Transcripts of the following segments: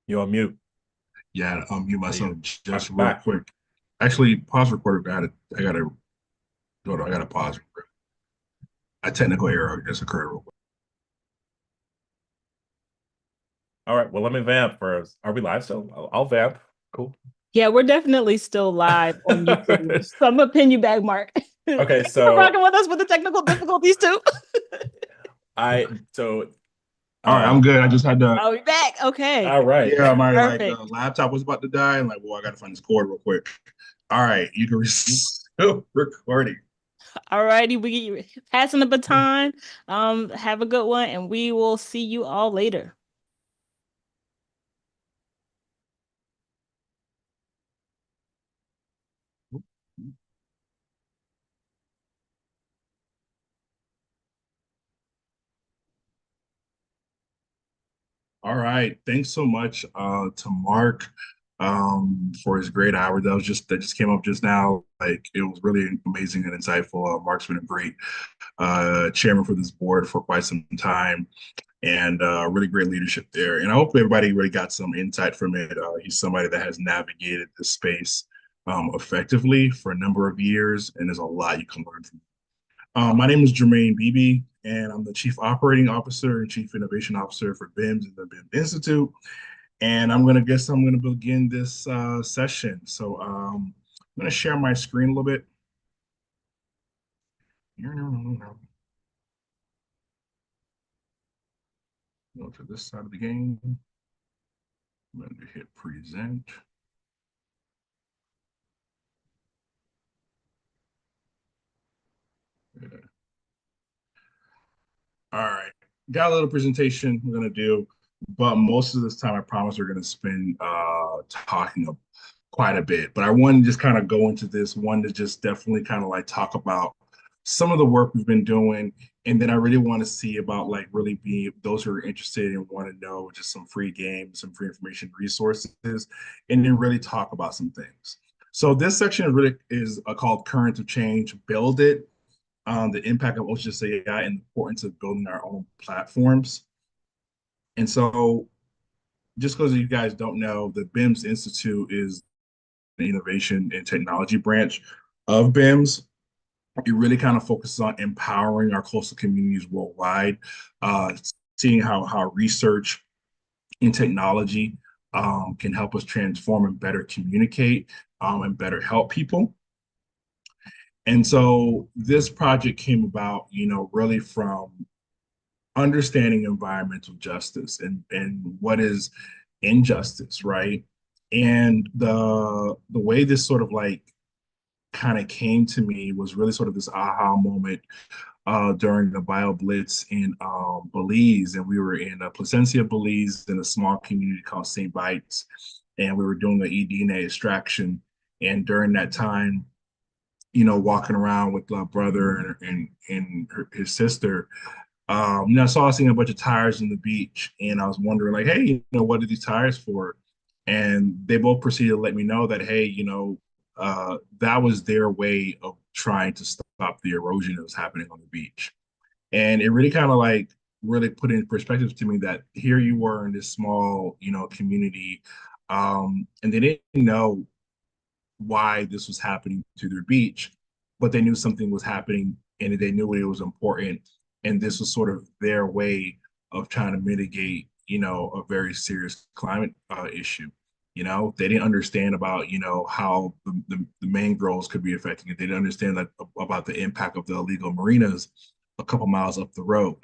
You on mute. Yeah, mute There you myself go. All just right, real back. quick. Actually, pause recording. I gotta hold on. I gotta pause. A technical error just occurred real quick. All right. Well, let me vamp first. Are we live still? I'll vamp. Cool. Yeah, we're definitely still live on YouTube. So I'm gonna pin you back, Mark. Thank Okay, you for so rocking with us with the technical difficulties too. I so All right, I'm um good. I just had to. I'll be back. Okay. all right. Yeah, my the Perfect. laptop was about to die, and I gotta find this cord real quick. All right, you can resume recording. All righty. We passing the baton. Have a good one, and we will see you all later. All right. Thanks so much to Mark for his great hour. That just came up just now. Like it was really amazing and insightful. Mark's been a great chairman for this board for quite some time and really great leadership there. And I hope everybody really got some insight from it. He's somebody that has navigated this space effectively for a number of years, and there's a lot you can learn from. My name is Jermaine Beebe, and I'm the Chief Operating Officer and Chief Innovation Officer for BIMS and the BIMS Institute. And I'm going to begin this session. So I'm going to share my screen a little bit. Go to this side of the game. I'm going to hit present. Yeah. All right. Got a little presentation we're going to do, but most of this time, I promise we're going to spend talking quite a bit. But I want to just kind of go into this one to just definitely kind of like talk about some of the work we've been doing. And then I really want to see about like really being those who are interested and want to know just some free games, some free information resources, and then really talk about some things. So this section really is called Current of Change, Build It, the impact of OSHA AI and the importance of building our own platforms. And so, just because you guys don't know, the BIMS Institute is the innovation and technology branch of BIMS. It really kind of focuses on empowering our coastal communities worldwide, uh, seeing how research in technology can help us transform and better communicate and better help people. And so this project came about, really from understanding environmental justice and what is injustice, right? And the way this sort of like kind of came to me was really sort of this aha moment during the bio blitz in Belize, and we were in Placencia, Belize, in a small community called St. Bites, and we were doing the eDNA extraction. And during that time, walking around with my brother his sister, I saw seeing a bunch of tires in the beach, and I was wondering, like, hey, what are these tires for? And they both proceeded to let me know that, hey, that was their way of trying to stop the erosion that was happening on the beach. And it really kind of like really put in perspective to me that here you were in this small, community, and they didn't know why this was happening to their beach, but they knew something was happening and they knew it was important. And this was sort of their way of trying to mitigate, a very serious climate issue. They didn't understand about, how the mangroves could be affecting it. They didn't understand that about the impact of the illegal marinas a couple miles up the road.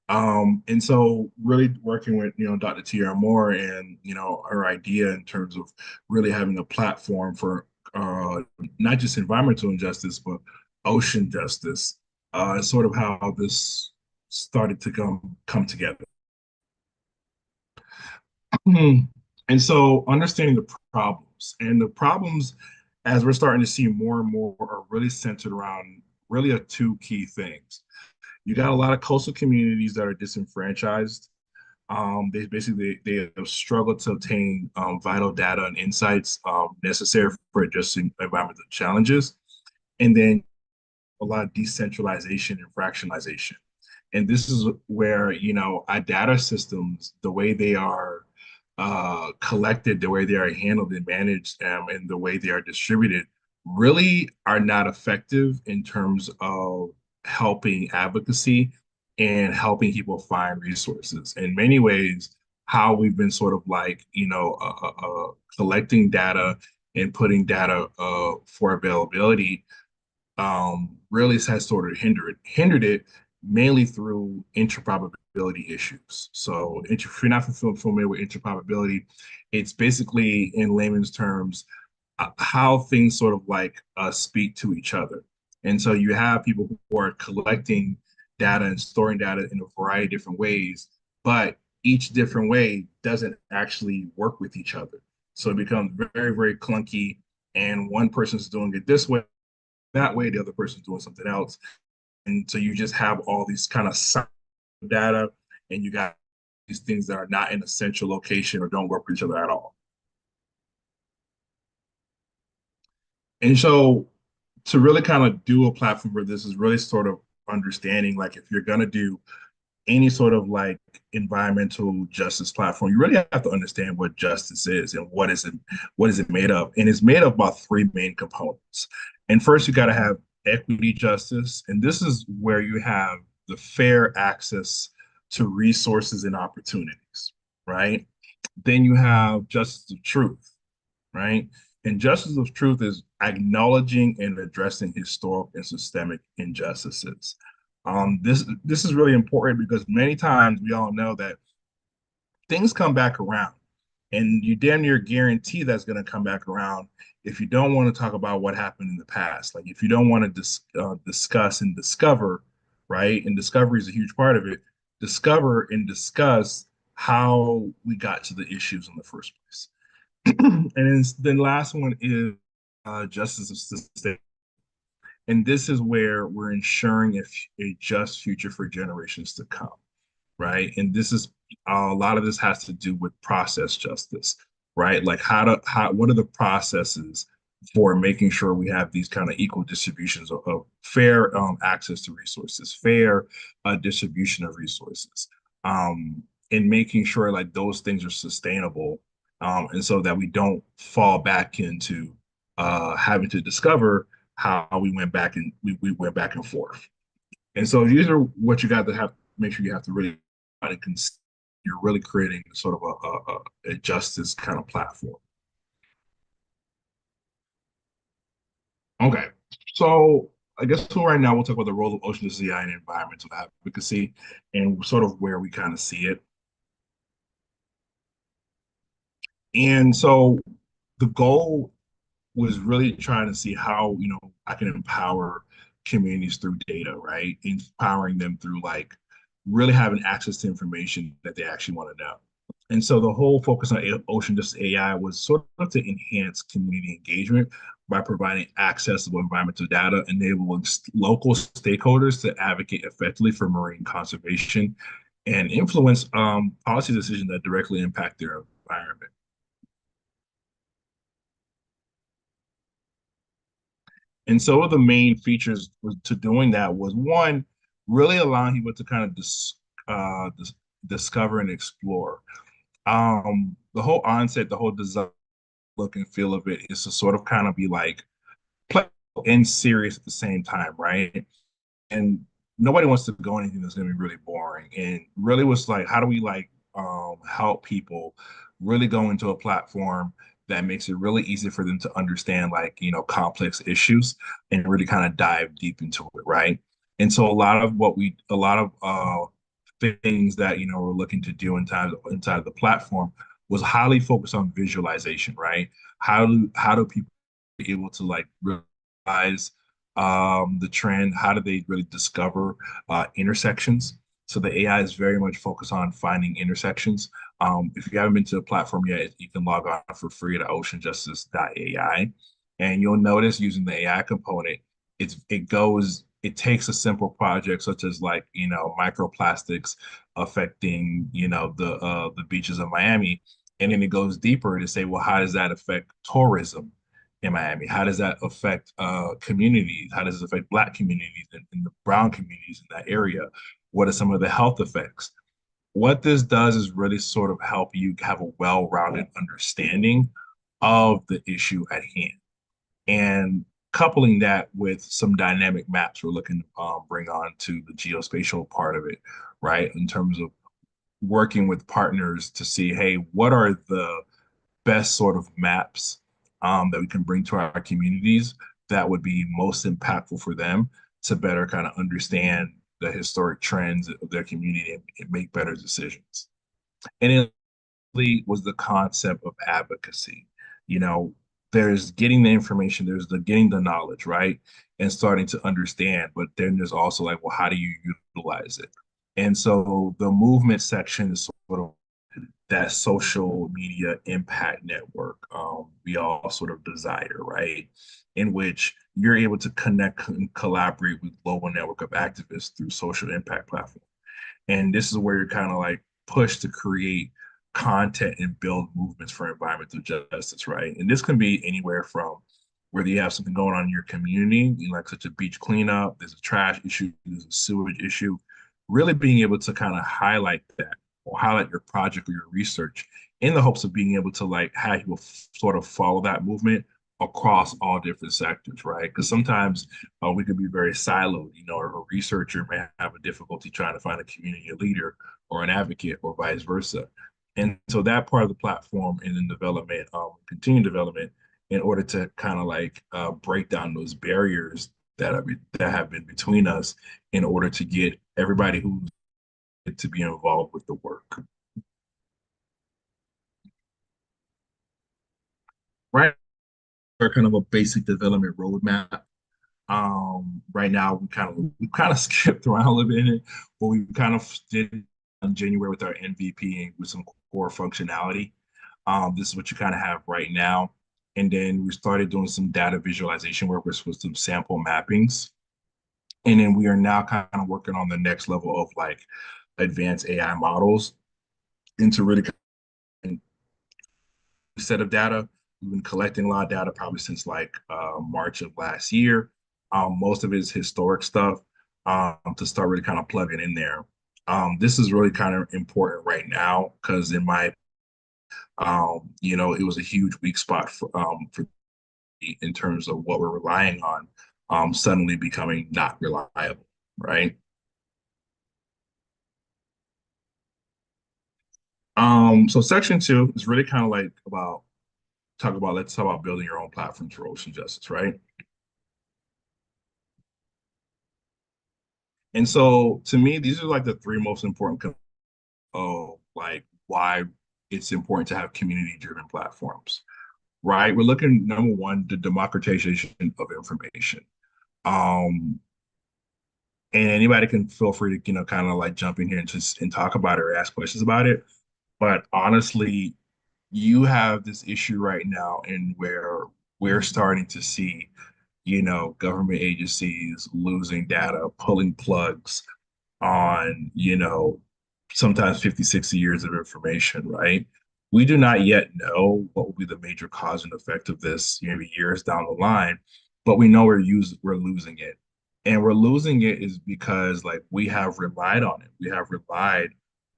And so really working with, Dr. T.R. Moore and, her idea in terms of really having a platform for not just environmental injustice, but ocean justice, is sort of how this started to come together. And so understanding the problems and the problems as we're starting to see more and more are really centered around really two key things. You got a lot of coastal communities that are disenfranchised. They basically they have struggled to obtain vital data and insights necessary for addressing environmental challenges, and then a lot of decentralization and fractionalization. And this is where our data systems, the way they are collected, the way they are handled and managed, and the way they are distributed really are not effective in terms of helping advocacy and helping people find resources. In many ways, how we've been sort of like, collecting data and putting data for availability really has sort of hindered it mainly through interpretability issues. So if you're not familiar with interpretability, it's basically in layman's terms how things sort of like speak to each other. And so you have people who are collecting data and storing data in a variety of different ways, but each different way doesn't actually work with each other. So it becomes very, very clunky. And one person's doing it this way, that way, the other person's doing something else. And so you just have all these kind of data, and you got these things that are not in a central location or don't work with each other at all. And so to really kind of do a platform where this is really sort of understanding, like if you're going to do any sort of like environmental justice platform, you really have to understand what justice is and what is it made of. And it's made of about three main components. And first, you got to have equity justice, and this is where you have the fair access to resources and opportunities, right? Then you have justice of truth, right? And justice of truth is acknowledging and addressing historic and systemic injustices. This is really important because many times we all know that things come back around, and you damn near guarantee that's going to come back around if you don't want to talk about what happened in the past. Like if you don't want to discuss and discover, right? And discovery is a huge part of it. Discover and discuss how we got to the issues in the first place. And then the last one is justice of system. And this is where we're ensuring a just future for generations to come, right? And this is a lot of this has to do with process justice, right? Like what are the processes for making sure we have these kind of equal distributions of fair access to resources, fair distribution of resources, and making sure like those things are sustainable, and so that we don't fall back into having to discover how we went back and we went back and forth. And so these are what you got to have make sure you have to really you're really creating sort of a justice kind of platform. Okay, so I guess so right now we'll talk about the role of ocean design and environmental advocacy and sort of where we kind of see it. And so the goal was really trying to see how, I can empower communities through data, right? Empowering them through like really having access to information that they actually want to know. And so the whole focus on Ocean Justice AI was sort of to enhance community engagement by providing accessible environmental data, enabling local stakeholders to advocate effectively for marine conservation and influence policy decisions that directly impact their environment. And so the main features to doing that was one, really allowing people to kind of discover and explore. The whole onset, the whole design look and feel of it is to sort of kind of be like play and serious at the same time, right? And nobody wants to go anything that's going to be really boring. And really was like, how do we like help people really go into a platform that makes it really easy for them to understand like complex issues and really kind of dive deep into it, right? And so a lot of things that we're looking to do inside of the platform was highly focused on visualization, right? How do people be able to like realize the trend? How do they really discover intersections? So the AI is very much focused on finding intersections. If you haven't been to the platform yet, you can log on for free to oceanjustice.ai, and you'll notice using the AI component, it takes a simple project such as like microplastics affecting the beaches of Miami, and then it goes deeper to say, well, how does that affect tourism in Miami? How does that affect communities? How does it affect Black communities and the brown communities in that area? What are some of the health effects? what this does is really sort of help you have a well-rounded understanding of the issue at hand. And coupling that with some dynamic maps we're looking to bring on to the geospatial part of it, right? In terms of working with partners to see, hey, what are the best sort of maps that we can bring to our communities that would be most impactful for them to better kind of understand the historic trends of their community and make better decisions. And it really was the concept of advocacy. You know, there's getting the information, there's the getting the knowledge, right? And starting to understand, but then there's also like, well, how do you utilize it? And so the movement section is sort of that social media impact network we all sort of desire, right? In which you're able to connect and collaborate with global network of activists through social impact platforms. And this is where you're kind of like pushed to create content and build movements for environmental justice, right? And this can be anywhere from whether you have something going on in your community, you know, like such a beach cleanup, there's a trash issue, there's a sewage issue, really being able to kind of highlight that or highlight your project or your research in the hopes of being able to like have people sort of follow that movement across all different sectors, right? Because sometimes we could be very siloed. You know, a researcher may have a difficulty trying to find a community leader or an advocate or vice versa. And so that part of the platform and in development, continued development, in order to kind of like break down those barriers that have been between us, in order to get everybody who's to be involved with the work. Right, or kind of a basic development roadmap. Right now we kind of skipped around a little bit in it, but we kind of did in January with our MVP and with some core functionality. This is what you kind of have right now. And then we started doing some data visualization work with some sample mappings. And then we are now kind of working on the next level of like advanced AI models into really set of data. We've been collecting a lot of data probably since like March of last year. Most of it is historic stuff to start really kind of plugging in there. This is really kind of important right now because in my, you know, it was a huge weak spot for in terms of what we're relying on suddenly becoming not reliable, right? So section two is really kind of like about let's talk about building your own platforms for ocean justice, right? And so to me, these are like the three most important of like why it's important to have community-driven platforms, right? We're looking number one, the democratization of information. Um, and anybody can feel free to, you know, kind of like jump in here and just and talk about it or ask questions about it. But honestly, you have this issue right now in where we're starting to see, you know, government agencies losing data, pulling plugs on, you know, sometimes 50, 60 years of information, right? We do not yet know what will be the major cause and effect of this maybe years down the line, but we know we're losing it. And we're losing it is because like we have relied on it. We have relied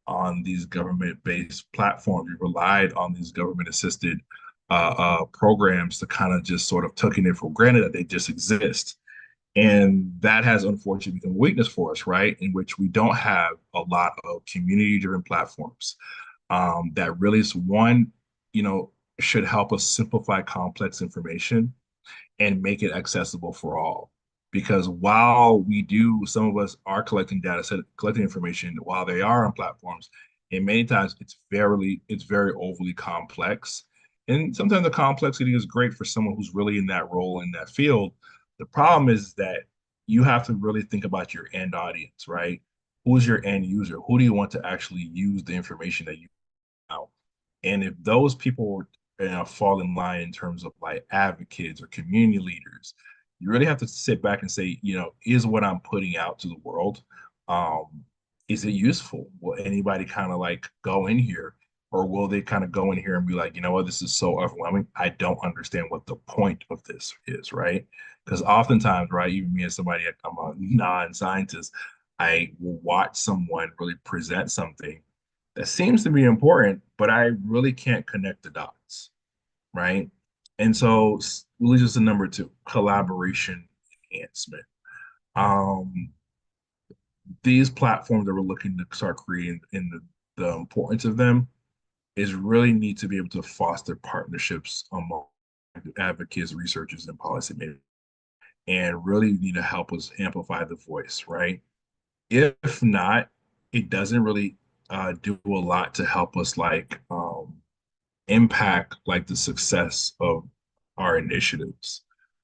on these government-based platforms. We relied on these government-assisted programs to kind of just sort of taking it for granted that they just exist. And that has unfortunately become a weakness for us, right? In which we don't have a lot of community-driven platforms that really is one, you know, should help us simplify complex information and make it accessible for all. Because while we do, some of us are collecting data set, collecting information while they are on platforms, and many times it's very overly complex. And sometimes the complexity is great for someone who's really in that role in that field. The problem is that you have to really think about your end audience, right? Who's your end user? Who do you want to actually use the information that you out? And if those people fall in line in terms of like advocates or community leaders, you really have to sit back and say, you know, is what I'm putting out to the world, um, is it useful? Will anybody kind of like go in here, or will they kind of go in here and be like, you know what, this is so overwhelming. I don't understand what the point of this is, right? Because oftentimes, right, even me as somebody, I'm a non-scientist, I will watch someone really present something That seems to be important, but I really can't connect the dots, right? And so really just the number two, collaboration enhancement. Um, these platforms that we're looking to start creating in the importance of them is really need to be able to foster partnerships among advocates, researchers, and policymakers, and really need to help us amplify the voice, right? If not, it doesn't really do a lot to help us impact like the success of our initiatives.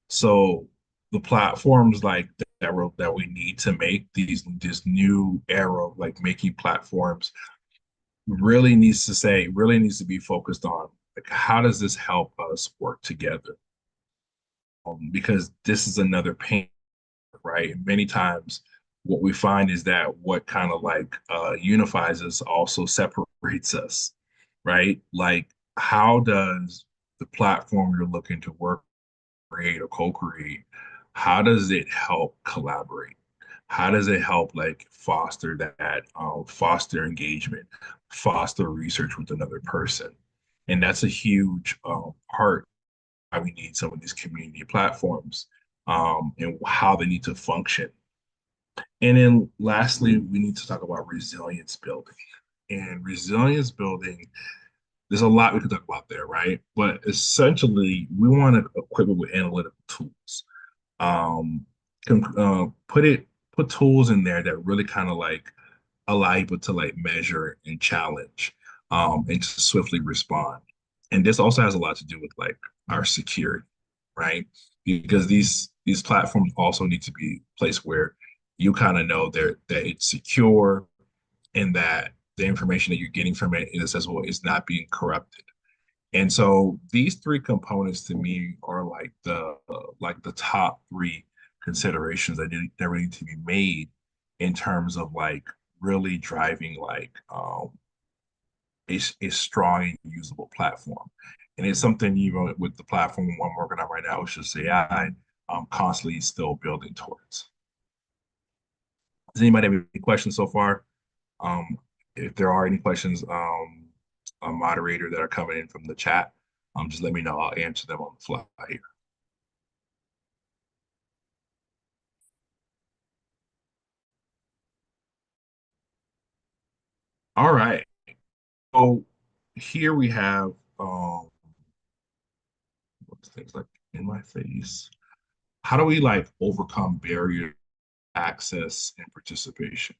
So the platforms that we need to make these this new era of like making platforms really needs to be focused on like how does this help us work together? Because this is another pain, right? Many times what we find is that what kind of unifies us also separates us, right? Like how does the platform you're looking to work, create or co-create, how does it help collaborate? How does it help like foster that, foster engagement, foster research with another person? And that's a huge part why we need some of these community platforms, and how they need to function. And then lastly, we need to talk about resilience building. And resilience building, there's a lot we could talk about there, right? But essentially, we want to equip it with analytical tools. Um, put tools in there that really kind of like allow people to like measure and challenge, and to swiftly respond. And this also has a lot to do with like our security, right? Because these platforms also need to be a place where you kind of know that it's secure and that the information that you're getting from it is as well is not being corrupted. And so these three components to me are like the top three considerations that really need to be made in terms of like really driving a strong and usable platform. And it's something even with the platform I'm working on right now, which is AI, I'm constantly still building towards. Does anybody have any questions so far? Um, if there are any questions, a moderator that are coming in from the chat, just let me know. I'll answer them on the fly here. All right. So here we have what's things like in my face. How do we like overcome barrier access and participation?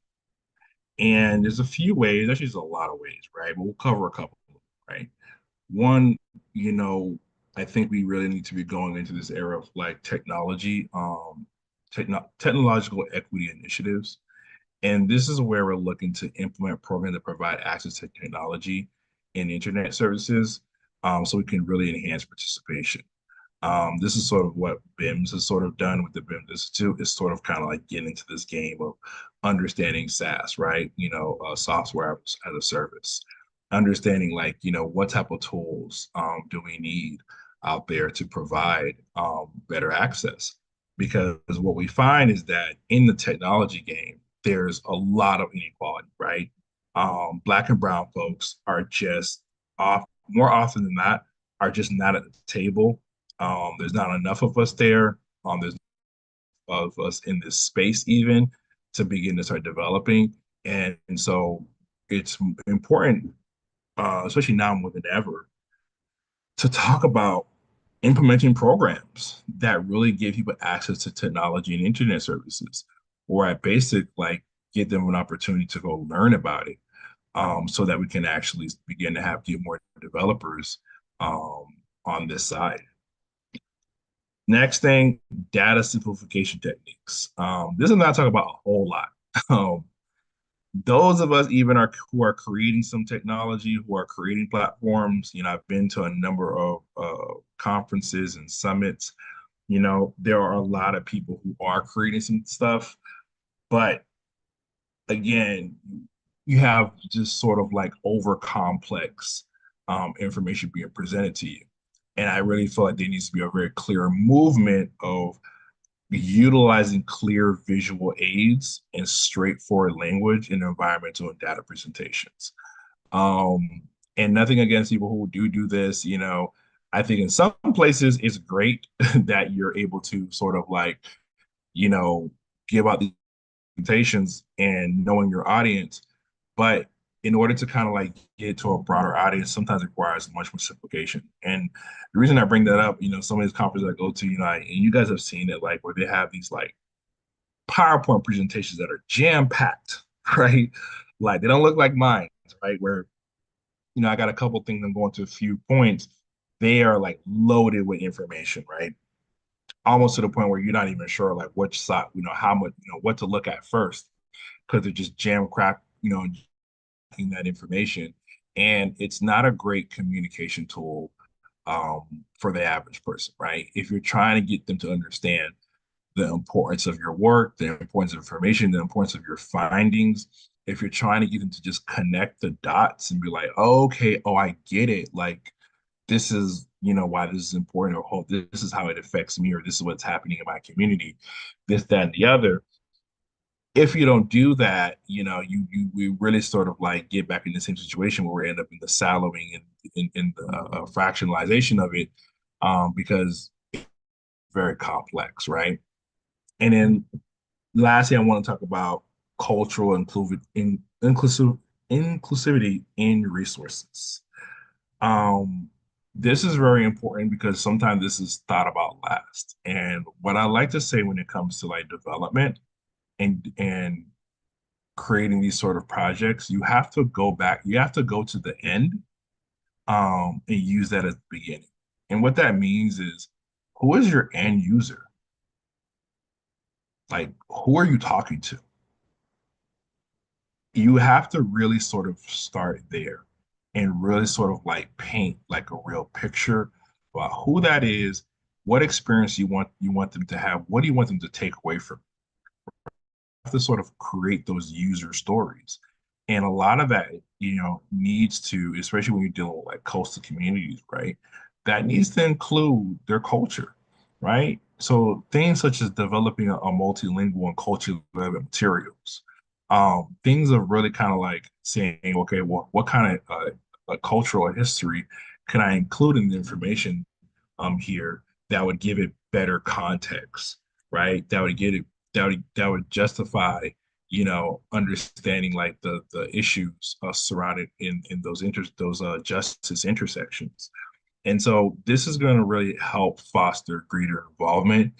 And there's a few ways, actually there's a lot of ways, right? But we'll cover a couple, right? One, you know, I think we really need to be going into this era of like technological equity initiatives. And this is where we're looking to implement programs that provide access to technology and internet services, so we can really enhance participation. This is sort of what BIMS has sort of done with the BIMS Institute, is sort of kind of like getting into this game of understanding SaaS, right? Software as a service, understanding like, what type of tools do we need out there to provide better access? Because what we find is that in the technology game, there's a lot of inequality, right? Black and brown folks are just more often than not, are just not at the table. There's not enough of us there. There's of us in this space even to begin to start developing. And so it's important, especially now more than ever, to talk about implementing programs that really give people access to technology and internet services, or at basic, like give them an opportunity to go learn about it, so that we can actually begin to get more developers on this side. Next thing, data simplification techniques. This is not talking about a whole lot. Um, those of us even are who are creating some technology, who are creating platforms. I've been to a number of conferences and summits. There are a lot of people who are creating some stuff, but again, you have just sort of like over complex information being presented to you. And I really feel like there needs to be a very clear movement of utilizing clear visual aids and straightforward language in environmental and data presentations. Um, and nothing against people who do this, you know. I think in some places it's great that you're able to sort of like, you know, give out these presentations and knowing your audience. But in order to kind of like get to a broader audience, sometimes requires much more simplification. And the reason I bring that up, you know, some of these conferences I go to, you know, and you guys have seen it, like where they have these like PowerPoint presentations that are jam packed, right? Like they don't look like mine, right? Where, you know, I got a couple things I'm going to a few points. They are like loaded with information, right? Almost to the point where you're not even sure like which side, you know, how much, you know, what to look at first because they're just jam cracked, you know, that information. And it's not a great communication tool for the average person, right? If you're trying to get them to understand the importance of your work, the importance of information, the importance of your findings, if you're trying to get them to just connect the dots and be like, oh, okay, oh, I get it. Like, this is, you know, why this is important, or oh, this is how it affects me, or this is what's happening in my community, this, that, and the other. If you don't do that, you know, you we really sort of like get back in the same situation where we end up in the siloing and in the fractionalization of it, because it's very complex, right? And then lastly, I want to talk about cultural inclusivity in resources. Um, this is very important because sometimes this is thought about last. And what I like to say when it comes to like development and creating these sort of projects, you have to go back, you have to go to the end, and use that as the beginning. And what that means is, who is your end user? Like, who are you talking to? You have to really sort of start there and really sort of like paint like a real picture about who that is, what experience you want them to have, what do you want them to take away from it? You have to sort of create those user stories. And a lot of that, you know, needs to, especially when you're dealing with like coastal communities, right? That needs to include their culture, right? So things such as developing a multilingual and culturally relevant materials, things of really kind of like saying, okay, well, what kind of a cultural history can I include in the information here that would give it better context, right? That would get it that would justify, you know, understanding like the issues surrounded in those justice intersections. And so this is going to really help foster greater involvement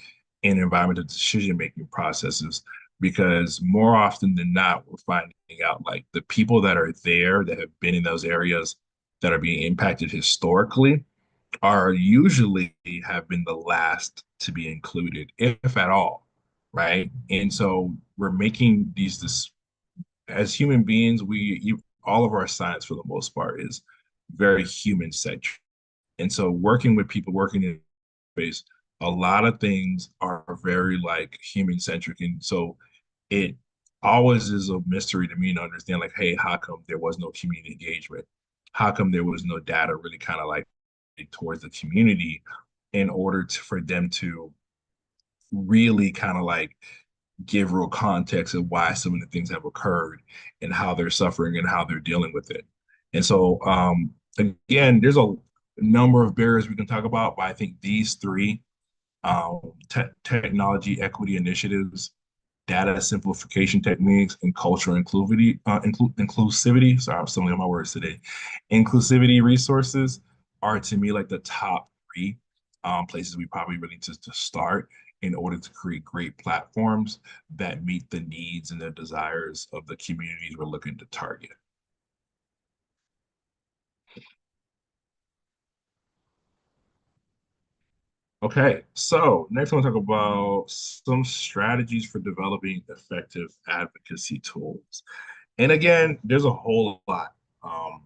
in environmental decision making processes, because more often than not, we're finding out like the people that are there that have been in those areas that are being impacted historically are usually have been the last to be included, if at all, right? And so we're making these this as human beings, all of our science for the most part is very human centric. And so working with people working in space, a lot of things are very like human centric. And so it always is a mystery to me to understand like, hey, how come there was no community engagement? How come there was no data really kind of like towards the community in order for them to really kind of like give real context of why some of the things have occurred and how they're suffering and how they're dealing with it. And so, again, there's a number of barriers we can talk about, but I think these three, technology equity initiatives, data simplification techniques, and cultural inclusivity. Sorry, I'm stumbling on my words today. Inclusivity resources are to me like the top three places we probably really need to start in order to create great platforms that meet the needs and the desires of the communities we're looking to target. Okay, so next I want to talk about some strategies for developing effective advocacy tools. And again, Um,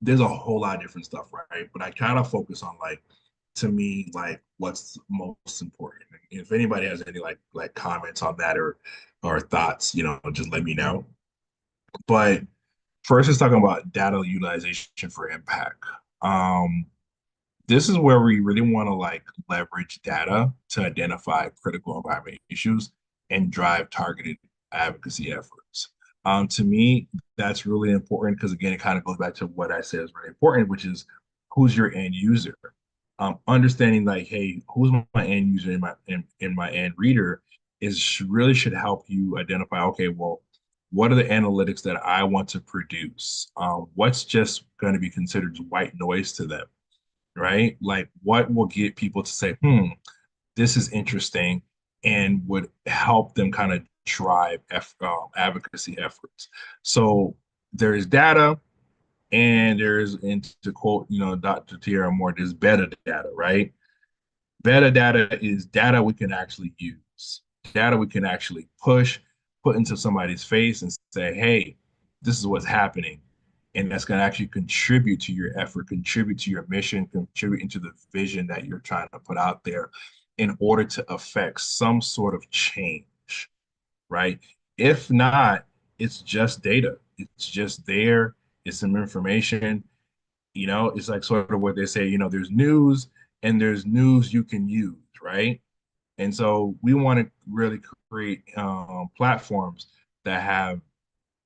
there's a whole lot of different stuff, right? But I kind of focus on like, to me, like what's most important. If anybody has any like comments on that or thoughts, you know, just let me know. But first, let's talk about data utilization for impact. Um, this is where we really want to like leverage data to identify critical environment issues and drive targeted advocacy efforts. To me, that's really important because again, it kind of goes back to what I said is really important, which is who's your end user. Understanding like, hey, who's my end user in my end reader really should help you identify, okay, well, what are the analytics that I want to produce? What's just going to be considered white noise to them, right? Like what will get people to say, this is interesting and would help them kind of drive advocacy efforts. So there's data and there's, and to quote, Dr. Tierra Moore, there's beta data, right? Beta data is data we can actually use, data we can actually put into somebody's face and say, hey, this is what's happening. And that's going to actually contribute to your effort, contribute to your mission, contribute into the vision that you're trying to put out there in order to affect some sort of change, right? If not, it's just data. It's just there. It's some information. It's like sort of what they say, there's news and there's news you can use, right? And so we want to really create platforms that have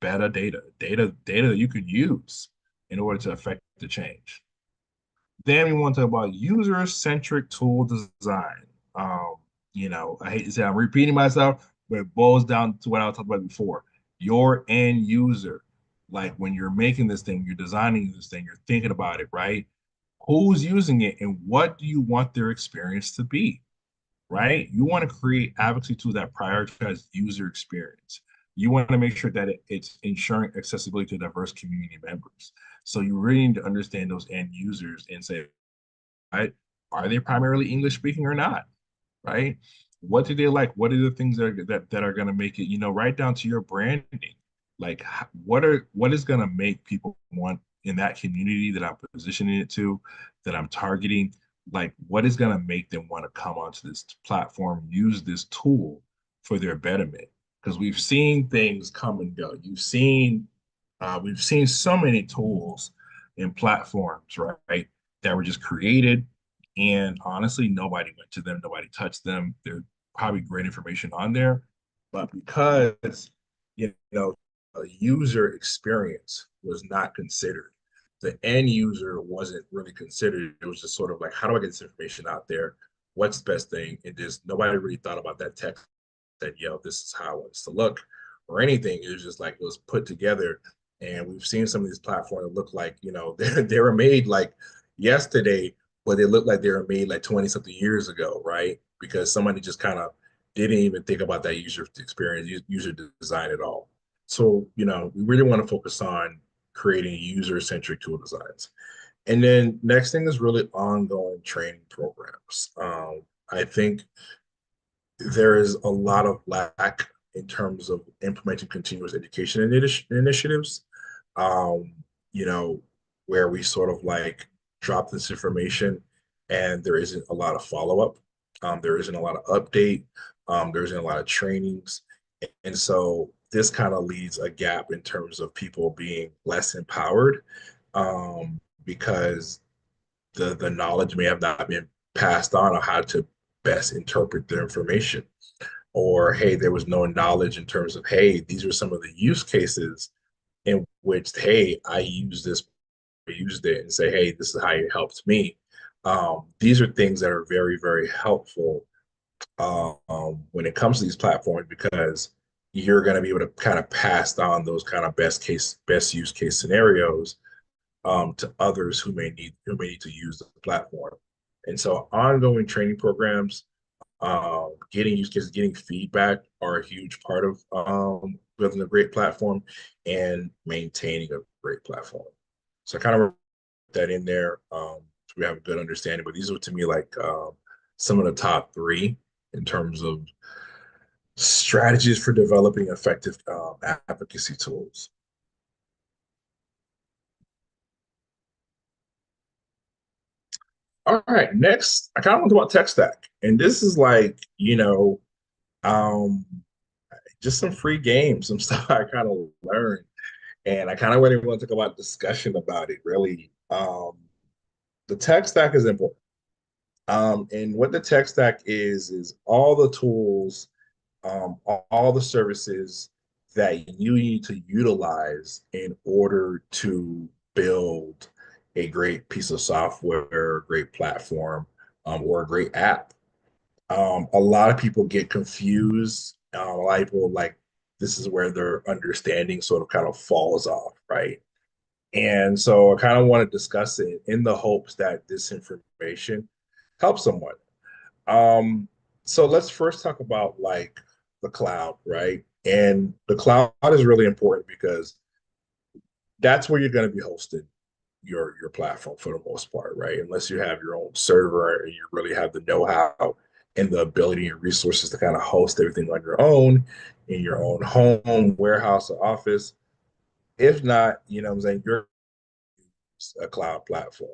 better data that you could use in order to affect the change. Then we want to talk about user-centric tool design. I hate to say I'm repeating myself, but it boils down to what I was talking about before. Your end user, like when you're making this thing, you're designing this thing, you're thinking about it, right? Who's using it and what do you want their experience to be? Right? You want to create advocacy tools that prioritize user experience. You want to make sure that it's ensuring accessibility to diverse community members. So you really need to understand those end users and say, right, are they primarily English speaking or not? Right? What do they like? What are the things that are going to make it, right down to your branding? Like what is going to make people want in that community that I'm positioning it to, that I'm targeting, like what is going to make them want to come onto this platform, use this tool for their betterment? Because we've seen things come and go. We've seen so many tools and platforms, right, that were just created, and honestly, nobody went to them, nobody touched them. There's probably great information on there, but because a user experience was not considered, the end user wasn't really considered. It was just sort of like, how do I get this information out there? What's the best thing? And just nobody really thought about that text that, this is how I want this to look or anything. It was just like it was put together. And we've seen some of these platforms that look like, they were made like yesterday, but they look like they were made like 20 something years ago, right? Because somebody just kind of didn't even think about that user experience, user design at all. So, we really want to focus on creating user-centric tool designs. And then next thing is really ongoing training programs. I think there is a lot of lack in terms of implementing continuous education initiatives, um, you know, where we sort of like drop this information and there isn't a lot of follow-up. There isn't a lot of update. There isn't a lot of trainings. And so this kind of leaves a gap in terms of people being less empowered, because the knowledge may have not been passed on how to best interpret their information. Or, hey, there was no knowledge in terms of, hey, these are some of the use cases in which, hey, I used it and say, hey, this is how it helped me. These are things that are very, very helpful when it comes to these platforms, because you're going to be able to kind of pass on those kind of best use case scenarios to others who may need to use the platform. And so ongoing training programs, getting use cases, getting feedback are a huge part of building a great platform and maintaining a great platform. So I kind of put that in there, so we have a good understanding. But these are to me like some of the top three in terms of strategies for developing effective advocacy tools. All right, next, I kind of want to talk about tech stack. And this is like, um, just some free games, some stuff I kind of learned. And I kind of really want to talk about discussion about it, really. The tech stack is important. And what the tech stack is all the tools, all the services that you need to utilize in order to build a great piece of software, a great platform, or a great app. A lot of people get confused. A lot of people like this is where their understanding sort of kind of falls off, right? And so I kind of want to discuss it in the hopes that this information helps someone. Um, so let's first talk about like the cloud, right? And the cloud is really important because that's where you're going to be hosted your platform for the most part, right? Unless you have your own server and you really have the know-how and the ability and resources to kind of host everything on your own in your own home, warehouse, or office. If not, you know what I'm saying, you're a cloud platform.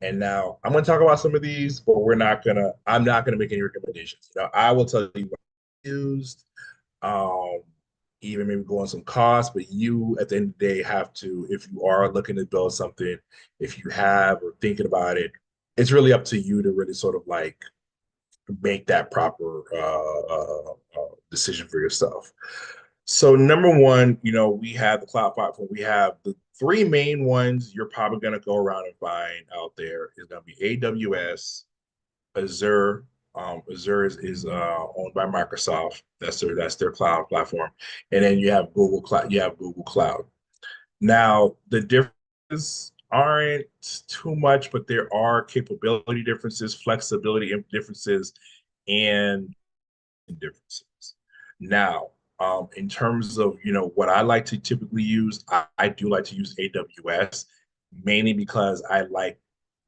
And now I'm going to talk about some of these, but I'm not going to make any recommendations. You know, I will tell you what I used, um, even maybe go on some costs, but you at the end of the day have to, if you are looking to build something, if you have or thinking about it, it's really up to you to really sort of like make that proper decision for yourself. So number one, you know, we have the cloud platform. We have the three main ones you're probably going to go around and find out there is going to be AWS, Azure. Azure is owned by Microsoft. That's their cloud platform, and then you have Google Cloud. You have Google Cloud. Now the differences aren't too much, but there are capability differences, flexibility differences, and differences. Now, in terms of what I like to typically use, I do like to use AWS mainly because I like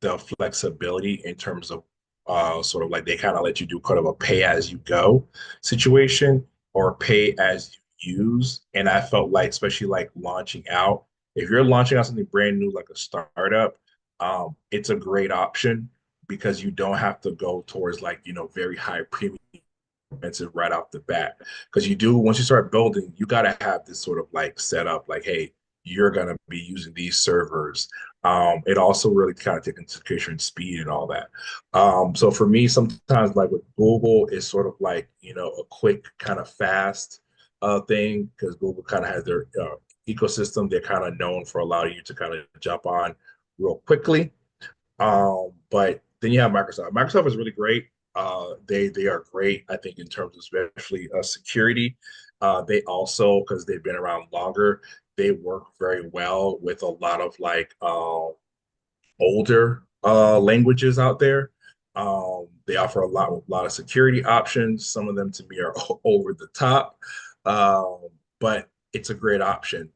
the flexibility in terms of sort of like they kind of let you do kind of a pay as you go situation or pay as you use. And I felt like, especially like launching out, if you're launching out something brand new like a startup, it's a great option because you don't have to go towards like very high premium expensive right off the bat. Because you do, once you start building, you got to have this sort of like setup, like, hey, you're going to be using these servers. It also really kind of takes into consideration speed and all that. So for me, sometimes like with Google, it's sort of like, a quick kind of fast thing because Google kind of has their ecosystem. They're kind of known for allowing you to kind of jump on real quickly. But then you have Microsoft. Microsoft is really great. They are great, I think, in terms of especially security. They also, because they've been around longer, they work very well with a lot of like older languages out there. They offer a lot of security options. Some of them to me are over the top, but it's a great option.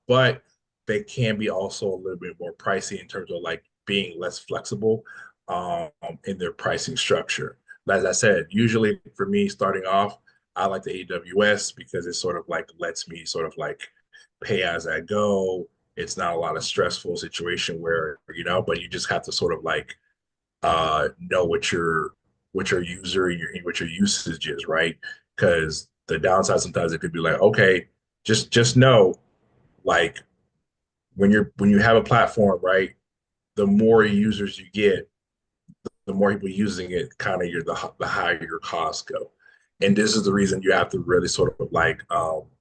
But they can be also a little bit more pricey in terms of like being less flexible in their pricing structure. As I said, usually for me starting off, I like the AWS because it sort of like lets me sort of like pay as I go. It's not a lot of stressful situation where, but you just have to sort of like know what your user and what your usage is, right? Because the downside sometimes it could be like, okay, just know like when you have a platform, right? The more users you get, the more people using it, kind of the higher your costs go. And this is the reason you have to really sort of like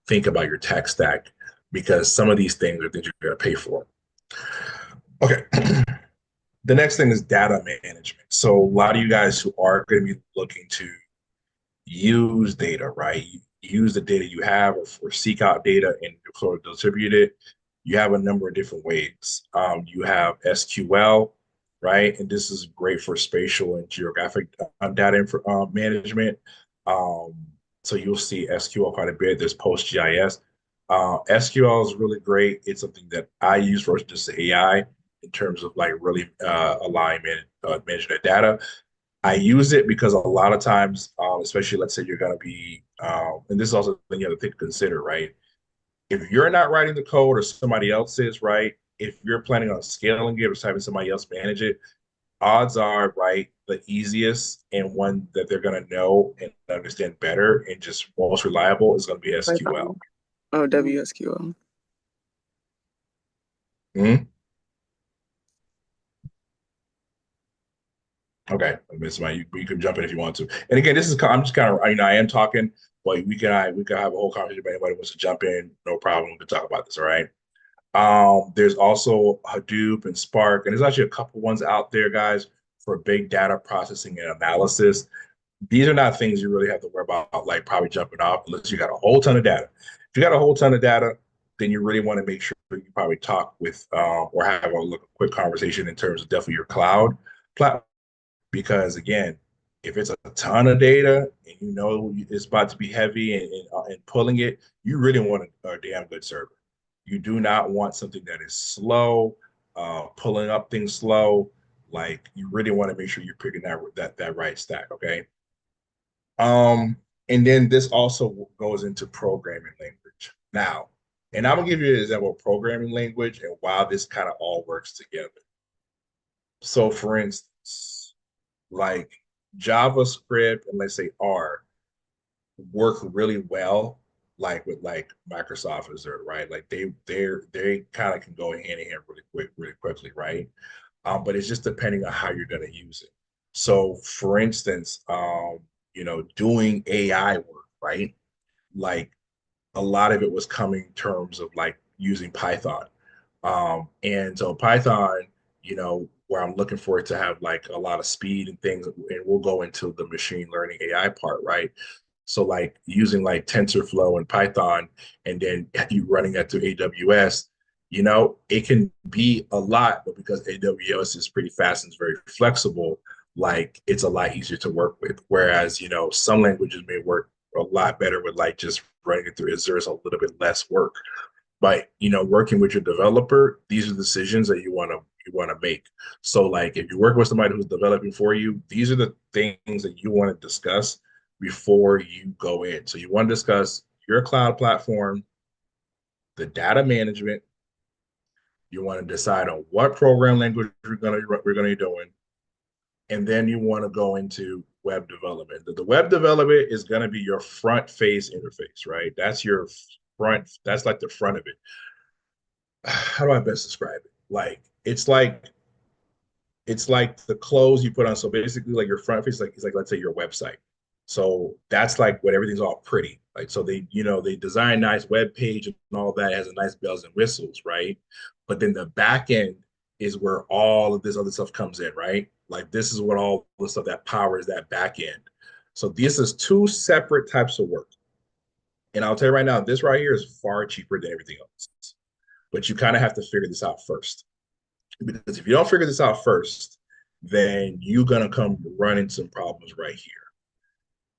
think about your tech stack because some of these things are things you're going to pay for. Okay. The next thing is data management. So a lot of you guys who are going to be looking to use data, right? Use the data you have or seek out data and sort of distribute it. You have a number of different ways. You have SQL, right? And this is great for spatial and geographic data management. Um, so you'll see SQL quite a bit. There's PostGIS. SQL is really great. It's something that I use for just AI in terms of like really alignment, management of data. I use it because a lot of times, especially let's say you're going to be, and this is also the other thing to consider, right? If you're not writing the code or somebody else is, right? If you're planning on scaling it or having somebody else manage it, odds are, right, the easiest and one that they're going to know and understand better and just most reliable is going to be SQL. Python. Oh, WSQL. Mhm. Okay, Miss Maya, you can jump in if you want to. And again, this is I'm just kind of I am talking. but we can have a whole conversation. If anybody wants to jump in, no problem. We can talk about this. All right. There's also Hadoop and Spark, and there's actually a couple ones out there, guys, for big data processing and analysis. These are not things you really have to worry about, like probably jumping off unless you got a whole ton of data. If you got a whole ton of data, then you really want to make sure you probably talk with or have a quick conversation in terms of definitely your cloud platform. Because again, if it's a ton of data and you know it's about to be heavy and pulling it, you really want a damn good server. You do not want something that is slow, pulling up things slow. Like you really want to make sure you're picking that right stack. Okay. Um, and then this also goes into programming language. Now, and I'm gonna give you an example of programming language and why this kind of all works together. So, for instance, like JavaScript and let's say R work really well, like with like Microsoft Azure, right? Like they kind of can go hand in hand really quickly, right? But it's just depending on how you're going to use it. So, for instance, doing AI work, right? Like a lot of it was coming in terms of like using Python. And so Python, where I'm looking for it to have like a lot of speed and things, and we'll go into the machine learning AI part, right? So like using like TensorFlow and Python, and then you running that through AWS, it can be a lot, but because AWS is pretty fast and it's very flexible, like it's a lot easier to work with. Whereas, some languages may work a lot better with like just running it through Azure is a little bit less work. But working with your developer, these are decisions that you want to make. So like if you're working with somebody who's developing for you, these are the things that you want to discuss before you go in. So you want to discuss your cloud platform, the data management. You want to decide on what program language we're gonna be doing, and then you want to go into web development. The web development is going to be your front face interface, right? That's your front. That's like the front of it. How do I best describe it? It's like the clothes you put on. So basically, like your front face, like it's like let's say your website. So that's like what everything's all pretty. Like so they design nice web page and all that. It has a nice bells and whistles, right? But then the back end is where all of this other stuff comes in, right? Like this is what all the stuff that powers that back end. So this is two separate types of work. And I'll tell you right now, this right here is far cheaper than everything else. But you kind of have to figure this out first. Because if you don't figure this out first, then you're gonna come run into some problems right here.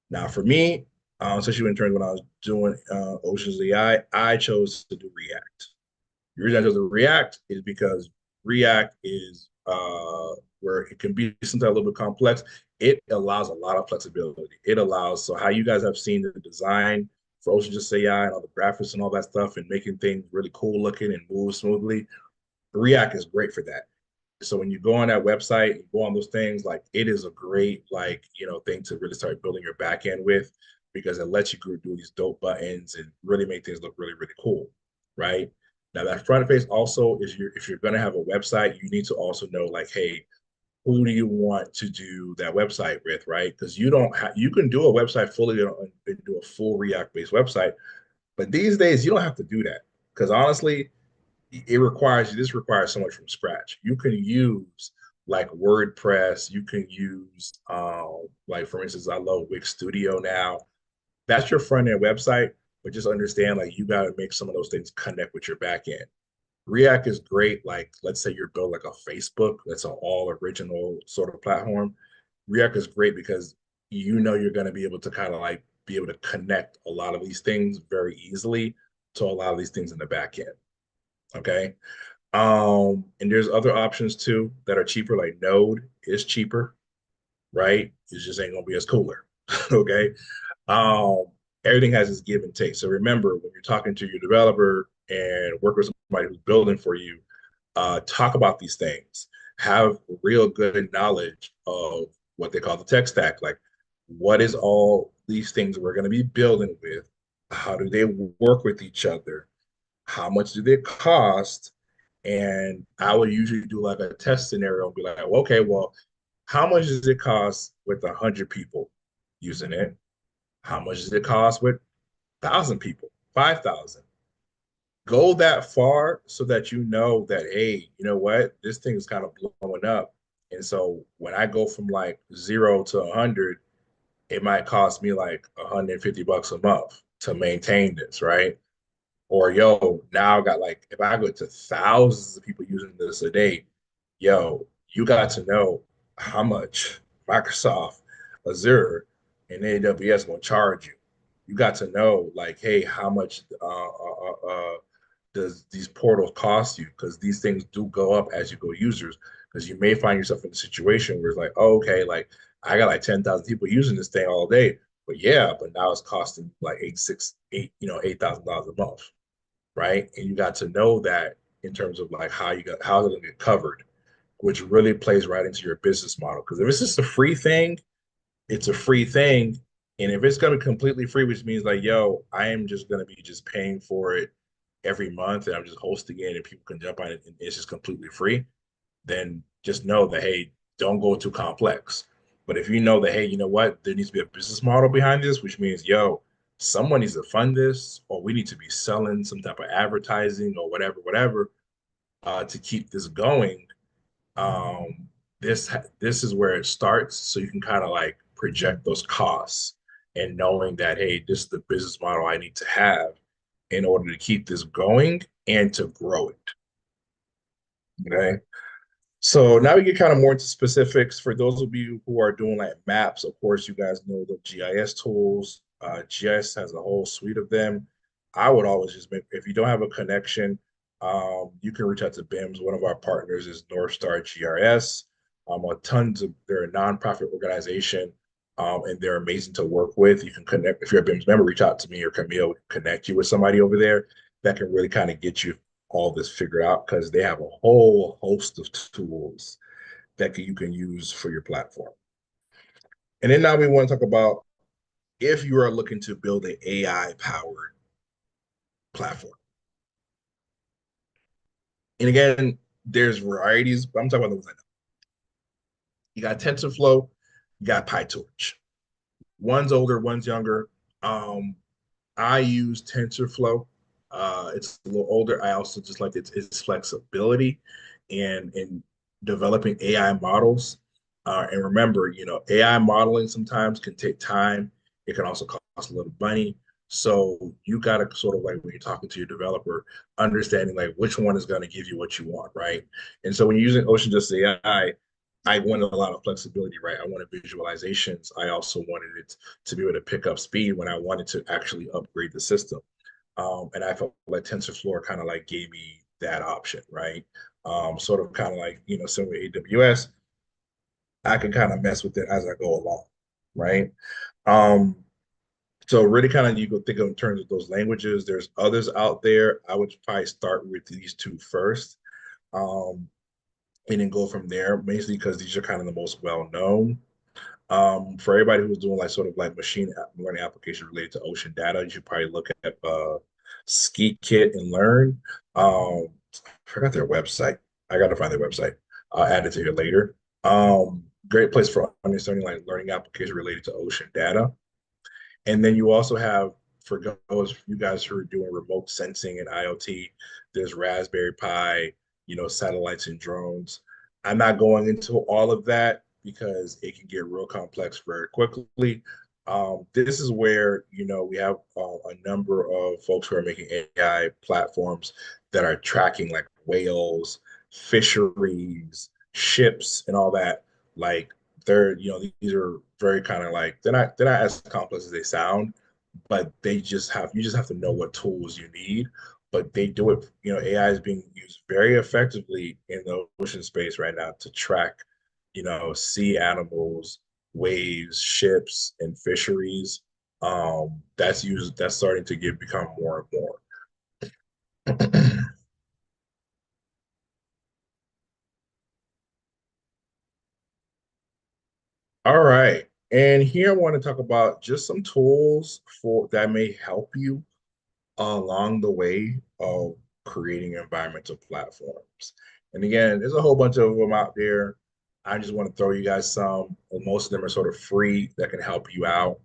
Now, for me, especially in terms when I was doing Oceans AI, I chose to do React. The reason I chose to React is because React is where it can be sometimes a little bit complex. It allows a lot of flexibility. It allows so how you guys have seen the design for Oceans AI and all the graphics and all that stuff and making things really cool looking and move smoothly. React is great for that. So when you go on that website, you go on those things, like it is a great thing to really start building your back end with because it lets you do these dope buttons and really make things look really, really cool. Right. Now that front face also is if you're gonna have a website, you need to also know like, hey, who do you want to do that website with, right? Because you can do a website fully and do a full React based website, but these days you don't have to do that because honestly, this requires so much from scratch. You can use like WordPress, you can use like for instance, I love Wix Studio now. That's your front end website, but just understand like you got to make some of those things connect with your back end. React is great, like let's say you're built like a Facebook, that's an all original sort of platform. React is great because you're going to be able to kind of like be able to connect a lot of these things very easily to a lot of these things in the back end. Okay. And there's other options too that are cheaper, like Node is cheaper, right? It just ain't gonna be as cooler. Okay. Um, Everything has its give and take. So remember, when you're talking to your developer and work with somebody who's building for you, talk about these things. Have real good knowledge of what they call the tech stack. Like, what is all these things we're going to be building with? How do they work with each other? How much do they cost? And I would usually do like a test scenario and be like, okay, well, how much does it cost with 100 people using it? How much does it cost with 1,000 people, 5,000? Go that far so that you know that, hey, you know what, this thing is kind of blowing up. And so when I go from like 0 to 100, it might cost me like $150 a month to maintain this, right? Or yo, now I got like, if I go to thousands of people using this a day, yo, you got to know how much Microsoft, Azure, and AWS gonna charge you. You got to know like, hey, how much does these portals cost you? Because these things do go up as you go users. Because you may find yourself in a situation where it's like, oh, okay, like I got like 10,000 people using this thing all day, but yeah, but now it's costing like $8,000 a month, right? And you got to know that in terms of like how you got how they're gonna get covered, which really plays right into your business model. Because if it's just a free thing, it's a free thing. And if it's gonna be completely free, which means like, yo, I am just gonna be just paying for it every month and I'm just hosting it and people can jump on it and it's just completely free, then just know that, hey, don't go too complex. But if you know that, hey, you know what, there needs to be a business model behind this, which means, yo, someone needs to fund this, or we need to be selling some type of advertising or whatever, to keep this going. Um, this is where it starts, so you can kind of like project those costs and knowing that, hey, this is the business model I need to have in order to keep this going and to grow it. Okay. So now we get kind of more into specifics. For those of you who are doing like maps, of course, you guys know the GIS tools. GIS has a whole suite of them. I would always just make, if you don't have a connection, you can reach out to BIMS. One of our partners is North Star GRS. They're a nonprofit organization, and they're amazing to work with. You can connect, if you're a BIMS member, reach out to me or Camille, connect you with somebody over there that can really kind of get you all this figured out because they have a whole host of tools that you can use for your platform. And then now we want to talk about if you are looking to build an AI powered platform. And again, there's varieties, but I'm talking about the ones I know. You got TensorFlow, you got PyTorch. One's older, one's younger. I use TensorFlow. It's a little older. I also just like its flexibility and in developing AI models. And remember, AI modeling sometimes can take time. It can also cost a little money. So you got to sort of like when you're talking to your developer, understanding like which one is going to give you what you want, right? And so when you're using Ocean Just AI, I wanted a lot of flexibility, right? I wanted visualizations. I also wanted it to be able to pick up speed when I wanted to actually upgrade the system. And I felt like TensorFlow kind of like gave me that option, right? Sort of kind of like, similar to AWS, I can kind of mess with it as I go along, right? Um, so really kind of you go think of in terms of those languages. There's others out there. I would probably start with these two first. Um, and then go from there, basically because these are kind of the most well known. For everybody who's doing like sort of like machine learning application related to ocean data, you should probably look at Ski-Kit and Learn. I forgot their website. I got to find their website. I'll add it to here later. Great place for understanding like learning application related to ocean data. And then you also have, for those you guys who are doing remote sensing and IoT, there's Raspberry Pi, satellites and drones. I'm not going into all of that because it can get real complex very quickly. This is where, we have a number of folks who are making AI platforms that are tracking like whales, fisheries, ships, and all that. Like these are very kind of like they're not as complex as they sound, but you just have to know what tools you need. But they do it, AI is being used very effectively in the ocean space right now to track, sea animals, waves, ships, and fisheries. That's starting to become more and more. All right. And here I want to talk about just some tools for that may help you along the way of creating environmental platforms. And again, there's a whole bunch of them out there. I just want to throw you guys some. Most of them are sort of free that can help you out.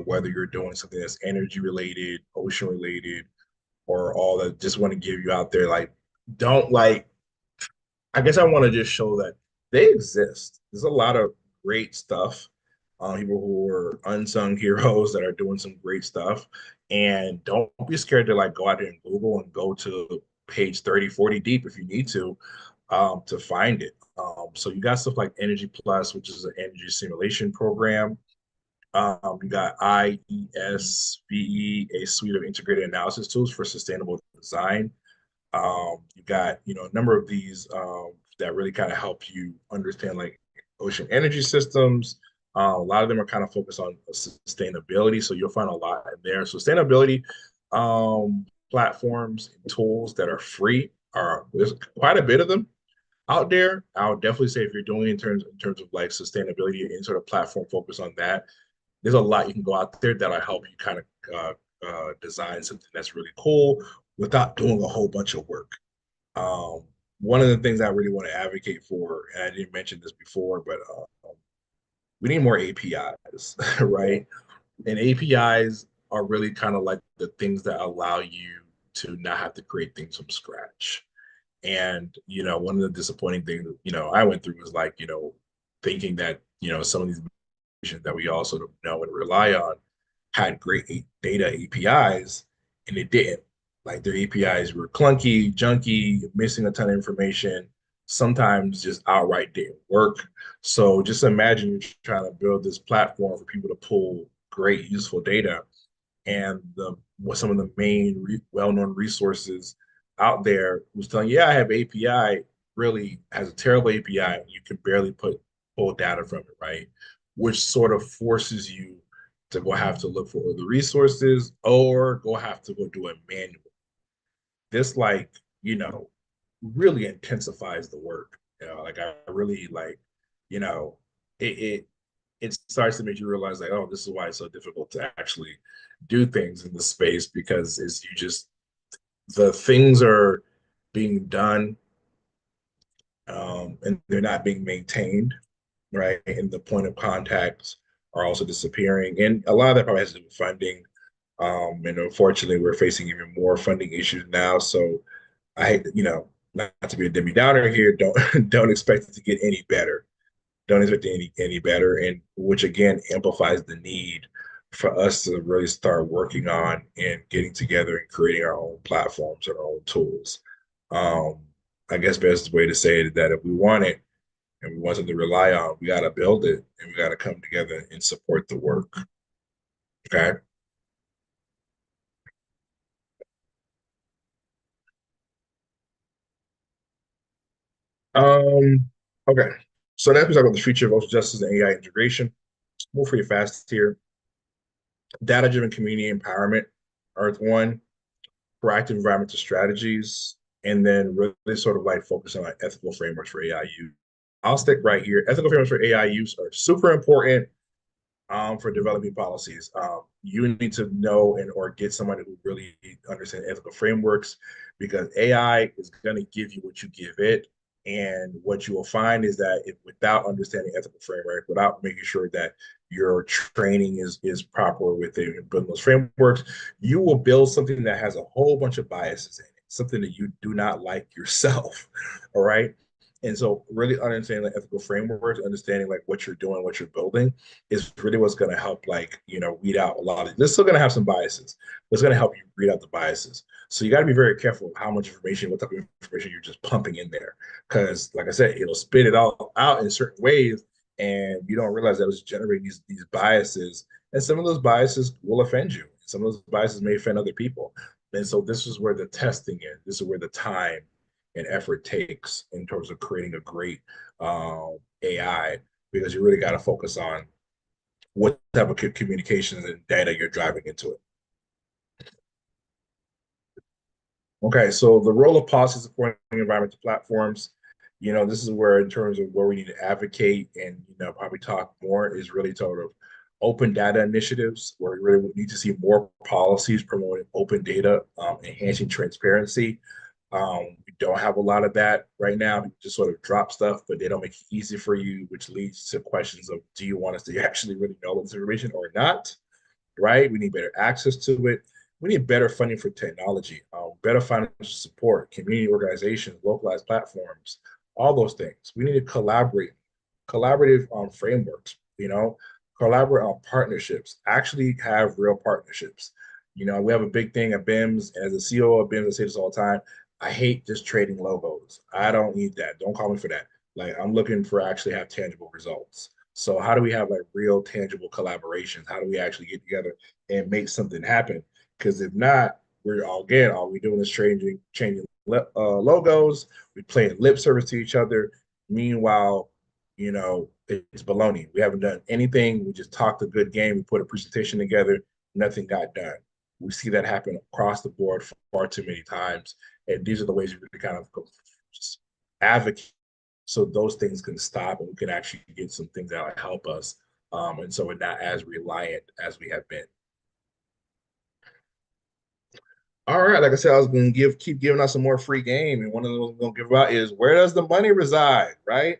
whether you're doing something that's energy related, ocean related, or all that. Just want to give you out there, like, don't like. I guess I want to just show that they exist. There's a lot of great stuff. People who are unsung heroes that are doing some great stuff. And don't be scared to like go out there and Google and go to page 30, 40 deep if you need to find it. So you got stuff like Energy Plus, which is an energy simulation program. You got IESVE, a suite of integrated analysis tools for sustainable design. You got, a number of these that really kind of help you understand like ocean energy systems. A lot of them are kind of focused on sustainability, so you'll find a lot in there. Sustainability platforms and tools that are free are there's quite a bit of them out there. I would definitely say if you're doing in terms of like sustainability and sort of platform focus on that, there's a lot you can go out there that'll help you kind of design something that's really cool without doing a whole bunch of work. Um, One of the things I really want to advocate for, and I didn't mention this before, but we need more APIs, right? And APIs are really kind of like the things that allow you to not have to create things from scratch. And, one of the disappointing things, I went through was like, thinking that, some of these that we also know and rely on had great data APIs, and it didn't. Like their APIs were clunky, junky, missing a ton of information, sometimes just outright didn't work. So just imagine you're trying to build this platform for people to pull great, useful data, and what some of the main well-known resources out there was telling you, yeah, I have API, really has a terrible API, and you can barely pull data from it, right? Which sort of forces you to go have to look for other resources or go have to go do it manually. This like, you know, really intensifies the work. Like I really like, you know, it, it it starts to make you realize like, oh, this is why it's so difficult to actually do things in the space because it's you just the things are being done and they're not being maintained, right? And the point of contacts are also disappearing. And a lot of that probably has to do with funding. And unfortunately, we're facing even more funding issues now. So I hate, not to be a Debbie Downer here, don't don't expect it to get any better. Don't expect any better, and which again amplifies the need for us to really start working on and getting together and creating our own platforms and our own tools. Um, I guess best way to say it is that if we want it and we want something to rely on, we got to build it and we got to come together and support the work. Okay. Um, okay. So next we talk about the future of social justice and AI integration. Move pretty fast here. Data-driven community empowerment, Earth One, proactive environmental strategies, and then really sort of like focusing on ethical frameworks for AI use. I'll stick right here. Ethical frameworks for AI use are super important for developing policies. You need to know and or get somebody who really understands ethical frameworks because AI is going to give you what you give it. And what you will find is that if, without understanding ethical framework, without making sure that your training is proper within building those frameworks, you will build something that has a whole bunch of biases in it, something that you do not like yourself. All right. And so really understanding the ethical framework, understanding like what you're doing, what you're building is really what's going to help like, weed out a lot of this. Still going to have some biases, but it's going to help you weed out the biases. So you got to be very careful of how much information, what type of information you're just pumping in there. Because like I said, it'll spit it all out in certain ways and you don't realize that it's generating these biases. And some of those biases will offend you. Some of those biases may offend other people. And so this is where the testing is. This is where the time and effort takes in terms of creating a great AI because you really got to focus on what type of communications and data you're driving into it. Okay, so the role of policy supporting environmental platforms, this is where in terms of where we need to advocate and probably talk more is really sort of open data initiatives where we really need to see more policies promoting open data, enhancing transparency. We don't have a lot of that right now. We just sort of drop stuff, but they don't make it easy for you, which leads to questions of do you want us to actually really know this information or not? right? We need better access to it. We need better funding for technology, better financial support, community organizations, localized platforms, all those things. We need to collaborative frameworks, collaborate on partnerships, actually have real partnerships. We have a big thing at BIMS. As a CEO of BIMS, I say this all the time. I hate just trading logos. I don't need that. Don't call me for that. Like I'm looking for actually have tangible results. So how do we have like real tangible collaborations? How do we actually get together and make something happen? Because if not, we're all we doing is changing logos. We playing lip service to each other. Meanwhile, it's baloney. We haven't done anything. We just talked a good game. We put a presentation together. Nothing got done. We see that happen across the board far too many times. And these are the ways we can kind of just advocate so those things can stop and we can actually get some things that will help us. And so we're not as reliant as we have been. All right, like I said, I was going to keep giving out some more free game, and one of those I'm going to give out is where does the money reside, right?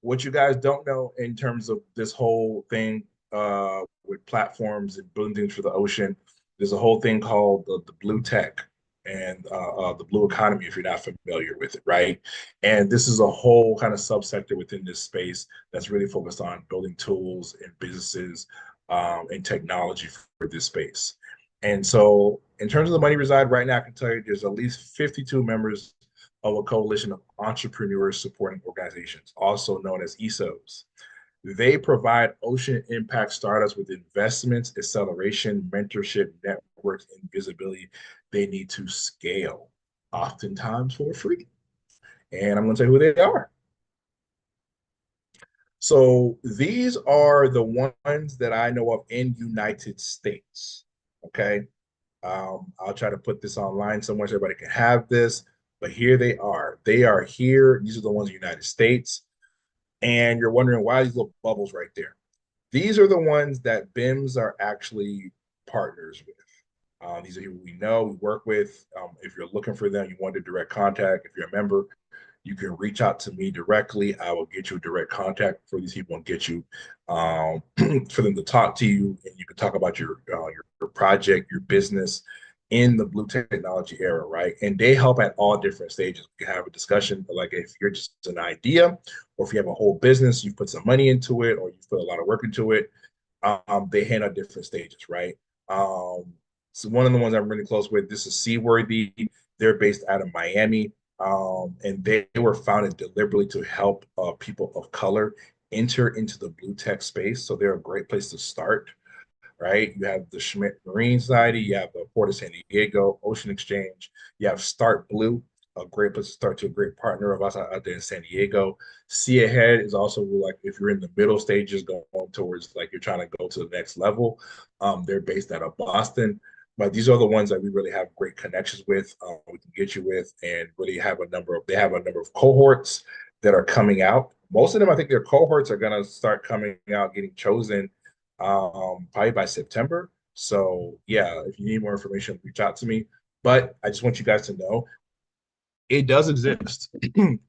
What you guys don't know in terms of this whole thing with platforms and building things for the ocean, there's a whole thing called the blue tech and the blue economy, if you're not familiar with it, right? And this is a whole kind of subsector within this space that's really focused on building tools and businesses and technology for this space. And so, in terms of the money reside right now, I can tell you there's at least 52 members of a coalition of entrepreneurs supporting organizations, also known as ESOs. They provide ocean impact startups with investments, acceleration, mentorship, networks, and visibility they need to scale, oftentimes for free. And I'm going to tell you who they are. So these are the ones that I know of in United States. Okay. I'll try to put this online somewhere so everybody can have this. But here they are. They are here. These are the ones in the United States. And you're wondering why these little bubbles right there. These are the ones that BIMS are actually partners with. These are people we know, we work with. If you're looking for them, you want a direct contact. If you're a member, you can reach out to me directly. I will get you a direct contact for these people and get you for them to talk to you, and you can talk about your project, your business in the blue technology era, right? And they help at all different stages. We can have a discussion, like if you're just an idea, or if you have a whole business, you put some money into it, or you put a lot of work into it. They handle different stages, right? So one of the ones I'm really close with, this is Seaworthy. They're based out of Miami. And they were founded deliberately to help people of color enter into the blue tech space. So they're a great place to start, right? You have the Schmidt Marine Society, you have the Port of San Diego Ocean Exchange, you have Start Blue, a great place to start, to a great partner of us out there in San Diego. See Ahead is also like if you're in the middle stages going towards like you're trying to go to the next level. They're based out of Boston. But these are the ones that we really have great connections with. We can get you with, and really they have a number of cohorts that are coming out. Most of them, I think their cohorts are going to start coming out, getting chosen probably by September. So yeah, if you need more information, reach out to me. But I just want you guys to know it does exist.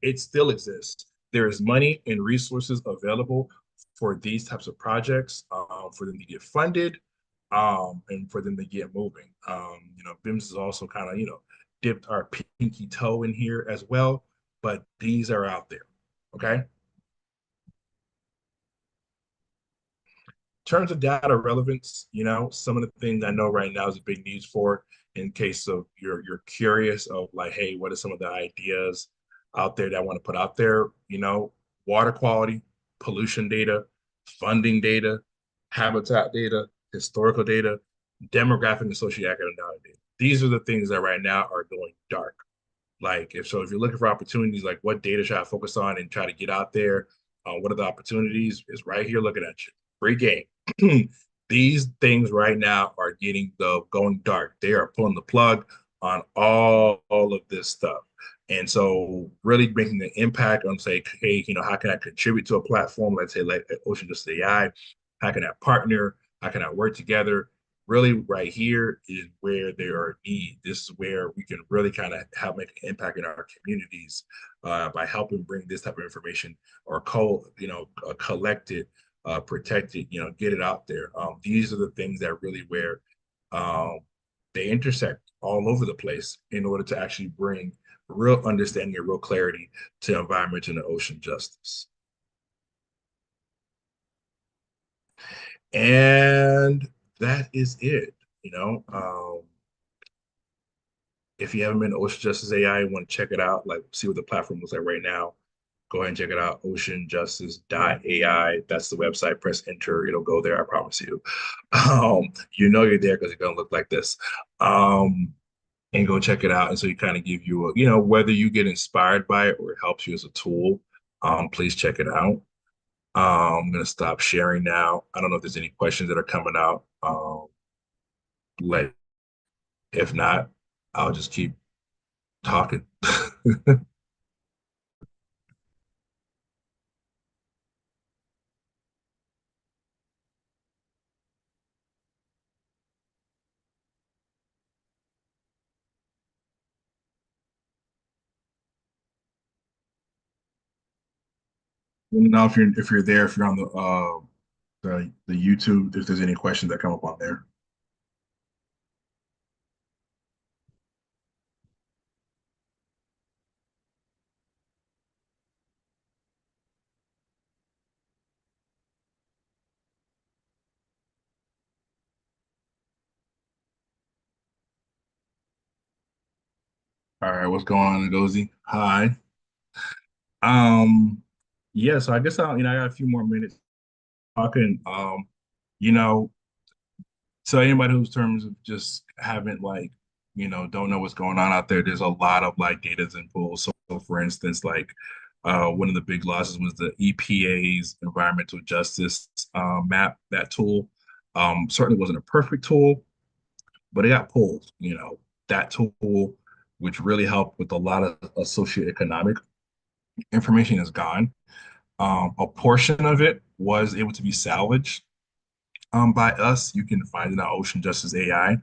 It still exists. There is money and resources available for these types of projects, for them to get funded, and for them to get moving. BIMS is also kind of, dipped our pinky toe in here as well, but these are out there. Okay. Terms of data relevance, some of the things I know right now is a big news for in case of you're curious of like, hey, what are some of the ideas out there that I want to put out there? Water quality, pollution data, funding data, habitat data, historical data, demographic and socioeconomic data. These are the things that right now are going dark. Like if you're looking for opportunities, like what data should I focus on and try to get out there? What are the opportunities? Is right here looking at you. Free game. These things right now are going dark. They are pulling the plug on all of this stuff. And so really making an impact on say, hey, how can I contribute to a platform? Let's say like Ocean Just AI. How can I partner? How can I work together? Really right here is where there are needs. This is where we can really kind of help make an impact in our communities by helping bring this type of information or collect it protect it, get it out there. These are the things that really where um, they intersect all over the place in order to actually bring real understanding and real clarity to environmental and ocean justice. And that is it. You know, if you haven't been to Ocean Justice AI and want to check it out, like see what the platform looks like right now, go ahead and check it out. Oceanjustice.ai. That's the website. Press enter. It'll go there. I promise you. You know you're there because it's gonna look like this. And go check it out. And so you kind of give you a, whether you get inspired by it or it helps you as a tool, please check it out. I'm gonna stop sharing now. I don't know if there's any questions that are coming out. Like if not, I'll just keep talking. Now, if you're there, if you're on the YouTube, if there's any questions that come up on there. All right, what's going on, Ngozi? Hi. Um, yeah, so I guess I got a few more minutes talking. You know, so anybody who's terms of just haven't like, don't know what's going on out there, there's a lot of like datas and pools. So for instance, like one of the big losses was the EPA's environmental justice map, that tool. Certainly wasn't a perfect tool, but it got pulled, that tool, which really helped with a lot of socioeconomic information is gone. A portion of it was able to be salvaged by us. You can find it on Ocean Justice AI,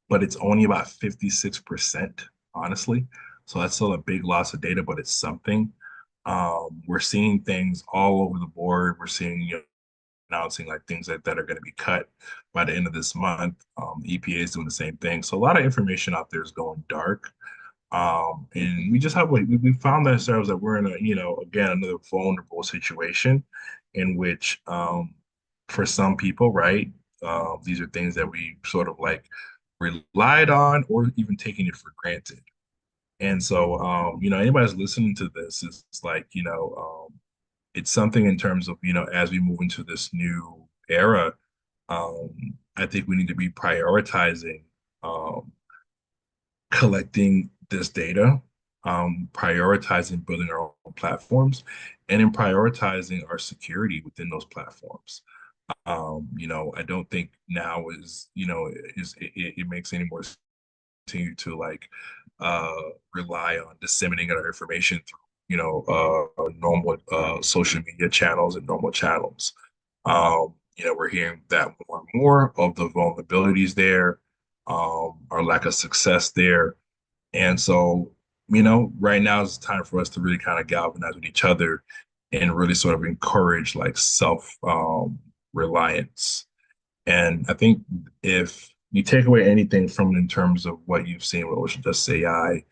but it's only about 56%, honestly. So that's still a big loss of data, but it's something. We're seeing things all over the board. We're seeing, announcing like things that are going to be cut by the end of this month. EPA is doing the same thing. So a lot of information out there is going dark. And we just have like we found ourselves that we're in a, again, another vulnerable situation in which for some people, right, these are things that we sort of like relied on or even taking it for granted. And so anybody who's listening to this is like, it's something in terms of, as we move into this new era, I think we need to be prioritizing collecting this data, prioritizing building our own platforms, and in prioritizing our security within those platforms. I don't think now it makes any more sense to like rely on disseminating our information through normal social media channels and normal channels. We're hearing that more and more of the vulnerabilities there, our lack of success there. And so, right now is the time for us to really kind of galvanize with each other and really sort of encourage like self reliance. And I think if you take away anything from in terms of what you've seen with Ocean Justice AI,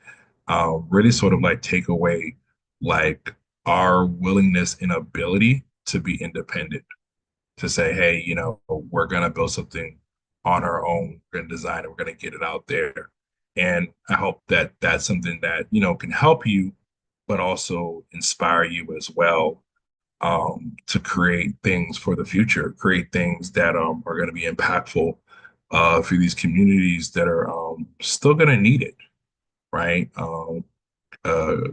really sort of like take away like our willingness and ability to be independent, to say, hey, we're going to build something on our own, we're going to design it, we're going to get it out there. And I hope that that's something that, can help you, but also inspire you as well, to create things for the future, create things that are going to be impactful for these communities that are still going to need it, right?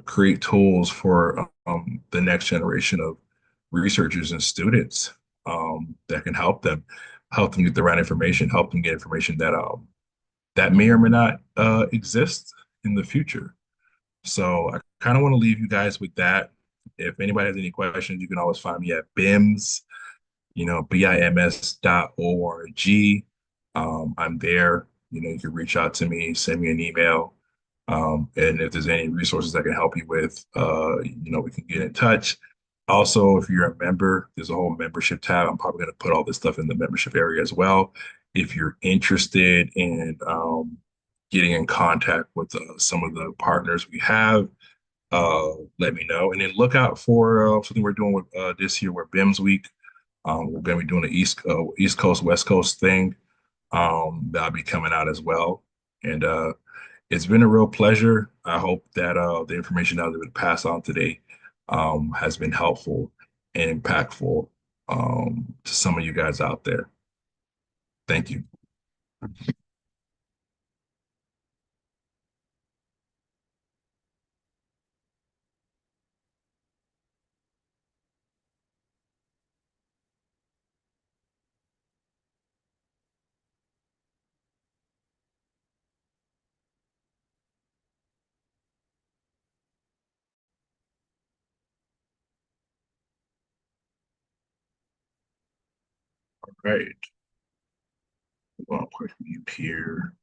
Create tools for the next generation of researchers and students that can help them get the right information, help them get information that may or may not exist in the future. So I kind of want to leave you guys with that. If anybody has any questions, you can always find me at BIMS, BIMS.org. I'm there. You can reach out to me, send me an email. And if there's any resources I can help you with, we can get in touch. Also, if you're a member, there's a whole membership tab. I'm probably going to put all this stuff in the membership area as well. If you're interested in getting in contact with some of the partners we have, let me know. And then look out for something we're doing with this year, with BIMS Week. We're going to be doing the East Coast, West Coast thing. That'll be coming out as well. And it's been a real pleasure. I hope that the information that I was able to pass on today has been helpful and impactful to some of you guys out there. Thank you. All right. Well, quick mute here.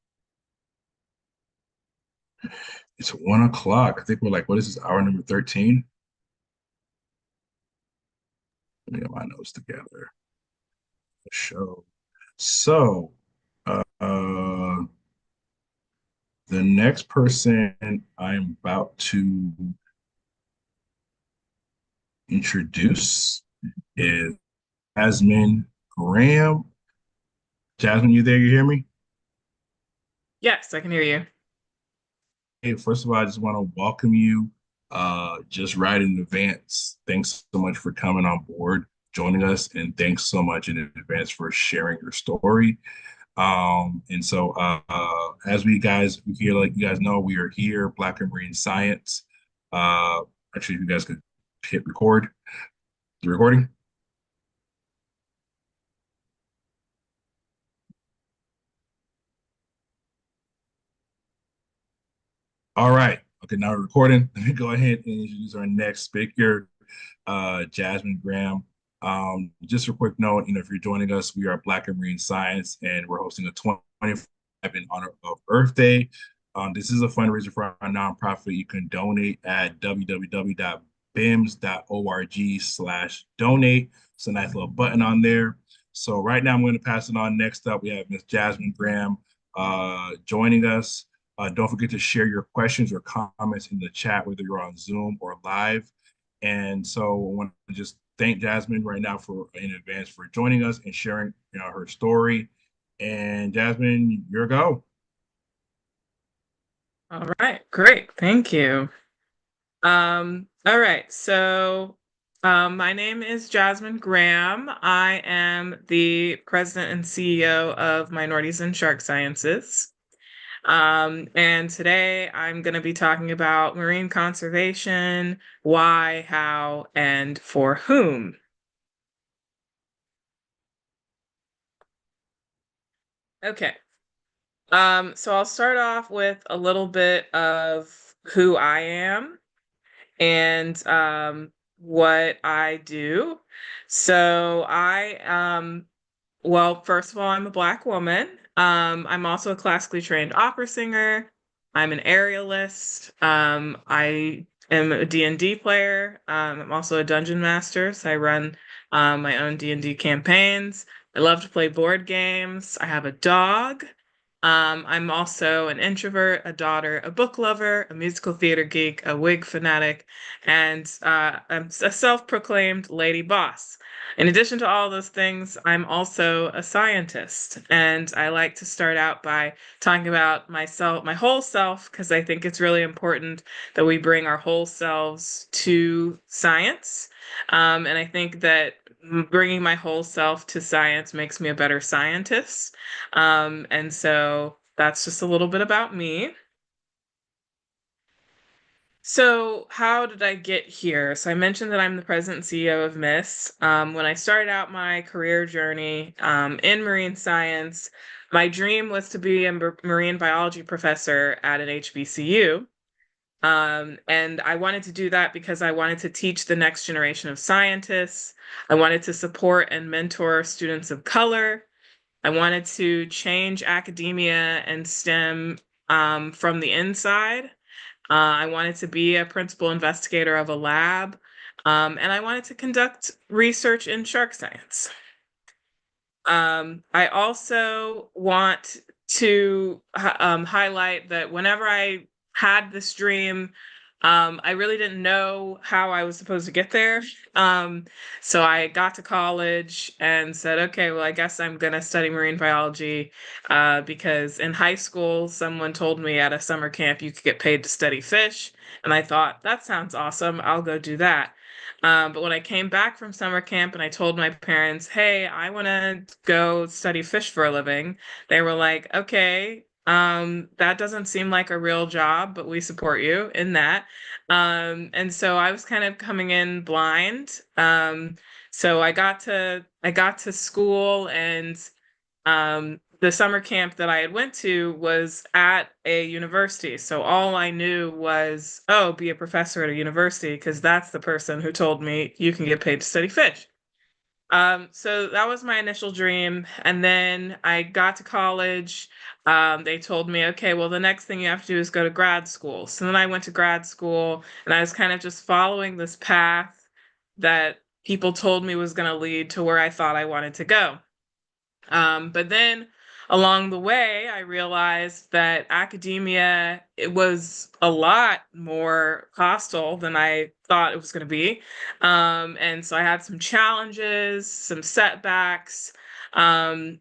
It's 1 o'clock. I think we're like, what is this, hour number 13? Let me get my notes together. Show. So, the next person I'm about to introduce is Jasmine Graham. Jasmine, you there? You hear me? Yes, I can hear you. Hey, first of all, I just want to welcome you just right in advance. Thanks so much for coming on board, joining us, and thanks so much in advance for sharing your story. And so as we here, like you guys know, we are here, Black and Marine Science. Actually, if you guys could hit record the recording. All right. Okay, now we're recording. Let me go ahead and introduce our next speaker, Jasmine Graham. Just a quick note, if you're joining us, we are Black and Marine Science, and we're hosting a 25 in honor of Earth Day. This is a fundraiser for our nonprofit. You can donate at www.bims.org/donate. It's a nice little button on there. So right now I'm going to pass it on. Next up, we have Ms. Jasmine Graham joining us. Don't forget to share your questions or comments in the chat, whether you're on Zoom or live. And so I want to just thank Jasmine right now in advance for joining us and sharing her story. And Jasmine, your go. All right, great. Thank you. All right, so my name is Jasmine Graham. I am the president and CEO of Minorities in Shark Sciences. And today I'm going to be talking about marine conservation, why, how, and for whom. Okay. So I'll start off with a little bit of who I am and what I do. So well, first of all, I'm a Black woman. I'm also a classically trained opera singer. I'm an aerialist. I am a D&D player. I'm also a dungeon master, so I run my own D&D campaigns. I love to play board games. I have a dog. I'm also an introvert, a daughter, a book lover, a musical theater geek, a wig fanatic, and I'm a self-proclaimed lady boss. In addition to all those things, I'm also a scientist, and I like to start out by talking about myself, my whole self, because I think it's really important that we bring our whole selves to science. And I think that bringing my whole self to science makes me a better scientist. And so that's just a little bit about me. So how did I get here? So I mentioned that I'm the president and CEO of MISS. When I started out my career journey in marine science, my dream was to be a marine biology professor at an HBCU. And I wanted to do that because I wanted to teach the next generation of scientists. I wanted to support and mentor students of color. I wanted to change academia and STEM from the inside. I wanted to be a principal investigator of a lab. And I wanted to conduct research in shark science. I also want to highlight that whenever I had this dream, I really didn't know how I was supposed to get there. So I got to college and said, okay, well, I guess I'm going to study marine biology because in high school, someone told me at a summer camp you could get paid to study fish. And I thought, that sounds awesome. I'll go do that. But when I came back from summer camp and I told my parents, hey, I want to go study fish for a living, they were like, okay, that doesn't seem like a real job, but we support you in that. And so I was kind of coming in blind. So I got to school and the summer camp that I had went to was at a university. So all I knew was, oh, be a professor at a university, because that's the person who told me you can get paid to study fish. So that was my initial dream. And then I got to college. They told me, okay, well, the next thing you have to do is go to grad school. So then I went to grad school and I was kind of just following this path that people told me was going to lead to where I thought I wanted to go. But then along the way, I realized that academia, it was a lot more hostile than I thought it was going to be. And so I had some challenges, some setbacks. And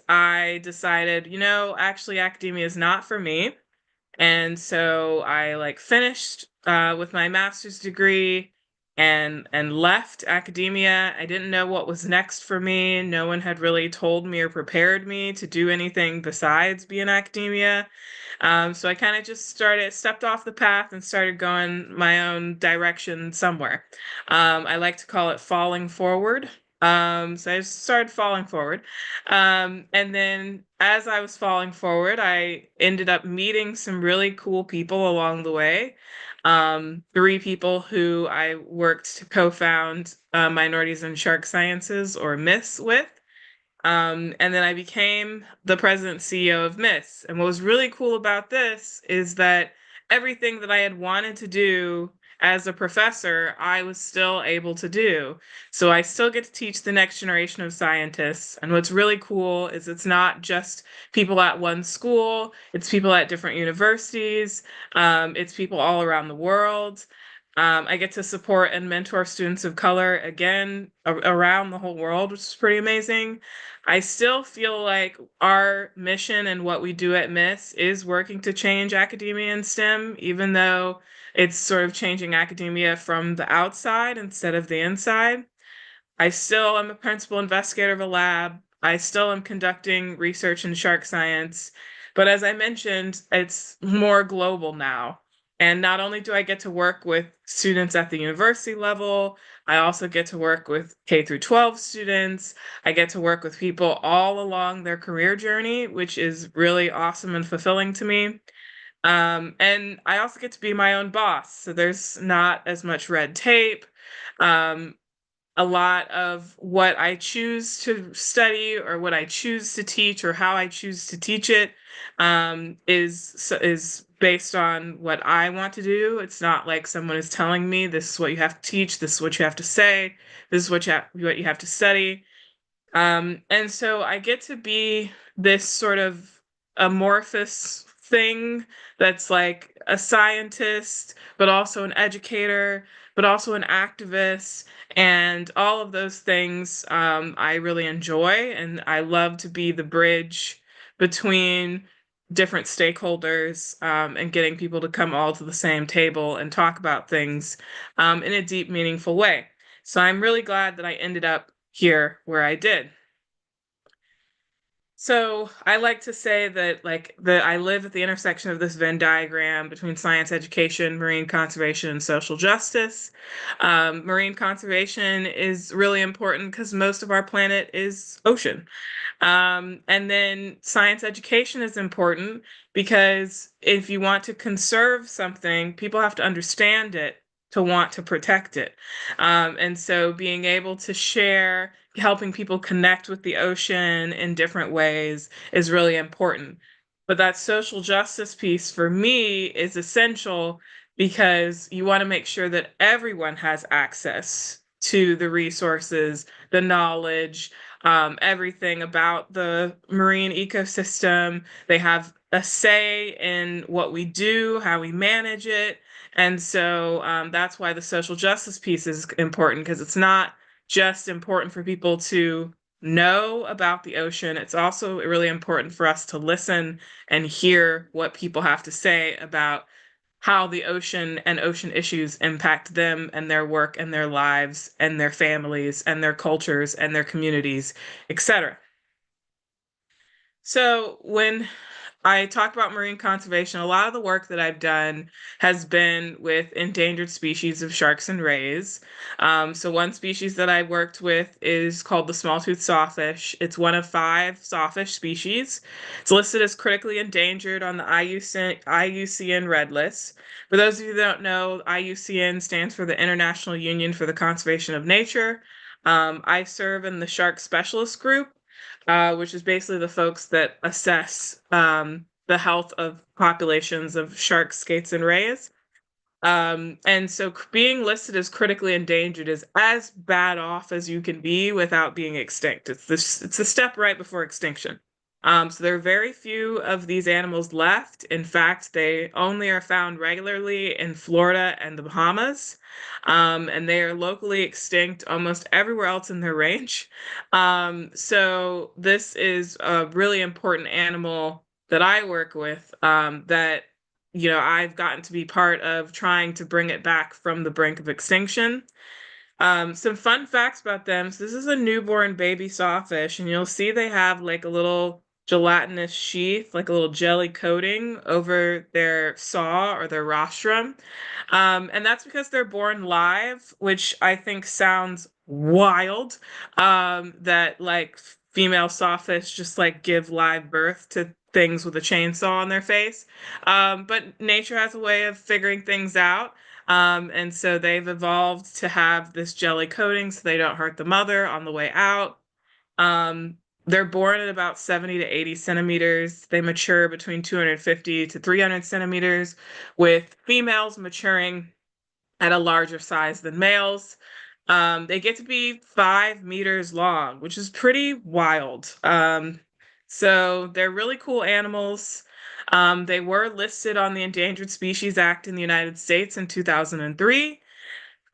I decided, actually academia is not for me. And so I like finished with my master's degree and left academia. I didn't know what was next for me. No one had really told me or prepared me to do anything besides be in academia. So I kind of just stepped off the path and started going my own direction somewhere. I like to call it falling forward. So I just started falling forward. And then as I was falling forward, I ended up meeting some really cool people along the way. Three people who I worked to co-found Minorities in Shark Sciences, or MISS, with. And then I became the president CEO of MISS. And what was really cool about this is that everything that I had wanted to do as a professor, I was still able to do. So I still get to teach the next generation of scientists. And what's really cool is it's not just people at one school, it's people at different universities, it's people all around the world. I get to support and mentor students of color again around the whole world, which is pretty amazing. I still feel like our mission and what we do at MISS is working to change academia and STEM, even though it's sort of changing academia from the outside instead of the inside. I still am a principal investigator of a lab. I still am conducting research in shark science. But as I mentioned, it's more global now. And not only do I get to work with students at the university level, I also get to work with K through 12 students. I get to work with people all along their career journey, which is really awesome and fulfilling to me. And I also get to be my own boss. So there's not as much red tape. A lot of what I choose to study or what I choose to teach or how I choose to teach it is based on what I want to do. It's not like someone is telling me this is what you have to teach, this is what you have to say, this is what you have to study. And so I get to be this sort of amorphous thing that's like a scientist, but also an educator, but also an activist. And all of those things I really enjoy. And I love to be the bridge between different stakeholders and getting people to come all to the same table and talk about things in a deep, meaningful way. So I'm really glad that I ended up here where I did. So I like to say that I live at the intersection of this Venn diagram between science education, marine conservation, and social justice. Marine conservation is really important because most of our planet is ocean. And then science education is important because if you want to conserve something, people have to understand it to want to protect it. And so being able to share, helping people connect with the ocean in different ways is really important. But that social justice piece for me is essential because you want to make sure that everyone has access to the resources, the knowledge, everything about the marine ecosystem. They have a say in what we do, how we manage it. And so that's why the social justice piece is important, because it's not just important for people to know about the ocean. It's also really important for us to listen and hear what people have to say about how the ocean and ocean issues impact them and their work and their lives and their families and their cultures and their communities, etc. So when I talk about marine conservation, a lot of the work that I've done has been with endangered species of sharks and rays. So one species that I worked with is called the small-toothed sawfish. It's one of 5 sawfish species. It's listed as critically endangered on the IUCN Red List. For those of you that don't know, IUCN stands for the International Union for the Conservation of Nature. I serve in the Shark Specialist Group, which is basically the folks that assess the health of populations of sharks, skates, and rays. And so being listed as critically endangered is as bad off as you can be without being extinct. It's a step right before extinction. So there are very few of these animals left. In fact, they only are found regularly in Florida and the Bahamas. And they are locally extinct almost everywhere else in their range. So this is a really important animal that I work with, that I've gotten to be part of trying to bring it back from the brink of extinction. Some fun facts about them. So this is a newborn baby sawfish, and you'll see they have like a little gelatinous sheath, like a little jelly coating over their saw or their rostrum. And that's because they're born live, which I think sounds wild. That like female sawfish just like give live birth to things with a chainsaw on their face. But nature has a way of figuring things out. And so they've evolved to have this jelly coating so they don't hurt the mother on the way out. They're born at about 70 to 80 centimeters. They mature between 250 to 300 centimeters, with females maturing at a larger size than males. They get to be 5 meters long, which is pretty wild. So they're really cool animals. They were listed on the Endangered Species Act in the United States in 2003.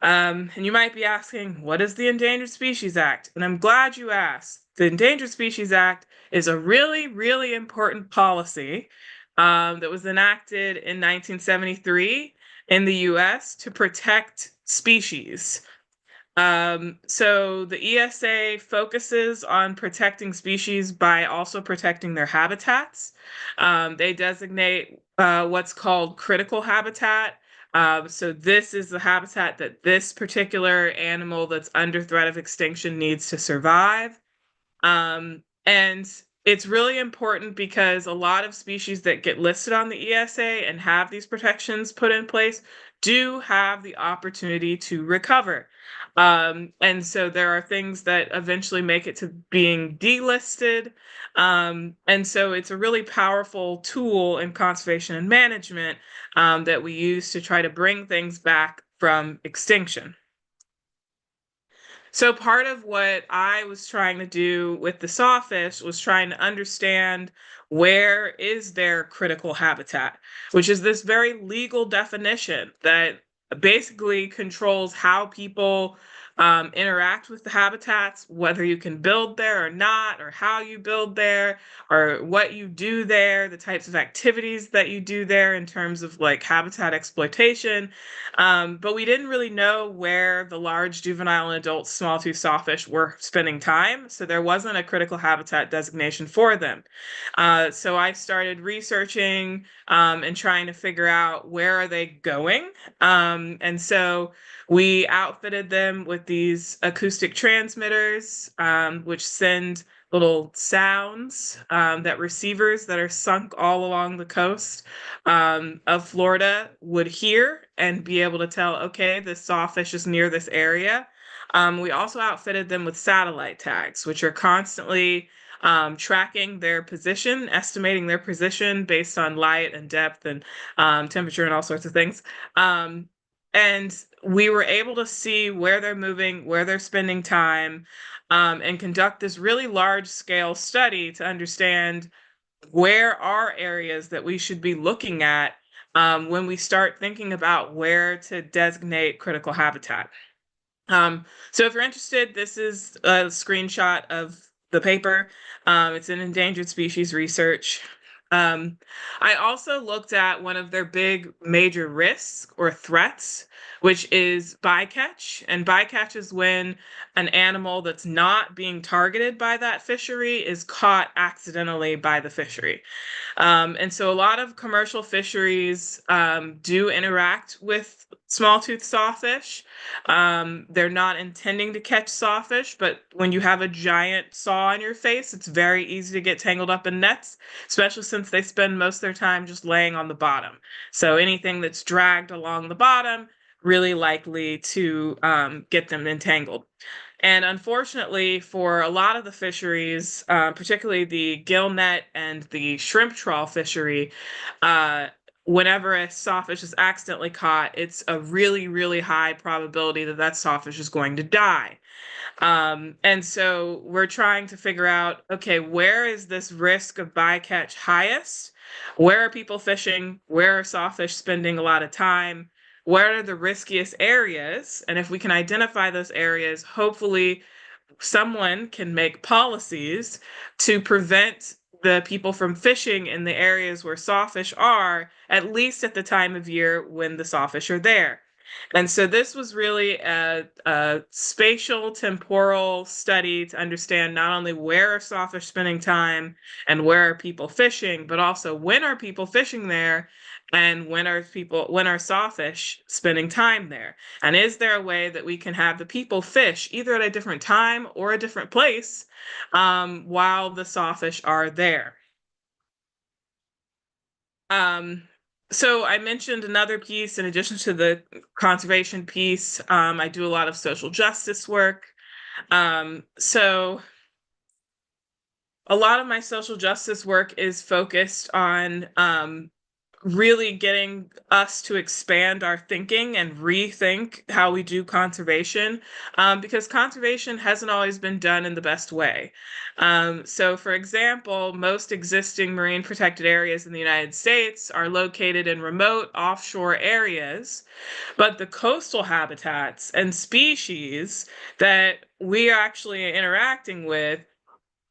And you might be asking, what is the Endangered Species Act? And I'm glad you asked. The Endangered Species Act is a really, really important policy that was enacted in 1973 in the US to protect species. So the ESA focuses on protecting species by also protecting their habitats. They designate what's called critical habitat. So this is the habitat that this particular animal that's under threat of extinction needs to survive. And it's really important because a lot of species that get listed on the ESA and have these protections put in place do have the opportunity to recover. And so there are things that eventually make it to being delisted. And so it's a really powerful tool in conservation and management that we use to try to bring things back from extinction. So part of what I was trying to do with the sawfish was trying to understand where is their critical habitat, which is this very legal definition that basically controls how people interact with the habitats, whether you can build there or not, or how you build there, or what you do there, the types of activities that you do there in terms of like habitat exploitation. But we didn't really know where the large juvenile and adult small-tooth sawfish were spending time, so there wasn't a critical habitat designation for them. So I started researching and trying to figure out where are they going. And so we outfitted them with these acoustic transmitters, which send little sounds that receivers that are sunk all along the coast of Florida would hear and be able to tell, okay, this sawfish is near this area. We also outfitted them with satellite tags, which are constantly tracking their position, estimating their position based on light and depth and temperature and all sorts of things. And we were able to see where they're moving, where they're spending time, and conduct this really large scale study to understand where are areas that we should be looking at when we start thinking about where to designate critical habitat. So if you're interested, this is a screenshot of the paper. It's in endangered species research. I also looked at one of their big major risks or threats, which is bycatch. And bycatch is when an animal that's not being targeted by that fishery is caught accidentally by the fishery. And so a lot of commercial fisheries do interact with small-toothed sawfish. They're not intending to catch sawfish, but when you have a giant saw on your face, it's very easy to get tangled up in nets, especially since they spend most of their time just laying on the bottom. So anything that's dragged along the bottom, really likely to get them entangled. And unfortunately, for a lot of the fisheries, particularly the gillnet and the shrimp trawl fishery, whenever a sawfish is accidentally caught, it's a really, really high probability that that sawfish is going to die. And so we're trying to figure out, okay, where is this risk of bycatch highest? Where are people fishing? Where are sawfish spending a lot of time? Where are the riskiest areas? And if we can identify those areas, hopefully someone can make policies to prevent the people from fishing in the areas where sawfish are, at least at the time of year when the sawfish are there. And so this was really a spatial temporal study to understand not only where are sawfish spending time and where are people fishing, but also when are people fishing there and when are sawfish spending time there? And is there a way that we can have the people fish either at a different time or a different place while the sawfish are there? So I mentioned another piece in addition to the conservation piece. I do a lot of social justice work. So a lot of my social justice work is focused on really getting us to expand our thinking and rethink how we do conservation, because conservation hasn't always been done in the best way. So for example, most existing marine protected areas in the United States are located in remote offshore areas, but the coastal habitats and species that we are actually interacting with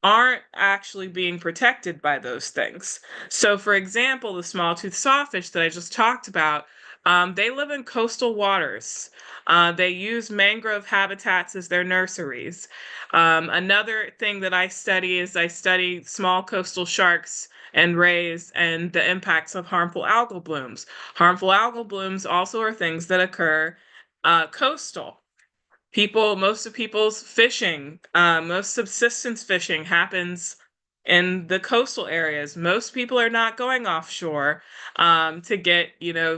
aren't actually being protected by those things. So, for example, the small-toothed sawfish that I just talked about, they live in coastal waters. They use mangrove habitats as their nurseries. Another thing that I study is I study small coastal sharks and rays and the impacts of harmful algal blooms. Harmful algal blooms also are things that occur coastal. Most of people's fishing, most subsistence fishing happens in the coastal areas. Most people are not going offshore to get,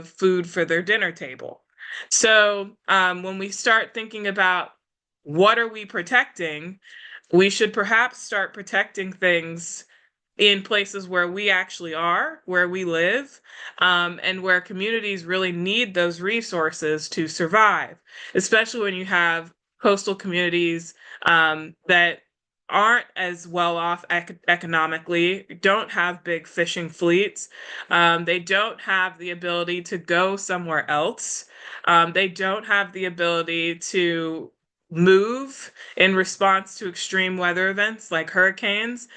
food for their dinner table. So when we start thinking about what are we protecting, we should perhaps start protecting things in places where we actually are, where we live, and where communities really need those resources to survive, especially when you have coastal communities that aren't as well off economically, don't have big fishing fleets, they don't have the ability to go somewhere else, they don't have the ability to move in response to extreme weather events like hurricanes.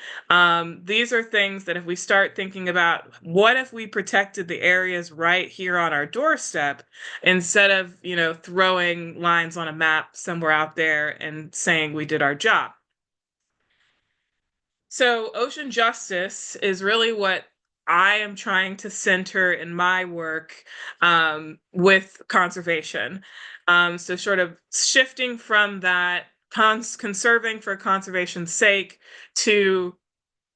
These are things that if we start thinking about, what if we protected the areas right here on our doorstep instead of, throwing lines on a map somewhere out there and saying we did our job? So ocean justice is really what I am trying to center in my work with conservation. So sort of shifting from that conserving for conservation's sake to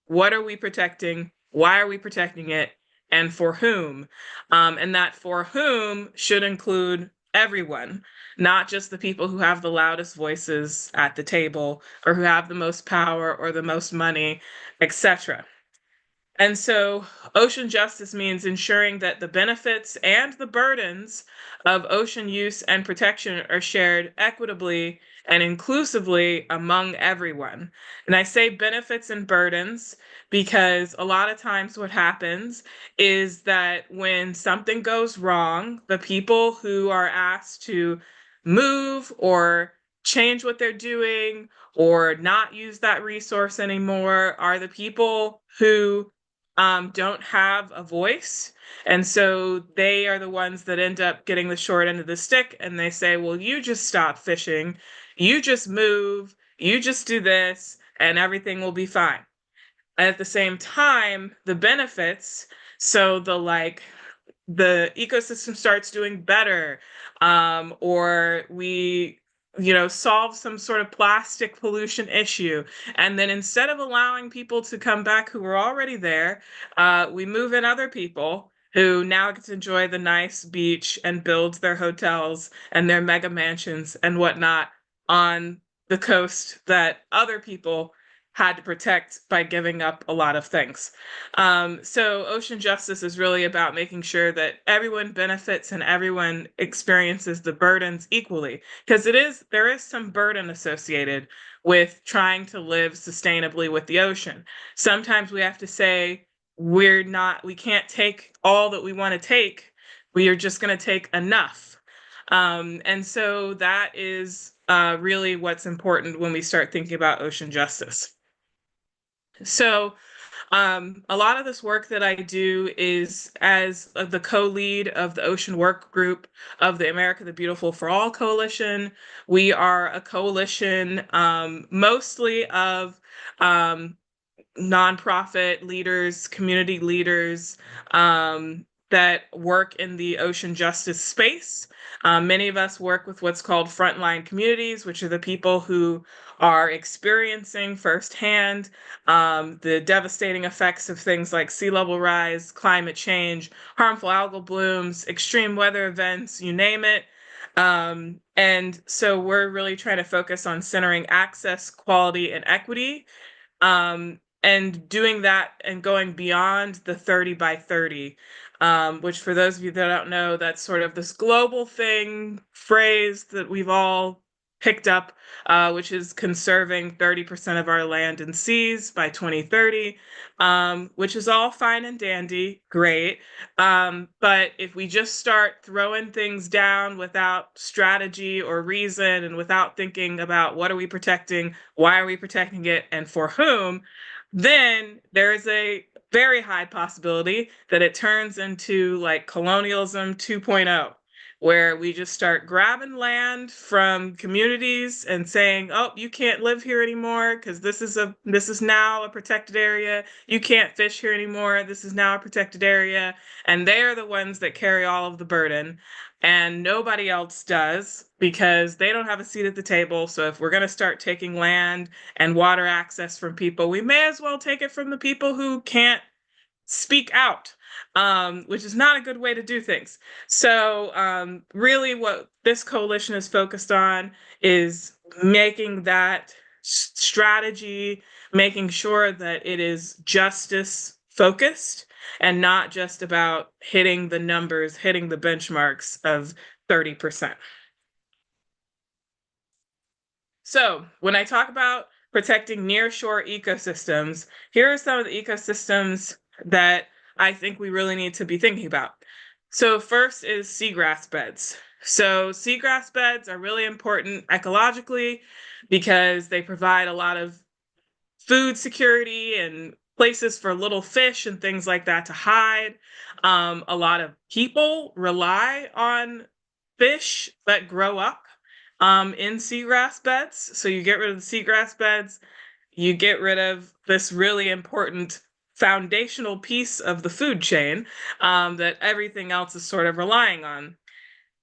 what are we protecting? Why are we protecting it? And for whom? And that for whom should include everyone, not just the people who have the loudest voices at the table or who have the most power or the most money, etc. And so ocean justice means ensuring that the benefits and the burdens of ocean use and protection are shared equitably and inclusively among everyone. And I say benefits and burdens because a lot of times what happens is that when something goes wrong, the people who are asked to move or change what they're doing or not use that resource anymore are the people who don't have a voice. And so they are the ones that end up getting the short end of the stick. And they say, well, you just stop fishing, you just move, you just do this, and everything will be fine. At the same time, the benefits, so the ecosystem starts doing better, or we solve some sort of plastic pollution issue, and then instead of allowing people to come back who were already there, we move in other people who now get to enjoy the nice beach and build their hotels and their mega mansions and whatnot on the coast that other people had to protect by giving up a lot of things. So ocean justice is really about making sure that everyone benefits and everyone experiences the burdens equally, because there is some burden associated with trying to live sustainably with the ocean. Sometimes we have to say we can't take all that we want to take. We are just going to take enough. And so that is really what's important when we start thinking about ocean justice. So a lot of this work that I do is as the co-lead of the Ocean Work Group of the America the Beautiful for All Coalition. We are a coalition mostly of nonprofit leaders, community leaders that work in the ocean justice space. Many of us work with what's called frontline communities, which are the people who are experiencing firsthand the devastating effects of things like sea level rise, climate change, harmful algal blooms, extreme weather events, you name it. And so we're really trying to focus on centering access, quality, and equity, and doing that and going beyond the 30 by 30, which for those of you that don't know, that's sort of this global phrase that we've all picked up, which is conserving 30% of our land and seas by 2030, which is all fine and dandy, great. But if we just start throwing things down without strategy or reason and without thinking about what are we protecting, why are we protecting it, and for whom, then there is a very high possibility that it turns into like colonialism 2.0, where we just start grabbing land from communities and saying, oh, you can't live here anymore because this is now a protected area. You can't fish here anymore. This is now a protected area. And they are the ones that carry all of the burden. And nobody else does because they don't have a seat at the table. So if we're going to start taking land and water access from people, we may as well take it from the people who can't speak out, which is not a good way to do things. So really what this coalition is focused on is making that strategy, making sure that it is justice focused and not just about hitting the numbers, hitting the benchmarks of 30%. So when I talk about protecting nearshore ecosystems, here are some of the ecosystems that I think we really need to be thinking about. So first is seagrass beds. So seagrass beds are really important ecologically because they provide a lot of food security and places for little fish and things like that to hide. A lot of people rely on fish that grow up in seagrass beds. So you get rid of the seagrass beds, you get rid of this really important foundational piece of the food chain that everything else is sort of relying on.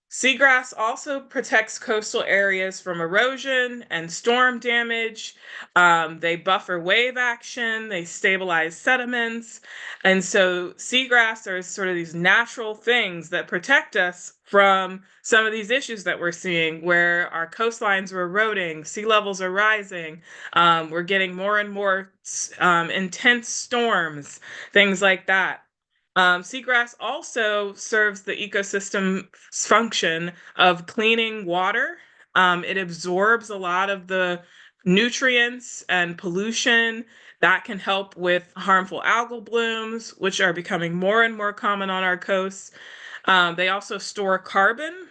Seagrass also protects coastal areas from erosion and storm damage. They buffer wave action, they stabilize sediments. And so seagrass are sort of these natural things that protect us from some of these issues that we're seeing, where our coastlines are eroding, sea levels are rising, we're getting more and more intense storms, things like that. Seagrass also serves the ecosystem function of cleaning water. It absorbs a lot of the nutrients and pollution that can help with harmful algal blooms, which are becoming more and more common on our coasts. They also store carbon,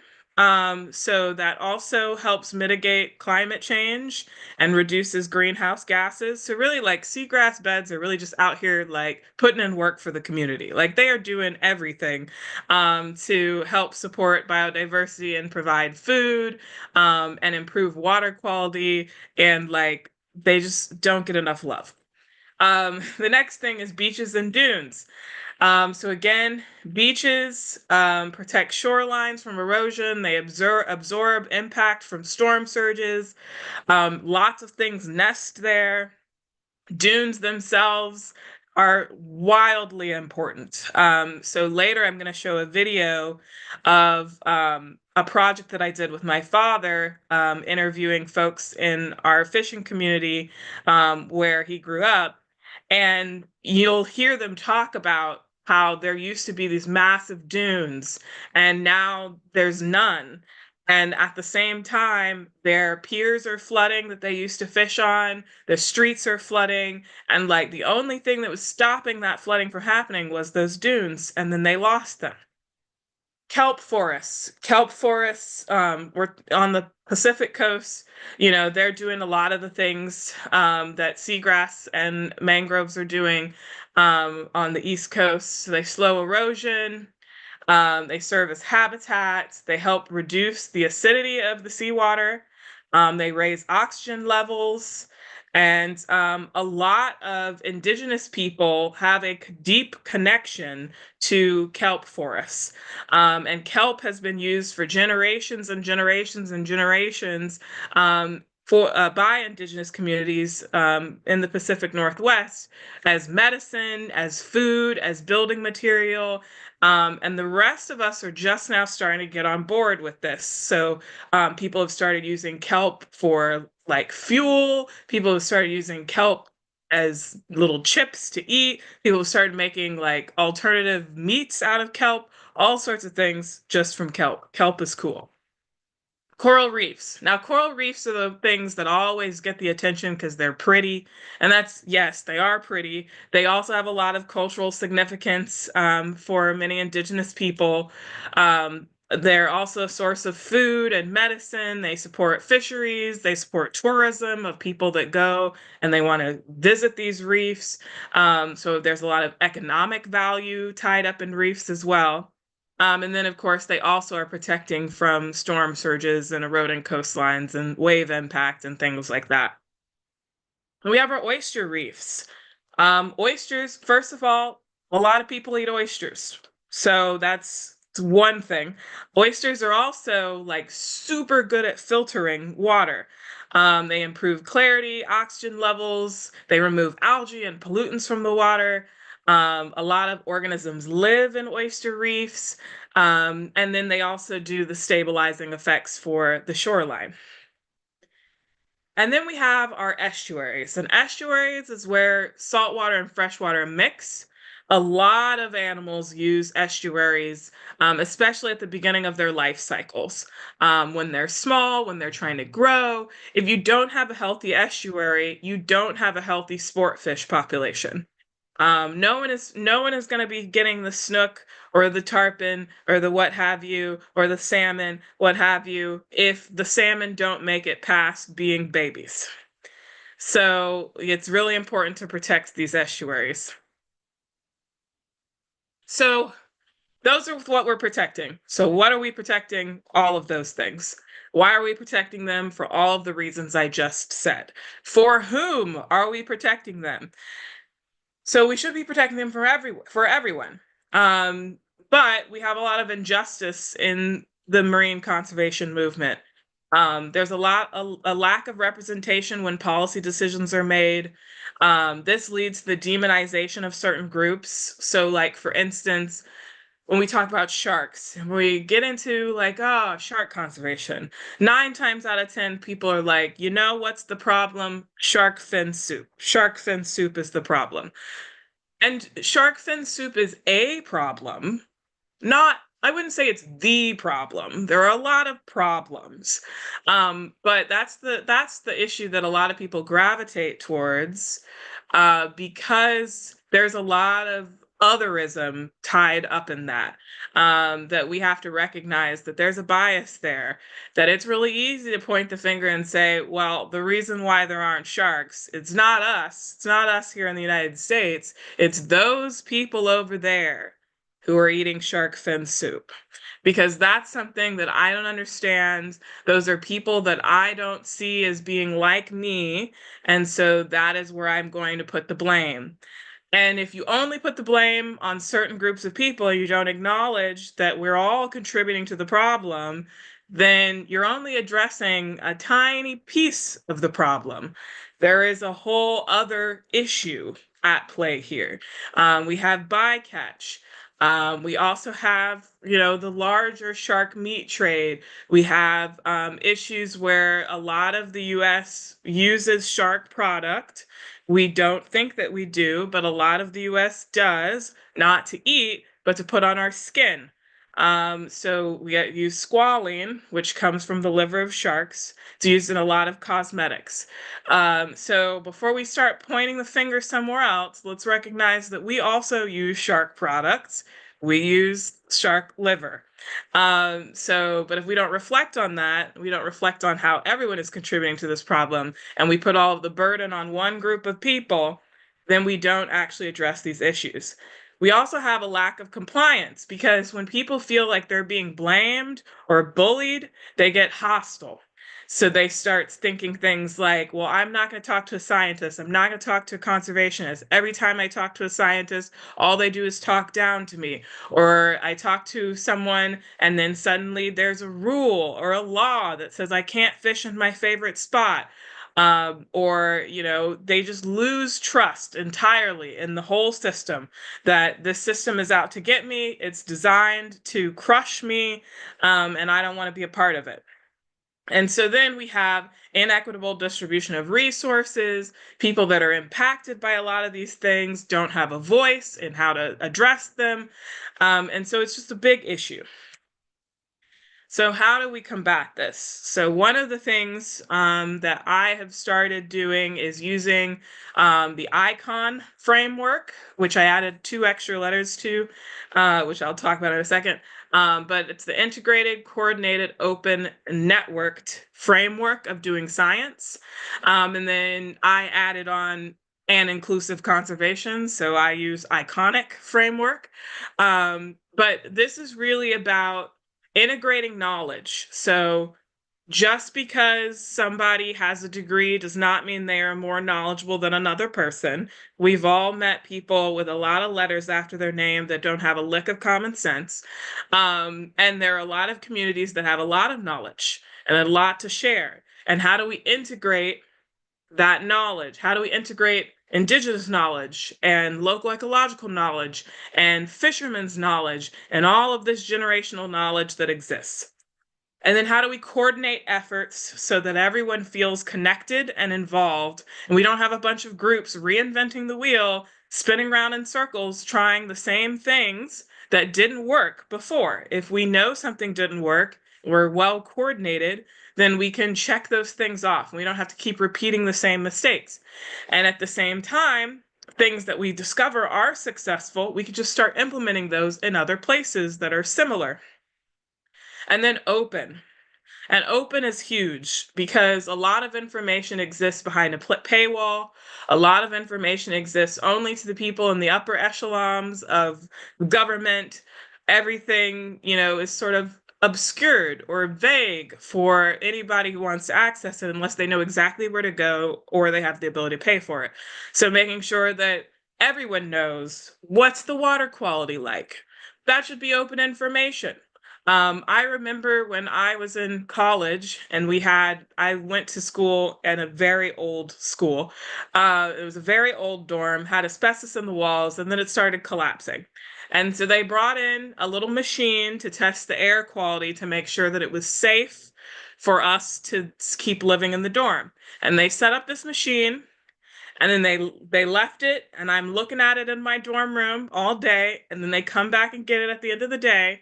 so that also helps mitigate climate change and reduces greenhouse gases. So really, like, seagrass beds are really just out here like putting in work for the community. Like, they are doing everything to help support biodiversity and provide food and improve water quality, and like they just don't get enough love. The next thing is beaches and dunes. So again, beaches protect shorelines from erosion. They absorb impact from storm surges. Lots of things nest there. Dunes themselves are wildly important. So later I'm going to show a video of a project that I did with my father, interviewing folks in our fishing community where he grew up. And you'll hear them talk about how there used to be these massive dunes and now there's none. And at the same time, their piers are flooding that they used to fish on, the streets are flooding, and like the only thing that was stopping that flooding from happening was those dunes, and then they lost them. Kelp forests. Kelp forests were on the Pacific coast. You know, they're doing a lot of the things that seagrass and mangroves are doing on the East Coast. So they slow erosion. They serve as habitats. They help reduce the acidity of the seawater. They raise oxygen levels. And a lot of indigenous people have a deep connection to kelp forests. And kelp has been used for generations and generations and generations by indigenous communities in the Pacific Northwest as medicine, as food, as building material. And the rest of us are just now starting to get on board with this. So people have started using kelp for like fuel. People have started using kelp as little chips to eat. People have started making like alternative meats out of kelp, all sorts of things just from kelp. Kelp is cool. Coral reefs. Now, coral reefs are the things that always get the attention because they're pretty. And that's, yes, they are pretty. They also have a lot of cultural significance for many indigenous people. They're also a source of food and medicine. They support fisheries. They support tourism of people that go and they want to visit these reefs. So there's a lot of economic value tied up in reefs as well. And then, of course, they also are protecting from storm surges and eroding coastlines and wave impact and things like that. And we have our oyster reefs. Oysters, first of all, a lot of people eat oysters. So that's one thing. Oysters are also like super good at filtering water. They improve clarity, oxygen levels, they remove algae and pollutants from the water. A lot of organisms live in oyster reefs. And then they also do the stabilizing effects for the shoreline. And then we have our estuaries. And estuaries is where saltwater and freshwater mix. A lot of animals use estuaries, especially at the beginning of their life cycles. When they're small, when they're trying to grow. If you don't have a healthy estuary, you don't have a healthy sport fish population. No one is going to be getting the snook or the tarpon or the what have you or the salmon, what have you, if the salmon don't make it past being babies. So it's really important to protect these estuaries. So those are what we're protecting. So what are we protecting? All of those things. Why are we protecting them? For all of the reasons I just said. For whom are we protecting them? So we should be protecting them for everyone. But we have a lot of injustice in the marine conservation movement. There's a lack of representation when policy decisions are made. This leads to the demonization of certain groups. So, like, for instance, when we talk about sharks, we get into like, oh, shark conservation. 9 times out of 10, people are like, you know what's the problem? Shark fin soup. Shark fin soup is the problem. And shark fin soup is a problem, not, I wouldn't say it's the problem. There are a lot of problems. But that's the issue that a lot of people gravitate towards, because there's a lot of otherism tied up in that, that we have to recognize that there's a bias there, that it's really easy to point the finger and say, well, the reason why there aren't sharks, it's not us here in the United States, it's those people over there who are eating shark fin soup, because that's something that I don't understand. Those are people that I don't see as being like me. And so that is where I'm going to put the blame. And if you only put the blame on certain groups of people, you don't acknowledge that we're all contributing to the problem, then you're only addressing a tiny piece of the problem. There is a whole other issue at play here. We have bycatch. We also have, the larger shark meat trade. We have issues where a lot of the US uses shark product. We don't think that we do, but a lot of the US does, not to eat, but to put on our skin. So we use squalene, which comes from the liver of sharks. It's used in a lot of cosmetics. So before we start pointing the finger somewhere else, let's recognize that we also use shark products. We use shark liver. But if we don't reflect on that, we don't reflect on how everyone is contributing to this problem, and we put all of the burden on one group of people, then we don't actually address these issues. We also have a lack of compliance, because when people feel like they're being blamed or bullied, they get hostile. So they start thinking things like, well, I'm not going to talk to a scientist. I'm not going to talk to a conservationist. Every time I talk to a scientist, all they do is talk down to me. Or I talk to someone and then suddenly there's a rule or a law that says I can't fish in my favorite spot. They just lose trust entirely in the whole system, that this system is out to get me, it's designed to crush me, and I don't want to be a part of it. And so then we have inequitable distribution of resources. People that are impacted by a lot of these things don't have a voice in how to address them. And so it's just a big issue. So how do we combat this? So one of the things that I have started doing is using the ICON framework, which I added 2 extra letters to, which I'll talk about in a second. But it's the integrated, coordinated, open, networked framework of doing science. And then I added on and inclusive conservation. So I use ICONIC framework. But this is really about integrating knowledge. So just because somebody has a degree does not mean they are more knowledgeable than another person. We've all met people with a lot of letters after their name that don't have a lick of common sense. And there are a lot of communities that have a lot of knowledge and a lot to share. And how do we integrate that knowledge? How do we integrate indigenous knowledge and local ecological knowledge and fishermen's knowledge and all of this generational knowledge that exists? And then how do we coordinate efforts so that everyone feels connected and involved, and we don't have a bunch of groups reinventing the wheel, spinning around in circles, trying the same things that didn't work before? If we know something didn't work, we're well coordinated, then we can check those things off. We don't have to keep repeating the same mistakes. And at the same time, things that we discover are successful, we can just start implementing those in other places that are similar. And then open. And open is huge, because a lot of information exists behind a paywall. A lot of information exists only to the people in the upper echelons of government. Everything, is sort of obscured or vague for anybody who wants to access it, unless they know exactly where to go or they have the ability to pay for it. So making sure that everyone knows, what's the water quality like? That should be open information. I remember when I was in college and I went to school at a very old school. It was a very old dorm, had asbestos in the walls, and then it started collapsing. And so they brought in a little machine to test the air quality to make sure that it was safe for us to keep living in the dorm. And they set up this machine, and then they left it, and I'm looking at it in my dorm room all day, and then they come back and get it at the end of the day.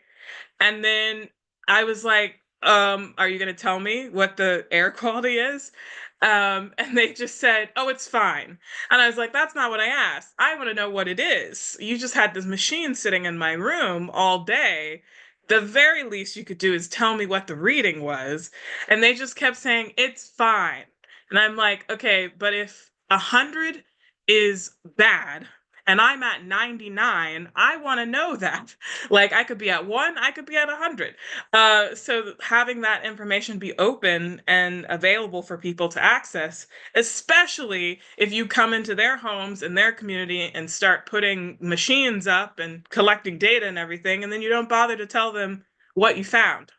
And then I was like, are you going to tell me what the air quality is? And they just said, oh, it's fine. And I was like, that's not what I asked. I want to know what it is. You just had this machine sitting in my room all day. The very least you could do is tell me what the reading was. And they just kept saying, it's fine. And I'm like, okay, but if 100 is bad, and I'm at 99, I want to know that. Like I could be at 1, I could be at 100. So having that information be open and available for people to access, especially if you come into their homes and their community and start putting machines up and collecting data and everything, and then you don't bother to tell them what you found.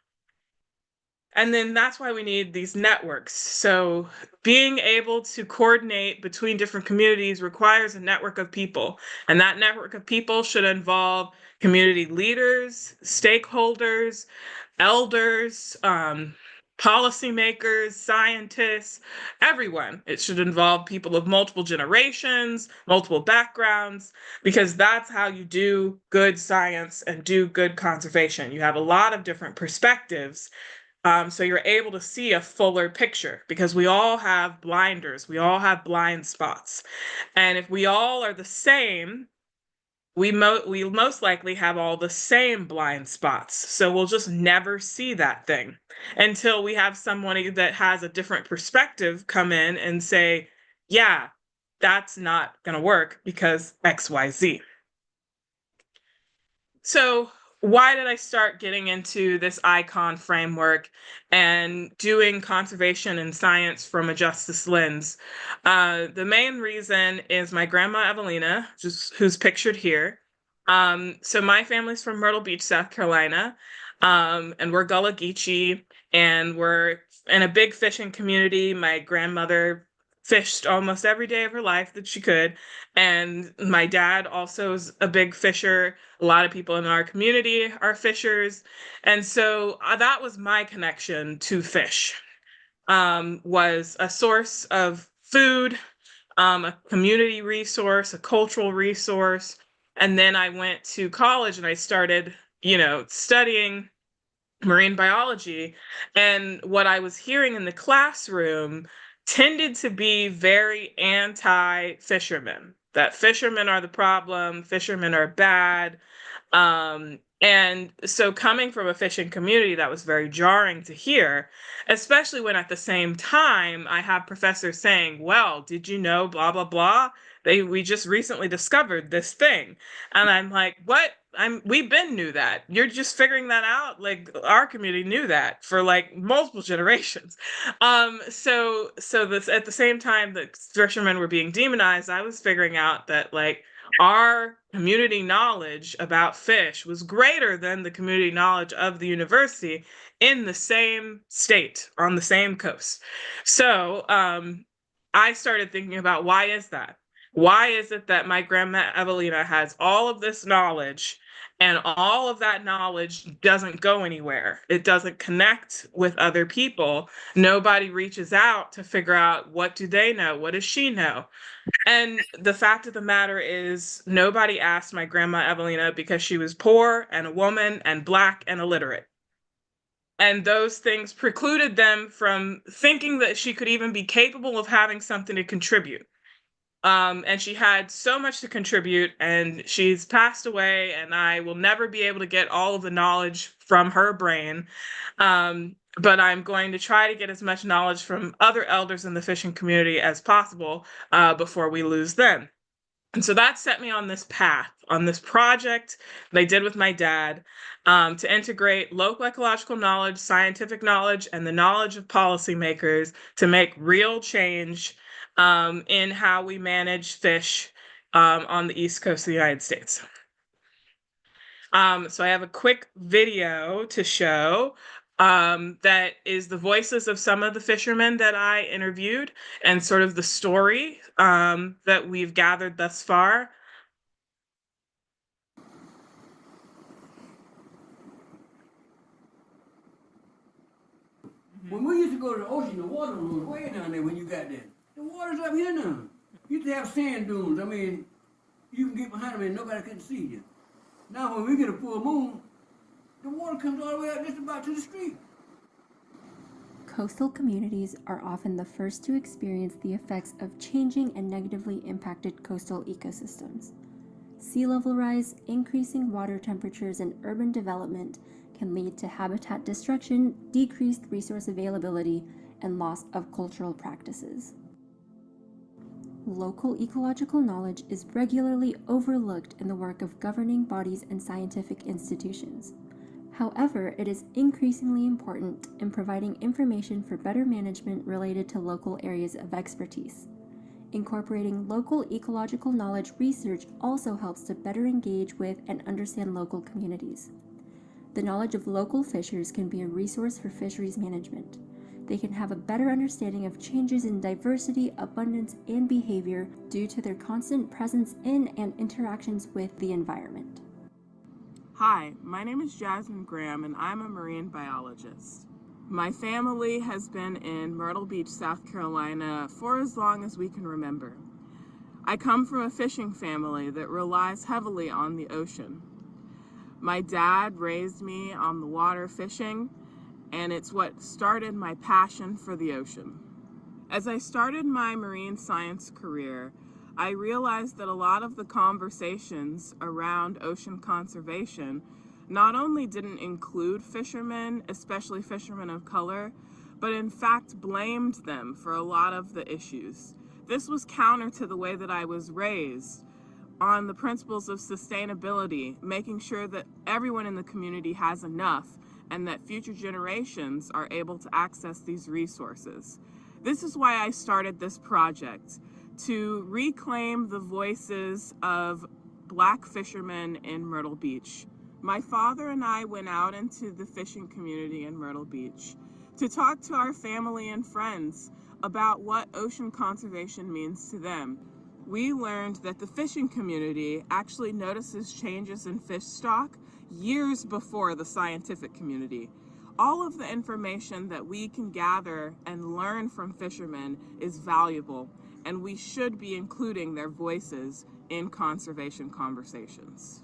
And then that's why we need these networks. So being able to coordinate between different communities requires a network of people. And that network of people should involve community leaders, stakeholders, elders, policymakers, scientists, everyone. It should involve people of multiple generations, multiple backgrounds, because that's how you do good science and do good conservation. You have a lot of different perspectives, so you're able to see a fuller picture, because we all have blinders, we all have blind spots. And if we all are the same, we most likely have all the same blind spots. So we'll just never see that thing until we have someone that has a different perspective come in and say, yeah, that's not going to work because XYZ. So why did I start getting into this icon framework and doing conservation and science from a justice lens? The main reason is my grandma Evelina, who's pictured here. So my family's from Myrtle Beach, South Carolina, and we're Gullah Geechee, and we're in a big fishing community. My grandmother fished almost every day of her life that she could, and my dad also is a big fisher. A lot of people in our community are fishers. And so that was my connection to fish, was a source of food, a community resource, a cultural resource. And then I went to college and I started, studying marine biology. And what I was hearing in the classroom tended to be very anti-fishermen, that fishermen are the problem, fishermen are bad. And so coming from a fishing community, that was very jarring to hear, especially when at the same time I have professors saying, well, did you know, blah, blah, blah. We just recently discovered this thing. And I'm like, what? We've been knew that. You're just figuring that out. Like our community knew that for like multiple generations. So this at the same time that fishermen were being demonized, I was figuring out that like our community knowledge about fish was greater than the community knowledge of the university in the same state on the same coast. So I started thinking about, why is that? Why is it that my grandma Evelina has all of this knowledge and all of that knowledge doesn't go anywhere? It doesn't connect with other people. Nobody reaches out to figure out, what do they know? What does she know? And the fact of the matter is, nobody asked my grandma Evelina because she was poor and a woman and Black and illiterate. And those things precluded them from thinking that she could even be capable of having something to contribute. And she had so much to contribute, and she's passed away, and I will never be able to get all of the knowledge from her brain. But I'm going to try to get as much knowledge from other elders in the fishing community as possible before we lose them. And so that set me on this path, on this project that I did with my dad, to integrate local ecological knowledge, scientific knowledge, and the knowledge of policymakers to make real change in how we manage fish on the East Coast of the United States. So I have a quick video to show that is the voices of some of the fishermen that I interviewed and sort of the story that we've gathered thus far. When we used to go to the ocean, the water was way down there when you got there. The water's up here now. You used to have sand dunes. I mean, you can get behind them and nobody can see you. Now when we get a full moon, the water comes all the way up just about to the street. Coastal communities are often the first to experience the effects of changing and negatively impacted coastal ecosystems. Sea level rise, increasing water temperatures, and urban development can lead to habitat destruction, decreased resource availability, and loss of cultural practices. Local ecological knowledge is regularly overlooked in the work of governing bodies and scientific institutions. However, it is increasingly important in providing information for better management related to local areas of expertise. Incorporating local ecological knowledge research also helps to better engage with and understand local communities. The knowledge of local fishers can be a resource for fisheries management. They can have a better understanding of changes in diversity, abundance, and behavior due to their constant presence in and interactions with the environment. Hi, my name is Jasmine Graham and I'm a marine biologist. My family has been in Myrtle Beach, South Carolina for as long as we can remember. I come from a fishing family that relies heavily on the ocean. My dad raised me on the water fishing, and it's what started my passion for the ocean. As I started my marine science career, I realized that a lot of the conversations around ocean conservation not only didn't include fishermen, especially fishermen of color, but in fact blamed them for a lot of the issues. This was counter to the way that I was raised on the principles of sustainability, making sure that everyone in the community has enough and that future generations are able to access these resources. This is why I started this project, to reclaim the voices of Black fishermen in Myrtle Beach. My father and I went out into the fishing community in Myrtle Beach to talk to our family and friends about what ocean conservation means to them. We learned that the fishing community actually notices changes in fish stock years before the scientific community. All of the information that we can gather and learn from fishermen is valuable, and we should be including their voices in conservation conversations.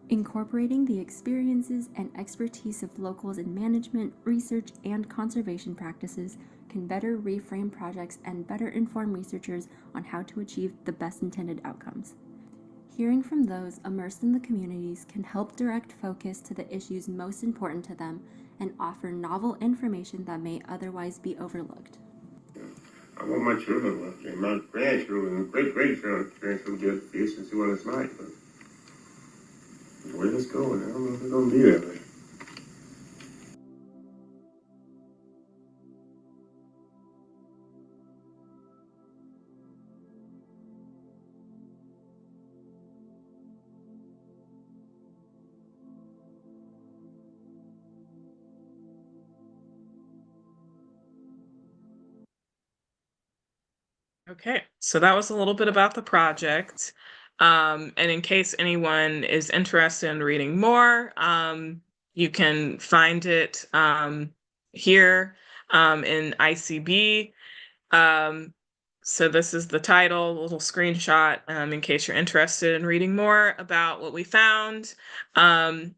Incorporating the experiences and expertise of locals in management, research, and conservation practices can better reframe projects and better inform researchers on how to achieve the best intended outcomes. Hearing from those immersed in the communities can help direct focus to the issues most important to them and offer novel information that may otherwise be overlooked. I want my children, and my grandchildren, and great-grandchildren to get fish and see what it's like. But the way it's going, I don't know if it's going to be that way. Okay, so that was a little bit about the project. And in case anyone is interested in reading more, you can find it here in ICB. So this is the title, a little screenshot, in case you're interested in reading more about what we found. And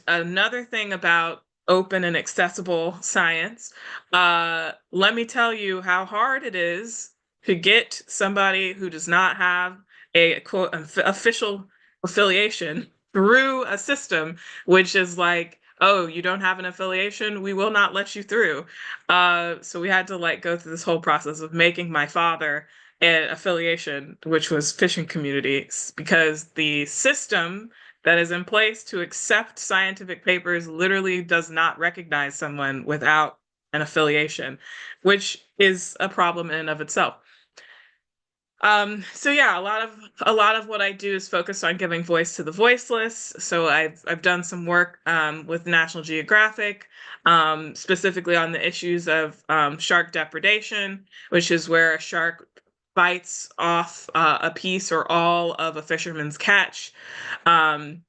another thing about open and accessible science, let me tell you how hard it is to get somebody who does not have a quote official affiliation through a system, which is like, oh, you don't have an affiliation, we will not let you through. So we had to like go through this whole process of making my father an affiliation, which was fishing communities, because the system that is in place to accept scientific papers literally does not recognize someone without an affiliation, which is a problem in and of itself. So yeah, a lot of what I do is focused on giving voice to the voiceless. So I've done some work with National Geographic, specifically on the issues of shark depredation, which is where a shark bites off a piece or all of a fisherman's catch. Um,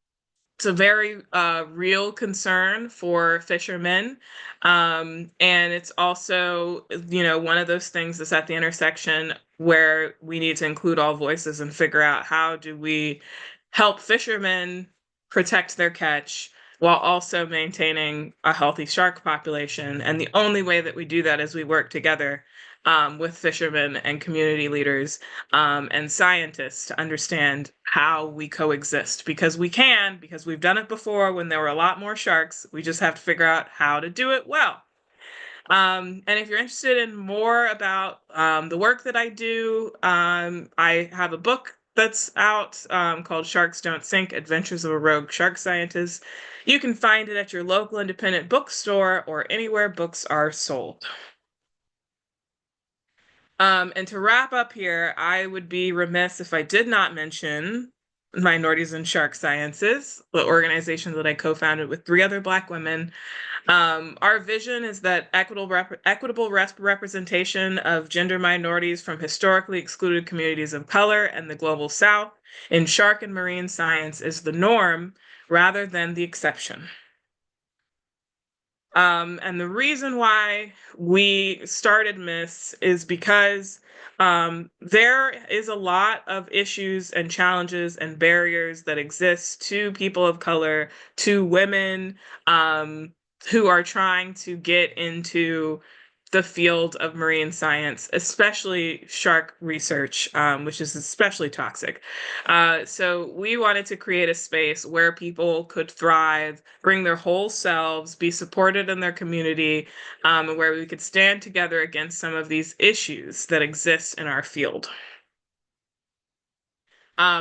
it's a very real concern for fishermen. And it's also, one of those things that's at the intersection where we need to include all voices and figure out how do we help fishermen protect their catch while also maintaining a healthy shark population. And the only way that we do that is we work together with fishermen and community leaders and scientists to understand how we coexist, because we've done it before when there were a lot more sharks. We just have to figure out how to do it well. And if you're interested in more about the work that I do, I have a book that's out called Sharks Don't Sink: Adventures of a Rogue Shark Scientist. You can find it at your local independent bookstore or anywhere books are sold. And to wrap up here, I would be remiss if I did not mention Minorities in Shark Sciences, the organization that I co-founded with 3 other Black women. Our vision is that equitable representation of gender minorities from historically excluded communities of color and the global South in shark and marine science is the norm rather than the exception. And the reason why we started MISS is because there is a lot of issues and challenges and barriers that exist to people of color, to women who are trying to get into the field of marine science, especially shark research, which is especially toxic. So we wanted to create a space where people could thrive, bring their whole selves, be supported in their community, and where we could stand together against some of these issues that exist in our field.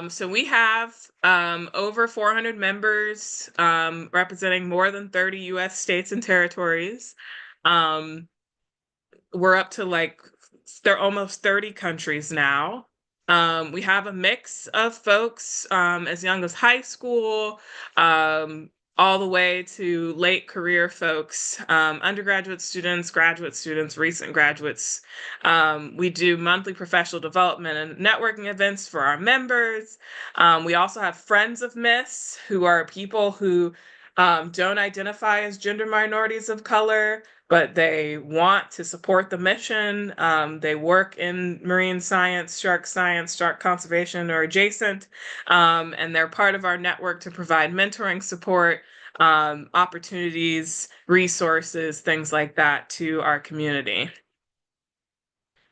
So we have over 400 members representing more than 30 US states and territories. We're up to they're almost 30 countries now. We have a mix of folks as young as high school, all the way to late career folks, undergraduate students, graduate students, recent graduates. We do monthly professional development and networking events for our members. We also have Friends of Miss, who are people who don't identify as gender minorities of color, but they want to support the mission. They work in marine science, shark conservation, or adjacent, and they're part of our network to provide mentoring support, opportunities, resources, things like that to our community.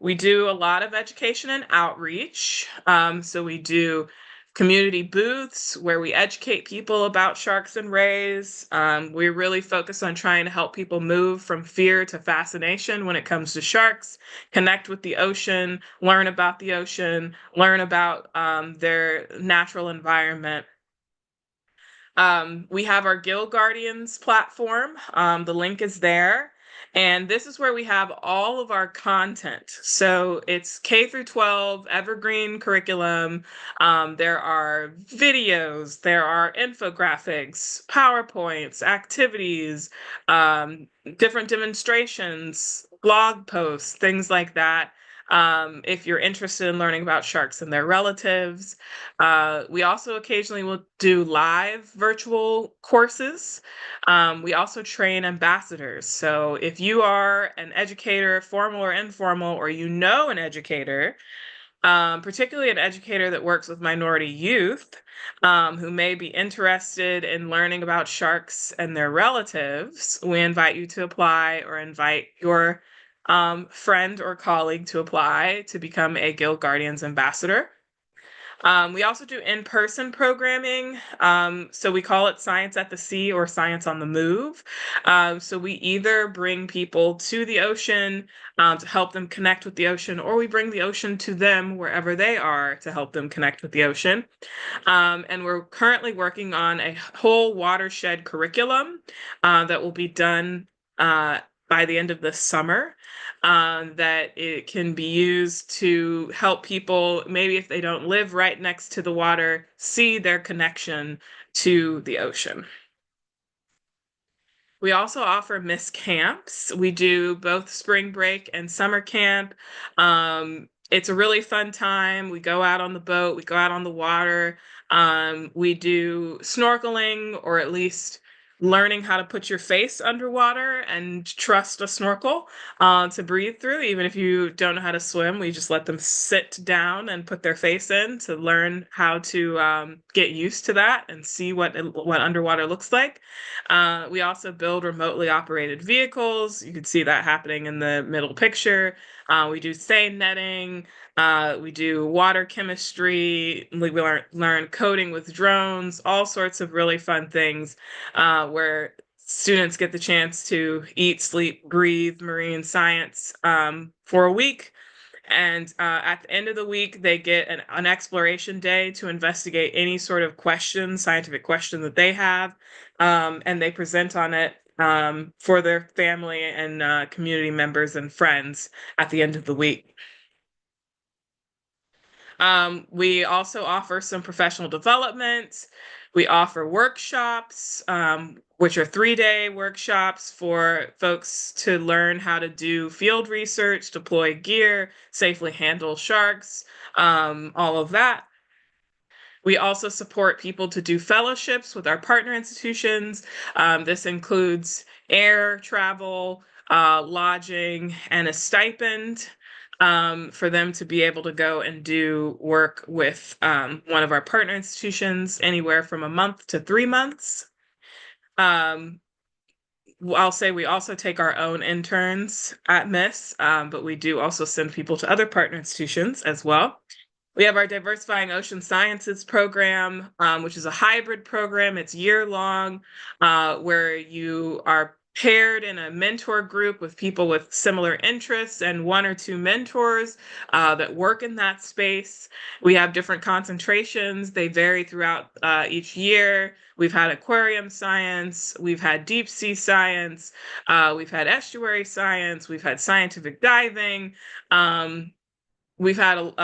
We do a lot of education and outreach. So we do community booths where we educate people about sharks and rays. We really focus on trying to help people move from fear to fascination when it comes to sharks, connect with the ocean, learn about the ocean, learn about their natural environment. We have our Gill Guardians platform. The link is there. And this is where we have all of our content. So it's K through 12 evergreen curriculum. There are videos, there are infographics, PowerPoints, activities, different demonstrations, blog posts, things like that. If you're interested in learning about sharks and their relatives. We also occasionally will do live virtual courses. We also train ambassadors. So if you are an educator, formal or informal, or you know an educator, particularly an educator that works with minority youth who may be interested in learning about sharks and their relatives, we invite you to apply, or invite your friend or colleague to apply to become a Gill Guardians ambassador. We also do in-person programming. So we call it Science at the Sea or Science on the Move. So we either bring people to the ocean to help them connect with the ocean, or we bring the ocean to them wherever they are to help them connect with the ocean. And we're currently working on a whole watershed curriculum that will be done by the end of the summer, that it can be used to help people, maybe if they don't live right next to the water, see their connection to the ocean. We also offer Miss Camps. We do both spring break and summer camp. It's a really fun time. We go out on the boat, we go out on the water. We do snorkeling, or at least learning how to put your face underwater and trust a snorkel to breathe through. Even if you don't know how to swim, we just let them sit down and put their face in to learn how to get used to that and see what underwater looks like. We also build remotely operated vehicles. You can see that happening in the middle picture. We do seine netting. We do water chemistry. We learn coding with drones, all sorts of really fun things where students get the chance to eat, sleep, breathe marine science for a week. And at the end of the week, they get an exploration day to investigate any sort of question, scientific question that they have, and they present on it for their family and community members and friends at the end of the week. We also offer some professional development. We offer workshops, which are 3-day workshops for folks to learn how to do field research, deploy gear, safely handle sharks, all of that. We also support people to do fellowships with our partner institutions. This includes air travel, lodging, and a stipend for them to be able to go and do work with one of our partner institutions, anywhere from a month to 3 months. I'll say we also take our own interns at MISS, but we do also send people to other partner institutions as well. We have our Diversifying Ocean Sciences program, which is a hybrid program. It's year-long, where you are paired in a mentor group with people with similar interests and 1 or 2 mentors that work in that space. We have different concentrations. They vary throughout each year. We've had aquarium science, we've had deep sea science, we've had estuary science, we've had scientific diving, we've had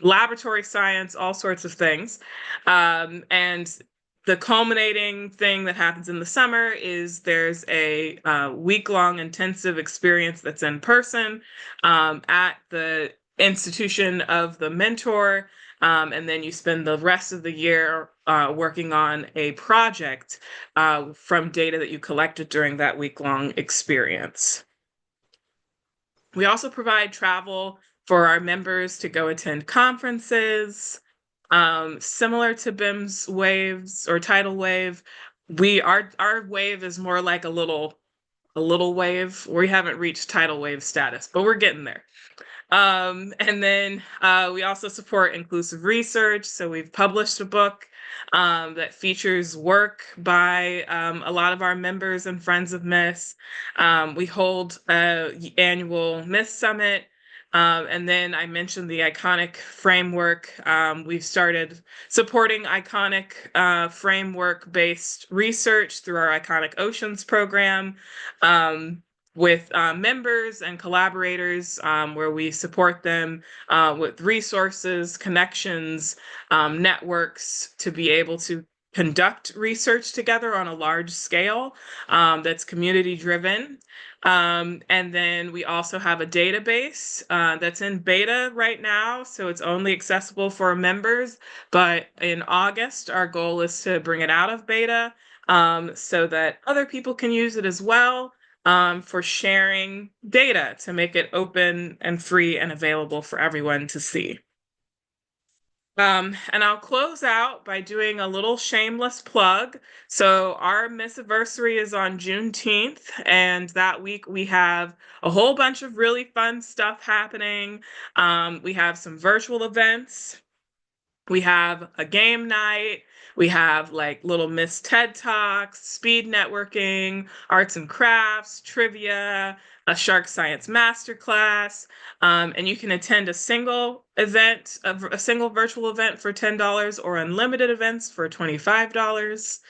laboratory science, all sorts of things. And the culminating thing that happens in the summer is there's a week-long intensive experience that's in person at the institution of the mentor. And then you spend the rest of the year working on a project from data that you collected during that week-long experience. We also provide travel for our members to go attend conferences. Similar to BIMS waves or tidal wave, our wave is more like a little wave. We haven't reached tidal wave status, but we're getting there. And then we also support inclusive research. So we've published a book that features work by a lot of our members and friends of MISS. We hold an annual MISS Summit. And then I mentioned the iconic framework. We've started supporting iconic framework-based research through our Iconic Oceans program. With members and collaborators, where we support them with resources, connections, networks to be able to conduct research together on a large scale that's community driven. And then we also have a database that's in beta right now, so it's only accessible for members. But in August, our goal is to bring it out of beta so that other people can use it as well. For sharing data to make it open and free and available for everyone to see. And I'll close out by doing a little shameless plug. So our Missiversary is on Juneteenth, and that week we have a whole bunch of really fun stuff happening. We have some virtual events. We have a game night. We have like little Miss TED Talks, speed networking, arts and crafts, trivia, a shark science masterclass. And you can attend a single event, a single virtual event for $10 or unlimited events for $25.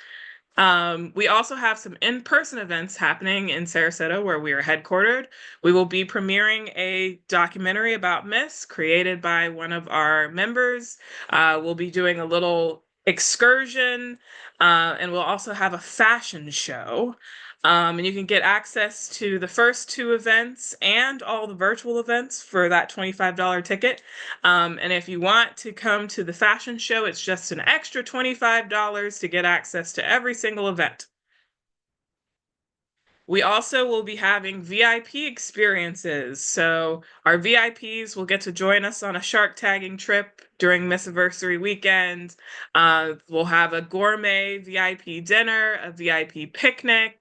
We also have some in-person events happening in Sarasota where we are headquartered. We will be premiering a documentary about Miss created by one of our members. We'll be doing a little excursion, and we'll also have a fashion show. And you can get access to the first two events and all the virtual events for that $25 ticket. And if you want to come to the fashion show, it's just an extra $25 to get access to every single event. We also will be having VIP experiences. So our VIPs will get to join us on a shark tagging trip during Missiversary weekend. We'll have a gourmet VIP dinner, a VIP picnic.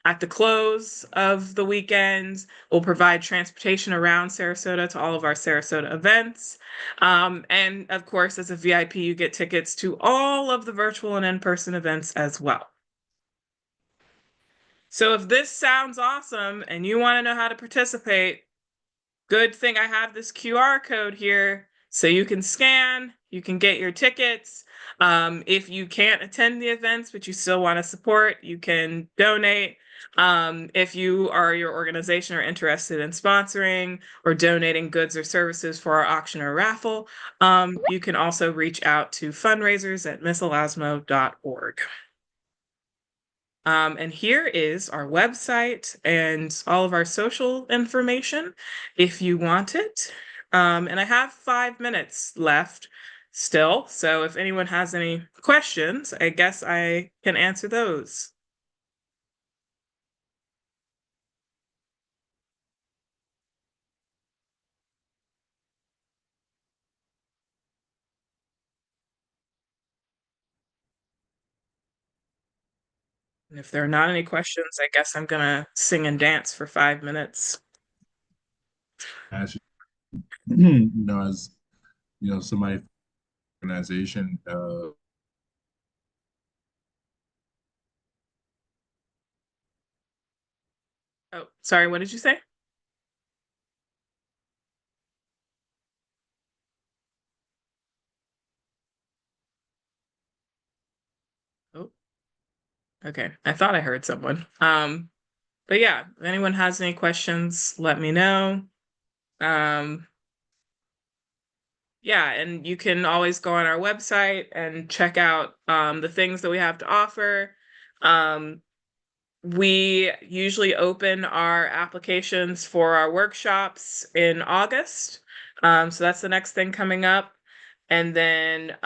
At the close of the weekend, we'll provide transportation around Sarasota to all of our Sarasota events. And of course, as a VIP, you get tickets to all of the virtual and in-person events as well. So if this sounds awesome and you want to know how to participate, good thing I have this QR code here so you can scan, you can get your tickets. If you can't attend the events, but you still want to support, you can donate. If you or your organization are interested in sponsoring or donating goods or services for our auction or raffle, you can also reach out to fundraisers@misselasmo.org. And here is our website and all of our social information if you want it. And I have 5 minutes left still. So if anyone has any questions, I guess I can answer those. And if there are not any questions, I guess I'm gonna sing and dance for 5 minutes. As as somebody organization, Oh, sorry, what did you say? Oh, okay. I thought I heard someone. But yeah, if anyone has any questions, let me know. Yeah, and you can always go on our website and check out the things that we have to offer. We usually open our applications for our workshops in August. So that's the next thing coming up. And then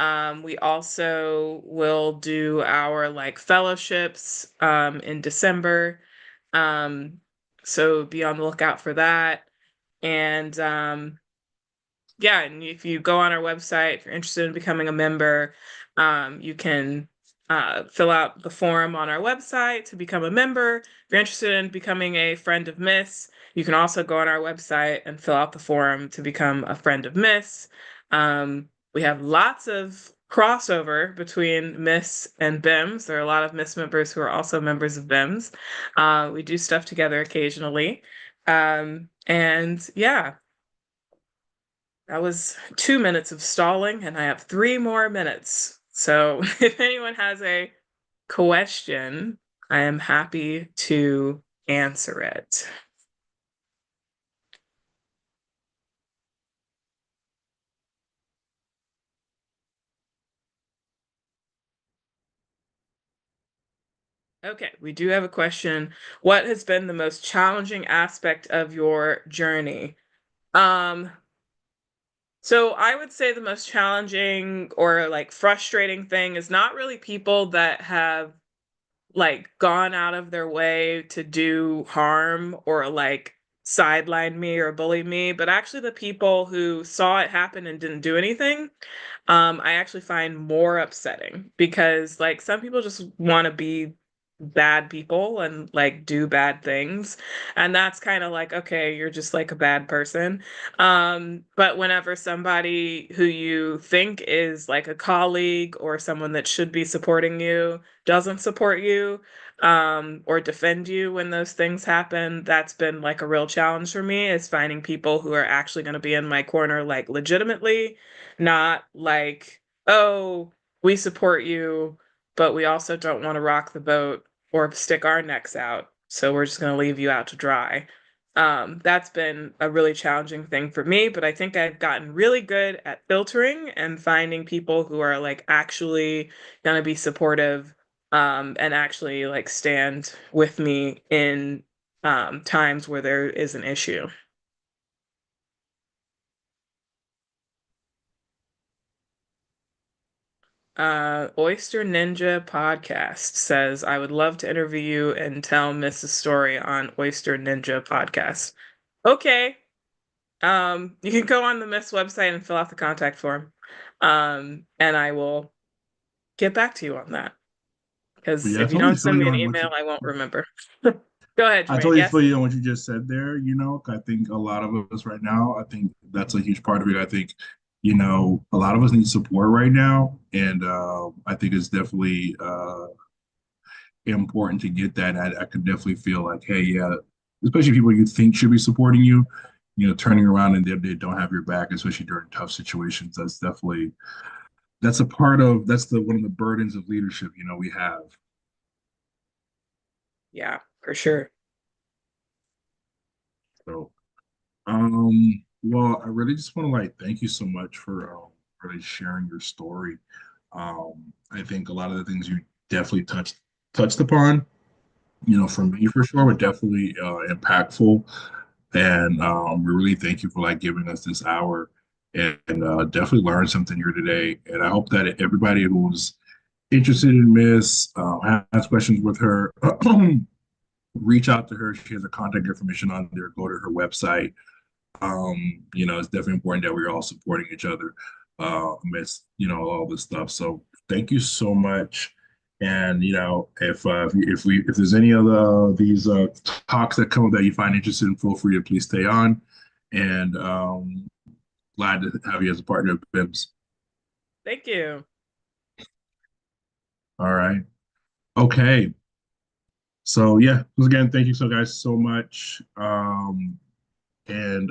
we also will do our like fellowships in December. So be on the lookout for that. And yeah, and if you go on our website, if you're interested in becoming a member, you can fill out the form on our website to become a member. If you're interested in becoming a friend of Miss, you can also go on our website and fill out the form to become a friend of Miss. We have lots of crossover between Miss and BIMS. There are a lot of Miss members who are also members of BIMS. We do stuff together occasionally. And yeah. That was 2 minutes of stalling, and I have 3 more minutes. So if anyone has a question, I am happy to answer it. Okay, we do have a question. What has been the most challenging aspect of your journey? So I would say the most challenging or like frustrating thing is not really people that have like gone out of their way to do harm or like sideline me or bully me, but actually the people who saw it happen and didn't do anything, I actually find more upsetting because like some people just want to be bad people and like do bad things, and that's kind of like, okay, you're just like a bad person. But whenever somebody who you think is like a colleague or someone that should be supporting you doesn't support you, or defend you when those things happen, that's been like a real challenge for me, is finding people who are actually going to be in my corner like legitimately, not like, oh, we support you, but we also don't want to rock the boat or stick our necks out. So we're just going to leave you out to dry. That's been a really challenging thing for me, but I think I've gotten really good at filtering and finding people who are like actually going to be supportive, and actually like stand with me in times where there is an issue. Oyster Ninja Podcast says, I would love to interview you and tell Mrs. Story on Oyster Ninja Podcast. Okay. You can go on the Miss website and fill out the contact form. And I will get back to you on that. Because Yeah, I if you totally don't feel send me you an on what email, you. I won't remember. Go ahead, I Jermaine. totally Yes? feel you on what you just said there. I think a lot of us right now, I think that's a huge part of it. I think, a lot of us need support right now. And I think it's definitely important to get that. I could definitely feel like, hey, yeah, especially people you think should be supporting you, turning around and they don't have your back, especially during tough situations. That's a part of, that's one of the burdens of leadership, we have. Yeah, for sure. So, well, I really just want to like thank you so much for really sharing your story. I think a lot of the things you definitely touched upon, for me for sure, were definitely impactful. And we really thank you for like giving us this hour and definitely learned something here today. And I hope that everybody who's interested in Miss has questions with her, reach out to her. She has her contact information on there. Go to her website. It's definitely important that we're all supporting each other amidst, all this stuff. So thank you so much. And if there's any of these talks that come up that you find interesting, feel free to please stay on. And glad to have you as a partner of BIMS. Thank you. All right. Okay. So yeah, once again, thank you so guys so much. And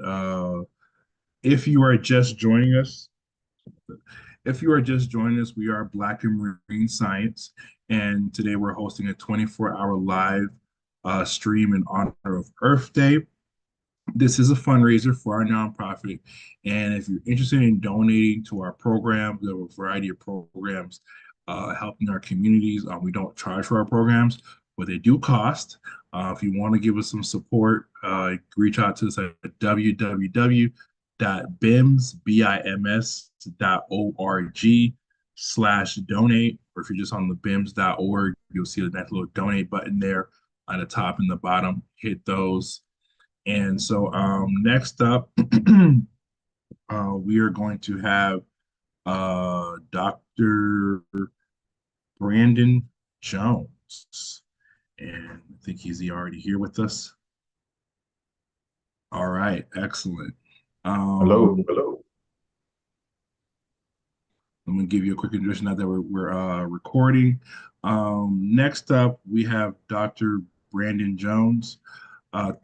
if you are just joining us, we are Black in Marine Science, and today we're hosting a 24-hour live stream in honor of Earth Day. This is a fundraiser for our nonprofit, and if you're interested in donating to our program, we have a variety of programs helping our communities. We don't charge for our programs, but they do cost. If you want to give us some support, reach out to us at www.bims.org/donate, or if you're just on the bims.org, you'll see the next little donate button there on the top and the bottom. Hit those. And so next up, we are going to have Dr. Brandon Jones. And I think he's already here with us. All right, excellent. Hello. I'm going to give you a quick introduction now that we're recording. Next up, we have Dr. Brandon Jones.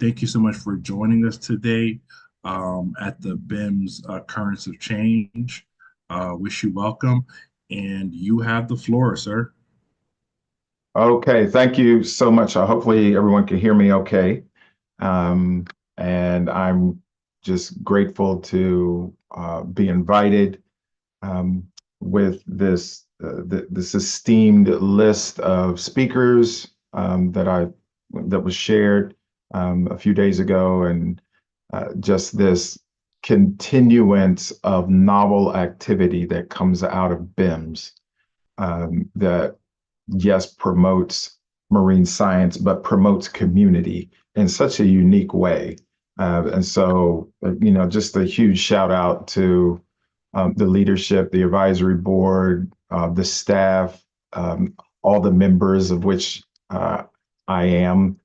Thank you so much for joining us today at the BIMS Currents of Change. Wish you welcome, and you have the floor, sir. Okay, thank you so much. Hopefully everyone can hear me okay. And I'm just grateful to be invited with this esteemed list of speakers that was shared a few days ago, and just this continuance of novel activity that comes out of BIMS that, yes, promotes marine science, but promotes community in such a unique way. And so, just a huge shout out to the leadership, the advisory board, the staff, all the members of which I am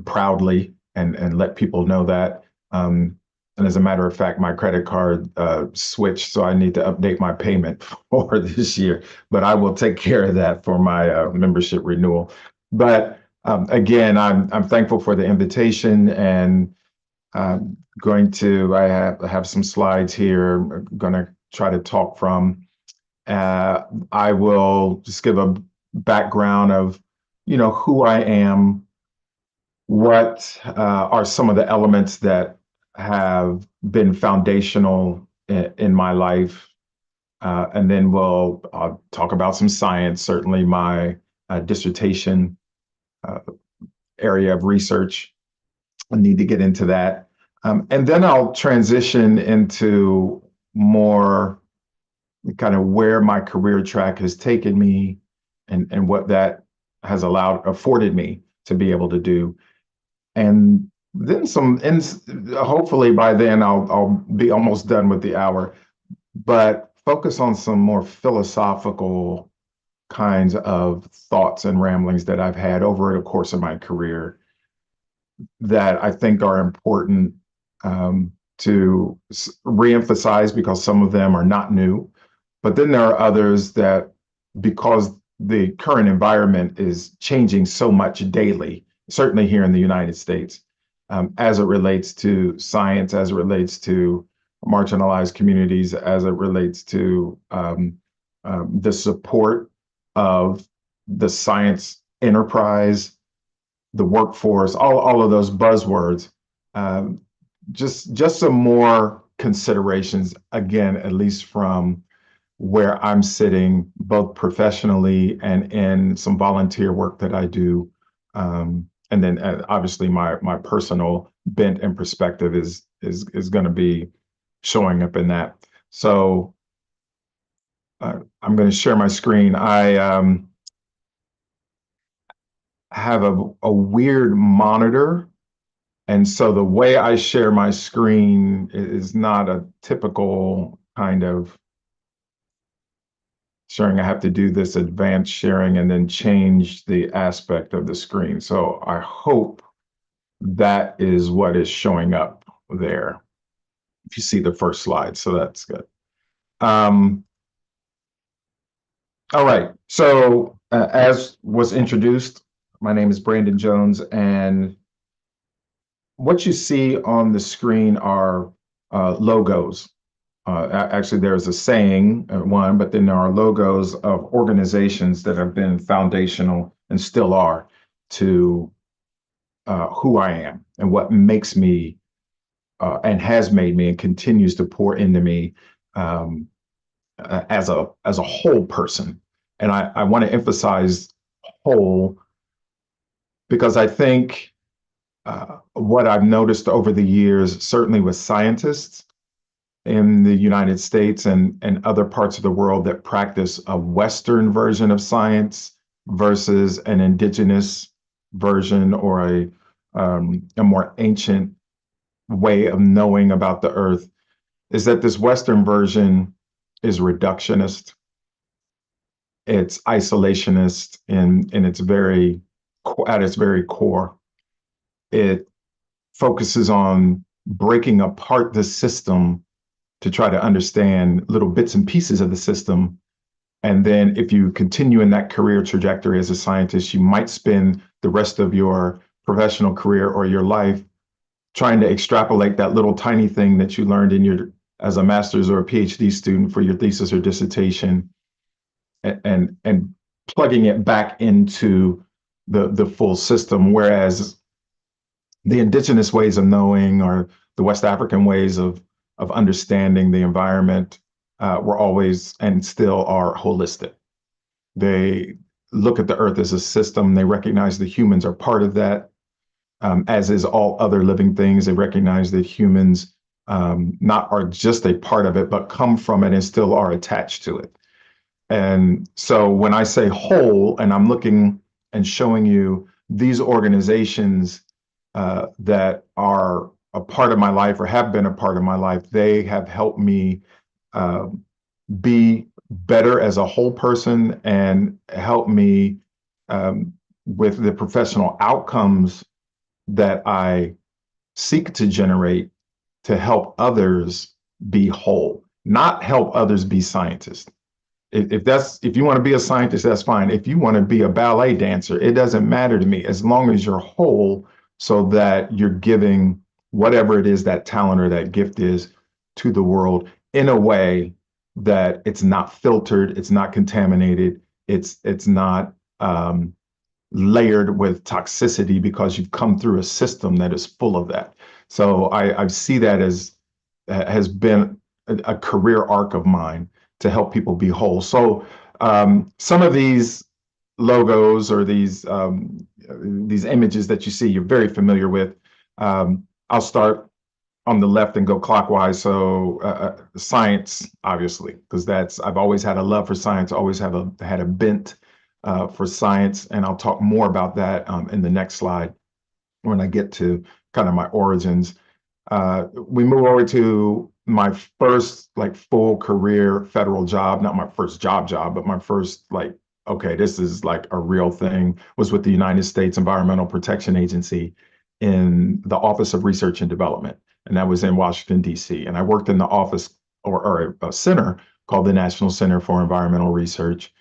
proudly, and let people know that. And as a matter of fact, my credit card switched, so I need to update my payment for this year. But I will take care of that for my membership renewal. But again, I'm thankful for the invitation, and I have some slides here. I'm going to try to talk from. I will just give a background of, who I am, what are some of the elements that have been foundational in my life. And then I'll talk about some science, certainly my dissertation area of research. I need to get into that. And then I'll transition into more kind of where my career track has taken me and what that has afforded me to be able to do. And then hopefully by then I'll be almost done with the hour, but focus on some more philosophical kinds of thoughts and ramblings that I've had over the course of my career that I think are important to reemphasize, because some of them are not new. But then there are others that, because the current environment is changing so much daily, certainly here in the United States, as it relates to science, as it relates to marginalized communities, as it relates to the support of the science enterprise, the workforce, all of those buzzwords. Just some more considerations, again, at least from where I'm sitting, both professionally and in some volunteer work that I do. And then obviously my personal bent and perspective is going to be showing up in that. So I'm going to share my screen. I have a weird monitor. And so the way I share my screen is not a typical kind of sharing. I have to do this advanced sharing and then change the aspect of the screen. So I hope that is what is showing up there. If you see the first slide, so that's good. All right, so as was introduced, my name is Brandon Jones, and what you see on the screen are logos. Actually, there's a saying, one, but then there are logos of organizations that have been foundational and still are to who I am and what makes me and has made me and continues to pour into me as a whole person. And I want to emphasize whole, because I think what I've noticed over the years, certainly with scientists in the United States and other parts of the world that practice a Western version of science versus an indigenous version or a more ancient way of knowing about the earth, is that this Western version is reductionist. It's isolationist in its at its very core. It focuses on breaking apart the system to try to understand little bits and pieces of the system. And then if you continue in that career trajectory as a scientist, you might spend the rest of your professional career or your life trying to extrapolate that little tiny thing that you learned as a master's or a PhD student for your thesis or dissertation, and plugging it back into the full system. Whereas the indigenous ways of knowing, or the West African ways of understanding the environment, were always and still are holistic. They look at the earth as a system. They recognize that humans are part of that, as is all other living things. They recognize that humans not are just a part of it, but come from it and still are attached to it. And so when I say whole, and I'm looking and showing you these organizations that are a part of my life or have been a part of my life, they have helped me be better as a whole person and help me with the professional outcomes that I seek to generate to help others be whole, not help others be scientists. If you want to be a scientist, that's fine. If you want to be a ballet dancer, it doesn't matter to me, as long as you're whole, so that you're giving whatever it is that talent or that gift is to the world in a way that it's not filtered, it's not contaminated, it's not layered with toxicity because you've come through a system that is full of that. So I see that as has been a career arc of mine to help people be whole. So some of these logos or these images that you see, you're very familiar with. I'll start on the left and go clockwise. So science, obviously, because I've always had a love for science, always had a bent for science, and I'll talk more about that in the next slide when I get to kind of my origins. We move over to my first like full career federal job, not my first job, but my first like, okay, this is like a real thing, was with the United States Environmental Protection Agency in the Office of Research and Development. And that was in Washington, D.C. And I worked in the office or a center called the National Center for Environmental Research.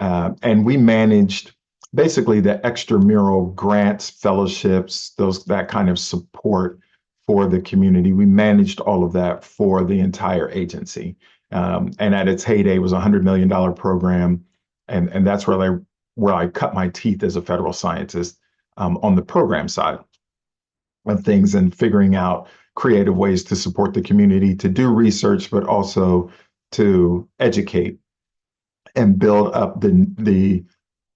And we managed basically the extramural grants, fellowships, that kind of support for the community. We managed all of that for the entire agency. And at its heyday, it was a $100 million program. And that's where I cut my teeth as a federal scientist on the program side of things and figuring out creative ways to support the community, to do research, but also to educate and build up the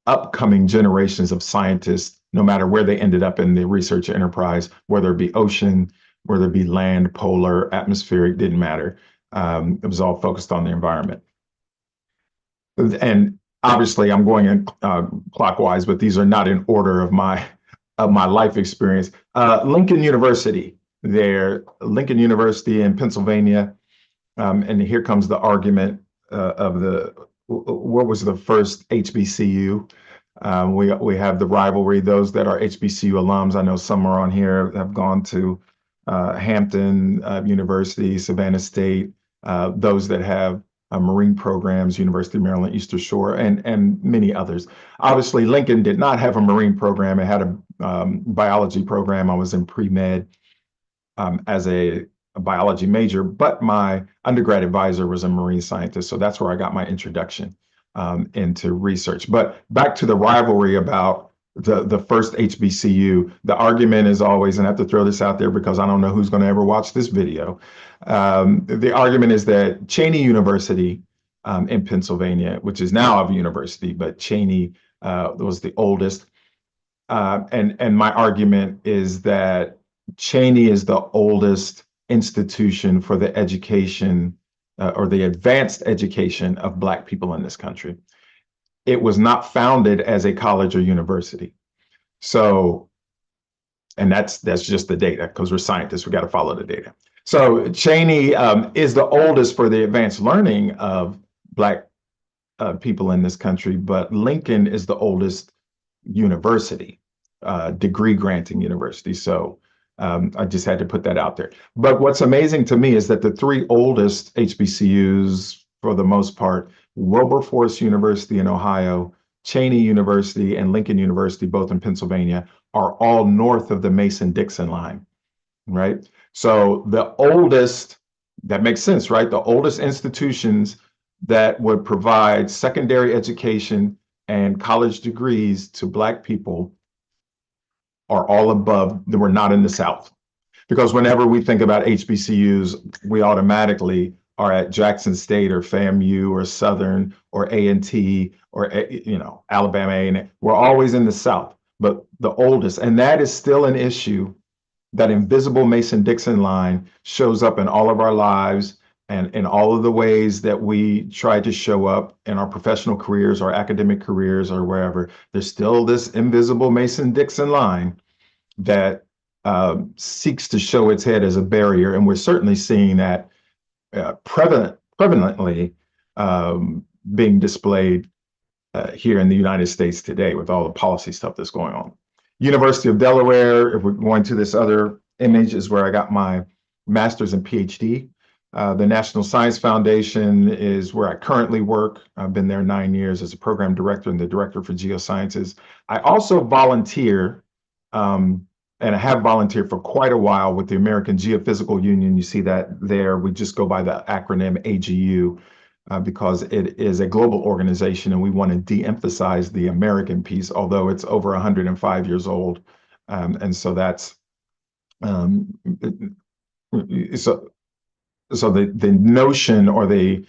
upcoming generations of scientists, no matter where they ended up in the research enterprise, whether it be ocean, whether it be land, polar, atmospheric, didn't matter. It was all focused on the environment. And obviously I'm going in clockwise, but these are not in order of my life experience. Lincoln University Lincoln University in Pennsylvania. And here comes the argument of what was the first HBCU. We have the rivalry. Those that are HBCU alums, I know some are on here, have gone to Hampton University, Savannah State, those that have marine programs, University of Maryland, Eastern Shore, and many others. Obviously, Lincoln did not have a marine program. It had a biology program. I was in pre-med as a biology major, but my undergrad advisor was a marine scientist. So that's where I got my introduction into research. But back to the rivalry about the first HBCU, the argument is always, and I have to throw this out there because I don't know who's going to ever watch this video. The argument is that Cheney University in Pennsylvania, which is now a university, but Cheney was the oldest. And my argument is that Cheney is the oldest institution for the education or the advanced education of Black people in this country. It was not founded as a college or university. So, and that's just the data, because we're scientists, we got to follow the data. So Cheney is the oldest for the advanced learning of Black people in this country, but Lincoln is the oldest university, degree granting university. So I just had to put that out there. But what's amazing to me is that the three oldest HBCUs, for the most part, Wilberforce University in Ohio, Cheney University, and Lincoln University, both in Pennsylvania, are all north of the Mason-Dixon line, right? So the oldest, that makes sense, right? The oldest institutions that would provide secondary education and college degrees to Black people are all above, we're not in the South. Because whenever we think about HBCUs, we automatically are at Jackson State or FAMU or Southern or A&T or, Alabama A&M. We're always in the South, but the oldest, and that is still an issue. That invisible Mason-Dixon line shows up in all of our lives and in all of the ways that we try to show up in our professional careers or academic careers or wherever. There's still this invisible Mason-Dixon line that seeks to show its head as a barrier. And we're certainly seeing that prevalently being displayed here in the United States today with all the policy stuff that's going on. University of Delaware, if we're going to this other image, is where I got my master's and PhD. The National Science Foundation is where I currently work. I've been there 9 years as a program director and the director for geosciences. I also volunteer, and I have volunteered for quite a while with the American Geophysical Union. You see that there. We just go by the acronym AGU. because it is a global organization and we want to de-emphasize the American piece, although it's over 105 years old. And so that's um, so so the notion or the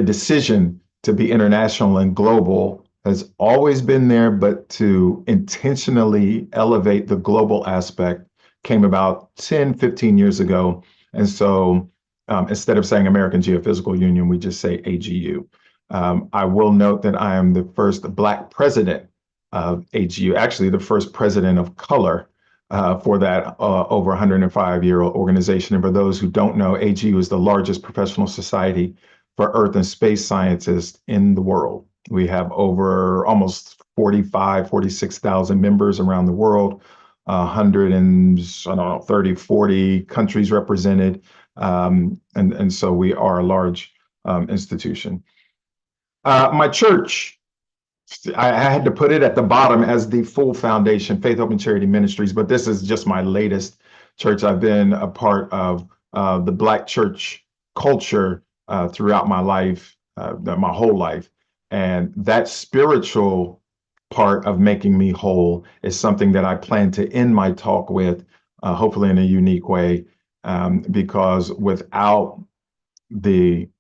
decision to be international and global has always been there, but to intentionally elevate the global aspect came about 10, 15 years ago. And so instead of saying American Geophysical Union, we just say AGU. I will note that I am the first Black president of AGU, actually the first president of color for that over 105-year-old organization. And for those who don't know, AGU is the largest professional society for Earth and space scientists in the world. We have over almost 46,000 members around the world, 100 and I don't know, 30, 40 countries represented. And so we are a large institution. My church, I had to put it at the bottom as the full foundation, Faith, Hope, and Charity Ministries, but this is just my latest church. I've been a part of the Black church culture throughout my life, my whole life. And that spiritual part of making me whole is something that I plan to end my talk with, hopefully in a unique way, because without the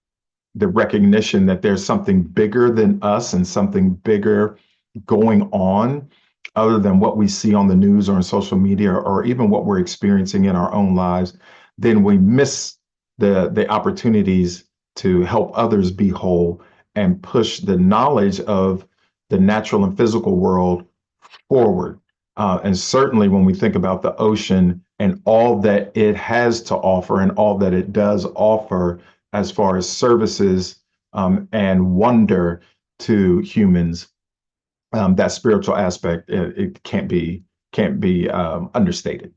recognition that there's something bigger than us and something bigger going on other than what we see on the news or on social media or even what we're experiencing in our own lives, then we miss the opportunities to help others be whole and push the knowledge of the natural and physical world forward. And certainly when we think about the ocean and all that it has to offer and all that it does offer as far as services and wonder to humans, that spiritual aspect, it can't be understated.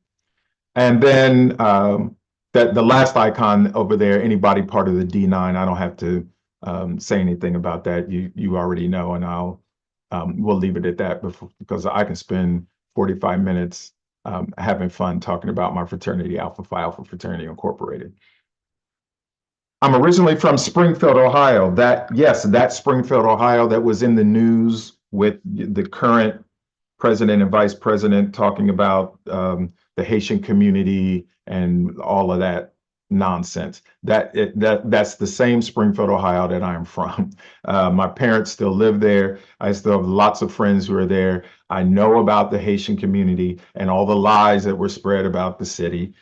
And then that the last icon over there, anybody part of the D9, I don't have to say anything about that. You already know, and we'll leave it at that because I can spend 45 minutes having fun talking about my fraternity, Alpha Phi Alpha Fraternity Incorporated. I'm originally from Springfield, Ohio. That Springfield, Ohio that was in the news with the current president and vice president talking about the Haitian community and all of that nonsense. That's the same Springfield, Ohio that I'm from. My parents still live there. I still have lots of friends who are there. I know about the Haitian community and all the lies that were spread about the city.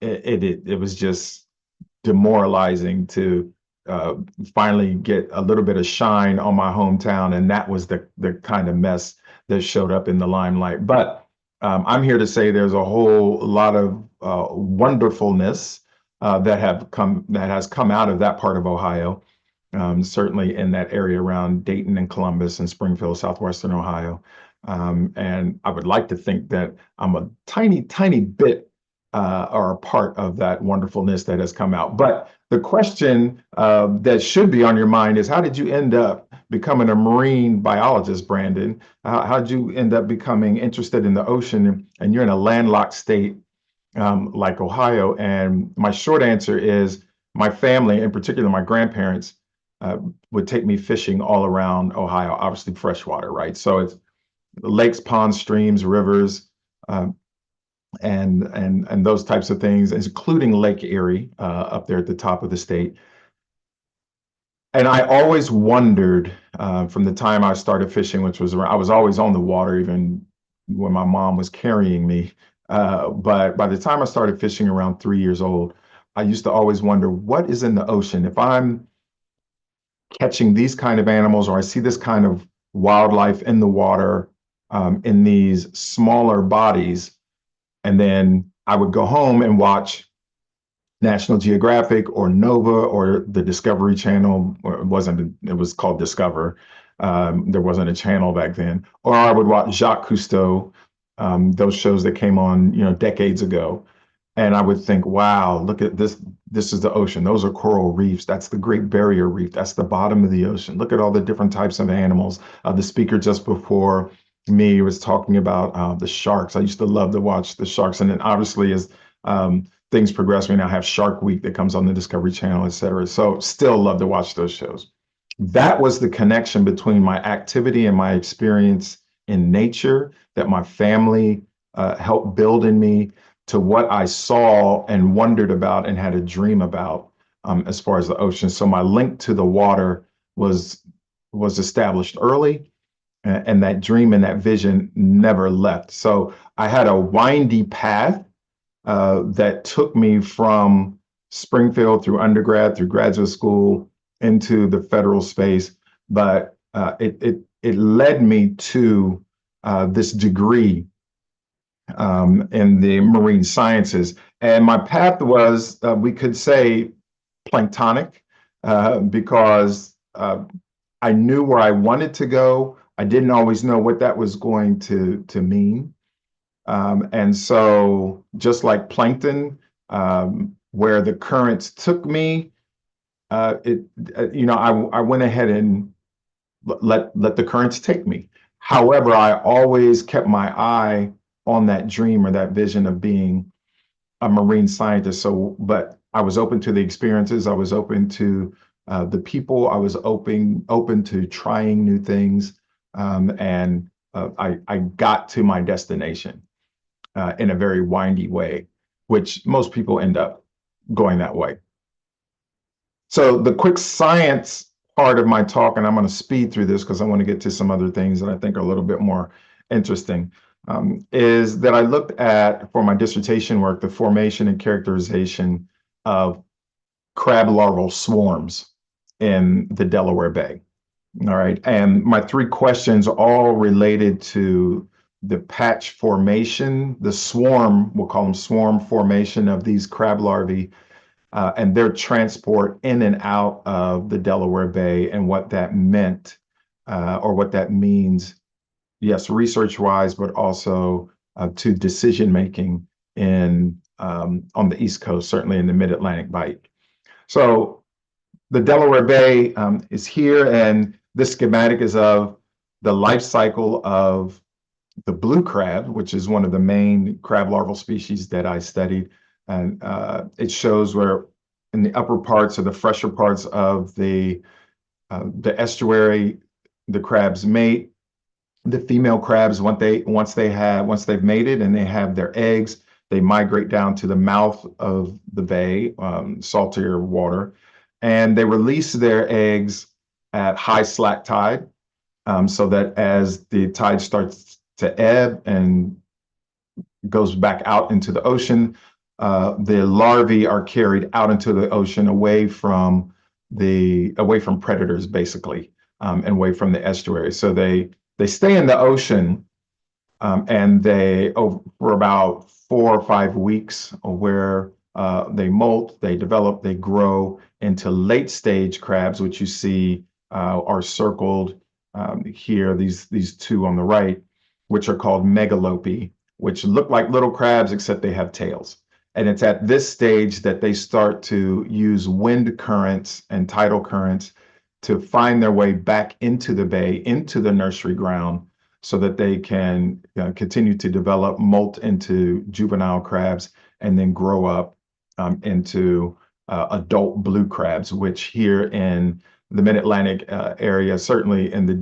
It was just demoralizing to finally get a little bit of shine on my hometown, and that was the kind of mess that showed up in the limelight. But I'm here to say there's a whole lot of wonderfulness that has come out of that part of Ohio, certainly in that area around Dayton and Columbus and Springfield, southwestern Ohio. And I would like to think that I'm a tiny bit are a part of that wonderfulness that has come out. But the question that should be on your mind is, how did you end up becoming a marine biologist, Brandon? How did you end up becoming interested in the ocean? And you're in a landlocked state like Ohio. And my short answer is my family, in particular my grandparents, would take me fishing all around Ohio, obviously freshwater, right? So it's lakes, ponds, streams, rivers, and those types of things, including Lake Erie up there at the top of the state. And I always wondered from the time I started fishing, which was around, I was always on the water, even when my mom was carrying me. But by the time I started fishing around 3 years old, I used to always wonder, what is in the ocean? If I'm catching these kind of animals, or I see this kind of wildlife in the water, in these smaller bodies, and then I would go home and watch National Geographic or Nova or the Discovery Channel, or it was called Discover. There wasn't a channel back then. Or I would watch Jacques Cousteau, those shows that came on, decades ago. And I would think, wow, look at this. This is the ocean. Those are coral reefs. That's the Great Barrier Reef. That's the bottom of the ocean. Look at all the different types of animals. The speaker just before me was talking about the sharks. I used to love to watch the sharks. And then obviously as things progress, we now have Shark Week that comes on the Discovery Channel, et cetera. So still love to watch those shows. That was the connection between my activity and my experience in nature that my family helped build in me to what I saw and wondered about and had a dream about as far as the ocean. So my link to the water was established early, and that dream and that vision never left. So I had a windy path that took me from Springfield through undergrad, through graduate school, into the federal space, but it led me to this degree in the marine sciences. And my path was, we could say, planktonic, because I knew where I wanted to go. I didn't always know what that was going to mean. And so just like plankton, where the currents took me, I went ahead and let the currents take me. However, I always kept my eye on that dream or that vision of being a marine scientist. So, but I was open to the experiences. I was open to the people. I was open to trying new things, and I got to my destination in a very windy way, which most people end up going that way. So the quick science part of my talk, and I'm going to speed through this because I want to get to some other things that I think are a little bit more interesting, is that I looked at, for my dissertation work, the formation and characterization of crab larval swarms in the Delaware Bay. All right. And my three questions are all related to the patch formation, the swarm, we'll call them swarm formation of these crab larvae, and their transport in and out of the Delaware Bay, and what that meant, or what that means, yes, research-wise, but also to decision-making in on the East Coast, certainly in the Mid-Atlantic Bight. So the Delaware Bay is here, and this schematic is of the life cycle of the blue crab, which is one of the main crab larval species that I studied. And it shows where in the upper parts or the fresher parts of the estuary, the crabs mate. The female crabs, once they've mated and they have their eggs, they migrate down to the mouth of the bay, saltier water, and they release their eggs at high slack tide, so that as the tide starts to ebb and goes back out into the ocean, the larvae are carried out into the ocean away from predators, basically, and away from the estuary. So they stay in the ocean, and for about 4 or 5 weeks, where they molt, they develop, they grow into late stage crabs, which you see are circled here, these two on the right, which are called megalopi, which look like little crabs, except they have tails. And it's at this stage that they start to use wind currents and tidal currents to find their way back into the bay, into the nursery ground, so that they can continue to develop, molt into juvenile crabs, and then grow up into adult blue crabs, which here in the Mid-Atlantic area, certainly in the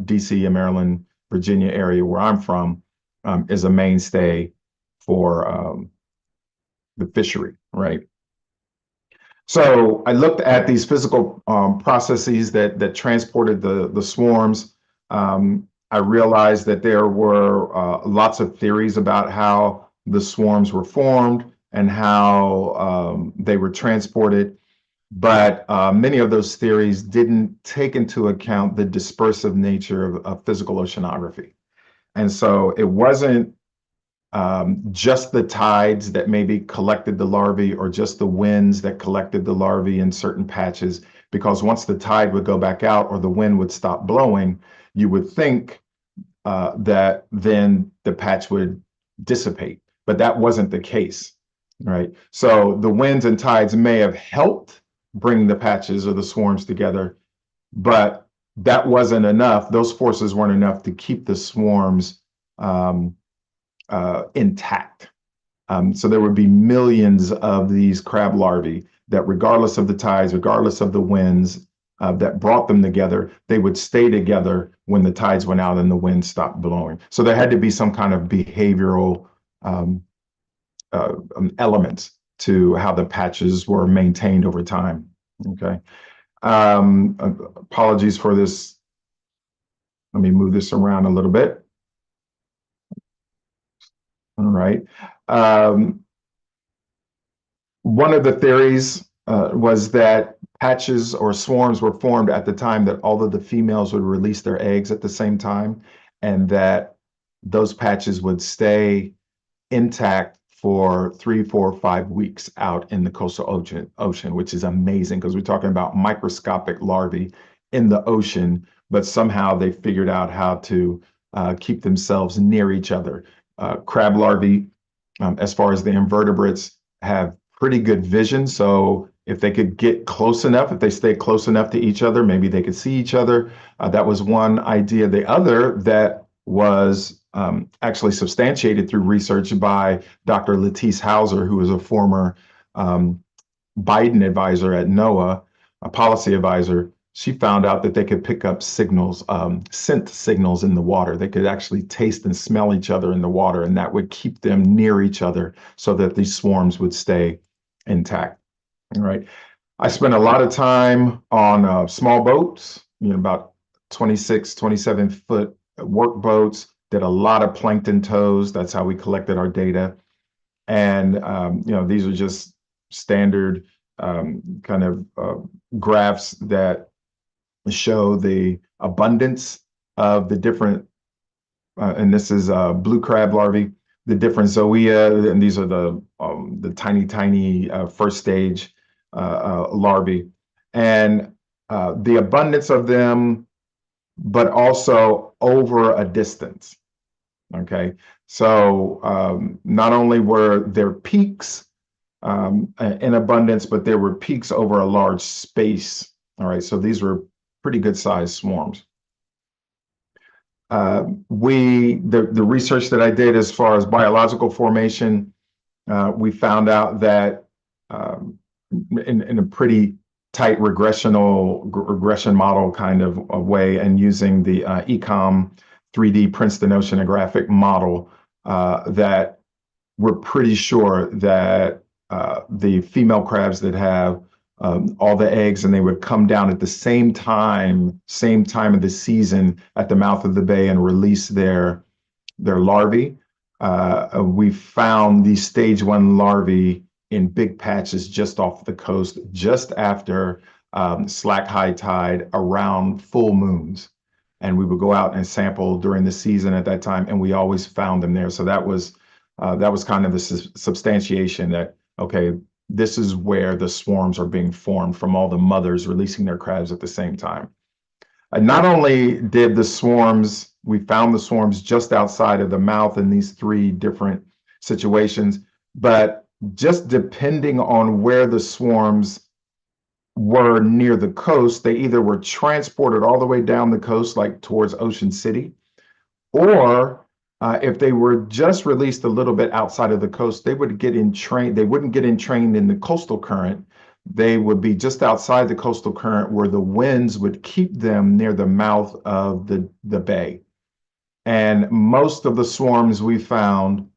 DC and Maryland, Virginia area where I'm from, is a mainstay for the fishery, right? So I looked at these physical processes that transported the swarms. I realized that there were lots of theories about how the swarms were formed and how they were transported, but many of those theories didn't take into account the dispersive nature of physical oceanography. And so it wasn't just the tides that maybe collected the larvae, or just the winds that collected the larvae in certain patches, because once the tide would go back out or the wind would stop blowing, you would think that then the patch would dissipate, but that wasn't the case, right? So the winds and tides may have helped bring the patches or the swarms together, but that wasn't enough. Those forces weren't enough to keep the swarms intact. So there would be millions of these crab larvae that, regardless of the tides, regardless of the winds that brought them together, they would stay together when the tides went out and the wind stopped blowing. So there had to be some kind of behavioral elements to how the patches were maintained over time. Okay. Apologies for this. Let me move this around a little bit. All right. One of the theories was that patches or swarms were formed at the time that all of the females would release their eggs at the same time, and that those patches would stay intact for 3, 4, 5 weeks out in the coastal ocean, which is amazing because we're talking about microscopic larvae in the ocean, but somehow they figured out how to keep themselves near each other. Crab larvae, as far as the invertebrates, have pretty good vision. So if they could get close enough, if they stay close enough to each other, maybe they could see each other. That was one idea. The other that was actually substantiated through research by Dr. Letice Hauser, who was a former Biden advisor at NOAA, a policy advisor. She found out that they could pick up signals, scent signals in the water. They could actually taste and smell each other in the water, and that would keep them near each other so that these swarms would stay intact. All right. I spent a lot of time on small boats, about 26, 27-foot work boats, did a lot of plankton tows. That's how we collected our data. And, these are just standard kind of graphs that show the abundance of the different, and this is blue crab larvae, the different zoea, and these are the tiny first stage larvae, and the abundance of them, but also over a distance. Okay, so not only were there peaks in abundance, but there were peaks over a large space. All right, so these were pretty good sized swarms. The research that I did as far as biological formation, we found out that in a pretty tight regression model kind of a way, and using the Ecom 3D Princeton Oceanographic model, that we're pretty sure that the female crabs that have all the eggs, and they would come down at the same time of the season at the mouth of the bay and release their larvae. We found these stage 1 larvae in big patches just off the coast, just after slack high tide, around full moons. And we would go out and sample during the season at that time, and we always found them there. So that was kind of the substantiation that, okay, this is where the swarms are being formed from all the mothers releasing their crabs at the same time. And not only did we found the swarms just outside of the mouth in these 3 different situations, but just depending on where the swarms were near the coast, they either were transported all the way down the coast, like towards Ocean City, or if they were just released a little bit outside of the coast, they would get entrained. They wouldn't get entrained in the coastal current. They would be just outside the coastal current, where the winds would keep them near the mouth of the bay. And most of the swarms we found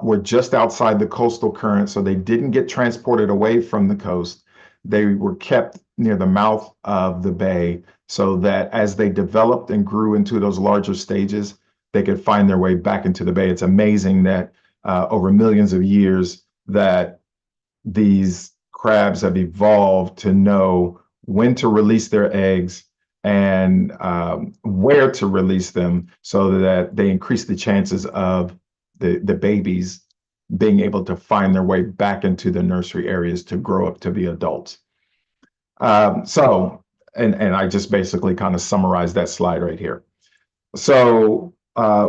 were just outside the coastal current, so they didn't get transported away from the coast. They were kept near the mouth of the bay, so that as they developed and grew into those larger stages, they could find their way back into the bay. It's amazing that over millions of years that these crabs have evolved to know when to release their eggs and where to release them, so that they increase the chances of the babies being able to find their way back into the nursery areas to grow up to be adults. And I just basically kind of summarized that slide right here. So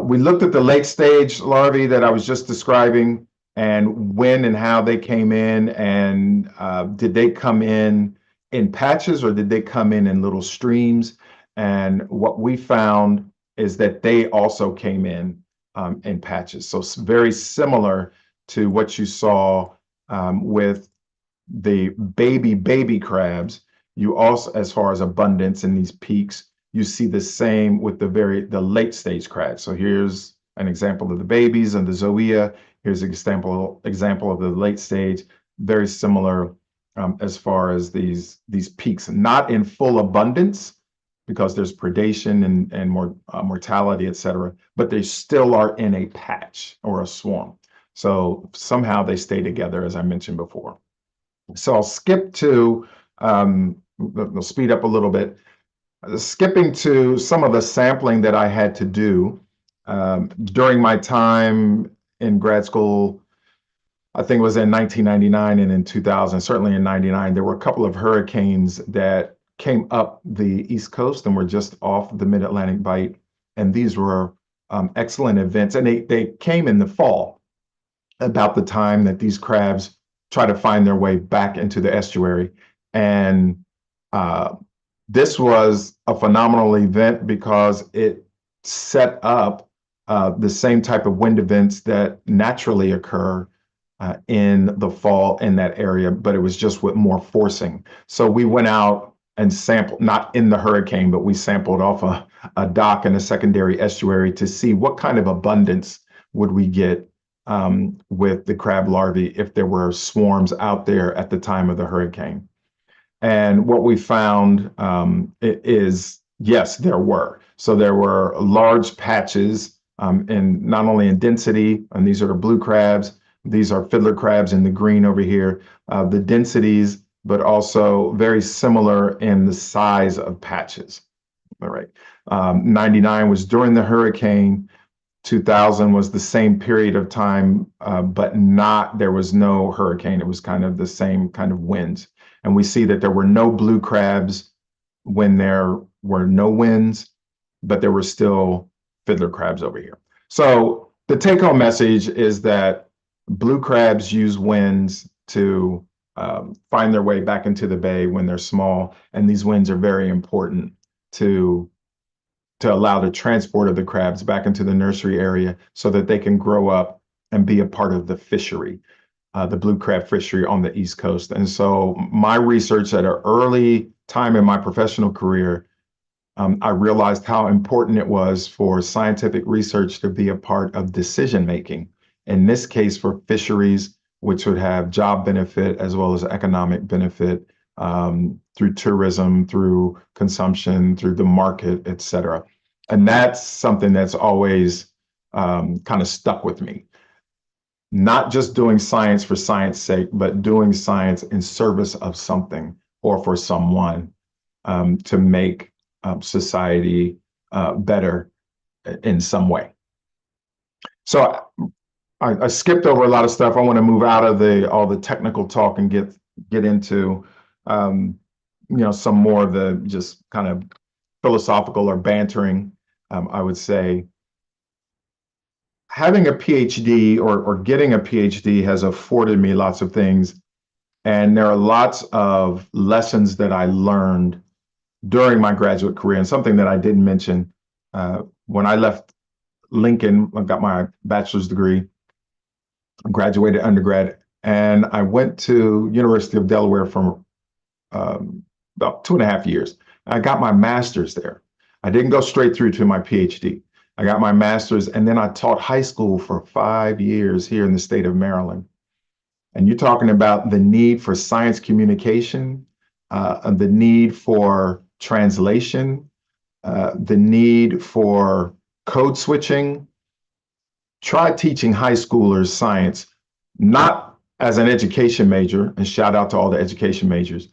we looked at the late stage larvae that I was just describing, and when and how they came in, and did they come in patches, or did they come in little streams? And what we found is that they also came in in patches. So it's very similar to what you saw with the baby crabs. You also, as far as abundance in these peaks, you see the same with the late stage crabs. So here's an example of the babies and the zoea. Here's an example of the late stage. Very similar as far as these peaks, not in full abundance because there's predation and more mortality, et cetera, but they still are in a patch or a swarm. So somehow they stay together, as I mentioned before. So I'll skip to, we'll speed up a little bit. Skipping to some of the sampling that I had to do during my time in grad school. I think it was in 1999 and in 2000, certainly in 99, there were a couple of hurricanes that came up the East Coast and were just off the Mid-Atlantic Bight. And these were excellent events. And they came in the fall, about the time that these crabs try to find their way back into the estuary. And this was a phenomenal event because it set up the same type of wind events that naturally occur in the fall in that area, but it was just with more forcing. So we went out and sampled, not in the hurricane, but we sampled off a dock in a secondary estuary to see what kind of abundance would we get with the crab larvae if there were swarms out there at the time of the hurricane. And what we found is, yes, there were. So there were large patches and not only in density, and these are the blue crabs, these are fiddler crabs in the green over here, the densities, but also very similar in the size of patches. All right. 99 was during the hurricane. 2000 was the same period of time, but there was no hurricane. It was kind of the same kind of winds. And we see that there were no blue crabs when there were no winds, but there were still fiddler crabs over here. So the take-home message is that blue crabs use winds to find their way back into the bay when they're small. And these winds are very important to allow the transport of the crabs back into the nursery area so that they can grow up and be a part of the fishery, the blue crab fishery on the East Coast. And so my research at an early time in my professional career, I realized how important it was for scientific research to be a part of decision-making. In this case, for fisheries, which would have job benefit as well as economic benefit through tourism, through consumption, through the market, et cetera. And that's something that's always kind of stuck with me. Not just doing science for science sake, but doing science in service of something or for someone to make society better in some way. So I skipped over a lot of stuff. I want to move out of all the technical talk and get into some more of the just kind of philosophical or bantering. I would say having a PhD or getting a PhD has afforded me lots of things. And there are lots of lessons that I learned during my graduate career. And something that I didn't mention, when I left Lincoln, I got my bachelor's degree, graduated undergrad, and I went to University of Delaware for about 2.5 years. I got my master's there. I didn't go straight through to my PhD. I got my master's, and then I taught high school for 5 years here in the state of Maryland. And you're talking about the need for science communication, and the need for translation, the need for code switching. Try teaching high schoolers science, not as an education major, and shout out to all the education majors,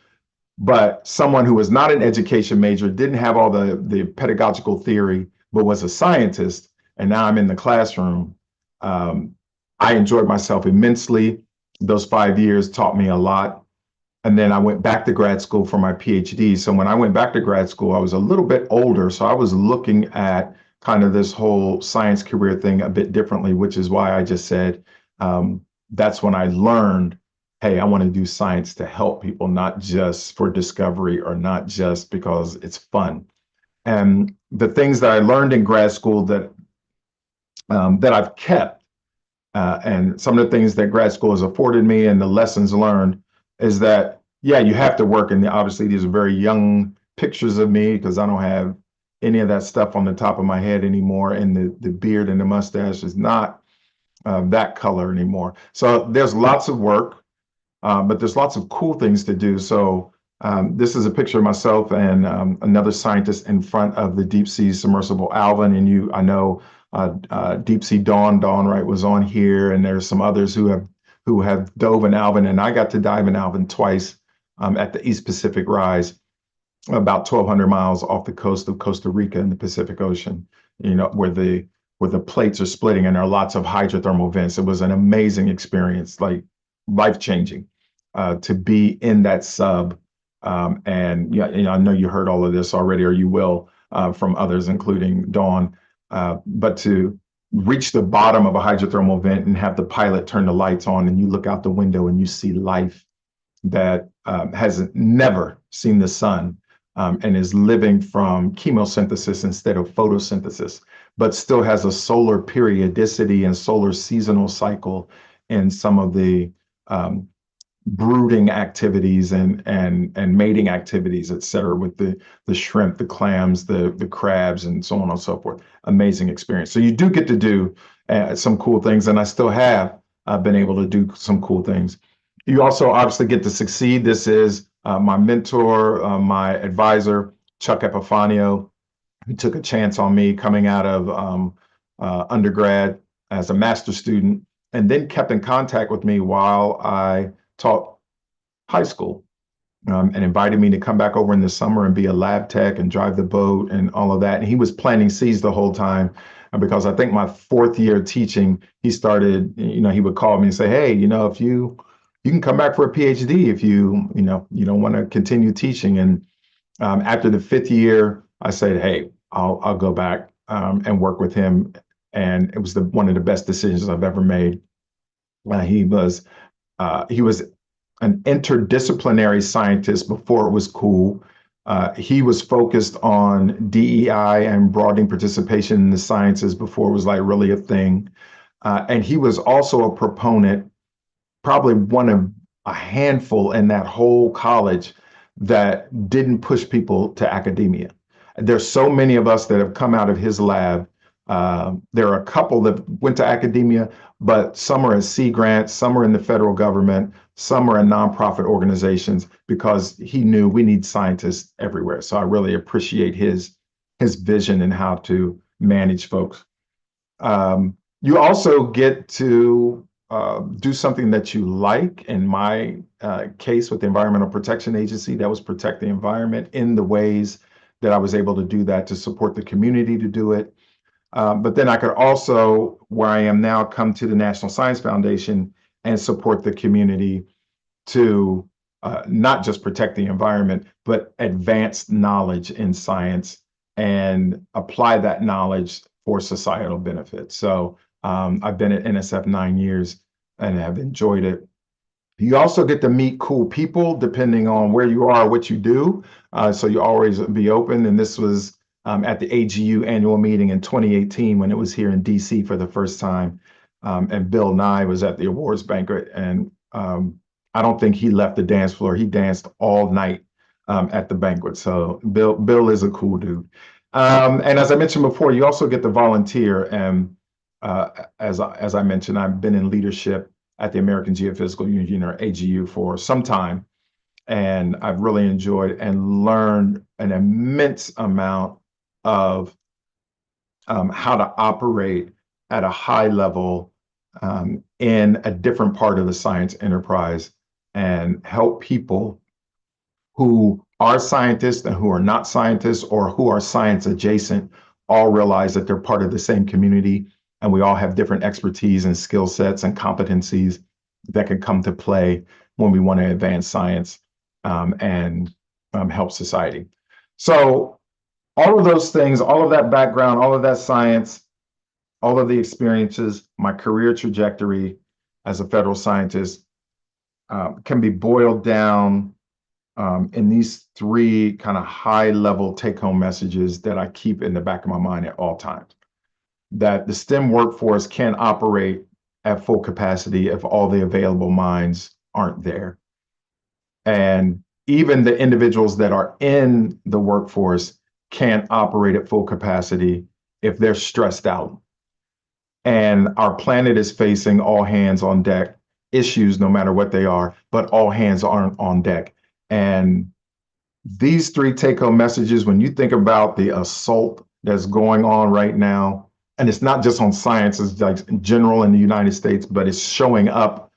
but someone who was not an education major, didn't have all the pedagogical theory, but was a scientist, and now I'm in the classroom. I enjoyed myself immensely. Those 5 years taught me a lot. And then I went back to grad school for my PhD. So when I went back to grad school, I was a little bit older. So I was looking at kind of this whole science career thing a bit differently, which is why I just said, that's when I learned, hey, I want to do science to help people, not just for discovery or not just because it's fun. And the things that I learned in grad school that that I've kept. And some of the things that grad school has afforded me and the lessons learned is that, yeah, you have to work. And obviously, these are very young pictures of me because I don't have any of that stuff on the top of my head anymore. And the beard and the mustache is not that color anymore. So there's lots of work, but there's lots of cool things to do. So this is a picture of myself and another scientist in front of the deep sea submersible Alvin. And I know Deep Sea Dawn right was on here, and there's some others who have dove in Alvin, and I got to dive in Alvin twice at the East Pacific Rise, about 1,200 miles off the coast of Costa Rica in the Pacific Ocean. Where the plates are splitting and there are lots of hydrothermal vents. It was an amazing experience, like life-changing, to be in that sub. And yeah, I know you heard all of this already, or you will, from others, including Dawn. But to reach the bottom of a hydrothermal vent and have the pilot turn the lights on, and you look out the window and you see life that has never seen the sun, and is living from chemosynthesis instead of photosynthesis, but still has a solar periodicity and solar seasonal cycle in some of the brooding activities and mating activities, et cetera, with the shrimp, the clams, the crabs, and so on and so forth. Amazing experience. So you do get to do some cool things, and I still have been able to do some cool things. You also obviously get to succeed. This is my mentor, my advisor, Chuck Epifanio, who took a chance on me coming out of undergrad as a master's student, and then kept in contact with me while I taught high school, and invited me to come back over in the summer and be a lab tech and drive the boat and all of that. And he was planting seeds the whole time, because I think my 4th year teaching, he started, he would call me and say, hey, if you can come back for a PhD if you don't want to continue teaching. And after the 5th year, I said, hey, I'll go back and work with him. And it was one of the best decisions I've ever made. He was an interdisciplinary scientist before it was cool. He was focused on DEI and broadening participation in the sciences before it was like really a thing. And he was also a proponent, probably one of a handful in that whole college that didn't push people to academia. There's so many of us that have come out of his lab. There are a couple that went to academia, but some are at Sea Grants, some are in the federal government, some are in nonprofit organizations, because he knew we need scientists everywhere. So I really appreciate his vision and how to manage folks. You also get to do something that you like. In my case with the Environmental Protection Agency, that was protect the environment in the ways that I was able to do that, to support the community to do it. But then I could also, where I am now, come to the National Science Foundation and support the community to not just protect the environment, but advance knowledge in science and apply that knowledge for societal benefit. So I've been at NSF 9 years and have enjoyed it. You also get to meet cool people depending on where you are, what you do. So you always be open. And this was at the AGU annual meeting in 2018 when it was here in DC for the first time. And Bill Nye was at the awards banquet. And I don't think he left the dance floor. He danced all night at the banquet. So Bill is a cool dude. And as I mentioned before, you also get to volunteer. And as I mentioned, I've been in leadership at the American Geophysical Union, or AGU, for some time. And I've really enjoyed and learned an immense amount of how to operate at a high level in a different part of the science enterprise, and help people who are scientists and who are not scientists, or who are science adjacent, all realize that they're part of the same community. And we all have different expertise and skill sets and competencies that can come to play when we want to advance science and help society. So all of those things, all of that background, all of that science, all of the experiences, my career trajectory as a federal scientist can be boiled down in these 3 kind of high-level take-home messages that I keep in the back of my mind at all times. that the STEM workforce can't operate at full capacity if all the available minds aren't there. And even the individuals that are in the workforce can't operate at full capacity if they're stressed out. And our planet is facing all hands on deck issues, no matter what they are, but all hands aren't on deck. And these three take-home messages, when you think about the assault that's going on right now, and it's not just on science, it's like in general in the United States, but it's showing up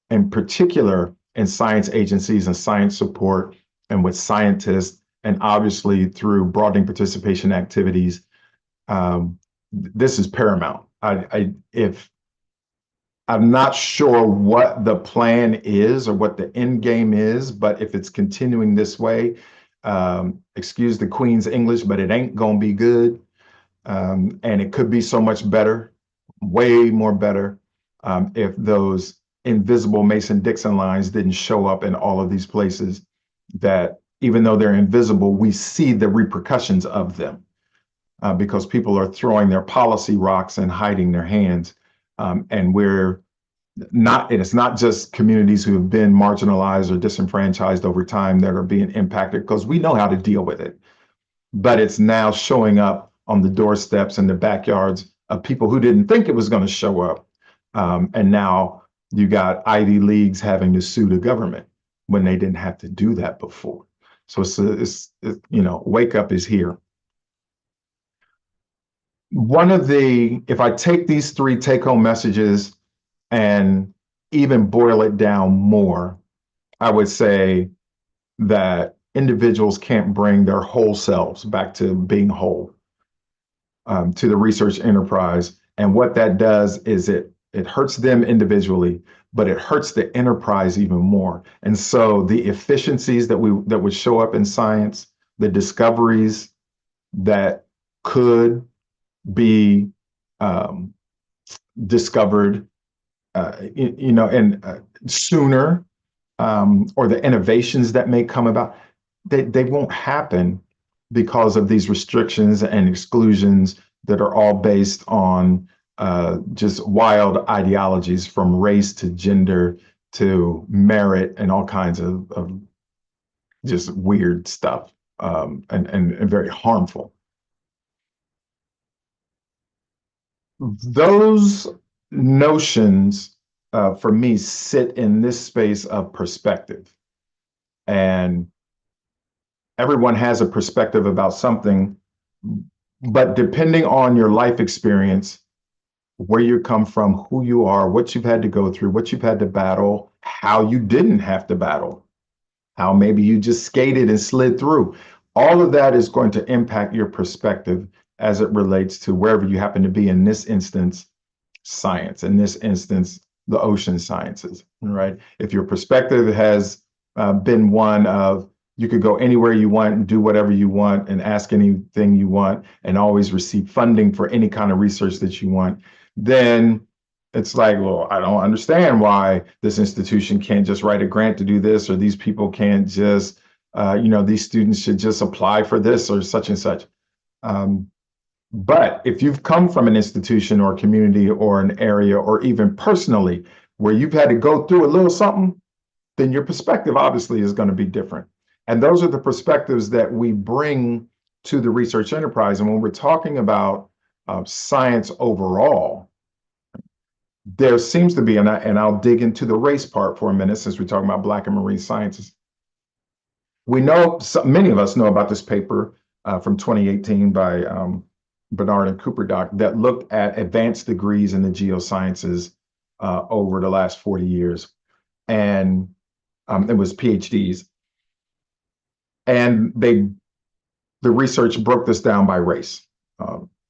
in particular in science agencies and science support and with scientists, and obviously through broadening participation activities. This is paramount. If I'm not sure what the plan is or what the end game is, but if it's continuing this way, excuse the Queen's English, but it ain't gonna be good. And it could be so much better, way more better, if those invisible Mason-Dixon lines didn't show up in all of these places that, even though they're invisible, we see the repercussions of them because people are throwing their policy rocks and hiding their hands. And we're not, and it's not just communities who have been marginalized or disenfranchised over time that are being impacted, because we know how to deal with it. But it's now showing up on the doorsteps and the backyards of people who didn't think it was going to show up. And now you got Ivy Leagues having to sue the government when they didn't have to do that before. So it's you know, wake up is here. If I take these three take-home messages and even boil it down more, I would say that individuals can't bring their whole selves back to being whole, to the research enterprise. And what that does is it hurts them individually, but it hurts the enterprise even more. And so the efficiencies that would show up in science, the discoveries that could be discovered, you know, and sooner, or the innovations that may come about, they won't happen because of these restrictions and exclusions that are all based on just wild ideologies, from race to gender to merit and all kinds of just weird stuff, and very harmful. Those notions, for me, sit in this space of perspective. And everyone has a perspective about something, but depending on your life experience, where you come from, who you are, what you've had to go through, what you've had to battle, how you didn't have to battle, how maybe you just skated and slid through, all of that is going to impact your perspective as it relates to wherever you happen to be, in this instance, science, in this instance, the ocean sciences, right? If your perspective has been one of, you could go anywhere you want and do whatever you want and ask anything you want and always receive funding for any kind of research that you want, then it's like, well, I don't understand why this institution can't just write a grant to do this, or these people can't just, you know, these students should just apply for this or such and such. But if you've come from an institution or a community or an area, or even personally, where you've had to go through a little something, then your perspective obviously is going to be different. And those are the perspectives that we bring to the research enterprise. And when we're talking about science overall, there seems to be, and I'll dig into the race part for a minute, since we're talking about Black and marine sciences. We know, many of us know about this paper from 2018 by Bernard and Cooper Doc that looked at advanced degrees in the geosciences over the last 40 years. And it was PhDs. And the research broke this down by race.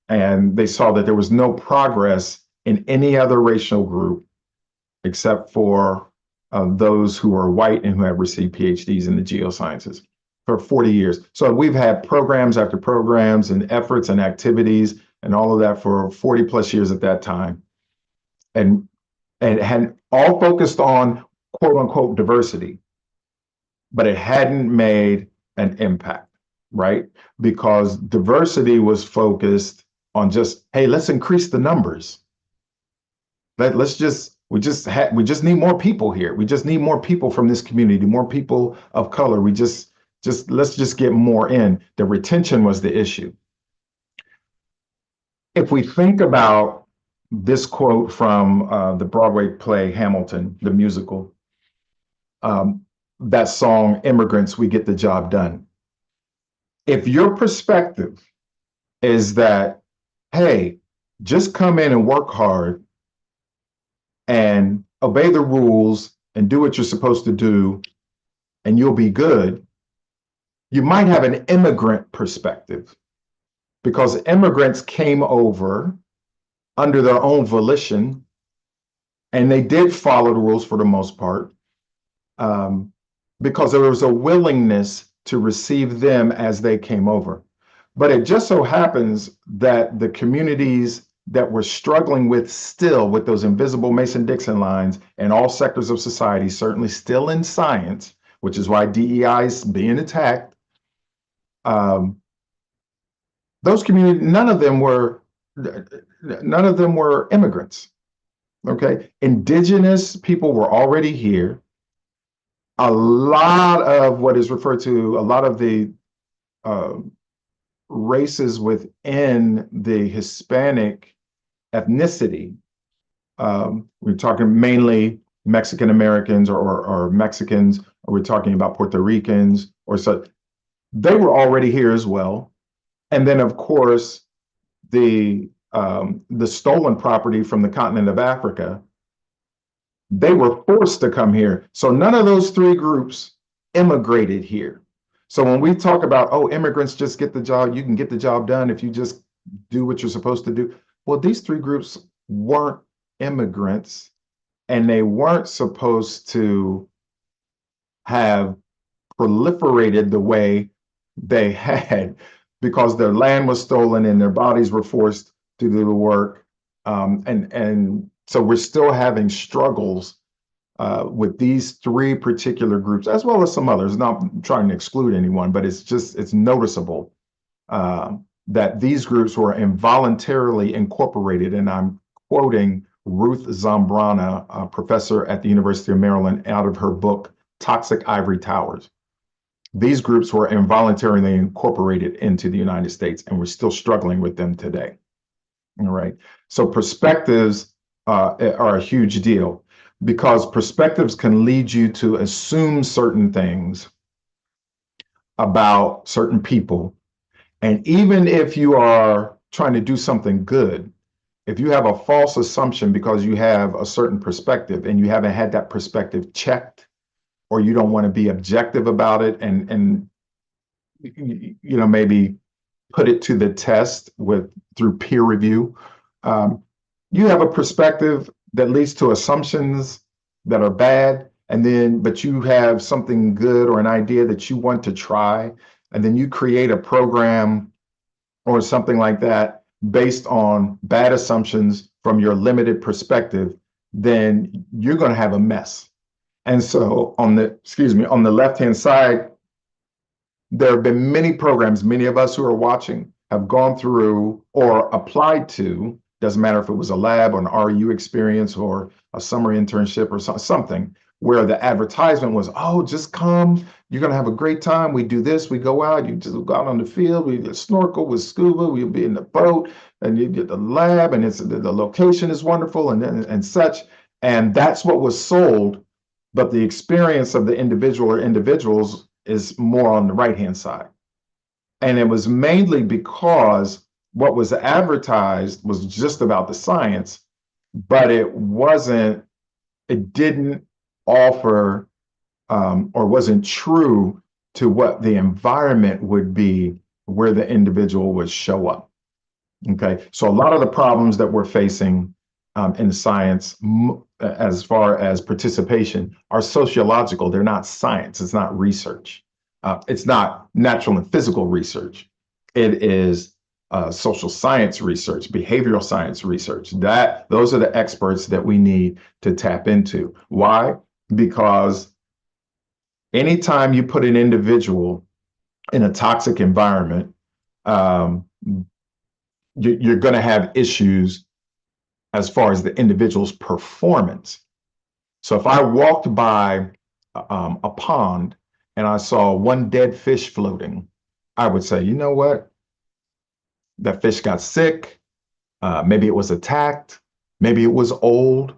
And they saw that there was no progress in any other racial group except for those who are white and who have received PhDs in the geosciences for 40 years. So we've had programs after programs and efforts and activities and all of that for 40 plus years at that time. And it had all focused on quote unquote diversity, but it hadn't made an impact, right? Because diversity was focused on just, hey, let's increase the numbers. We just need more people here. We just need more people from this community, more people of color. Let's just get more in. The retention was the issue. If we think about this quote from the Broadway play Hamilton, the musical, that song, Immigrants, We Get the Job Done. If your perspective is that, hey, just come in and work hard and obey the rules and do what you're supposed to do, and you'll be good, you might have an immigrant perspective, because immigrants came over under their own volition, and they did follow the rules for the most part, because there was a willingness to receive them as they came over. But it just so happens that the communities that were struggling with those invisible Mason-Dixon lines in all sectors of society, certainly still in science, which is why DEI is being attacked. Those communities, none of them were immigrants. Okay, indigenous people were already here. A lot of what is referred to, a lot of the races within the Hispanic ethnicity, we're talking mainly Mexican Americans or Mexicans, or we're talking about Puerto Ricans or so, they were already here as well. And then, of course, the stolen property from the continent of Africa, they were forced to come here. So none of those three groups immigrated here. So when we talk about, oh, immigrants just get the job, you can get the job done if you just do what you're supposed to do. Well, these three groups weren't immigrants, and they weren't supposed to have proliferated the way they had, because their land was stolen and their bodies were forced to do the work. And so we're still having struggles with these three particular groups, as well as some others. Not trying to exclude anyone, but it's noticeable that these groups were involuntarily incorporated. And I'm quoting Ruth Zambrana, a professor at the University of Maryland, out of her book, Toxic Ivory Towers. These groups were involuntarily incorporated into the United States, and we're still struggling with them today. All right. So perspectives are a huge deal, because perspectives can lead you to assume certain things about certain people. And even if you are trying to do something good, if you have a false assumption because you have a certain perspective and you haven't had that perspective checked, or you don't want to be objective about it and maybe put it to the test through peer review, you have a perspective that leads to assumptions that are bad, but you have something good or an idea that you want to try, and then you create a program or something like that based on bad assumptions from your limited perspective, then you're going to have a mess. And so on the left-hand side, there have been many programs, many of us who are watching have gone through or applied to, doesn't matter if it was a lab or an RU experience or a summer internship or something, where the advertisement was, oh, just come, you're going to have a great time. We do this, we go out, you just go out on the field, we snorkel with scuba, we'll be in the boat, and you get the lab, and the location is wonderful and such. And that's what was sold. But the experience of the individual or individuals is more on the right-hand side. And it was mainly because what was advertised was just about the science, but it didn't offer or wasn't true to what the environment would be where the individual would show up. Okay, so a lot of the problems that we're facing in science, as far as participation, are sociological. They're not science. It's not research. It's not natural and physical research. It is social science research, behavioral science research. Those are the experts that we need to tap into. Why? Because anytime you put an individual in a toxic environment, you're going to have issues as far as the individual's performance. So if I walked by a pond and I saw one dead fish floating, I would say, you know what? That fish got sick. Maybe it was attacked. Maybe it was old.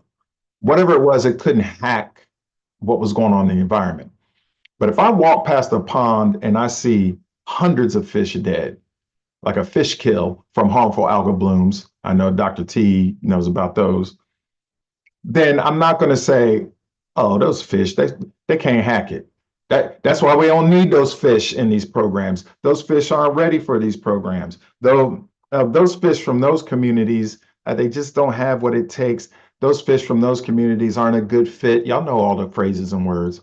Whatever it was, it couldn't hack what was going on in the environment. But if I walk past a pond and I see hundreds of fish dead, like a fish kill from harmful algal blooms, I know Dr. T knows about those, then I'm not going to say, oh, those fish, they can't hack it. That's why we don't need those fish in these programs. Those fish aren't ready for these programs. Though those fish from those communities, they just don't have what it takes. Those fish from those communities aren't a good fit. Y'all know all the phrases and words.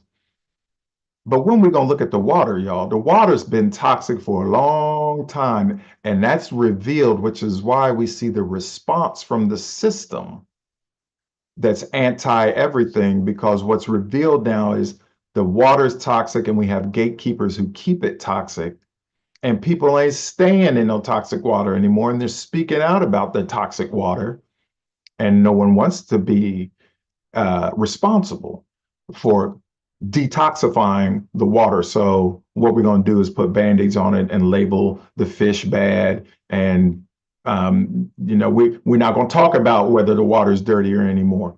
But when we're going to look at the water, y'all, the water's been toxic for a long time. And that's revealed, which is why we see the response from the system that's anti everything, because what's revealed now is the water's toxic and we have gatekeepers who keep it toxic. And people ain't staying in no toxic water anymore. And they're speaking out about the toxic water. And no one wants to be responsible for detoxifying the water. So what we're going to do is put band-aids on it and label the fish bad. And, we're not going to talk about whether the water is dirtier anymore.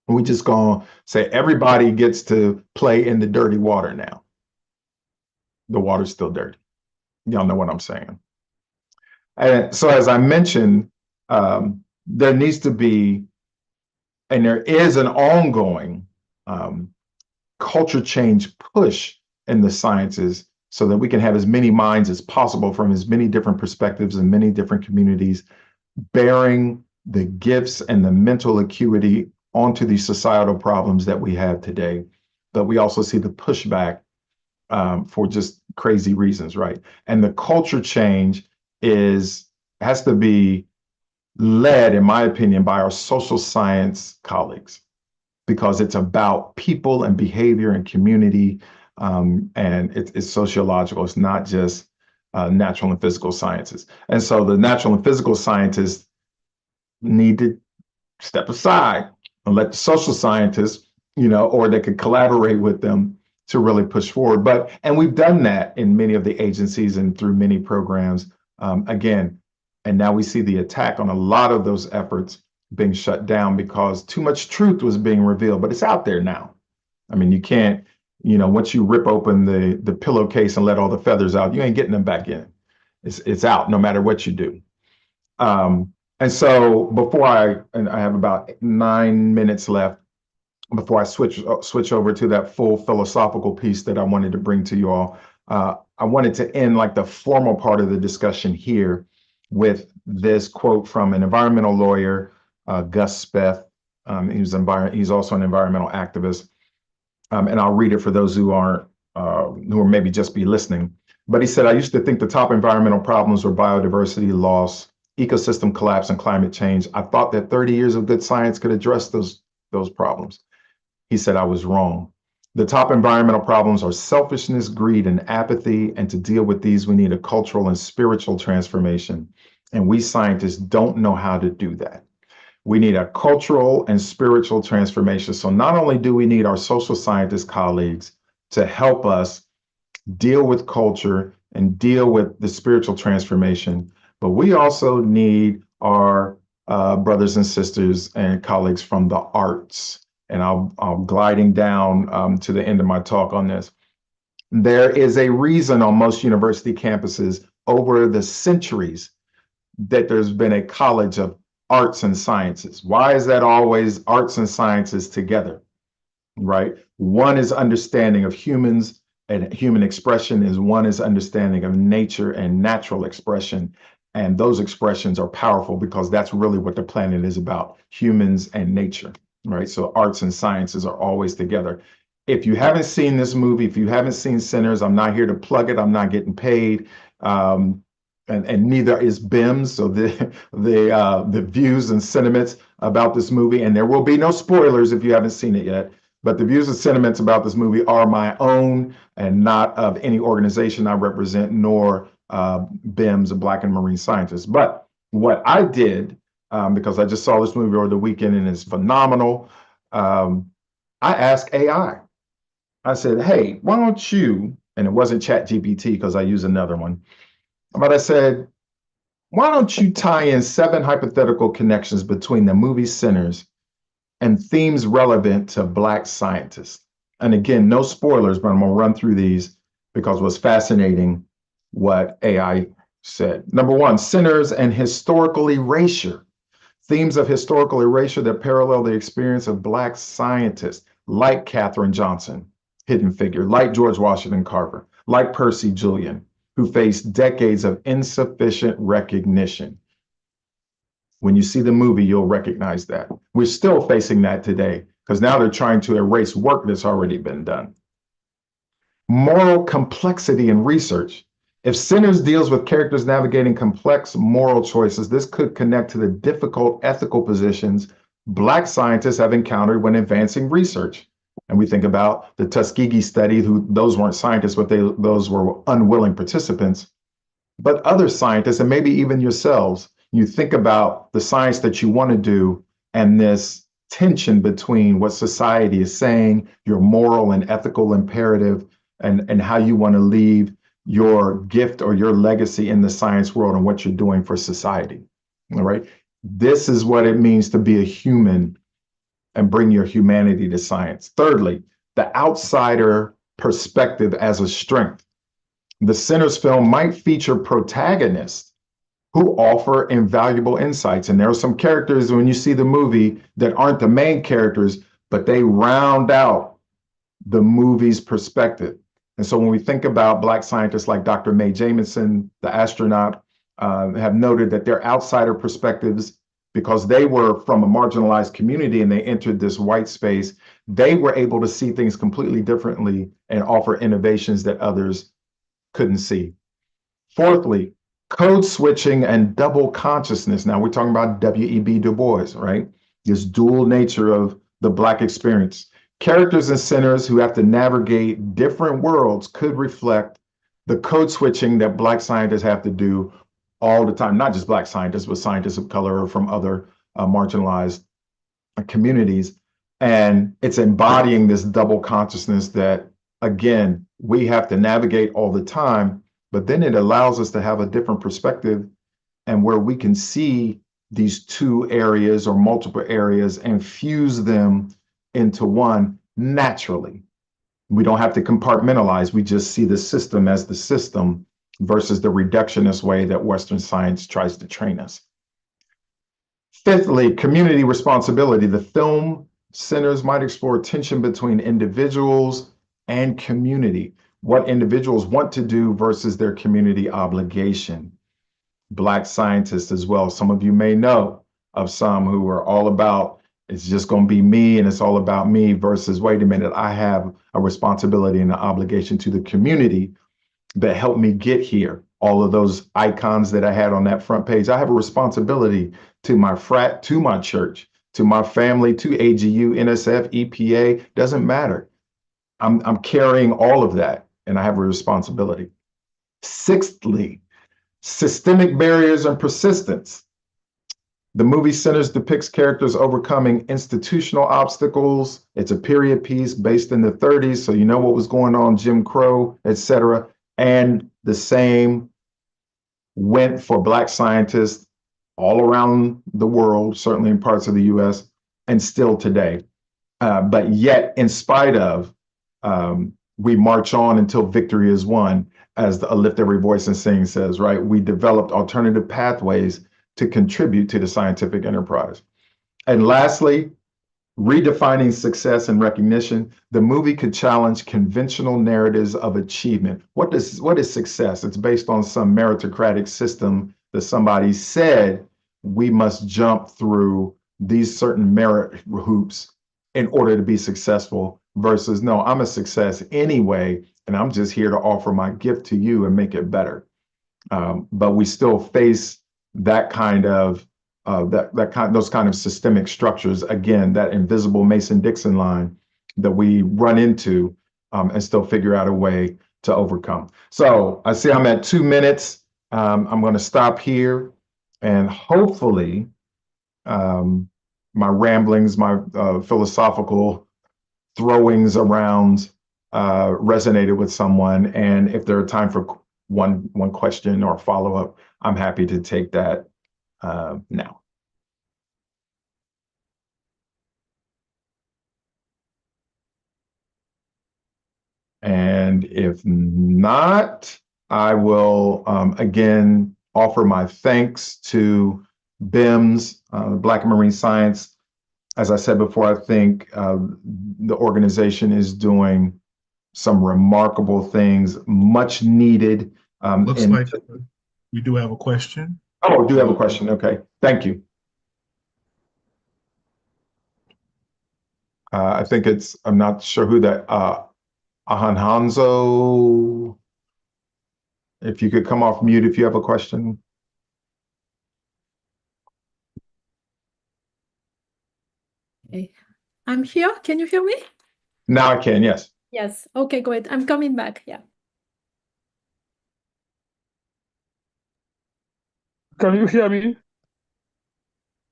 We're just going to say everybody gets to play in the dirty water now. The water's still dirty. Y'all know what I'm saying. And so as I mentioned, there needs to be, and there is an ongoing culture change push in the sciences so that we can have as many minds as possible from as many different perspectives and many different communities bearing the gifts and the mental acuity onto these societal problems that we have today. But we also see the pushback for just crazy reasons, right? And the culture change has to be led, in my opinion, by our social science colleagues, because it's about people and behavior and community, and it's sociological. It's not just natural and physical sciences. And so the natural and physical scientists need to step aside and let the social scientists, or they could collaborate with them to really push forward. And we've done that in many of the agencies and through many programs, again. And now we see the attack on a lot of those efforts being shut down because too much truth was being revealed, but it's out there now. I mean, you can't, once you rip open the pillowcase and let all the feathers out, you ain't getting them back in. It's out no matter what you do. And so and I have about 9 minutes left before I switch over to that full philosophical piece that I wanted to bring to you all. I wanted to end like the formal part of the discussion here with this quote from an environmental lawyer, Gus Speth. He's also an environmental activist. And I'll read it for those who are maybe just be listening. But he said, I used to think the top environmental problems were biodiversity loss, ecosystem collapse, and climate change. I thought that 30 years of good science could address those problems. He said, I was wrong. The top environmental problems are selfishness, greed, and apathy. And to deal with these, we need a cultural and spiritual transformation. And we scientists don't know how to do that. We need a cultural and spiritual transformation. So not only do we need our social scientist colleagues to help us deal with culture and deal with the spiritual transformation, but we also need our brothers and sisters and colleagues from the arts. And I'm gliding down to the end of my talk on this. There is a reason on most university campuses over the centuries that there's been a college of arts and sciences. Why is that always arts and sciences together, right? One is understanding of humans and human expression one is understanding of nature and natural expression. And those expressions are powerful because that's really what the planet is about, humans and nature, right? So arts and sciences are always together. If you haven't seen this movie, if you haven't seen Sinners, I'm not here to plug it. I'm not getting paid. And neither is BIMS. So the views and sentiments about this movie, and there will be no spoilers if you haven't seen it yet, but the views and sentiments about this movie are my own and not of any organization I represent, nor BIMS, Black and Marine Scientists. But What I did, because I just saw this movie over the weekend and it's phenomenal, I asked AI. I said, hey, why don't you, and it wasn't ChatGPT because I use another one, but I said, why don't you tie in 7 hypothetical connections between the movie Sinners and themes relevant to Black scientists? And again, no spoilers, but I'm going to run through these because it was fascinating what AI said. Number 1, Sinners and historical erasure. Themes of historical erasure that parallel the experience of Black scientists like Katherine Johnson, hidden figure, like George Washington Carver, like Percy Julian, who faced decades of insufficient recognition. When you see the movie, you'll recognize that. We're still facing that today because now they're trying to erase work that's already been done. Moral complexity in research. If Sinners deals with characters navigating complex moral choices, this could connect to the difficult ethical positions Black scientists have encountered when advancing research. And we think about the Tuskegee study, those weren't scientists, but those were unwilling participants. But other scientists, and maybe even yourselves, you think about the science that you want to do and this tension between what society is saying, your moral and ethical imperative, and how you want to leave your gift or your legacy in the science world and what you're doing for society. All right. This is what it means to be a human and bring your humanity to science. Thirdly, the outsider perspective as a strength. The Sinners film might feature protagonists who offer invaluable insights. And there are some characters when you see the movie that aren't the main characters, but they round out the movie's perspective. And so when we think about Black scientists like Dr. Mae Jemison, the astronaut, have noted that their outsider perspectives, because they were from a marginalized community and they entered this white space, they were able to see things completely differently and offer innovations that others couldn't see. Fourthly, code switching and double consciousness. Now we're talking about W.E.B. Du Bois, right? This dual nature of the Black experience. Characters and Sinners who have to navigate different worlds could reflect the code switching that Black scientists have to do all the time, not just Black scientists, but scientists of color or from other marginalized communities. And it's embodying this double consciousness that, again, we have to navigate all the time, but then it allows us to have a different perspective and where we can see these two areas or multiple areas and fuse them into one naturally. We don't have to compartmentalize. We just see the system as the system versus the reductionist way that Western science tries to train us. Fifthly, community responsibility. The film Sinners might explore tension between individuals and community, what individuals want to do versus their community obligation. Black scientists as well. Some of you may know of some who are all about, it's just going to be me and it's all about me versus, wait a minute, I have a responsibility and an obligation to the community that helped me get here. All of those icons that I had on that front page, I have a responsibility to my frat, to my church, to my family, to AGU, NSF, EPA, doesn't matter. I'm carrying all of that and I have a responsibility. Sixthly, systemic barriers and persistence. The movie Sinners depicts characters overcoming institutional obstacles. It's a period piece based in the 30s, so you know what was going on, Jim Crow, etc. And the same went for Black scientists all around the world, certainly in parts of the US, and still today. But yet, in spite of, we march on until victory is won, as the Lift Every Voice and Sing says, right? We developed alternative pathways to contribute to the scientific enterprise. And lastly, redefining success and recognition. The movie could challenge conventional narratives of achievement. What is success? It's based on some meritocratic system that somebody said we must jump through these certain merit hoops in order to be successful versus, no, I'm a success anyway, and I'm just here to offer my gift to you and make it better. But we still face that kind of those kind of systemic structures, again, that invisible Mason-Dixon line that we run into and still figure out a way to overcome. So I see I'm at 2 minutes. I'm going to stop here. And hopefully, my ramblings, my philosophical throwings around resonated with someone. And if there are time for one question or follow up, I'm happy to take that now. And if not, I will again offer my thanks to BIMS, Black Marine Science. As I said before, I think the organization is doing some remarkable things, much needed. Looks like we do have a question. Oh, I do have a question. Okay, thank you. I think it's, I'm not sure who that, Ahanhanzo. If you could come off mute if you have a question. Okay. I'm here. Can you hear me? Now I can, yes. Yes. Okay, great. I'm coming back. Yeah. Can you hear me?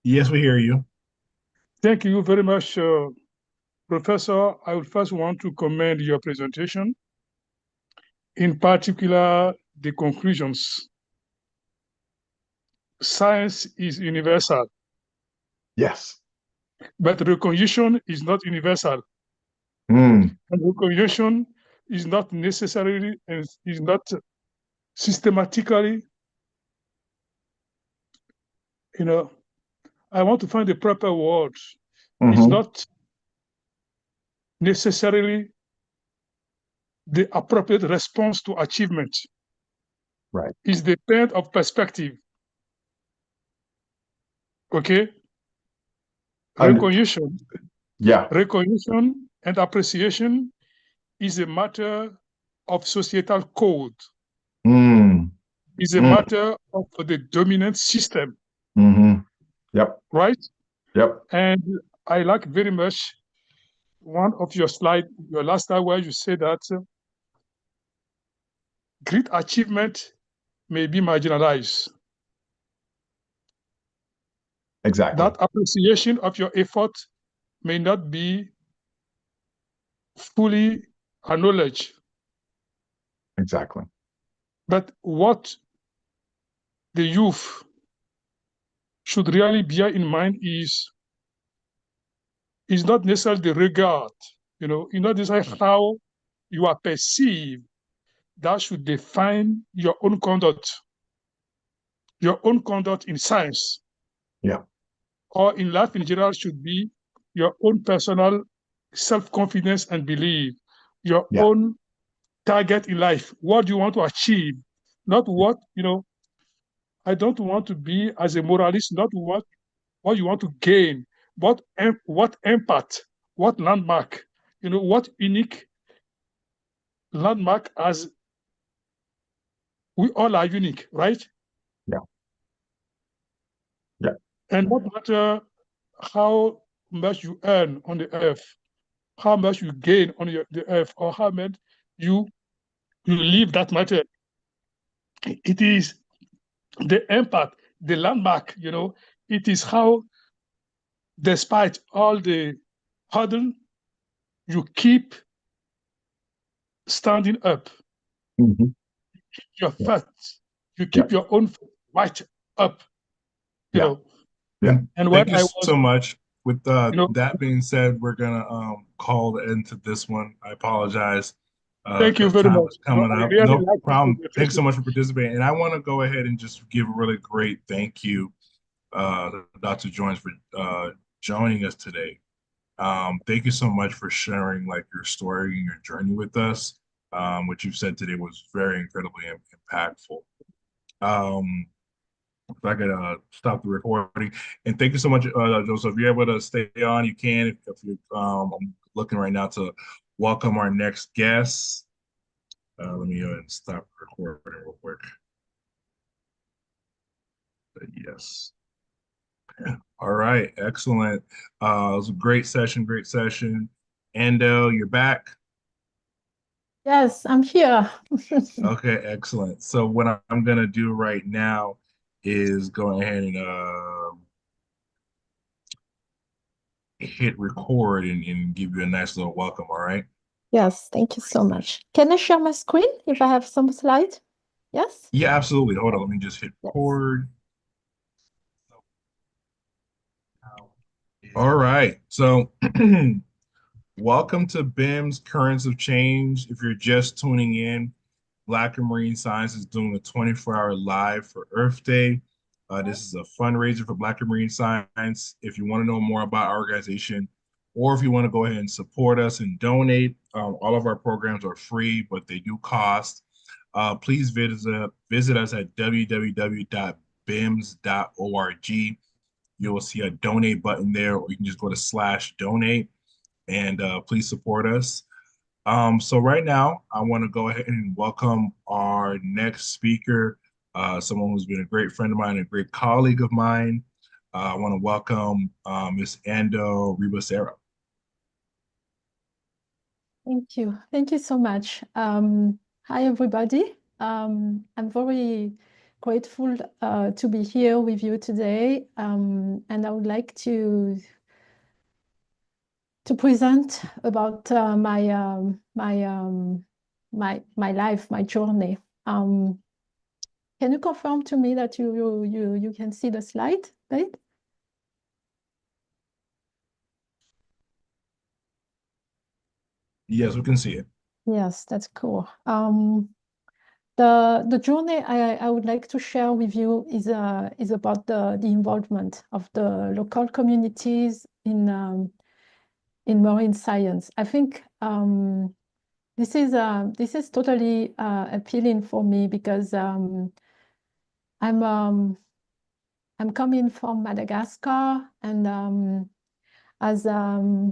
Yes, we hear you. Thank you very much, Professor. I would first want to commend your presentation, in particular, the conclusions. Science is universal. Yes. But recognition is not universal. Mm. And recognition is not necessarily and is not systematically, I want to find the proper words. It's not necessarily the appropriate response to achievement. Right. It's the point of perspective. Okay? Recognition. Yeah. Recognition and appreciation is a matter of societal code. It's a matter of the dominant system. Yep. Right? Yep. And I like very much one of your slides, your last slide, where you say that great achievement may be marginalized. Exactly. That appreciation of your effort may not be fully acknowledged. Exactly. But what the youth should really bear in mind is not necessarily the regard, it's not necessarily how you are perceived that should define your own conduct in science. Yeah. Or in life in general should be your own personal self-confidence and belief, your own target in life. What do you want to achieve? Not what, I don't want to be as a moralist, not what you want to gain, but what impact, what landmark, what unique landmark, as we all are unique, right? Yeah. Yeah. And no matter how much you earn on the earth, how much you gain on the earth, or how much you leave that matter, it is the impact, the landmark, it is how, despite all the hurdle, you keep standing up. Your faith, you keep your own right up, Yeah. And when thank you so much. With that being said, we're gonna call the end to this one. I apologize. Thank you very much. Coming I up. really No like problem. Thanks so much for participating. And I want to go ahead and just give a really great thank you to Dr. Jones for joining us today. Thank you so much for sharing like your story and your journey with us. What you've said today was very incredibly impactful. If I could stop the recording. And thank you so much, Joseph. If you're able to stay on, you can. If you, I'm looking right now to welcome our next guest. Let me go ahead and stop recording real quick. Yes. All right, excellent. It was a great session, great session. Endo, you're back. Yes, I'm here. Okay, excellent. So what I'm gonna do right now is go ahead and hit record and give you a nice little welcome, all right? Yes, thank you so much. Can I share my screen if I have some slide? Yes? Yeah, absolutely. Hold on, let me just hit record. All right. So welcome to BIMS Currents of Change. If you're just tuning in, Black and Marine Science is doing a 24-hour live for Earth Day. This is a fundraiser for Black and Marine Science. If you want to know more about our organization, or if you want to go ahead and support us and donate, all of our programs are free, but they do cost. Please visit us at www.bims.org. You will see a donate button there, or you can just go to /donate and please support us. So right now, I want to go ahead and welcome our next speaker, someone who's been a great friend of mine, a great colleague of mine. I want to welcome Ms. Ando Ribasero. Thank you. Thank you so much. Hi, everybody. I'm very grateful to be here with you today. And I would like to present about my life, my journey. Can you confirm to me that you can see the slide, right? Yes, we can see it. Yes, that's cool. The journey I would like to share with you is about the involvement of the local communities in marine science. I think this is totally appealing for me because I'm coming from Madagascar, and as a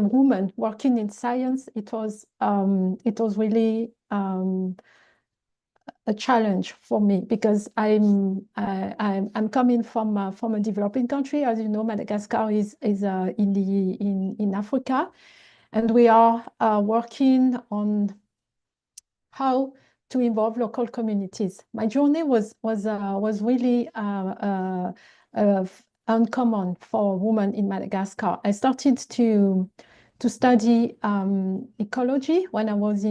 woman working in science, it was really a challenge for me because I'm coming from a developing country. As you know, Madagascar is in Africa, and we are working on how to involve local communities. My journey was really uncommon for a woman in Madagascar. I started to study ecology when I was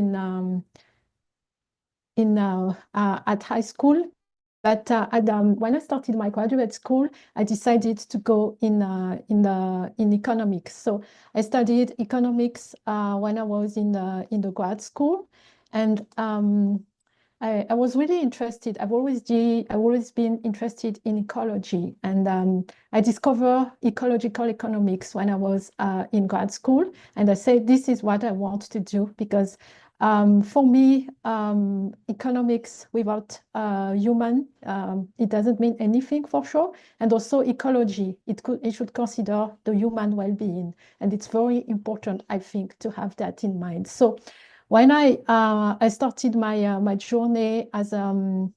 at high school. But when I started my graduate school, I decided to go in economics. So I studied economics when I was in the grad school, and I was really interested. I've always been interested in ecology, and I discovered ecological economics when I was in grad school, and I said this is what I want to do because for me, economics without human, it doesn't mean anything for sure. And also ecology, it should consider the human well-being. And it's very important, I think, to have that in mind. So when I started my journey as a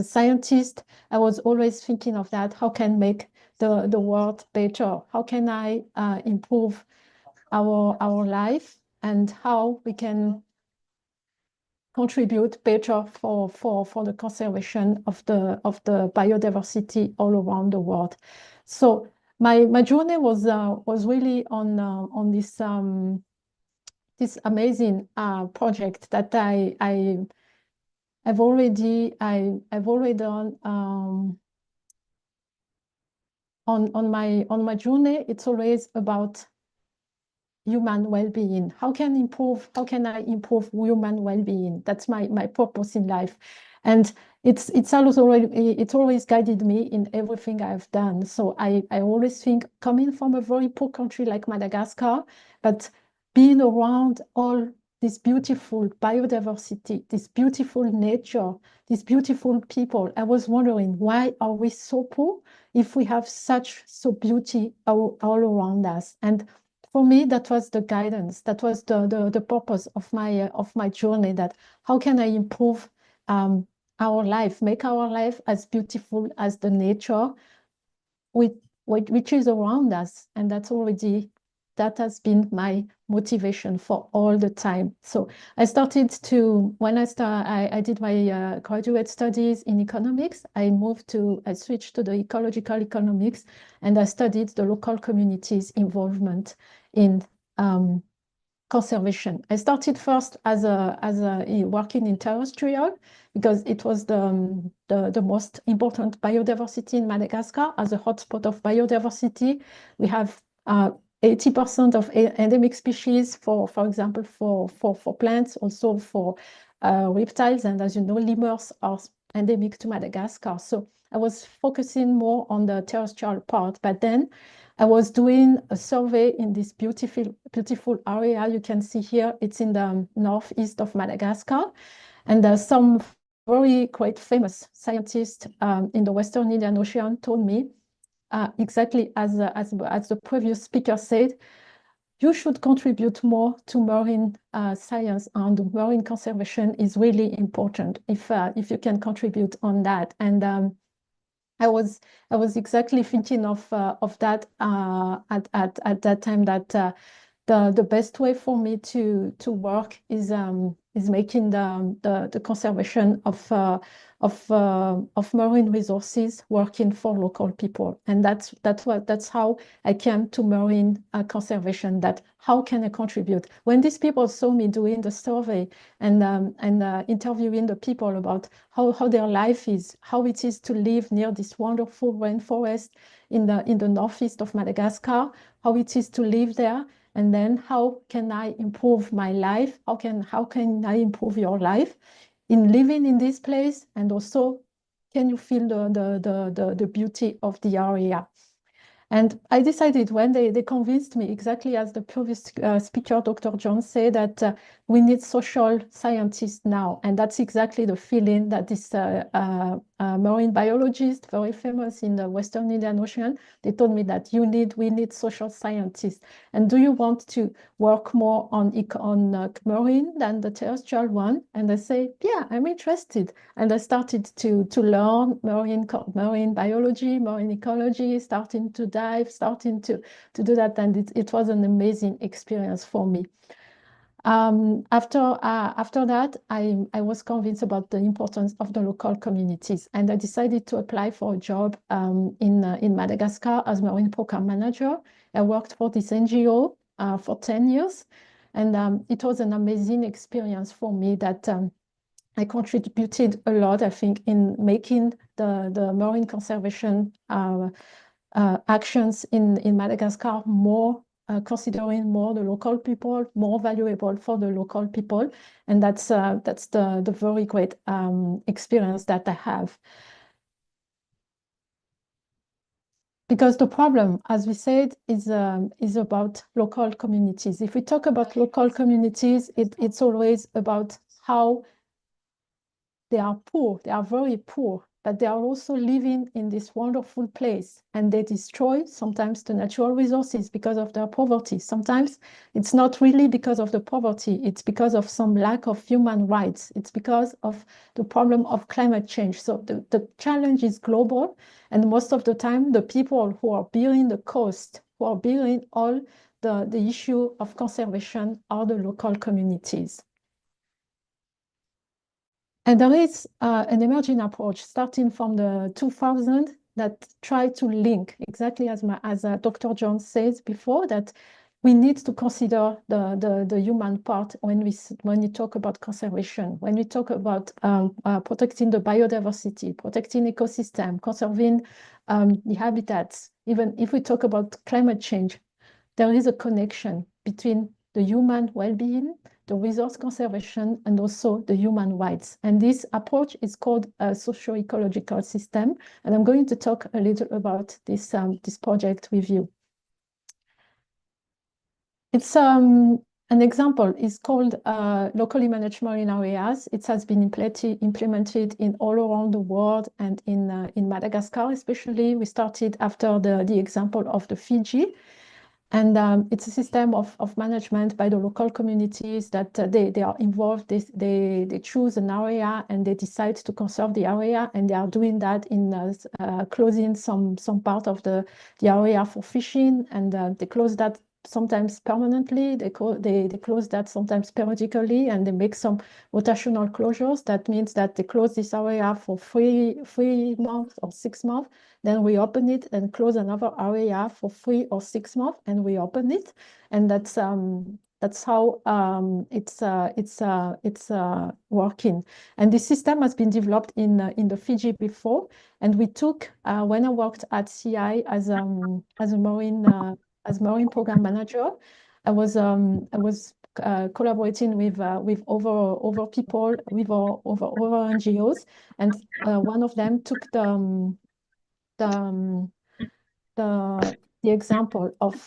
scientist, I was always thinking of that. How can I make the world better? How can I improve our life, and how we can contribute better for the conservation of the biodiversity all around the world. So my journey was really on this amazing project that I've already done on my journey. It's always about human well-being. How can I improve human well-being? That's my purpose in life. And it's always guided me in everything I've done. So I always think, coming from a very poor country like Madagascar, but being around all this beautiful biodiversity, this beautiful nature, these beautiful people, I was wondering, why are we so poor if we have such beauty all around us? And for me, that was the guidance. That was the purpose of my journey. That how can I improve our life, make our life as beautiful as the nature which is around us, and that's already that has been my motivation for all the time. So I started to, when I did my graduate studies in economics, I switched to the ecological economics, and I studied the local communities' involvement in conservation. I started first as working in terrestrial because it was the most important biodiversity in Madagascar as a hotspot of biodiversity. We have 80% of endemic species for example, for plants, also for reptiles. And as you know, lemurs are endemic to Madagascar. So I was focusing more on the terrestrial part, but then I was doing a survey in this beautiful area. You can see here, it's in the northeast of Madagascar. And some very quite famous scientists in the Western Indian Ocean told me, exactly as the previous speaker said, you should contribute more to marine science, and marine conservation is really important if you can contribute on that. And I was exactly thinking of that at that time, that the best way for me to work is making the conservation of marine resources working for local people. And that's how I came to marine conservation. That how can I contribute? When these people saw me doing the survey and interviewing the people about how their life is, how it is to live near this wonderful rainforest in the northeast of Madagascar, how it is to live there, and then how can I improve my life? How can I improve your life in living in this place? And also, can you feel the beauty of the area? And I decided, when they convinced me, exactly as the previous speaker, Dr. John, said, that we need social scientists now. And that's exactly the feeling that this marine biologist, very famous in the Western Indian Ocean, they told me that we need social scientists. And do you want to work more on marine than the terrestrial one? And I say, yeah, I'm interested. And I started to learn marine biology, marine ecology, starting to do that. And it was an amazing experience for me. After that, I was convinced about the importance of the local communities, and I decided to apply for a job in Madagascar as marine program manager. I worked for this NGO for 10 years, and it was an amazing experience for me that I contributed a lot, I think, in making the marine conservation actions in Madagascar more considering more the local people, more valuable for the local people. And that's the very great experience that I have. Because the problem, as we said, is about local communities. If we talk about local communities, it's always about how they are poor, they are very poor, but they are also living in this wonderful place, and they destroy sometimes the natural resources because of their poverty. Sometimes it's not really because of the poverty, it's because of some lack of human rights. It's because of the problem of climate change. So the challenge is global, and most of the time, the people who are bearing the cost, who are bearing all the issue of conservation are the local communities. And there is an emerging approach starting from the 2000 that try to link, exactly as Dr. Jones says before, that we need to consider the human part when we talk about conservation, when we talk about protecting the biodiversity, protecting ecosystem, conserving the habitats. Even if we talk about climate change, there is a connection between the human well-being, the resource conservation, and also the human rights. And this approach is called a socio-ecological system. And I'm going to talk a little about this project with you. It's an example is called locally managed marine areas. It has been implemented in all around the world, and in Madagascar especially. We started after the example of the Fiji. And it's a system of management by the local communities that they are involved. They choose an area and they decide to conserve the area, and they are doing that in closing some part of the area for fishing, and they close that sometimes permanently. They close that sometimes periodically, and they make some rotational closures. That means that they close this area for 3 months or 6 months, then we open it and close another area for 3 or 6 months, and we open it, and that's how it's working. And this system has been developed in the Fiji before, and we took when I worked at CI as a marine program manager, I was collaborating with over people, with over NGOs, and one of them took the example of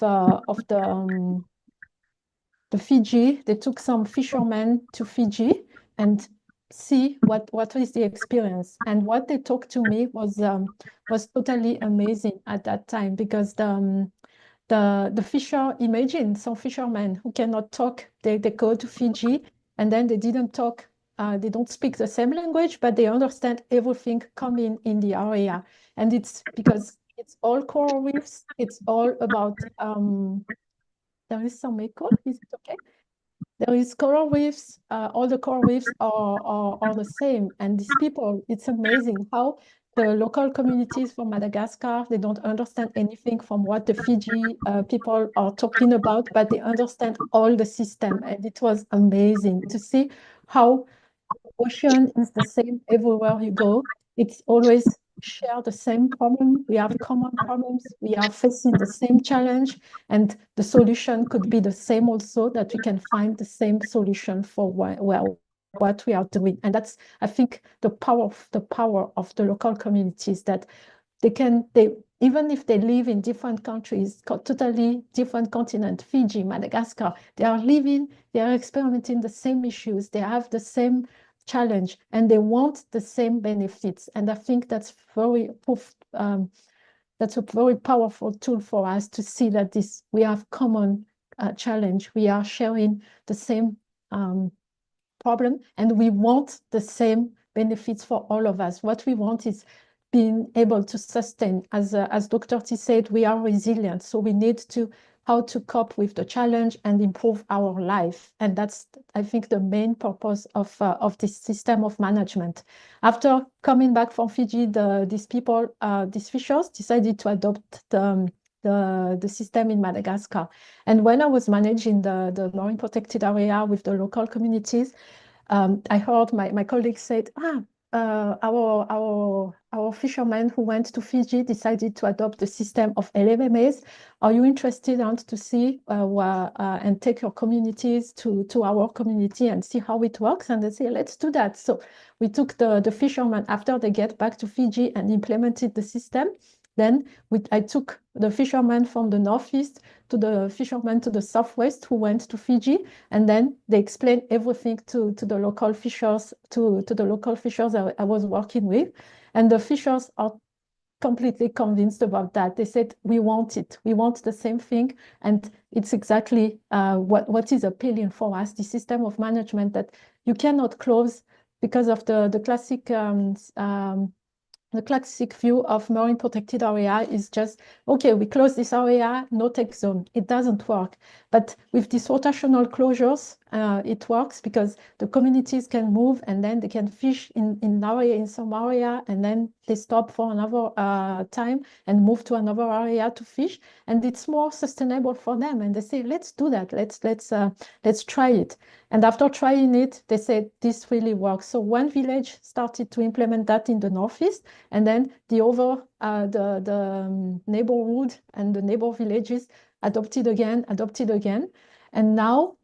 the Fiji. They took some fishermen to Fiji and see what is the experience. And what they talked to me was totally amazing at that time, because imagine some fishermen who cannot talk, they go to Fiji, and then they didn't talk, they don't speak the same language, but they understand everything coming in the area. And it's because it's all coral reefs, it's all about, there is some echo, is it okay? There is coral reefs, all the coral reefs are the same. And these people, it's amazing how the local communities from Madagascar, they don't understand anything from what the Fiji people are talking about, but they understand all the system. And it was amazing to see how ocean is the same everywhere you go. It's always share the same problem. We have common problems. We are facing the same challenge, and the solution could be the same also, that we can find the same solution for what we are doing. And that's, I think, the power of the local communities, that they even if they live in different countries, totally different continent, Fiji, Madagascar, they are experimenting the same issues, they have the same challenge, and they want the same benefits. And I think that's that's a very powerful tool for us to see that we have common challenge. We are sharing the same problem, and we want the same benefits for all of us. What we want is being able to sustain. As Dr. T said, we are resilient, so we need to how to cope with the challenge and improve our life. And that's, I think, the main purpose of this system of management. After coming back from Fiji, these fishers decided to adopt the system in Madagascar. And when I was managing the marine protected area with the local communities, I heard my colleagues said, our fishermen who went to Fiji decided to adopt the system of LMMAs. Are you interested to see and take your communities to our community and see how it works? And they say, let's do that. So we took the fishermen after they get back to Fiji and implemented the system. Then I took the fishermen from the northeast to the fishermen to the southwest who went to Fiji, and then they explained everything to the local fishers, to the local fishers I was working with, and the fishers are completely convinced about that. They said, we want it, we want the same thing, and it's exactly what is appealing for us, the system of management that you cannot close, because of the classic view of marine protected area is just, okay, we close this area, no take zone. It doesn't work. But with these rotational closures, it works, because the communities can move, and then they can fish in some area, and then they stop for another time and move to another area to fish, and it's more sustainable for them. And they say, let's do that. Let's try it. And after trying it, they said, this really works. So one village started to implement that in the northeast, and then the neighborhood and the neighbor villages adopted again. And now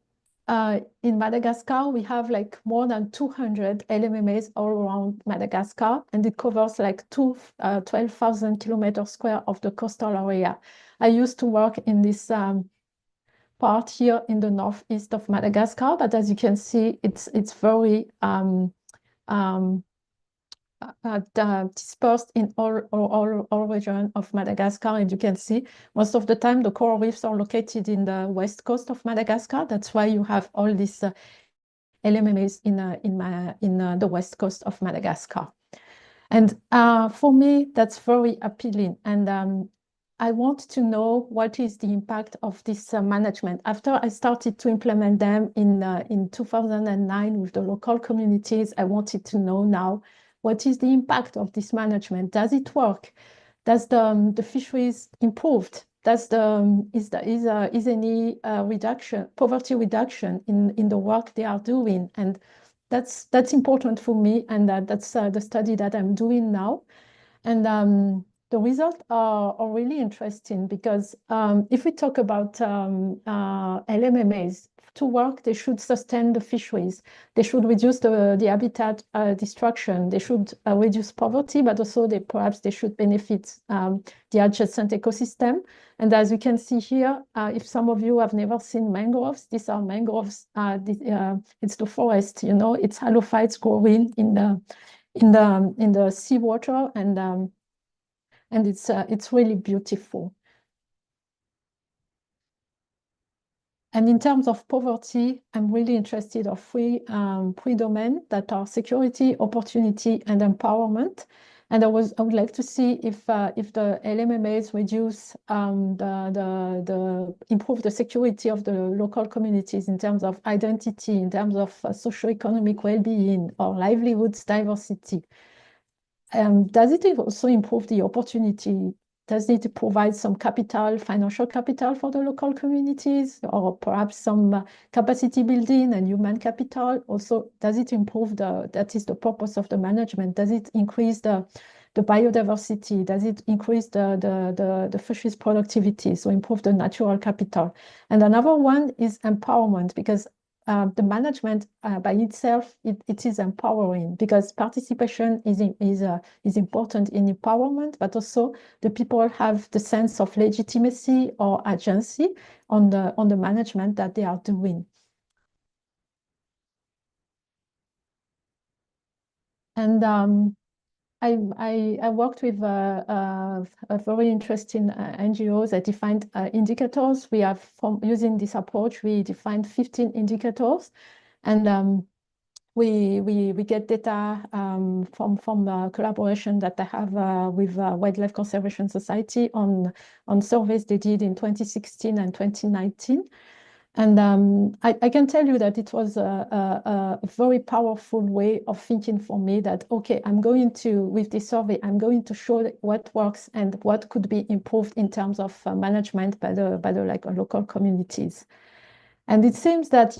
in Madagascar, we have like more than 200 LMMAs all around Madagascar, and it covers like 12,000 kilometers square of the coastal area. I used to work in this part here in the northeast of Madagascar, but as you can see, it's very dispersed in all region of Madagascar. And you can see most of the time the coral reefs are located in the west coast of Madagascar. That's why you have all these LMMAs in the west coast of Madagascar. And for me, that's very appealing. And I want to know what is the impact of this management. After I started to implement them in 2009 with the local communities, I wanted to know now what is the impact of this management. Does it work? Does the fisheries improved? Does is any poverty reduction in the work they are doing? And that's important for me, and that's the study that I'm doing now. And the results are really interesting because if we talk about LMMAs, to work, they should sustain the fisheries. They should reduce the habitat destruction. They should reduce poverty, but also perhaps they should benefit the adjacent ecosystem. And as you can see here, if some of you have never seen mangroves, these are mangroves. It's the forest, you know, it's halophytes growing in the seawater, and it's really beautiful. And in terms of poverty, I'm really interested of three domains that are security, opportunity, and empowerment. And I would like to see if the LMMAs reduce improve the security of the local communities in terms of identity, in terms of socioeconomic well-being or livelihoods diversity. Does it also improve the opportunity? Does it provide some capital, financial capital for the local communities, or perhaps some capacity building and human capital? Also, does it improve that is the purpose of the management? Does it increase the biodiversity? Does it increase the fisheries productivity? So improve the natural capital. And another one is empowerment, because the management by itself, it is empowering, because participation is important in empowerment, but also the people have the sense of legitimacy or agency on the management that they are doing. And I worked with a very interesting NGOs that defined indicators. We have, using this approach, we defined 15 indicators, and we get data from collaboration that I have with Wildlife Conservation Society on surveys they did in 2016 and 2019. And I can tell you that it was a very powerful way of thinking for me that, okay, with this survey, I'm going to show what works and what could be improved in terms of management by the local communities. And it seems that,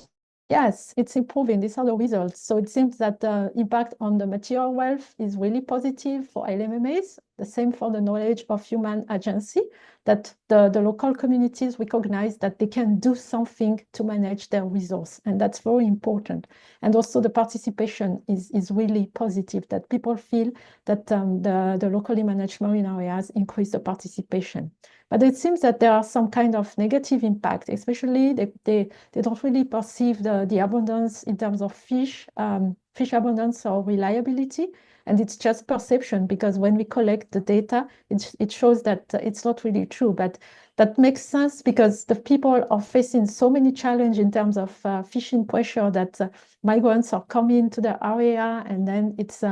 yes, it's improving. These are the results. So it seems that the impact on the material wealth is really positive for LMMAs, the same for the knowledge of human agency, that the local communities recognize that they can do something to manage their resource. And that's very important. And also the participation is really positive, that people feel that the locally managed marine areas increase the participation. But it seems that there are some kind of negative impact, especially they don't really perceive the abundance in terms of fish abundance or reliability. And it's just perception, because when we collect the data, it shows that it's not really true. But that makes sense, because the people are facing so many challenges in terms of fishing pressure, that migrants are coming to the area, and then it's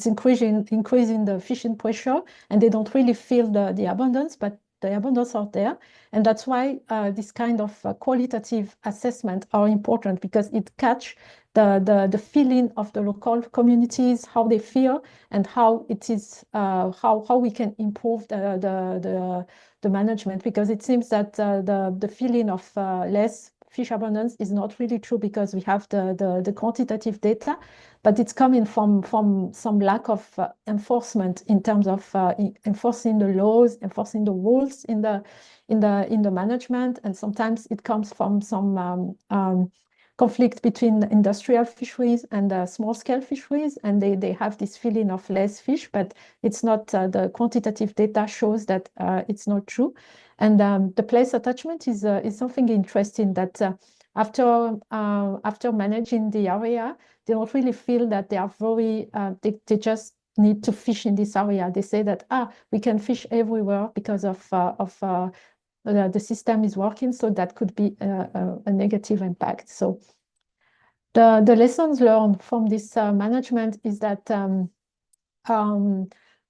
increasing the fishing pressure, and they don't really feel the abundance, but the abundance are there. And that's why this kind of qualitative assessment are important, because it catch the feeling of the local communities, how they feel, and how it is how we can improve the management, because it seems that the feeling of less fish abundance is not really true, because we have the quantitative data, but it's coming from some lack of enforcement in terms of enforcing the laws, enforcing the rules in the management, and sometimes it comes from some conflict between industrial fisheries and small-scale fisheries, and they have this feeling of less fish, but it's not, the quantitative data shows that it's not true. And the place attachment is something interesting, that after managing the area, they don't really feel that they are very, they just need to fish in this area. They say that, we can fish everywhere because of the system is working, so that could be a negative impact. So the lessons learned from this management is that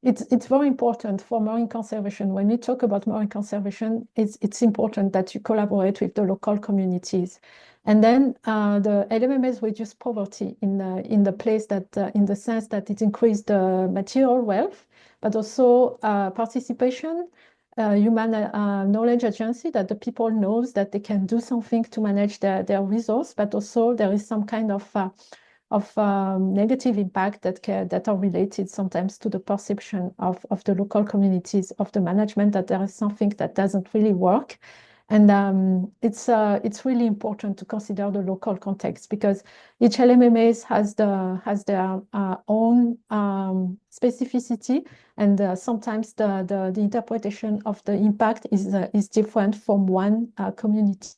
it's very important for marine conservation. When we talk about marine conservation, it's important that you collaborate with the local communities. And then the LMMAs reduce poverty in the place that, in the sense that it increased the material wealth, but also participation, human knowledge agency, that the people knows that they can do something to manage their resource, but also there is some kind of negative impact that are related sometimes to the perception of the local communities, of the management, that there is something that doesn't really work. And it's really important to consider the local context, because each LMMAs has their own specificity, and sometimes the interpretation of the impact is different from one community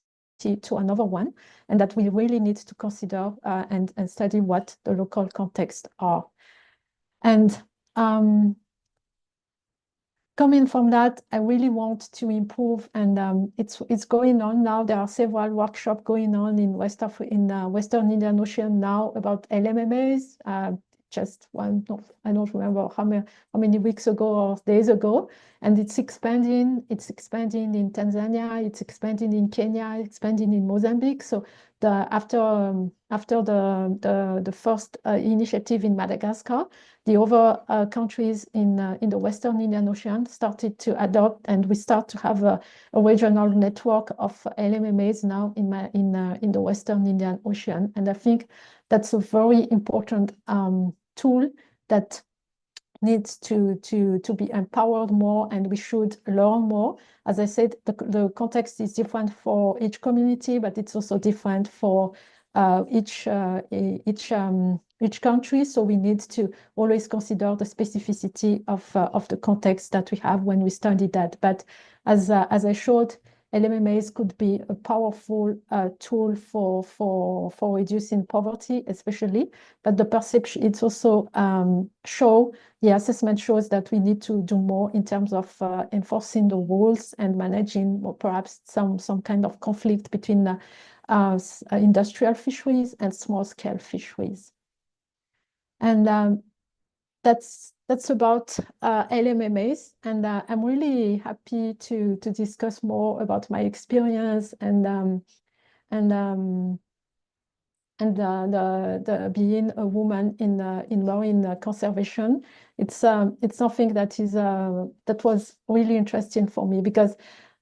to another one, and that we really need to consider and study what the local context are. And coming from that, I really want to improve, and it's going on now. There are several workshops going on in Western Indian Ocean now about LMMAs. Just one, I don't remember how many weeks ago or days ago, and it's expanding. It's expanding in Tanzania. It's expanding in Kenya. It's expanding in Mozambique. So after the first initiative in Madagascar, the other countries in the Western Indian Ocean started to adopt, and we start to have a regional network of LMMAs now in the Western Indian Ocean. And I think that's a very important tool that needs to be empowered more, and we should learn more. As I said, the context is different for each community, but it's also different for each country. So we need to always consider the specificity of the context that we have when we study that. But as I showed, LMMAs could be a powerful tool for reducing poverty, especially. But the perception, it's also the assessment shows that we need to do more in terms of enforcing the rules and managing perhaps some kind of conflict between industrial fisheries and small-scale fisheries. And that's about LMMAs, and I'm really happy to discuss more about my experience and the being a woman in marine conservation. It's something that was really interesting for me, because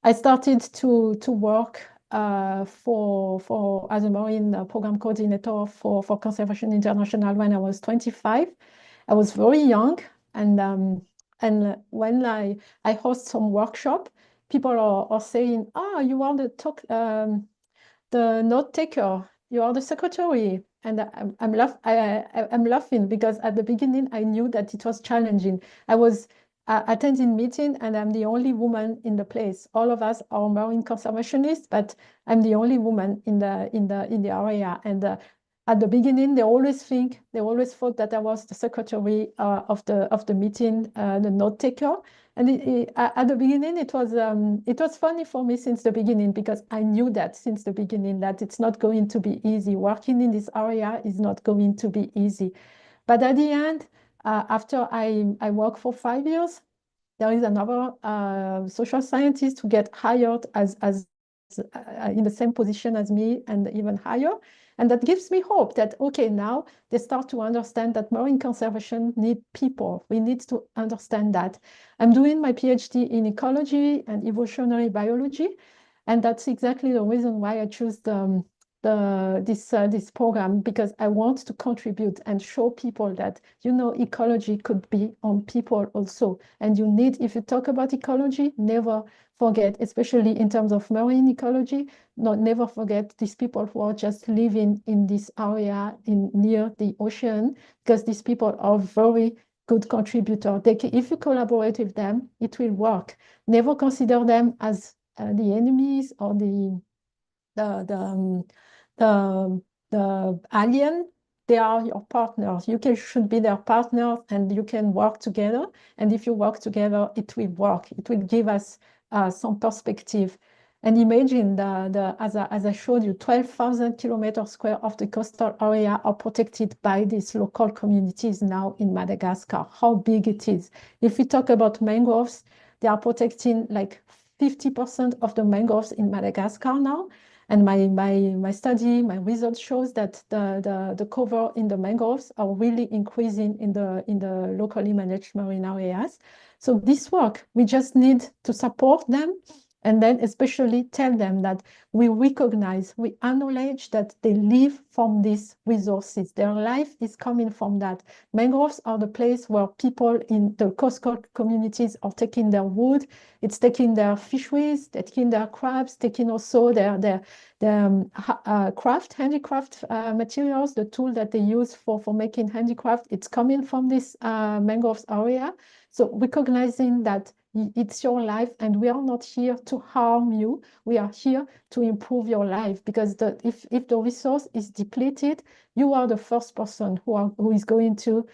I started to work as a marine program coordinator for Conservation International when I was 25. I was very young, and when I host some workshop, people are saying, "Ah, you are the note taker. You are the secretary." And I'm laughing, because at the beginning I knew that it was challenging. I was attending meeting, and I'm the only woman in the place. All of us are marine conservationists, but I'm the only woman in the area. And at the beginning, they always thought that I was the secretary of the meeting, the note taker. And at the beginning, it was funny for me since the beginning, because I knew that since the beginning that it's not going to be easy. Working in this area is not going to be easy. But at the end, after I work for 5 years, there is another social scientist who get hired as in the same position as me and even higher. And that gives me hope that, okay, now they start to understand that marine conservation need people. We need to understand that. I'm doing my PhD in ecology and evolutionary biology, and that's exactly the reason why I choose this program, because I want to contribute and show people that, ecology could be on people also. And if you talk about ecology, never forget, especially in terms of marine ecology, never forget these people who are just living in this area near the ocean, because these people are very good contributors. If you collaborate with them, it will work. Never consider them as the enemies or the alien. They are your partners. You should be their partners, and you can work together. And if you work together, it will work. It will give us some perspective. And imagine as I showed you, 12,000 kilometers square of the coastal area are protected by these local communities now in Madagascar. How big it is. If we talk about mangroves, they are protecting like 50% of the mangroves in Madagascar now. And my study, my research shows that the cover in the mangroves are really increasing in the locally managed marine areas. So this work, we just need to support them, and then especially tell them that we recognize, we acknowledge that they live from these resources. Their life is coming from that. Mangroves are the place where people in the coastal communities are taking their wood, it's taking their fisheries, taking their crabs, taking also their handicraft materials, the tool that they use for making handicraft, it's coming from this mangroves area. So recognizing that it's your life and we are not here to harm you, we are here to improve your life, because if the resource is depleted, you are the first person who is going to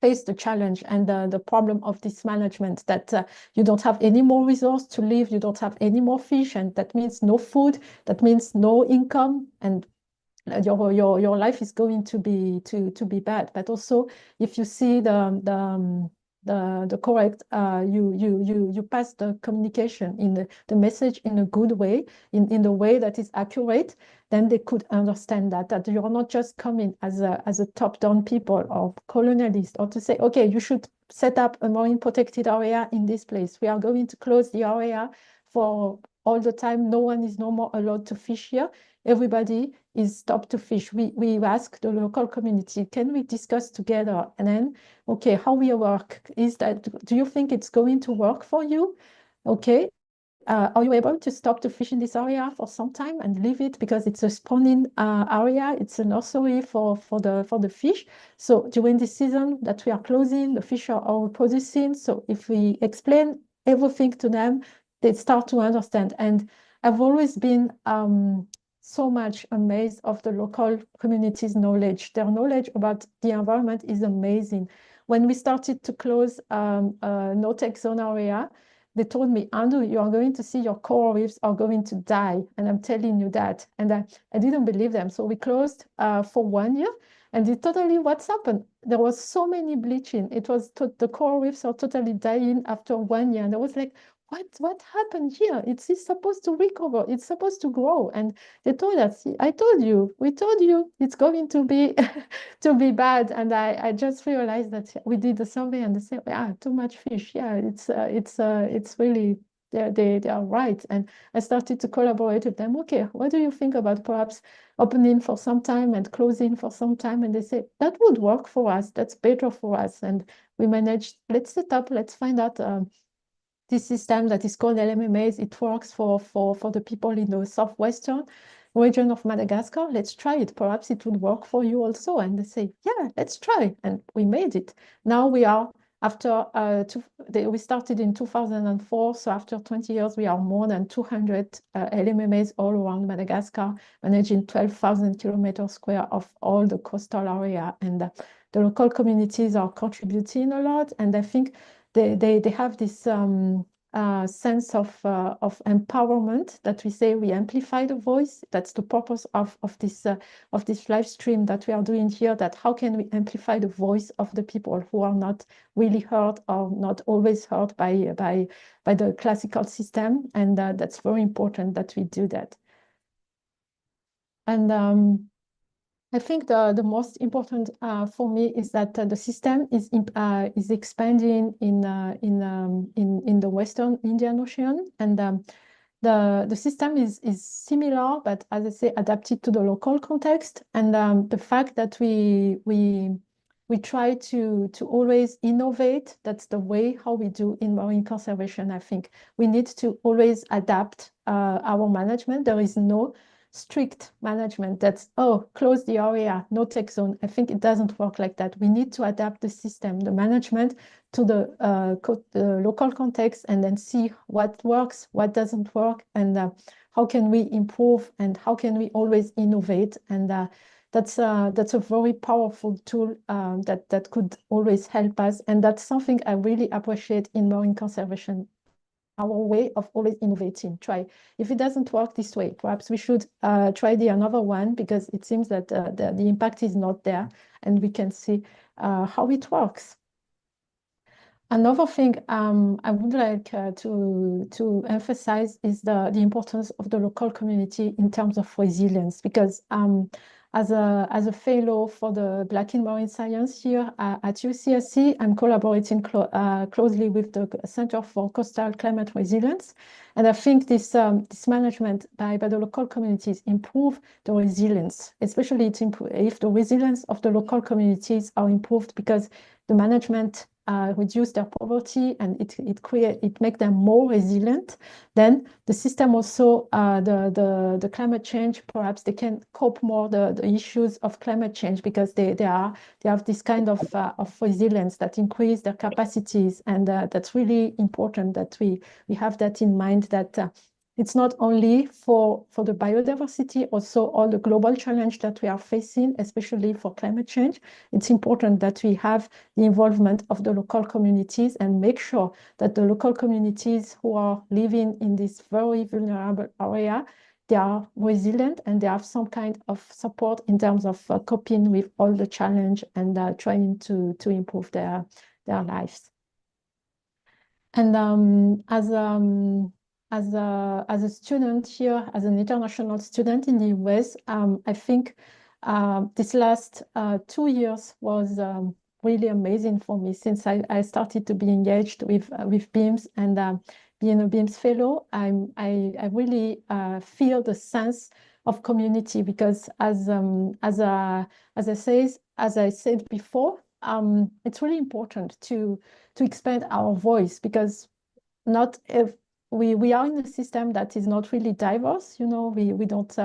face the challenge and the problem of this management, that you don't have any more resource to live, you don't have any more fish, and that means no food, that means no income, and your life is going to be bad. But also, if you see the correct, you pass the communication in the message in a good way, in the way that is accurate, then they could understand that you're not just coming as a top-down people or colonialist, or to say, okay, you should set up a marine protected area in this place. We are going to close the area for all the time. No one is no more allowed to fish here. Everybody is stopped to fish. We ask the local community, can we discuss together? And then, okay, how we work is that, do you think it's going to work for you? Okay. Are you able to stop to fish in this area for some time and leave it, because it's a spawning area, it's a nursery for the fish. So during this season that we are closing, the fish are producing. So if we explain everything to them, they start to understand. And I've always been so much amazed of the local community's knowledge. Their knowledge about the environment is amazing. When we started to close no-take zone area, they told me, Andu, you are going to see your coral reefs are going to die. And I'm telling you that. And I didn't believe them. So we closed for 1 year. And it totally, what's happened? There was so many bleaching. It was, the coral reefs are totally dying after 1 year. And I was like, what happened here? It's supposed to recover. It's supposed to grow. And they told us, we told you it's going to be to be bad. And I just realized that we did the survey and they said, too much fish. Yeah, it's really, they are right. And I started to collaborate with them. Okay, what do you think about perhaps opening for some time and closing for some time? And they said, that would work for us. That's better for us. And we managed, let's find out this system that is called LMMAs. It works for the people in the southwestern region of Madagascar. Let's try it. Perhaps it would work for you also. And they say, yeah, let's try. And we made it. Now we are, after we started in 2004. So after 20 years, we are more than 200 LMMAs all around Madagascar, managing 12,000 kilometers square of all the coastal area. And the local communities are contributing a lot. And I think they have this sense of empowerment, that we say we amplify the voice. That's the purpose of this live stream that we are doing here, that how can we amplify the voice of the people who are not really heard or not always heard by the classical system. And that's very important that we do that. And I think the most important for me is that the system is expanding in the Western Indian Ocean, and the system is similar, but as I say, adapted to the local context. And the fact that we try to always innovate, that's the way how we do in marine conservation. I think we need to always adapt our management. There is no strict management that's, close the area, no take zone. I think it doesn't work like that. We need to adapt the system, the management, to the local context, and then see what works, what doesn't work, and how can we improve, and how can we always innovate. And that's a very powerful tool that could always help us. And that's something I really appreciate in marine conservation. our way of always innovating. Try, if it doesn't work this way, perhaps we should try the another one, because it seems that the impact is not there, and we can see how it works. Another thing I would like to emphasize is the importance of the local community in terms of resilience, because as a fellow for the Black in Marine Science here at UCSC, I'm collaborating closely with the Center for Coastal Climate Resilience. And I think this management by the local communities improve the resilience, especially if the resilience of the local communities are improved, because the management reduce their poverty, and it make them more resilient. Then the system also, the climate change, perhaps they can cope more the issues of climate change, because they have this kind of resilience that increase their capacities, and that's really important that we have that in mind, that it's not only for the biodiversity, also all the global challenge that we are facing, especially for climate change. It's important that we have the involvement of the local communities and make sure that the local communities who are living in this very vulnerable area, they are resilient and they have some kind of support in terms of coping with all the challenge and trying to improve their lives. And as a student here, as an international student in the US, I think this last 2 years was really amazing for me, since I started to be engaged with BIMS, and being a BIMS fellow, I really feel the sense of community, because as I said before, it's really important to expand our voice, because not if we are in a system that is not really diverse, we don't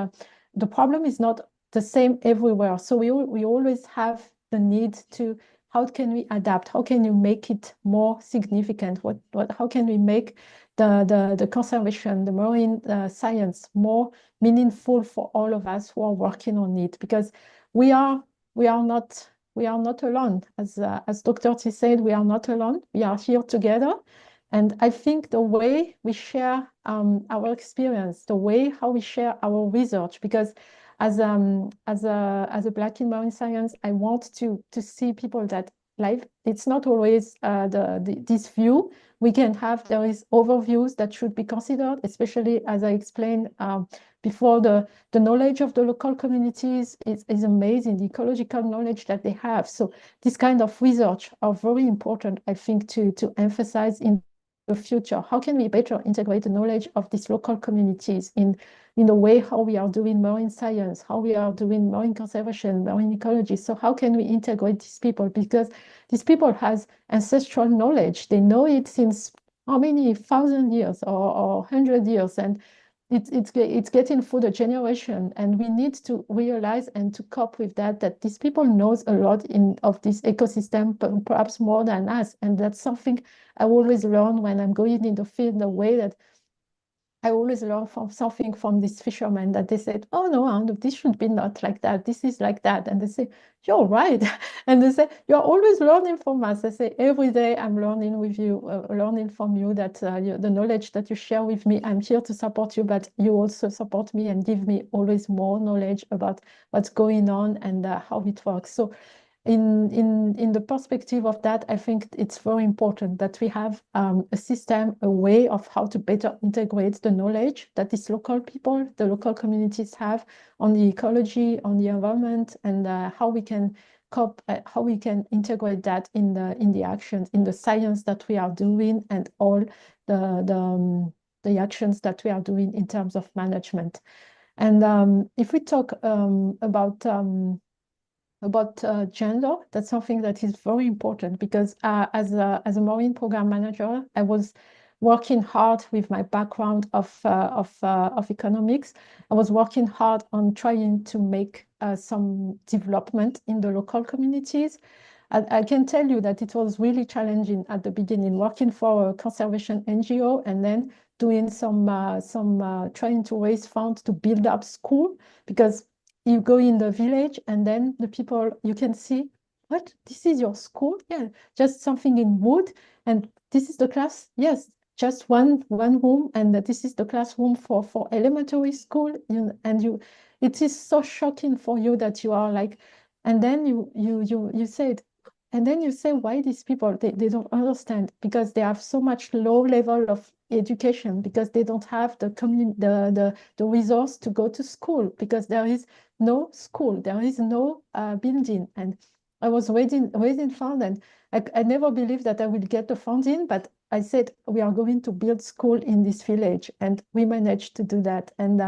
the problem is not the same everywhere, so we always have the need to, how can we adapt, how can you make it more significant, how can we make the conservation, the marine science more meaningful for all of us who are working on it, because we are not alone, as Dr. T said, we are not alone, we are here together. And I think the way we share our experience, the way how we share our research, because as a Black in Marine Science, I want to see people that life, it's not always this view we can have. There is overviews that should be considered, especially as I explained before, the knowledge of the local communities is amazing, the ecological knowledge that they have. So this kind of research are very important, I think, to emphasize in the future. How can we better integrate the knowledge of these local communities in the way how we are doing marine science, how we are doing marine conservation, marine ecology? So how can we integrate these people? Because these people has ancestral knowledge. They know it since how many thousand years or 100 years, and it's getting through the generation, and we need to realize and to cope with that these people knows a lot of this ecosystem, but perhaps more than us. And that's something I always learn when I'm going in the field, the way that I always learn something from these fishermen, that they said, oh no, this should be not like that, this is like that. And they say, you're right. And they say, you're always learning from us. I say, every day I'm learning with you, learning from you, that the knowledge that you share with me, I'm here to support you, but you also support me and give me always more knowledge about what's going on and how it works. So in the perspective of that, I think it's very important that we have a system, a way of how to better integrate the knowledge that these local people, the local communities have on the ecology, on the environment, and how we can cope, how we can integrate that in the actions, in the science that we are doing, and all the actions that we are doing in terms of management. And if we talk about gender, that's something that is very important, because as a marine program manager, I was working hard with my background of economics. I was working hard on trying to make some development in the local communities. I can tell you that it was really challenging at the beginning, working for a conservation NGO and then doing some trying to raise funds to build up school, because you go in the village and then the people, you can see, what, this is your school? Yeah, just something in wood. And this is the class? Yes, just one room, and this is the classroom for elementary school, it is so shocking for you that you are like, and then you said, and then you say, why these people, they don't understand, because they have so much low level of education, because they don't have the resource to go to school, because there is no school, there is no building. And I was raising fund, and I never believed that I would get the funding, but I said, we are going to build school in this village, and we managed to do that. And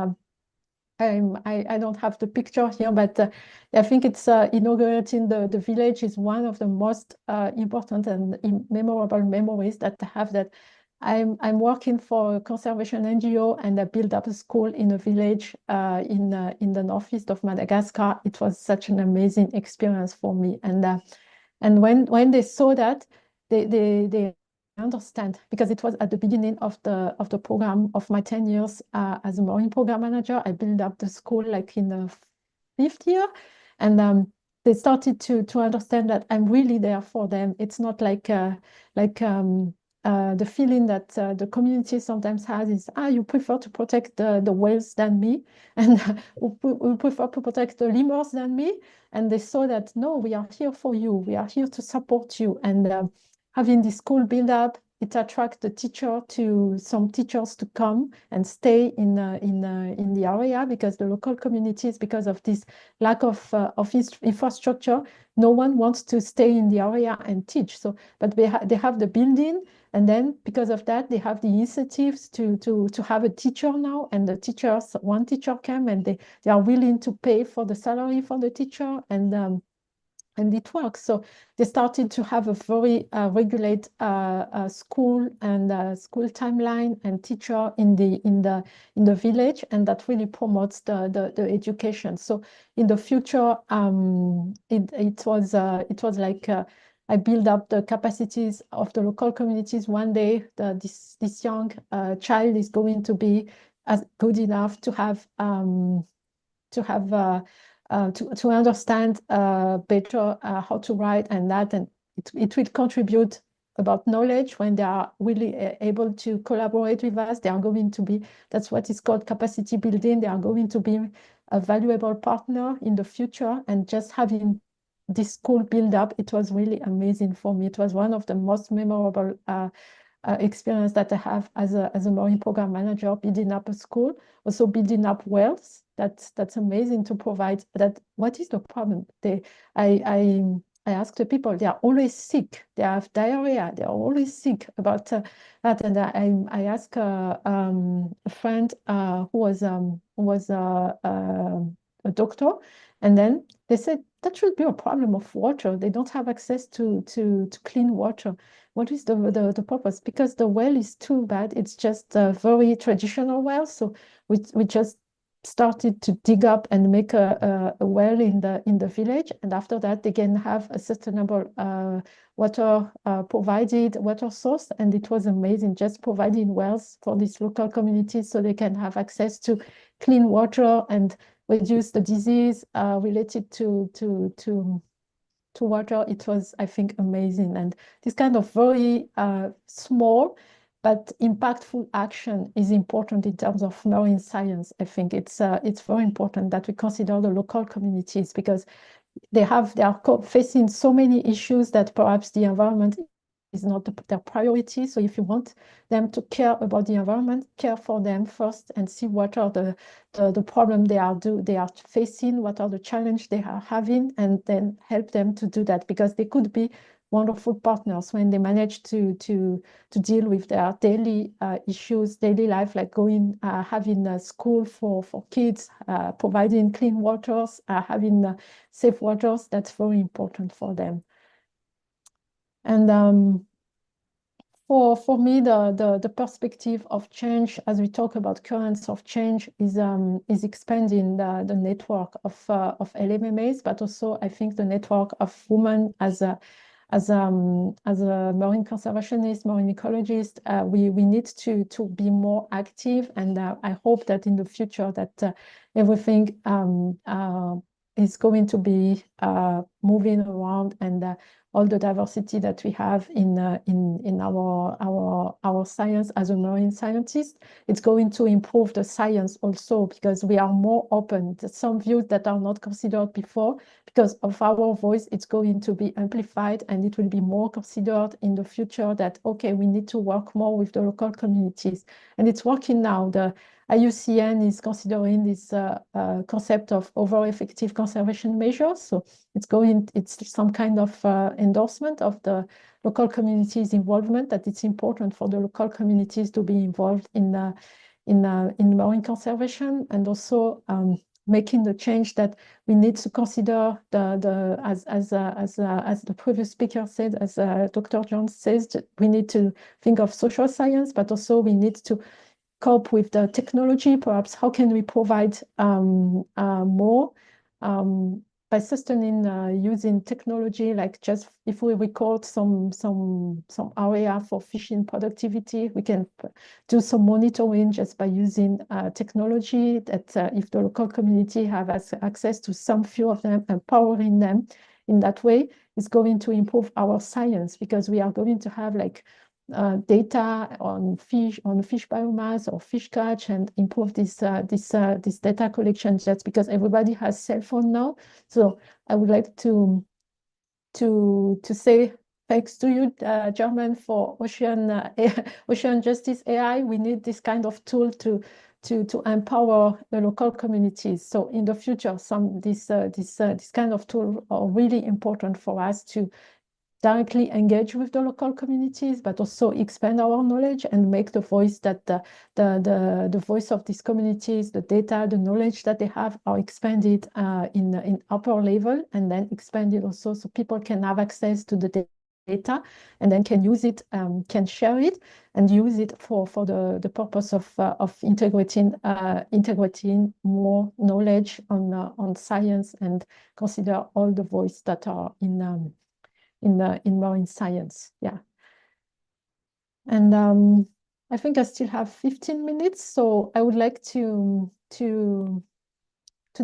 I don't have the picture here, but I think it's inaugurating the village is one of the most important and memorable memories that I have. That I'm working for a conservation NGO, and I built up a school in a village in the northeast of Madagascar. It was such an amazing experience for me, and when they saw that, they understand, because it was at the beginning of the program of my 10 years as a marine program manager. I built up the school like in the 5th year, and they started to understand that I'm really there for them. It's not like the feeling that the community sometimes has is, you prefer to protect the whales than me, and we prefer to protect the lemurs than me. And they saw that, no, we are here for you, we are here to support you. And having this school build up, it attracts some teachers to come and stay in the area, because the local communities, because of this lack of infrastructure, no one wants to stay in the area and teach. So, but they have the building, and then because of that, they have the incentives to have a teacher now. And one teacher came, and they are willing to pay for the salary for the teacher, and it works. So they started to have a very regulate school and school timeline and teacher in the village, and that really promotes the education. So in the future, it was like I build up the capacities of the local communities. One day, this young child is going to be as good enough to have to understand better how to write, and it will contribute about knowledge. When they are really able to collaborate with us, they are going to be, that's what is called capacity building. They are going to be a valuable partner in the future. And just having this school build up, it was really amazing for me. It was one of the most memorable experience that I have as a marine program manager, building up a school, also building up wells. That's amazing to provide that. What is the problem? I ask the people, they are always sick. They have diarrhea. They are always sick about that. And I ask a friend who was a doctor, and then they said that should be a problem of water. They don't have access to clean water. What is the purpose? Because the well is too bad. It's just a very traditional well. So we just started to dig up and make a well in the village, and after that they can have a sustainable water provided water source. And it was amazing, just providing wells for these local communities so they can have access to clean water and reduce the disease related to water. It was, I think, amazing. And this kind of very small but impactful action is important in terms of marine science. I think it's very important that we consider the local communities, because they are facing so many issues that perhaps the environment is not their priority. So if you want them to care about the environment, care for them first, and see what are the problem they are facing, what are the challenges they are having, and then help them to do that, because they could be wonderful partners when they manage to deal with their daily issues, daily life, like having a school for kids, providing clean waters, having safe waters. That's very important for them. And for me, the perspective of change, as we talk about currents of change, is expanding the network of LMMAs, but also I think the network of women as a marine conservationist, marine ecologist. We need to be more active, and I hope that in the future that everything is going to be moving around, and all the diversity that we have in our science as a marine scientist, it's going to improve the science also, because we are more open. There's some views that are not considered before, because of our voice, it's going to be amplified, and it will be more considered in the future that, okay, we need to work more with the local communities. And it's working now. The IUCN is considering this concept of over-effective conservation measures. So it's some kind of endorsement of the local communities' involvement, that it's important for the local communities to be involved in marine conservation, and also making the change that we need to consider as the previous speaker said, as Dr. Jones says, we need to think of social science, but also we need to cope with the technology. Perhaps how can we provide more by sustaining using technology, like just if we record some area for fishing productivity, we can do some monitoring just by using technology, that if the local community have access to some few of them, empowering them in that way is going to improve our science, because we are going to have like data on fish biomass or fish catch, and improve this data collection, just because everybody has cell phone now. So I would like to say thanks to you, German, for Ocean Justice AI. We need this kind of tool to empower the local communities. So in the future, this kind of tool are really important for us to directly engage with the local communities, but also expand our knowledge and make the voice that the voice of these communities, the data, the knowledge that they have, are expanded in upper level, and then expanded also so people can have access to the data, and then can use it, can share it, and use it for the purpose of integrating more knowledge on science, and consider all the voices that are in marine science. Yeah. And I think I still have 15 minutes, so I would like to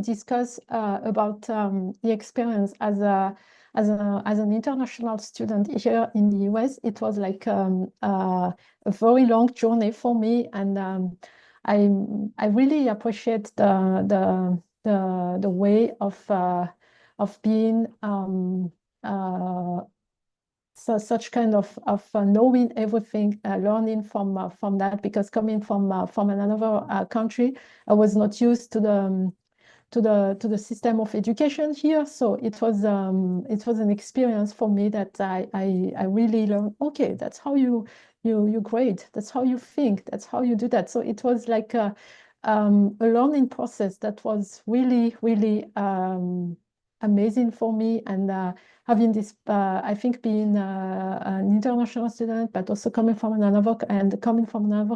discuss about the experience as an international student here in the US. It was like a very long journey for me, and I really appreciate the way of being such kind of knowing everything, learning from that, because coming from another country, I was not used to the system of education here. So it was an experience for me that I really learned, okay, that's how you grade, that's how you think, that's how you do that. So it was like a learning process that was really amazing for me. And having this, I think, being an international student, but also coming from another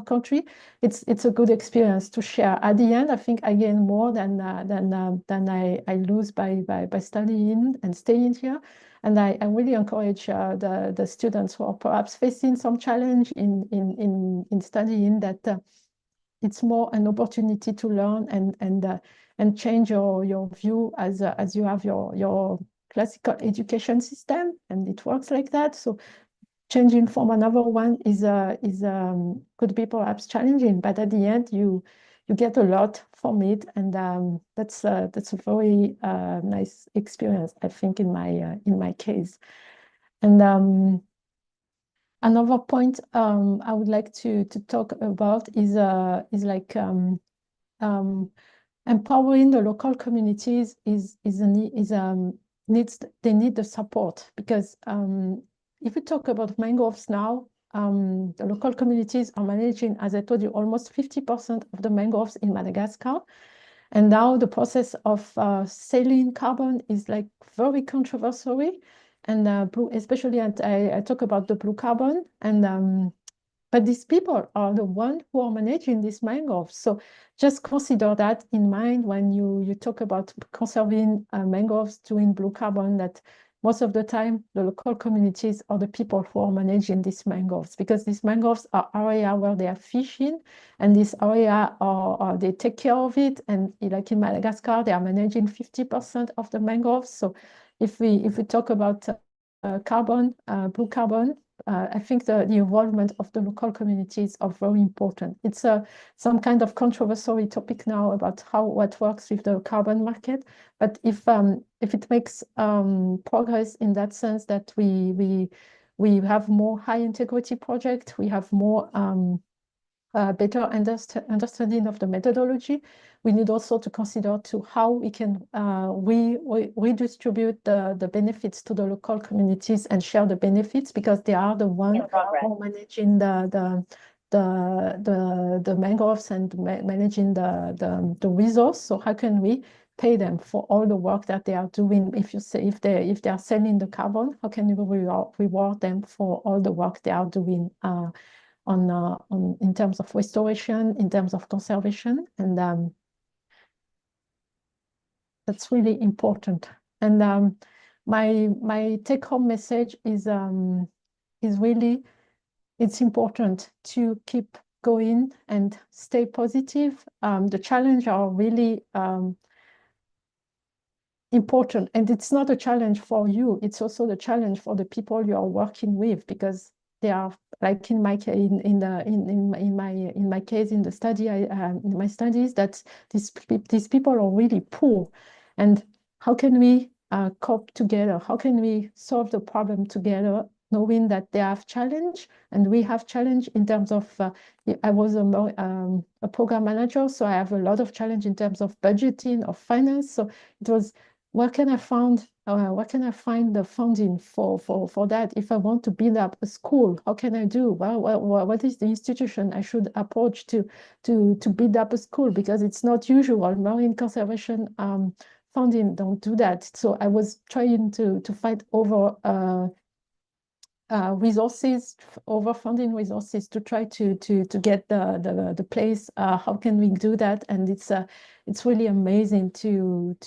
country, it's a good experience to share. At the end, I think I gain more than I lose by studying and staying here. And I really encourage the students who are perhaps facing some challenge in studying, that it's more an opportunity to learn and change your view as you have your classical education system, and it works like that. So changing from another one could be perhaps challenging, but at the end you get a lot from it, and that's a very nice experience, I think, in my case. And another point I would like to talk about is like empowering the local communities they need the support, because if we talk about mangroves now, the local communities are managing, as I told you, almost 50% of the mangroves in Madagascar. And now the process of selling carbon is like very controversial, and especially I talk about the blue carbon, and but these people are the ones who are managing these mangroves. So just consider that in mind when you talk about conserving mangroves, doing blue carbon, that most of the time, the local communities are the people who are managing these mangroves, because these mangroves are area where they are fishing, and this area they take care of it. And like in Madagascar, they are managing 50% of the mangroves. So if we talk about carbon, blue carbon, I think the involvement of the local communities are very important. It's some kind of controversial topic now about what works with the carbon market. But if it makes progress in that sense, that we have more high integrity project, we have more better understanding of the methodology, we need also to consider to how we can redistribute the benefits to the local communities and share the benefits, because they are the ones who are managing the mangroves and managing the resource. So how can we pay them for all the work that they are doing? If you say if they are selling the carbon, how can we reward them for all the work they are doing in terms of restoration, in terms of conservation, and that's really important. And my take-home message is really, it's important to keep going and stay positive. The challenges are really important, and it's not a challenge for you, it's also the challenge for the people you are working with, because they are, like in my case, in my case, in the study, in my studies, that these people are really poor. And how can we cope together? How can we solve the problem together, knowing that they have challenge and we have challenge in terms of, I was a program manager, so I have a lot of challenge in terms of budgeting, of finance. So it was, where can I find the funding for that? If I want to build up a school, how can I do? Well, what is the institution I should approach to build up a school? Because it's not usual. Marine conservation funding don't do that. So I was trying to fight over resources, over funding resources, to try to get the place. How can we do that? And it's really amazing to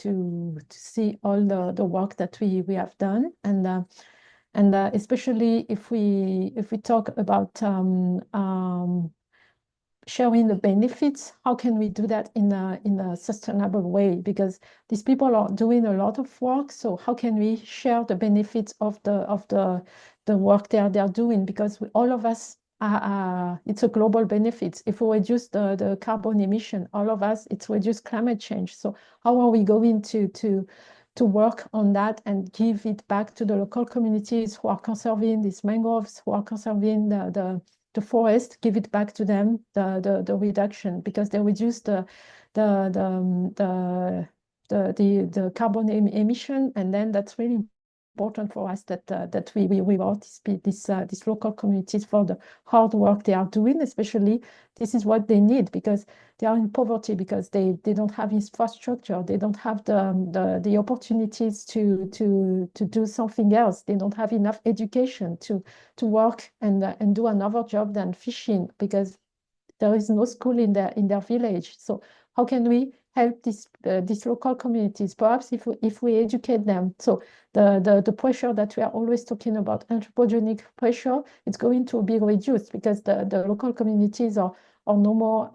see all the work that we have done, and especially if we talk about showing the benefits, how can we do that in a sustainable way? Because these people are doing a lot of work, so how can we share the benefits of the work they are doing? Because all of us, it's a global benefit. If we reduce the carbon emission, all of us, it's reduced climate change. So how are we going to work on that and give it back to the local communities who are conserving these mangroves, who are conserving the forest, give it back to them, the reduction, because they reduce the carbon emission, and then that's really important for us that we reward these local communities for the hard work they are doing. Especially, this is what they need, because they are in poverty, because they don't have infrastructure, they don't have the opportunities to do something else, they don't have enough education to work and do another job than fishing, because there is no school in their village. So how can we help these local communities? Perhaps if we educate them. So the pressure that we are always talking about, anthropogenic pressure, it's going to be reduced, because the local communities are no more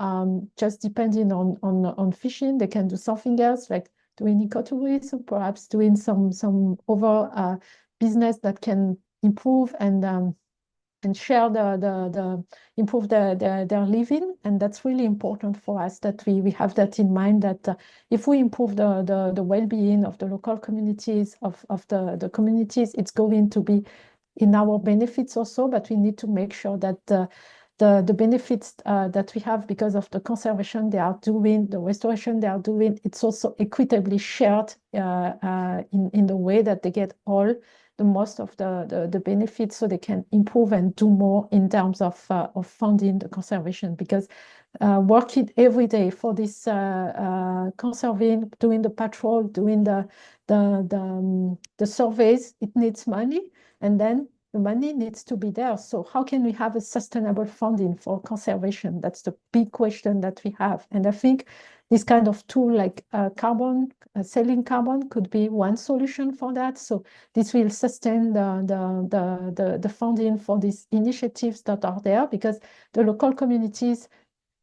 just depending on fishing. They can do something else, like doing ecotourism, perhaps doing some other business that can improve and share improve their living. And that's really important for us, that we have that in mind, that if we improve the well-being of the local communities, of the communities, it's going to be in our benefits also. But we need to make sure that the benefits that we have because of the conservation they are doing, the restoration they are doing, it's also equitably shared in the way that they get all the most of the benefits, so they can improve and do more in terms of funding the conservation. Because working every day for this conserving, doing the patrol, doing the surveys, it needs money, and then the money needs to be there. So how can we have a sustainable funding for conservation? That's the big question that we have. And I think this kind of tool like selling carbon could be one solution for that. So this will sustain the funding for these initiatives that are there, because the local communities,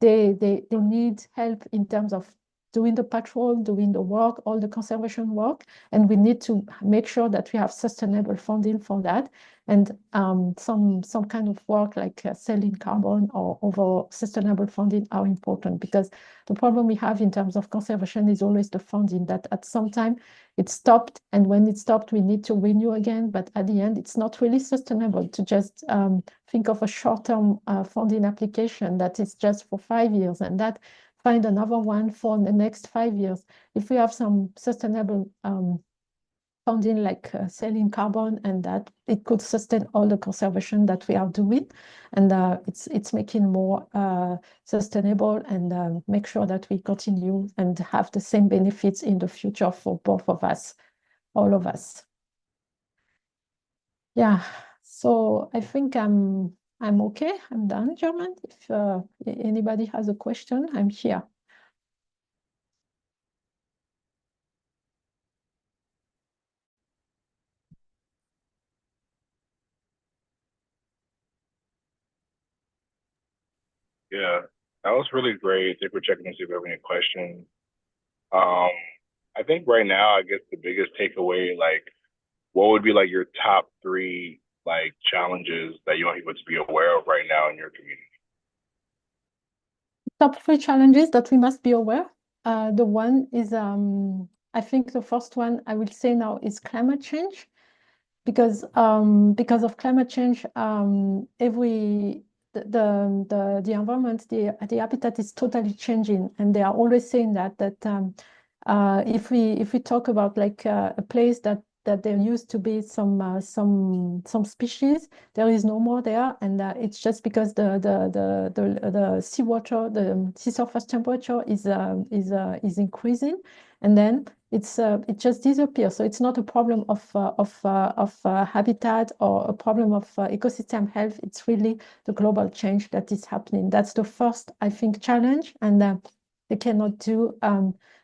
they need help in terms of doing the patrol, doing the work, all the conservation work, and we need to make sure that we have sustainable funding for that. And some kind of work like selling carbon or over sustainable funding are important, because the problem we have in terms of conservation is always the funding, that at some time it stopped, and when it stopped, we need to renew again. But at the end, it's not really sustainable to just think of a short-term funding application that is just for 5 years, and that find another one for the next 5 years. If we have some sustainable funding like selling carbon, and that it could sustain all the conservation that we are doing, and it's making more sustainable, and make sure that we continue and have the same benefits in the future for both of us, all of us. Yeah, so I think I'm okay. I'm done, German. If anybody has a question, I'm here. Yeah, that was really great. Thank you for checking to see if we have any questions. I think right now, I guess the biggest takeaway, like, what would be like your top three like challenges that you want people to be aware of right now in your community? Top three challenges that we must be aware. The one is, I think the first one I will say now is climate change, because of climate change, the environment, the habitat is totally changing, and they are always saying that if we talk about like a place that there used to be some species, there is no more there, and it's just because the seawater, the sea surface temperature is increasing, and then it just disappears. So it's not a problem of habitat or a problem of ecosystem health. It's really the global change that is happening. That's the first, I think, challenge, and they cannot do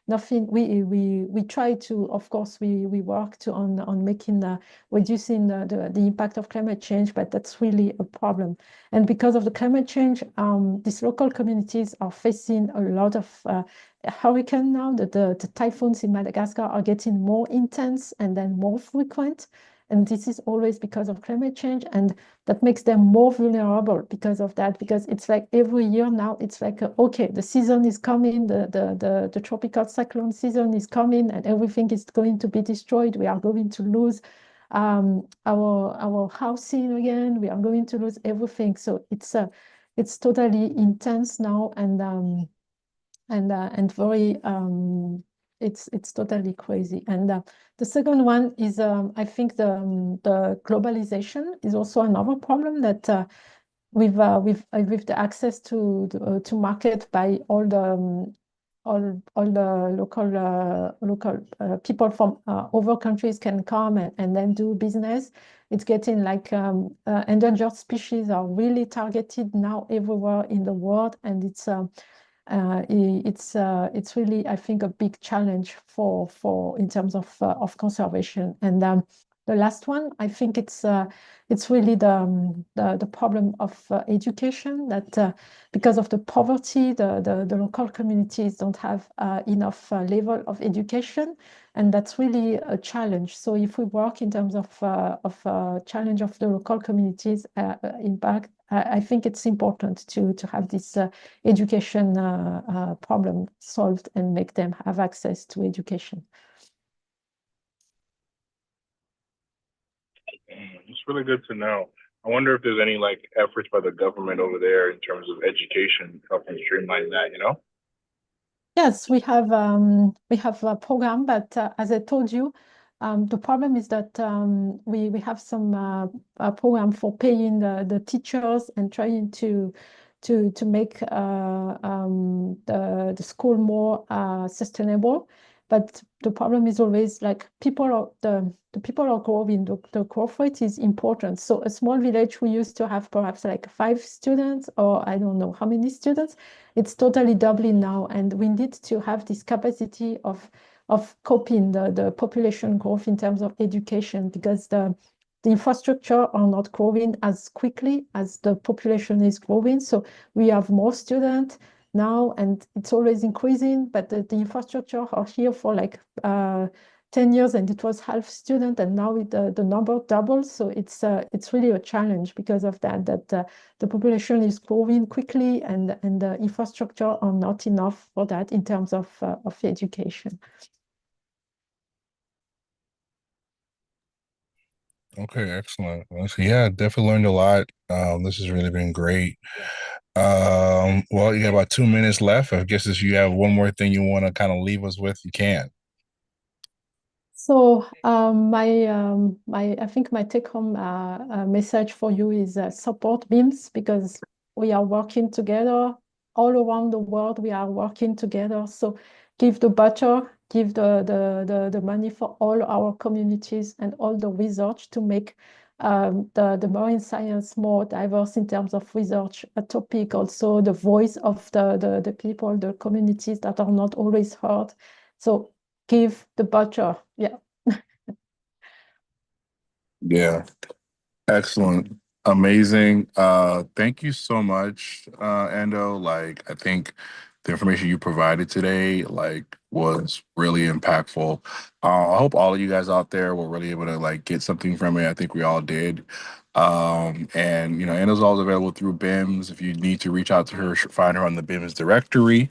nothing. We try to, of course, we work on making reducing the impact of climate change, but that's really a problem. And because of the climate change, these local communities are facing a lot of hurricane now. The typhoons in Madagascar are getting more intense and then more frequent. And this is always because of climate change, and that makes them more vulnerable because of that. Because it's like every year now, it's like, okay, the season is coming, the tropical cyclone season is coming, and everything is going to be destroyed. We are going to lose our housing again. We are going to lose everything. So it's totally intense now, and very it's totally crazy. And the second one is I think the globalization is also another problem, that with the access to market by all the local people from other countries can come and then do business. It's getting like endangered species are really targeted now everywhere in the world, and it's really, I think, a big challenge for in terms of conservation. And the last one, I think it's really the problem of education, that because of the poverty, the local communities don't have enough level of education, and that's really a challenge. So if we work in terms of challenge of the local communities impact, I think it's important to have this education problem solved and make them have access to education. It's really good to know. I wonder if there's any like efforts by the government over there in terms of education helping streamline that, you know? Yes, we have a program, but as I told you, the problem is that we have some program for paying the teachers and trying to make the school more sustainable. But the problem is always like the people are growing, the growth rate is important. So a small village we used to have perhaps like 5 students, or I don't know how many students, it's totally doubling now. And we need to have this capacity of coping the population growth in terms of education, because the infrastructure are not growing as quickly as the population is growing. So we have more students now, and it's always increasing, but the infrastructure are here for like 10 years, and it was half student, and now the number doubles. So it's really a challenge because of that the population is growing quickly, and the infrastructure are not enough for that in terms of education. Okay, excellent. So yeah, definitely learned a lot. This has really been great. Well, you got about 2 minutes left. I guess if you have one more thing you want to kind of leave us with, you can. So I think my take-home message for you is support BIMS, because we are working together all around the world. We are working together. So give the budget, give the money for all our communities and all the research to make the marine science more diverse in terms of research, a topic, also the voice of the people, the communities that are not always heard. So give the budget. Yeah. Yeah. Excellent. Amazing. Thank you so much, Endo. Like, I think the information you provided today, like, was really impactful. I hope all of you guys out there were really able to like get something from it. I think we all did. And you know, Endo's always available through BIMS. If you need to reach out to her, find her on the BIMS directory.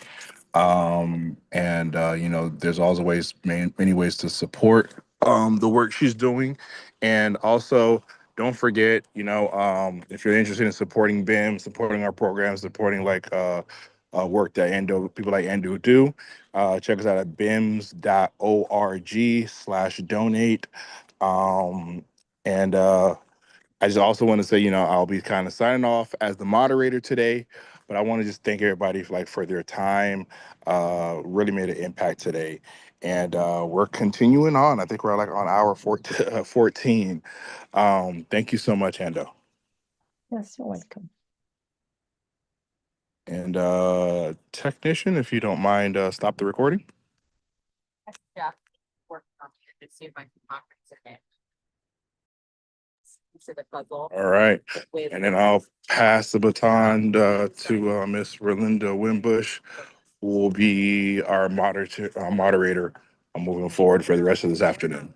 And you know, there's also many ways to support the work she's doing. And also, don't forget, you know, if you're interested in supporting BIM, supporting our programs, supporting like work that people like Endo do, check us out at bims.org/donate. And I just also want to say, you know, I'll be kind of signing off as the moderator today, but I want to just thank everybody for their time. Really made an impact today. And we're continuing on. I think we're like on hour 14. Thank you so much, Endo. Yes, you're welcome. And technician, if you don't mind, stop the recording. Yeah, work on it to see if I can conference it. All right. And then I'll pass the baton to Miss Relinda Wimbush, who will be our moderator moving forward for the rest of this afternoon.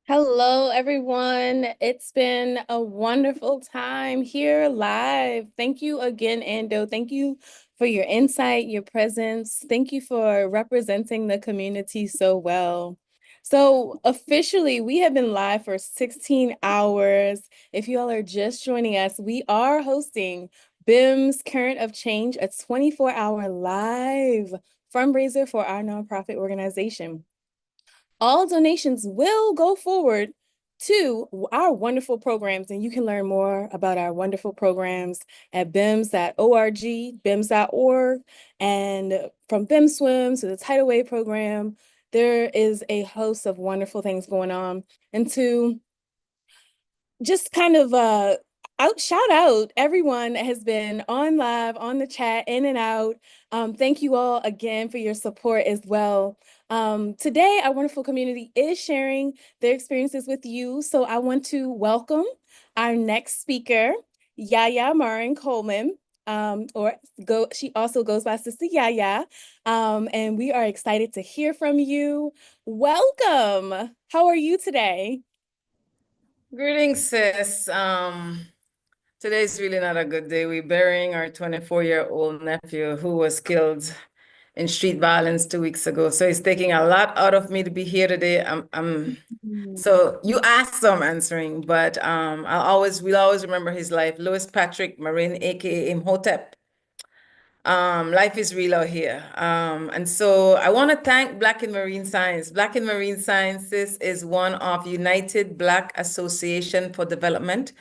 Hello, everyone. It's been a wonderful time here live. Thank you again, Endo. Thank you for your insight, your presence. Thank you for representing the community so well. So officially, we have been live for 16 hours. If you all are just joining us, we are hosting BIMS Current of Change, a 24-hour live fundraiser for our nonprofit organization. All donations will go forward to our wonderful programs, and you can learn more about our wonderful programs at bims.org, bims.org, and from BIM Swim to the Tidal Wave program, there is a host of wonderful things going on. And to just kind of shout out everyone that has been on live, on the chat, in and out. Thank you all again for your support as well. Today, our wonderful community is sharing their experiences with you. So I want to welcome our next speaker, Yaya Marin Coleman. She also goes by Sister Yaya. And we are excited to hear from you. Welcome. How are you today? Greetings, sis. Today's really not a good day. We're burying our 24-year-old nephew who was killed in street violence 2 weeks ago. So it's taking a lot out of me to be here today. So you asked, so I'm answering, but we'll always remember his life. Louis Patrick Marin, aka Imhotep. Life is real out here. And so I want to thank Black in Marine Science. Black in Marine Sciences is one of United Black Association for Development.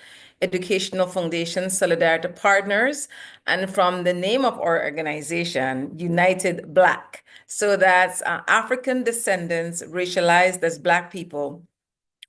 Educational Foundation Solidarity Partners, and from the name of our organization, United Black. So that's African descendants racialized as Black people.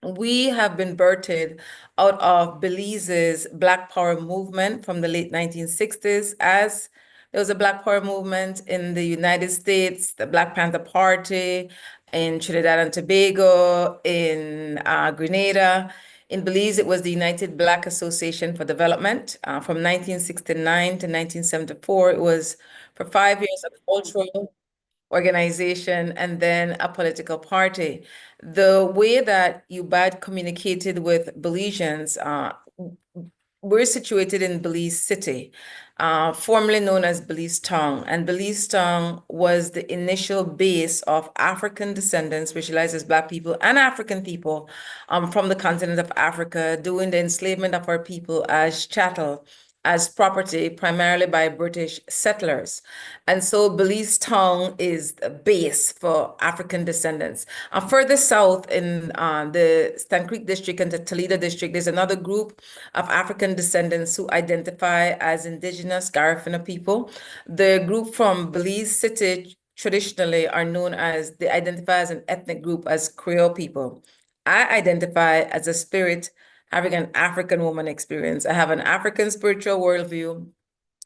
We have been birthed out of Belize's Black Power movement from the late 1960s, as there was a Black Power movement in the United States, the Black Panther Party, in Trinidad and Tobago, in Grenada. In Belize, it was the United Black Association for Development. From 1969 to 1974, it was for 5 years a cultural organization and then a political party. The way that UBAD communicated with Belizeans, we're situated in Belize City, formerly known as Belize Town. And Belize Town was the initial base of African descendants, racialized as Black people and African people from the continent of Africa, doing the enslavement of our people as chattel, as property, primarily by British settlers. And so Belize Town is the base for African descendants. Further south in the Stan Creek district and the Toledo district, there's another group of African descendants who identify as indigenous Garifuna people. The group from Belize City traditionally are known as, they identify as an ethnic group as Creole people. I identify as a spirit having an African woman experience. I have an African spiritual worldview,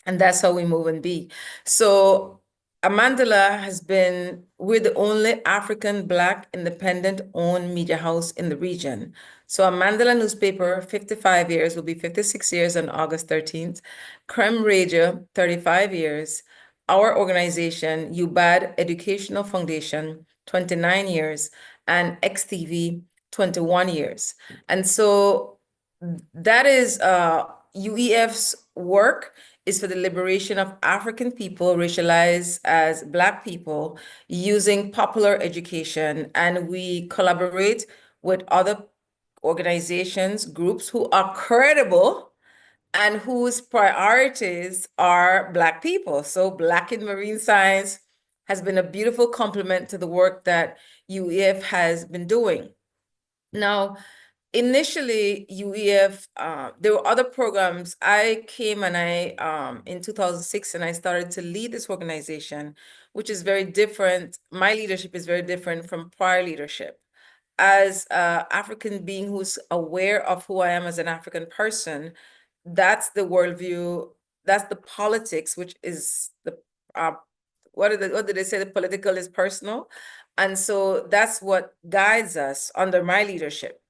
and that's how we move and be. So Amandala has been, we're the only African Black independent owned media house in the region. So Amandala newspaper, 55 years, will be 56 years on August 13th. Creme Radio, 35 years. Our organization, UBAD Educational Foundation, 29 years. And XTV, 21 years. And so that is UEF's work is for the liberation of African people racialized as Black people using popular education. And we collaborate with other organizations, groups who are credible and whose priorities are Black people. So Black in Marine Science has been a beautiful complement to the work that UEF has been doing. Now, initially, UEF, there were other programs. I came and in 2006, and I started to lead this organization, which is very different. My leadership is very different from prior leadership. As an African being who's aware of who I am as an African person, that's the worldview, that's the politics, which is the, what did they say? The political is personal. And so that's what guides us under my leadership.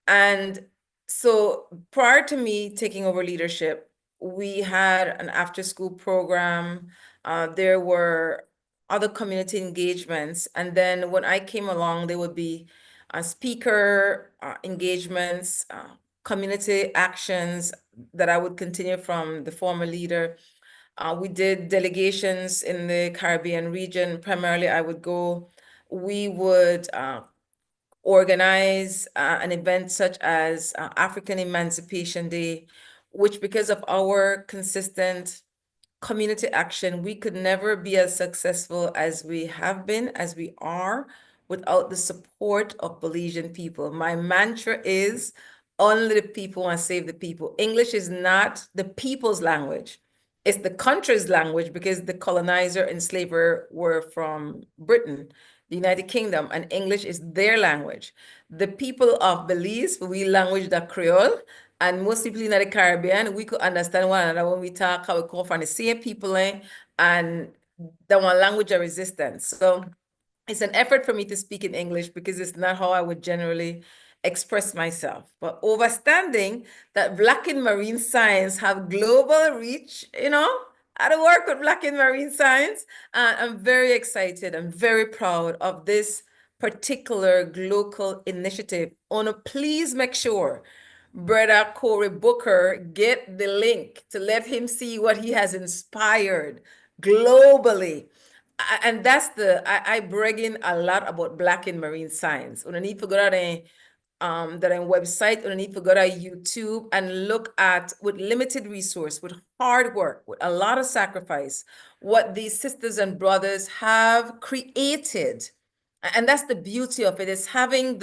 And so prior to me taking over leadership, we had an after-school program. There were other community engagements. And then when I came along, there would be speaker engagements, community actions that I would continue from the former leader. We did delegations in the Caribbean region. Primarily, I would go. We would organize an event such as African Emancipation Day, which because of our consistent community action, we could never be as successful as we have been, as we are, without the support of Belizean people. My mantra is only the people and save the people. English is not the people's language. It's the country's language because the colonizer and slaver were from Britain, the United Kingdom, and English is their language. The people of Belize, we language the Creole, and most people in the Caribbean, we could understand one another when we talk, how we come from the same people, and the one language of resistance. So it's an effort for me to speak in English because it's not how I would generally express myself. But understanding that Black in Marine Science have global reach, I do work with Black in Marine Science. I'm very excited. I'm very proud of this particular local initiative. Please make sure Brother Cory Booker get the link to let him see what he has inspired globally. And that's I bragging a lot about Black in Marine Science. We need to go to the website, we need to go to YouTube and look at, with limited resource, with hard work, with a lot of sacrifice, what these sisters and brothers have created. And that's the beauty of it, is having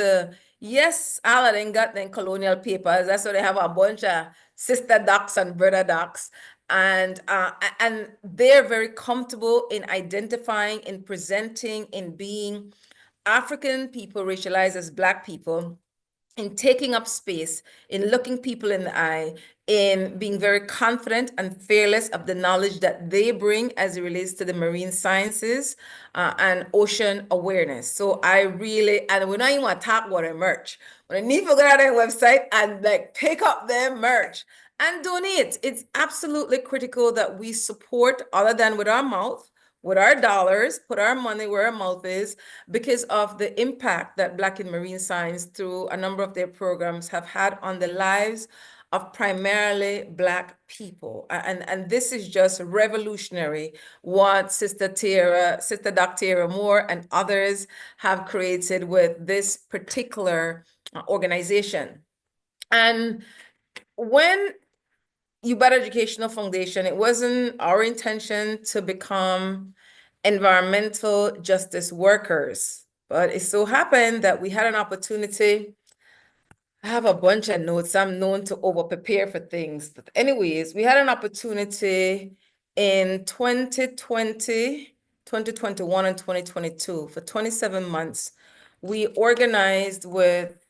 yes, all of them got them colonial papers. That's why they have a bunch of sister docs and brother docs. And they're very comfortable in identifying, in presenting, in being African people racialized as Black people, in taking up space, in looking people in the eye, in being very confident and fearless of the knowledge that they bring as it relates to the marine sciences and ocean awareness. So I really, and we're not even want to talk about their merch. But I need to go to their website and like pick up their merch and donate. It's absolutely critical that we support other than with our mouth, with our dollars, put our money where our mouth is, because of the impact that Black in Marine Science through a number of their programs have had on the lives of primarily Black people. And this is just revolutionary what Sister Dr. Tara Moore and others have created with this particular organization. And when Better Educational Foundation, it wasn't our intention to become environmental justice workers, but it so happened that we had an opportunity. I have a bunch of notes. I'm known to over prepare for things. But anyways, we had an opportunity in 2020, 2021, and 2022 for 27 months. We organized with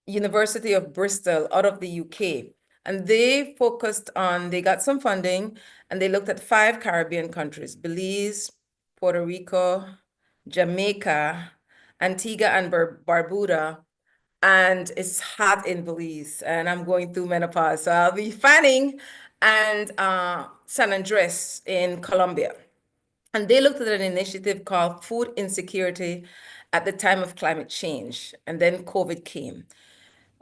University of Bristol out of the UK. And they focused on, they got some funding and they looked at 5 Caribbean countries: Belize, Puerto Rico, Jamaica, Antigua and Barbuda. And it's hot in Belize and I'm going through menopause. So I'll be fanning, and San Andres in Colombia. And they looked at an initiative called Food Insecurity at the time of climate change. And then COVID came.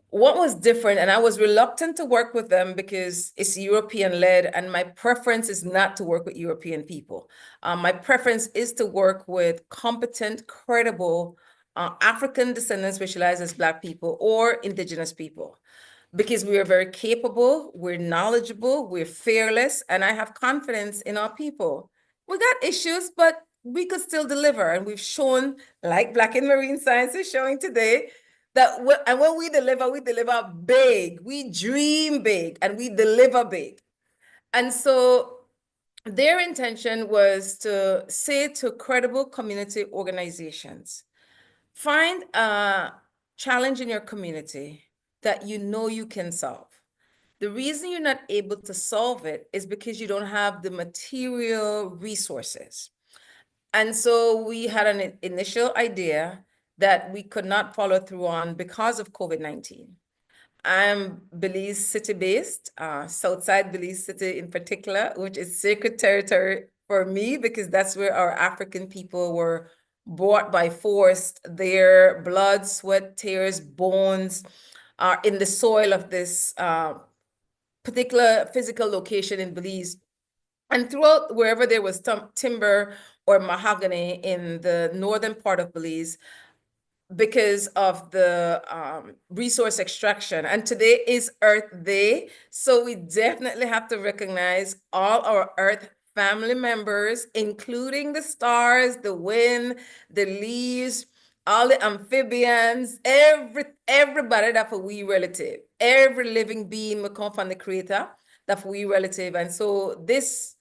What was different, and I was reluctant to work with them because it's European led, and my preference is not to work with European people. My preference is to work with competent, credible African descendants racialized as Black people or Indigenous people, because we are very capable, we're knowledgeable, we're fearless, and I have confidence in our people. We got issues, but we could still deliver. And we've shown, like Black in Marine Science is showing today, that when we deliver big. We dream big and we deliver big. And so their intention was to say to credible community organizations, find a challenge in your community that you know you can solve. The reason you're not able to solve it is because you don't have the material resources. And so we had an initial idea that we could not follow through on because of COVID-19. I'm Belize City based, Southside Belize City in particular, which is sacred territory for me because that's where our African people were brought by force. Their blood, sweat, tears, bones are in the soil of this particular physical location in Belize. And throughout wherever there was timber or mahogany in the northern part of Belize, because of the resource extraction. And today is Earth Day. So we definitely have to recognize all our Earth family members, including the stars, the wind, the leaves, all the amphibians, everybody that's a we relative. Every living being will come from the creator, that's we relative. And so this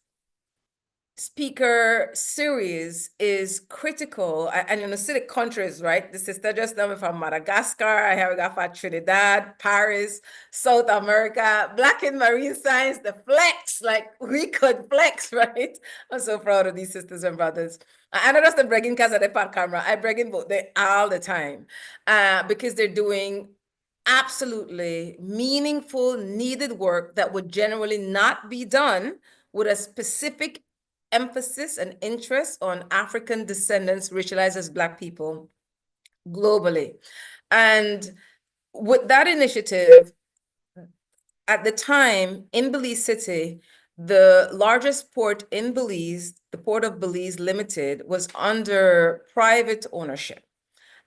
speaker series is critical. And you know, see the countries, right? The sister just done from Madagascar. I have got from Trinidad, Paris, South America, Black in Marine Science, the flex, like we could flex, right? I'm so proud of these sisters and brothers. I not just the bragging because of the on camera. I bragging both they all the time because they're doing absolutely meaningful, needed work that would generally not be done with a specific emphasis and interest on African descendants racialized as Black people globally. And with that initiative, at the time in Belize City, the largest port in Belize, the Port of Belize Limited, was under private ownership.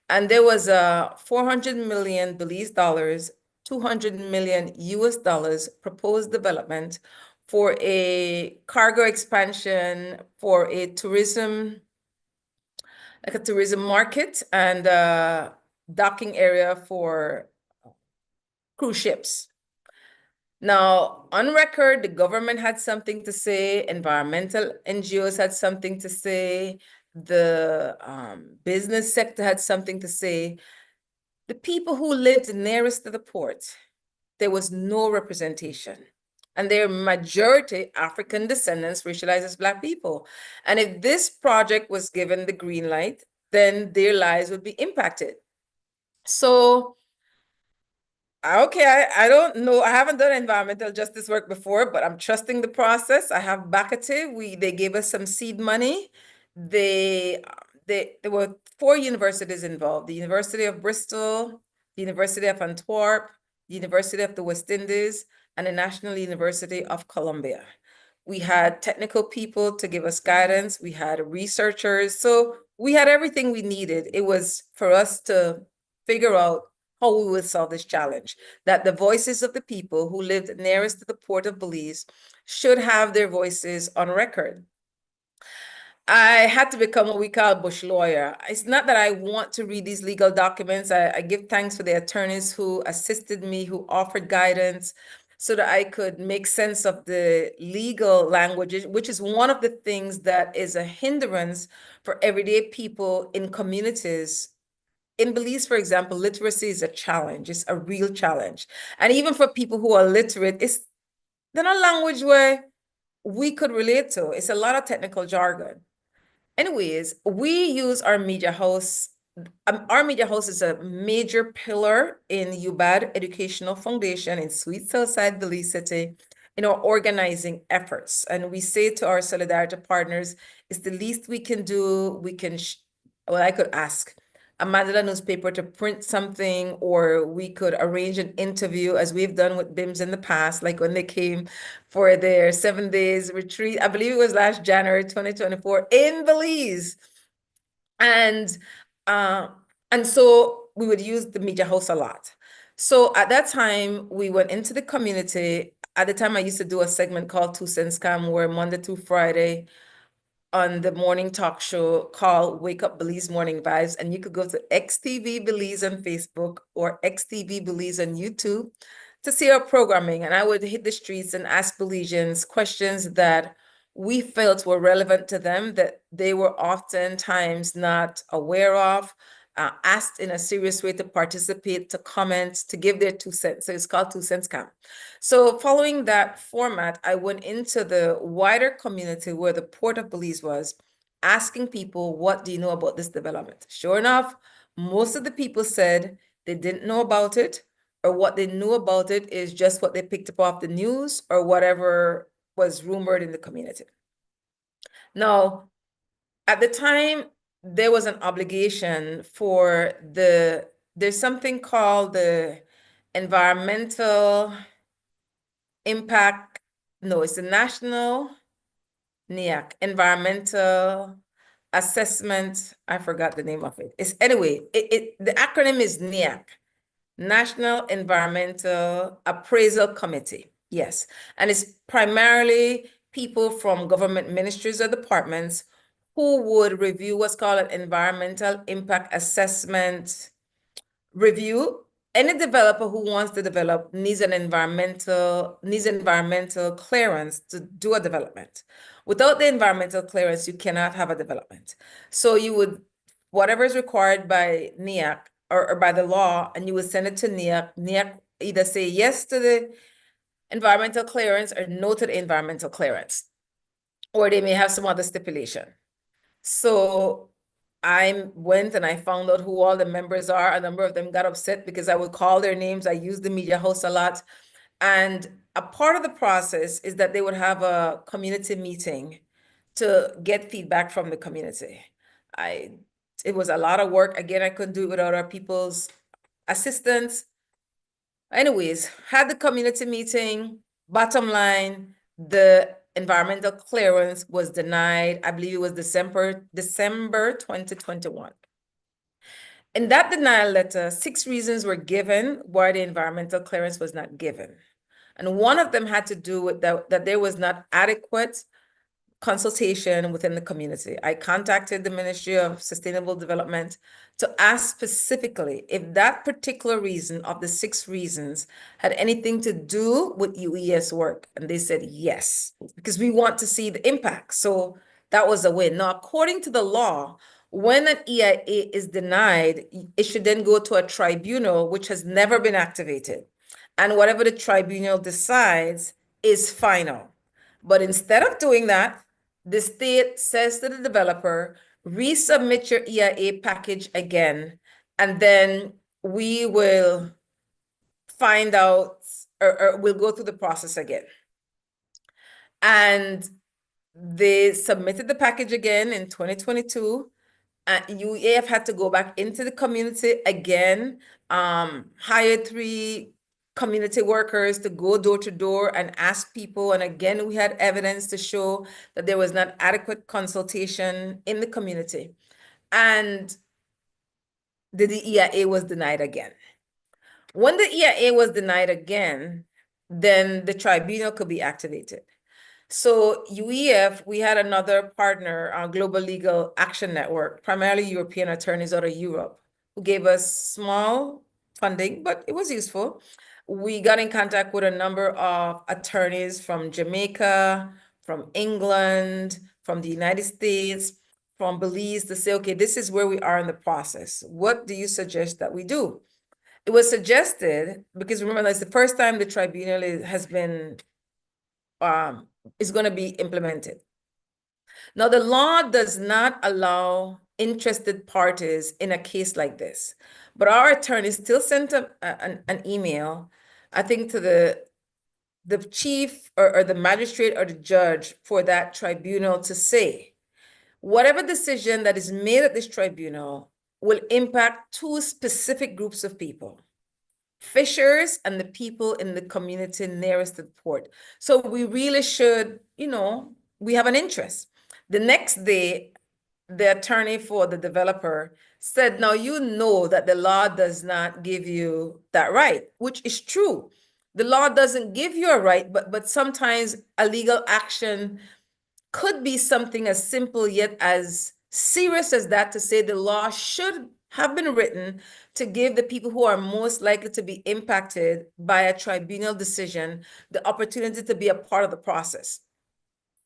And there was a 400 million Belize dollars, 200 million US dollars proposed development for a cargo expansion, for a tourism, like a tourism market and a docking area for cruise ships. Now, on record, the government had something to say, environmental NGOs had something to say, the business sector had something to say. The people who lived nearest to the port, there was no representation. And their majority African descendants racialized as Black people. And if this project was given the green light, then their lives would be impacted. So okay, I don't know. I haven't done environmental justice work before, but I'm trusting the process. I have Bakative. They gave us some seed money. There were 4 universities involved: the University of Bristol, the University of Antwerp, the University of the West Indies, and the National University of Columbia. We had technical people to give us guidance. We had researchers. So we had everything we needed. It was for us to figure out how we would solve this challenge, that the voices of the people who lived nearest to the port of Belize should have their voices on record. I had to become what we call a bush lawyer. It's not that I want to read these legal documents. I give thanks for the attorneys who assisted me, who offered guidance so that I could make sense of the legal language, which is one of the things that is a hindrance for everyday people in communities. In Belize, for example, literacy is a challenge. It's a real challenge. And even for people who are literate, it's not a language where we could relate to. It's a lot of technical jargon. Anyways, we use our media house. Our media house is a major pillar in UBAD Educational Foundation in Sweet Southside, Belize City, in our organizing efforts. And we say to our solidarity partners, it's the least we can do. Well, I could ask a Mandela newspaper to print something, or we could arrange an interview as we've done with BIMS in the past, like when they came for their 7 days retreat. I believe it was last January 2024 in Belize. And so we would use the media house a lot. So at that time, we went into the community. At the time, I used to do a segment called 2 Cents Scam, where Monday through Friday on the morning talk show called Wake Up Belize Morning Vibes. And you could go to XTV Belize on Facebook or XTV Belize on YouTube to see our programming. And I would hit the streets and ask Belizeans questions that we felt were relevant to them, that they were oftentimes not aware of, asked in a serious way to participate, to comment, to give their 2 cents. So it's called 2 Cents Camp. So following that format, I went into the wider community where the Port of Belize was, asking people, what do you know about this development? Sure enough, most of the people said they didn't know about it, or what they knew about it is just what they picked up off the news or whatever was rumored in the community. Now, at the time, there was an obligation for there's something called the environmental impact. No, it's the National NEAC, Environmental Assessment. I forgot the name of it. The acronym is NEAC, National Environmental Appraisal Committee. Yes. And it's primarily people from government ministries or departments who would review what's called an environmental impact assessment review. Any developer who wants to develop needs environmental clearance to do a development. Without the environmental clearance, you cannot have a development. So you would, whatever is required by NEAC or by the law, and you would send it to NEAC. NEAC either say yes to the environmental clearance or no to the environmental clearance, or they may have some other stipulation. So I went and I found out who all the members are. A number of them got upset because I would call their names. I use the media host a lot. And a part of the process is that they would have a community meeting to get feedback from the community. It was a lot of work. Again, I couldn't do it without our people's assistance. Anyways, had the community meeting. Bottom line, the environmental clearance was denied. I believe it was December 2021. In that denial letter, 6 reasons were given why the environmental clearance was not given. And one of them had to do with that there was not adequate consultation within the community. I contacted the Ministry of Sustainable Development to ask specifically if that particular reason of the 6 reasons had anything to do with UES work. And they said yes, because we want to see the impact. So that was a win. Now, according to the law, when an EIA is denied, it should then go to a tribunal, which has never been activated. And whatever the tribunal decides is final. But instead of doing that, the state says to the developer, resubmit your EIA package again, and then we will find out, or we'll go through the process again. And they submitted the package again in 2022. UEF had to go back into the community again, hired 3 community workers to go door to door and ask people. And again, we had evidence to show that there was not adequate consultation in the community. And the EIA was denied again. When the EIA was denied again, then the tribunal could be activated. So UEF, we had another partner, Global Legal Action Network, primarily European attorneys out of Europe, who gave us small funding, but it was useful. We got in contact with a number of attorneys from Jamaica, from England, from the United States, from Belize to say, okay, this is where we are in the process. What do you suggest that we do? It was suggested, because remember, that's the first time the tribunal has been is going to be implemented. Now, the law does not allow interested parties in a case like this, but our attorney still sent an email, I think, to the chief or the magistrate or the judge for that tribunal to say, whatever decision that is made at this tribunal will impact 2 specific groups of people: fishers and the people in the community nearest to the port. So we really should, we have an interest. The next day, the attorney for the developer said, now you know that the law does not give you that right, which is true. The law doesn't give you a right, but sometimes a legal action could be something as simple yet as serious as that, to say the law should have been written to give the people who are most likely to be impacted by a tribunal decision the opportunity to be a part of the process.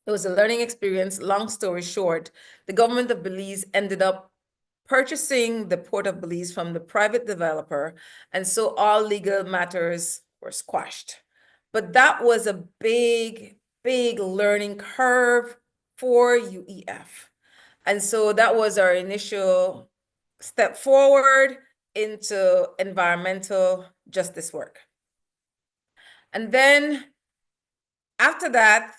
It was a learning experience. Long story short, the government of Belize ended up purchasing the Port of Belize from the private developer, and so all legal matters were squashed. But that was a big learning curve for UEF. And so that was our initial step forward into environmental justice work. And then after that,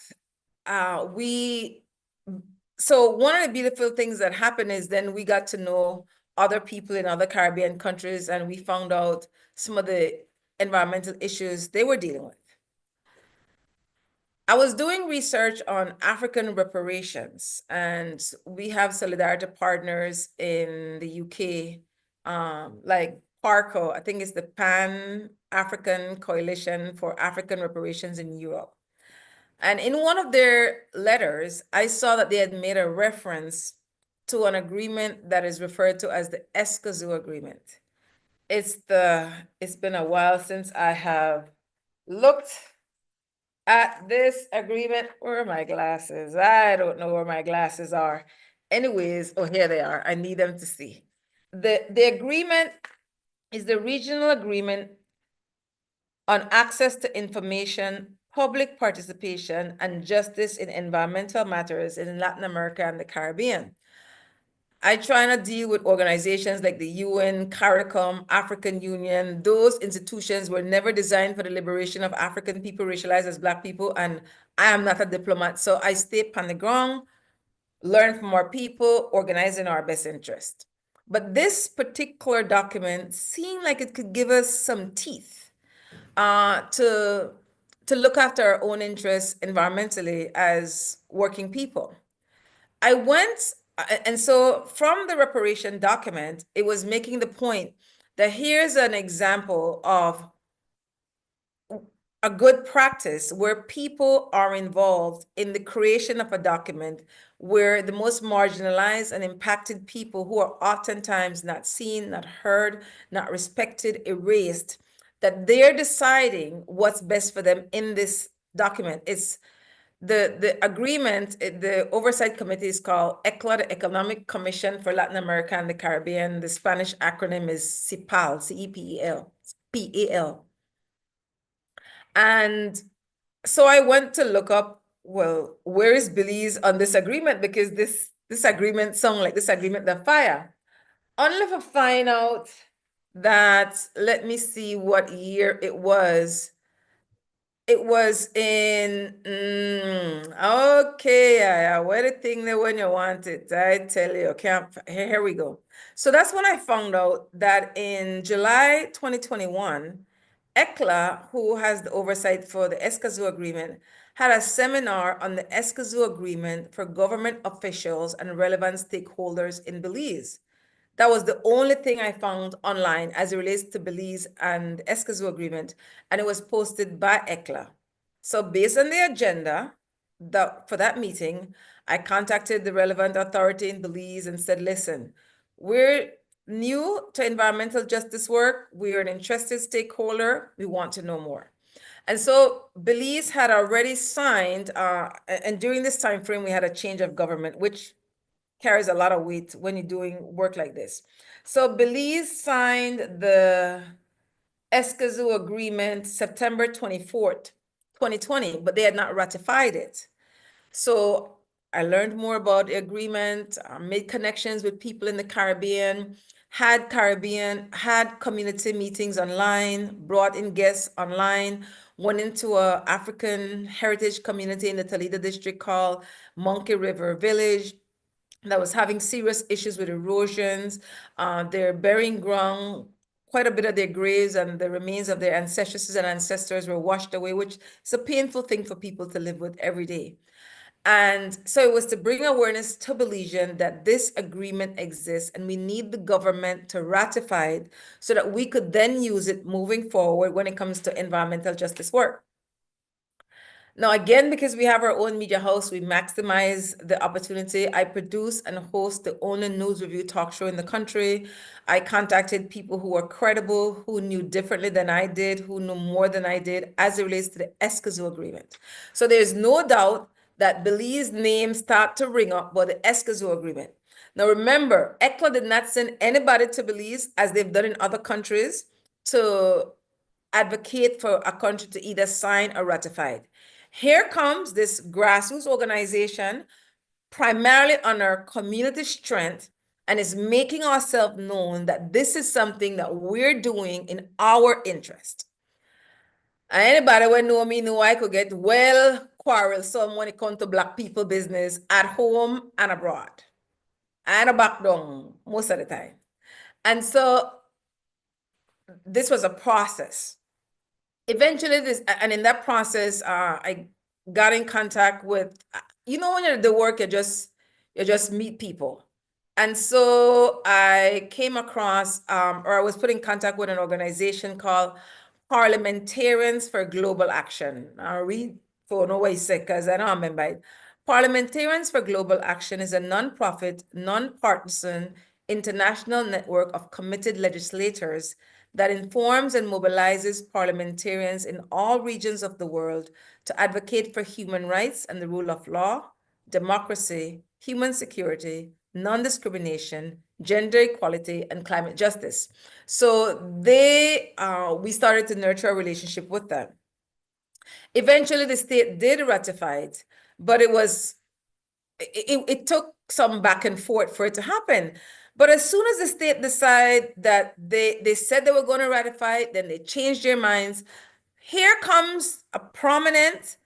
so one of the beautiful things that happened is then we got to know other people in other Caribbean countries, and we found out some of the environmental issues they were dealing with. I was doing research on African reparations, and we have solidarity partners in the UK, like PARCO, I think it's the Pan-African Coalition for African Reparations in Europe. And in one of their letters, I saw that they had made a reference to an agreement that is referred to as the Escazú Agreement. It's been a while since I have looked at this agreement. Where are my glasses? I don't know where my glasses are. Anyways, oh, here they are. I need them to see. The agreement is the regional agreement on access to information, public participation, and justice in environmental matters in Latin America and the Caribbean. I try to deal with organizations like the UN, CARICOM, African Union. Those institutions were never designed for the liberation of African people racialized as Black people, and I am not a diplomat, so I stay on the ground, learn from our people, organize in our best interest. But this particular document seemed like it could give us some teeth to look after our own interests environmentally as working people. And so from the reparation document, it was making the point that here's an example of a good practice where people are involved in the creation of a document where the most marginalized and impacted people who are oftentimes not seen, not heard, not respected, erased, that they're deciding what's best for them in this document. It's the agreement, the oversight committee is called ECLA, the Economic Commission for Latin America and the Caribbean. The Spanish acronym is CEPAL, C-E-P-E-L, P-A-L. And so I went to look up, well, where is Belize on this agreement? Because this agreement sounds like this agreement that fire. Only to find out that, let me see what year it was. It was in, okay, where the thing there when you want it, I tell you, here we go. So that's when I found out that in July 2021, ECLA, who has the oversight for the Escazú Agreement, had a seminar on the Escazú Agreement for government officials and relevant stakeholders in Belize. That was the only thing I found online as it relates to Belize and Escazú Agreement, and it was posted by ECLA. So based on the agenda for that meeting, I contacted the relevant authority in Belize and said, listen, we're new to environmental justice work. We're an interested stakeholder. We want to know more. And so Belize had already signed, and during this time frame, we had a change of government, which carries a lot of weight when you're doing work like this. So Belize signed the Escazú Agreement September 24th, 2020, but they had not ratified it. So I learned more about the agreement, made connections with people in the Caribbean, had community meetings online, brought in guests online, went into an African heritage community in the Toledo district called Monkey River Village that was having serious issues with erosions. They're burying ground. Quite a bit of their graves and the remains of their ancestresses and ancestors were washed away, which is a painful thing for people to live with every day. And so it was to bring awareness to Belizean that this agreement exists and we need the government to ratify it so that we could then use it moving forward when it comes to environmental justice work. Now, again, because we have our own media house, we maximize the opportunity. I produce and host the only news review talk show in the country. I contacted people who are credible, who knew differently than I did, who knew more than I did as it relates to the Escazú Agreement. So there's no doubt that Belize's name start to ring up about the Escazú Agreement. Now, remember, ECLA did not send anybody to Belize, as they've done in other countries, to advocate for a country to either sign or ratify it. Here comes this grassroots organization, primarily on our community strength, and is making ourselves known that this is something that we're doing in our interest. And anybody who know me know I could get well quarrelsome when it comes to Black people business at home and abroad. And a back down most of the time. And so this was a process. Eventually, and in that process, I got in contact with, when you're the work, you just meet people. And so I came across, or I was put in contact with an organization called Parliamentarians for Global Action. I'll read for no way sick, because I don't remember it. Parliamentarians for Global Action is a nonprofit, nonpartisan, international network of committed legislators that informs and mobilizes parliamentarians in all regions of the world to advocate for human rights and the rule of law, democracy, human security, non-discrimination, gender equality, and climate justice. So we started to nurture a relationship with them. Eventually, the state did ratify it, but it took some back and forth for it to happen. But as soon as the state decided that they said they were going to ratify it, then they changed their minds. Here comes a prominent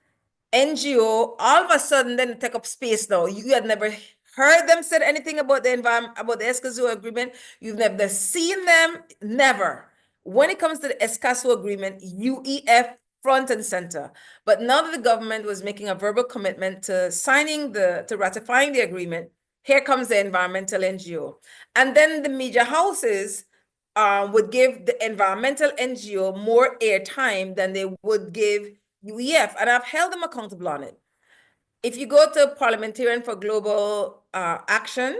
NGO, all of a sudden then they take up space now. You had never heard them said anything about the environment, about the Escazú Agreement. You've never seen them, never. When it comes to the Escazú Agreement, UEF front and center. But now that the government was making a verbal commitment to ratifying the agreement, here comes the environmental NGO. And then the media houses would give the environmental NGO more airtime than they would give UEF, and I've held them accountable on it. If you go to Parliamentarian for Global Action,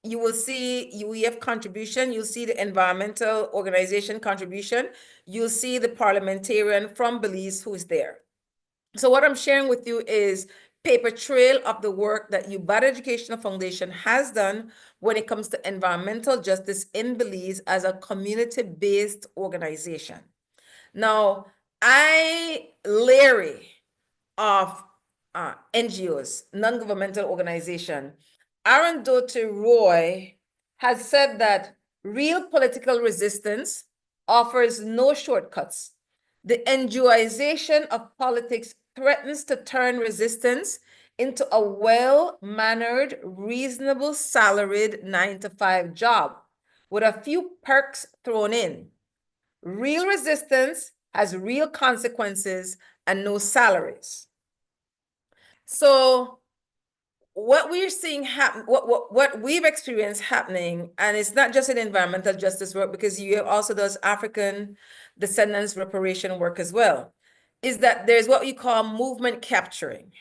you will see UEF contribution, you'll see the environmental organization contribution, you'll see the parliamentarian from Belize who's there. So what I'm sharing with you is paper trail of the work that Bad Educational Foundation has done when it comes to environmental justice in Belize as a community-based organization. Now, I leery of NGOs, non-governmental organization. Aaron Doty Roy has said that real political resistance offers no shortcuts. The NGOization of politics threatens to turn resistance into a well-mannered, reasonable, salaried 9-to-5 job with a few perks thrown in. Real resistance has real consequences and no salaries. So what we're seeing happen, what we've experienced happening, and it's not just in environmental justice work, because you also does African descendants reparation work as well, is that there's what we call movement capturing.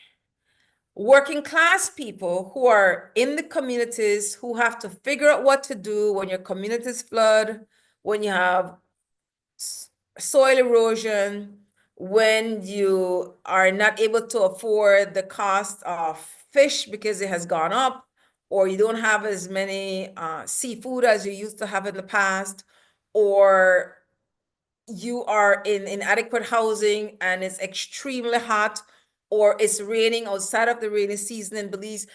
Working class people who are in the communities who have to figure out what to do when your communities flood, when you have soil erosion, when you are not able to afford the cost of fish because it has gone up, or you don't have as many seafood as you used to have in the past, or you are in inadequate housing and it's extremely hot, or it's raining outside of the rainy season in Belize.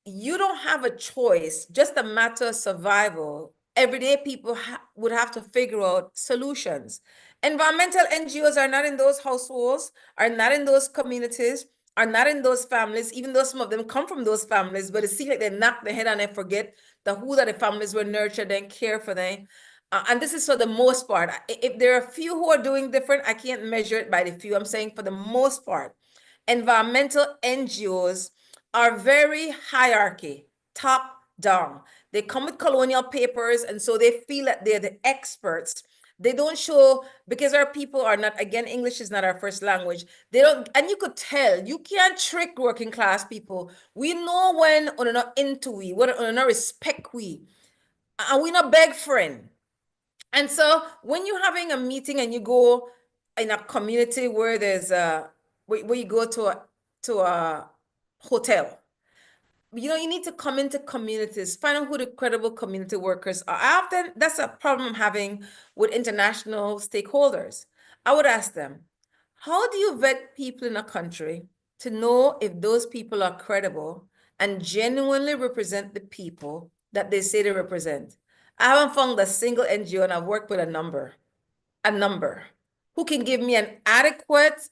You don't have a choice, just a matter of survival. Everyday people would have to figure out solutions. Environmental NGOs are not in those households, are not in those communities, are not in those families, even though some of them come from those families, but it seems like they knock their head and they forget who that the families were nurtured and care for them. And this is for the most part. If there are a few who are doing different, I can't measure it by the few. I'm saying for the most part, environmental NGOs are very hierarchy, top down. They come with colonial papers, and so they feel that they're the experts. They don't show, because our people are not, again, English is not our first language. They don't, and you could tell, you can't trick working class people. We know when we're not into we, when we're not respect we, and we not beg friend. And so when you're having a meeting and you go in a community where there's where you go to a hotel, you need to come into communities, find out who the credible community workers are. That's a problem I'm having with international stakeholders. I would ask them, how do you vet people in a country to know if those people are credible and genuinely represent the people that they say they represent? I haven't found a single NGO, and I've worked with a number, who can give me an adequate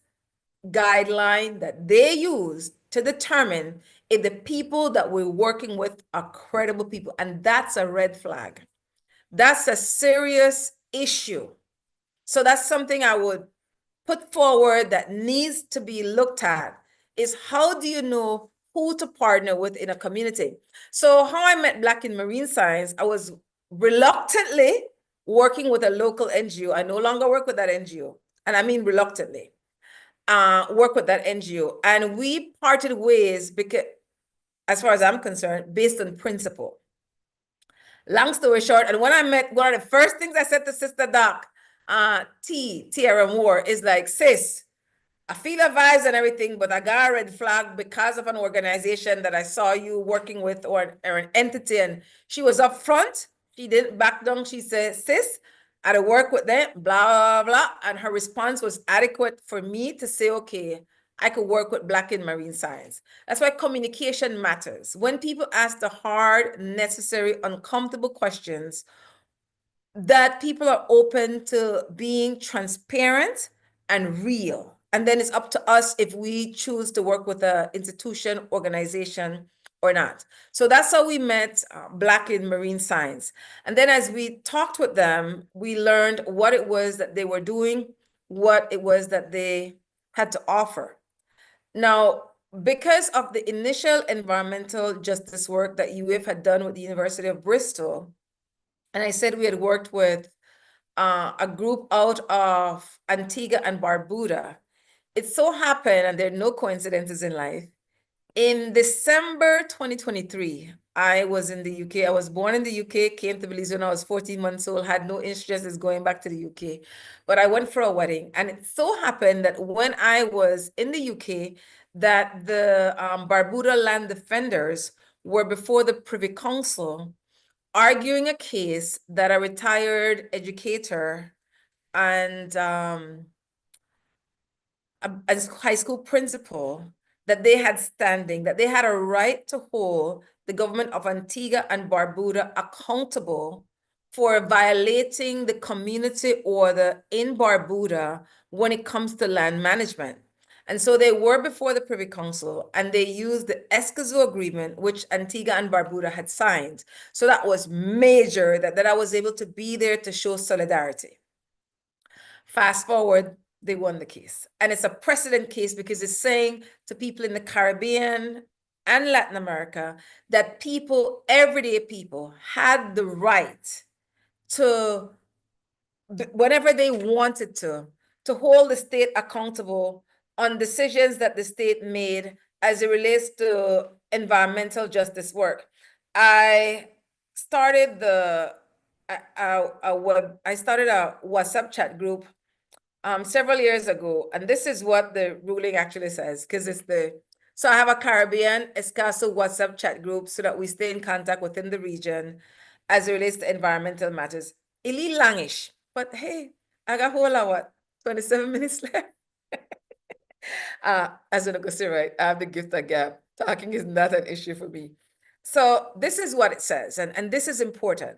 guideline that they use to determine if the people that we're working with are credible people. And that's a red flag. That's a serious issue. So that's something I would put forward that needs to be looked at, is how do you know who to partner with in a community? So how I met Black in Marine Science, I was reluctantly working with a local NGO. I no longer work with that NGO. And I mean reluctantly. Work with that NGO, and we parted ways because, as far as I'm concerned, based on principle. Long story short, and when I met, one of the first things I said to Sister Doc, Tierra Moore, is like, sis, I feel the vibes and everything, but I got a red flag because of an organization that I saw you working with, or an entity, and she was upfront. She didn't back down. She said, sis, I had to work with them, blah, blah, and her response was adequate for me to say, okay, I could work with Black in Marine Science. That's why communication matters. When people ask the hard, necessary, uncomfortable questions, that people are open to being transparent and real. And then it's up to us if we choose to work with an institution, organization, or not. So that's how we met Black in Marine Science. And then as we talked with them, we learned what it was that they were doing, what it was that they had to offer. Now, because of the initial environmental justice work that UF had done with the University of Bristol, And I said we had worked with a group out of Antigua and Barbuda. It so happened, and there are no coincidences in life, in December 2023, I was in the UK. I was born in the UK, came to Belize when I was 14 months old, had no interest in going back to the UK. But I went for a wedding. And it so happened that when I was in the UK, that the Barbuda land defenders were before the Privy Council arguing a case that a retired educator and as high school principal, that they had standing, that they had a right to hold the government of Antigua and Barbuda accountable for violating the community order in Barbuda when it comes to land management. And so they were before the Privy Council and they used the Escazú Agreement, which Antigua and Barbuda had signed. So that was major, that I was able to be there to show solidarity. Fast forward, they won the case. And it's a precedent case because it's saying to people in the Caribbean and Latin America that people, everyday people, had the right to, whenever they wanted to hold the state accountable on decisions that the state made as it relates to environmental justice work. I started I started a WhatsApp chat group several years ago, and this is what the ruling actually says, because so I have a Caribbean Escazú WhatsApp chat group so that we stay in contact within the region as it relates to environmental matters. Ili langish, but hey, I got whole what, 27 minutes left. As an say, right, I have the gift of gab. Talking is not an issue for me. So this is what it says, and this is important.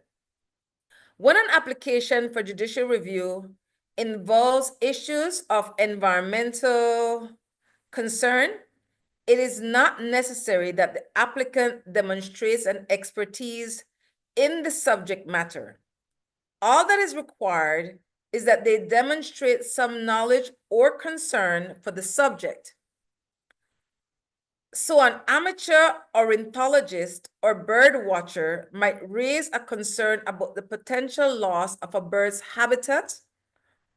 When an application for judicial review involves issues of environmental concern, it is not necessary that the applicant demonstrates an expertise in the subject matter. All that is required is that they demonstrate some knowledge or concern for the subject. So an amateur ornithologist or bird watcher might raise a concern about the potential loss of a bird's habitat,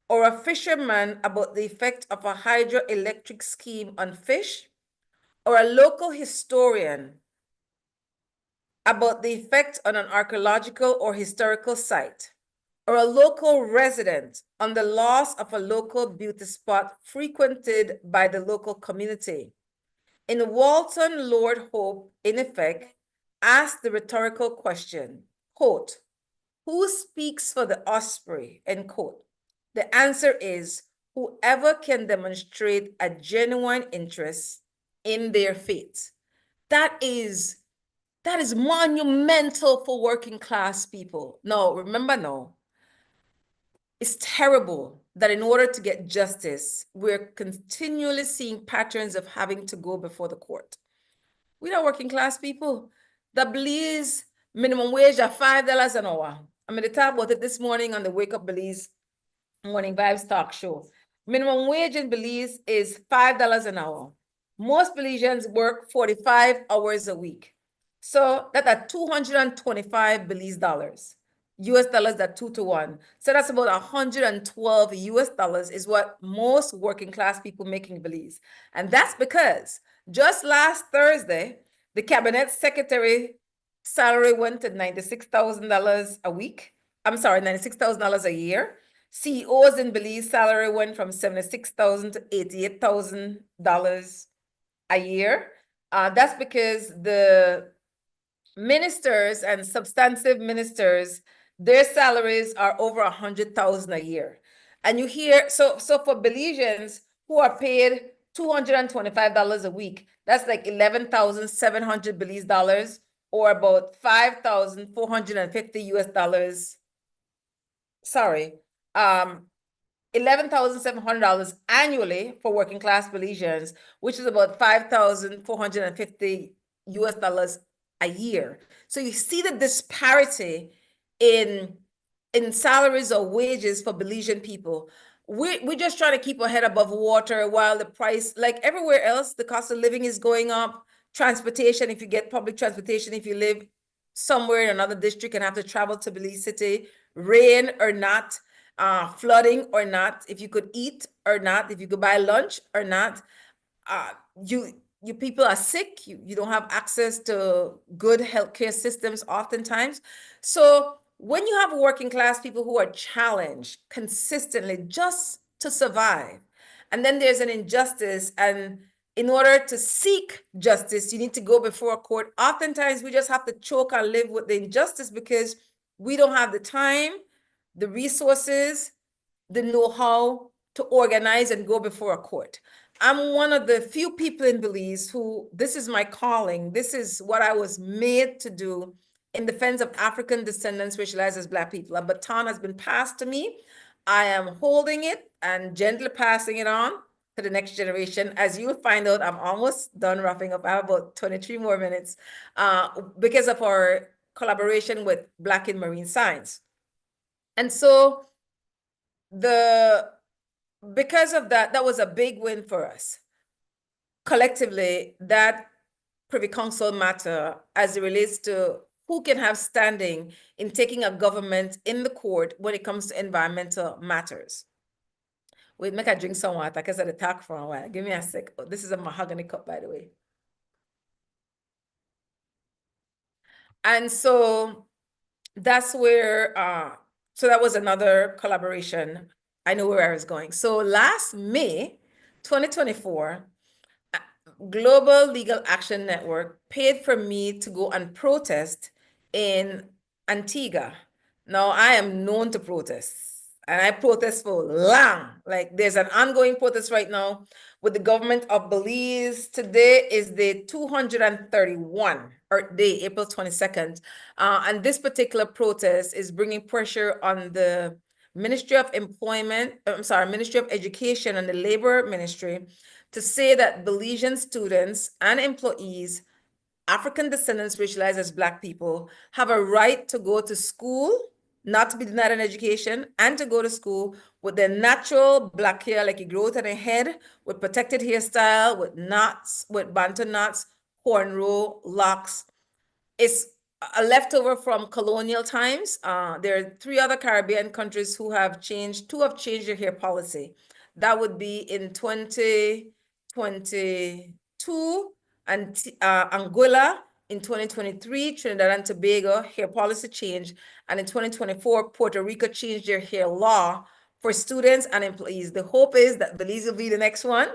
or a fisherman about the effect of a hydroelectric scheme on fish, or a local historian about the effect on an archaeological or historical site, or a local resident on the loss of a local beauty spot frequented by the local community. In Walton, Lord Hope, in effect, asked the rhetorical question, quote, "Who speaks for the osprey?" end quote. The answer is whoever can demonstrate a genuine interest in their fate. That is monumental for working class people. No, remember, no. It's terrible that in order to get justice, we're continually seeing patterns of having to go before the court. We are working class people. The Belize minimum wage of $5 an hour. I'm going to talk about it this morning on the Wake Up Belize Morning Vibes talk show. Minimum wage in Belize is $5 an hour. Most Belizeans work 45 hours a week. So that's at 225 Belize dollars. US dollars at 2 to 1. So that's about 112 US dollars is what most working class people make in Belize. And that's because just last Thursday, the cabinet secretary salary went to $96,000 a week. I'm sorry, $96,000 a year. CEOs in Belize salary went from $76,000 to $88,000 a year. That's because the ministers and substantive ministers, their salaries are over $100,000 a year. And you hear, so for Belizeans who are paid $225 a week, that's like 11,700 Belize dollars, or about 5,450 US dollars. Sorry, $11,700 annually for working class Belizeans, which is about 5,450 US dollars a year. So you see the disparity in salaries or wages for Belizean people. We're just trying to keep our head above water while the price, like everywhere else, the cost of living is going up. Transportation, if you get public transportation, if you live somewhere in another district and have to travel to Belize City, rain or not, flooding or not, if you could eat or not, if you could buy lunch or not, you people are sick, you don't have access to good healthcare systems oftentimes. So when you have working class people who are challenged consistently just to survive, and then there's an injustice, and in order to seek justice, you need to go before a court. Oftentimes we just have to choke and live with the injustice because we don't have the time, the resources, the know-how to organize and go before a court. I'm one of the few people in Belize who, this is my calling. This is what I was made to do in defense of African descendants racialized as Black people. A baton has been passed to me. I am holding it and gently passing it on to the next generation. As you'll find out, I'm almost done wrapping up. I have about 23 more minutes because of our collaboration with Black in Marine Science. And so because of that, that was a big win for us. Collectively, that Privy Council matter as it relates to who can have standing in taking a government in the court when it comes to environmental matters. Wait, make I drink some water because I had to talk for a while. Give me a sec. Oh, this is a mahogany cup, by the way. And so that's where, so that was another collaboration. I know where I was going. So last May, 2024, Global Legal Action Network paid for me to go and protest in Antigua. Now, I am known to protest, and I protest for long. Like, there's an ongoing protest right now with the government of Belize. Today is the 231 day, April 22nd. And this particular protest is bringing pressure on the Ministry of Ministry of Education and the Labor Ministry to say that Belizean students and employees, African descendants racialized as Black people, have a right to go to school, not to be denied an education, and to go to school with their natural Black hair, like you grow it on their head, with protected hairstyle, with knots, with bantu knots, cornrow, locks. It's a leftover from colonial times. There are 3 other Caribbean countries who have changed, 2 have changed their hair policy. That would be in 2022, and Angola in 2023, Trinidad and Tobago hair policy change, and in 2024, Puerto Rico changed their hair law for students and employees. The hope is that Belize will be the next one.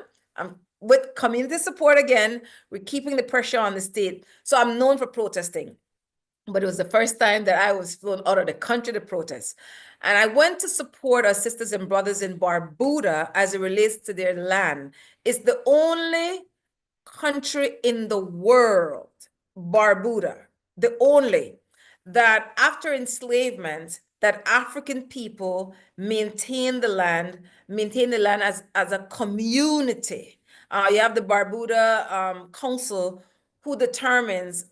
With community support again, we're keeping the pressure on the state. So I'm known for protesting, but it was the first time that I was flown out of the country to protest. And I went to support our sisters and brothers in Barbuda as it relates to their land. It's the only country in the world, Barbuda, the only, that after enslavement, that African people maintain the land as a community. You have the Barbuda Council who determines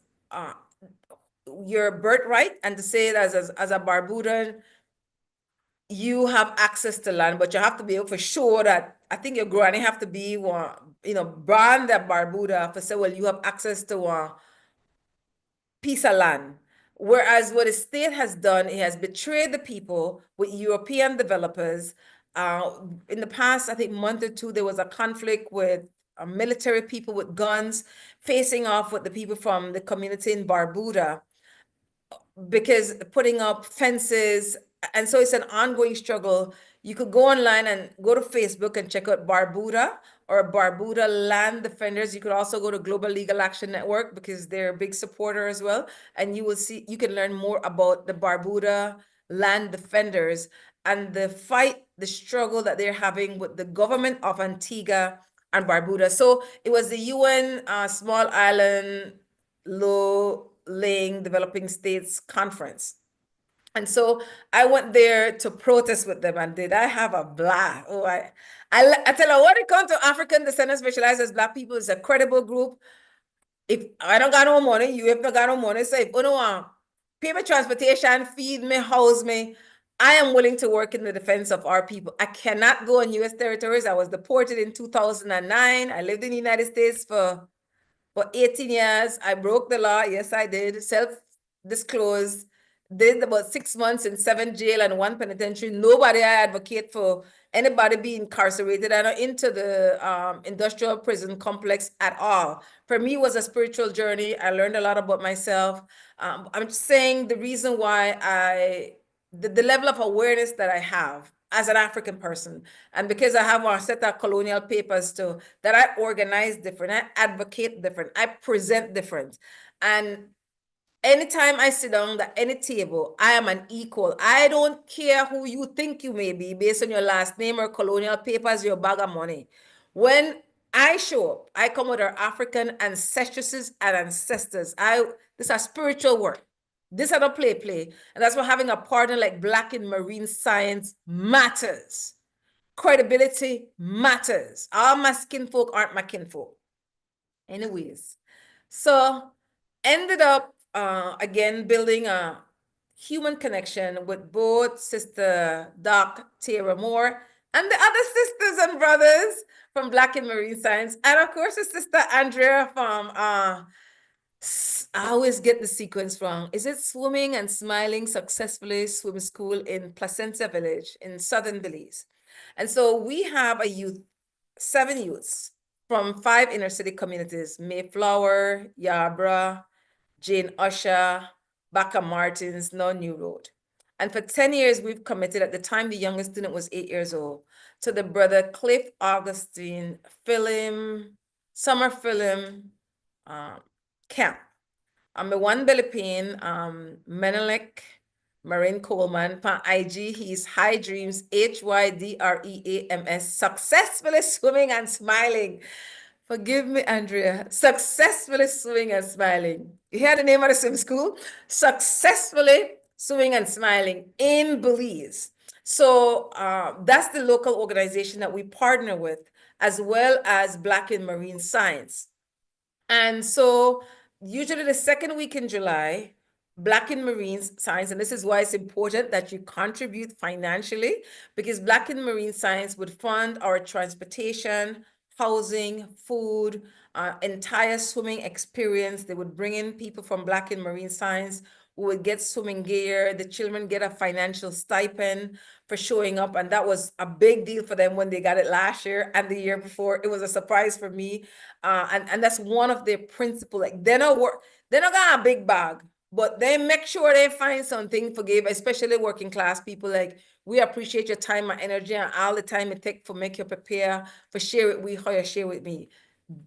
your birthright, and to say it as a Barbudan, you have access to land, but you have to be able for sure that, I think your granny have to be one, brand that Barbuda for say, well, you have access to a piece of land. Whereas what the state has done, it has betrayed the people with European developers. In the past, I think month or 2, there was a conflict with military people with guns facing off with the people from the community in Barbuda, because putting up fences, and so it's an ongoing struggle. You could go online and go to Facebook and check out Barbuda or Barbuda Land Defenders. You could also go to Global Legal Action Network because they're a big supporter as well. And you will see, you can learn more about the Barbuda Land Defenders and the fight, the struggle that they're having with the government of Antigua and Barbuda. So it was the UN Small Island Low-Lying Developing States Conference. And so I went there to protest with them, and did I have a blast? Oh, I tell you, when it comes to African descendants specialized as Black people, it's a credible group. If I don't got no money, you have not got no money. So if you don't want pay me transportation, feed me, house me, I am willing to work in the defense of our people. I cannot go on U.S. territories. I was deported in 2009. I lived in the United States for 18 years. I broke the law. Yes, I did. disclose, did about 6 months in 7 jail and 1 penitentiary. Nobody I advocate for anybody be incarcerated and into the industrial prison complex at all. For me, it was a spiritual journey. I learned a lot about myself. I'm just saying the reason why the level of awareness that I have as an African person, and because I have a set of colonial papers too, that I organize different, I advocate different, I present different. And anytime I sit down at any table, I am an equal. I don't care who you think you may be based on your last name or colonial papers, your bag of money. When I show up, I come with our African ancestresses and ancestors. This is spiritual work. This is not play. And that's why having a partner like Black in Marine Science matters. Credibility matters. All my kinfolk aren't my kinfolk. Anyways, so ended up again building a human connection with both Sister Doc Tara Moore and the other sisters and brothers from Black in Marine Science, and of course, Sister Andrea from I always get the sequence wrong. Is it Swimming and Smiling Successfully Swim School in Placentia Village in southern Belize? And so we have 7 youths from 5 inner city communities: Mayflower, Yarborough, Jane Usher, Baca Martins, now New Road. And for 10 years, we've committed, at the time the youngest student was 8 years old, to the Brother Cliff Augustine summer film camp. I'm the one Billy Payne, Menelik, Marine Coleman, on IG, he's High Dreams, HYDREAMS, successfully swimming and smiling. Forgive me, Andrea. Successfully swimming and smiling. You hear the name of the swim school? Successfully swimming and smiling in Belize. So that's the local organization that we partner with, as well as Black in Marine Science. And so usually the second week in July, Black in Marine Science, and this is why it's important that you contribute financially, because Black in Marine Science would fund our transportation, housing, food, entire swimming experience. They would bring in people from Black in Marine Science who would get swimming gear. The children get a financial stipend for showing up. And that was a big deal for them when they got it last year and the year before. It was a surprise for me. And that's one of their principles. Like they're not got a big bag, but they make sure they find something for give, especially working class people. Like, we appreciate your time and energy and all the time it takes for make you prepare, for share it with how you share with me.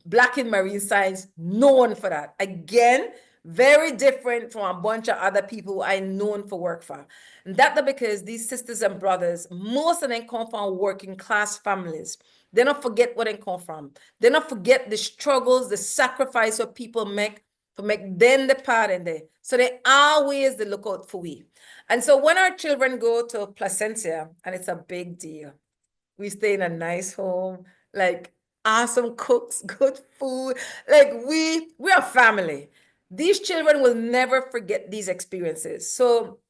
Black in Marine Science, known for that. Again, very different from a bunch of other people I known for work for. And that's because these sisters and brothers, most of them come from working class families. They don't forget where they come from. They don't forget the struggles, the sacrifice that people make to make them the part in there. So they always the lookout for we. And so when our children go to Placentia, and it's a big deal, we stay in a nice home, like awesome cooks, good food. Like we're a family. These children will never forget these experiences. So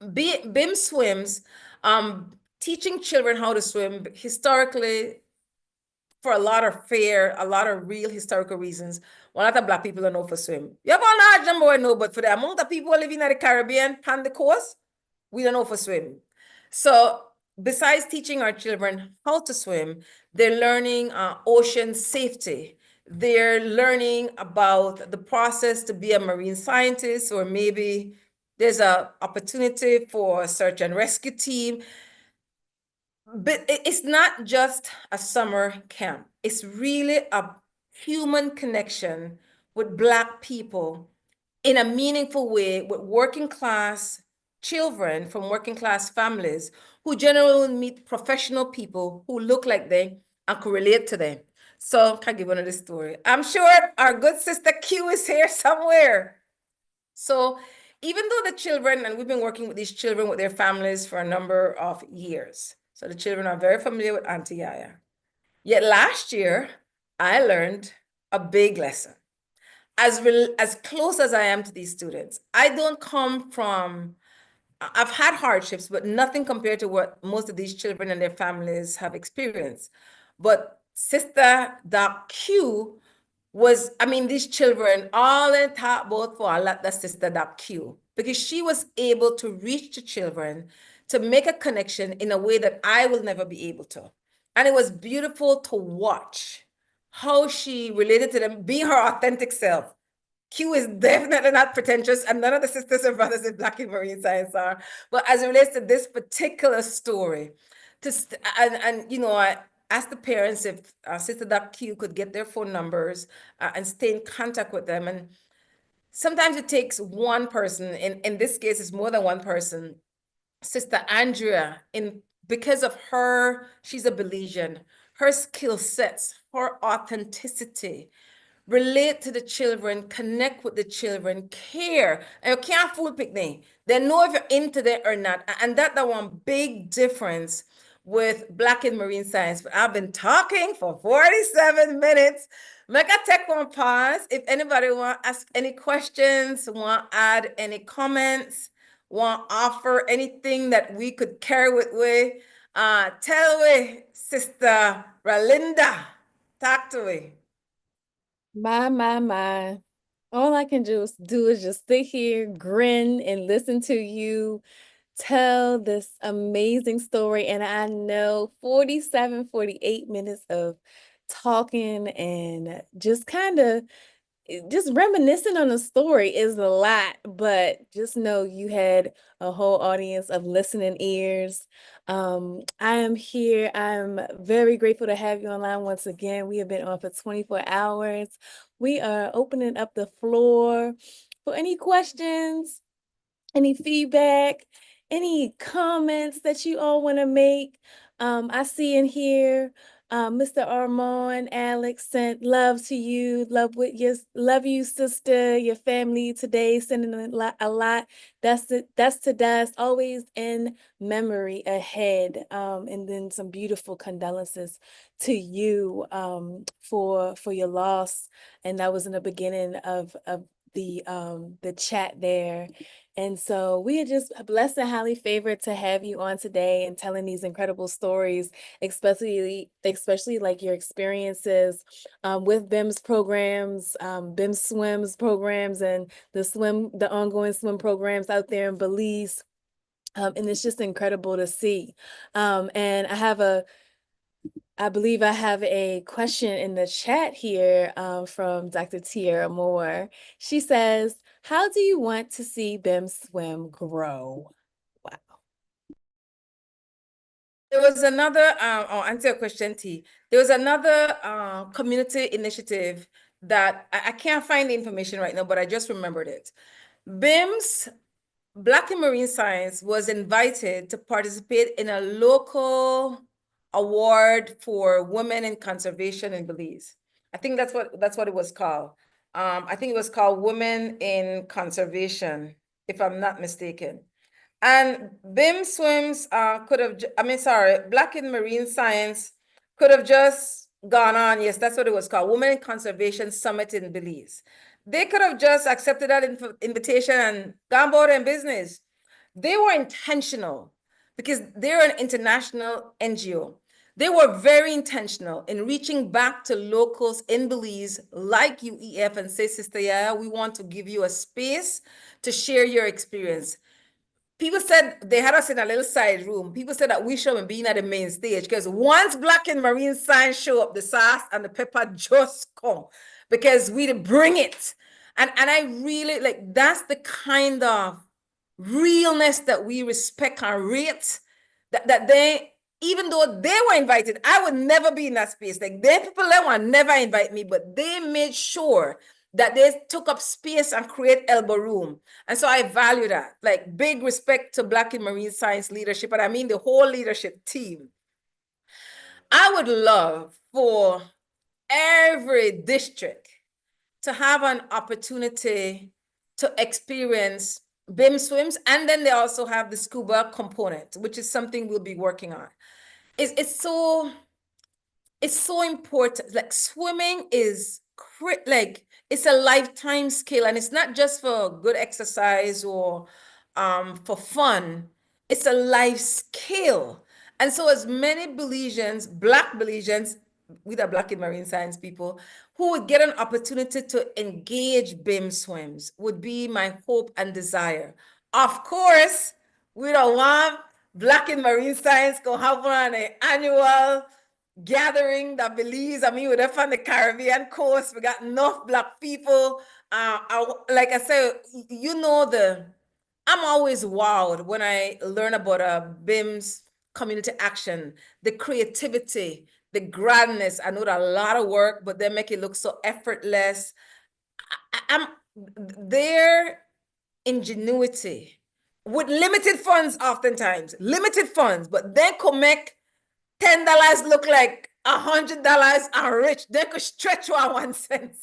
BIMS swims, teaching children how to swim historically, for a lot of real historical reasons. One lot of Black people don't know for swim. You have a large number I know, but for the amount of people living in the Caribbean, on the coast, we don't know for swim. So besides teaching our children how to swim, they're learning ocean safety. They're learning about the process to be a marine scientist, or maybe there's an opportunity for a search and rescue team. But it's not just a summer camp. It's really a human connection with Black people in a meaningful way, with working class children from working class families who generally meet professional people who look like them and can relate to them. So can I give another story? I'm sure our good sister Q is here somewhere. So even though the children, and we've been working with these children with their families for a number of years, so the children are very familiar with Auntie Yaya. Yet last year, I learned a big lesson. As close as I am to these students, I don't come from, I've had hardships, but nothing compared to what most of these children and their families have experienced. But Sister Doc Q was, I mean, these children all in talk about for a lot the sister that Q, because she was able to reach the children to make a connection in a way that I will never be able to. And it was beautiful to watch how she related to them, being her authentic self. Q is definitely not pretentious, and none of the sisters and brothers in Black and Marine Science are. But as it relates to this particular story, and you know, I asked the parents if Sister Doc Q could get their phone numbers and stay in contact with them. And sometimes it takes one person. In this case, it's more than one person. Sister Andrea, because of her, she's a Belizean, her skill sets, her authenticity, relate to the children, connect with the children, care. And you can't fool picnic. They know if you're into that or not. And that's the one big difference with Black and Marine Science. But I've been talking for 47 minutes. Make a take one pause. If anybody want to ask any questions, want to add any comments, want to offer anything that we could carry with we, tell we, Sister Ralinda. Talk to me. My. All I can do is just sit here, grin, and listen to you tell this amazing story. And I know 47, 48 minutes of talking and just kind of just reminiscing on the story is a lot, but just know you had a whole audience of listening ears. I am here. I'm very grateful to have you online once again. We have been on for 24 hours. We are opening up the floor for any questions, any feedback, any comments that you all want to make. I see in here, Mr. Armand, Alex sent love to you, love you, sister, your family today, sending a lot. That's to dust, always in memory ahead. And then some beautiful condolences to you for your loss. And that was in the beginning of the chat there. And so we are just blessed and highly favored to have you on today and telling these incredible stories, especially like your experiences with BIMS programs, BIMS swims programs, and the ongoing swim programs out there in Belize. And it's just incredible to see. And I believe I have a question in the chat here from Dr. Tiara Moore. She says, how do you want to see BIM Swim grow? Wow. There was another, I'll answer your question, T. There was another community initiative that I can't find the information right now, but I just remembered it. BIMS, Black and Marine Science, was invited to participate in a local award for women in conservation in Belize. I think that's what it was called. I think it was called Women in Conservation, if I'm not mistaken. And BIM Swims Black and Marine Science could have just gone on. Yes, that's what it was called, Women in Conservation Summit in Belize. They could have just accepted that invitation and gone about in business. They were intentional because they're an international NGO. They were very intentional in reaching back to locals in Belize like UEF and say, Sister Yaya, we want to give you a space to share your experience. People said they had us in a little side room. People said that we should have been at the main stage because once Black and Marine Science show up, the sauce and the pepper just come because we bring it. And I really like, that's the kind of realness that we respect and rate, that they, even though they were invited, I would never be in that space. Like, they people that would never invite me, but they made sure that they took up space and create elbow room. And so I value that. Like, big respect to Black and Marine Science leadership, and I mean the whole leadership team. I would love for every district to have an opportunity to experience BIM swims, and then they also have the scuba component, which is something we'll be working on. It's so important. Like, swimming is like, it's a lifetime skill, and it's not just for good exercise or for fun. It's a life skill. And so as many Belizeans, Black Belizeans, with the Black in Marine Science people who would get an opportunity to engage BIMS swims would be my hope and desire. Of course, we don't want Black in Marine Science to have an annual gathering that believes, I mean, we're from the Caribbean coast, we got enough Black people. Like I said, I'm always wowed when I learn about BIMS community action, the creativity, the grandness. I know that a lot of work, but they make it look so effortless. I'm their ingenuity with limited funds, oftentimes limited funds, but they could make $10 look like $100 are rich. They could stretch 1 cent.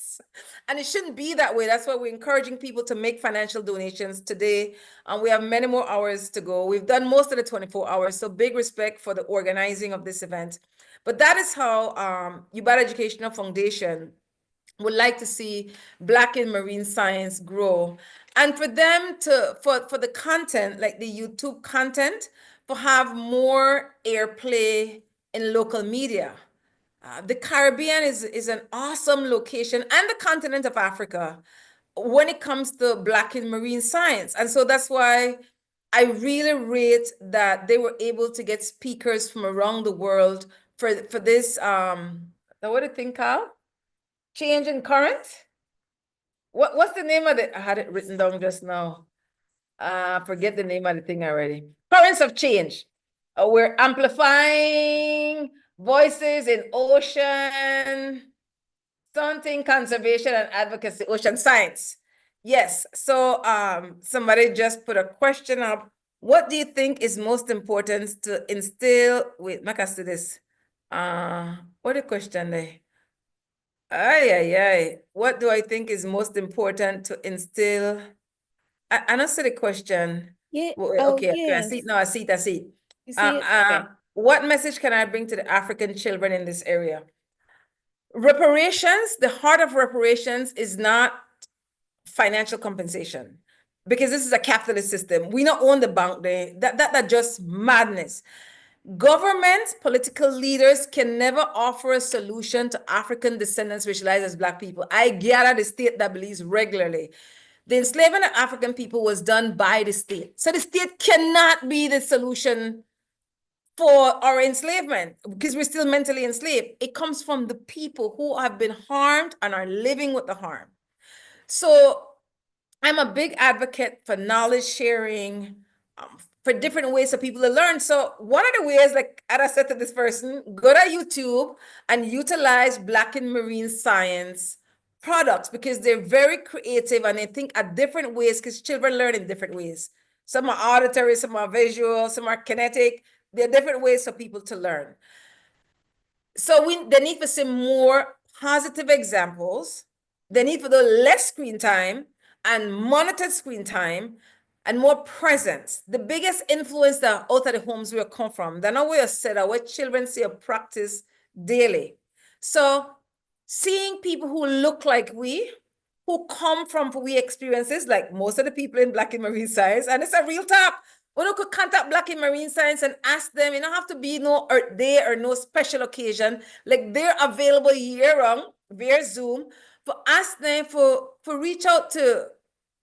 And it shouldn't be that way. That's why we're encouraging people to make financial donations today. And we have many more hours to go. We've done most of the 24 hours. So big respect for the organizing of this event. But that is how UBAT Educational Foundation would like to see Black in Marine Science grow. And for them to, for the content, like the YouTube content, to have more airplay in local media. The Caribbean is an awesome location, and the continent of Africa when it comes to Black in Marine Science. And so that's why I really rate that they were able to get speakers from around the world for this, what do you think, Carl? Change in current? What's the name of it? I had it written down just now. Forget the name of the thing already. Currents of change. We're amplifying voices in ocean, something conservation and advocacy, ocean science. Yes. So somebody just put a question up. What do you think is most important to instill? Wait, make us do this. What the question there? What do I think is most important to instill? I don't see the question. Yeah. Okay, I Yes. see it now. I see it. You see it? Okay. What message can I bring to the African children in this area? Reparations, the heart of reparations is not financial compensation, because this is a capitalist system. We not own the bank there. That just madness. Government, political leaders can never offer a solution to African descendants racialized as Black people. I gather the state that believes regularly. The enslavement of African people was done by the state. So the state cannot be the solution for our enslavement, because we're still mentally enslaved. It comes from the people who have been harmed and are living with the harm. So I'm a big advocate for knowledge sharing, for different ways for people to learn. So one of the ways, like as I said to this person, go to YouTube and utilize Black in Marine Science products, because they're very creative and they think at different ways, because children learn in different ways. Some are auditory, some are visual, some are kinetic. There are different ways for people to learn. So they need to see more positive examples. They need for the less screen time and monitored screen time and more presence. The biggest influence that out of the homes we come from, they're not where said our children see a practice daily. So seeing people who look like we, who come from we experiences, like most of the people in Black in Marine Science, and it's a real talk. We could contact Black in Marine Science and ask them. You don't have to be no Earth Day or no special occasion. Like they're available year round via Zoom. For ask them for reach out to,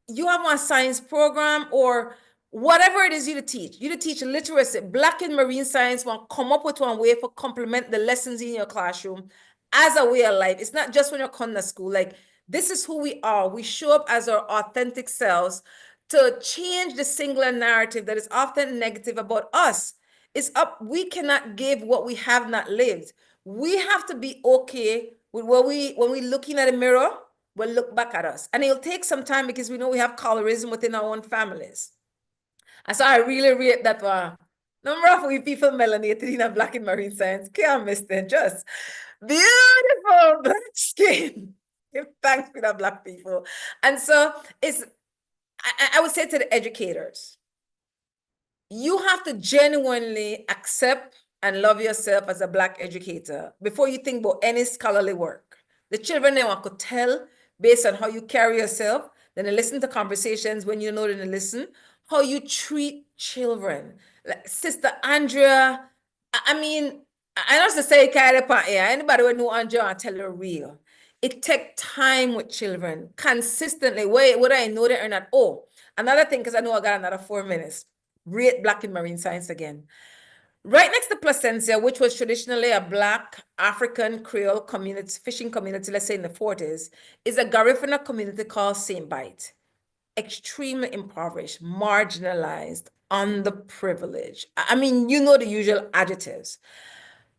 you have a science program or whatever it is you to teach. You to teach literacy. Black in Marine Science will come up with one way for complement the lessons in your classroom as a way of life. It's not just when you're coming to school. Like this is who we are. We show up as our authentic selves to change the singular narrative that is often negative about us. It's up. We cannot give what we have not lived. We have to be okay with what when we looking at a mirror, we'll look back at us. And it'll take some time because we know we have colorism within our own families. And so I really rate that number of we people melanated in a Black in Marine Science. Can't miss them. Just beautiful Black skin. Give thanks to the Black people. And so it's, I would say to the educators, you have to genuinely accept and love yourself as a Black educator before you think about any scholarly work. The children, they want to tell based on how you carry yourself, then they listen to conversations when you know them to listen, how you treat children. Like Sister Andrea, I mean, I don't to say kind of yeah. Anybody will know Andrew and tell you real. It take time with children consistently. Whether I know that or not. Oh, another thing, because I know I got another 4 minutes. Rate Black in marine science again. Right next to Placencia, which was traditionally a Black African Creole community, fishing community, let's say in the 40s, is a Garifuna community called St. Bite. Extremely impoverished, marginalized, underprivileged. I mean, you know the usual adjectives.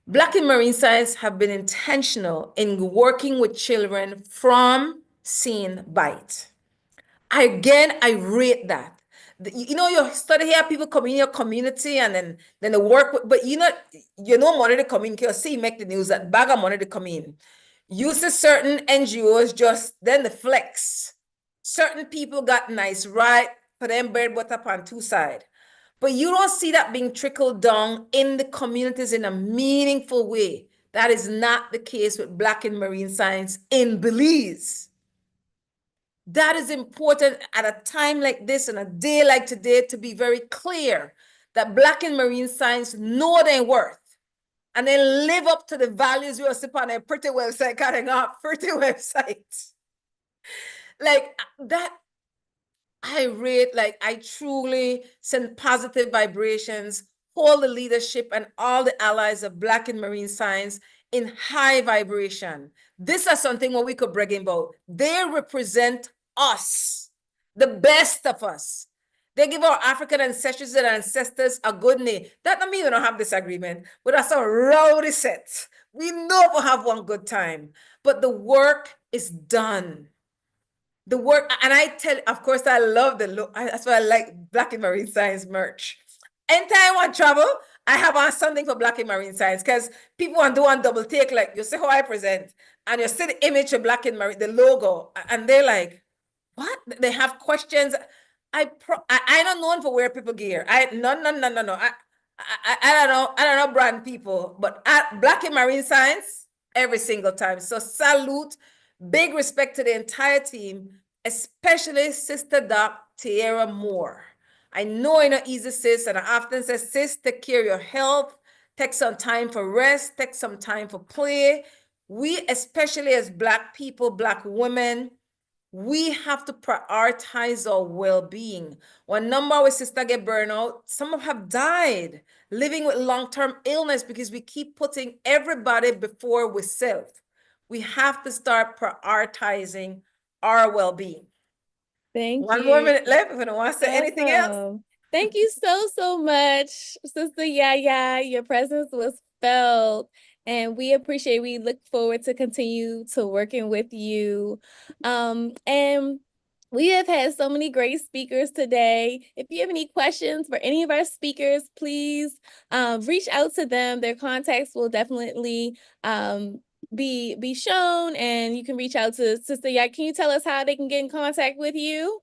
Black in marine science have been intentional in working with children from St. Bite. I rate that. You know, you study here, people come in your community and then they work with, but you know money to come in, you see make the news that bag of money to come in. Use certain NGOs just then the flex. Certain people got nice, right? For them bread butter on two sides. But you don't see that being trickled down in the communities in a meaningful way. That is not the case with Black in marine science in Belize. That is important at a time like this and a day like today to be very clear that Black in marine science know their worth and then live up to the values we are on a pretty website, cutting off pretty website. Like that, I truly send positive vibrations, hold the leadership and all the allies of Black in marine science in high vibration. This is something what we could brag about. They represent us, the best of us. They give our African ancestors and ancestors a good name. That don't mean we don't have disagreement, but that's a rowdy set. We know we'll have one good time, but the work is done. The work, and I tell, of course, I love the look. That's why I like Black in Marine Science merch. Anytime I want travel, I have on something for Black in Marine Science because people want to do one double take, like you see how I present, and you see the image of Black in Marine, the logo, and they're like, what? They have questions. I don't know for wear people gear. No. I don't know brand people, but at Black in Marine Science, every single time. So salute, big respect to the entire team, especially Sister Doc Tierra Moore. I know it's not easy, sis, and I often say, sis, take care of your health, take some time for rest, take some time for play. We, especially as Black people, Black women, we have to prioritize our well-being. One number of our sisters get burnout, some have died living with long-term illness because we keep putting everybody before we self. We have to start prioritizing our well-being. Thank One you. more minute left if you don't want to say anything else. Thank you so much, Sister Yaya. Your presence was felt. And we appreciate, we look forward to continue to working with you. And we have had so many great speakers today. If you have any questions for any of our speakers, please reach out to them. Their contacts will definitely be shown, and you can reach out to Sister Yaya. Can you tell us how they can get in contact with you?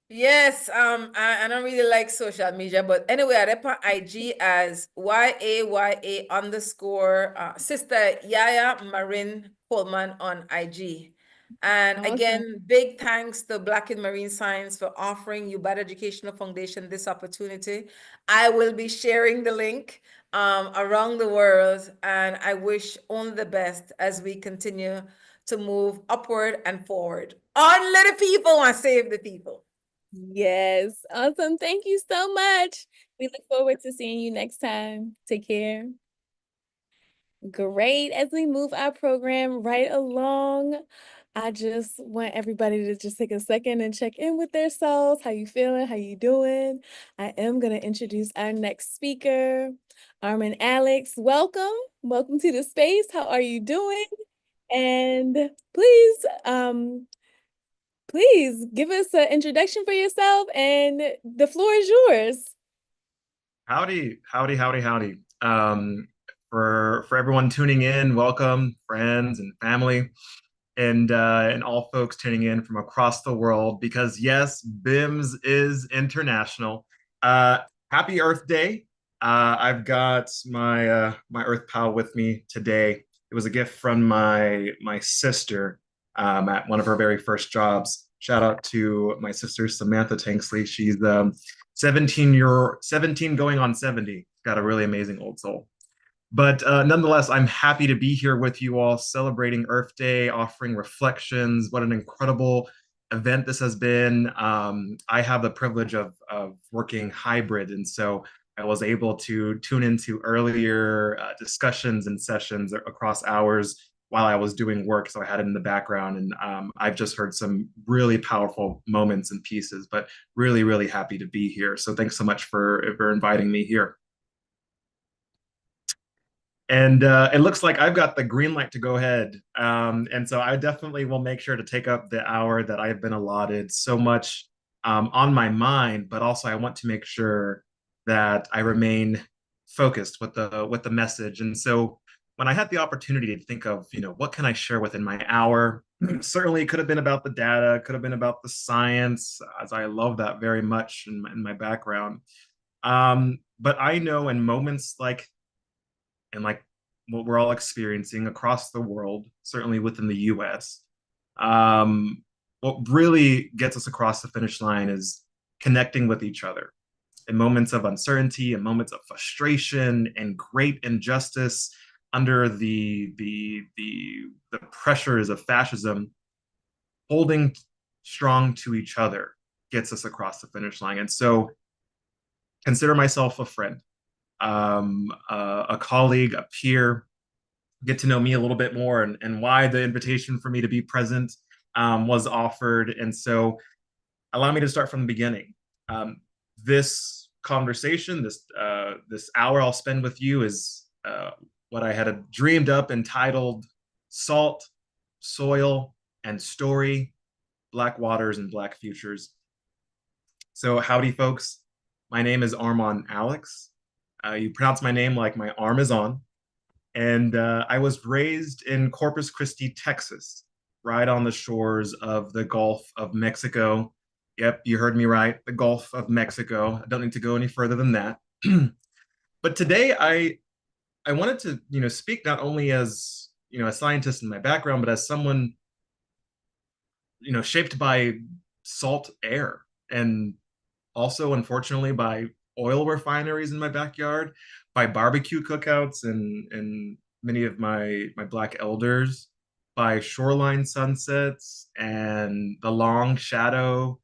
Yes, I don't really like social media, but anyway, I rep on IG as YAYA underscore Sister Yaya Marin Coleman on IG. And again, big thanks to Black in Marine Science for offering UBAD Educational Foundation this opportunity. I will be sharing the link around the world, and I wish only the best as we continue to move upward and forward. Only the people want to save the people. Yes. Awesome. Thank you so much. We look forward to seeing you next time. Take care. Great. As we move our program right along, I just want everybody to just take a second and check in with themselves. How you feeling? How you doing? I am going to introduce our next speaker, Armin Alex. Welcome. Welcome to the space. How are you doing? And please give us an introduction for yourself, and the floor is yours. Howdy. For everyone tuning in, welcome, friends and family, and all folks tuning in from across the world, because yes, BIMS is international. Happy Earth Day. I've got my Earth pal with me today. It was a gift from my sister at one of her very first jobs. Shout out to my sister Samantha Tanksley. She's 17 going on 70. Got a really amazing old soul. But nonetheless, I'm happy to be here with you all celebrating Earth Day, offering reflections. What an incredible event this has been. I have the privilege of working hybrid, and so I was able to tune into earlier discussions and sessions across hours while I was doing work. So I had it in the background, and I've just heard some really powerful moments and pieces, but really, really happy to be here. So thanks so much for inviting me here. And it looks like I've got the green light to go ahead. And so I definitely will make sure to take up the hour that I've been allotted. So much on my mind, but also I want to make sure that I remain focused with the message. And so when I had the opportunity to think of, what can I share within my hour? Certainly it could have been about the data, could have been about the science, as I love that very much in my background. But I know in moments like what we're all experiencing across the world, certainly within the US. What really gets us across the finish line is connecting with each other in moments of uncertainty, in moments of frustration and great injustice under the pressures of fascism. Holding strong to each other gets us across the finish line. And so consider myself a friend, a colleague, a peer, get to know me a little bit more and why the invitation for me to be present was offered. And so allow me to start from the beginning. This conversation, this hour I'll spend with you is what I had dreamed up entitled Salt, Soil, and Story, Black Waters and Black Futures. So howdy, folks. My name is Armand Alex. You pronounce my name like my arm is on. And I was raised in Corpus Christi, Texas, right on the shores of the Gulf of Mexico. Yep, you heard me right, the Gulf of Mexico. I don't need to go any further than that. But today I wanted to, speak not only as, a scientist in my background, but as someone, shaped by salt air and also, unfortunately, by oil refineries in my backyard, by barbecue cookouts and many of my Black elders, by shoreline sunsets and the long shadow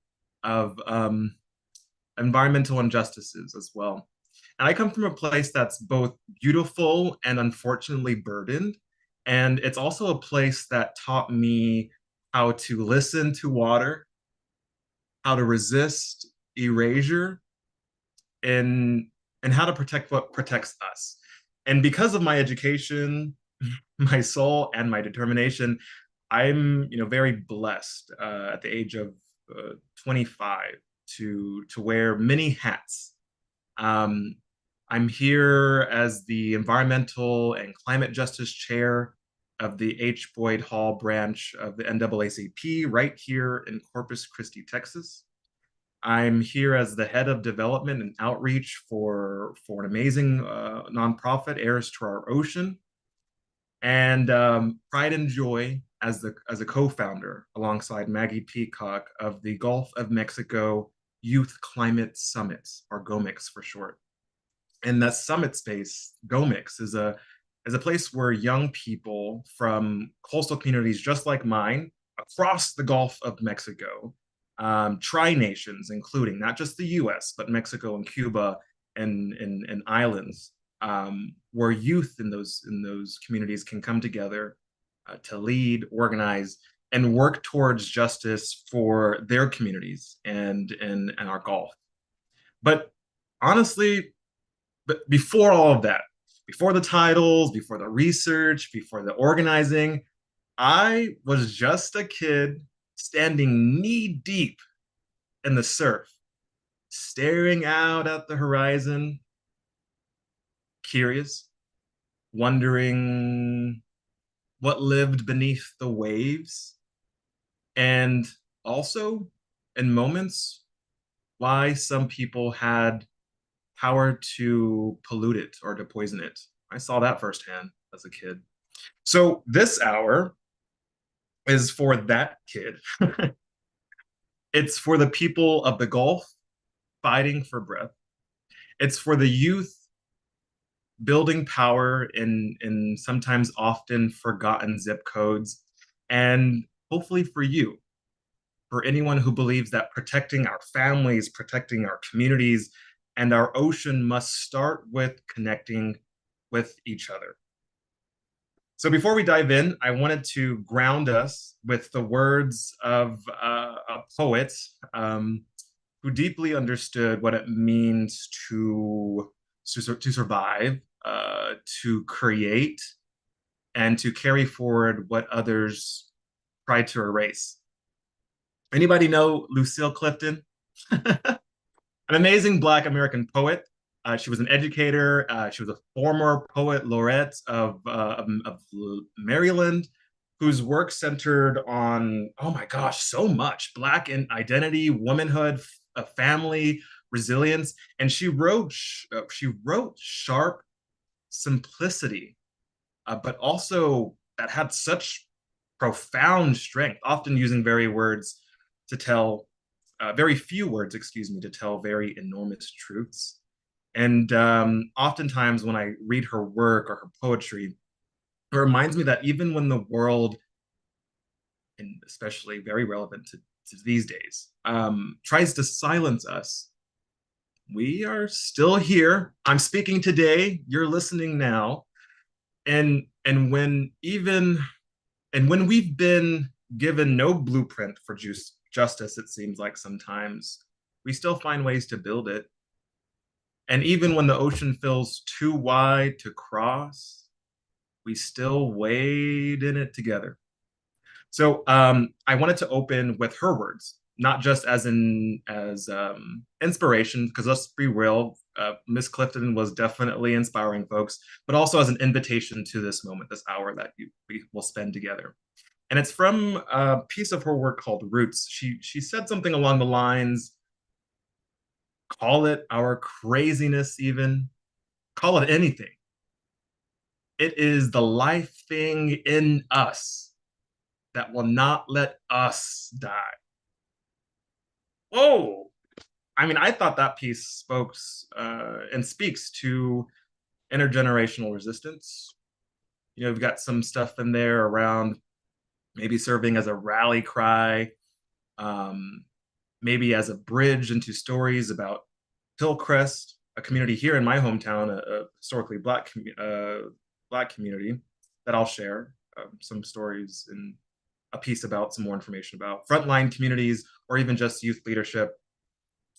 of environmental injustices as well. And I come from a place that's both beautiful and unfortunately burdened. And it's also a place that taught me how to listen to water, how to resist erasure, and how to protect what protects us. And because of my education, my soul, and my determination, I'm very blessed at the age of 25 to wear many hats. I'm here as the environmental and climate justice chair of the H. Boyd Hall branch of the NAACP right here in Corpus Christi, Texas. I'm here as the head of development and outreach for an amazing nonprofit, Heirs to Our Ocean, and pride and joy as a co-founder alongside Maggie Peacock of the Gulf of Mexico Youth Climate Summit, or GOMIX for short. And that summit space, GOMIX, is a place where young people from coastal communities just like mine across the Gulf of Mexico, tri-nations, including not just the US, but Mexico and Cuba and islands, where youth in those communities can come together to lead, organize, and work towards justice for their communities and our Gulf. But honestly, before all of that, before the titles, before the research, before the organizing, I was just a kid standing knee deep in the surf, staring out at the horizon, curious, wondering what lived beneath the waves, and also in moments why some people had power to pollute it or to poison it. I saw that firsthand as a kid. So this hour is for that kid. It's for the people of the Gulf fighting for breath. It's for the youth building power in sometimes often forgotten zip codes, and hopefully for you, for anyone who believes that protecting our families, protecting our communities, and our ocean must start with connecting with each other. So before we dive in, I wanted to ground us with the words of a poet who deeply understood what it means to survive, to create, and to carry forward what others tried to erase. Anybody know Lucille Clifton? An amazing Black American poet. She was an educator. She was a former poet laureate of Maryland, whose work centered on, oh my gosh, so much Black identity, womanhood, family, resilience. And she wrote sharp simplicity, but also that had such profound strength, often using very few words, excuse me, to tell very enormous truths. And oftentimes when I read her work or her poetry, it reminds me that even when the world, and especially very relevant to these days, tries to silence us, we are still here. I'm speaking today, you're listening now. And when we've been given no blueprint for justice, it seems like sometimes, we still find ways to build it. And even when the ocean feels too wide to cross, we still wade in it together. So I wanted to open with her words, not just as inspiration, because let's be real, Miss Clifton was definitely inspiring folks, but also as an invitation to this moment, this hour that we will spend together. And it's from a piece of her work called Roots. She said something along the lines, call it our craziness even, call it anything. It is the life thing in us that will not let us die. Whoa! I mean, I thought that piece spoke and speaks to intergenerational resistance. You know, we've got some stuff in there around maybe serving as a rally cry, maybe as a bridge into stories about Hillcrest, a community here in my hometown, a historically Black community that I'll share some stories and a piece about, some more information about frontline communities, or even just youth leadership.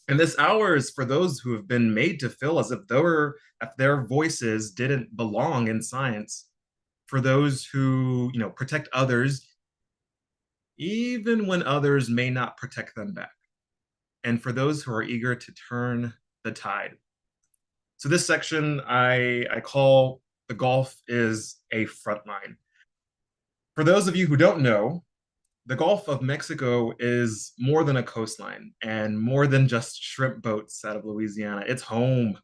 And this hour is for those who have been made to feel as if their voices didn't belong in science, for those who, protect others even when others may not protect them back, and for those who are eager to turn the tide. So this section I call The Gulf is a Frontline. For those of you who don't know, the Gulf of Mexico is more than a coastline and more than just shrimp boats out of Louisiana. It's home.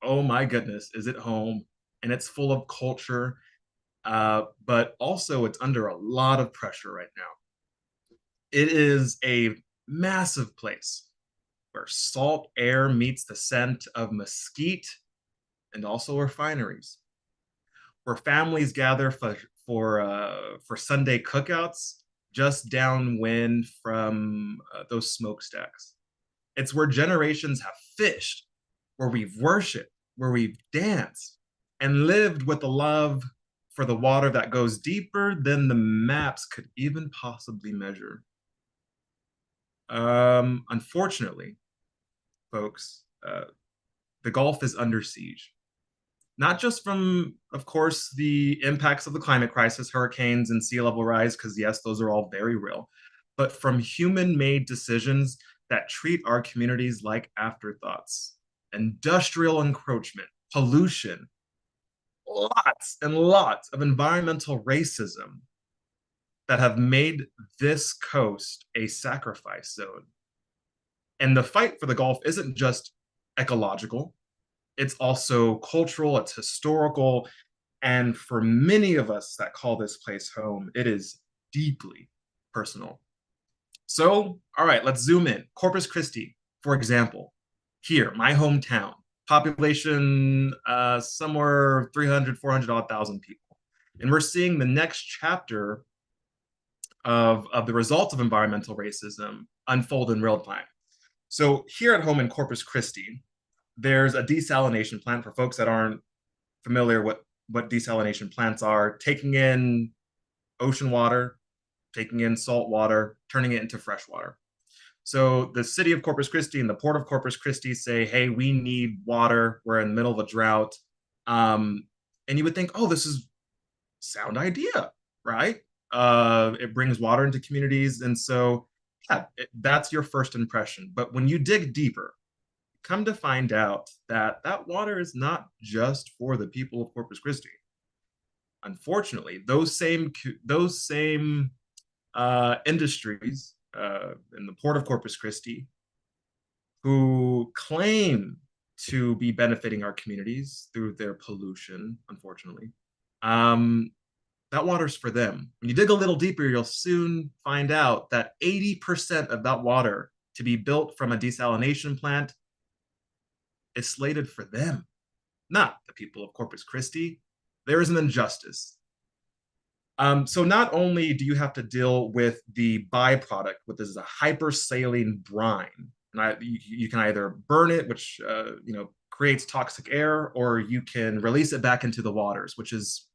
Oh my goodness, is it home? And it's full of culture, but also it's under a lot of pressure right now. It is a massive place where salt air meets the scent of mesquite and also refineries, where families gather for Sunday cookouts just downwind from those smokestacks. It's where generations have fished, where we've worshiped, where we've danced, and lived with a love for the water that goes deeper than the maps could even possibly measure. Unfortunately, folks, the Gulf is under siege. Not just from, of course, the impacts of the climate crisis, hurricanes and sea level rise, because yes, those are all very real, but from human-made decisions that treat our communities like afterthoughts. Industrial encroachment, pollution, lots and lots of environmental racism that have made this coast a sacrifice zone. And the fight for the Gulf isn't just ecological, it's also cultural, it's historical, and for many of us that call this place home, it is deeply personal. So, all right, let's zoom in. Corpus Christi, for example, here, my hometown, population somewhere 300, 400 odd thousand people. And we're seeing the next chapter of the results of environmental racism unfold in real time. So here at home in Corpus Christi, there's a desalination plant. For folks that aren't familiar with what desalination plants are, taking in ocean water, taking in salt water, turning it into fresh water. So the city of Corpus Christi and the port of Corpus Christi say, hey, we need water. We're in the middle of a drought. And you would think, oh, this is sound idea, right? It brings water into communities. And so, yeah, that's your first impression. But when you dig deeper, come to find out that that water is not just for the people of Corpus Christi. Unfortunately, those same industries in the port of Corpus Christi who claim to be benefiting our communities through their pollution, unfortunately, that water's for them. When you dig a little deeper, you'll soon find out that 80% of that water to be built from a desalination plant is slated for them, not the people of Corpus Christi. There is an injustice. So not only do you have to deal with the byproduct, which is a hypersaline brine, and you can either burn it, which creates toxic air, or you can release it back into the waters, which is,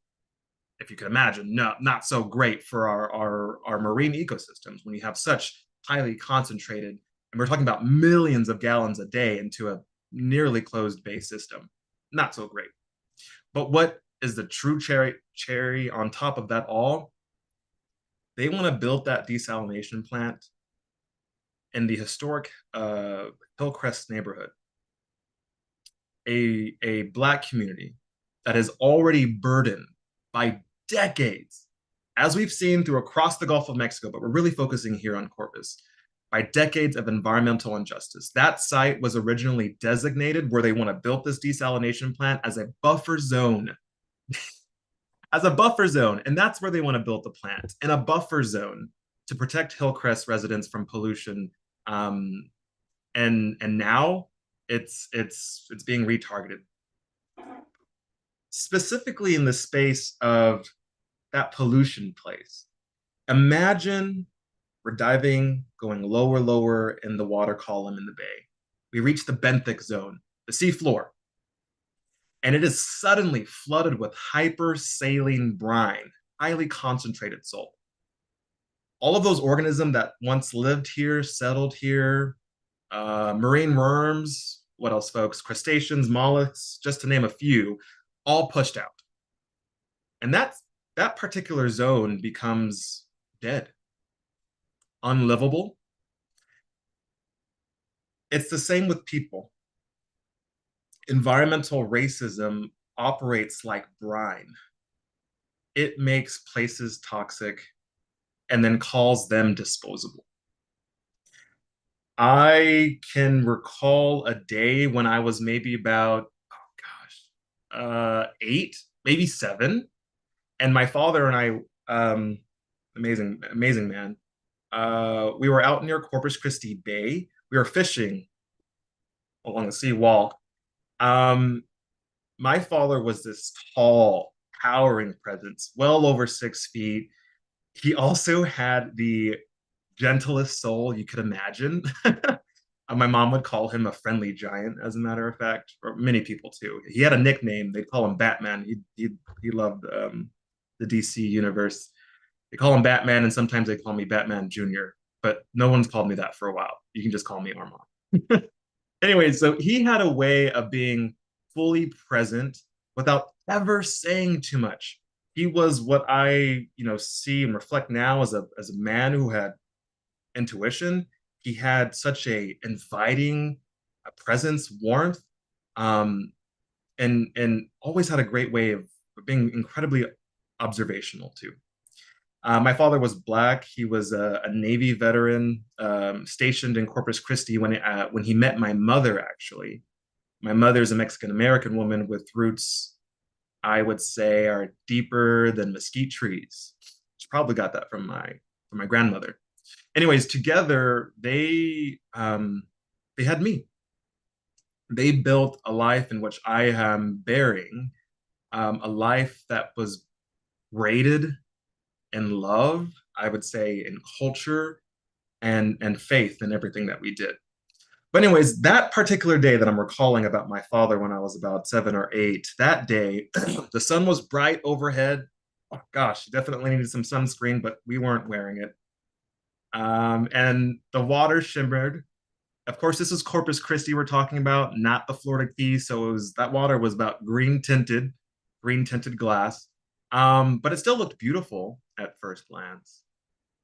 if you can imagine, not so great for our marine ecosystems when you have such highly concentrated, and we're talking about millions of gallons a day into a nearly closed bay system. Not so great. But what is the true cherry on top of that all? They want to build that desalination plant in the historic Hillcrest neighborhood, a Black community that is already burdened by decades, as we've seen through across the Gulf of Mexico, but we're really focusing here on Corpus, by decades of environmental injustice. That site was originally designated where they want to build this desalination plant as a buffer zone. As a buffer zone, and that's where they want to build the plant, in a buffer zone to protect Hillcrest residents from pollution. And now it's being retargeted, specifically in the space of that pollution place. Imagine we're diving, going lower in the water column in the bay. We reach the benthic zone, the sea floor, and it is suddenly flooded with hypersaline brine, highly concentrated salt. All of those organisms that once lived here, settled here, marine worms, what else, folks? Crustaceans, mollusks, just to name a few, all pushed out. And that particular zone becomes dead, unlivable. It's the same with people. Environmental racism operates like brine. It makes places toxic and then calls them disposable. I can recall a day when I was maybe about, 8, maybe 7, and my father and I, amazing man, we were out near Corpus Christi Bay. We were fishing along the seawall. My father was this tall, towering presence, well over 6 feet. He also had the gentlest soul you could imagine. My mom would call him a friendly giant, as a matter of fact, or many people too. He had a nickname. They'd call him Batman. He loved the DC universe. They call him Batman, and sometimes they call me Batman Jr., but no one's called me that for a while. You can just call me Armand. Anyway, so he had a way of being fully present without ever saying too much. He was what I, see and reflect now as a man who had intuition. He had such a inviting presence, warmth, and always had a great way of being incredibly observational too. My father was Black. He was a Navy veteran, stationed in Corpus Christi when he met my mother, actually. My mother's a Mexican-American woman with roots, I would say, are deeper than mesquite trees. She probably got that from my grandmother. Anyways, together, they had me. they built a life in which I am bearing, a life that was rated in love, I would say, in culture and faith in everything that we did. But anyways, that particular day that I'm recalling about my father when I was about 7 or 8, that day, the sun was bright overhead. Oh, gosh, definitely needed some sunscreen, but we weren't wearing it. And the water shimmered. Of course, this is Corpus Christi we're talking about, not the Florida Keys. So that water was about green tinted glass. But it still looked beautiful at first glance.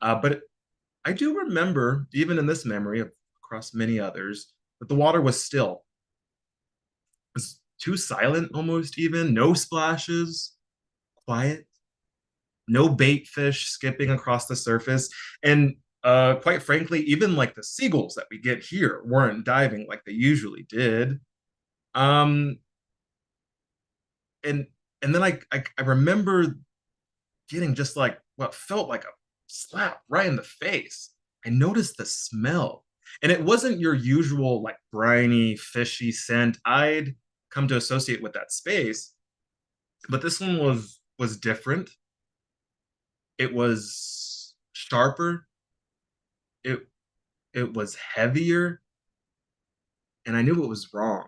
I do remember, even in this memory, across many others, that the water was still. It was too silent almost even, no splashes, quiet, no bait fish skipping across the surface. And quite frankly, even like the seagulls that we get here weren't diving like they usually did. Um, and and then I remember getting just like what felt like a slap right in the face. I noticed the smell. And it wasn't your usual like briny, fishy scent I'd come to associate with that space, but this one was different. It was sharper. It it was heavier, and I knew it was wrong.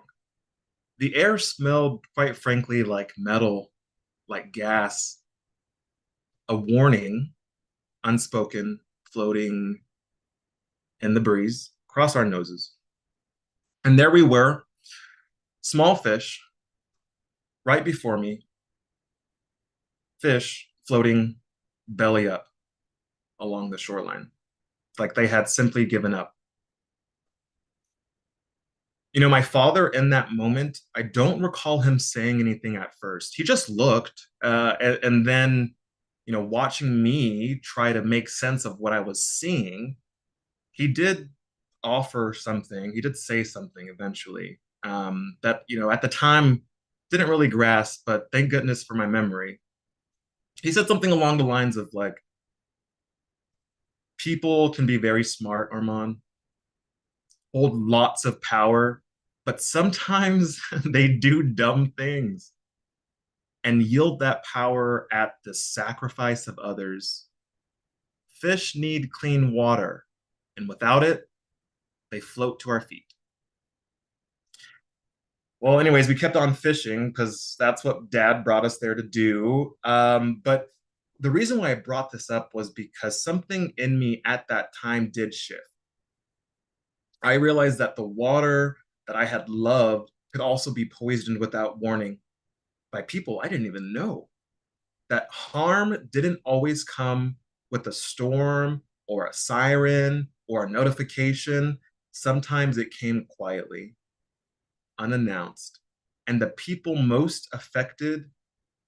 The air smelled, quite frankly, like metal, like gas, a warning, unspoken, floating in the breeze across our noses. And there we were, small fish, right before me, fish floating belly up along the shoreline, like they had simply given up. You know, my father in that moment, I don't recall him saying anything at first. He just looked, and then, you know, watching me try to make sense of what I was seeing, he did offer something. He did say something eventually, that, you know, at the time didn't really grasp, but thank goodness for my memory. He said something along the lines of like, people can be very smart, Armand, hold lots of power, but sometimes they do dumb things and yield that power at the sacrifice of others. Fish need clean water, and without it, they float to our feet. Well, anyways, we kept on fishing because that's what dad brought us there to do. But the reason why I brought this up was because something in me at that time did shift. I realized that the water that I had loved could also be poisoned without warning by people I didn't even know. That harm didn't always come with a storm or a siren or a notification. Sometimes it came quietly, unannounced. And the people most affected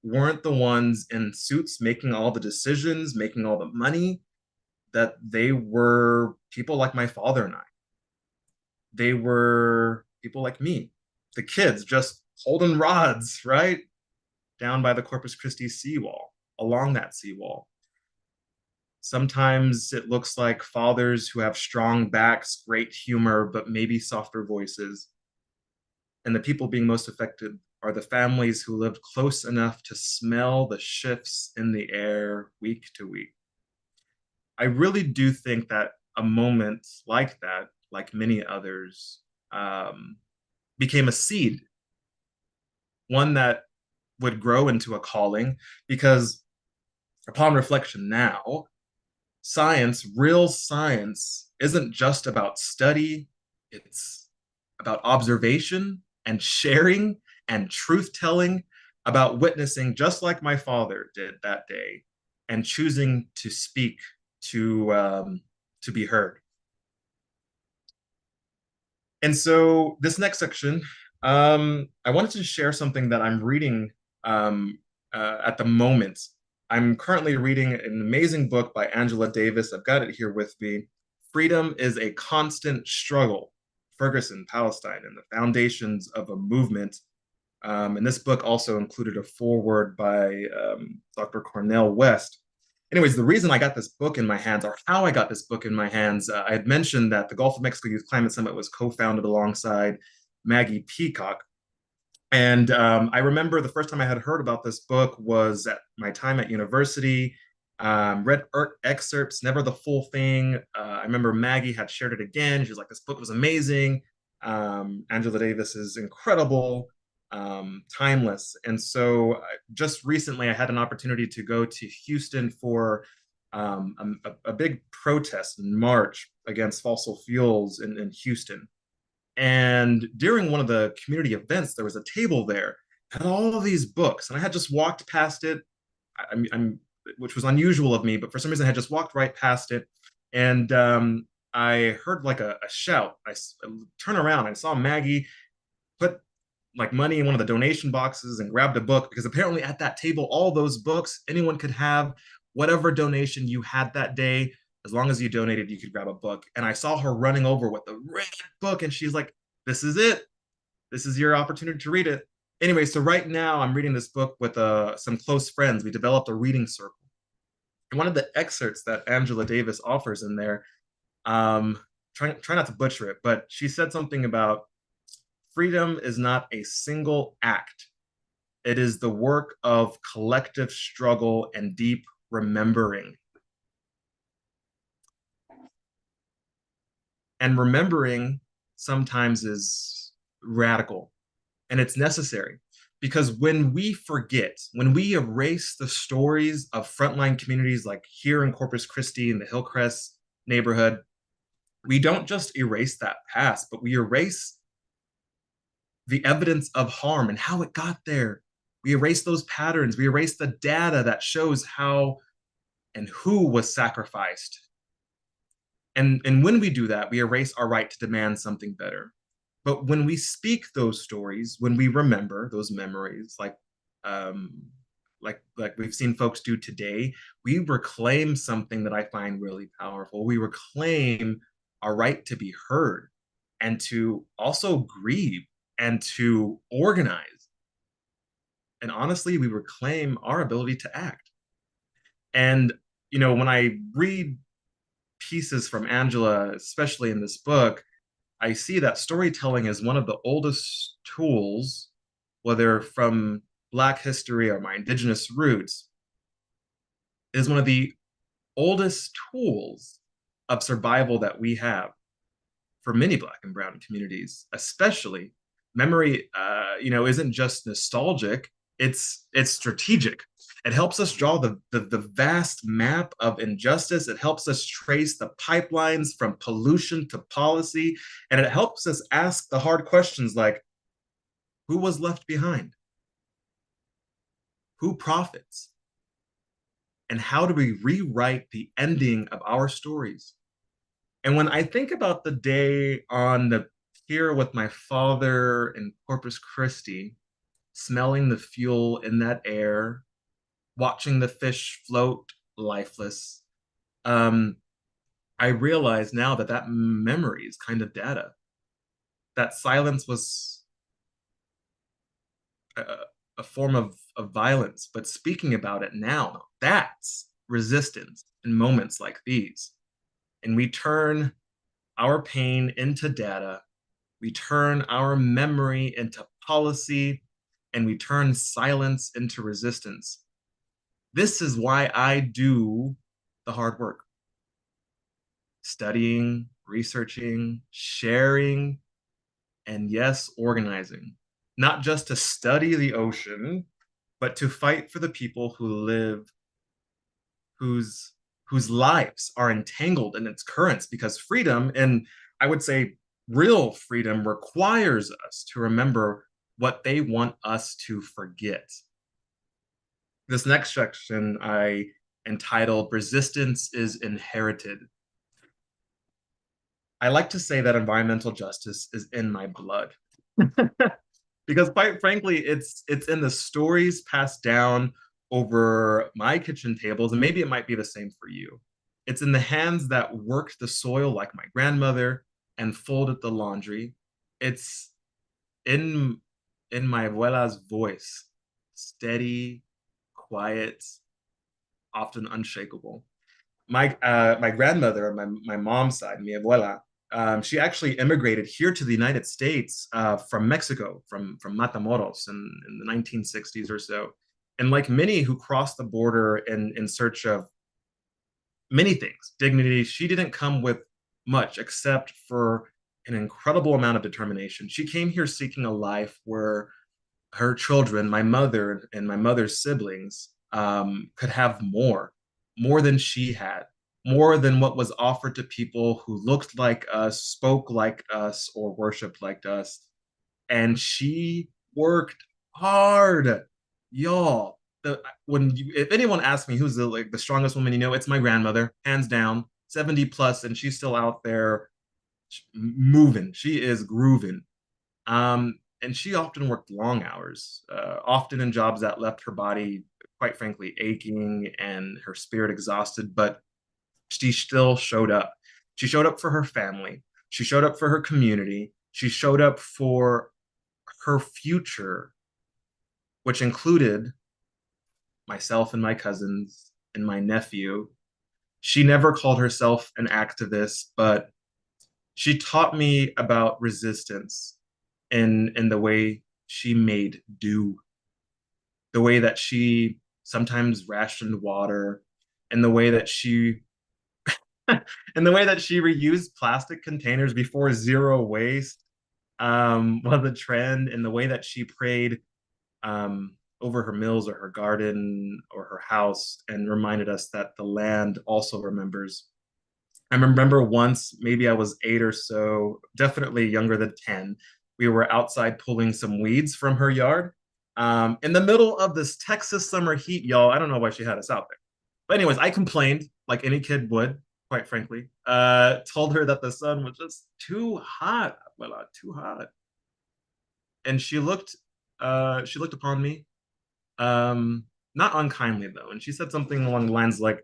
weren't the ones in suits making all the decisions, making all the money, that they were people like my father and I. They were people like me, the kids just holding rods, right? Down by the Corpus Christi seawall, along that seawall. Sometimes it looks like fathers who have strong backs, great humor, but maybe softer voices. And the people being most affected are the families who lived close enough to smell the shifts in the air week to week. I really do think that a moment like that, like many others, became a seed, one that would grow into a calling, because upon reflection now, science, real science, isn't just about study, it's about observation and sharing and truth telling, about witnessing just like my father did that day and choosing to speak, to be heard. And so this next section, I wanted to share something that I'm reading at the moment. I'm currently reading an amazing book by Angela Davis. I've got it here with me. Freedom is a Constant Struggle, Ferguson, Palestine, and the Foundations of a Movement. And this book also included a foreword by Dr. Cornel West. Anyways, the reason I got this book in my hands, or how I got this book in my hands, I had mentioned that the Gulf of Mexico Youth Climate Summit was co-founded alongside Maggie Peacock. And I remember the first time I had heard about this book was at my time at university. Read excerpts, never the full thing. I remember Maggie had shared it again. She was like, this book was amazing. Angela Davis is incredible, timeless. And so just recently, I had an opportunity to go to Houston for a big protest and march against fossil fuels in Houston. And during one of the community events, there was a table there, had all of these books, and I had just walked past it. Which was unusual of me, but for some reason I had just walked right past it, and I heard like a shout. I turned around, I saw Maggie put like money in one of the donation boxes and grabbed a book, because apparently at that table, all those books, anyone could have whatever donation you had that day. As long as you donated, you could grab a book. And I saw her running over with the red book, and she's like, this is it. This is your opportunity to read it. Anyway, so right now I'm reading this book with some close friends. We developed a reading circle. And one of the excerpts that Angela Davis offers in there, try not to butcher it, but she said something about freedom is not a single act. It is the work of collective struggle and deep remembering. And remembering sometimes is radical, and it's necessary, because when we forget, when we erase the stories of frontline communities like here in Corpus Christi in the Hillcrest neighborhood, we don't just erase that past, but we erase the evidence of harm and how it got there. We erase those patterns. We erase the data that shows how and who was sacrificed. And when we do that, we erase our right to demand something better. But when we speak those stories, when we remember those memories, like we've seen folks do today, we reclaim something that I find really powerful. We reclaim our right to be heard, and to also grieve, and to organize. And honestly, we reclaim our ability to act. And, you know, when I read pieces from Angela, especially in this book, I see that storytelling is one of the oldest tools, whether from Black history or my Indigenous roots, is one of the oldest tools of survival that we have for many Black and Brown communities. Especially, memory, isn't just nostalgic, it's strategic. It helps us draw the vast map of injustice. It helps us trace the pipelines from pollution to policy. And it helps us ask the hard questions like, who was left behind? Who profits? And how do we rewrite the ending of our stories? And when I think about the day on the pier with my father in Corpus Christi, smelling the fuel in that air, watching the fish float lifeless, I realize now that memory is kind of data. That silence was a form of violence, but speaking about it now, that's resistance in moments like these. And we turn our pain into data, we turn our memory into policy, and we turn silence into resistance. This is why I do the hard work. Studying, researching, sharing, and yes, organizing. Not just to study the ocean, but to fight for the people who live, whose lives are entangled in its currents, because freedom, and I would say real freedom, requires us to remember what they want us to forget. This next section I entitled Resistance is Inherited. I like to say that environmental justice is in my blood. Because quite frankly, it's in the stories passed down over my kitchen tables, and maybe it might be the same for you. It's in the hands that worked the soil like my grandmother and folded the laundry. It's in my abuela's voice, steady, quiet, often unshakable. My grandmother on my mom's side, mi abuela, She actually immigrated here to the United States from Mexico, from Matamoros in the 1960s or so. And like many who crossed the border in search of many things, dignity, she didn't come with much except for an incredible amount of determination. She came here seeking a life where her children, my mother and my mother's siblings, could have more than she had, more than what was offered to people who looked like us, spoke like us, or worshiped like us. And she worked hard, y'all. If anyone asks me who's the strongest woman you know, it's my grandmother, hands down, 70 plus, and she's still out there moving. She is grooving. And she often worked long hours, often in jobs that left her body, quite frankly, aching and her spirit exhausted, but she still showed up. She showed up for her family. She showed up for her community. She showed up for her future, which included myself and my cousins and my nephew. She never called herself an activist, but she taught me about resistance in the way she made do, the way that she sometimes rationed water, and the way that she and the way that she reused plastic containers before zero waste was a trend, and the way that she prayed over her mills or her garden or her house and reminded us that the land also remembers. I remember once, maybe I was 8 or so, definitely younger than 10. We were outside pulling some weeds from her yard in the middle of this Texas summer heat, y'all. I don't know why she had us out there. But anyways, I complained like any kid would, quite frankly. Told her that the sun was just too hot. Well, too hot. And she looked upon me, not unkindly though. And she said something along the lines like,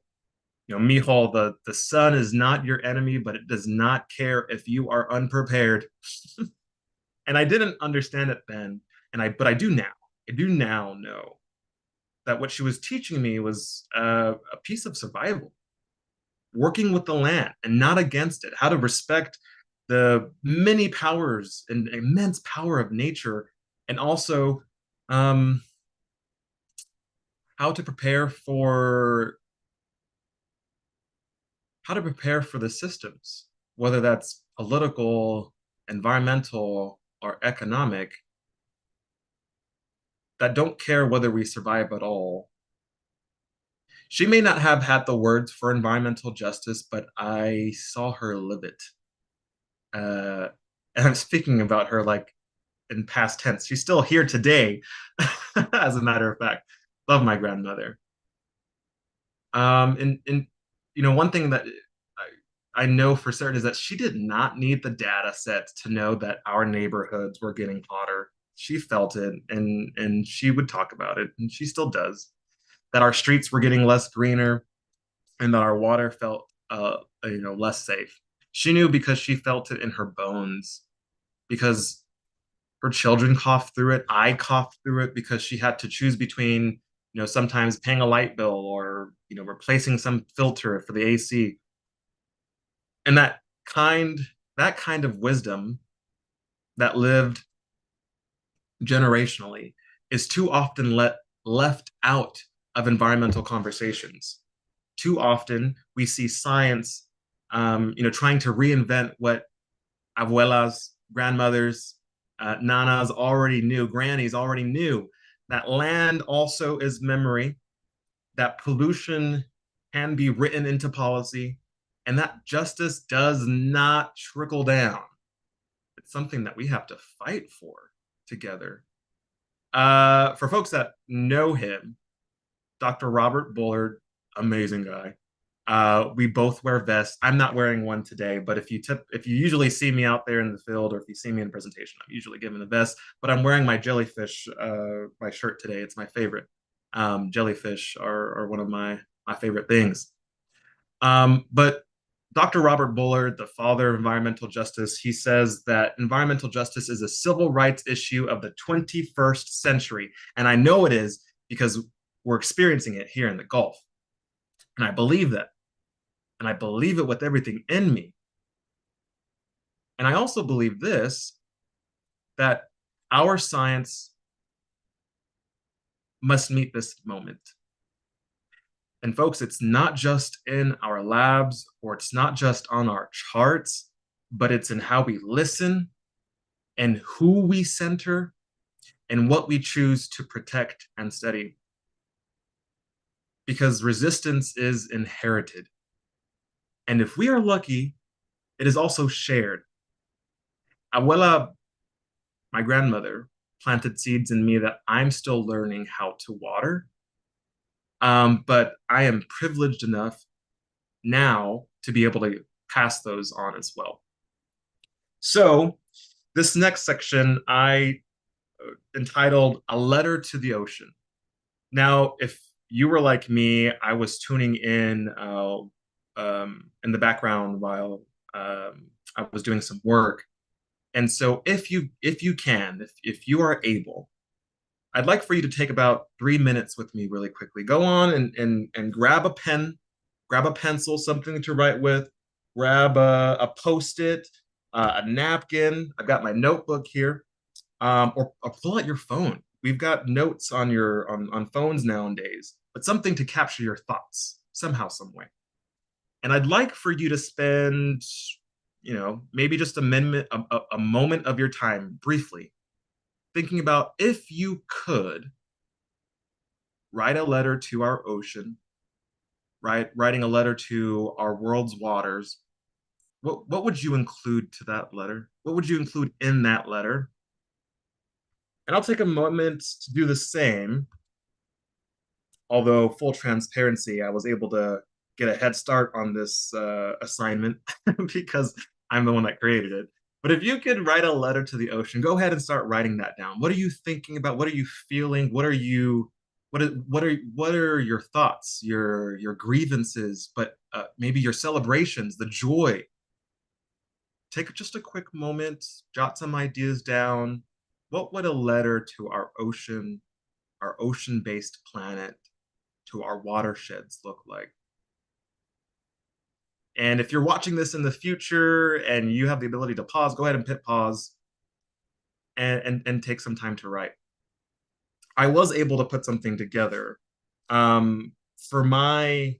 Mijo, the sun is not your enemy, but it does not care if you are unprepared. And I didn't understand it then, but I do now. I do now know that what she was teaching me was a piece of survival, working with the land and not against it, how to respect the many powers and immense power of nature, and also how to prepare for the systems, whether that's political, environmental, or economic, that don't care whether we survive at all. She may not have had the words for environmental justice, but I saw her live it. And I'm speaking about her like in past tense. She's still here today, as a matter of fact. Love my grandmother. And one thing that I know for certain is that she did not need the data sets to know that our neighborhoods were getting hotter. She felt it, and she would talk about it, and she still does. That our streets were getting less greener, and that our water felt less safe. She knew because she felt it in her bones, because her children coughed through it. I coughed through it because she had to choose between, sometimes paying a light bill or, replacing some filter for the AC. And that kind of wisdom that lived generationally is too often left out of environmental conversations. Too often we see science, trying to reinvent what abuelas, grandmothers, nanas already knew, grannies already knew, that land also is memory, that pollution can be written into policy, and that justice does not trickle down. It's something that we have to fight for together. For folks that know him, Dr. Robert Bullard, amazing guy. We both wear vests. I'm not wearing one today, but if you usually see me out there in the field, or if you see me in presentation, I'm usually given a vest. But I'm wearing my jellyfish, my shirt today. It's my favorite. Jellyfish are one of my favorite things. But Dr. Robert Bullard, the father of environmental justice, he says that environmental justice is a civil rights issue of the 21st century. And I know it is because we're experiencing it here in the Gulf. And I believe that. And I believe it with everything in me. And I also believe this, that our science must meet this moment. And folks, it's not just in our labs or it's not just on our charts, but it's in how we listen and who we center and what we choose to protect and study. Because resistance is inherited. And if we are lucky, it is also shared. Abuela, my grandmother, planted seeds in me that I'm still learning how to water. But I am privileged enough now to be able to pass those on as well. So this next section I entitled A Letter to the Ocean. Now, if you were like me, I was tuning in the background while I was doing some work. And so if you can, if you are able, I'd like for you to take about 3 minutes with me really quickly. Go on and grab a pen, grab a pencil, something to write with, grab a Post-it, a napkin. I've got my notebook here, or pull out your phone. We've got notes on on phones nowadays, but something to capture your thoughts somehow, some way. And I'd like for you to spend, maybe just a moment of your time briefly thinking about if you could write a letter to our ocean, writing a letter to our world's waters. What would you include to that letter? What would you include in that letter? And I'll take a moment to do the same. Although, full transparency, I was able to get a head start on this assignment because I'm the one that created it. But if you could write a letter to the ocean, go ahead and start writing that down. What are you thinking about? What are you feeling? What are your thoughts, your grievances, but maybe your celebrations, the joy? Take just a quick moment, jot some ideas down. What would a letter to our ocean-based planet, to our watersheds look like? And if you're watching this in the future and you have the ability to pause, go ahead and hit pause and take some time to write. I was able to put something together. For my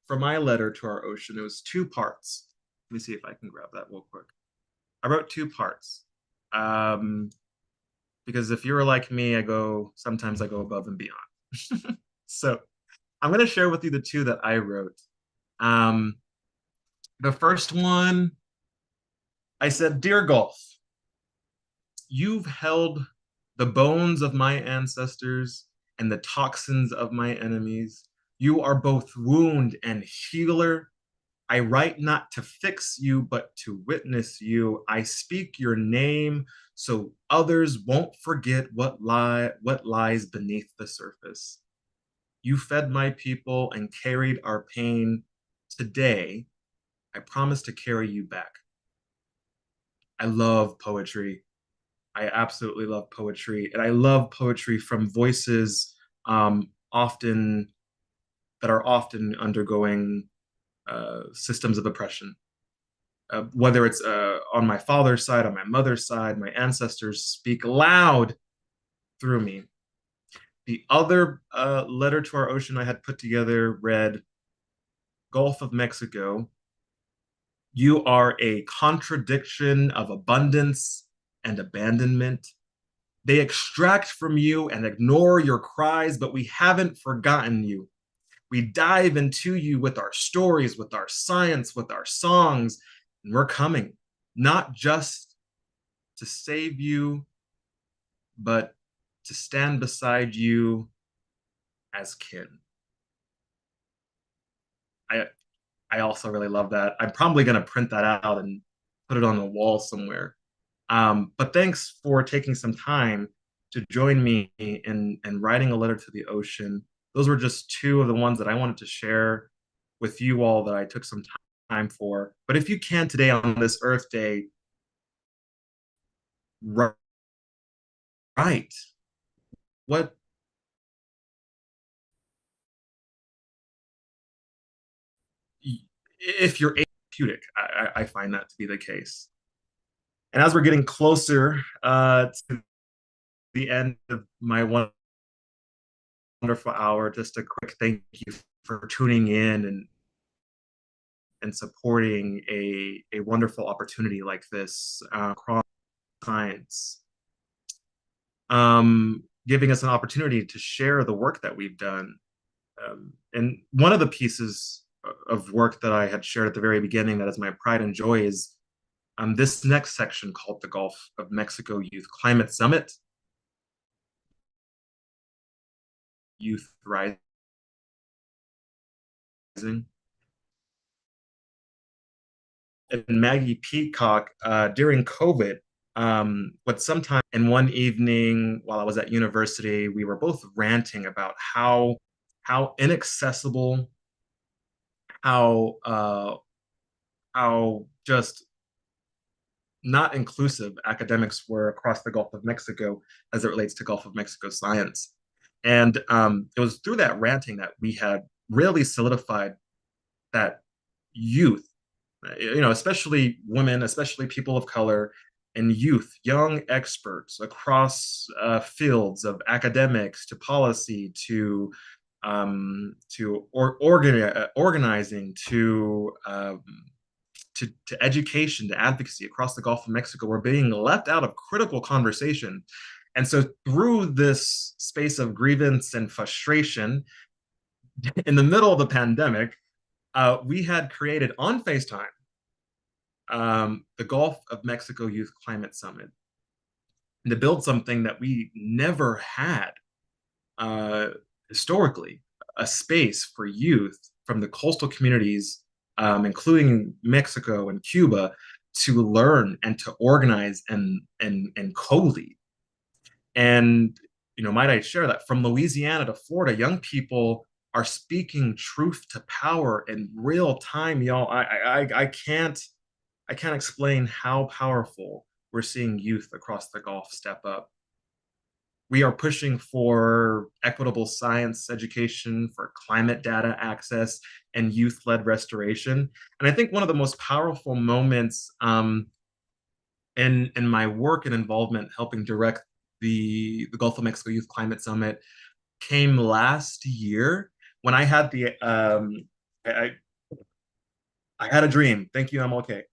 letter to our ocean, it was 2 parts. Let me see if I can grab that real quick. I wrote 2 parts. Because if you're like me, sometimes I go above and beyond. So I'm going to share with you the 2 that I wrote. The first one, I said, "Dear Gulf, you've held the bones of my ancestors and the toxins of my enemies. You are both wound and healer. I write not to fix you, but to witness you. I speak your name so others won't forget what lies beneath the surface. You fed my people and carried our pain. Today, I promise to carry you back." I love poetry. I absolutely love poetry. And I love poetry from voices often that are often undergoing systems of oppression. Whether it's on my father's side, on my mother's side, my ancestors speak loud through me. The other letter to our ocean I had put together read, "Gulf of Mexico, you are a contradiction of abundance and abandonment. They extract from you and ignore your cries, but we haven't forgotten you. We dive into you with our stories, with our science, with our songs, and we're coming, not just to save you, but to stand beside you as kin." I also really love that. I'm probably going to print that out and put it on the wall somewhere. But thanks for taking some time to join me in writing a letter to the ocean. Those were just 2 of the ones that I wanted to share with you all that I took some time for. But if you can today on this Earth Day, write what if you're therapeutic. I find that to be the case. And as we're getting closer to the end of my wonderful hour, just a quick thank you for tuning in and supporting a wonderful opportunity like this across science, giving us an opportunity to share the work that we've done. And one of the pieces of work that I had shared at the very beginning that is my pride and joy is this next section called the Gulf of Mexico Youth Climate Summit. Youth Rising. And Maggie Peacock, during COVID, but sometime in one evening while I was at university, we were both ranting about how inaccessible, how just not inclusive academics were across the Gulf of Mexico as it relates to Gulf of Mexico science. And it was through that ranting that we had really solidified that youth, especially women, especially people of color, and youth, young experts across fields of academics to policy organizing to education to advocacy across the Gulf of Mexico were being left out of critical conversation. And so through this space of grievance and frustration, in the middle of the pandemic, we had created on FaceTime the Gulf of Mexico Youth Climate Summit, and to build something that we never had historically, a space for youth from the coastal communities, including Mexico and Cuba, to learn and to organize and co-lead. And might I share that from Louisiana to Florida, young people are speaking truth to power in real time, y'all. I can't explain how powerful we're seeing youth across the Gulf step up. We are pushing for equitable science education, for climate data access, and youth-led restoration. And I think one of the most powerful moments in my work and involvement helping direct the Gulf of Mexico Youth Climate Summit came last year when I had I had a dream. Thank you, I'm okay.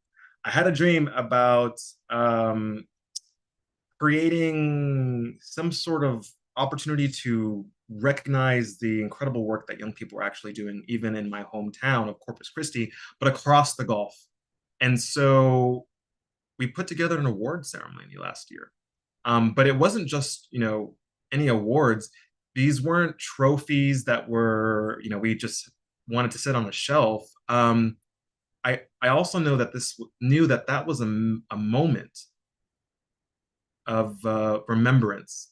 I had a dream about creating some sort of opportunity to recognize the incredible work that young people are actually doing, even in my hometown of Corpus Christi, but across the Gulf. And so we put together an award ceremony last year. But it wasn't just, any awards. These weren't trophies that were, we just wanted to sit on a shelf. I also know that that was a moment of remembrance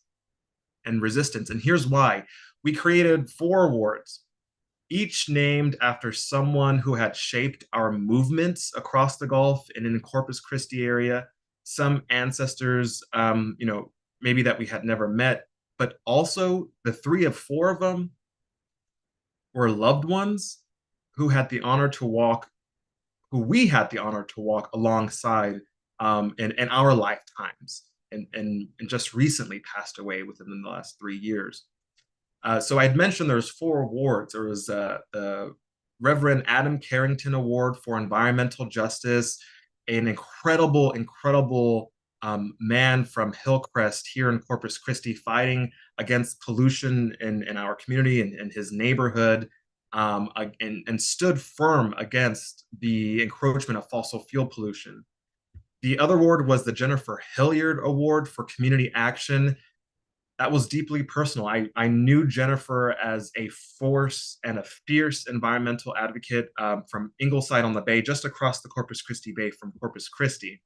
and resistance. And here's why. We created 4 awards, each named after someone who had shaped our movements across the Gulf and in the Corpus Christi area, some ancestors, maybe that we had never met, but also the 3 of 4 of them were loved ones who we had the honor to walk alongside in our lifetimes, and just recently passed away within the last 3 years. So I'd mentioned there's 4 awards. There was the Reverend Adam Carrington Award for Environmental Justice, an incredible man from Hillcrest here in Corpus Christi fighting against pollution in our community and his neighborhood, and stood firm against the encroachment of fossil fuel pollution. The other award was the Jennifer Hilliard Award for Community Action. That was deeply personal. I knew Jennifer as a force and a fierce environmental advocate from Ingleside on the Bay, just across the Corpus Christi Bay from Corpus Christi.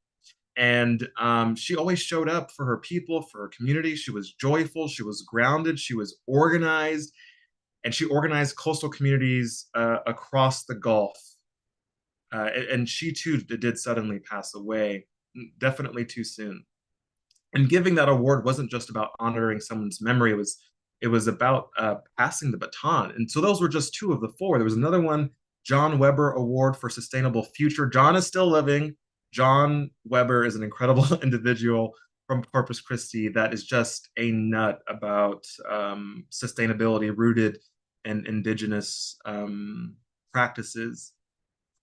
And she always showed up for her people, for her community. She was joyful, she was grounded, she was organized, and she organized coastal communities across the Gulf. And she too did suddenly pass away, definitely too soon. And giving that award wasn't just about honoring someone's memory. It was about passing the baton. And so those were just 2 of the 4. There was another one, John Weber Award for Sustainable Future. John is still living. John Weber is an incredible individual from Corpus Christi that is just a nut about sustainability rooted in indigenous practices.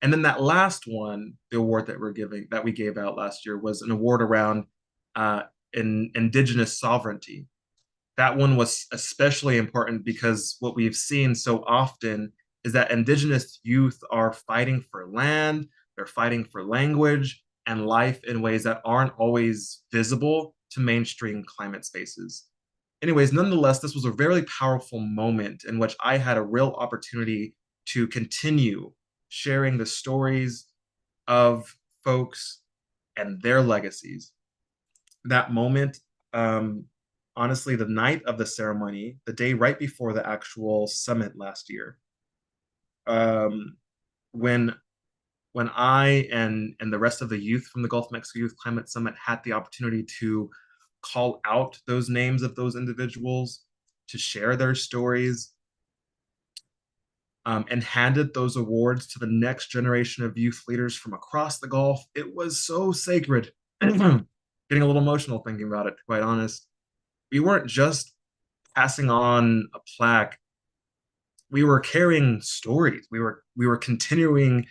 And then that last one, the award that we gave out last year, was an award around indigenous sovereignty. That one was especially important because what we've seen so often is that indigenous youth are fighting for land, they're fighting for language and life in ways that aren't always visible to mainstream climate spaces. Anyways, nonetheless, this was a very powerful moment in which I had a real opportunity to continue sharing the stories of folks and their legacies. That moment, honestly, the night of the ceremony, the day right before the actual summit last year, when I and the rest of the youth from the Gulf of Mexico Youth Climate Summit had the opportunity to call out those names of those individuals, to share their stories, and handed those awards to the next generation of youth leaders from across the Gulf, it was so sacred. Getting a little emotional thinking about it, to be quite honest. We weren't just passing on a plaque. We were carrying stories. We were continuing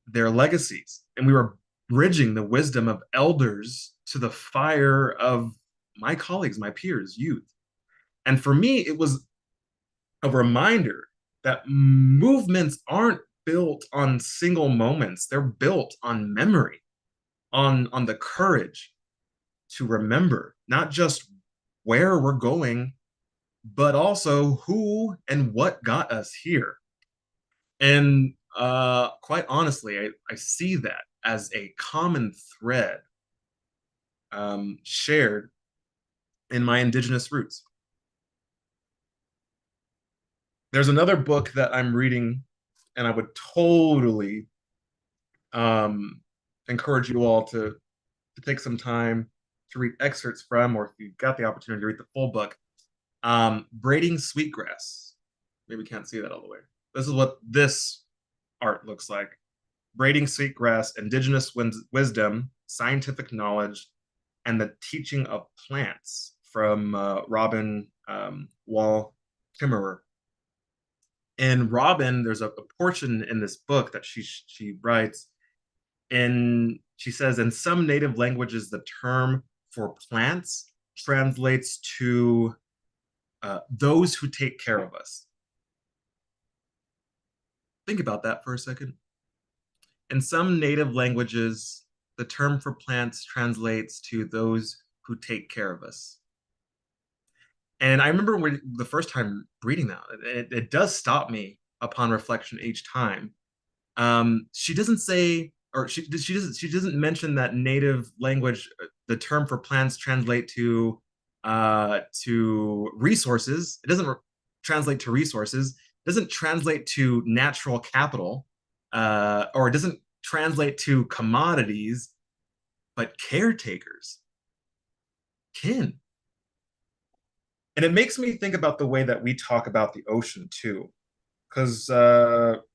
their legacies, and we were bridging the wisdom of elders to the fire of my colleagues, my peers, youth. And for me, it was a reminder that movements aren't built on single moments. They're built on memory, on the courage to remember not just where we're going, but also who and what got us here. And quite honestly, I see that as a common thread shared in my indigenous roots. There's another book that I'm reading, and I would totally encourage you all to take some time to read excerpts from, or if you've got the opportunity to read the full book, Braiding Sweetgrass. Maybe you can't see that all the way. This is what this art looks like. Braiding Sweetgrass, Indigenous Wisdom, Scientific Knowledge, and the Teaching of Plants from Robin Wall Kimmerer. And Robin, there's a portion in this book that she writes, and she says, in some native languages, the term for plants translates to those who take care of us. Think about that for a second. In some native languages, the term for plants translates to those who take care of us. And I remember when the first time reading that, it does stop me upon reflection each time. She doesn't say, or she doesn't mention that native language, the term for plants translate to resources. It doesn't translate to resources. It doesn't translate to natural capital, or it doesn't translate to commodities, but caretakers, kin. And it makes me think about the way that we talk about the ocean too, because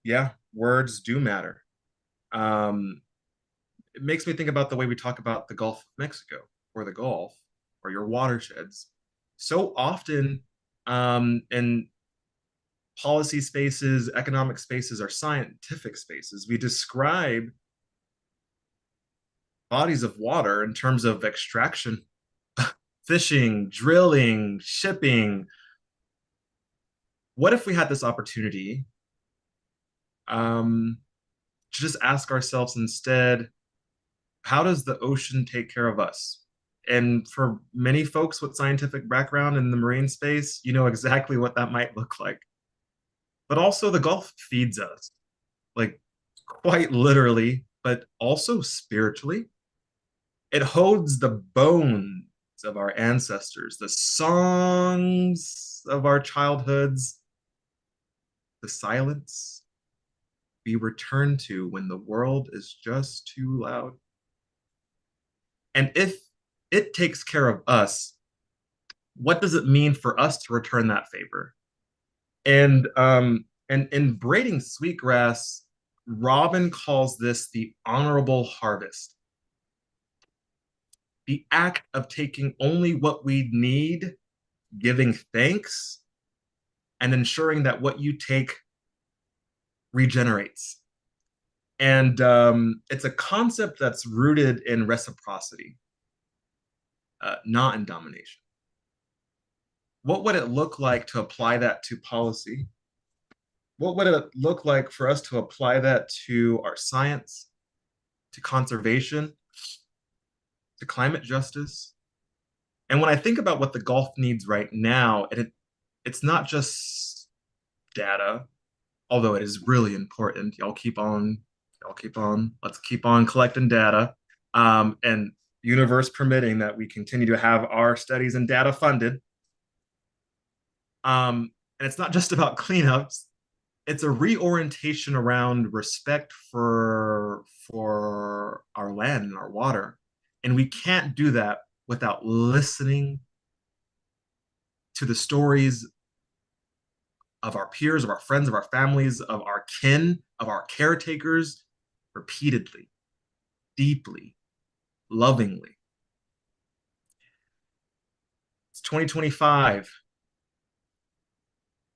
yeah, words do matter. It makes me think about the way we talk about the Gulf of Mexico, or the Gulf, or your watersheds. So often in policy spaces, economic spaces, or scientific spaces, we describe bodies of water in terms of extraction, fishing, drilling, shipping. What if we had this opportunity to just ask ourselves instead, how does the ocean take care of us? And for many folks with scientific background in the marine space, you know exactly what that might look like. But also the Gulf feeds us, like quite literally, but also spiritually. It holds the bones of our ancestors, the songs of our childhoods, the silence we return to when the world is just too loud. And if it takes care of us, what does it mean for us to return that favor? And in braiding sweetgrass, Robin calls this the honorable harvest. The act of taking only what we need, giving thanks, and ensuring that what you take regenerates. And it's a concept that's rooted in reciprocity, not in domination. What would it look like to apply that to policy? What would it look like for us to apply that to our science, to conservation, to climate justice? And when I think about what the Gulf needs right now, it's not just data, although it is really important. Let's keep on collecting data. And universe permitting that we continue to have our studies and data funded. And it's not just about cleanups. It's a reorientation around respect for our land and our water. And we can't do that without listening to the stories of our peers, of our friends, of our families, of our kin, of our caretakers, repeatedly, deeply, lovingly. It's 2025,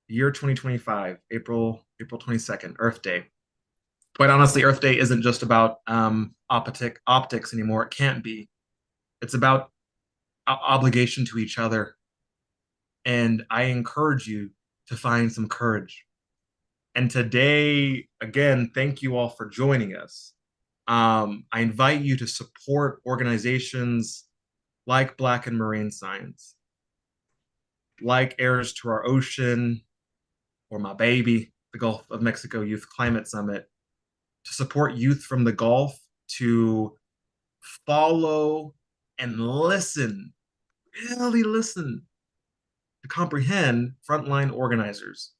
year 2025, April 22nd, Earth Day. Quite honestly, Earth Day isn't just about optics anymore. It can't be. It's about obligation to each other. And I encourage you to find some courage. And today, again, thank you all for joining us. I invite you to support organizations like Black and Marine Science, like Heirs to Our Ocean, or my baby, the Gulf of Mexico Youth Climate Summit, to support youth from the Gulf to follow and listen, really listen, to comprehend frontline organizers.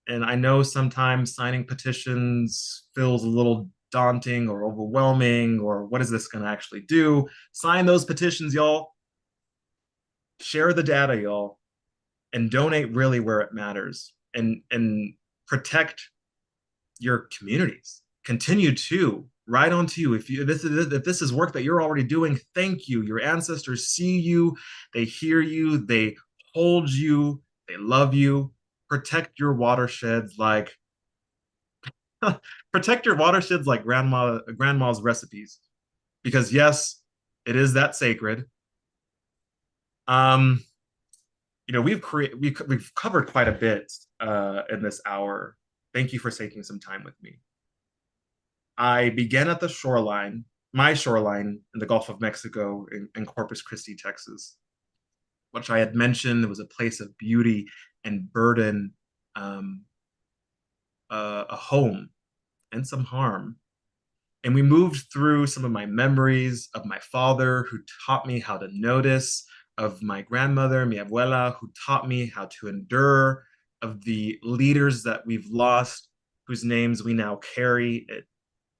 And I know sometimes signing petitions feels a little daunting or overwhelming, or what is this going to actually do? Sign those petitions, y'all. Share the data, y'all, and donate really where it matters, and protect your communities. Continue to right on to you. If this is work that you're already doing, thank you. Your ancestors see you, they hear you, they hold you, they love you. Protect your watersheds like protect your watersheds like grandma's recipes, because yes, it is that sacred. We've covered quite a bit in this hour. Thank you for taking some time with me. I began at the shoreline, my shoreline in the Gulf of Mexico in Corpus Christi, Texas, which I had mentioned was a place of beauty and burden, a home and some harm. And we moved through some of my memories of my father, who taught me how to notice, of my grandmother, mi abuela, who taught me how to endure, of the leaders that we've lost, whose names we now carry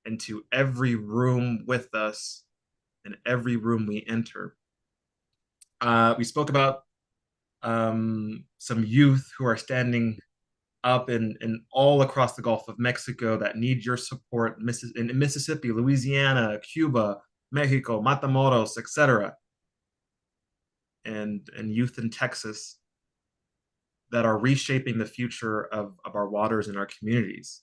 into every room with us and every room we enter. We spoke about some youth who are standing up in all across the Gulf of Mexico that need your support in Mississippi, Louisiana, Cuba, Mexico, Matamoros, etc. And youth in Texas that are reshaping the future of our waters and our communities.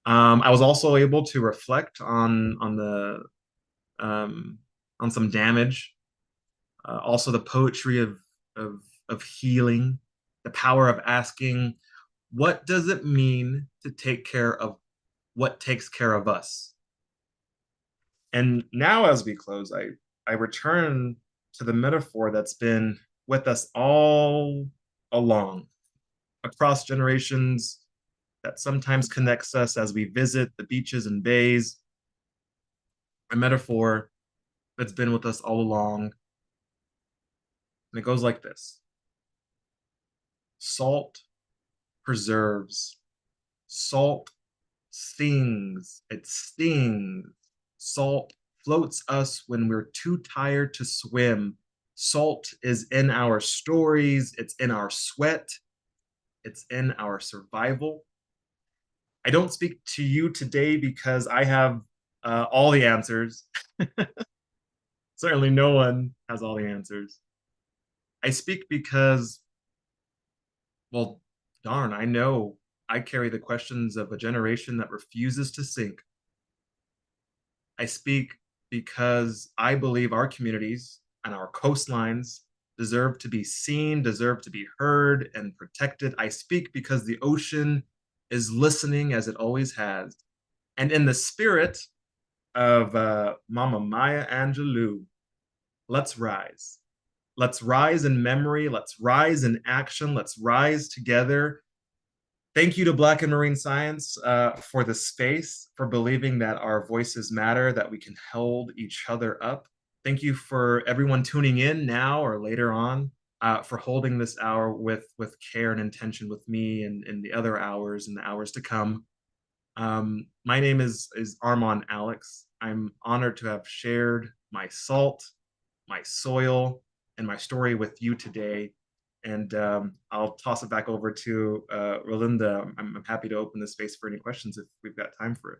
I was also able to reflect on some damage, also the poetry of healing, the power of asking, what does it mean to take care of what takes care of us? And now, as we close, I return to the metaphor that's been with us all along, across generations, that sometimes connects us as we visit the beaches and bays, a metaphor that's been with us all along. And it goes like this: salt preserves, salt stings, it stings. Salt floats us when we're too tired to swim. Salt is in our stories, it's in our sweat, it's in our survival. I don't speak to you today because I have all the answers. Certainly no one has all the answers. I speak because, well, darn, I know I carry the questions of a generation that refuses to sink. I speak because I believe our communities and our coastlines deserve to be seen, deserve to be heard and protected. I speak because the ocean is listening as it always has. And in the spirit of Mama Maya Angelou, let's rise. Let's rise in memory. Let's rise in action. Let's rise together. Thank you to Black and Marine Science for the space, for believing that our voices matter, that we can hold each other up. Thank you for everyone tuning in now or later on, for holding this hour with care and intention with me and the other hours and the hours to come. My name is Armand Alex. I'm honored to have shared my salt, my soil, and my story with you today. And I'll toss it back over to Rolinda. I'm happy to open the space for any questions if we've got time for it.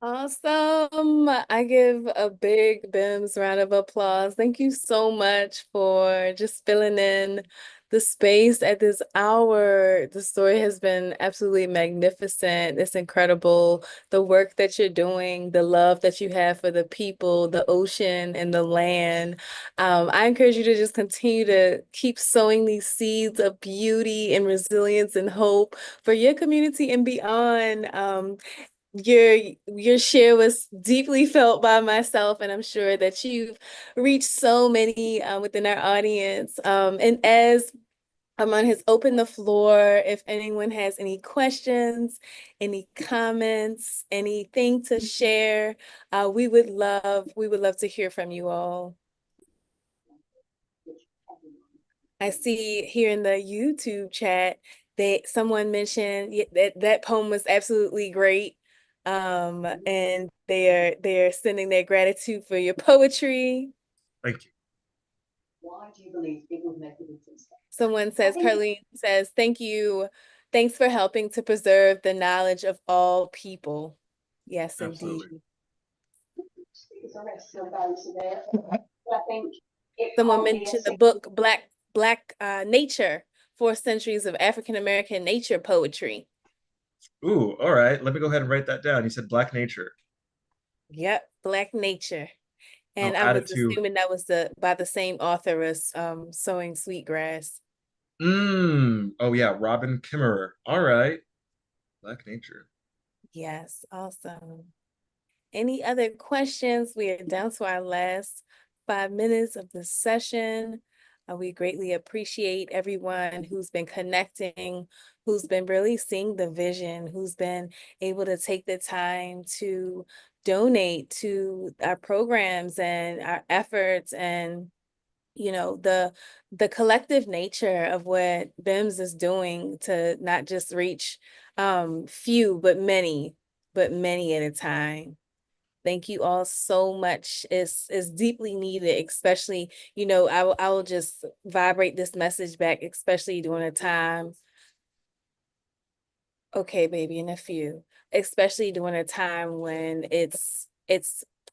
Awesome. I give a big BIMS round of applause. Thank you so much for just filling in the space at this hour. The story has been absolutely magnificent. It's incredible. The work that you're doing, the love that you have for the people, the ocean, and the land. I encourage you to just continue to keep sowing these seeds of beauty and resilience and hope for your community and beyond. Your share was deeply felt by myself, and I'm sure that you've reached so many within our audience. And as Aman has opened the floor, if anyone has any questions, any comments, anything to share, we would love to hear from you all. I see here in the YouTube chat that someone mentioned that poem was absolutely great. And they're sending their gratitude for your poetry. Thank you. Why do you believe it would make a difference? Someone says, Carlene says, thank you. Thanks for helping to preserve the knowledge of all people. Yes, absolutely. Indeed. It's a rest of those there. But I think someone mentioned the book Black Nature, 4 Centuries of African American Nature Poetry. Ooh, all right. Let me go ahead and write that down. You said Black Nature. Yep, Black Nature. And I'll I add was it to... assuming that was by the same author as Sowing Sweetgrass. Oh yeah, Robin Kimmerer. All right. Black Nature. Yes, awesome. Any other questions? We are down to our last 5 minutes of the session. We greatly appreciate everyone who's been connecting, who's been really seeing the vision, who's been able to take the time to donate to our programs and our efforts, and the collective nature of what BIMS is doing to not just reach few, but many at a time. Thank you all so much. It's deeply needed, especially, I will just vibrate this message back, especially during a time. Okay, baby, in a few, especially during a time when it's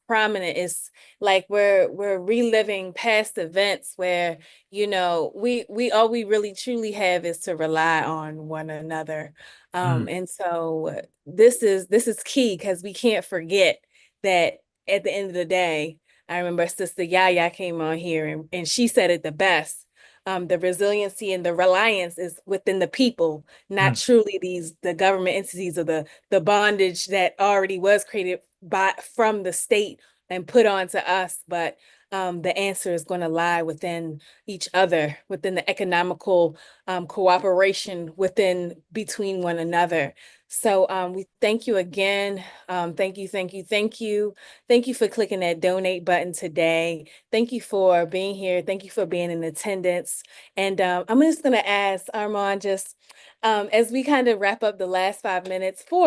prominent. It's like we're reliving past events where, we all we really truly have is to rely on one another. And so this is key, because we can't forget that at the end of the day. I remember Sister Yaya came on here and she said it the best. The resiliency and the reliance is within the people, not truly the government entities, or the bondage that already was created from the state and put onto us. But the answer is going to lie within each other, within the economical cooperation between one another. So we thank you again. Thank you. Thank you for clicking that donate button today. Thank you for being here. Thank you for being in attendance. And I'm just going to ask Armand, just as we kind of wrap up the last 4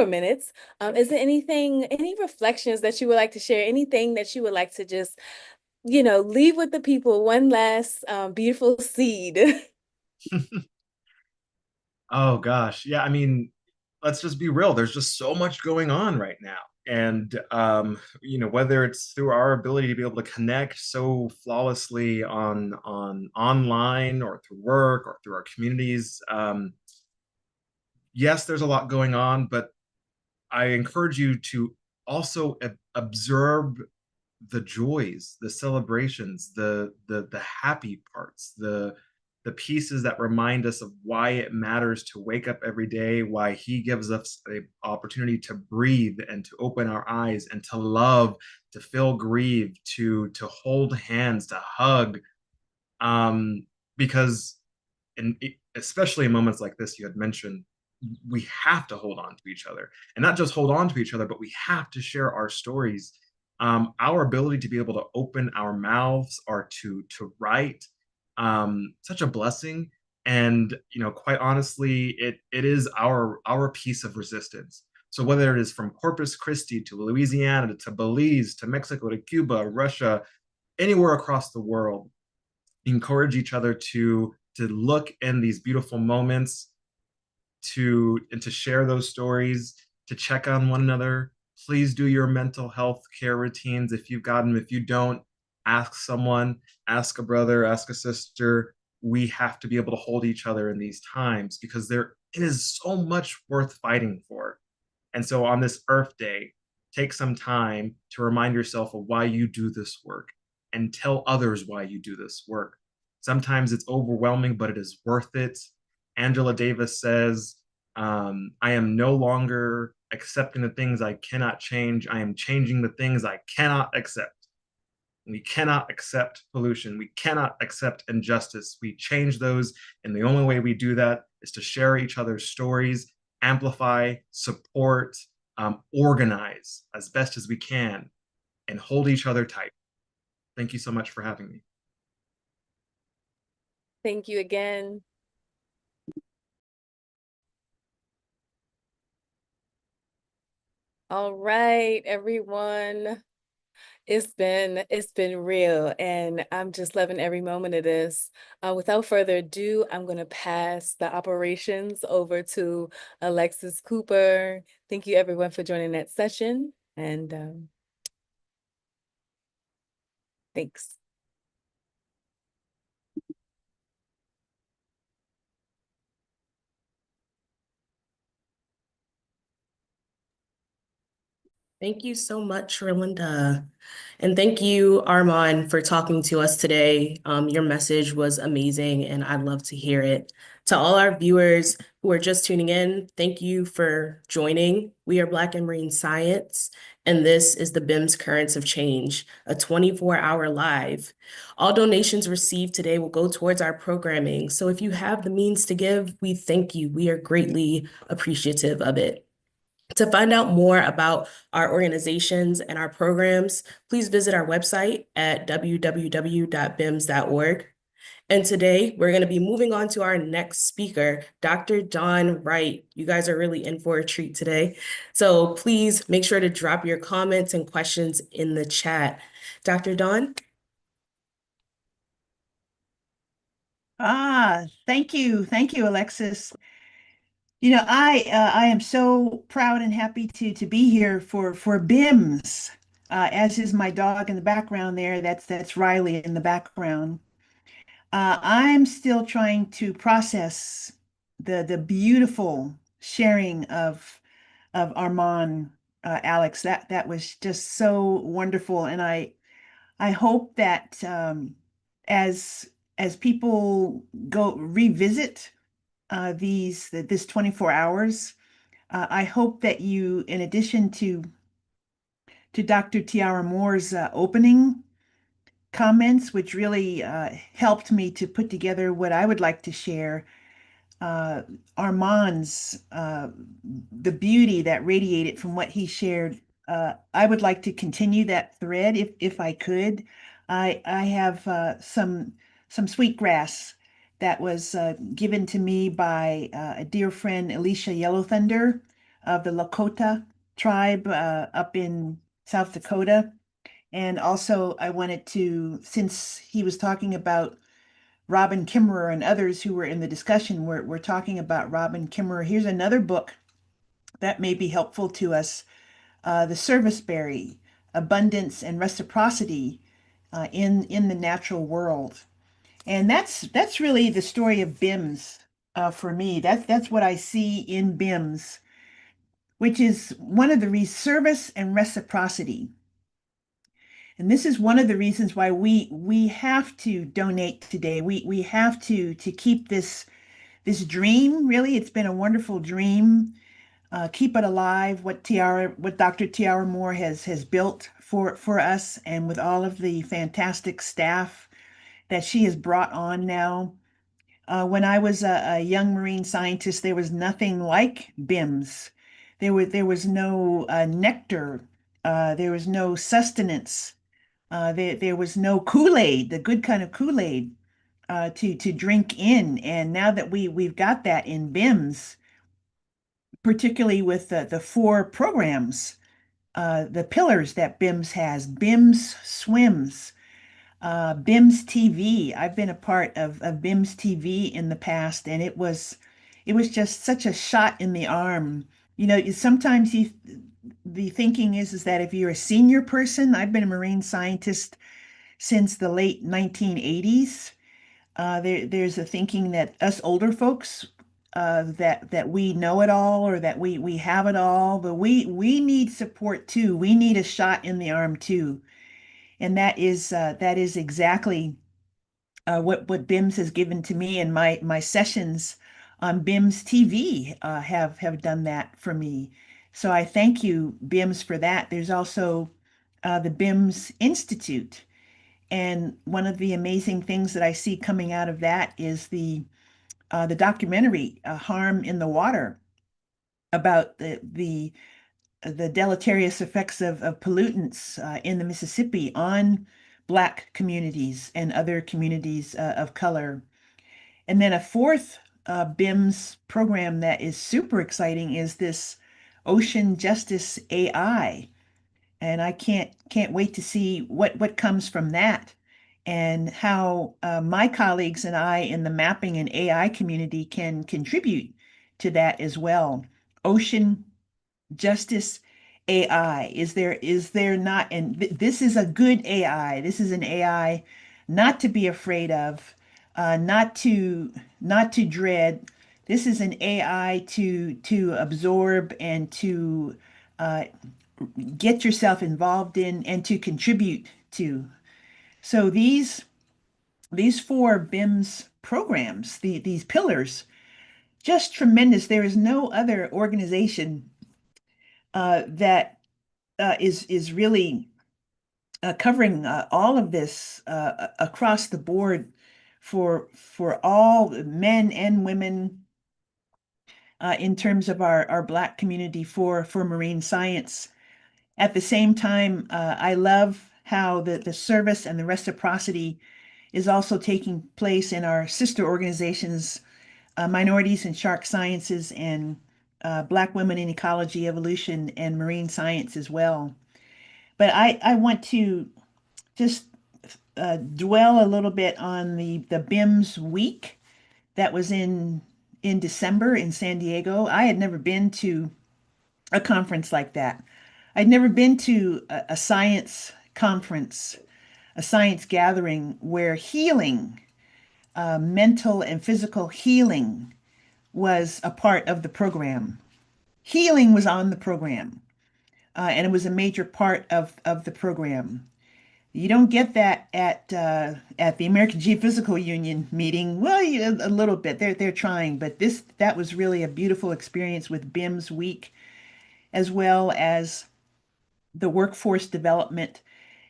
minutes, is there any reflections that you would like to share? Anything that you would like to just, leave with the people? One last beautiful seed. Oh gosh. Yeah, I mean, let's just be real. There's just so much going on right now. And whether it's through our ability to be able to connect so flawlessly on online or through work or through our communities, yes, there's a lot going on, but I encourage you to also observe the joys, the celebrations, the happy parts, the pieces that remind us of why it matters to wake up every day, why he gives us an opportunity to breathe and to open our eyes and to love, to feel grieved, to hold hands, to hug. Because especially in moments like this, you had mentioned, we have to hold on to each other, and not just hold on to each other, but we have to share our stories. Our ability to be able to open our mouths or to write, such a blessing. And quite honestly, it is our piece of resistance. So whether it is from Corpus Christi to Louisiana to Belize to Mexico to Cuba, Russia, anywhere across the world, encourage each other to look in these beautiful moments, and to share those stories, to check on one another. Please do your mental health care routines if you've got them. If you don't, ask someone, ask a brother, ask a sister. We have to be able to hold each other in these times because it is so much worth fighting for. And so on this Earth Day, take some time to remind yourself of why you do this work and tell others why you do this work. Sometimes it's overwhelming, but it is worth it. Angela Davis says, I am no longer accepting the things I cannot change. I am changing the things I cannot accept. We cannot accept pollution. We cannot accept injustice. We change those. And the only way we do that is to share each other's stories, amplify, support, organize as best as we can, and hold each other tight. Thank you so much for having me. Thank you again. All right, everyone. It's been real, and I'm just loving every moment of this. Without further ado, I'm going to pass the operations over to Alexis Cooper. Thank you, everyone, for joining that session, and thanks. Thank you so much, Rolinda. And thank you, Armand, for talking to us today. Your message was amazing, and I'd love to hear it. To all our viewers who are just tuning in, thank you for joining. We are Black and Marine Science, and this is the BIMS Currents of Change, a 24-hour live. All donations received today will go towards our programming. So if you have the means to give, we thank you. We are greatly appreciative of it. To find out more about our organizations and our programs, please visit our website at www.bims.org. And today, we're going to be moving on to our next speaker, Dr. Dawn Wright. You guys are really in for a treat today. So please make sure to drop your comments and questions in the chat. Dr. Dawn? Thank you. Thank you, Alexis. I am so proud and happy to be here for BIMS, as is my dog in the background there. That's Riley in the background. I'm still trying to process the beautiful sharing of Armand, Alex. That was just so wonderful, and I hope that as people go revisit this 24 hours. I hope that you, in addition to Dr. Tiara Moore's opening comments, which really helped me to put together what I would like to share, Armand's the beauty that radiated from what he shared. I would like to continue that thread if I could. I have some sweetgrass that was given to me by a dear friend, Alicia Yellow Thunder of the Lakota tribe up in South Dakota. And also, I wanted to, since he was talking about Robin Kimmerer and others who were in the discussion, we're talking about Robin Kimmerer. Here's another book that may be helpful to us. The serviceberry, abundance and reciprocity in the natural world. And that's really the story of BIMS for me. That's what I see in BIMS, which is one of the service and reciprocity. And this is one of the reasons why we have to donate today. We have to keep this dream. Really, it's been a wonderful dream. Keep it alive. What Dr. Tiara Moore has built for us, and with all of the fantastic staff that she has brought on now. When I was a young marine scientist, there was nothing like BIMS. There was no nectar. There was no sustenance. There was no Kool-Aid, the good kind of Kool-Aid to drink in. And now that we've got that in BIMS, particularly with the four programs, the pillars that BIMS has, BIMS Swims, BIMS TV. I've been a part of BIMS TV in the past, and it was just such a shot in the arm. Sometimes the thinking is that if you're a senior person, I've been a marine scientist since the late 1980s. There's a thinking that us older folks that we know it all or that we have it all, but we need support too. We need a shot in the arm too, and that is exactly what BIMS has given to me, and my sessions on BIMS TV have done that for me. So I thank you, BIMS, for that. There's also the BIMS Institute. And one of the amazing things that I see coming out of that is the documentary Harm in the Water, about the deleterious effects of pollutants in the Mississippi on Black communities and other communities of color. And then a fourth BIMS program that is super exciting is this Ocean Justice AI. And I can't wait to see what comes from that, and how my colleagues and I in the mapping and AI community can contribute to that as well. Ocean Justice AI. Is there not, and this is a good AI. This is an AI not to be afraid of, not to dread. This is an AI to absorb and to get yourself involved in and to contribute to. So these four BIMS programs, these pillars, just tremendous. There is no other organization that is really covering all of this across the board for all men and women in terms of our Black community for marine science. At the same time, I love how the service and the reciprocity is also taking place in our sister organizations, Minorities in Shark Sciences and Black Women in Ecology, Evolution, and Marine Science as well. But I want to just dwell a little bit on the BIMS week that was in December in San Diego. I had never been to a conference like that. I'd never been to a science conference, a science gathering where healing, mental and physical healing, was a part of the program. Healing was on the program, and it was a major part of the program. You don't get that at the American Geophysical Union meeting. Well, a little bit. They're trying, but that was really a beautiful experience with BIMS Week, as well as the workforce development,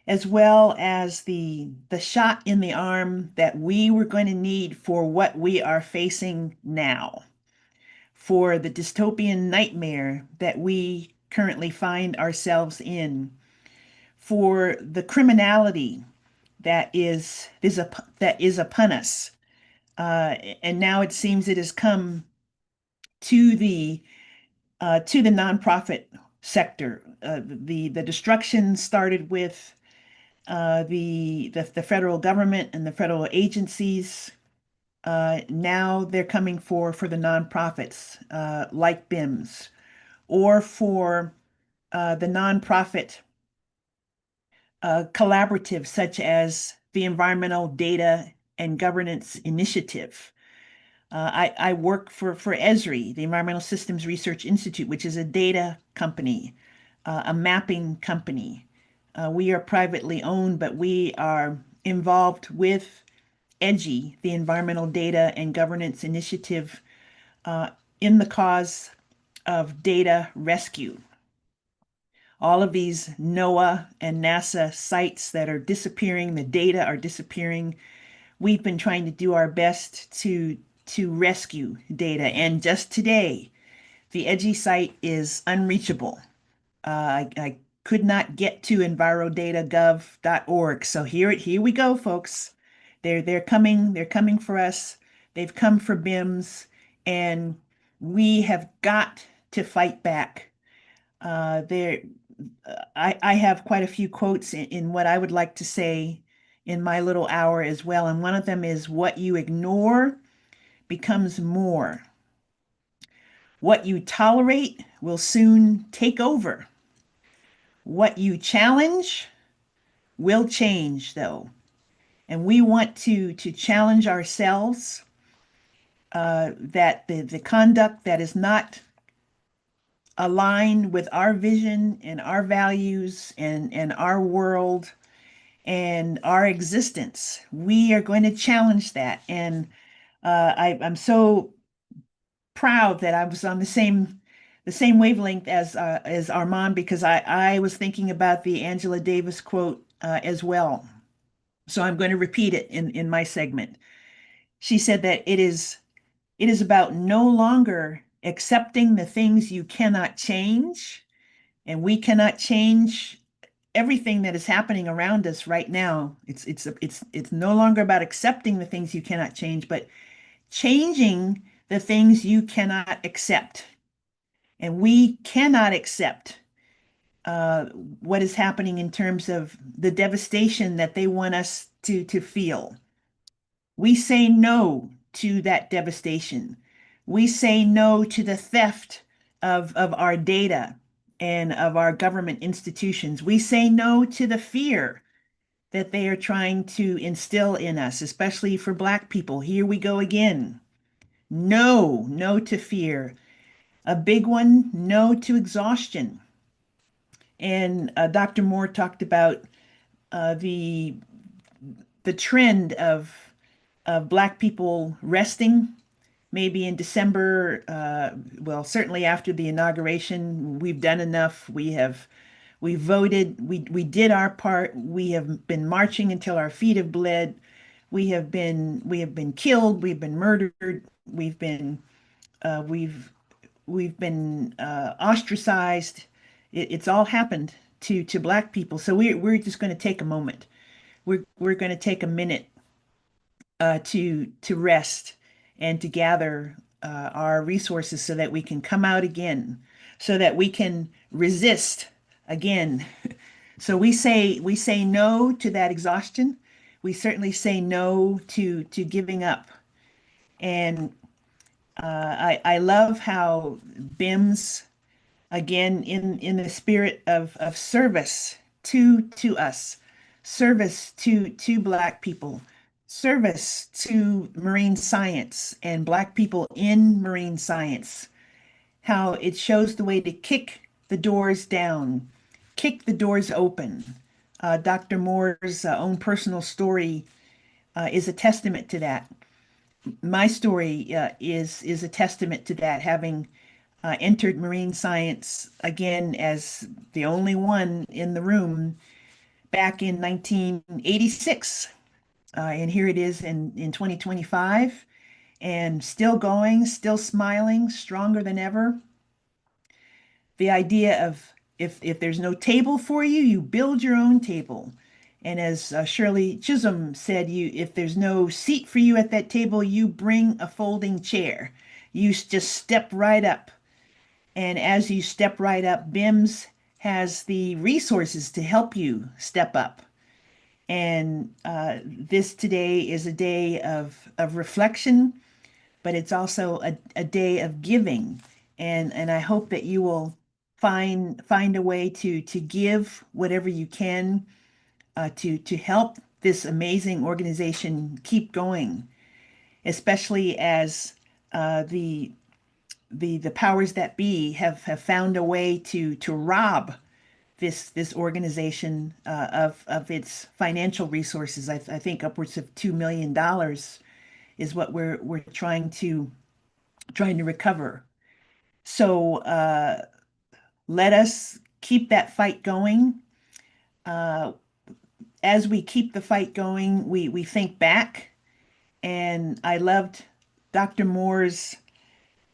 as well as the shot in the arm that we were going to need for what we are facing now, for the dystopian nightmare that we currently find ourselves in, for the criminality that is upon us. And now it seems it has come to the nonprofit sector. The destruction started with the federal government and the federal agencies. Now they're coming for the nonprofits like BIMS, or for the nonprofit collaboratives such as the Environmental Data and Governance Initiative. I work for ESRI, the Environmental Systems Research Institute, which is a data company, a mapping company. We are privately owned, but we are involved with EDGI, the Environmental Data and Governance Initiative, in the cause of data rescue. All of these NOAA and NASA sites that are disappearing, the data are disappearing. We've been trying to do our best to rescue data. And just today, the EDGI site is unreachable. I could not get to envirodata.gov.org. So here we go, folks. They're coming for us. They've come for BIMS, and we have got to fight back. I have quite a few quotes in what I would like to say in my little hour as well. And one of them is, what you ignore becomes more. What you tolerate will soon take over. What you challenge will change, though. And we want to challenge ourselves that the conduct that is not aligned with our vision and our values and our world and our existence, we are going to challenge that. And I'm so proud that I was on the same wavelength as Armand, because I was thinking about the Angela Davis quote as well. So I'm going to repeat it in my segment. She said that it is about no longer accepting the things you cannot change, and we cannot change everything that is happening around us right now. It's no longer about accepting the things you cannot change, but changing the things you cannot accept. And we cannot accept what is happening in terms of the devastation that they want us to feel. We say no to that devastation. We say no to the theft of our data and of our government institutions. We say no to the fear that they are trying to instill in us, especially for Black people. Here we go again. No to fear. A big one, no to exhaustion. And Dr. Moore talked about the trend of Black people resting, maybe in December. Well, certainly after the inauguration, we've done enough. We voted. We did our part. We have been marching until our feet have bled. We have been killed. We've been murdered. We've been ostracized. It's all happened to Black people. So we're just going to take a moment. We're going to take a minute to rest and to gather our resources so that we can come out again, so that we can resist again. So we say no to that exhaustion. We certainly say no to giving up. And I love how BIMS, again, in the spirit of service to us, service to Black people, service to marine science and Black people in marine science, how it shows the way to kick the doors down, kick the doors open. Dr. Moore's own personal story is a testament to that. My story is a testament to that, having entered marine science again as the only one in the room back in 1986. And here it is in 2025, and still going, still smiling, stronger than ever. The idea of if there's no table for you, you build your own table. And as Shirley Chisholm said, if there's no seat for you at that table, you bring a folding chair. You just step right up. And as you step right up, BIMS has the resources to help you step up. And this today is a day of reflection, but it's also a day of giving. and I hope that you will find a way to give whatever you can to help this amazing organization keep going, especially as the powers that be have found a way to rob this organization of its financial resources. I think upwards of $2 million is what we're trying to recover. So let us keep that fight going. As we keep the fight going, we think back, and I loved Dr. Moore's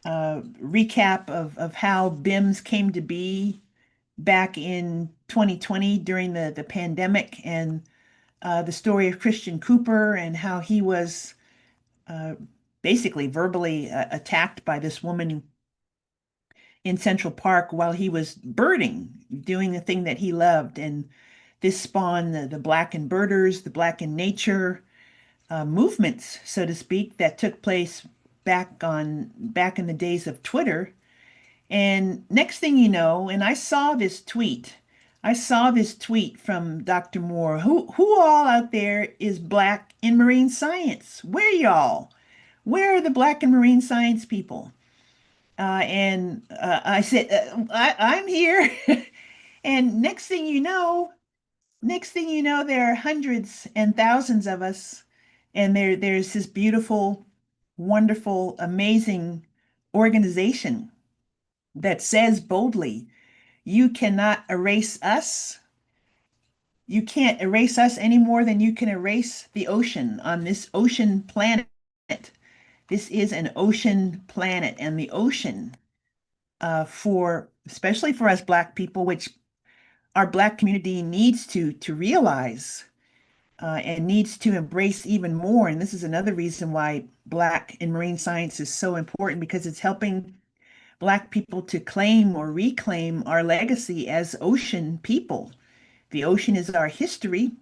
recap of how BIMS came to be back in 2020 during the pandemic, and the story of Christian Cooper and how he was uh, basically verbally attacked by this woman in Central Park while he was birding, doing the thing that he loved. And this spawned the Black and Birders, the Black in Nature movements, so to speak, that took place back in the days of Twitter. And next thing you know, and I saw this tweet. I saw this tweet from Dr. Moore. Who all out there is Black in marine science? Where y'all? Where are the Black and marine science people? And I said, I'm here. And next thing you know, there are hundreds and thousands of us, and there's this beautiful, wonderful, amazing organization that says boldly, you cannot erase us. You can't erase us any more than you can erase the ocean on this ocean planet. This is an ocean planet, and the ocean, especially for us Black people, which our Black community needs to realize and needs to embrace even more. And this is another reason why Black in marine science is so important, because it's helping Black people to claim or reclaim our legacy as ocean people. The ocean is our history,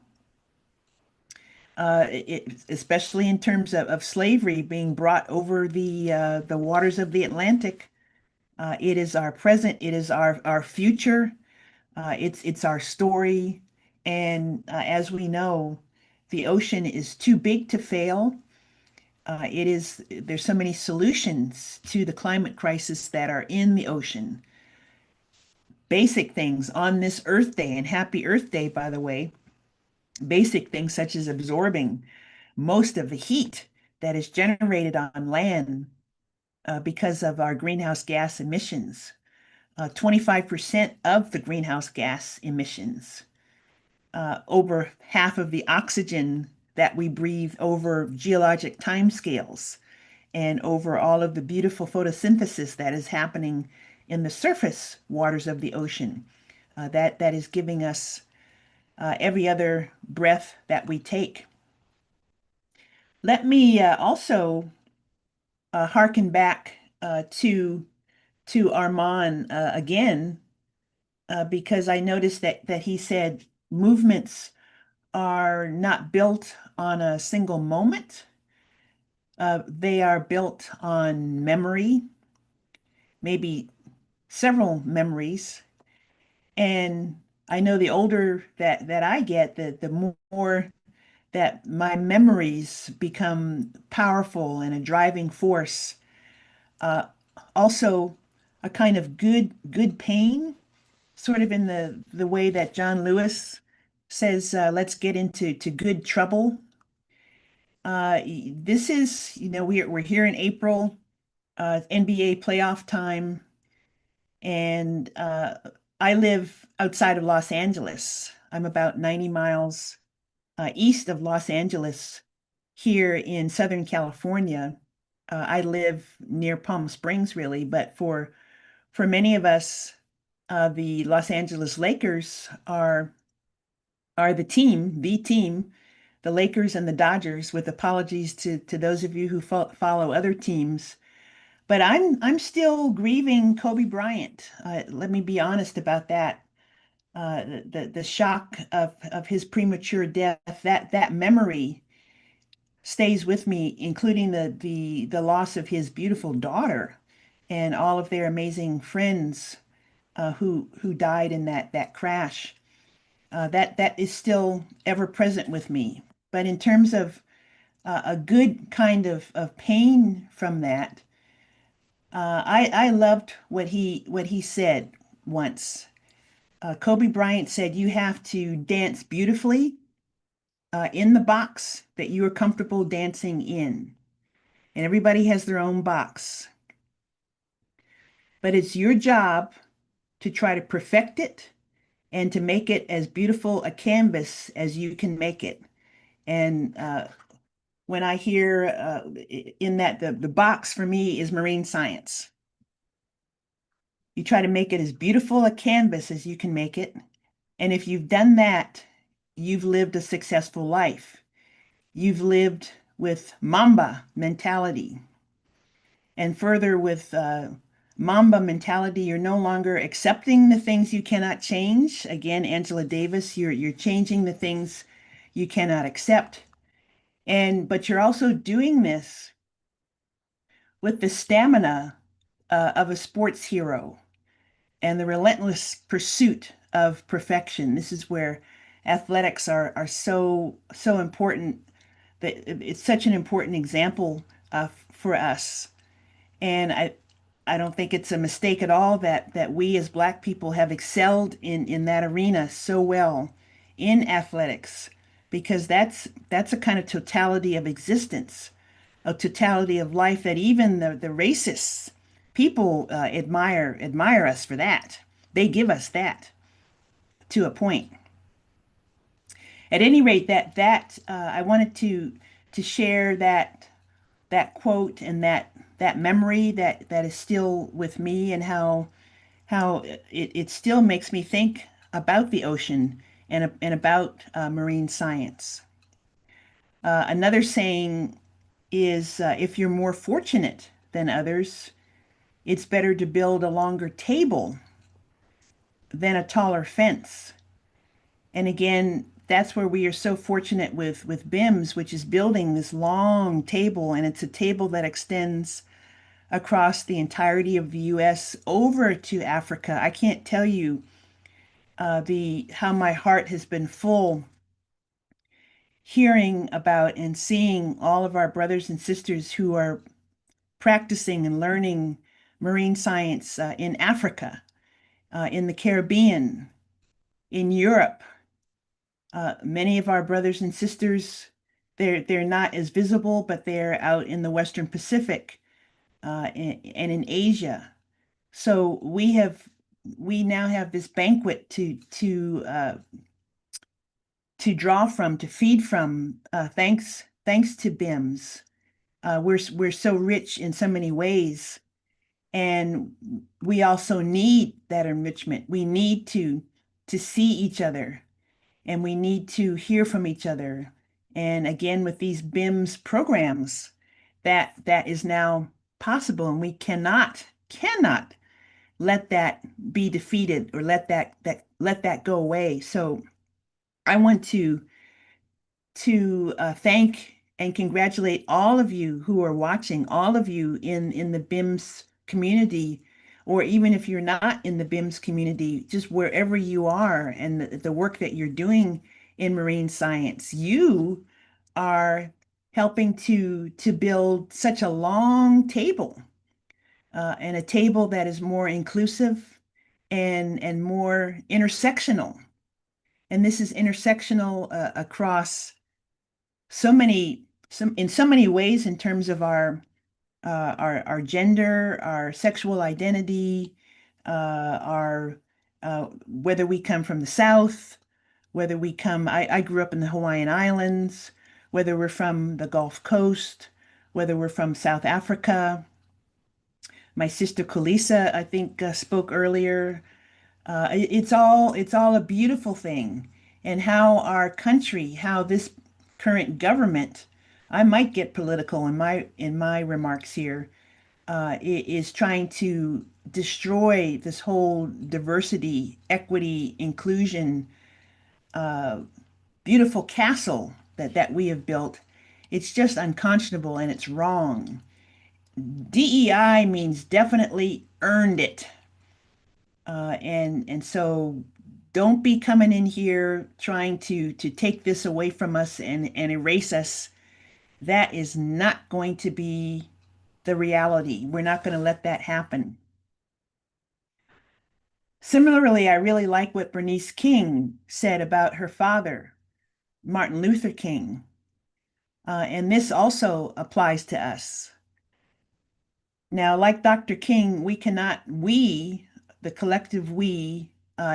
especially in terms of slavery being brought over the waters of the Atlantic. It is our present, it is our future, it's our story. And as we know, the ocean is too big to fail. There's so many solutions to the climate crisis that are in the ocean. Basic things on this Earth Day, and happy Earth Day, by the way, basic things such as absorbing most of the heat that is generated on land because of our greenhouse gas emissions. 25% of the greenhouse gas emissions, over half of the oxygen that we breathe over geologic timescales, and over all of the beautiful photosynthesis that is happening in the surface waters of the ocean. That is giving us every other breath that we take. Let me also hearken back to Armand again, because I noticed that he said movements are not built on a single moment. They are built on memory, maybe several memories. And I know the older that I get, the more that my memories become powerful and a driving force. Also, a kind of good pain, sort of in the way that John Lewis says, let's get into good trouble. This is, we're here in April, NBA playoff time, and I live outside of Los Angeles. I'm about 90 miles east of Los Angeles here in Southern California. I live near Palm Springs, really, but for many of us, the Los Angeles Lakers are the team, the Lakers and the Dodgers, with apologies to those of you who follow other teams. But I'm still grieving Kobe Bryant. Let me be honest about that. The shock of his premature death, that memory stays with me, including the loss of his beautiful daughter and all of their amazing friends who died in that crash. That is still ever present with me. But in terms of a good kind of pain from that, I loved what he said once. Kobe Bryant said, "You have to dance beautifully in the box that you are comfortable dancing in." And everybody has their own box. But it's your job to try to perfect it and to make it as beautiful a canvas as you can make it. And when I hear in that the box for me is marine science. You try to make it as beautiful a canvas as you can make it. And if you've done that, you've lived a successful life. You've lived with Mamba mentality. And further with Mamba mentality, you're no longer accepting the things you cannot change. Again, Angela Davis, you're changing the things you cannot accept. But you're also doing this with the stamina of a sports hero and the relentless pursuit of perfection. This is where athletics are so important. That it's such an important example for us. And I don't think it's a mistake at all that we as Black people have excelled in that arena so well in athletics, because that's a kind of totality of existence, a totality of life that even the racists people admire us for that. They give us that to a point. At any rate, that I wanted to share that quote and that memory that is still with me, and how it still makes me think about the ocean and about marine science. Another saying is if you're more fortunate than others, it's better to build a longer table than a taller fence. And again, that's where we are so fortunate with BIMS, which is building this long table, and it's a table that extends across the entirety of the U.S. over to Africa. I can't tell you how my heart has been full hearing about and seeing all of our brothers and sisters who are practicing and learning marine science in Africa, in the Caribbean, in Europe. Many of our brothers and sisters, they're not as visible, but they're out in the Western Pacific and in Asia. So we now have this banquet to draw from, to feed from, thanks to BIMS. We're so rich in so many ways, and we also need that enrichment. We need to see each other, and we need to hear from each other. And again, with these BIMS programs, that is now possible, and we cannot let that be defeated, or let that go away. So I want to thank and congratulate all of you who are watching, all of you in the BIMS community, or even if you're not in the BIMS community, just wherever you are, and the work that you're doing in marine science. You are helping to build such a long table, and a table that is more inclusive and more intersectional. And this is intersectional across in so many ways, in terms of our gender, our sexual identity, our whether we come from the South, whether we come. I grew up in the Hawaiian Islands, whether we're from the Gulf Coast, whether we're from South Africa. My sister Kalisa, I think, spoke earlier. It's all a beautiful thing, and how our country, how this current government, I might get political in my remarks here, is trying to destroy this whole diversity, equity, inclusion, beautiful castle that we have built. It's just unconscionable, and it's wrong. DEI means definitely earned it. And so don't be coming in here trying to take this away from us and erase us. That is not going to be the reality. We're not going to let that happen. Similarly, I really like what Bernice King said about her father, Martin Luther King. And this also applies to us. Now, like Dr. King, the collective we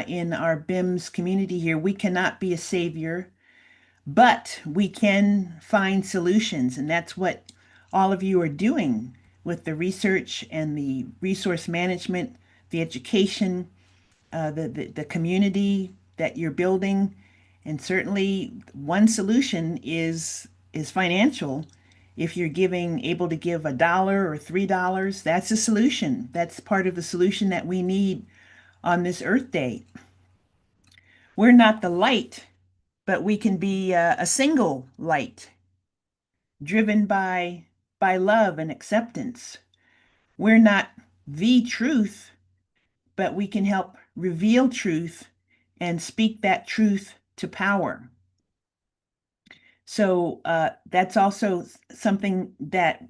in our BIMS community here, we cannot be a savior, but we can find solutions. And that's what all of you are doing with the research and the resource management, the education, the community that you're building. And certainly one solution is financial. If you're able to give $1 or $3, that's a solution. That's part of the solution that we need on this Earth Day. We're not the light, but we can be a single light driven by love and acceptance. We're not the truth, but we can help reveal truth and speak that truth to power. So that's also something that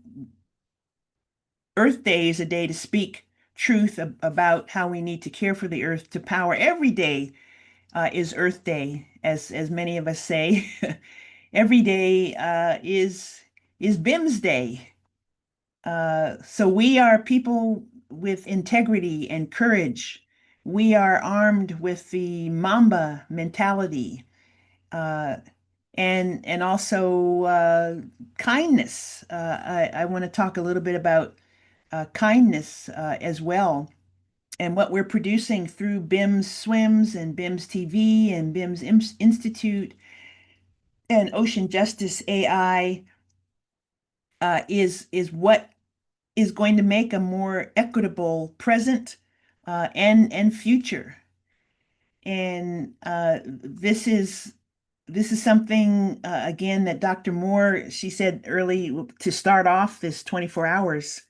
Earth Day is a day to speak truth about how we need to care for the earth to power. Every day is Earth Day, as many of us say. Every day is BIMS Day. So we are people with integrity and courage. We are armed with the Mamba mentality, and also kindness. I want to talk a little bit about kindness as well, and what we're producing through BIMS Swims and BIMS TV and BIMS Institute and Ocean Justice AI is what is going to make a more equitable present and future. And this is something again that Dr. Moore, she said early to start off this 24 hours.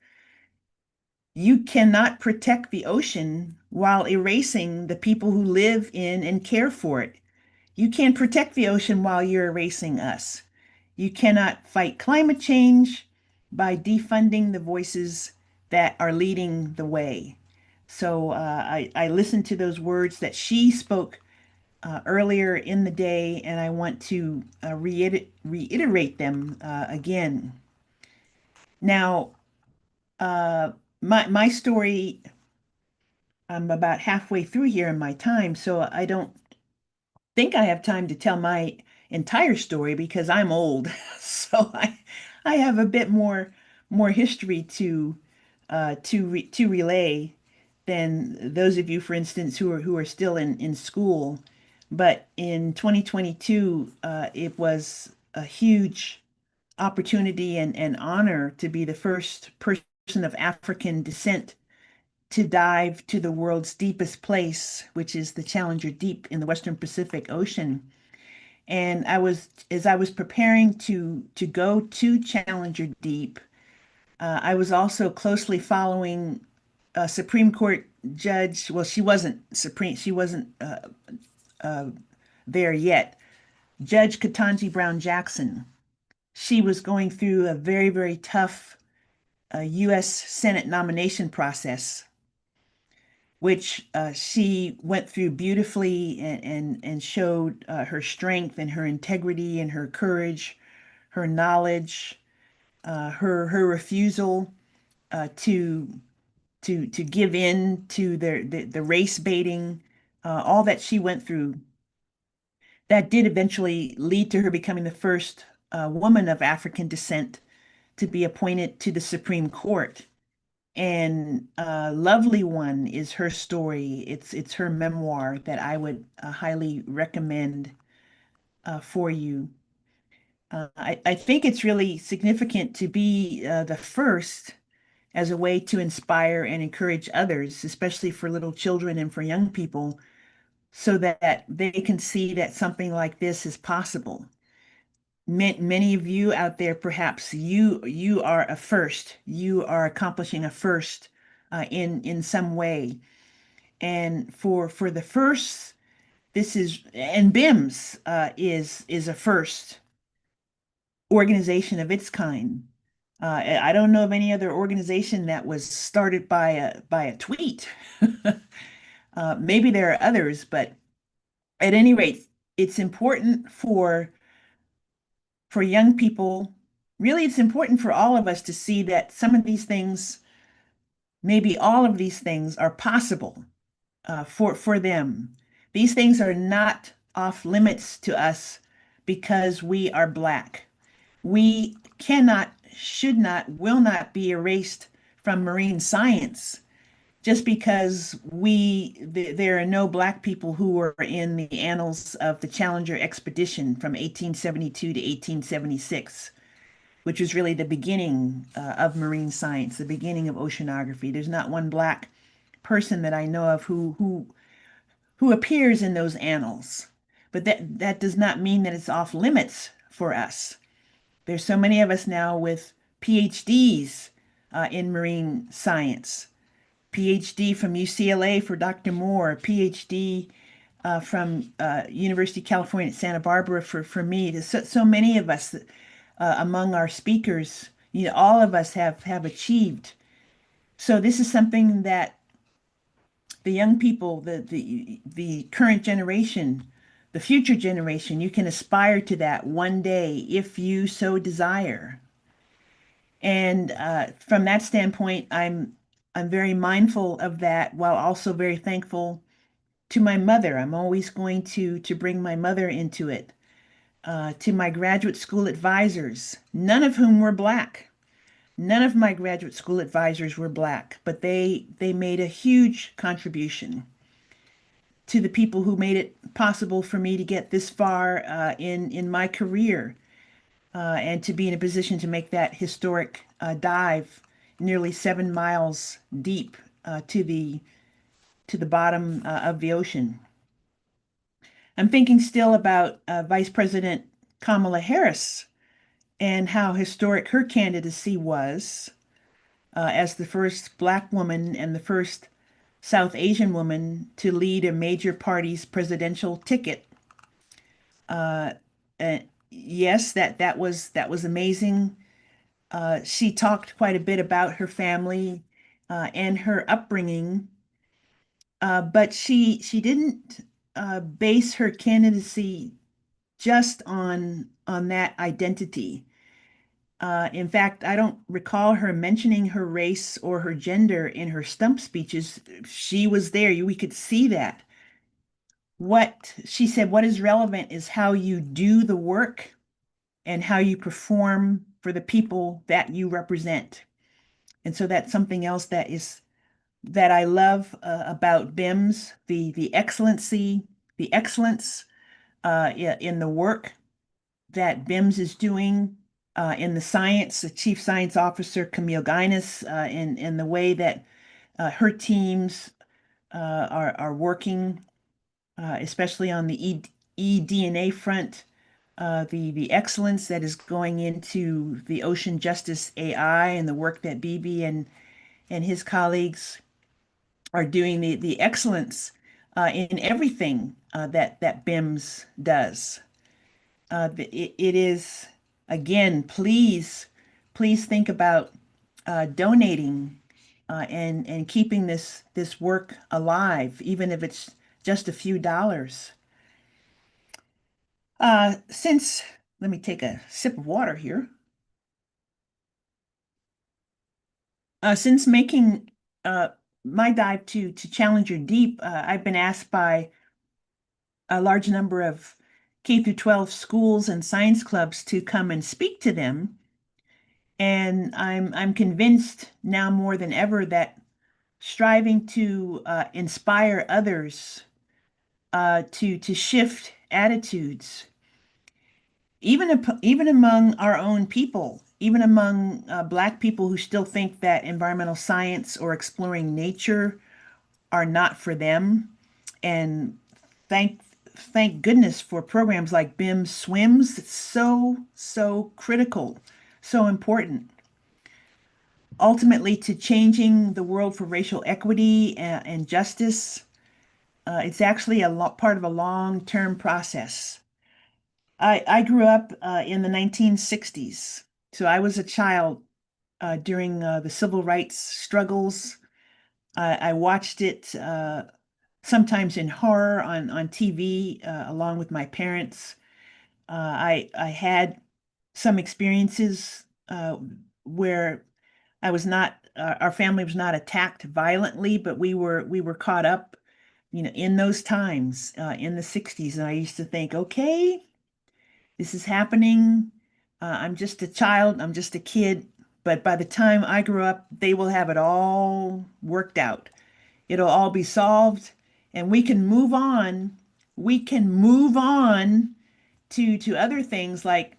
You cannot protect the ocean while erasing the people who live in and care for it. You can't protect the ocean while you're erasing us. You cannot fight climate change by defunding the voices that are leading the way. So I listened to those words that she spoke earlier in the day, and I want to reiterate them again. Now, my story, I'm about halfway through here in my time, so I don't think I have time to tell my entire story because I'm old. So I have a bit more history to relay than those of you, for instance, who are still in school. But in 2022, it was a huge opportunity and honor to be the first person of African descent to dive to the world's deepest place, which is the Challenger Deep in the Western Pacific Ocean. And as I was preparing to go to Challenger Deep, I was also closely following a Supreme Court judge. Well, she wasn't there yet. Judge Ketanji Brown Jackson. She was going through a very, very tough U.S. Senate nomination process, which she went through beautifully and showed her strength and her integrity and her courage, her knowledge, her refusal to give in to the race baiting, all that she went through. That did eventually lead to her becoming the first woman of African descent to be appointed to the Supreme Court. And Lovely One is her story. It's her memoir that I would highly recommend for you. I think it's really significant to be the first as a way to inspire and encourage others, especially for little children and for young people, so that they can see that something like this is possible. Many of you out there, perhaps you are a first. You are accomplishing a first in some way. And for the first, this is and BIMS is a first organization of its kind. I don't know of any other organization that was started by a tweet. Maybe there are others, but at any rate, it's important for young people. Really, it's important for all of us to see that some of these things, maybe all of these things, are possible for them. These things are not off limits to us because we are Black. We cannot, should not, will not be erased from marine science just because there are no Black people who were in the annals of the Challenger expedition from 1872 to 1876, which was really the beginning of marine science, the beginning of oceanography. There's not one Black person that I know of who appears in those annals. But that does not mean that it's off limits for us. There's so many of us now with PhDs in marine science. PhD from UCLA for Dr. Moore, PhD from University of California at Santa Barbara for me. There's so many of us among our speakers. You know, all of us have achieved. So this is something that the young people, the current generation, the future generation, you can aspire to that one day if you so desire. And from that standpoint, I'm very mindful of that while also very thankful to my mother. I'm always going to bring my mother into it. To my graduate school advisors, none of whom were Black. None of my graduate school advisors were Black, but they made a huge contribution to the people who made it possible for me to get this far in my career and to be in a position to make that historic dive nearly 7 miles deep to the bottom of the ocean. I'm thinking still about Vice President Kamala Harris and how historic her candidacy was as the first Black woman and the first South Asian woman to lead a major party's presidential ticket. Uh, yes, that was amazing. She talked quite a bit about her family and her upbringing, but she didn't base her candidacy just on that identity. In fact, I don't recall her mentioning her race or her gender in her stump speeches. She was there. We could see that. What she said, what is relevant is how you do the work and how you perform for the people that you represent. And so that's something else that I love about BIMS, the excellency, the excellence in the work that BIMS is doing in the science, the Chief Science Officer, Camille Guinness, in the way that her teams are working, especially on the eDNA front, the excellence that is going into the Ocean Justice AI and the work that BB and his colleagues are doing, the excellence in everything that BIMS does. It is, again, please think about donating and keeping this work alive, even if it's just a few dollars. Let me take a sip of water here. Since making my dive to Challenger Deep, I've been asked by a large number of K through 12 schools and science clubs to come and speak to them. And I'm convinced now more than ever that striving to inspire others to shift attitudes, even among our own people, even among Black people who still think that environmental science or exploring nature are not for them. And thank goodness for programs like BIMS Swims. It's so critical, so important. Ultimately, to changing the world for racial equity and justice, it's actually part of a long-term process. I grew up in the 1960s, so I was a child during the civil rights struggles. I watched it sometimes in horror on TV along with my parents. I had some experiences where I was not, our family was not attacked violently, but we were caught up, in those times in the 60s. And I used to think, okay, this is happening. I'm just a child, I'm just a kid. But by the time I grew up, they will have it all worked out. It'll all be solved, and we can move on. We can move on to other things like,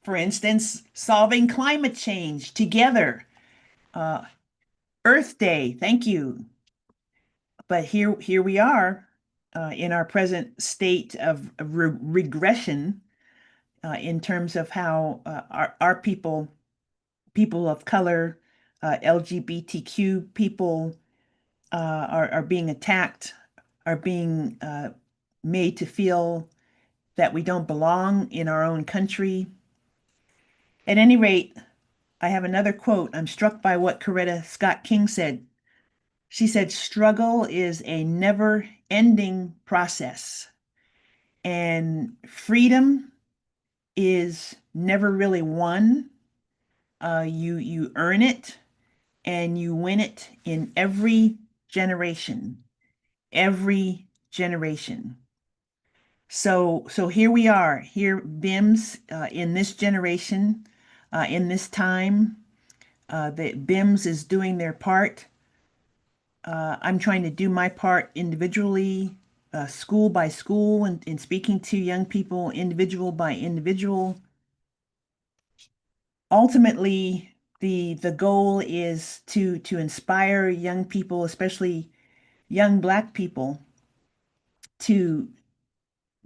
for instance, solving climate change together. Uh, Earth Day, thank you. But here we are in our present state of regression in terms of how our people of color, LGBTQ people are being attacked, are being made to feel that we don't belong in our own country. At any rate, I have another quote. I'm struck by what Coretta Scott King said. She said, struggle is a never ending process, and freedom is never really won. You earn it and you win it in every generation, every generation. So here we are, here BIMS in this generation, in this time, that BIMS is doing their part. I'm trying to do my part individually, school by school, and speaking to young people individual by individual. Ultimately, the goal is to inspire young people, especially young Black people, to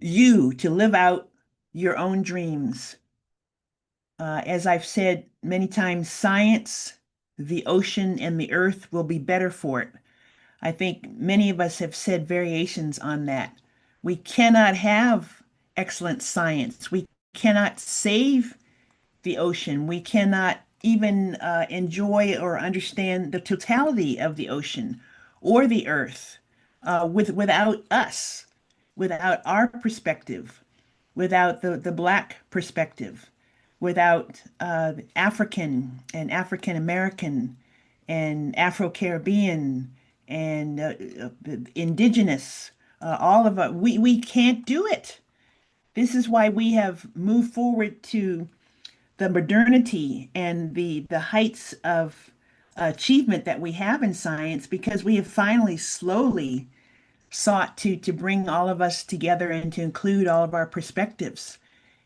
live out your own dreams. As I've said many times, science, the ocean, and the earth will be better for it. I think many of us have said variations on that. We cannot have excellent science. We cannot save the ocean. We cannot even enjoy or understand the totality of the ocean or the earth without us, without our perspective, without the Black perspective, without African and African American and Afro-Caribbean and indigenous, all of us, we can't do it. This is why we have moved forward to the modernity and the heights of achievement that we have in science, because we have finally slowly sought to bring all of us together and to include all of our perspectives.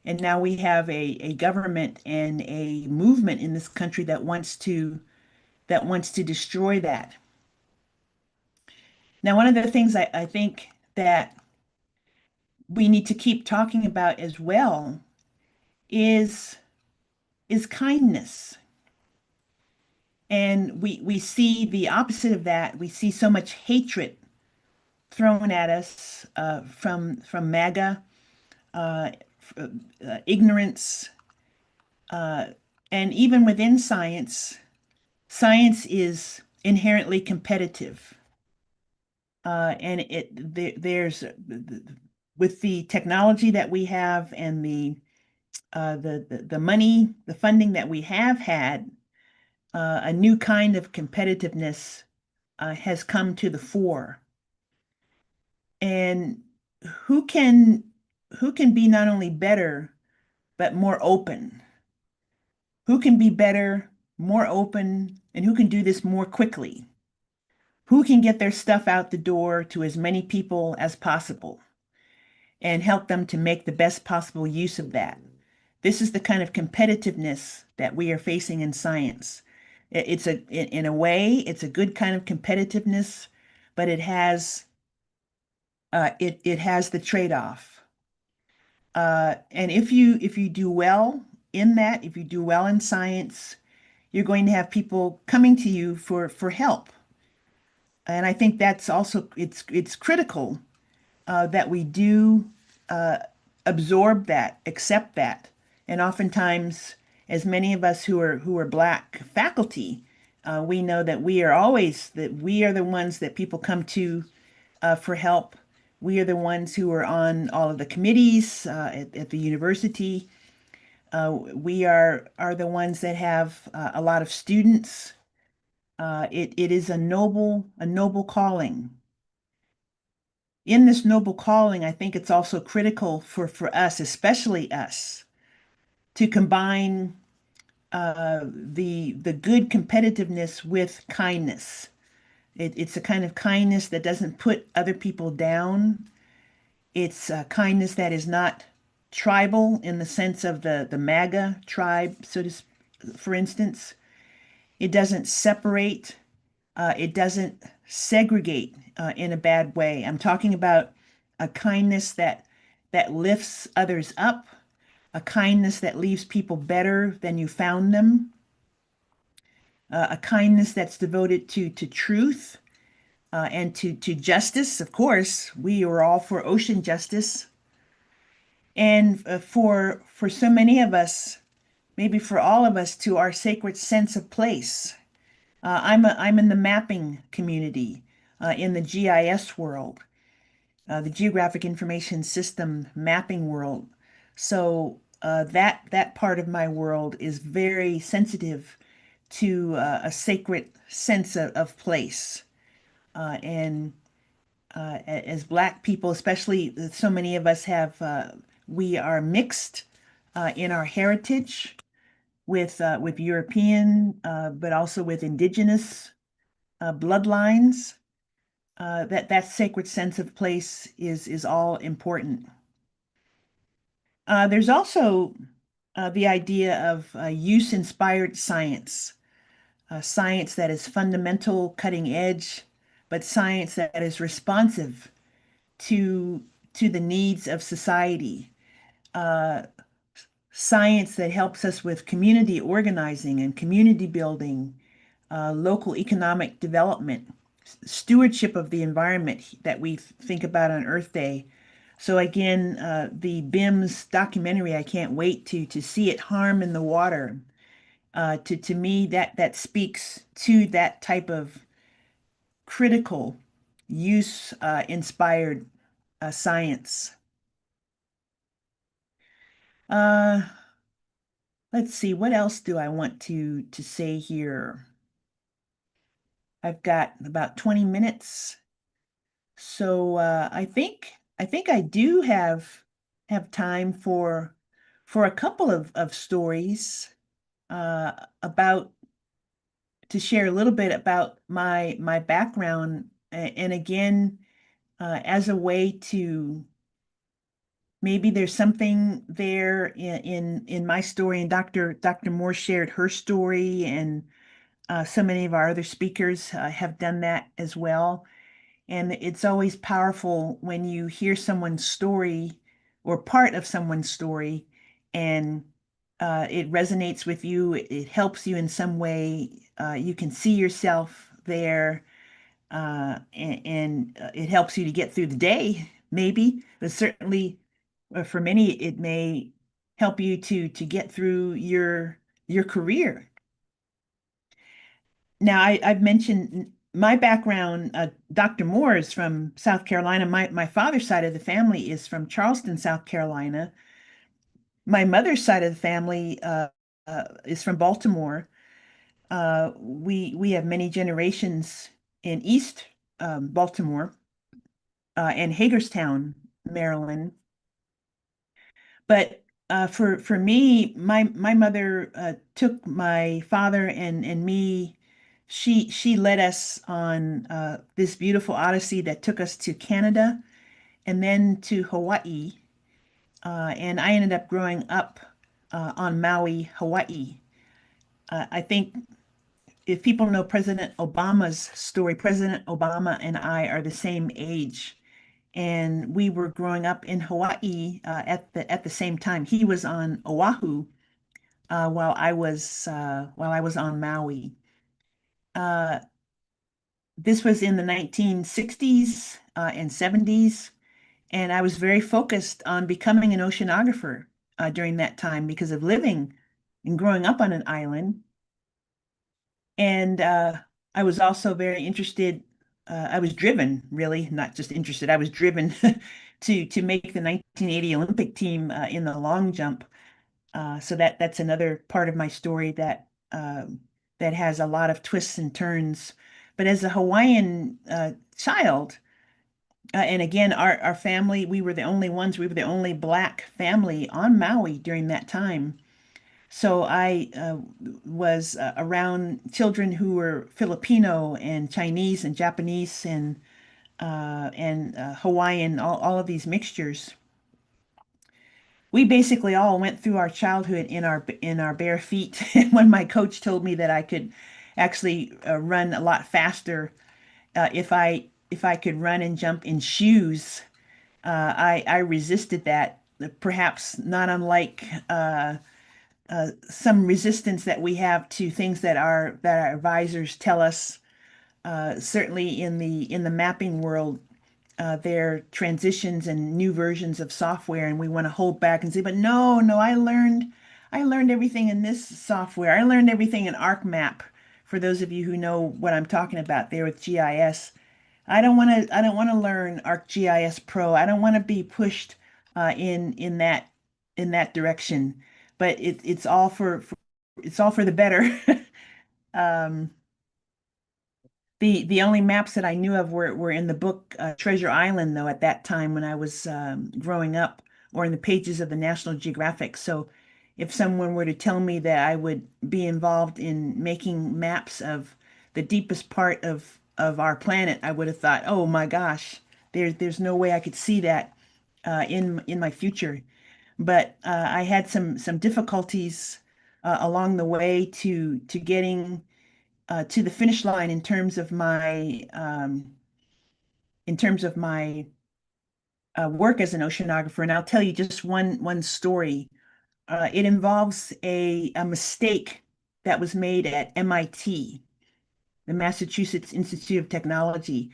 And now we have a government and a movement in this country that wants to destroy that. Now, one of the things I think that we need to keep talking about as well is kindness. And we see the opposite of that. We see so much hatred thrown at us from MAGA, ignorance, and even within science. Science is inherently competitive, and there's with the technology that we have and the money, the funding that we have had, a new kind of competitiveness has come to the fore. And who can be not only better, but more open? Who can be better, more open, and who can do this more quickly? Who can get their stuff out the door to as many people as possible and help them to make the best possible use of that? This is the kind of competitiveness that we are facing in science. In a way, it's a good kind of competitiveness, but it has it has the trade-off. And if you do well in that, if you do well in science, you're going to have people coming to you for help. And I think that's also it's critical that we do uh, absorb that, accept that. And oftentimes, as many of us who are Black faculty, we know that we are the ones that people come to for help. We are the ones who are on all of the committees at the university. We are the ones that have a lot of students. It is a noble calling. In this noble calling, I think it's also critical for us, especially us, to combine the good competitiveness with kindness. It's a kind of kindness that doesn't put other people down. It's a kindness that is not tribal in the sense of the MAGA tribe, for instance. It doesn't separate. It doesn't segregate in a bad way. I'm talking about a kindness that lifts others up, a kindness that leaves people better than you found them, a kindness that's devoted to truth and to justice. Of course, we are all for ocean justice. And for so many of us, maybe for all of us, to our sacred sense of place. I'm in the mapping community, in the GIS world, the Geographic Information System mapping world. So that part of my world is very sensitive to a sacred sense of place. And as Black people, especially, so many of us we are mixed in our heritage with European, but also with indigenous bloodlines. That sacred sense of place is all important. There's also the idea of use-inspired science, science that is fundamental, cutting edge, but science that is responsive to the needs of society. Science that helps us with community organizing and community building, local economic development, stewardship of the environment that we think about on Earth Day. So again, the BIMS documentary, I can't wait to see it, Harm in the Water. To me, that speaks to that type of critical use inspired science. Let's see, what else do I want to say here? I've got about 20 minutes. So I think I do have time for a couple of stories about to share a little bit about my background, and again, as a way to maybe there's something there in my story, and Dr. Moore shared her story, and so many of our other speakers have done that as well. And it's always powerful when you hear someone's story or part of someone's story, and it resonates with you. It helps you in some way. You can see yourself there, and it helps you to get through the day, maybe, but certainly for many, it may help you to get through your career. Now, I've mentioned my background. Dr. Moore is from South Carolina. My father's side of the family is from Charleston, South Carolina. My mother's side of the family is from Baltimore. We have many generations in East Baltimore and Hagerstown, Maryland. But for me, my mother took my father and me. She led us on this beautiful odyssey that took us to Canada and then to Hawaii. And I ended up growing up on Maui, Hawaii. I think if people know President Obama's story, President Obama and I are the same age. and we were growing up in Hawaii at the same time. He was on Oahu while I was on Maui. Uh, this was in the 1960s and 70s, and I was very focused on becoming an oceanographer during that time because of living and growing up on an island. And I was also very interested. I was driven, really, not just interested. I was driven to make the 1980 Olympic team in the long jump. So that's another part of my story that has a lot of twists and turns. But as a Hawaiian child, and again, our family, we were the only ones, we were the only Black family on Maui during that time. So I was around children who were Filipino and Chinese and Japanese and Hawaiian, all of these mixtures. We basically all went through our childhood in our bare feet. When my coach told me that I could actually run a lot faster if I could run and jump in shoes, I resisted that. Perhaps not unlike some resistance that we have to things that our advisors tell us. Certainly in the mapping world, there are transitions and new versions of software, and we want to hold back and say, but no, no, I learned everything in this software. I learned everything in ArcMap. For those of you who know what I'm talking about there with GIS, I don't want to learn ArcGIS Pro. I don't want to be pushed in that direction. But it's all for the better. Um, the only maps that I knew of were in the book Treasure Island, though, at that time when I was growing up, or in the pages of the National Geographic. So if someone were to tell me that I would be involved in making maps of the deepest part of our planet, I would have thought, oh my gosh, there's no way I could see that in my future. But I had some difficulties along the way to getting to the finish line in terms of my work as an oceanographer. And I'll tell you just one story. It involves a mistake that was made at MIT, the Massachusetts Institute of Technology.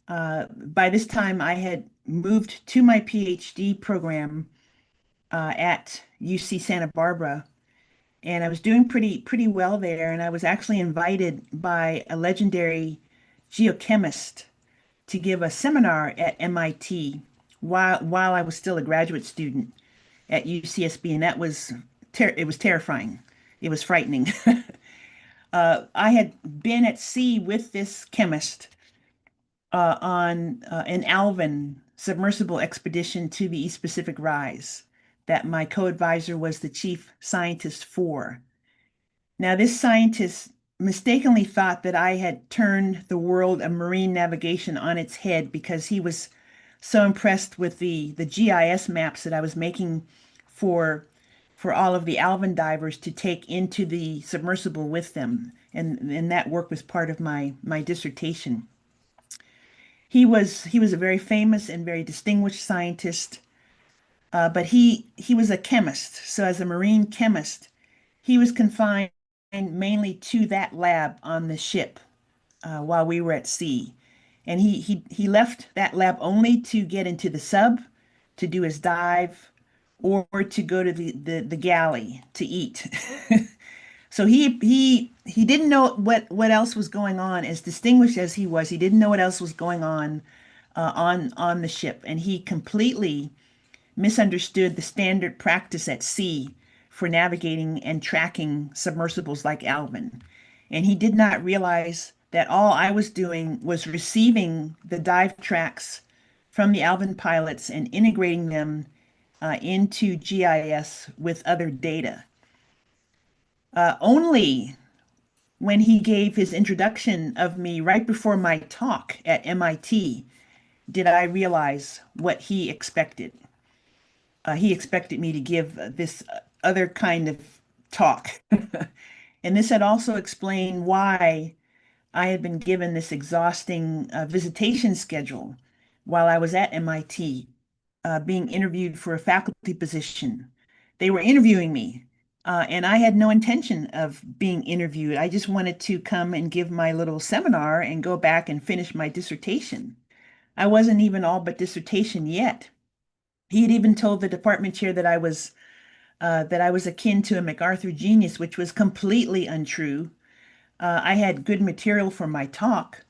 By this time, I had moved to my PhD program at UC Santa Barbara, and I was doing pretty well there. And I was actually invited by a legendary geochemist to give a seminar at MIT while I was still a graduate student at UCSB, and it was terrifying. It was frightening. I had been at sea with this chemist on an Alvin submersible expedition to the East Pacific Rise that my co-advisor was the chief scientist for. Now, this scientist mistakenly thought that I had turned the world of marine navigation on its head because he was so impressed with the GIS maps that I was making for all of the Alvin divers to take into the submersible with them. And that work was part of my dissertation. He was a very famous and very distinguished scientist, but he was a chemist. So as a marine chemist, he was confined mainly to that lab on the ship while we were at sea. And he left that lab only to get into the sub, to do his dive, or to go to the galley to eat. So he didn't know what else was going on. As distinguished as he was, he didn't know what else was going on the ship, and he completely misunderstood the standard practice at sea for navigating and tracking submersibles like Alvin. And he did not realize that all I was doing was receiving the dive tracks from the Alvin pilots and integrating them into GIS with other data. Only when he gave his introduction of me right before my talk at MIT did I realize what he expected. He expected me to give this other kind of talk. And this had also explained why I had been given this exhausting visitation schedule while I was at MIT, being interviewed for a faculty position. They were interviewing me, and I had no intention of being interviewed. I just wanted to come and give my little seminar and go back and finish my dissertation. I wasn't even all but dissertation yet. He had even told the department chair that I was akin to a MacArthur genius, which was completely untrue. I had good material for my talk.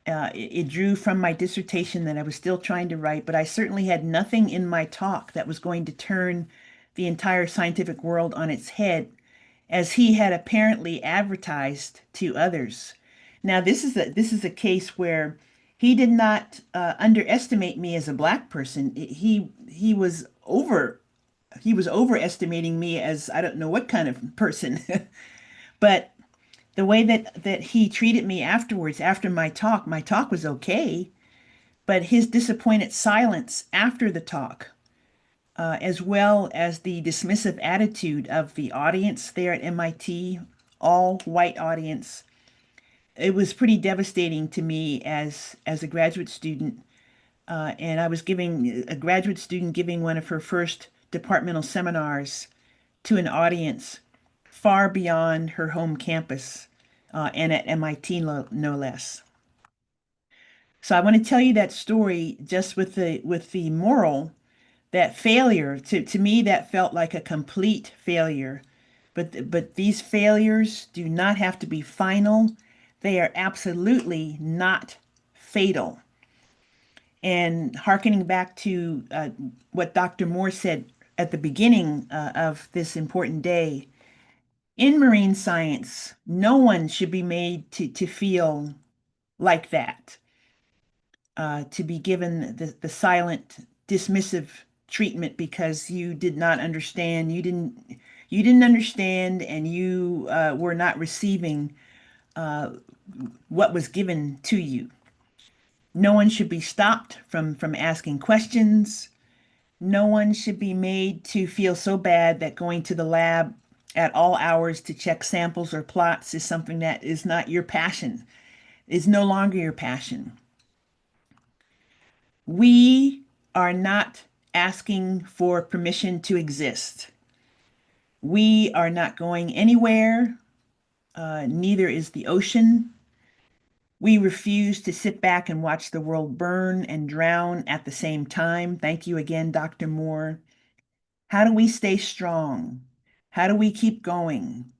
It drew from my dissertation that I was still trying to write, but I certainly had nothing in my talk that was going to turn the entire scientific world on its head, as he had apparently advertised to others. Now, this is a case where he did not underestimate me as a Black person. He was overestimating me as I don't know what kind of person. But the way that he treated me afterwards, after my talk was okay, but his disappointed silence after the talk, as well as the dismissive attitude of the audience there at MIT, all white audience, it was pretty devastating to me as a graduate student. And I was giving a graduate student giving one of her first departmental seminars to an audience far beyond her home campus, and at MIT no less. So I want to tell you that story just with the moral that failure, to me that felt like a complete failure. But these failures do not have to be final. They are absolutely not fatal. And hearkening back to what Dr. Moore said at the beginning of this important day, in marine science, no one should be made to feel like that, to be given the silent, dismissive treatment because you did not understand, you didn't understand, and you were not receiving what was given to you. No one should be stopped from asking questions. No one should be made to feel so bad that going to the lab at all hours to check samples or plots is something that is not your passion, is no longer your passion. We are not asking for permission to exist. We are not going anywhere, neither is the ocean. We refuse to sit back and watch the world burn and drown at the same time. Thank you again, Dr. Moore. How do we stay strong? How do we keep going?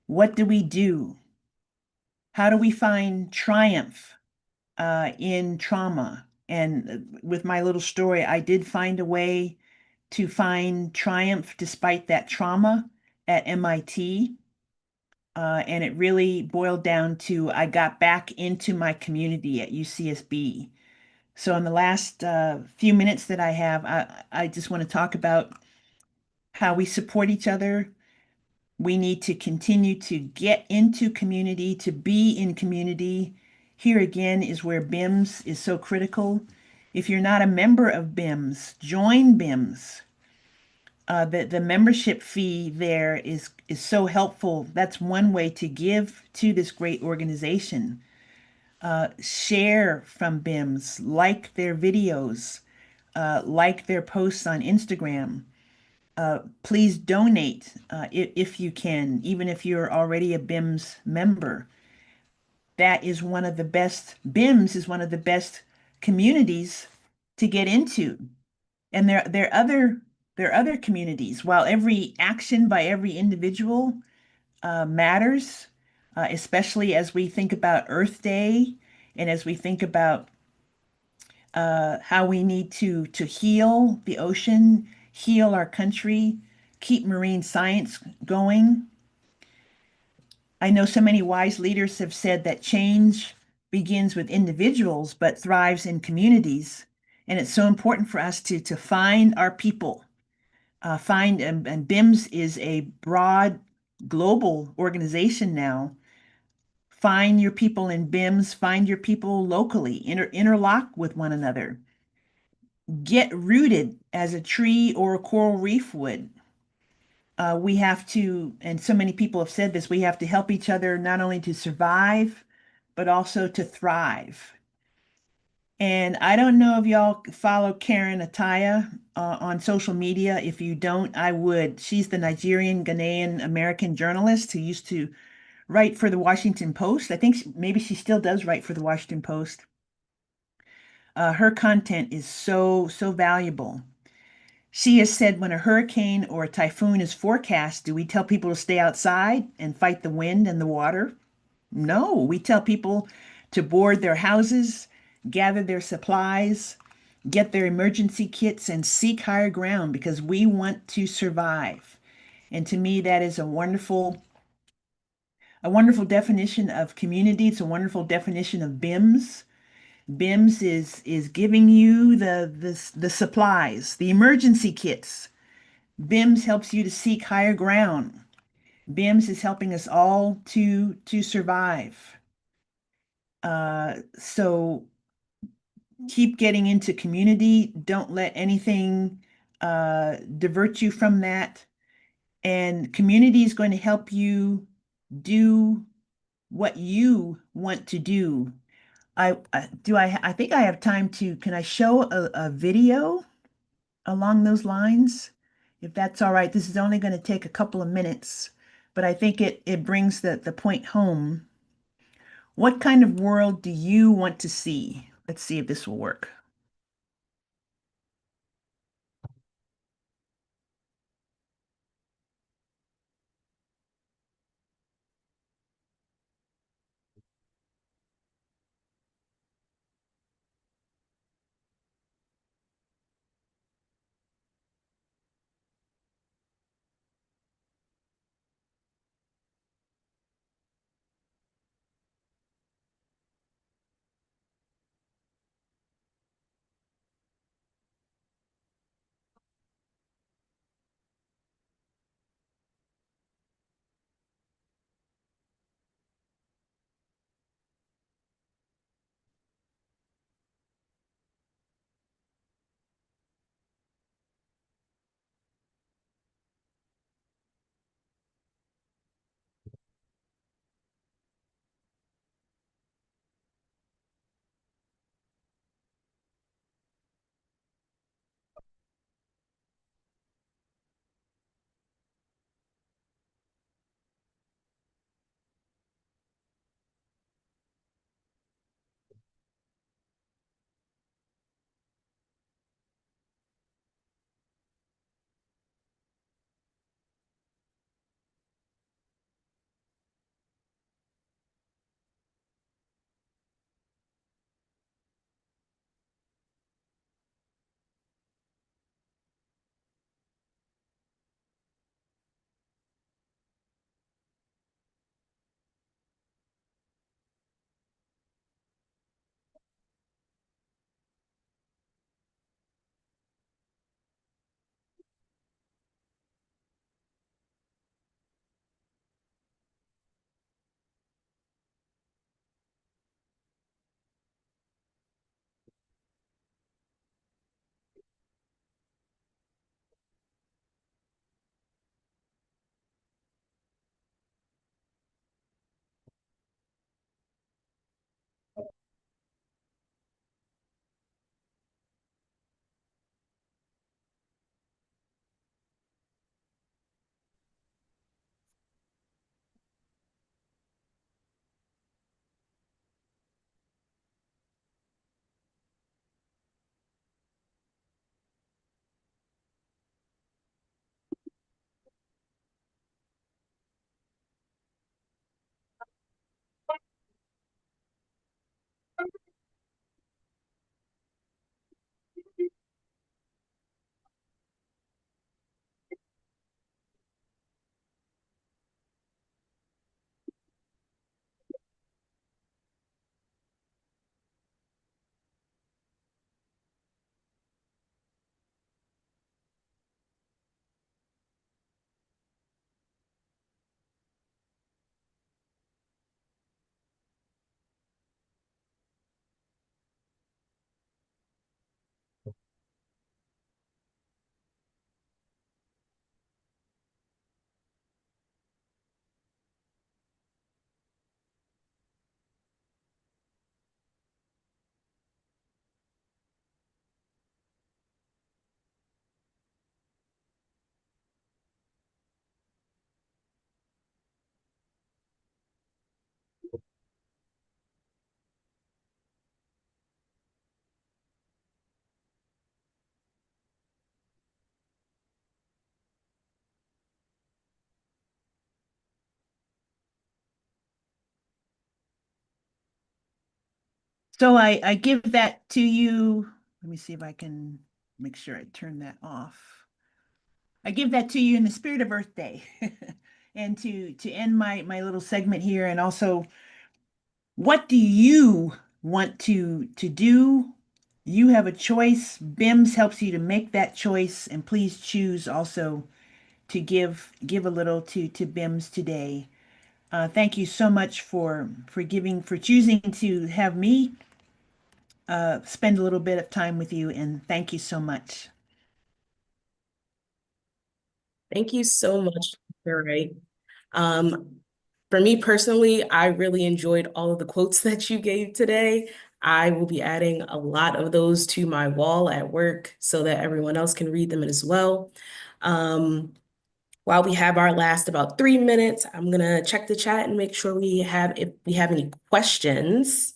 What do we do? How do we find triumph in trauma? And with my little story, I did find a way to find triumph despite that trauma at MIT. And it really boiled down to I got back into my community at UCSB. So in the last few minutes that I have, I just want to talk about how we support each other. We need to continue to get into community, to be in community. Here again is where BIMS is so critical. If you're not a member of BIMS, join BIMS. The membership fee there is so helpful. That's one way to give to this great organization. Share from BIMS, like their videos, like their posts on Instagram. Please donate if you can, even if you're already a BIMS member. That is one of the best, BIMS is one of the best communities to get into. And there are other communities. While every action by every individual matters, especially as we think about Earth Day and as we think about how we need to heal the ocean, heal our country, keep marine science going. I know so many wise leaders have said that change begins with individuals but thrives in communities. And it's so important for us to find our people, and BIMS is a broad global organization now. Find your people in BIMS, find your people locally, interlock with one another. Get rooted as a tree or a coral reef would. We have to, and so many people have said this, we have to help each other not only to survive, but also to thrive. And I don't know if y'all follow Karen Ataya on social media. If you don't, I would. She's the Nigerian, Ghanaian American journalist who used to write for the Washington Post. I think maybe she still does write for the Washington Post. Her content is so valuable. She has said when a hurricane or a typhoon is forecast, do we tell people to stay outside and fight the wind and the water? No, we tell people to board their houses, gather their supplies, get their emergency kits, and seek higher ground because we want to survive. And to me, that is a wonderful definition of community. It's a wonderful definition of BIMS. BIMS is giving you the supplies, the emergency kits. BIMS helps you to seek higher ground. BIMS is helping us all to survive. So keep getting into community. Don't let anything divert you from that. And community is going to help you do what you want to do. I think I have time to, can I show a video along those lines? If that's all right, this is only going to take a couple of minutes, but I think it brings the point home. What kind of world do you want to see? Let's see if this will work. So I give that to you. Let me see if I can make sure I turn that off. I give that to you in the spirit of Earth Day. And to end my little segment here, and also, what do you want to do? You have a choice. BIMS helps you to make that choice, and please choose also to give a little to BIMS today. Thank you so much for choosing to have me spend a little bit of time with you, and thank you so much. Thank you so much, You're right. For me personally, I really enjoyed all of the quotes that you gave today. I will be adding a lot of those to my wall at work so that everyone else can read them as well. While we have our last about 3 minutes, I'm gonna check the chat and make sure if we have any questions.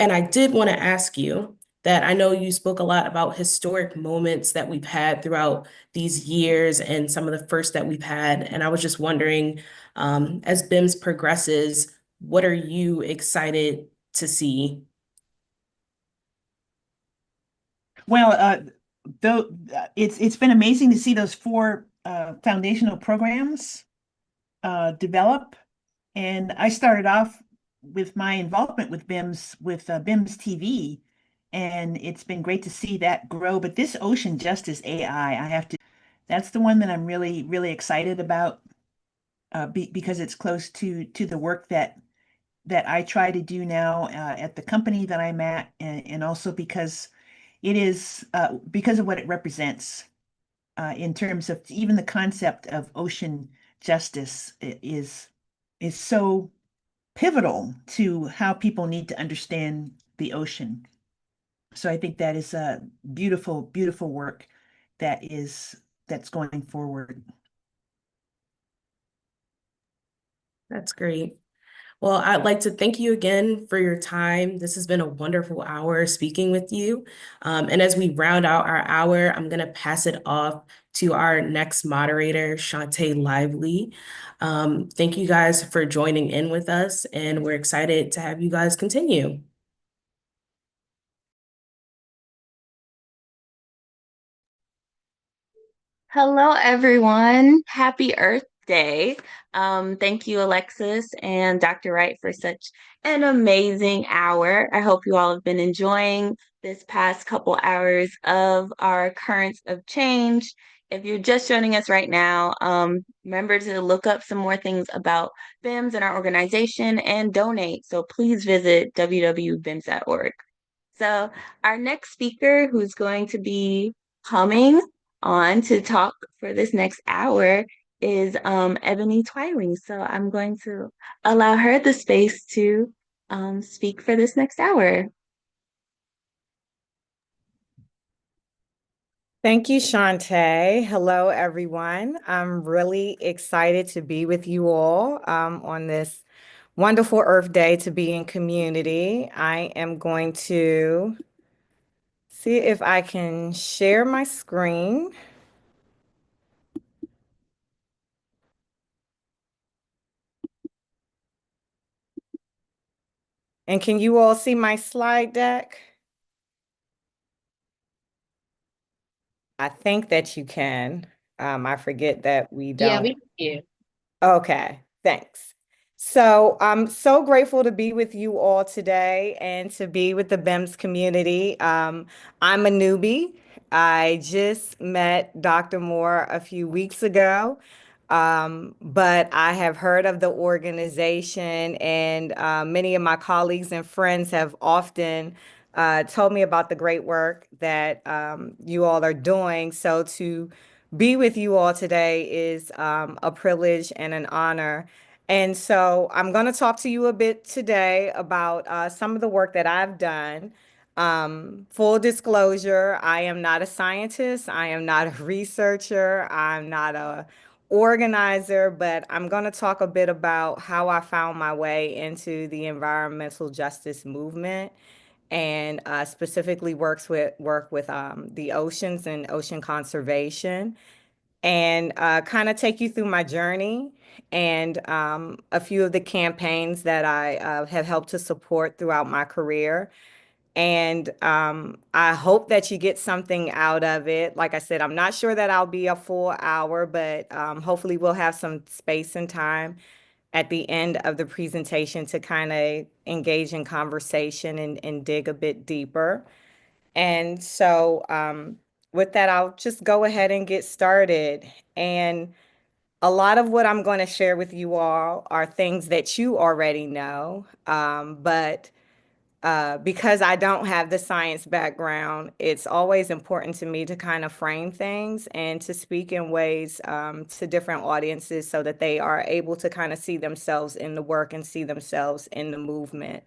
And I did want to ask you that I know you spoke a lot about historic moments that we've had throughout these years and some of the firsts that we've had. And I was just wondering, as BIMS progresses, what are you excited to see? Well, though it's been amazing to see those four foundational programs develop. And I started off with my involvement with BIMS BIMS TV, and it's been great to see that grow. But this Ocean Justice AI, that's the one that I'm really excited about because it's close to the work that I try to do now at the company that I'm at, and also because it is because of what it represents in terms of even the concept of ocean justice is so pivotal to how people need to understand the ocean. So I think that is a beautiful work that's going forward. That's great. Well, I'd like to thank you again for your time. This has been a wonderful hour speaking with you. And as we round out our hour, I'm going to pass it off to our next moderator, Shantae Lively. Thank you guys for joining in with us, and we're excited to have you guys continue. Hello, everyone. Happy Earth Day. Thank you, Alexis and Dr. Wright, for such an amazing hour. I hope you all have been enjoying this past couple hours of our currents of change. If you're just joining us right now, remember to look up some more things about BIMS and our organization and donate. So please visit www.bims.org. So our next speaker, who's going to be coming on to talk for this next hour, is Ebony Twiling. So I'm going to allow her the space to speak for this next hour. Thank you, Shantae. Hello, everyone. I'm really excited to be with you all on this wonderful Earth Day to be in community. I am going to see if I can share my screen. And can you all see my slide deck? I think that you can. I forget that we don't. Yeah, we can. Okay, thanks. So I'm so grateful to be with you all today and to be with the BIMS community. I'm a newbie. I just met Dr. Moore a few weeks ago, but I have heard of the organization, and many of my colleagues and friends have often told me about the great work that you all are doing. So to be with you all today is a privilege and an honor. And so I'm going to talk to you a bit today about some of the work that I've done. Full disclosure, I am not a scientist. I am not a researcher. I'm not a organizer, but I'm going to talk a bit about how I found my way into the environmental justice movement, and specifically work with the oceans and ocean conservation. and kind of take you through my journey and a few of the campaigns that I have helped to support throughout my career. And I hope that you get something out of it. Like I said, I'm not sure that I'll be a full hour, but hopefully we'll have some space and time at the end of the presentation to kind of engage in conversation and dig a bit deeper. And so with that, I'll just go ahead and get started. And a lot of what I'm going to share with you all are things that you already know, but because I don't have the science background, it's always important to me to kind of frame things and to speak in ways to different audiences so that they are able to kind of see themselves in the work and see themselves in the movement.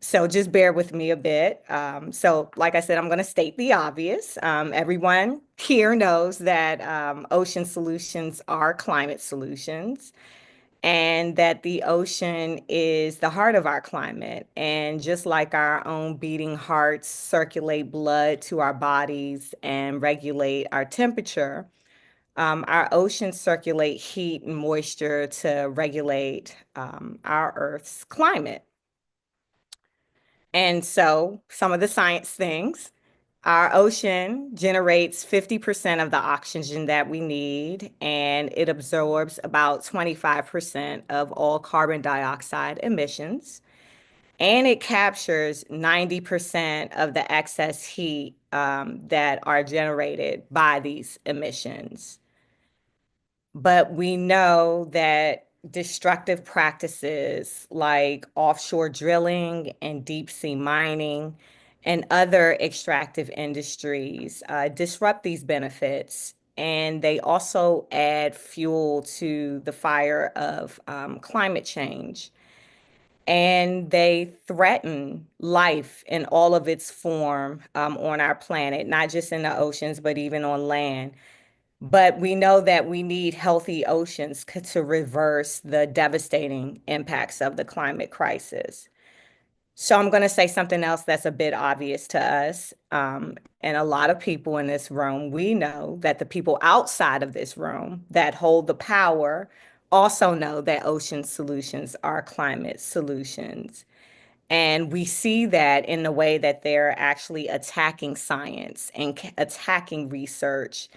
So just bear with me a bit. So like I said, I'm going to state the obvious. Everyone here knows that ocean solutions are climate solutions, and that the ocean is the heart of our climate. And just like our own beating hearts circulate blood to our bodies and regulate our temperature, our oceans circulate heat and moisture to regulate our Earth's climate. And so some of the science things, our ocean generates 50% of the oxygen that we need, and it absorbs about 25% of all carbon dioxide emissions. And it captures 90% of the excess heat that are generated by these emissions. But we know that destructive practices like offshore drilling and deep sea mining and other extractive industries disrupt these benefits. And they also add fuel to the fire of climate change. And they threaten life in all of its form on our planet, not just in the oceans, but even on land. But we know that we need healthy oceans to reverse the devastating impacts of the climate crisis. So I'm going to say something else that's a bit obvious to us. And a lot of people in this room, we know that the people outside of this room that hold the power also know that ocean solutions are climate solutions. And we see that in the way that they're actually attacking science and attacking research.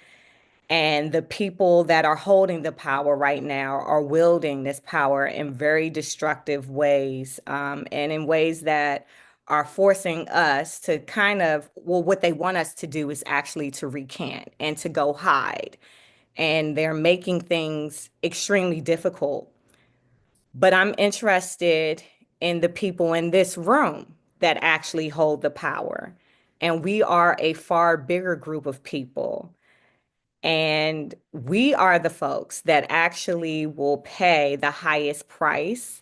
And the people that are holding the power right now are wielding this power in very destructive ways, and in ways that are forcing us to kind of, well, what they want us to do is actually to recant and to go hide. And they're making things extremely difficult. But I'm interested in the people in this room that actually hold the power. And we are a far bigger group of people. And we are the folks that actually will pay the highest price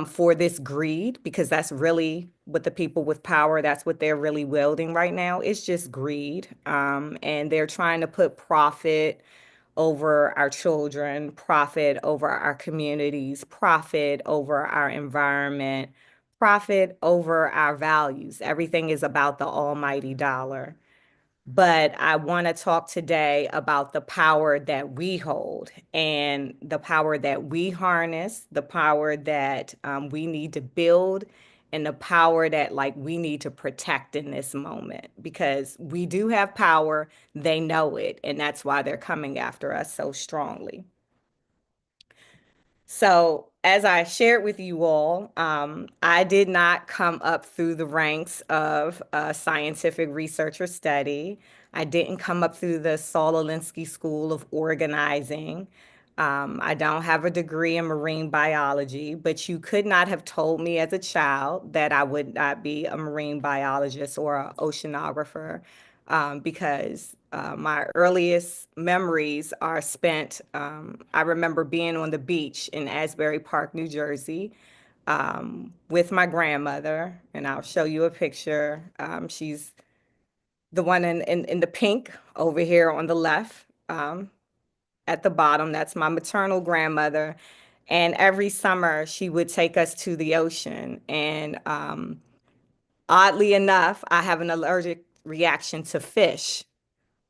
for this greed, because that's really what the people with power, that's what they're really wielding right now. It's just greed. And they're trying to put profit over our children, profit over our communities, profit over our environment, profit over our values. Everything is about the almighty dollar. But I want to talk today about the power that we hold and the power that we harness, the power that we need to build, and the power that we need to protect in this moment, because we do have power. They know it, and that's why they're coming after us so strongly. So, as I shared with you all, I did not come up through the ranks of scientific research or study. I didn't come up through the Saul Alinsky School of Organizing. I don't have a degree in marine biology, but you could not have told me as a child that I would not be a marine biologist or an oceanographer, because my earliest memories are spent, I remember being on the beach in Asbury Park, New Jersey, with my grandmother, and I'll show you a picture. She's the one in the pink over here on the left, at the bottom. That's my maternal grandmother. And every summer she would take us to the ocean. And oddly enough, I have an allergic reaction to fish.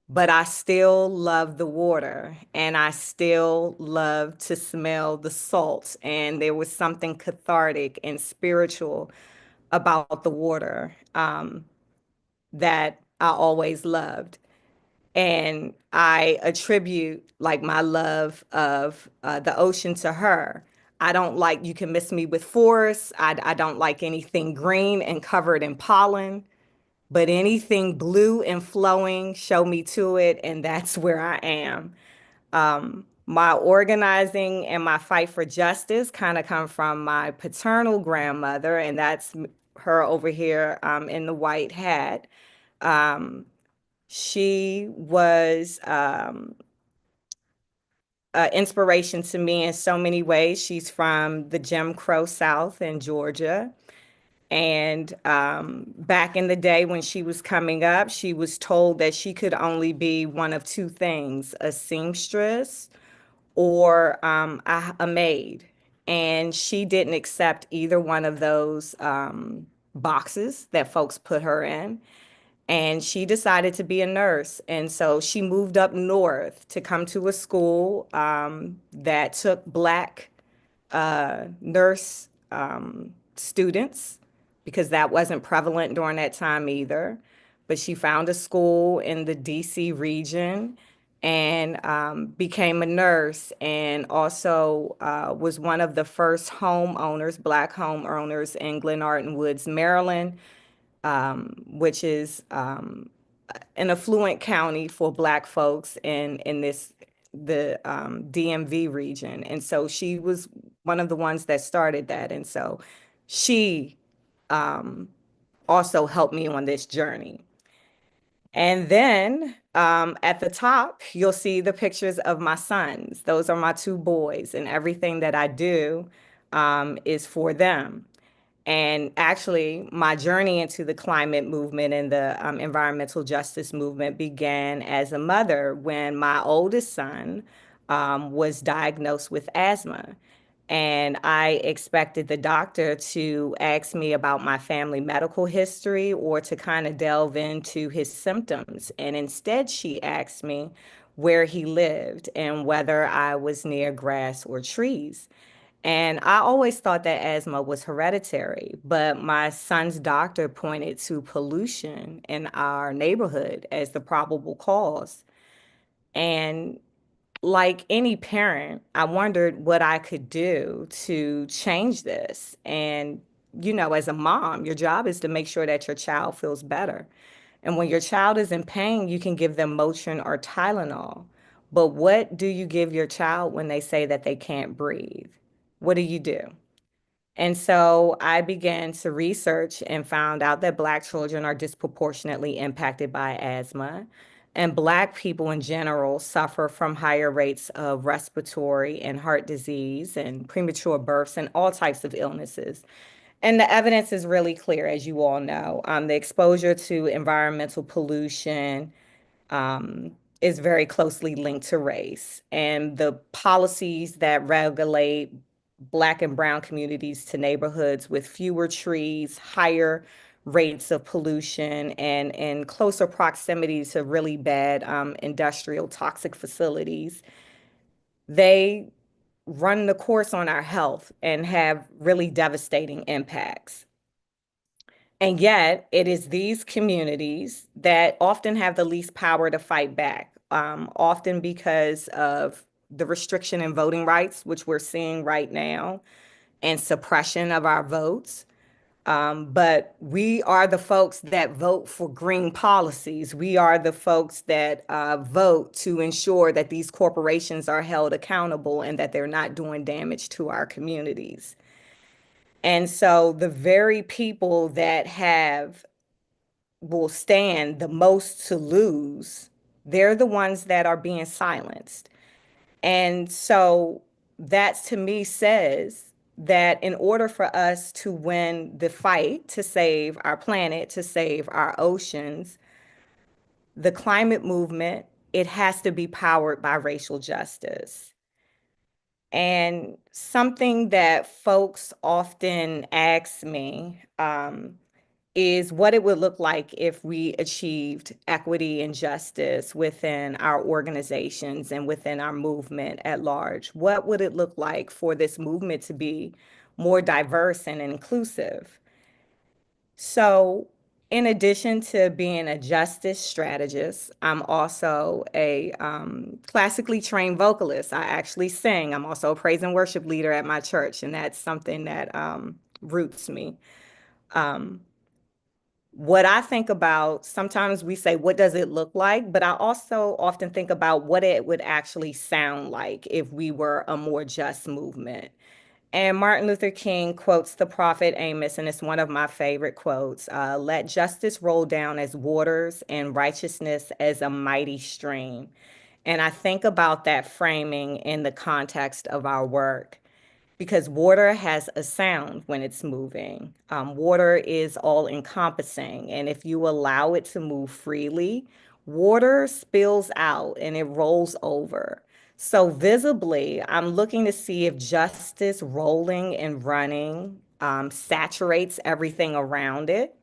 but I still love the water and I still love to smell the salts. And there was something cathartic and spiritual about the water that I always loved. And I attribute like my love of the ocean to her. I don't like, you can miss me with forests. I don't like anything green and covered in pollen, but anything blue and flowing, show me to it, and that's where I am. My organizing and my fight for justice kind of come from my paternal grandmother, and that's her over here in the white hat. She was inspiration to me in so many ways. She's from the Jim Crow South in Georgia. And back in the day when she was coming up, she was told that she could only be one of two things, a seamstress or a maid. And she didn't accept either one of those boxes that folks put her in. And she decided to be a nurse. And so she moved up north to come to a school that took Black nurse students because that wasn't prevalent during that time either. But she found a school in the DC region and became a nurse and also was one of the first homeowners, Black homeowners in Glenarden Woods, Maryland, which is an affluent county for Black folks in the DMV region. And so she was one of the ones that started that. And so she also helped me on this journey. And then at the top, you'll see the pictures of my sons. Those are my two boys, and everything that I do is for them. And actually, my journey into the climate movement and the environmental justice movement began as a mother when my oldest son was diagnosed with asthma. And I expected the doctor to ask me about my family medical history or to kind of delve into his symptoms. And instead, she asked me where he lived and whether I was near grass or trees. And I always thought that asthma was hereditary, but my son's doctor pointed to pollution in our neighborhood as the probable cause. And like any parent, I wondered what I could do to change this. And, you know, as a mom, your job is to make sure that your child feels better. And when your child is in pain, you can give them Motrin or Tylenol. But what do you give your child when they say that they can't breathe? What do you do? And so I began to research and found out that Black children are disproportionately impacted by asthma. And Black people in general suffer from higher rates of respiratory and heart disease and premature births and all types of illnesses. And the evidence is really clear, as you all know. The exposure to environmental pollution, is very closely linked to race. And the policies that regulate Black and Brown communities to neighborhoods with fewer trees, higher rates of pollution, and in closer proximity to really bad industrial toxic facilities, they run the course on our health and have really devastating impacts. And yet, it is these communities that often have the least power to fight back, often because of the restriction in voting rights, which we're seeing right now, and suppression of our votes. But we are the folks that vote for green policies. We are the folks that vote to ensure that these corporations are held accountable and that they're not doing damage to our communities. And so the very people that will stand the most to lose, they're the ones that are being silenced. And so that to me says that in order for us to win the fight to save our planet, to save our oceans, the climate movement, it has to be powered by racial justice. And something that folks often ask me is what it would look like if we achieved equity and justice within our organizations and within our movement at large. What would it look like for this movement to be more diverse and inclusive? So, in addition to being a justice strategist, I'm also a classically trained vocalist. I actually sing. I'm also a praise and worship leader at my church, and that's something that roots me. What I think about, sometimes we say, what does it look like? But I also often think about what it would actually sound like if we were a more just movement. And Martin Luther King quotes the prophet Amos, and it's one of my favorite quotes, let justice roll down as waters and righteousness as a mighty stream. And I think about that framing in the context of our work, because water has a sound when it's moving. Water is all encompassing, and if you allow it to move freely, water spills out and it rolls over. So visibly, I'm looking to see if justice rolling and running saturates everything around it.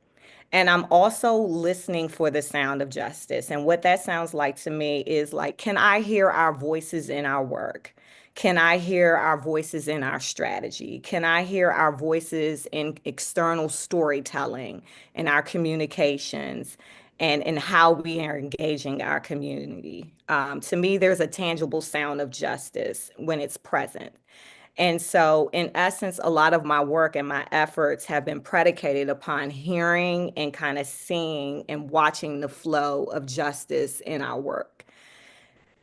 And I'm also listening for the sound of justice. And what that sounds like to me is like, can I hear our voices in our work? Can I hear our voices in our strategy? Can I hear our voices in external storytelling, in our communications, and in how we are engaging our community? To me, there's a tangible sound of justice when it's present. And so, in essence, a lot of my work and my efforts have been predicated upon hearing and kind of seeing and watching the flow of justice in our work.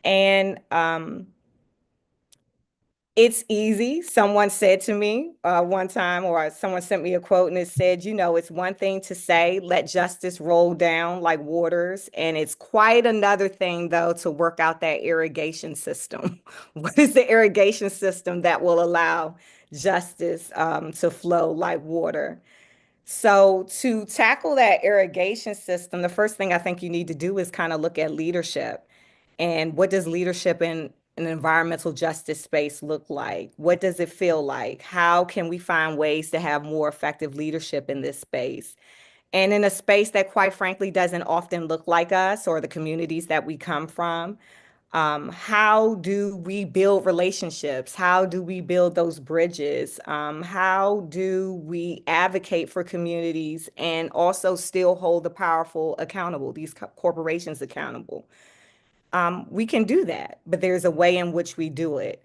And it's easy. Someone said to me one time, or someone sent me a quote, and it said, you know, it's one thing to say, let justice roll down like waters. And it's quite another thing, though, to work out that irrigation system. What is the irrigation system that will allow justice to flow like water? So, to tackle that irrigation system, the first thing I think you need to do is kind of look at leadership. And what does leadership in an environmental justice space look like? What does it feel like? How can we find ways to have more effective leadership in this space? And in a space that, quite frankly, doesn't often look like us or the communities that we come from, how do we build relationships? How do we build those bridges? How do we advocate for communities and also still hold the powerful accountable, these corporations accountable? We can do that, but there's a way in which we do it.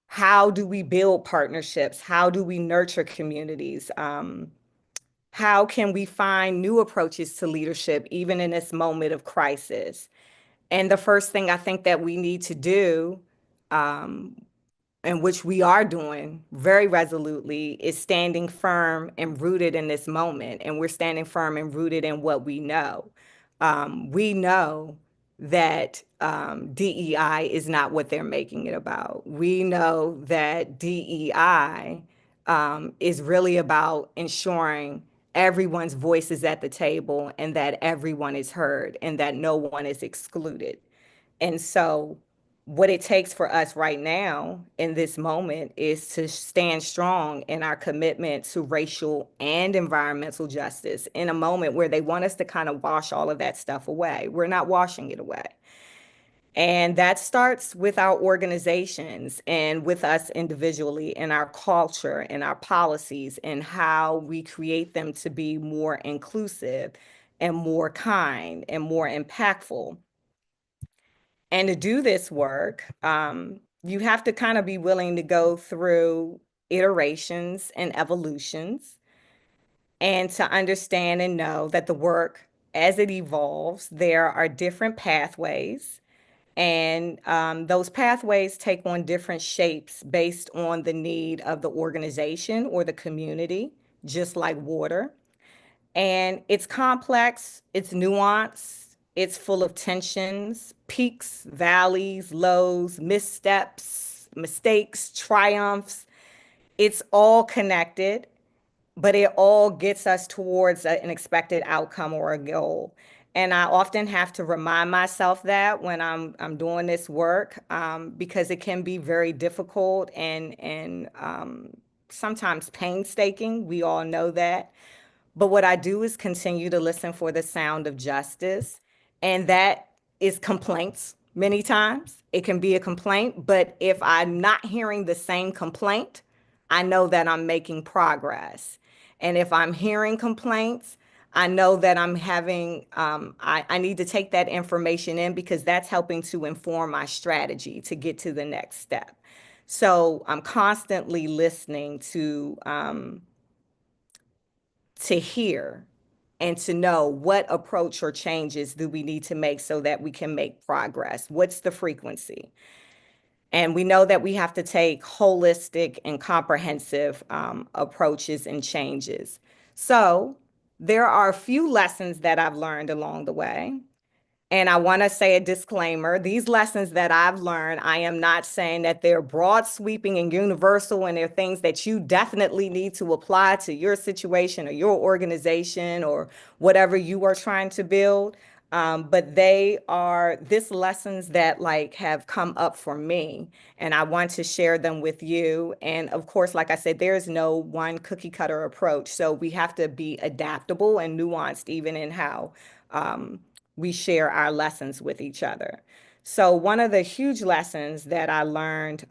How do we build partnerships? How do we nurture communities? How can we find new approaches to leadership, even in this moment of crisis? And the first thing I think that we need to do, and which we are doing very resolutely, is standing firm and rooted in this moment. And we're standing firm and rooted in what we know. We know that DEI is not what they're making it about. We know that DEI is really about ensuring everyone's voice is at the table and that everyone is heard and that no one is excluded. And so, what it takes for us right now in this moment is to stand strong in our commitment to racial and environmental justice in a moment where they want us to kind of wash all of that stuff away. We're not washing it away. And that starts with our organizations and with us individually in our culture and our policies and how we create them to be more inclusive and more kind and more impactful. And to do this work, you have to kind of be willing to go through iterations and evolutions and to understand and know that the work, as it evolves, there are different pathways. And those pathways take on different shapes based on the need of the organization or the community, just like water. And it's complex, it's nuanced, it's full of tensions, peaks, valleys, lows, missteps, mistakes, triumphs. It's all connected, but it all gets us towards an expected outcome or a goal. And I often have to remind myself that when I'm doing this work, because it can be very difficult and sometimes painstaking. We all know that. But what I do is continue to listen for the sound of justice. And that is complaints many times. It can be a complaint, but if I'm not hearing the same complaint, I know that I'm making progress. And if I'm hearing complaints, I know that I'm having, I need to take that information in because that's helping to inform my strategy to get to the next step. So I'm constantly listening to hear and to know what approach or changes do we need to make so that we can make progress. What's the frequency? And we know that we have to take holistic and comprehensive approaches and changes. So there are a few lessons that I've learned along the way. And I want to say a disclaimer, these lessons that I've learned, I am not saying that they're broad sweeping and universal and they're things that you definitely need to apply to your situation or your organization or whatever you are trying to build. But they are this lessons that like have come up for me and I want to share them with you. And of course, like I said, there is no one cookie cutter approach. So we have to be adaptable and nuanced even in how we share our lessons with each other. So one of the huge lessons that I learned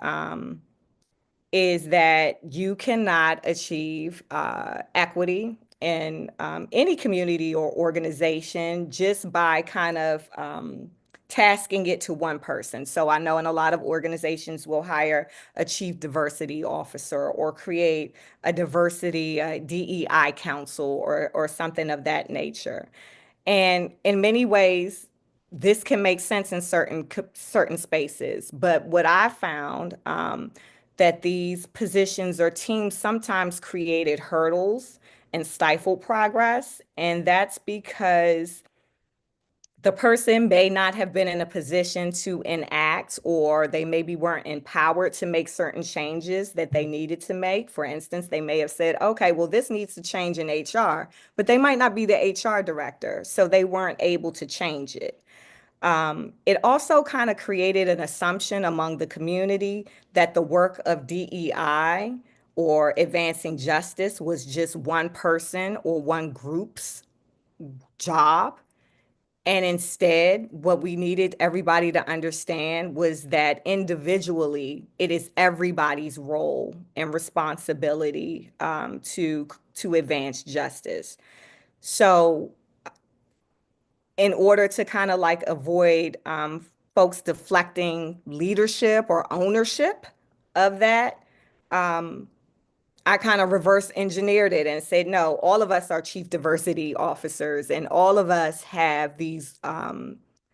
is that you cannot achieve equity in any community or organization just by kind of tasking it to one person. So I know in a lot of organizations will hire a chief diversity officer or create a diversity DEI council or something of that nature. And in many ways, this can make sense in certain spaces. But what I found that these positions or teams sometimes created hurdles and stifled progress. And that's because the person may not have been in a position to enact, or they maybe weren't empowered to make certain changes that they needed to make. For instance, they may have said, okay, well, this needs to change in HR, but they might not be the HR director, so they weren't able to change it. It also kind of created an assumption among the community that the work of DEI or advancing justice was just one person or one group's job. And instead, what we needed everybody to understand was that individually, it is everybody's role and responsibility to advance justice. So in order to kind of like avoid folks deflecting leadership or ownership of that, I kind of reverse engineered it and said, no, all of us are chief diversity officers and all of us have these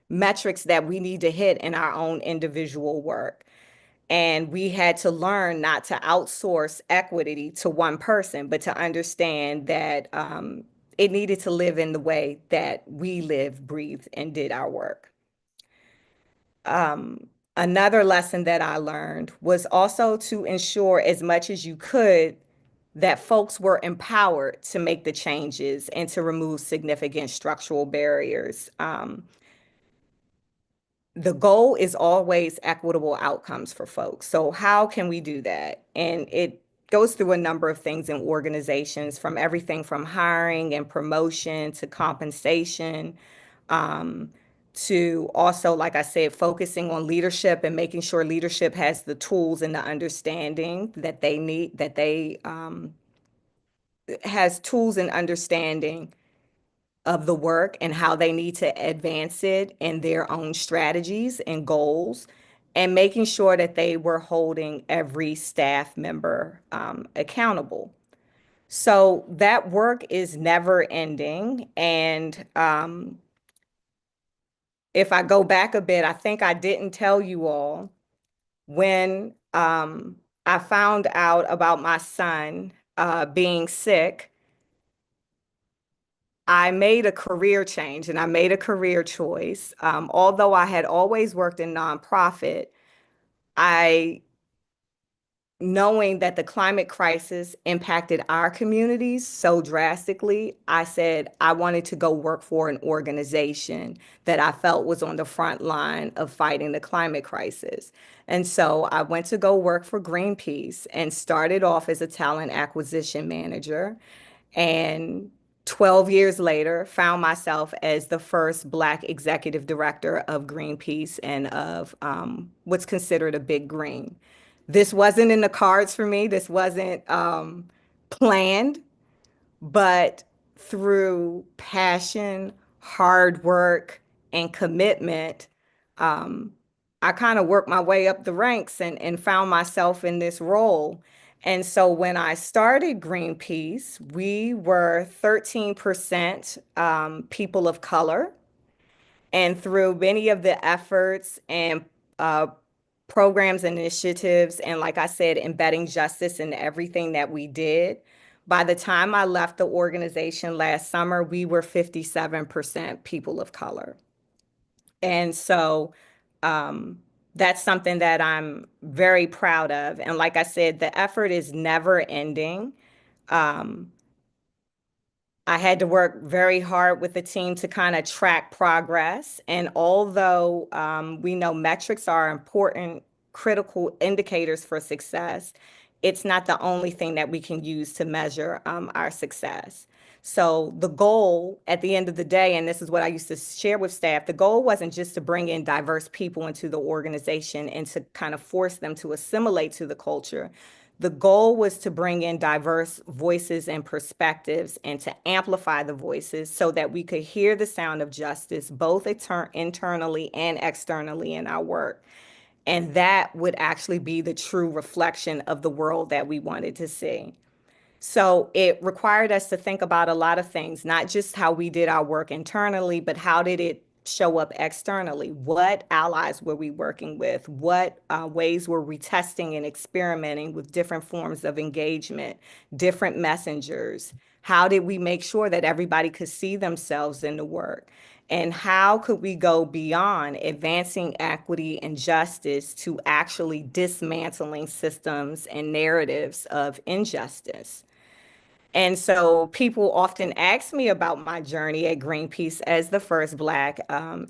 metrics that we need to hit in our own individual work. And we had to learn not to outsource equity to one person, but to understand that it needed to live in the way that we lived, breathed, and did our work. Another lesson that I learned was also to ensure as much as you could that folks were empowered to make the changes and to remove significant structural barriers. The goal is always equitable outcomes for folks. So how can we do that? And it goes through a number of things in organizations, from everything from hiring and promotion to compensation, to also, like I said, focusing on leadership and making sure leadership has the tools and the understanding that they need, that they has tools and understanding of the work and how they need to advance it in their own strategies and goals, and making sure that they were holding every staff member accountable. So that work is never ending. And if I go back a bit, I think I didn't tell you all when I found out about my son being sick. I made a career change and I made a career choice. Although I had always worked in nonprofit, I, knowing that the climate crisis impacted our communities so drastically, I said I wanted to go work for an organization that I felt was on the front line of fighting the climate crisis. And so I went to go work for Greenpeace and started off as a talent acquisition manager. And 12 years later, found myself as the first Black executive director of Greenpeace and of what's considered a big green. This wasn't in the cards for me. This wasn't planned, but through passion, hard work, and commitment, I kind of worked my way up the ranks and found myself in this role. And so when I started Greenpeace, we were 13% people of color. And through many of the efforts and uh, programs, initiatives, and like I said, embedding justice in everything that we did, by the time I left the organization last summer, we were 57% people of color. And so that's something that I'm very proud of. And like I said, the effort is never ending. Um, I had to work very hard with the team to kind of track progress. And although we know metrics are important, critical indicators for success, it's not the only thing that we can use to measure our success. So the goal at the end of the day, and this is what I used to share with staff, the goal wasn't just to bring in diverse people into the organization and to kind of force them to assimilate to the culture. The goal was to bring in diverse voices and perspectives and to amplify the voices so that we could hear the sound of justice, both internally and externally in our work. And that would actually be the true reflection of the world that we wanted to see. So it required us to think about a lot of things, not just how we did our work internally, but how did it show up externally? What allies were we working with? What ways were we testing and experimenting with different forms of engagement, different messengers? How did we make sure that everybody could see themselves in the work? And how could we go beyond advancing equity and justice to actually dismantling systems and narratives of injustice? And so people often ask me about my journey at Greenpeace as the first Black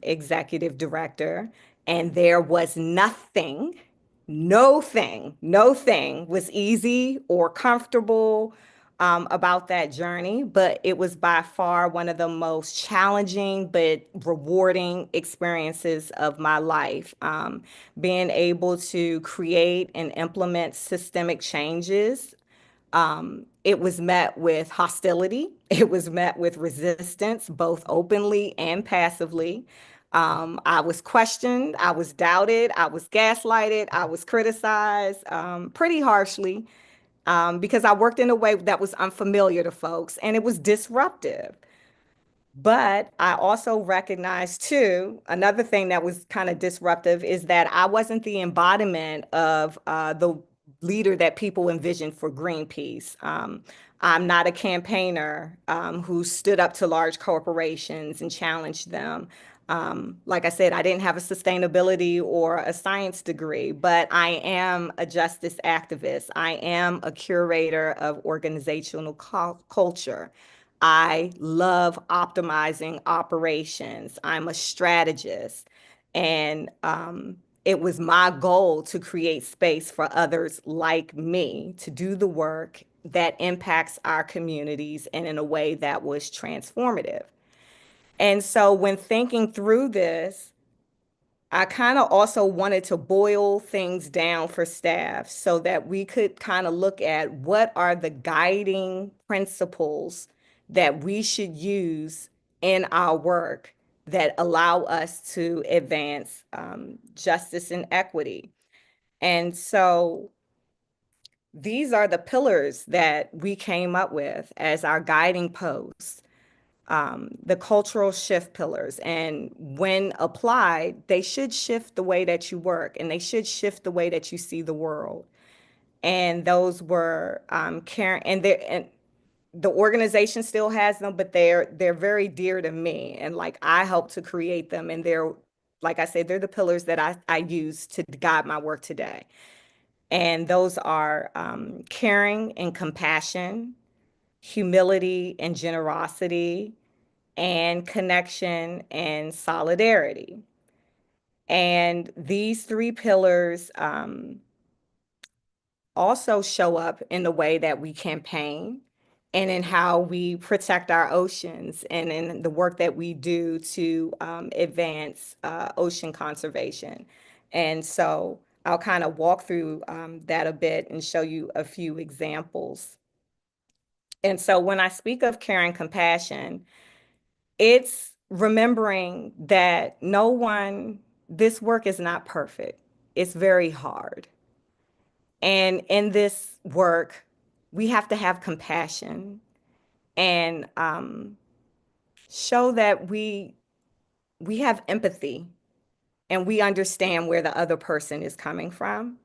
executive director. And there was nothing, no thing was easy or comfortable about that journey. But it was by far one of the most challenging but rewarding experiences of my life. Being able to create and implement systemic changes, it was met with hostility. It was met with resistance, both openly and passively. I was questioned, I was doubted, I was gaslighted, I was criticized pretty harshly because I worked in a way that was unfamiliar to folks and it was disruptive. But I also recognized too, another thing that was kind of disruptive is that I wasn't the embodiment of the leader that people envisioned for Greenpeace. I'm not a campaigner who stood up to large corporations and challenged them. Like I said, I didn't have a sustainability or a science degree, but I am a justice activist. I am a curator of organizational culture. I love optimizing operations. I'm a strategist. And it was my goal to create space for others like me to do the work that impacts our communities and in a way that was transformative. And so when thinking through this, I kind of also wanted to boil things down for staff so that we could kind of look at what are the guiding principles that we should use in our work that allow us to advance justice and equity. And so these are the pillars that we came up with as our guiding posts, the cultural shift pillars. And when applied, they should shift the way that you work and they should shift the way that you see the world. And those were caring, and the organization still has them, but they're very dear to me. And like I helped to create them, and they're, like I said, they're the pillars that I use to guide my work today. And those are caring and compassion, humility and generosity, and connection and solidarity. And these three pillars also show up in the way that we campaign and in how we protect our oceans and in the work that we do to advance ocean conservation. And so I'll kind of walk through that a bit and show you a few examples. And so when I speak of care and compassion, it's remembering that this work is not perfect. It's very hard. And in this work, we have to have compassion and show that we have empathy and we understand where the other person is coming from,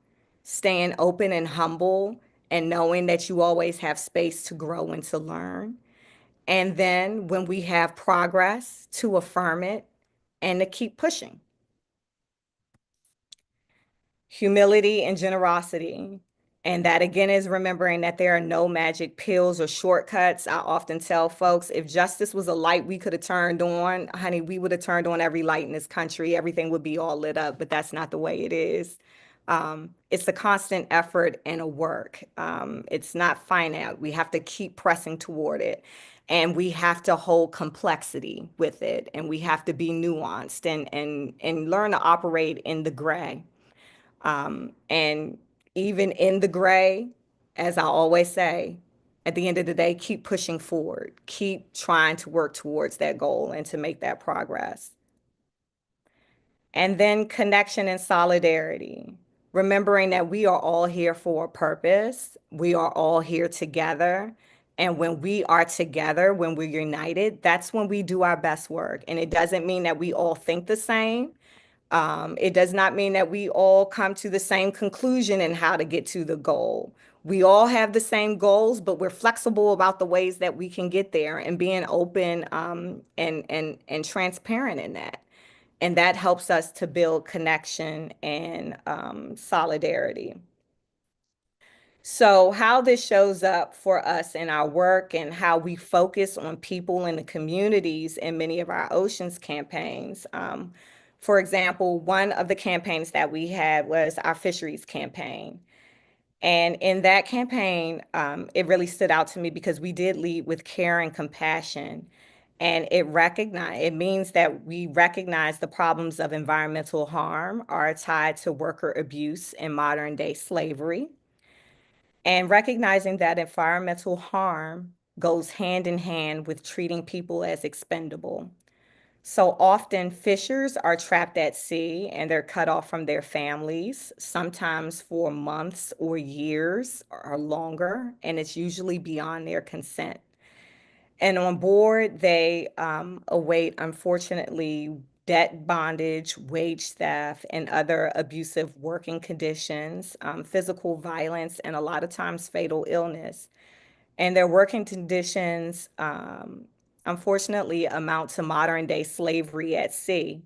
staying open and humble and knowing that you always have space to grow and to learn. And then when we have progress, to affirm it and to keep pushing. Humility and generosity. And that again is remembering that there are no magic pills or shortcuts. I often tell folks, if justice was a light we could have turned on, honey, we would have turned on every light in this country. Everything would be all lit up, but that's not the way it is. It's a constant effort and a work. It's not finite. We have to keep pressing toward it. And we have to hold complexity with it. And we have to be nuanced and learn to operate in the gray. And even in the gray, as I always say, at the end of the day, keep pushing forward, keep trying to work towards that goal and to make that progress. And then connection and solidarity, remembering that we are all here for a purpose. We are all here together. And when we are together, when we're united, that's when we do our best work. And it doesn't mean that we all think the same. It does not mean that we all come to the same conclusion in how to get to the goal. We all have the same goals, but we're flexible about the ways that we can get there and being open and transparent in that. And that helps us to build connection and solidarity. So how this shows up for us in our work and how we focus on people in the communities in many of our oceans campaigns. For example, one of the campaigns that we had was our fisheries campaign. And in that campaign, it really stood out to me because we did lead with care and compassion. And it means that we recognize the problems of environmental harm are tied to worker abuse and modern day slavery. And recognizing that environmental harm goes hand in hand with treating people as expendable. So often fishers are trapped at sea and they're cut off from their families, sometimes for months or years or longer, and it's usually beyond their consent. And on board, they await, unfortunately, debt bondage, wage theft, and other abusive working conditions, physical violence, and a lot of times fatal illness. And their working conditions, unfortunately, amount to modern day slavery at sea.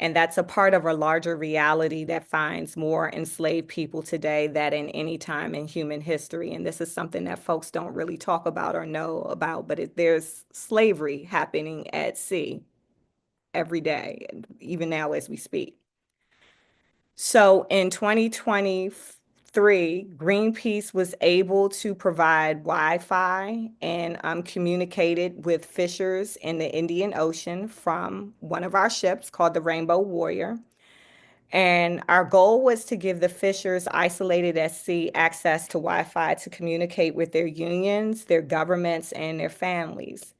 And that's a part of a larger reality that finds more enslaved people today than in any time in human history. And this is something that folks don't really talk about or know about, but there's slavery happening at sea every day, even now as we speak. So in 2023, Greenpeace was able to provide Wi-Fi and communicated with fishers in the Indian Ocean from one of our ships called the Rainbow Warrior. And our goal was to give the fishers isolated at sea access to Wi-Fi to communicate with their unions, their governments, and their families.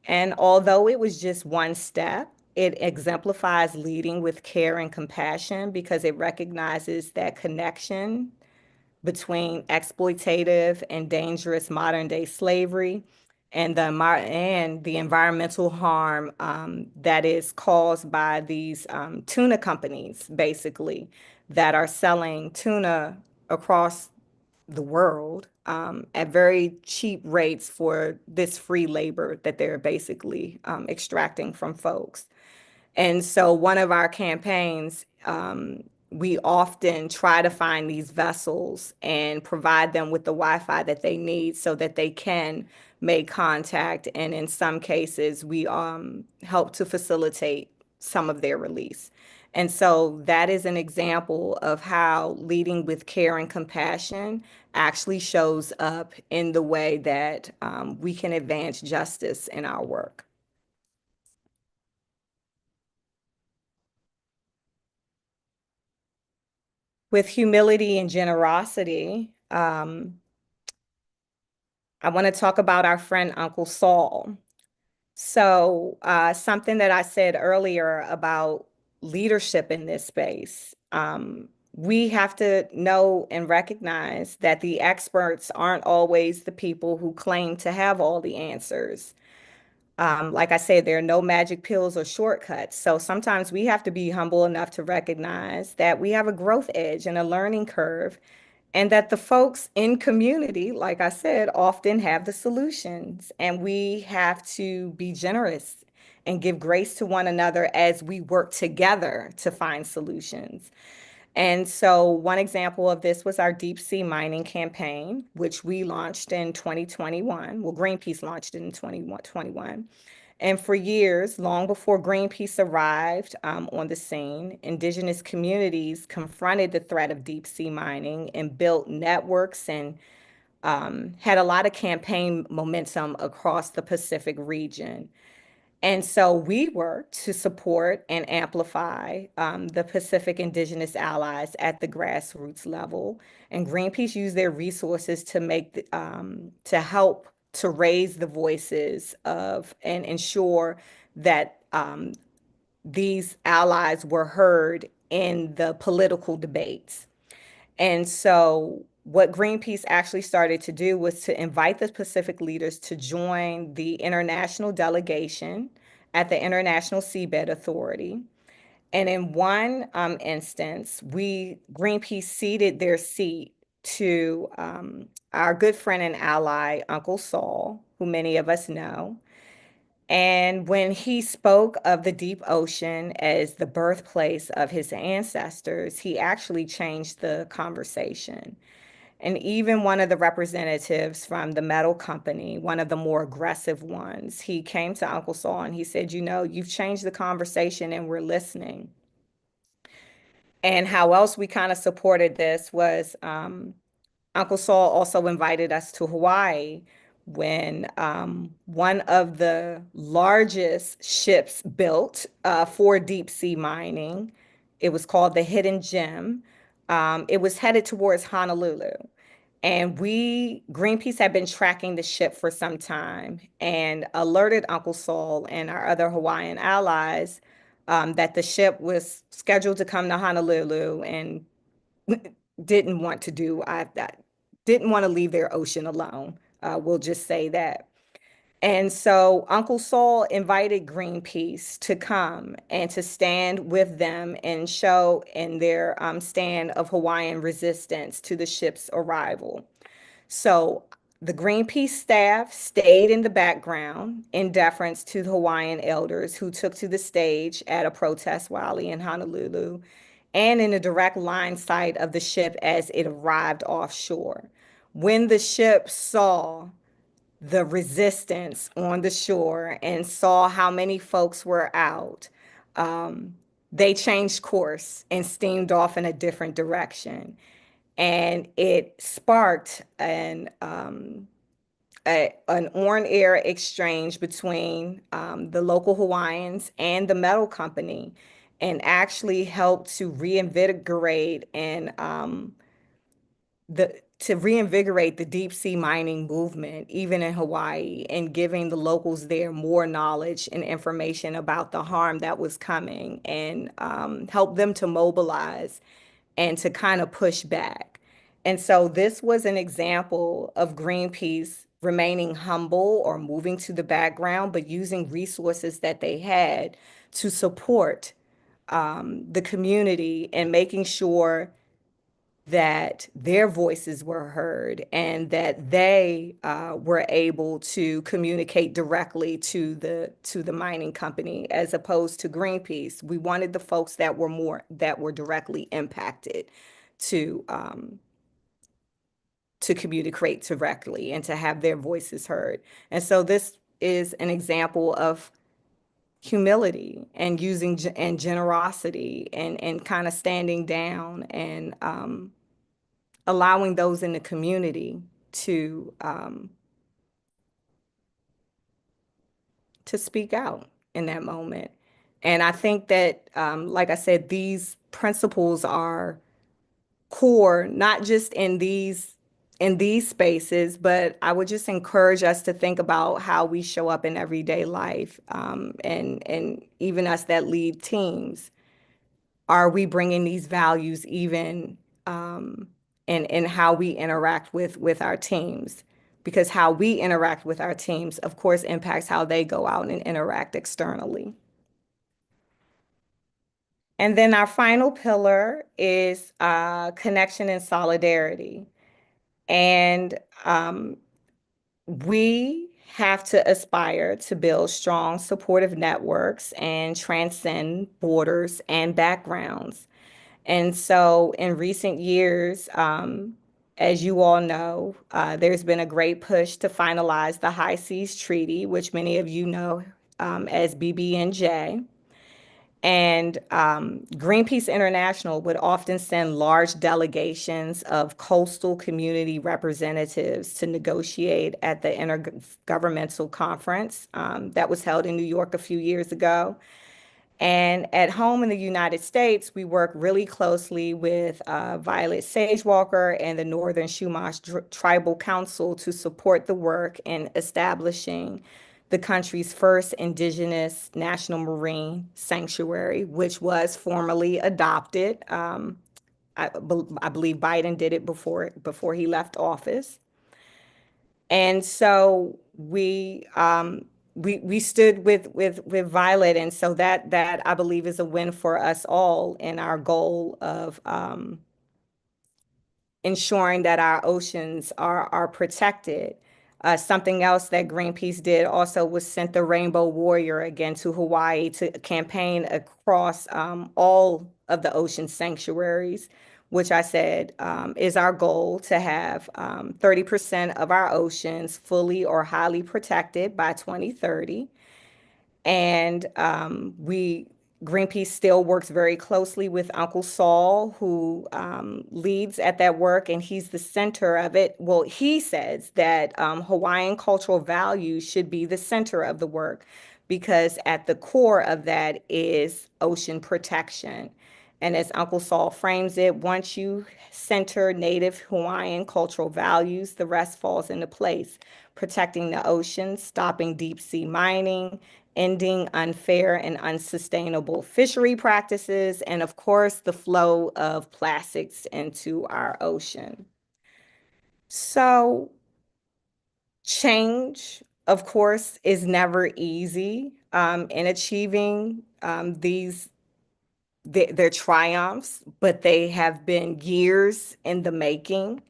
And although it was just one step, it exemplifies leading with care and compassion because it recognizes that connection between exploitative and dangerous modern day slavery and the environmental harm that is caused by these tuna companies, basically, that are selling tuna across the world at very cheap rates for this free labor that they're basically extracting from folks. And so one of our campaigns, we often try to find these vessels and provide them with the Wi-Fi that they need so that they can make contact. And in some cases, we help to facilitate some of their release. And so that is an example of how leading with care and compassion actually shows up in the way that we can advance justice in our work. With humility and generosity, I want to talk about our friend Uncle Saul. So, something that I said earlier about leadership in this space, we have to know and recognize that the experts aren't always the people who claim to have all the answers. Like I said, there are no magic pills or shortcuts. So sometimes we have to be humble enough to recognize that we have a growth edge and a learning curve, and that the folks in community, like I said, often have the solutions. And we have to be generous and give grace to one another as we work together to find solutions. And so one example of this was our deep sea mining campaign, which we launched in 2021. Well, Greenpeace launched it in 2021. And for years, long before Greenpeace arrived on the scene, indigenous communities confronted the threat of deep sea mining and built networks and had a lot of campaign momentum across the Pacific region. And so we worked to support and amplify the Pacific Indigenous allies at the grassroots level. And Greenpeace used their resources to to help to raise the voices of and ensure that these allies were heard in the political debates. And so what Greenpeace actually started to do was to invite the Pacific leaders to join the international delegation at the International Seabed Authority. And in one instance, Greenpeace ceded their seat to our good friend and ally, Uncle Saul, who many of us know. And when he spoke of the deep ocean as the birthplace of his ancestors, he actually changed the conversation. And even one of the representatives from the metal company, one of the more aggressive ones, he came to Uncle Saul and he said, you know, you've changed the conversation and we're listening. And how else we kind of supported this was Uncle Saul also invited us to Hawaii when one of the largest ships built for deep sea mining, it was called the Hidden Gem. It was headed towards Honolulu. And Greenpeace had been tracking the ship for some time and alerted Uncle Saul and our other Hawaiian allies that the ship was scheduled to come to Honolulu and didn't want to didn't want to leave their ocean alone. We'll just say that. And so Uncle Saul invited Greenpeace to come and to stand with them and show in their stand of Hawaiian resistance to the ship's arrival. So the Greenpeace staff stayed in the background in deference to the Hawaiian elders who took to the stage at a protest rally in Honolulu and in a direct line sight of the ship as it arrived offshore. When the ship saw the resistance on the shore and saw how many folks were out, they changed course and steamed off in a different direction. And it sparked an on-air exchange between the local Hawaiians and the metal company, and actually helped to reinvigorate the deep sea mining movement, even in Hawaii, and giving the locals there more knowledge and information about the harm that was coming, and help them to mobilize and to kind of push back. And so this was an example of Greenpeace remaining humble or moving to the background, but using resources that they had to support the community and making sure that their voices were heard and that they were able to communicate directly to the mining company as opposed to Greenpeace. We wanted the folks that were directly impacted to communicate directly and to have their voices heard. And so this is an example of humility and using and generosity and kind of standing down and allowing those in the community to speak out in that moment. And I think that, like I said, these principles are core, not just in these spaces, but I would just encourage us to think about how we show up in everyday life, and even us that lead teams. Are we bringing these values even in how we interact with our teams? Because how we interact with our teams, of course, impacts how they go out and interact externally. And then our final pillar is connection and solidarity. And we have to aspire to build strong, supportive networks and transcend borders and backgrounds. And so in recent years, as you all know, there's been a great push to finalize the High Seas Treaty, which many of you know as BBNJ. And Greenpeace International would often send large delegations of coastal community representatives to negotiate at the Intergovernmental Conference that was held in New York a few years ago. And at home in the United States, we work really closely with Violet Sagewalker and the Northern Chumash Tribal Council to support the work in establishing the country's first indigenous national marine sanctuary, which was formally adopted. I believe Biden did it before he left office. And so we stood with Violet, and so that I believe is a win for us all in our goal of ensuring that our oceans are protected. Something else that Greenpeace did also was sent the Rainbow Warrior again to Hawaii to campaign across all of the ocean sanctuaries, which I said is our goal to have 30% of our oceans fully or highly protected by 2030. And Greenpeace still works very closely with Uncle Saul, who leads at that work, and he's the center of it. Well, he says that Hawaiian cultural values should be the center of the work because at the core of that is ocean protection. And as Uncle Saul frames it, once you center Native Hawaiian cultural values, the rest falls into place. Protecting the ocean, stopping deep sea mining, ending unfair and unsustainable fishery practices, and of course, the flow of plastics into our ocean. So change, of course, is never easy in achieving their triumphs, but they have been years in the making.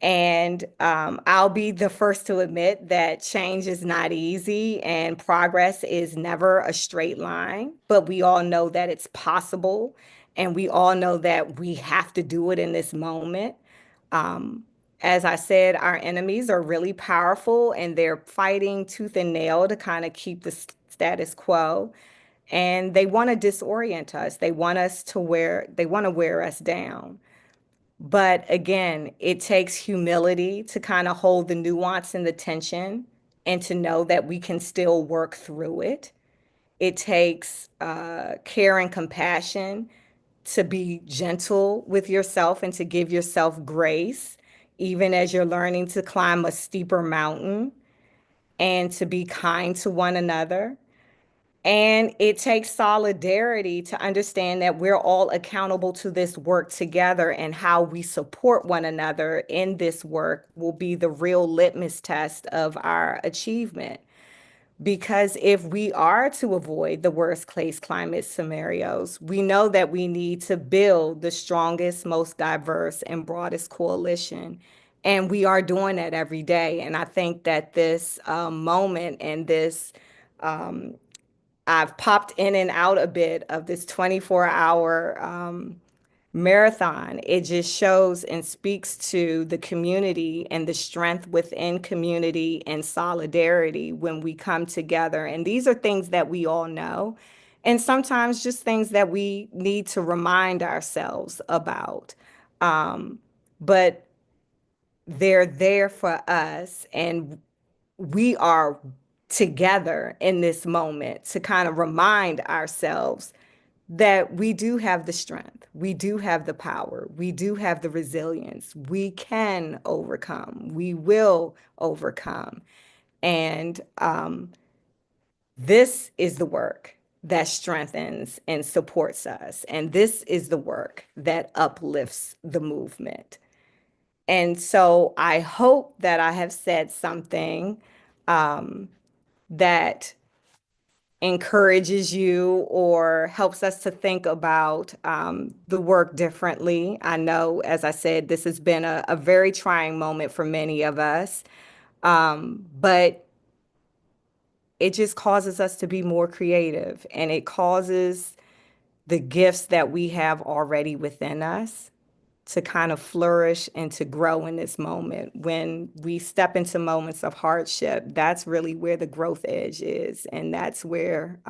And I'll be the first to admit that change is not easy and progress is never a straight line, but we all know that it's possible. And we all know that we have to do it in this moment. As I said, our enemies are really powerful and they're fighting tooth and nail to kind of keep the status quo. And they want to disorient us. They want to wear us down. But again, it takes humility to kind of hold the nuance and the tension and to know that we can still work through it. It takes care and compassion to be gentle with yourself and to give yourself grace, even as you're learning to climb a steeper mountain, and to be kind to one another. And it takes solidarity to understand that we're all accountable to this work together, and how we support one another in this work will be the real litmus test of our achievement. Because if we are to avoid the worst case climate scenarios, we know that we need to build the strongest, most diverse, and broadest coalition. And we are doing that every day. And I think that this moment and this I've popped in and out a bit of this 24-hour marathon. It just shows and speaks to the community and the strength within community and solidarity when we come together. And these are things that we all know, and sometimes just things that we need to remind ourselves about. But they're there for us, and we are together in this moment to kind of remind ourselves that we do have the strength, we do have the power, we do have the resilience, we can overcome, we will overcome. And this is the work that strengthens and supports us. And this is the work that uplifts the movement. And so I hope that I have said something that encourages you or helps us to think about the work differently. I know, as I said, this has been a very trying moment for many of us, but it just causes us to be more creative, and it causes the gifts that we have already within us to kind of flourish and to grow in this moment. When we step into moments of hardship, that's really where the growth edge is. And that's where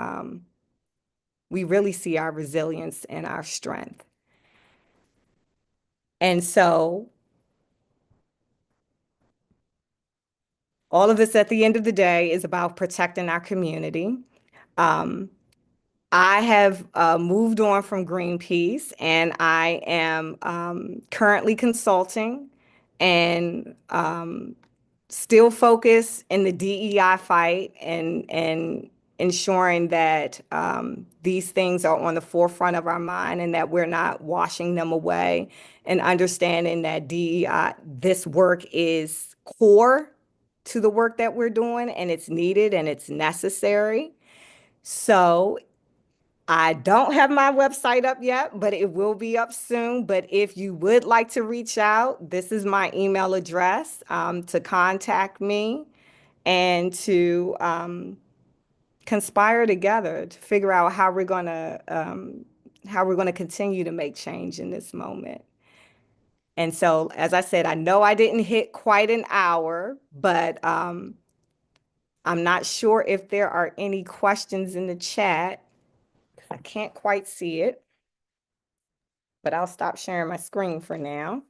we really see our resilience and our strength. And so all of this at the end of the day is about protecting our community. I have moved on from Greenpeace, and I am currently consulting and still focused in the DEI fight and ensuring that these things are on the forefront of our mind and that we're not washing them away, and understanding that DEI, this work is core to the work that we're doing, and it's needed and it's necessary. So I don't have my website up yet, but it will be up soon. But if you would like to reach out, this is my email address to contact me and to conspire together to figure out how we're going to continue to make change in this moment. And so, as I said, I know I didn't hit quite an hour, but I'm not sure if there are any questions in the chat. I can't quite see it, but I'll stop sharing my screen for now.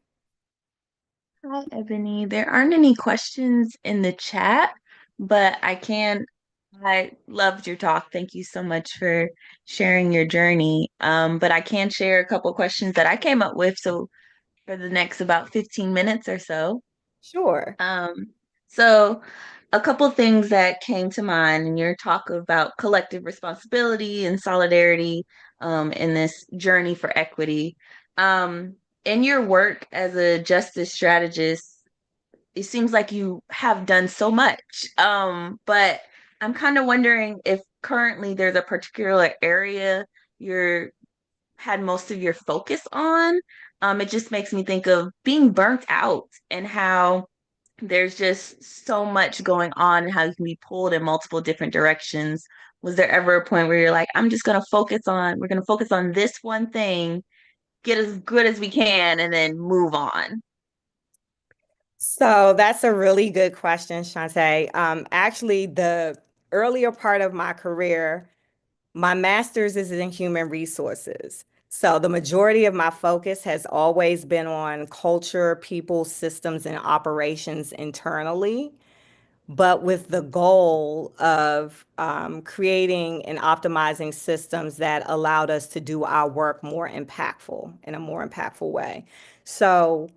Hi, Ebony. There aren't any questions in the chat, but I loved your talk. Thank you so much for sharing your journey. But I can share a couple questions that I came up with. So for the next about 15 minutes or so. Sure. So a couple things that came to mind in your talk about collective responsibility and solidarity in this journey for equity. In your work as a justice strategist, it seems like you have done so much. But I'm kind of wondering if currently there's a particular area you're had most of your focus on. It just makes me think of being burnt out and how there's just so much going on and how you can be pulled in multiple different directions. Was there ever a point where you're like, we're going to focus on this one thing, get as good as we can, and then move on? So that's a really good question, Shantae. Actually, the earlier part of my career, my master's is in human resources. So the majority of my focus has always been on culture, people, systems, and operations internally, but with the goal of creating and optimizing systems that allowed us to do our work more impactful in a more impactful way. So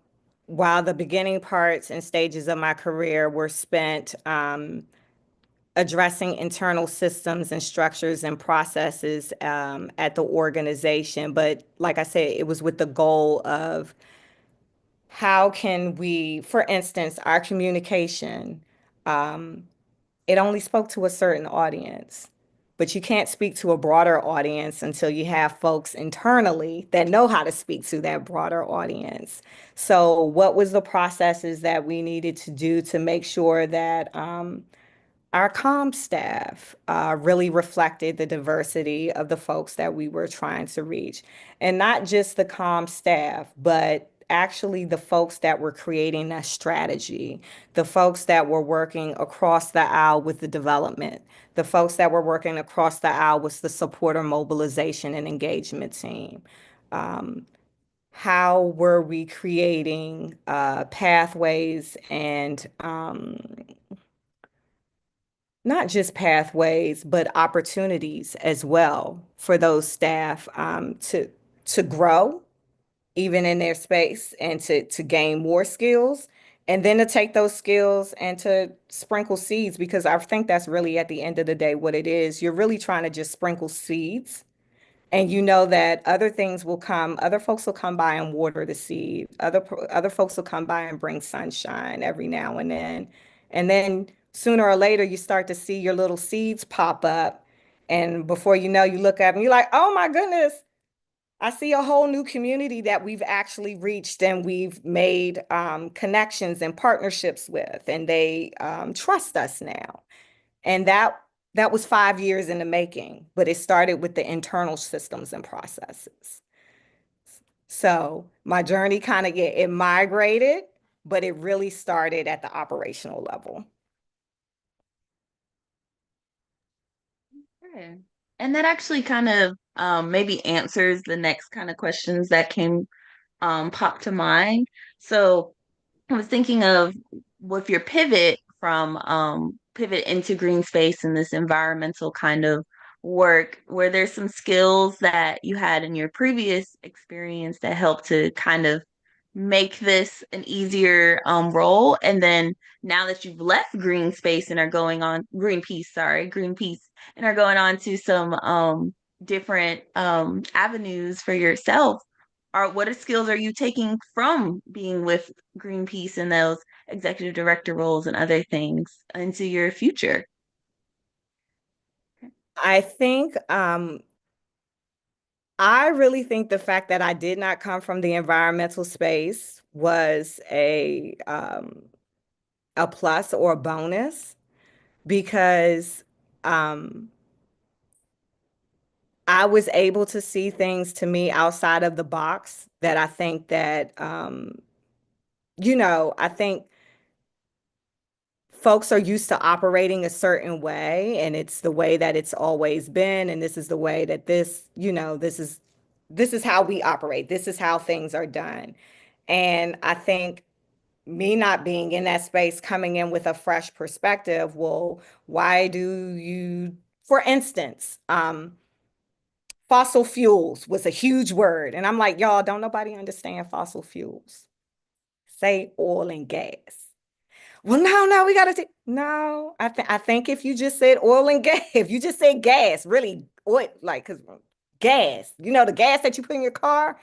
while the beginning parts and stages of my career were spent addressing internal systems and structures and processes at the organization. But like I said, it was with the goal of how can we, for instance, our communication, it only spoke to a certain audience. But you can't speak to a broader audience until you have folks internally that know how to speak to that broader audience. So what was the processes that we needed to do to make sure that our comm staff really reflected the diversity of the folks that we were trying to reach. And not just the comm staff, but actually the folks that were creating that strategy, the folks that were working across the aisle with the development, the folks that were working across the aisle with the supporter mobilization and engagement team. How were we creating pathways and not just pathways, but opportunities as well for those staff to grow even in their space and to gain more skills and then to take those skills and to sprinkle seeds because I think that's really at the end of the day what it is. You're really trying to just sprinkle seeds and you know that other things will come, other folks will come by and water the seed. Other folks will come by and bring sunshine every now and then. And then sooner or later you start to see your little seeds pop up. And before you know, you look up and you're like, oh my goodness, I see a whole new community that we've actually reached and we've made connections and partnerships with, and they trust us now. And that was 5 years in the making, but it started with the internal systems and processes. So my journey kind of it migrated, but it really started at the operational level. Okay. And that actually kind of maybe answers the next kind of questions that came pop to mind. So I was thinking of with your pivot from pivot into green space and this environmental kind of work, were there some skills that you had in your previous experience that helped to kind of make this an easier role? And then now that you've left green space and are going on Greenpeace and are going on to some different avenues for yourself, what skills are you taking from being with Greenpeace and those executive director roles and other things into your future? I think I really think the fact that I did not come from the environmental space was a plus or a bonus because I was able to see things to me outside of the box that I think that I think folks are used to operating a certain way and it's the way that it's always been and this is the way that this is how we operate. This is how things are done. And I think me not being in that space, coming in with a fresh perspective, well, why do you, for instance, fossil fuels was a huge word. And I'm like, y'all, don't nobody understand fossil fuels. Say oil and gas. Well, no, we gotta say no. I think if you just said oil and gas, if you just said gas, really oil, like because gas, the gas that you put in your car,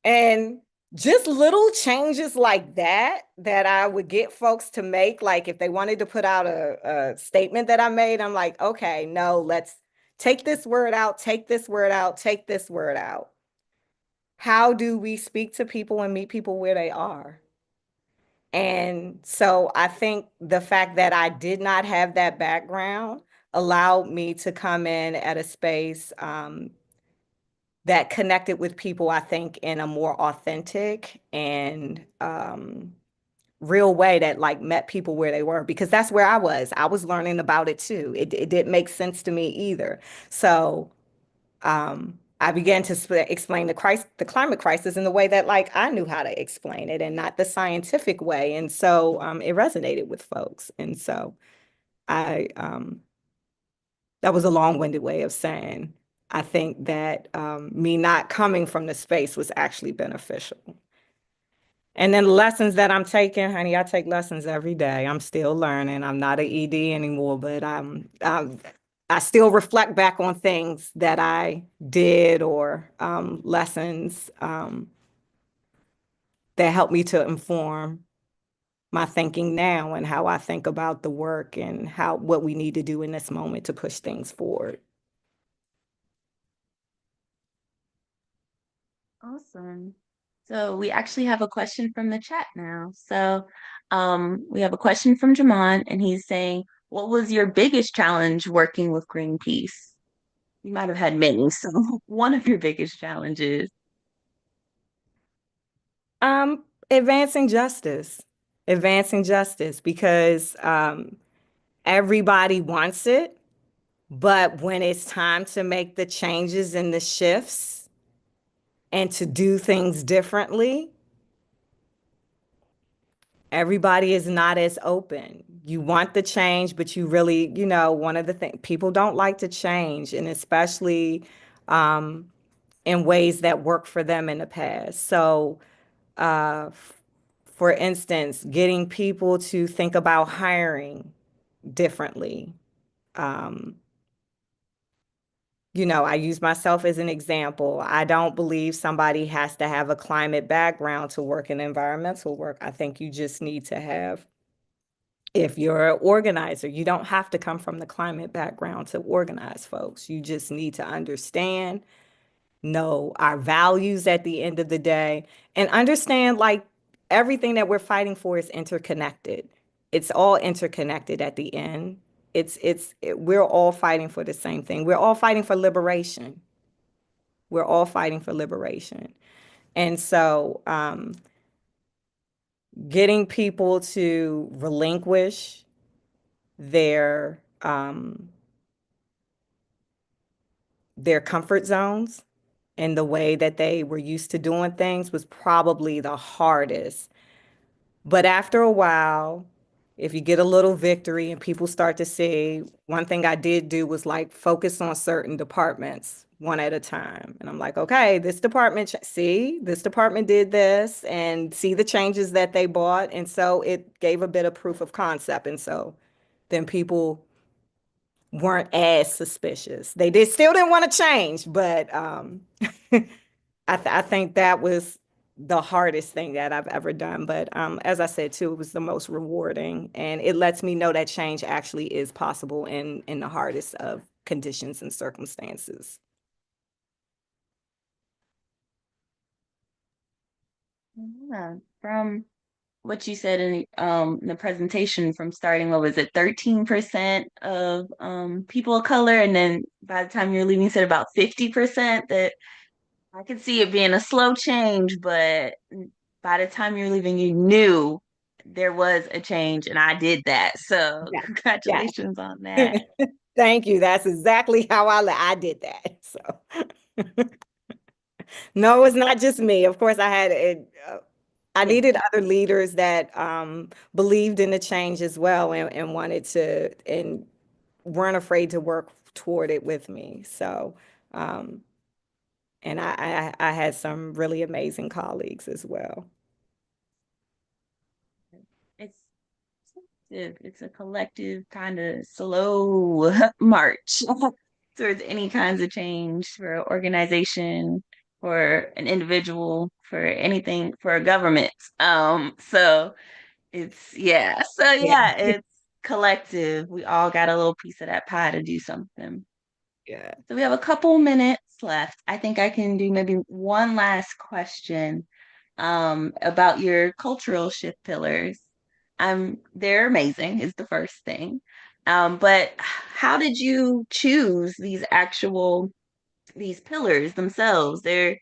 and just little changes like that I would get folks to make, like if they wanted to put out a statement that I made, I'm like, okay, no, let's take this word out, take this word out, take this word out. How do we speak to people and meet people where they are? And so I think the fact that I did not have that background allowed me to come in at a space that connected with people, I think, in a more authentic and real way that like met people where they were, because that's where I was. I was learning about it too. It didn't make sense to me either. So I began to explain the climate crisis in the way that like I knew how to explain it and not the scientific way. And so it resonated with folks. And so I that was a long-winded way of saying I think that me not coming from the space was actually beneficial. And then lessons that I'm taking, honey, I take lessons every day. I'm still learning. I'm not an ED anymore, but I still reflect back on things that I did or lessons that help me to inform my thinking now and how I think about the work and what we need to do in this moment to push things forward. Awesome. So we actually have a question from the chat now. So we have a question from Jamon, and he's saying, what was your biggest challenge working with Greenpeace? You might have had many, so one of your biggest challenges. Advancing justice. Advancing justice because everybody wants it, but when it's time to make the changes and the shifts and to do things differently, everybody is not as open. You want the change, but you really, one of the things, people don't like to change, and especially in ways that work for them in the past. So, for instance, getting people to think about hiring differently. I use myself as an example. I don't believe somebody has to have a climate background to work in environmental work. I think you just need to have, if you're an organizer, you don't have to come from the climate background to organize folks. You just need to understand, know our values at the end of the day, and understand like everything that we're fighting for is interconnected. It's all interconnected at the end. We're all fighting for the same thing. We're all fighting for liberation. We're all fighting for liberation. And so getting people to relinquish their comfort zones and the way that they were used to doing things was probably the hardest. But after a while, if you get a little victory and people start to see, one thing I did do was like focus on certain departments one at a time. And I'm like, okay, this department, see, this department did this and see the changes that they bought. And so it gave a bit of proof of concept. And so then people weren't as suspicious. They still didn't want to change, but I think that was the hardest thing that I've ever done. But as I said too, it was the most rewarding, and it lets me know that change actually is possible in the hardest of conditions and circumstances. Yeah, from what you said in the presentation, from starting, what was it, 13% of people of color, and then by the time you're leaving, you said about 50%. That I could see it being a slow change, but by the time you're leaving, you knew there was a change, and I did that. So Yeah. congratulations on that. Thank you. That's exactly how I did that. So no, it's not just me. Of course, I needed other leaders that believed in the change as well and wanted to and weren't afraid to work toward it with me. So, and I had some really amazing colleagues as well. It's it's a collective kind of slow march towards any kinds of change for an organization, for an individual, for anything, for a government. So Yeah. it's collective. We all got a little piece of that pie to do something. Yeah. So we have a couple minutes left. I think I can do maybe one last question about your cultural shift pillars. They're amazing is the first thing. But how did you choose these pillars themselves? There's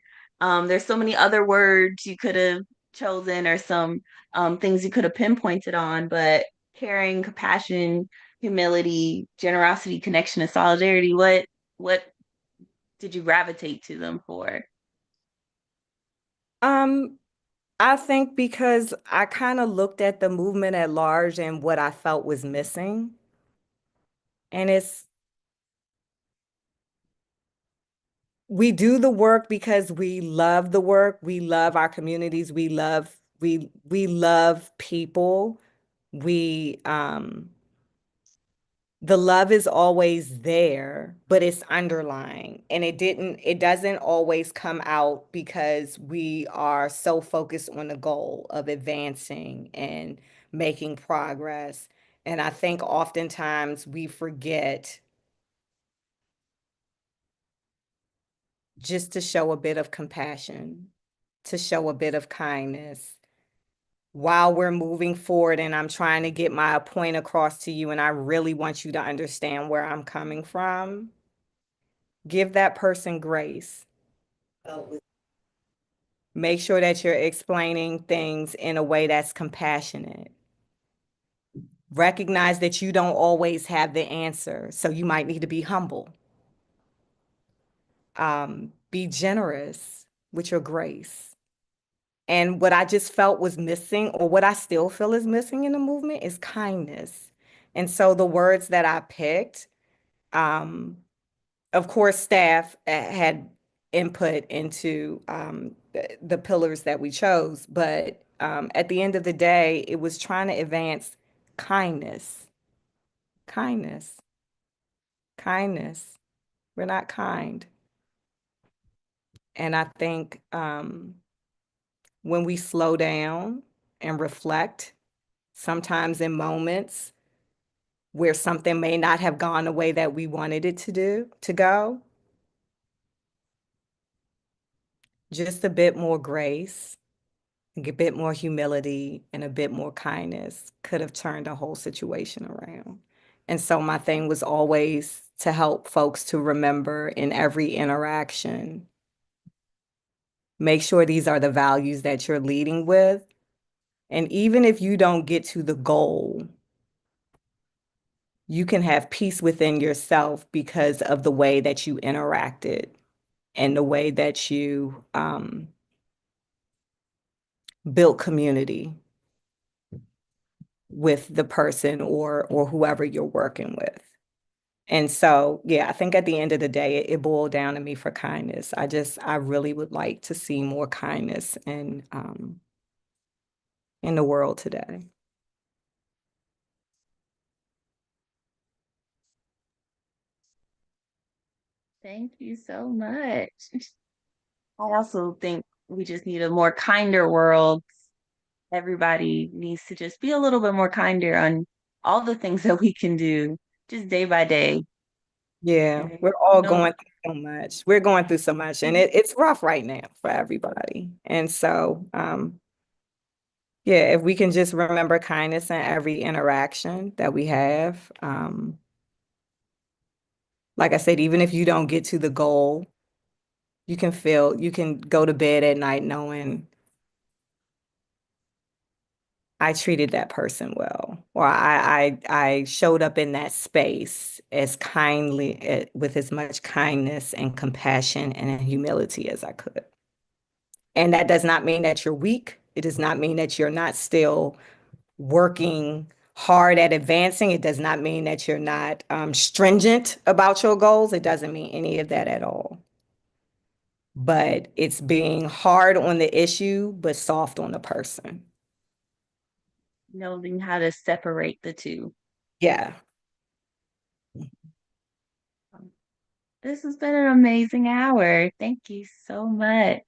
so many other words you could have chosen, or some things you could have pinpointed on, but caring, compassion, humility, generosity, connection, and solidarity, what did you gravitate to them for? I think because I kind of looked at the movement at large and what I felt was missing. And we do the work because we love the work. We love our communities. We love people. We the love is always there, but it's underlying. And it doesn't always come out because we are so focused on the goal of advancing and making progress. And I think oftentimes we forget just to show a bit of compassion, to show a bit of kindness, while we're moving forward and I'm trying to get my point across to you and I really want you to understand where I'm coming from, give that person grace. Make sure that you're explaining things in a way that's compassionate. Recognize that you don't always have the answer, so you might need to be humble. Be generous with your grace. And what I just felt was missing, or what I still feel is missing in the movement, is kindness. And so the words that I picked, of course, staff had input into the pillars that we chose, but at the end of the day, it was trying to advance kindness, kindness, kindness. We're not kind. And I think when we slow down and reflect, sometimes in moments where something may not have gone the way that we wanted it to go, just a bit more grace, a bit more humility, and a bit more kindness could have turned the whole situation around. And so my thing was always to help folks to remember in every interaction, make sure these are the values that you're leading with. And even if you don't get to the goal, you can have peace within yourself because of the way that you interacted and the way that you built community with the person or whoever you're working with. And so, yeah, I think at the end of the day, it boiled down to me for kindness. I really would like to see more kindness in the world today. Thank you so much. I also think we just need a more kinder world. Everybody needs to just be a little bit more kinder on all the things that we can do just day by day. Yeah, we're all going through so much. We're going through so much, and it's rough right now for everybody. And so, yeah, if we can just remember kindness in every interaction that we have, like I said, even if you don't get to the goal, you can go to bed at night knowing I treated that person well, or I showed up in that space as kindly, with as much kindness and compassion and humility as I could. And that does not mean that you're weak. It does not mean that you're not still working hard at advancing. It does not mean that you're not stringent about your goals. It doesn't mean any of that at all. But it's being hard on the issue, but soft on the person. Knowing how to separate the two. Yeah. This has been an amazing hour. Thank you so much.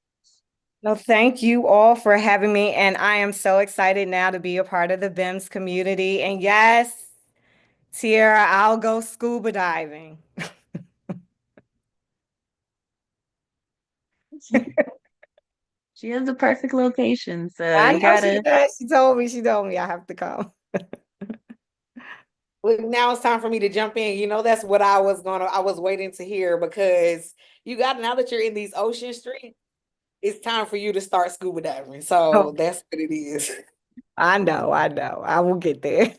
No, thank you all for having me. And I am so excited now to be a part of the BIMS community. And yes, Tiara, I'll go scuba diving. She has the perfect location, so I you know gotta. she does. She told me I have to come. Well, now it's time for me to jump in. You know, that's what I was waiting to hear, because now that you're in these ocean streets, it's time for you to start scuba diving. So that's what it is. I know. I will get there.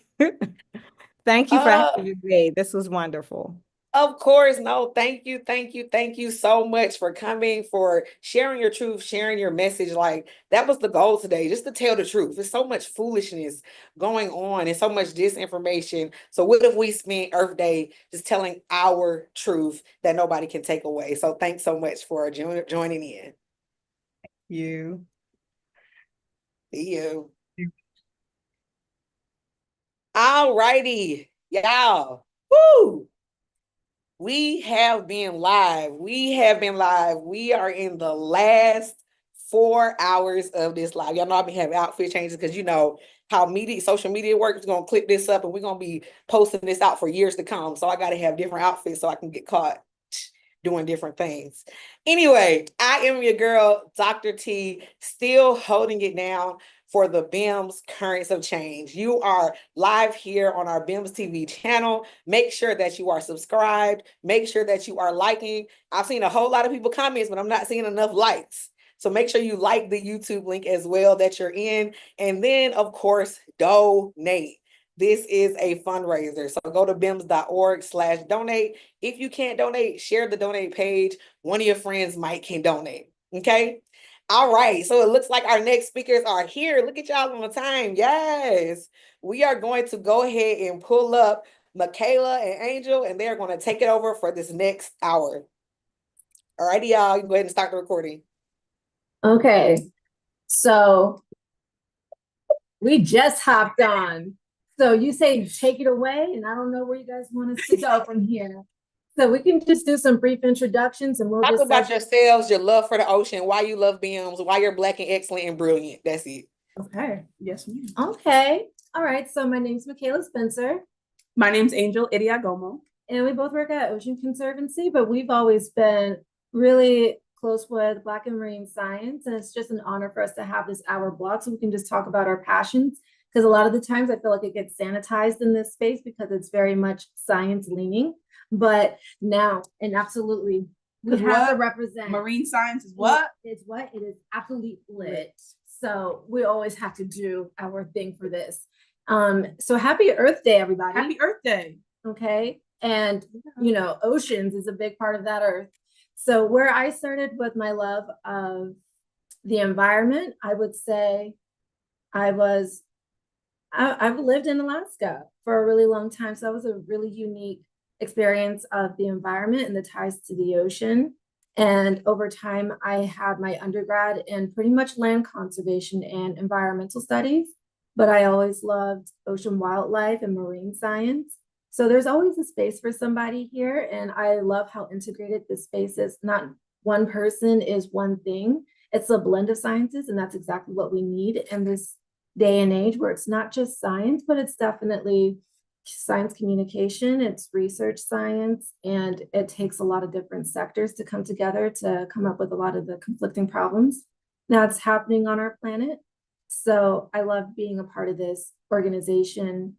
Thank you for having me. This was wonderful. Of course. No, thank you so much for coming, for sharing your truth, sharing your message. Like, that was the goal today, just to tell the truth. There's so much foolishness going on and so much disinformation. So what if we spent Earth Day just telling our truth that nobody can take away? So thanks so much for joining in. You. See you. All righty, y'all. Woo! We have been live. We are in the last 4 hours of this live. Y'all know I've been having outfit changes because you know how social media works. We're gonna clip this up and we're gonna be posting this out for years to come. So I gotta have different outfits so I can get caught doing different things. Anyway, I am your girl, Dr. T, still holding it down for the BIMS Currents of Change. You are live here on our BIMS TV channel. Make sure that you are subscribed. Make sure that you are liking. I've seen a whole lot of people comments, but I'm not seeing enough likes. So make sure you like the YouTube link as well that you're in. And then, of course, donate. This is a fundraiser. So go to bims.org/donate. If you can't donate, share the donate page. One of your friends might can donate. Okay. All right. So it looks like our next speakers are here. Look at y'all on the time. Yes. We are going to go ahead and pull up Michaela and Angel, and they're going to take it over for this next hour. All righty, y'all. You can go ahead and start the recording. Okay. So we just hopped on. So you say take it away, and I don't know where you guys want us to go from here. So we can just do some brief introductions, and we'll Talk just about yourselves, your love for the ocean, why you love BIMS, why you're Black and excellent and brilliant. That's it. Okay. Yes, ma'am. Okay. All right. So my name's Michaela Spencer. My name's Angel Idiagomo. And we both work at Ocean Conservancy, but we've always been really close with Black and Marine Science. And it's just an honor for us to have this hour block so we can just talk about our passions. Because a lot of the times I feel like it gets sanitized in this space because it's very much science leaning. But now, and absolutely, we have to represent. Marine science is what? It's what? It is absolutely lit. So we always have to do our thing for this. So happy Earth Day, everybody. Happy Earth Day. Okay. And, you know, oceans is a big part of that Earth. So where I started with my love of the environment, I would say I've lived in Alaska for a really long time. So that was a really unique experience of the environment and the ties to the ocean. And over time, I had my undergrad in pretty much land conservation and environmental studies, but I always loved ocean wildlife and marine science. So there's always a space for somebody here. And I love how integrated this space is. Not one person is one thing. It's a blend of sciences, and that's exactly what we need in this day and age where it's not just science, but it's definitely science communication, it's research science, and it takes a lot of different sectors to come together to come up with a lot of the conflicting problems that's happening on our planet. So I love being a part of this organization,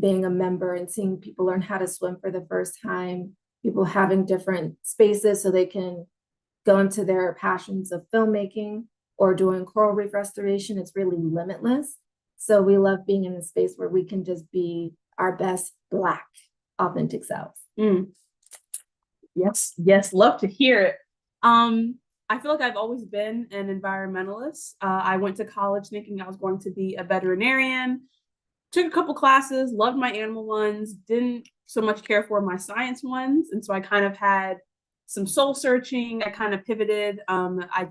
being a member and seeing people learn how to swim for the first time, people having different spaces so they can go into their passions of filmmaking or doing coral reef restoration. It's really limitless. So we love being in a space where we can just be our best Black, authentic selves. Yes, love to hear it. I feel like I've always been an environmentalist. I went to college thinking I was going to be a veterinarian, took a couple classes, loved my animal ones, didn't so much care for my science ones. And so I kind of had some soul searching. I kind of pivoted. I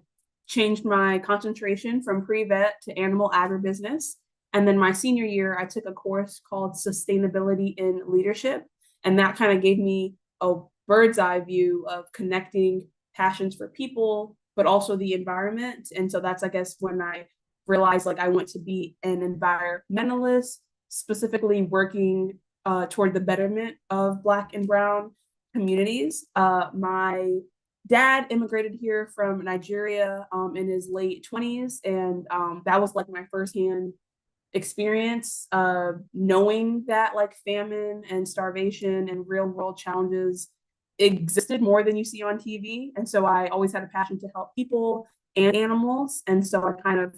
changed my concentration from pre-vet to animal agribusiness. And then my senior year, I took a course called Sustainability in Leadership. And that kind of gave me a bird's eye view of connecting passions for people, but also the environment. And so that's, I guess, when I realized like I want to be an environmentalist, specifically working toward the betterment of Black and Brown communities. My dad immigrated here from Nigeria in his late 20s. And that was like my firsthand experience knowing that like famine and starvation and real world challenges existed more than you see on TV. And so I always had a passion to help people and animals. And so I kind of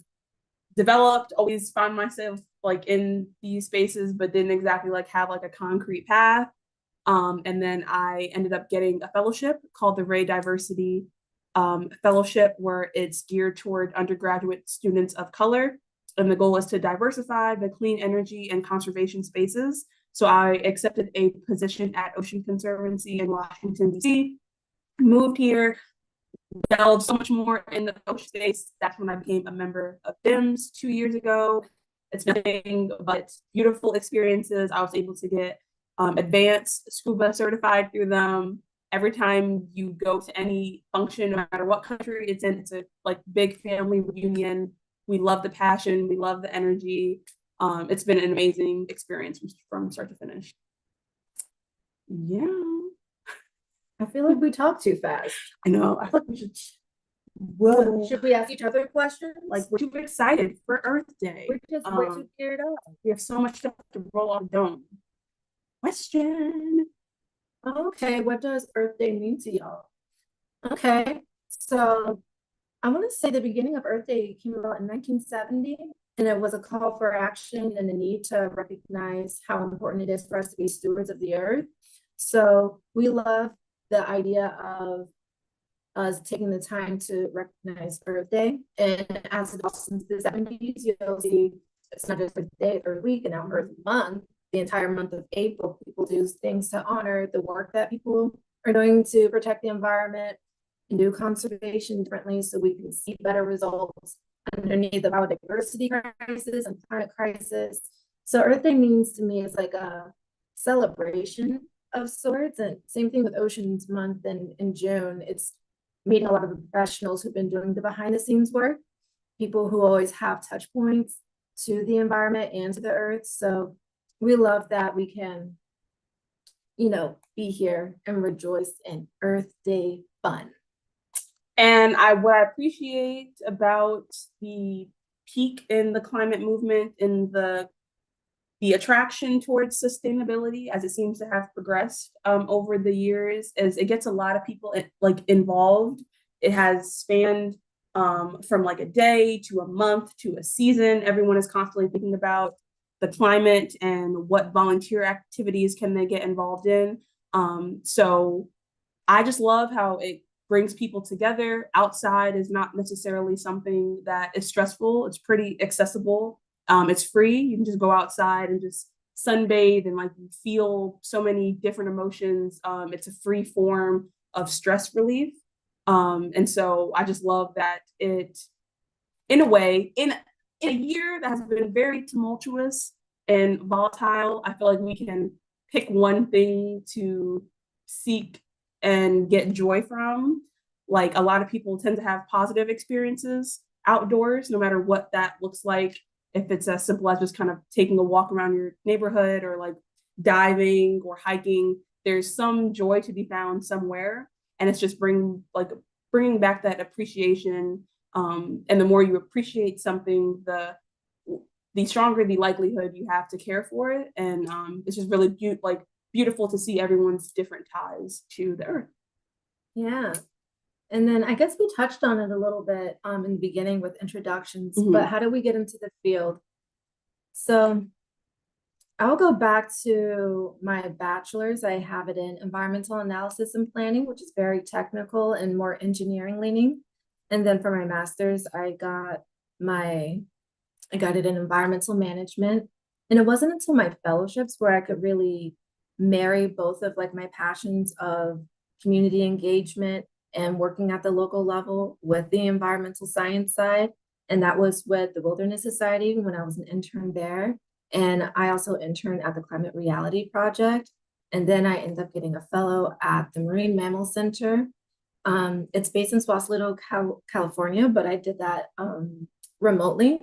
developed, always found myself like in these spaces, but didn't exactly like have like a concrete path. And then I ended up getting a fellowship called the Ray Diversity Fellowship, where it's geared toward undergraduate students of color. And the goal is to diversify the clean energy and conservation spaces. So I accepted a position at Ocean Conservancy in Washington, D.C., moved here, delved so much more in the ocean space. That's when I became a member of BIMS 2 years ago. It's nothing but beautiful experiences. I was able to get advanced scuba certified through them. Every time you go to any function, no matter what country it's in, it's a like big family reunion. We love the passion. We love the energy. It's been an amazing experience from start to finish. Yeah. I feel like we talk too fast. I know. I feel like we should Should we ask each other questions? Like, we're too excited for Earth Day. We're too geared up. We have so much stuff to roll off the dome. Question. Okay, what does Earth Day mean to y'all? Okay, so I want to say the beginning of Earth Day came about in 1970, and it was a call for action and the need to recognize how important it is for us to be stewards of the earth. So we love the idea of us taking the time to recognize Earth Day. And as adults since the 70s, you'll see it's not just Earth Day or week and now Earth Month. The entire month of April, people do things to honor the work that people are doing to protect the environment and do conservation differently so we can see better results underneath the biodiversity crisis and climate crisis. So Earth Day means to me is like a celebration of sorts. And same thing with Oceans Month in June. It's meeting a lot of the professionals who've been doing the behind the scenes work, people who always have touch points to the environment and to the earth. So we love that we can, be here and rejoice in Earth Day fun. And what I appreciate about the peak in the climate movement and the attraction towards sustainability as it seems to have progressed over the years is it gets a lot of people involved. It has spanned from like a day to a month to a season. Everyone is constantly thinking about the climate and what volunteer activities can they get involved in. So I just love how it brings people together. Outside is not necessarily something that is stressful. It's pretty accessible. It's free. You can just go outside and just sunbathe and you feel so many different emotions. It's a free form of stress relief. And so I just love that it, in a way, in a year that has been very tumultuous and volatile, I feel like we can pick one thing to seek and get joy from. Like a lot of people tend to have positive experiences outdoors, no matter what that looks like. If it's as simple as just kind of taking a walk around your neighborhood or diving or hiking, there's some joy to be found somewhere. And it's just bringing back that appreciation. And the more you appreciate something, the stronger the likelihood you have to care for it. And it's just really beautiful to see everyone's different ties to the earth. Yeah. And then I guess we touched on it a little bit in the beginning with introductions, but how do we get into the field? So I'll go back to my bachelor's. I have it in environmental analysis and planning, which is very technical and more engineering leaning. And then for my master's, I got it in environmental management. And it wasn't until my fellowships where I could really marry both of my passions of community engagement and working at the local level with the environmental science side. And that was with the Wilderness Society when I was an intern there. And I also interned at the Climate Reality Project. And then I ended up getting a fellow at the Marine Mammal Center. It's based in Sausalito, California, but I did that remotely.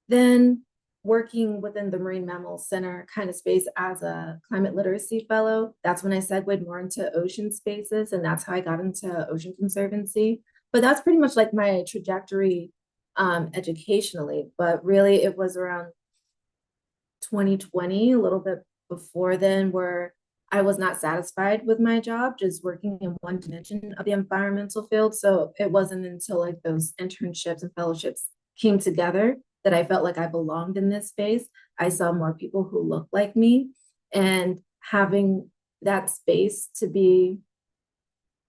Then working within the Marine Mammal Center kind of space as a climate literacy fellow, that's when I segued more into ocean spaces, and that's how I got into ocean conservancy. But that's pretty much my trajectory educationally. But really, it was around 2020, a little bit before then, where I was not satisfied with my job, just working in one dimension of the environmental field. So it wasn't until those internships and fellowships came together that I felt like I belonged in this space. I saw more people who looked like me, and having that space to be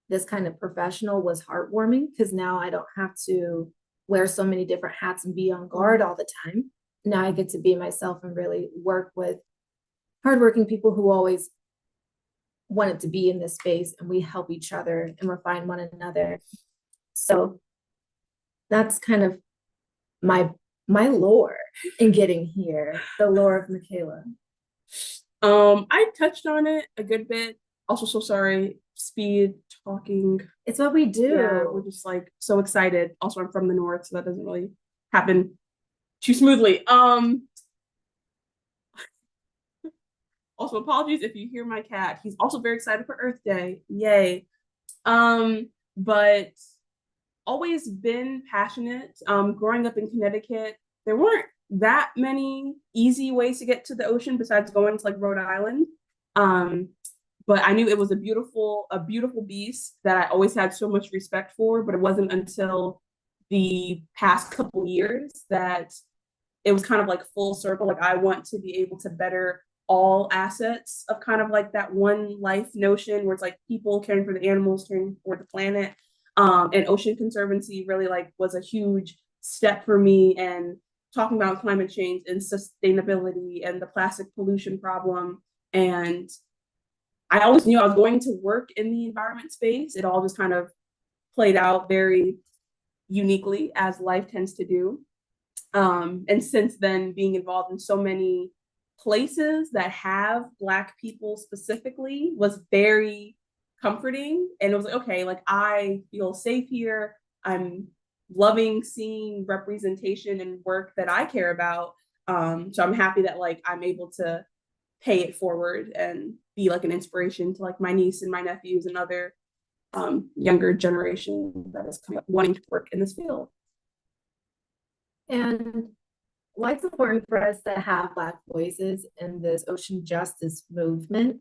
this kind of professional was heartwarming because now I don't have to wear so many different hats and be on guard all the time. Now I get to be myself and really work with hardworking people who always wanted to be in this space, and we help each other and refine one another. So that's kind of my lore in getting here, the lore of Michaela. I touched on it a good bit. Also, so sorry, speed talking. It's what we do. Yeah, we're just so excited. Also, I'm from the north, so that doesn't really happen too smoothly. Also, apologies if you hear my cat. He's also very excited for Earth Day. Yay. But always been passionate. Growing up in Connecticut, there weren't that many easy ways to get to the ocean besides going to like Rhode Island. But I knew it was a beautiful beast that I always had so much respect for. But it wasn't until the past couple years that it was kind of like full circle. Like I want to be able to better all assets of kind of like that one life notion where it's like people caring for the animals, caring for the planet. And Ocean Conservancy really like was a huge step for me, and talking about climate change and sustainability and the plastic pollution problem. And I always knew I was going to work in the environment space. It all just kind of played out very uniquely as life tends to do. And since then, being involved in so many places that have Black people specifically was very comforting. And it was like, okay, like I feel safe here. I'm loving seeing representation and work that I care about. So I'm happy that like I'm able to pay it forward and be like an inspiration to like my niece and my nephews and other younger generation that is kind of wanting to work in this field. And why it's important for us to have Black voices in this ocean justice movement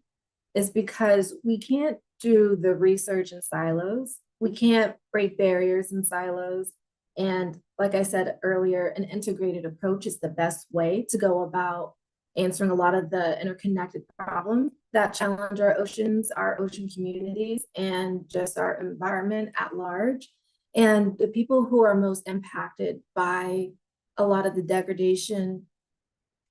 is because we can't do the research in silos. We can't break barriers in silos. And like I said earlier, an integrated approach is the best way to go about answering a lot of the interconnected problems that challenge our oceans, our ocean communities, and just our environment at large. And the people who are most impacted by a lot of the degradation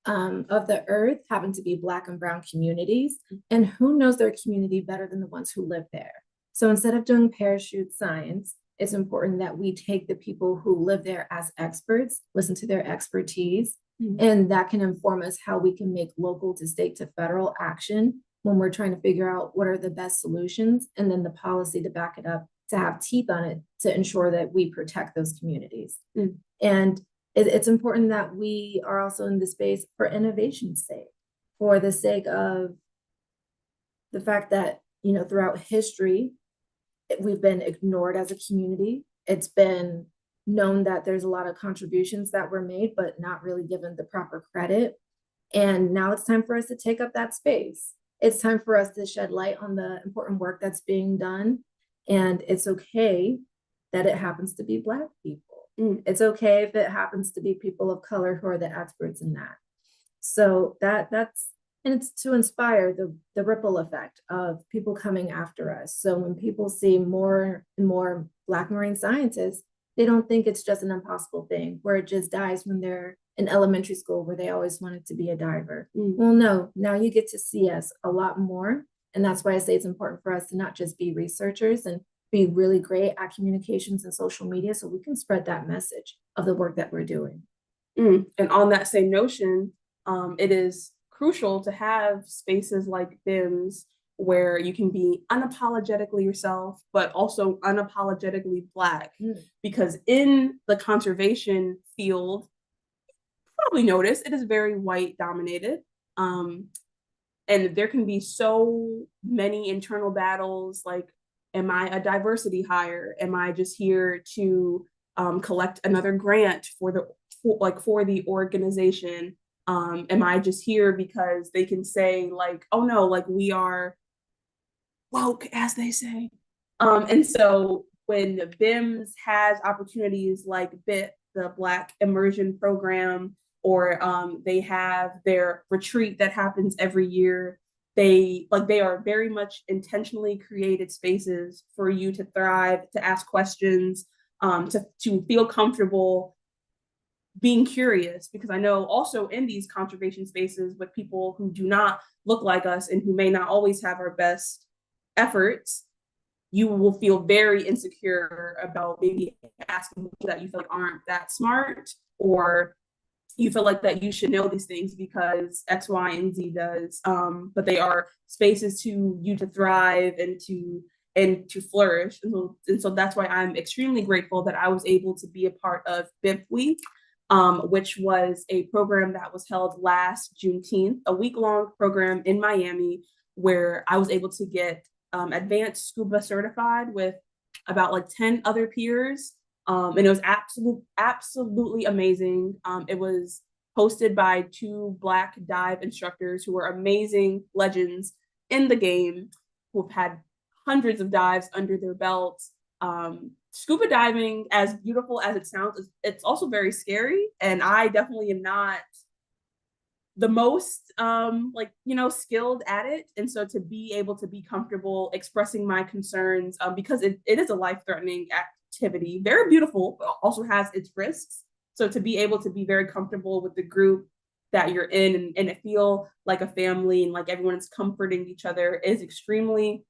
of the earth happen to be Black and Brown communities. And who knows their community better than the ones who live there? So instead of doing parachute science, it's important that we take the people who live there as experts, listen to their expertise, and that can inform us how we can make local to state to federal action when we're trying to figure out what are the best solutions, and then the policy to back it up, to have teeth on it, to ensure that we protect those communities. And it's important that we are also in the space for innovation's sake, for the sake of the fact that, you know, throughout history, we've been ignored as a community. It's been known that there's a lot of contributions that were made, but not really given the proper credit. And now it's time for us to take up that space. It's time for us to shed light on the important work that's being done. And it's okay that it happens to be Black people. It's okay if it happens to be people of color who are the experts in that. So that's, and it's to inspire the ripple effect of people coming after us. So when people see more and more Black marine scientists, they don't think it's just an impossible thing where it just dies when they're in elementary school where they always wanted to be a diver. Well, no, now you get to see us a lot more. And that's why I say it's important for us to not just be researchers and be really great at communications and social media so we can spread that message of the work that we're doing. And on that same notion, it is crucial to have spaces like BIMS where you can be unapologetically yourself, but also unapologetically Black. Because in the conservation field, you probably notice it is very white dominated. And there can be so many internal battles like, am I a diversity hire? Am I just here to collect another grant for the organization? Am I just here because they can say like, oh no, like we are woke, as they say. And so when the BIMS has opportunities like BIT, the Black Immersion Program, or they have their retreat that happens every year, they are very much intentionally created spaces for you to thrive, to ask questions, to feel comfortable being curious, because I know also in these conservation spaces with people who do not look like us and who may not always have our best efforts, you will feel very insecure about maybe asking that you feel like aren't that smart, or you feel like that you should know these things because X, Y, and Z does. But they are spaces to you to thrive and to flourish. And so that's why I'm extremely grateful that I was able to be a part of BIP Week, which was a program that was held last Juneteenth, a week-long program in Miami, where I was able to get advanced scuba certified with about like 10 other peers And it was absolutely amazing. It was hosted by 2 Black dive instructors who were amazing legends in the game, who have had hundreds of dives under their belts. Scuba diving, as beautiful as it sounds, it's also very scary. And I definitely am not the most skilled at it. And so to be able to be comfortable expressing my concerns, because it is a life-threatening activity, very beautiful, but also has its risks. So to be able to be very comfortable with the group that you're in and feel like a family and like everyone's comforting each other is extremely,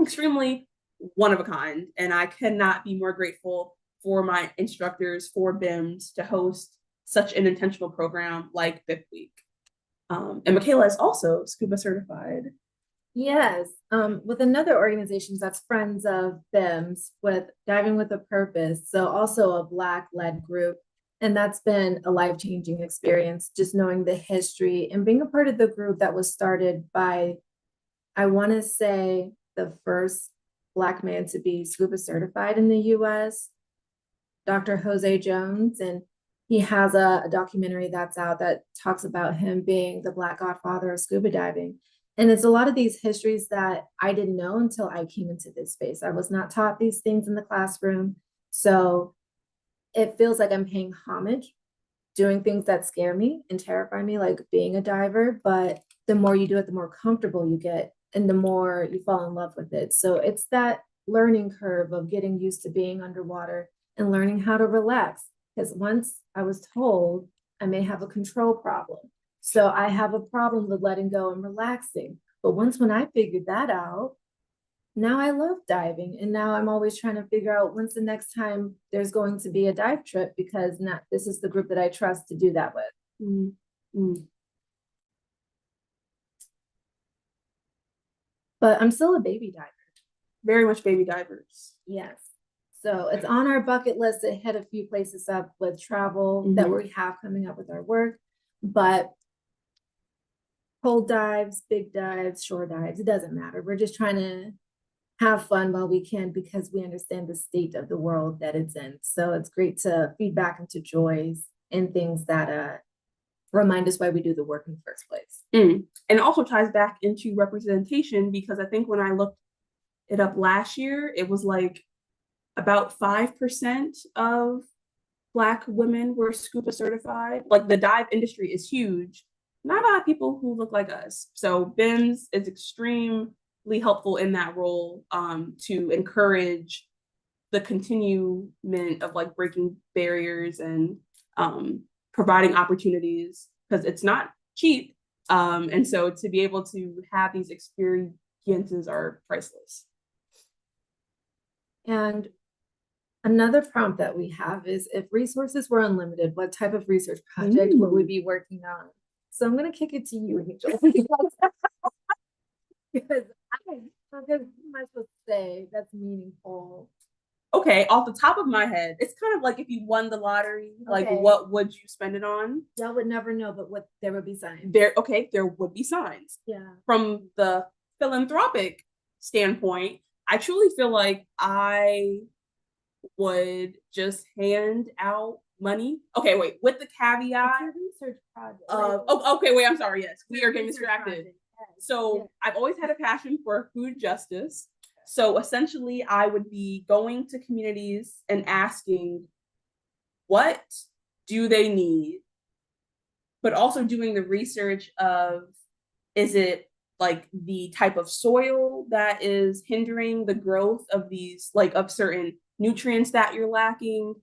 extremely one of a kind. And I cannot be more grateful for my instructors, for BIMS, to host such an intentional program like Fifth Week. And Michaela is also scuba certified. Yes, with another organization that's friends of BIMS, with Diving with a Purpose, so also a Black-led group. And that's been a life-changing experience, just knowing the history and being a part of the group that was started by, I want to say, the first Black man to be scuba certified in the US, Dr. Jose Jones. And he has a documentary that's out that talks about him being the Black godfather of scuba diving. And it's a lot of these histories that I didn't know until I came into this space. I was not taught these things in the classroom. So it feels like I'm paying homage, doing things that scare me and terrify me, like being a diver. But the more you do it, the more comfortable you get and the more you fall in love with it. So it's that learning curve of getting used to being underwater and learning how to relax. Because once I was told I may have a control problem. So I have a problem with letting go and relaxing. But when I figured that out, now I love diving. And now I'm always trying to figure out when's the next time there's going to be a dive trip, because this is the group that I trust to do that with. Mm-hmm. But I'm still a baby diver. Very much baby divers. Yes. So it's on our bucket list to hit a few places up with travel that we have coming up with our work. But cold dives, big dives, shore dives, it doesn't matter. We're just trying to have fun while we can, because we understand the state of the world that it's in. So it's great to feed back into joys and things that remind us why we do the work in the first place. And it also ties back into representation, because I think when I looked it up last year, it was like about 5% of Black women were scuba certified. Like, the dive industry is huge. Not a lot of people who look like us. So BIMS is extremely helpful in that role, to encourage the continuement of like breaking barriers and providing opportunities, because it's not cheap. And so to be able to have these experiences are priceless. And another prompt that we have is, if resources were unlimited, what type of research project would we be working on? So I'm going to kick it to you, Angel. Because what am I supposed to say that's meaningful? Okay, off the top of my head, it's kind of like if you won the lottery, like what would you spend it on? Y'all would never know, but there would be signs. There would be signs. Yeah. From the philanthropic standpoint, I truly feel like I would just hand out money. Okay, wait, with the caveat. It's a research project. Okay, wait, I'm sorry. Yes, we are getting distracted. So I've always had a passion for food justice. So essentially, I would be going to communities and asking, what do they need? But also doing the research of, is it like the type of soil that is hindering the growth of these, like of certain nutrients that you're lacking?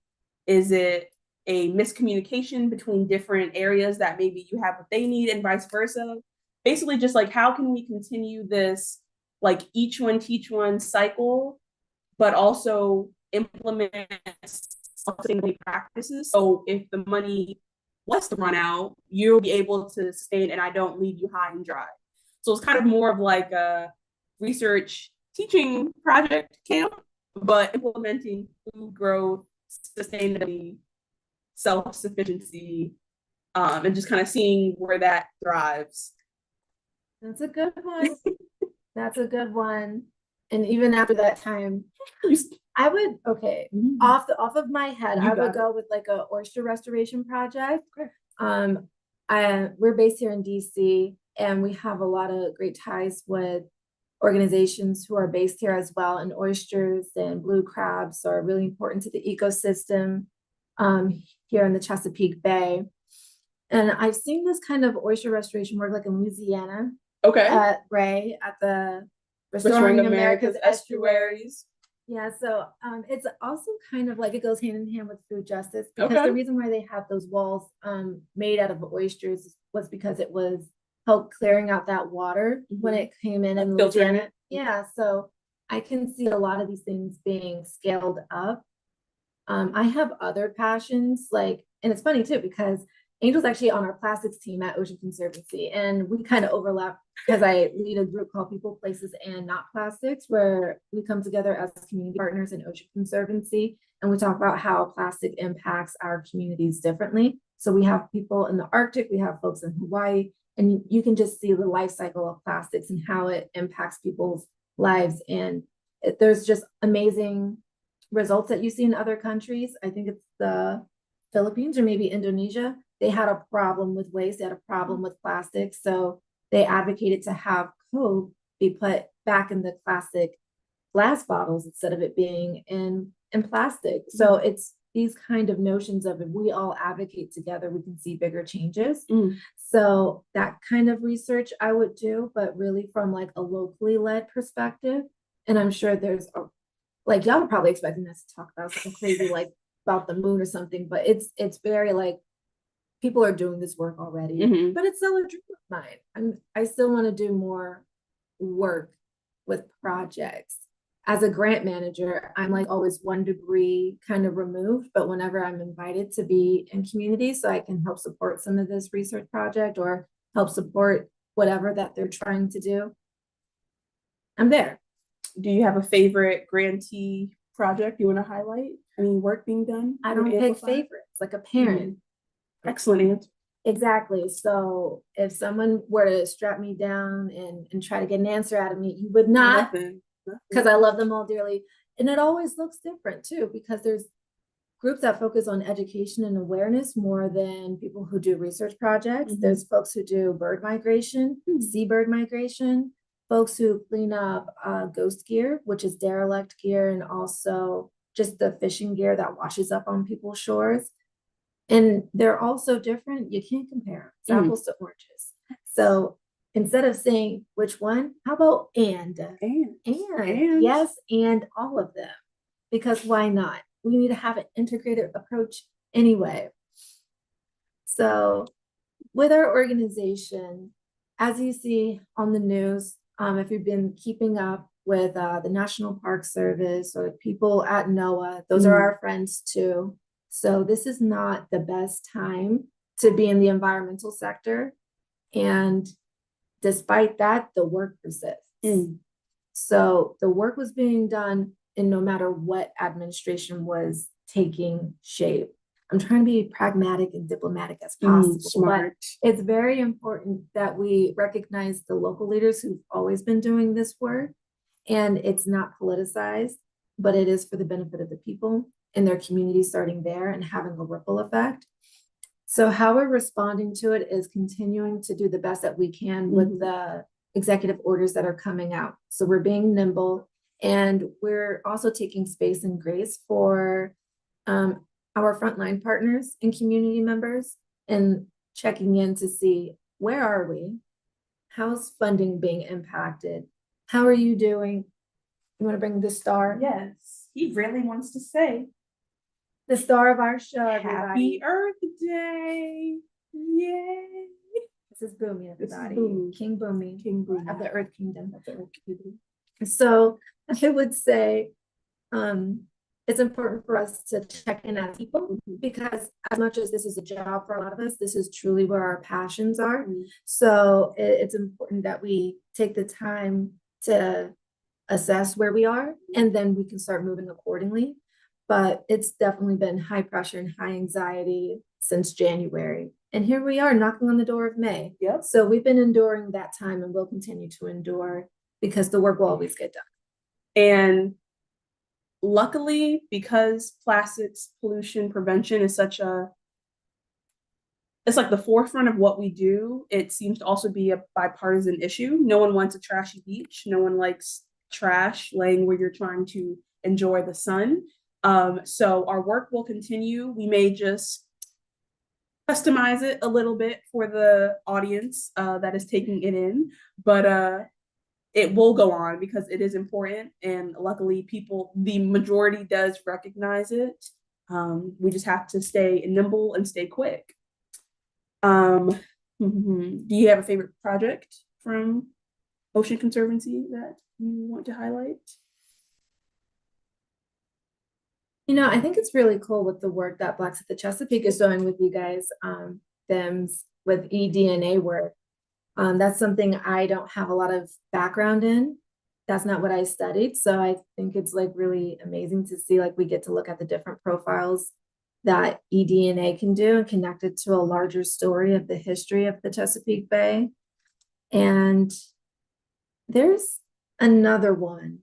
Is it a miscommunication between different areas that maybe you have what they need and vice versa? Basically, just like, how can we continue this like each one teach one cycle, but also implement sustainable practices? So if the money was to run out, you'll be able to sustain and I don't leave you high and dry. So it's kind of more of like a research teaching project camp, but implementing food growth, sustainability, self-sufficiency, and just kind of seeing where that thrives. That's a good one. That's a good one. And even after that time, I would, okay, off of my head, You I got would it. go with like a oyster restoration project. We're based here in DC, and we have a lot of great ties with organizations who are based here as well. And oysters and blue crabs are really important to the ecosystem here in the Chesapeake Bay. And I've seen this kind of oyster restoration work like in Louisiana. Okay. At Ray at the Restoring America's Estuaries. Yeah, so it's also kind of like it goes hand in hand with food justice, because Okay. the reason why they had those walls made out of oysters was because it was help clearing out that water when it came in and filtering Louisiana. Yeah, so I can see a lot of these things being scaled up. I have other passions, like, and it's funny too, because Angel's actually on our plastics team at Ocean Conservancy, and we kind of overlap because I lead a group called People, Places, and Not Plastics, where we come together as community partners in Ocean Conservancy, and we talk about how plastic impacts our communities differently. So we have people in the Arctic, we have folks in Hawaii, and you can just see the life cycle of plastics and how it impacts people's lives. And there's just amazing results that you see in other countries. I think it's the Philippines or maybe Indonesia. They had a problem with waste, they had a problem with plastic. So they advocated to have Coke be put back in the classic glass bottles instead of it being in plastic. So it's these kind of notions of if we all advocate together, we can see bigger changes. So that kind of research I would do, but really from like a locally led perspective. And I'm sure there's like y'all are probably expecting us to talk about something crazy like about the moon or something, but it's very like people are doing this work already, but it's still a dream of mine. I still want to do more work with projects. As a grant manager, I'm like always 1 degree kind of removed, but whenever I'm invited to be in community so I can help support some of this research project or help support whatever that they're trying to do, I'm there. Do you have a favorite grantee project you want to highlight? Any work being done? I don't pick favorites, like a parent. Excellent answer. Exactly. So if someone were to strap me down and try to get an answer out of me, you would not, because I love them all dearly. And it always looks different too, because there's groups that focus on education and awareness more than people who do research projects. There's folks who do bird migration, seabird migration, folks who clean up ghost gear, which is derelict gear, and also just the fishing gear that washes up on people's shores. And they're all so different, you can't compare. It's apples to oranges. So instead of saying which one, how about and. Yes, and all of them. Because why not? We need to have an integrated approach anyway. So with our organization, as you see on the news, if you've been keeping up with the National Park Service or people at NOAA, those are our friends too. So this is not the best time to be in the environmental sector. And despite that, the work persists. So the work was being done and no matter what administration was taking shape. I'm trying to be pragmatic and diplomatic as possible. Smart. But it's very important that we recognize the local leaders who've always been doing this work. And it's not politicized, but it is for the benefit of the people in their community, starting there and having a ripple effect. So how we're responding to it is continuing to do the best that we can with the executive orders that are coming out. So we're being nimble, and we're also taking space and grace for our frontline partners and community members and checking in to see where are we? How's funding being impacted? How are you doing? You want to bring the star? Yes, he really wants to say the star of our show, everybody. Happy Earth Day. Yay. This is Boomy, everybody. Boomy. King Boomy. King Boomy. Of the Earth Kingdom. Of the Earth Kingdom. So I would say it's important for us to check in as people, because as much as this is a job for a lot of us, this is truly where our passions are. So it's important that we take the time to assess where we are, and then we can start moving accordingly. But it's definitely been high pressure and high anxiety since January. And here we are knocking on the door of May. Yep. So we've been enduring that time and will continue to endure, because the work will always get done. And luckily, because plastics pollution prevention is such a it's like the forefront of what we do, it seems to also be a bipartisan issue. No one wants a trashy beach. No one likes trash laying where you're trying to enjoy the sun. So our work will continue. We may just customize it a little bit for the audience that is taking it in, but it will go on because it is important. And luckily, the majority does recognize it. We just have to stay nimble and stay quick. Do you have a favorite project from Ocean Conservancy that you want to highlight? I think it's really cool with the work that Blacks at the Chesapeake is doing with you guys, BIMS with eDNA work. That's something I don't have a lot of background in. That's not what I studied. So I think it's like really amazing to see like we get to look at the different profiles that eDNA can do and connect it to a larger story of the history of the Chesapeake Bay. And there's another one.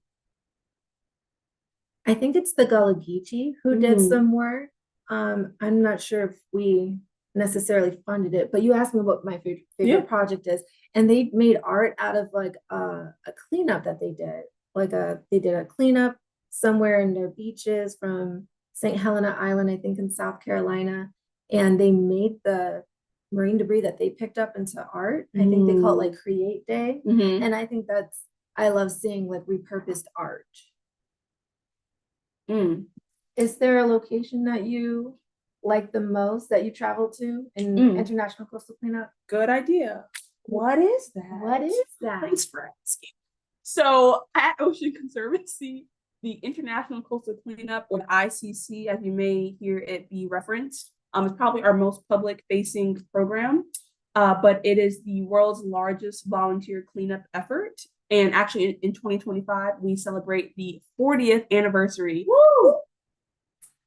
I think it's the Gullah Geechee who did some work. I'm not sure if we necessarily funded it, but you asked me what my favorite project is. And they made art out of like a cleanup that they did. They did a cleanup somewhere in their beaches from St. Helena Island, I think in South Carolina. And they made the marine debris that they picked up into art. I think they call it like Create Day. And I think I love seeing like repurposed art. Is there a location that you like the most that you travel to in International Coastal Cleanup? Good idea. What is that? What is that? Thanks for asking. So at Ocean Conservancy, the International Coastal Cleanup, or the ICC, as you may hear it be referenced, is probably our most public-facing program, but it is the world's largest volunteer cleanup effort. And actually, in 2025, we celebrate the 40th anniversary. Woo!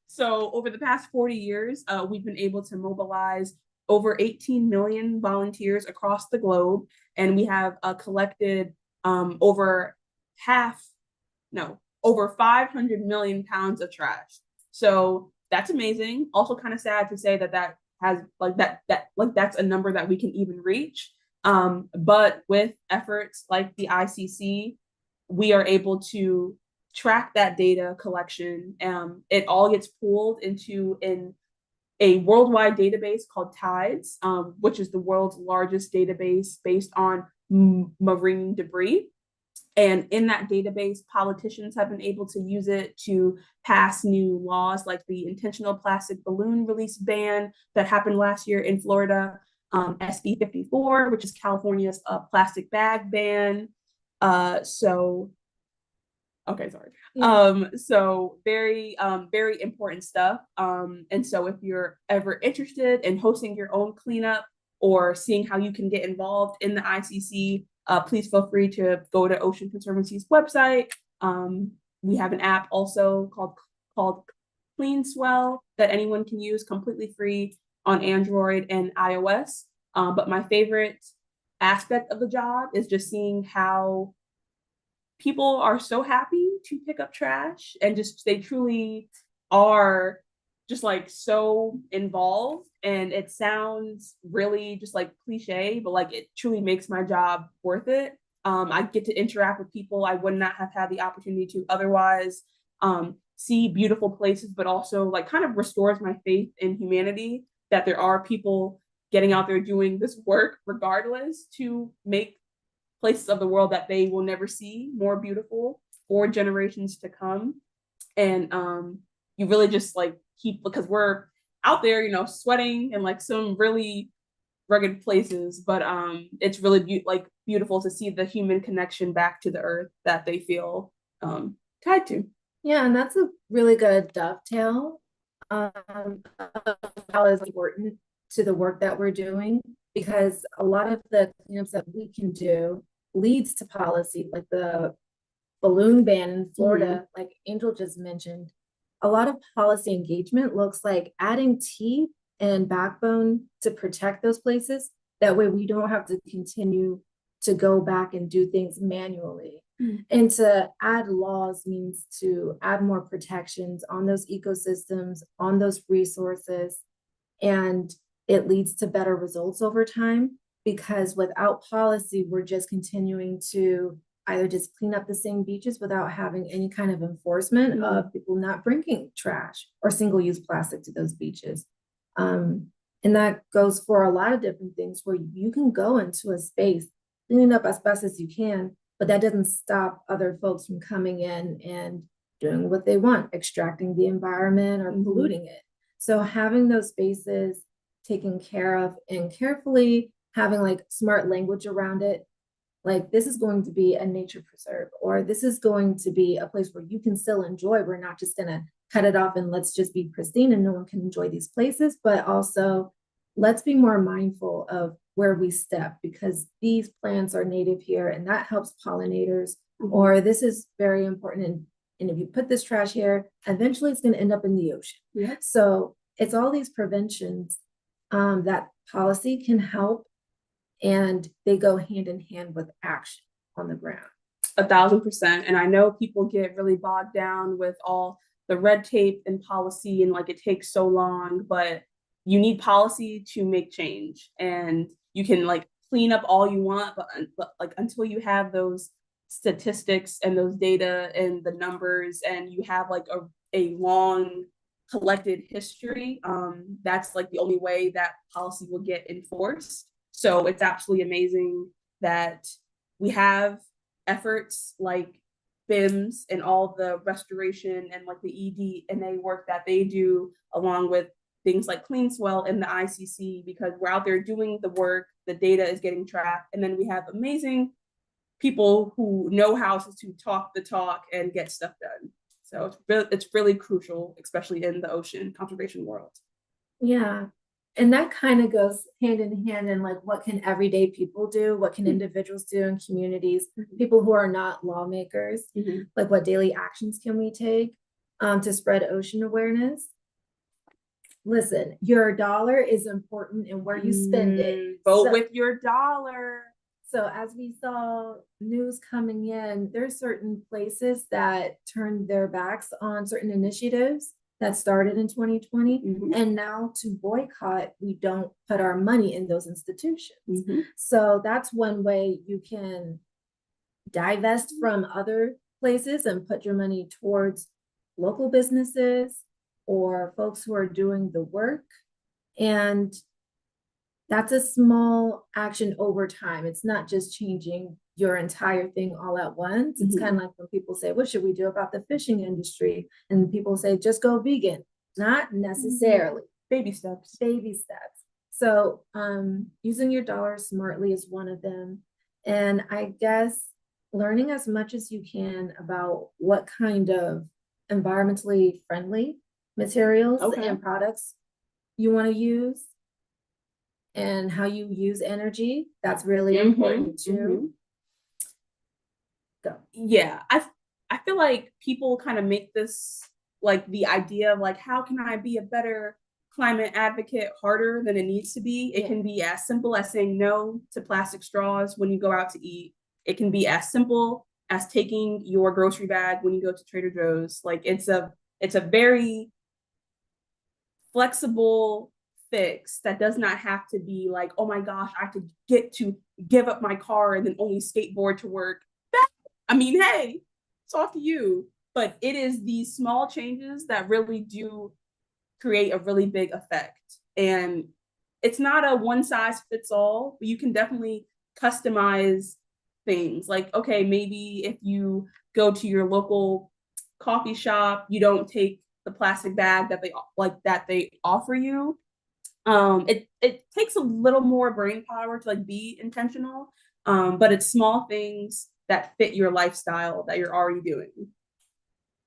So over the past 40 years, we've been able to mobilize over 18 million volunteers across the globe, and we have collected over 500 million pounds of trash. So that's amazing. Also kind of sad to say that that's a number that we can even reach. But with efforts like the ICC, we are able to track that data collection. It all gets pulled into a worldwide database called TIDES, which is the world's largest database based on marine debris. And in that database, politicians have been able to use it to pass new laws like the intentional plastic balloon release ban that happened last year in Florida, SB 54, which is California's plastic bag ban. So very important stuff. And so if you're ever interested in hosting your own cleanup or seeing how you can get involved in the ICC, please feel free to go to Ocean Conservancy's website. We have an app also called Clean Swell that anyone can use completely free on Android and iOS. But my favorite aspect of the job is just seeing how people are so happy to pick up trash and they truly are just like so involved. And it sounds really just like cliche, but like it truly makes my job worth it. I get to interact with people I would not have had the opportunity to otherwise, see beautiful places, but also like kind of restores my faith in humanity that there are people getting out there doing this work regardless to make places of the world that they will never see more beautiful for generations to come. And you really just like because we're out there, sweating in like some really rugged places, but it's really beautiful to see the human connection back to the earth that they feel tied to. Yeah, and that's a really good dovetail how is important to the work that we're doing, because a lot of the cleanups that we can do leads to policy, like the balloon ban in Florida, like Angel just mentioned. A lot of policy engagement looks like adding teeth and backbone to protect those places. That way we don't have to continue to go back and do things manually. And to add laws means to add more protections on those ecosystems, on those resources, and it leads to better results over time, because without policy, we're just continuing to either just clean up the same beaches without having any kind of enforcement of people not bringing trash or single-use plastic to those beaches. And that goes for a lot of different things, where you can go into a space, cleaning up as best as you can, but that doesn't stop other folks from coming in and doing what they want, extracting the environment or polluting it. So having those spaces taken care of and carefully having like smart language around it, like this is going to be a nature preserve, or this is going to be a place where you can still enjoy. We're not just gonna cut it off and let's just be pristine and no one can enjoy these places, but also let's be more mindful of where we step, because these plants are native here and that helps pollinators, or this is very important. And if you put this trash here, eventually it's going to end up in the ocean. Yeah. So it's all these preventions that policy can help, and they go hand in hand with action on the ground. 1,000%. And I know people get really bogged down with all the red tape and policy, and like it takes so long, but you need policy to make change. And you can like clean up all you want, but like until you have those statistics and those data and the numbers, and you have like a long collected history, that's like the only way that policy will get enforced. So it's absolutely amazing that we have efforts like BIMS and all the restoration and like the ED&A work that they do, along with things like Clean Swell and the ICC, because we're out there doing the work, the data is getting tracked, and then we have amazing people who know how to talk the talk and get stuff done. So it's really crucial, especially in the ocean conservation world. Yeah. And that kind of goes hand in hand in like, what can everyday people do? What can individuals do in communities? People who are not lawmakers, like what daily actions can we take to spread ocean awareness? Listen, your dollar is important and where you spend it. Vote with your dollar. So as we saw news coming in, there's certain places that turned their backs on certain initiatives that started in 2020. And now to boycott, we don't put our money in those institutions. So that's one way you can divest from other places and put your money towards local businesses or folks who are doing the work. And that's a small action over time. It's not just changing your entire thing all at once. It's kind of like when people say, what should we do about the fishing industry? And people say, just go vegan. Not necessarily. Baby steps. Baby steps. So using your dollar smartly is one of them. And I guess learning as much as you can about what kind of environmentally friendly materials and products you want to use, and how you use energy. That's really important too. Go. Yeah, I feel like people kind of make this like the idea of like, how can I be a better climate advocate harder than it needs to be. It can be as simple as saying no to plastic straws when you go out to eat. It can be as simple as taking your grocery bag when you go to Trader Joe's. Like it's a very flexible fix that does not have to be like, oh my gosh, I have to get to give up my car and then only skateboard to work. I mean, hey, it's off to you. But it is these small changes that really do create a really big effect. And it's not a one size fits all, but you can definitely customize things. Like, okay, maybe if you go to your local coffee shop, you don't take the plastic bag that they offer you. It takes a little more brain power to like be intentional, but it's small things that fit your lifestyle that you're already doing.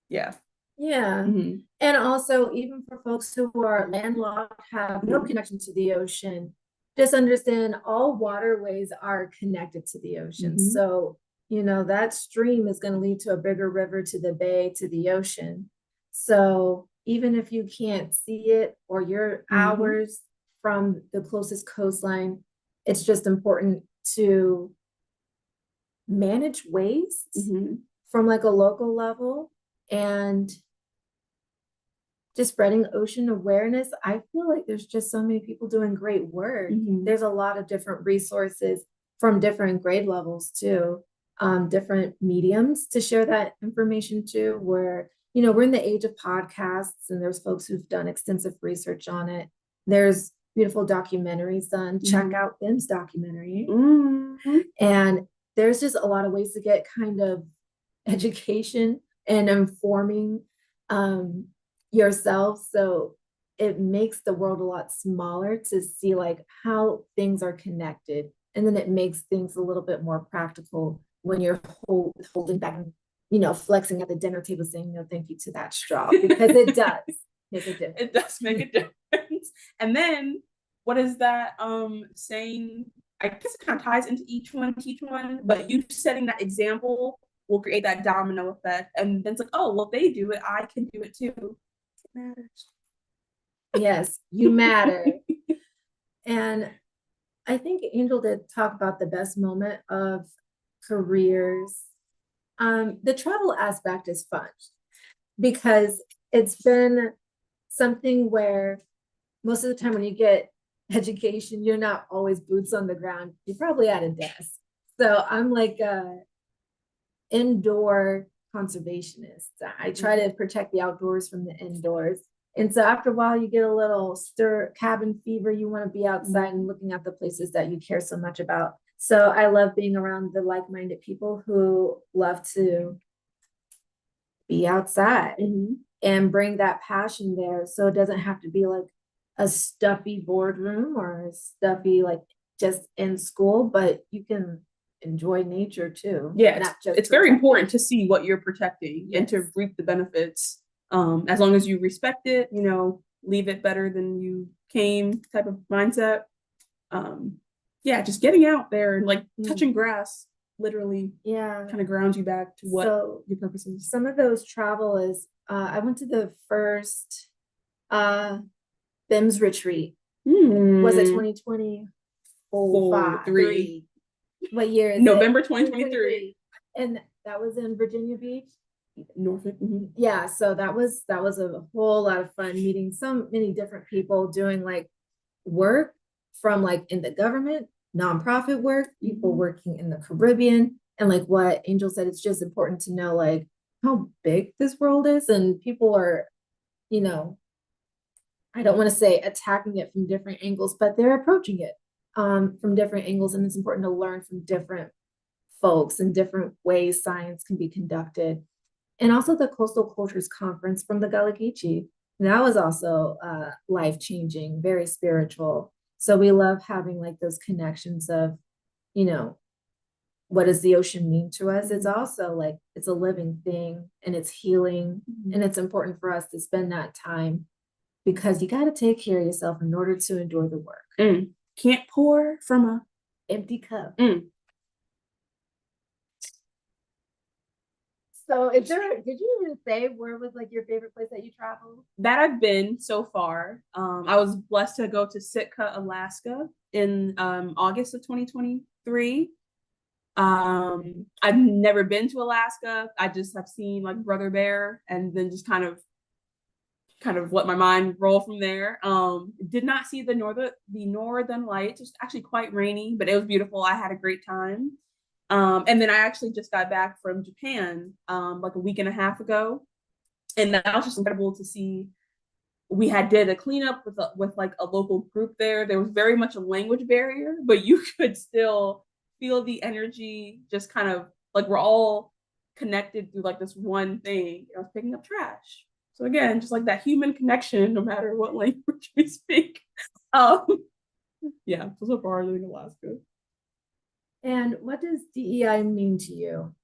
Yeah. And also, even for folks who are landlocked, have no connection to the ocean, just understand all waterways are connected to the ocean. So, you know, that stream is going to lead to a bigger river, to the bay, to the ocean. So even if you can't see it or you're hours from the closest coastline, it's just important to manage waste from like a local level and just spreading ocean awareness. I feel like there's just so many people doing great work. There's a lot of different resources from different grade levels too, different mediums to share that information to, where, you know, we're in the age of podcasts and there's folks who've done extensive research on it. There's beautiful documentaries done. Check out BIMS documentary. And there's just a lot of ways to get kind of education and informing yourself. So it makes the world a lot smaller to see like how things are connected. And then it makes things a little bit more practical when you're holding back, you know, flexing at the dinner table saying no thank you to that straw, because it does make a difference. It does make a difference. And then what is that saying? I guess it kind of ties into each one, teach one, but you setting that example will create that domino effect. And then it's like, oh, well, if they do it, I can do it too. It matters. Yes, you matter. And I think Angel did talk about the best moment of careers. The travel aspect is fun because it's been something where most of the time when you get education, you're not always boots on the ground. You're probably at a desk. So I'm like a indoor conservationist. I try to protect the outdoors from the indoors. And so after a while, you get a little cabin fever. You want to be outside and looking at the places that you care so much about. So I love being around the like-minded people who love to be outside and bring that passion there. So it doesn't have to be like a stuffy boardroom or a stuffy, like just in school, but you can enjoy nature too. Yeah, it's very important to see what you're protecting and to reap the benefits. As long as you respect it, you know, leave it better than you came type of mindset. Yeah, just getting out there and like touching grass literally kind of grounds you back to what your purpose is. Some of those travel is I went to the first BIMS retreat. Was it 2024? Three. What year is November it? 2023. And that was in Virginia Beach. Norfolk. Yeah, so that was a whole lot of fun meeting so many different people doing like work from like in the government, nonprofit work, people working in the Caribbean, and like what Angel said, it's just important to know like how big this world is, and people are, you know, I don't want to say attacking it from different angles, but they're approaching it from different angles, and it's important to learn from different folks and different ways science can be conducted. And also the Coastal Cultures Conference from the Gullah Geechee. That was also life-changing, very spiritual. So we love having like those connections of, you know, what does the ocean mean to us? It's also like, it's a living thing and it's healing. And it's important for us to spend that time because you got to take care of yourself in order to endure the work. Can't pour from an empty cup. So did you even say where was like your favorite place that you traveled? That I've been so far. I was blessed to go to Sitka, Alaska in August of 2023. I've never been to Alaska. I just have seen like Brother Bear and then just kind of let my mind roll from there. Did not see the northern lights. It's actually quite rainy, but it was beautiful. I had a great time. And then I actually just got back from Japan like a week and a half ago, and that was just incredible to see. We did a cleanup with like a local group there. There was very much a language barrier, but you could still feel the energy. Just kind of like we're all connected through like this one thing. I was picking up trash. So again, just like that human connection, no matter what language we speak. Yeah, so far I live in Alaska. And what does DEI mean to you?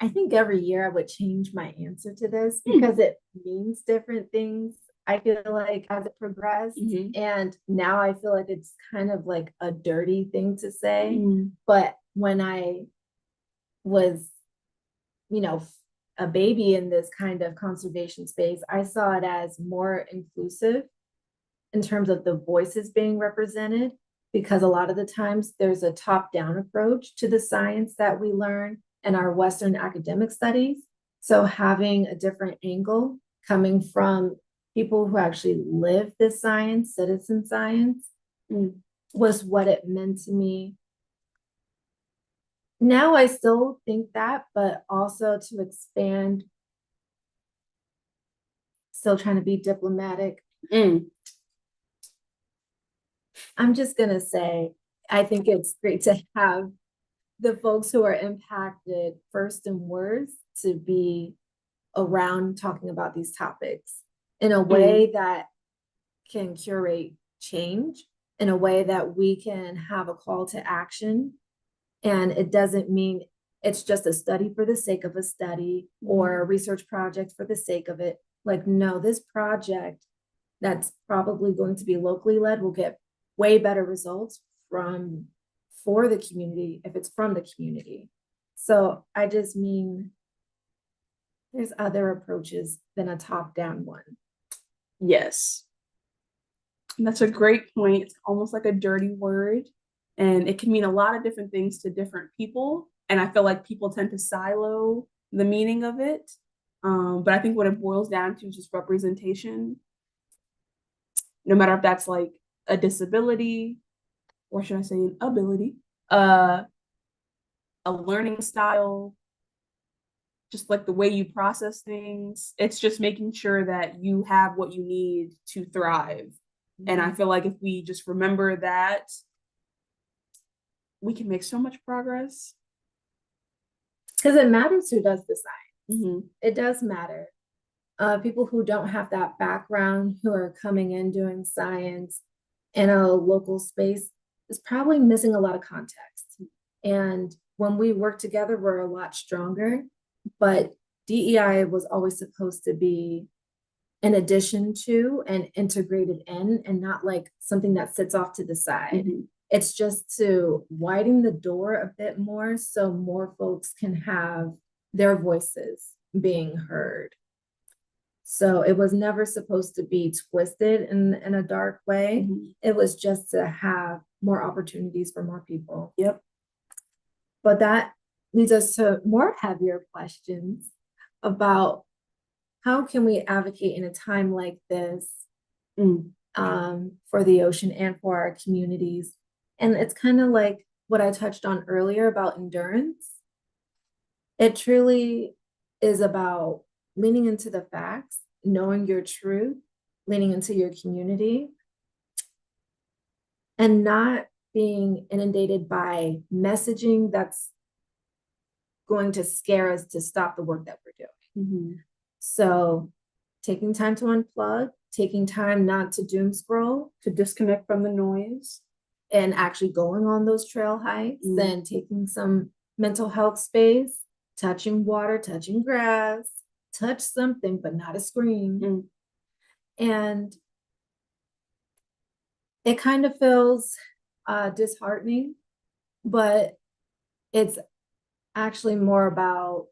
I think every year I would change my answer to this because it means different things. I feel like as it progressed, and now I feel like it's kind of like a dirty thing to say. But when I was, you know, a baby in this kind of conservation space, I saw it as more inclusive in terms of the voices being represented. because a lot of the times there's a top-down approach to the science that we learn in our Western academic studies. So having a different angle coming from people who actually live this science, citizen science, was what it meant to me. Now I still think that, but also to expand, still trying to be diplomatic. I'm just gonna say, I think it's great to have the folks who are impacted first and worst to be around talking about these topics in a way that can curate change, in a way that we can have a call to action. And it doesn't mean it's just a study for the sake of a study or a research project for the sake of it. Like, no, this project that's probably going to be locally led will get way better results for the community if it's from the community. So I just mean there's other approaches than a top-down one. Yes. That's a great point. It's almost like a dirty word, and it can mean a lot of different things to different people. And I feel like people tend to silo the meaning of it. But I think what it boils down to is just representation. No matter if that's like a disability, or should I say an ability, a learning style, just like the way you process things. It's just making sure that you have what you need to thrive. And I feel like if we just remember that, we can make so much progress. Because it matters who does the science. It does matter. People who don't have that background, who are coming in doing science in a local space, is probably missing a lot of context. And when we work together, we're a lot stronger. But DEI was always supposed to be in addition to and integrated in, and not like something that sits off to the side. It's just to widen the door a bit more so more folks can have their voices being heard. So it was never supposed to be twisted in a dark way. It was just to have more opportunities for more people. Yep. But that leads us to more heavier questions about how can we advocate in a time like this for the ocean and for our communities. And it's kind of like what I touched on earlier about endurance. It truly is about leaning into the facts, knowing your truth, leaning into your community, and not being inundated by messaging that's going to scare us to stop the work that we're doing. So taking time to unplug, taking time not to doom scroll, to disconnect from the noise, and actually going on those trail hikes and taking some mental health space, touching water, touching grass, touch something, but not a screen. And it kind of feels disheartening, but it's actually more about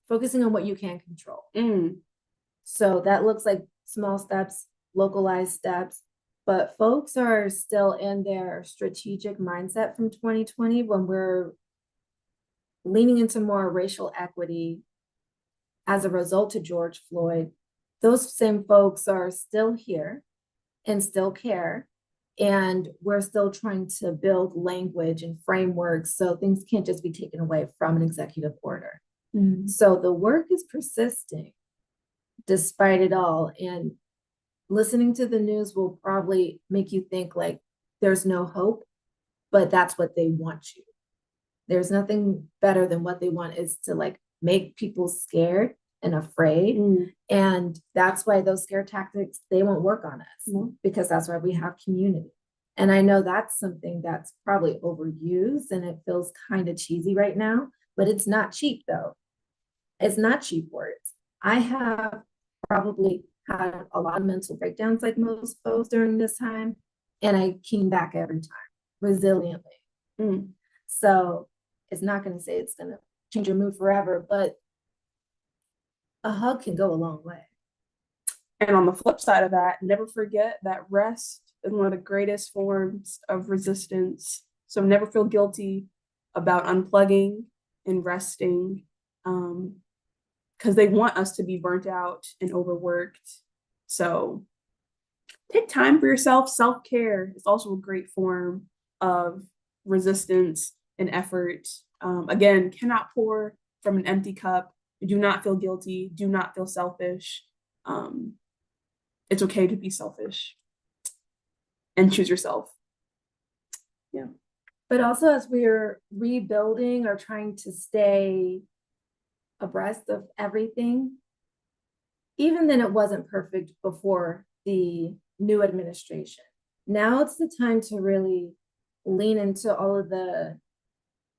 focusing on what you can control. So that looks like small steps, localized steps, but folks are still in their strategic mindset from 2020 when we're leaning into more racial equity as a result of George Floyd. Those same folks are still here and still care. And we're still trying to build language and frameworks so things can't just be taken away from an executive order. So the work is persisting despite it all. And listening to the news will probably make you think like there's no hope, but that's what they want you. There's nothing better than what they want is to like make people scared and afraid. And that's why those scare tactics, they won't work on us because that's why we have community. And I know that's something that's probably overused and it feels kind of cheesy right now, but it's not cheap though. It's not cheap words. I have probably had a lot of mental breakdowns like most folks during this time, and I came back every time resiliently. So it's not going to say it's going to change your mood forever, but a hug can go a long way. And on the flip side of that, never forget that rest is one of the greatest forms of resistance. So never feel guilty about unplugging and resting, because they want us to be burnt out and overworked. So take time for yourself. Self-care is also a great form of resistance and effort. Again, cannot pour from an empty cup. Do not feel guilty. Do not feel selfish. It's okay to be selfish and choose yourself. Yeah. But also, as we're rebuilding or trying to stay abreast of everything, even then it wasn't perfect before the new administration. Now it's the time to really lean into all of the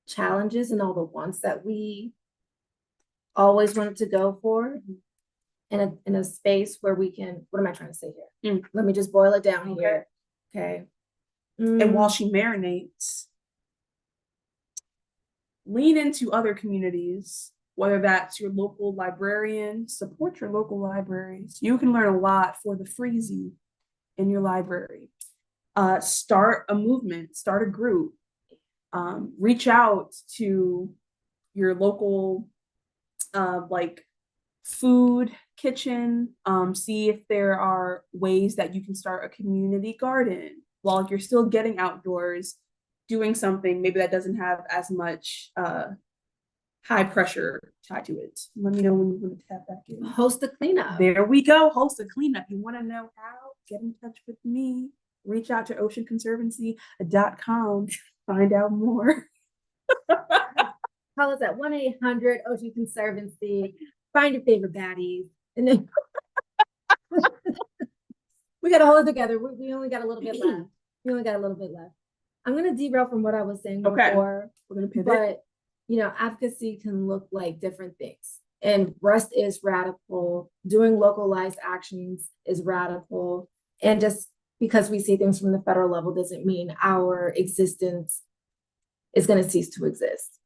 challenges and all the wants that we always wanted to go for in a space where we can, what am I trying to say here? Let me just boil it down here. Okay. And while she marinates, lean into other communities, whether that's your local librarian, support your local libraries. You can learn a lot for the freezy in your library. Start a movement, start a group, reach out to your local like food kitchen, see if there are ways that you can start a community garden while you're still getting outdoors, doing something maybe that doesn't have as much high pressure tied to it. Let me know when you want to tap back in. Host a cleanup. There we go. Host a cleanup. You want to know how? Get in touch with me. Reach out to oceanconservancy.com. Find out more. Call us at 1-800-OCEAN Conservancy. Find your favorite baddies. And then we got to hold it together. We only got a little bit left. I'm going to derail from what I was saying before. We're going to pivot. But, advocacy can look like different things. And rest is radical. Doing localized actions is radical. And just because we see things from the federal level doesn't mean our existence is going to cease to exist.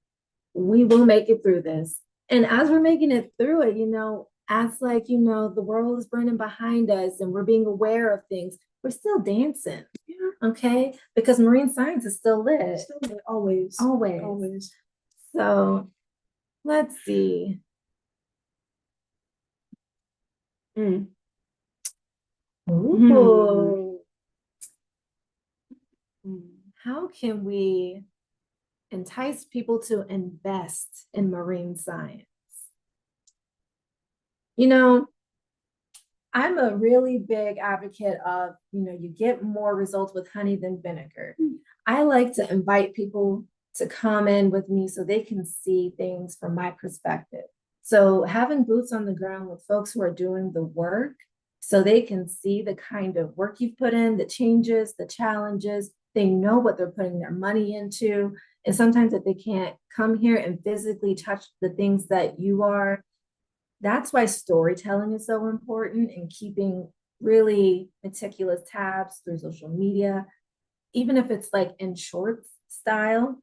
We will make it through this. And as we're making it through it, as the world is burning behind us and we're being aware of things, we're still dancing. Yeah. Okay. Because marine science is still lit. Still lit, always. So let's see. Ooh. How can we entice people to invest in marine science? I'm a really big advocate of, you get more results with honey than vinegar. I like to invite people to come in with me so they can see things from my perspective. So having boots on the ground with folks who are doing the work so they can see the kind of work you've put in, the changes, the challenges, they know what they're putting their money into. And sometimes if they can't come here and physically touch the things that you are, that's why storytelling is so important and keeping really meticulous tabs through social media, even if it's like in short style.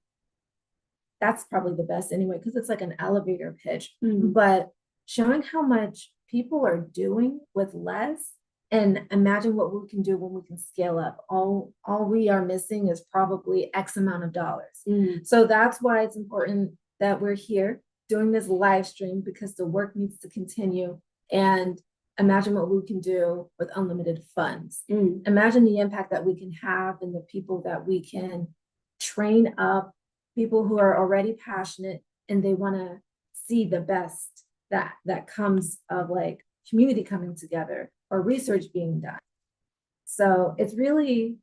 That's probably the best anyway, because it's like an elevator pitch, but showing how much people are doing with less, and imagine what we can do when we can scale up. All we are missing is probably X amount of dollars. So that's why it's important that we're here doing this live stream, because the work needs to continue. And imagine what we can do with unlimited funds. Imagine the impact that we can have and the people that we can train up, people who are already passionate and they want to see the best that comes of like community coming together or research being done. So it's really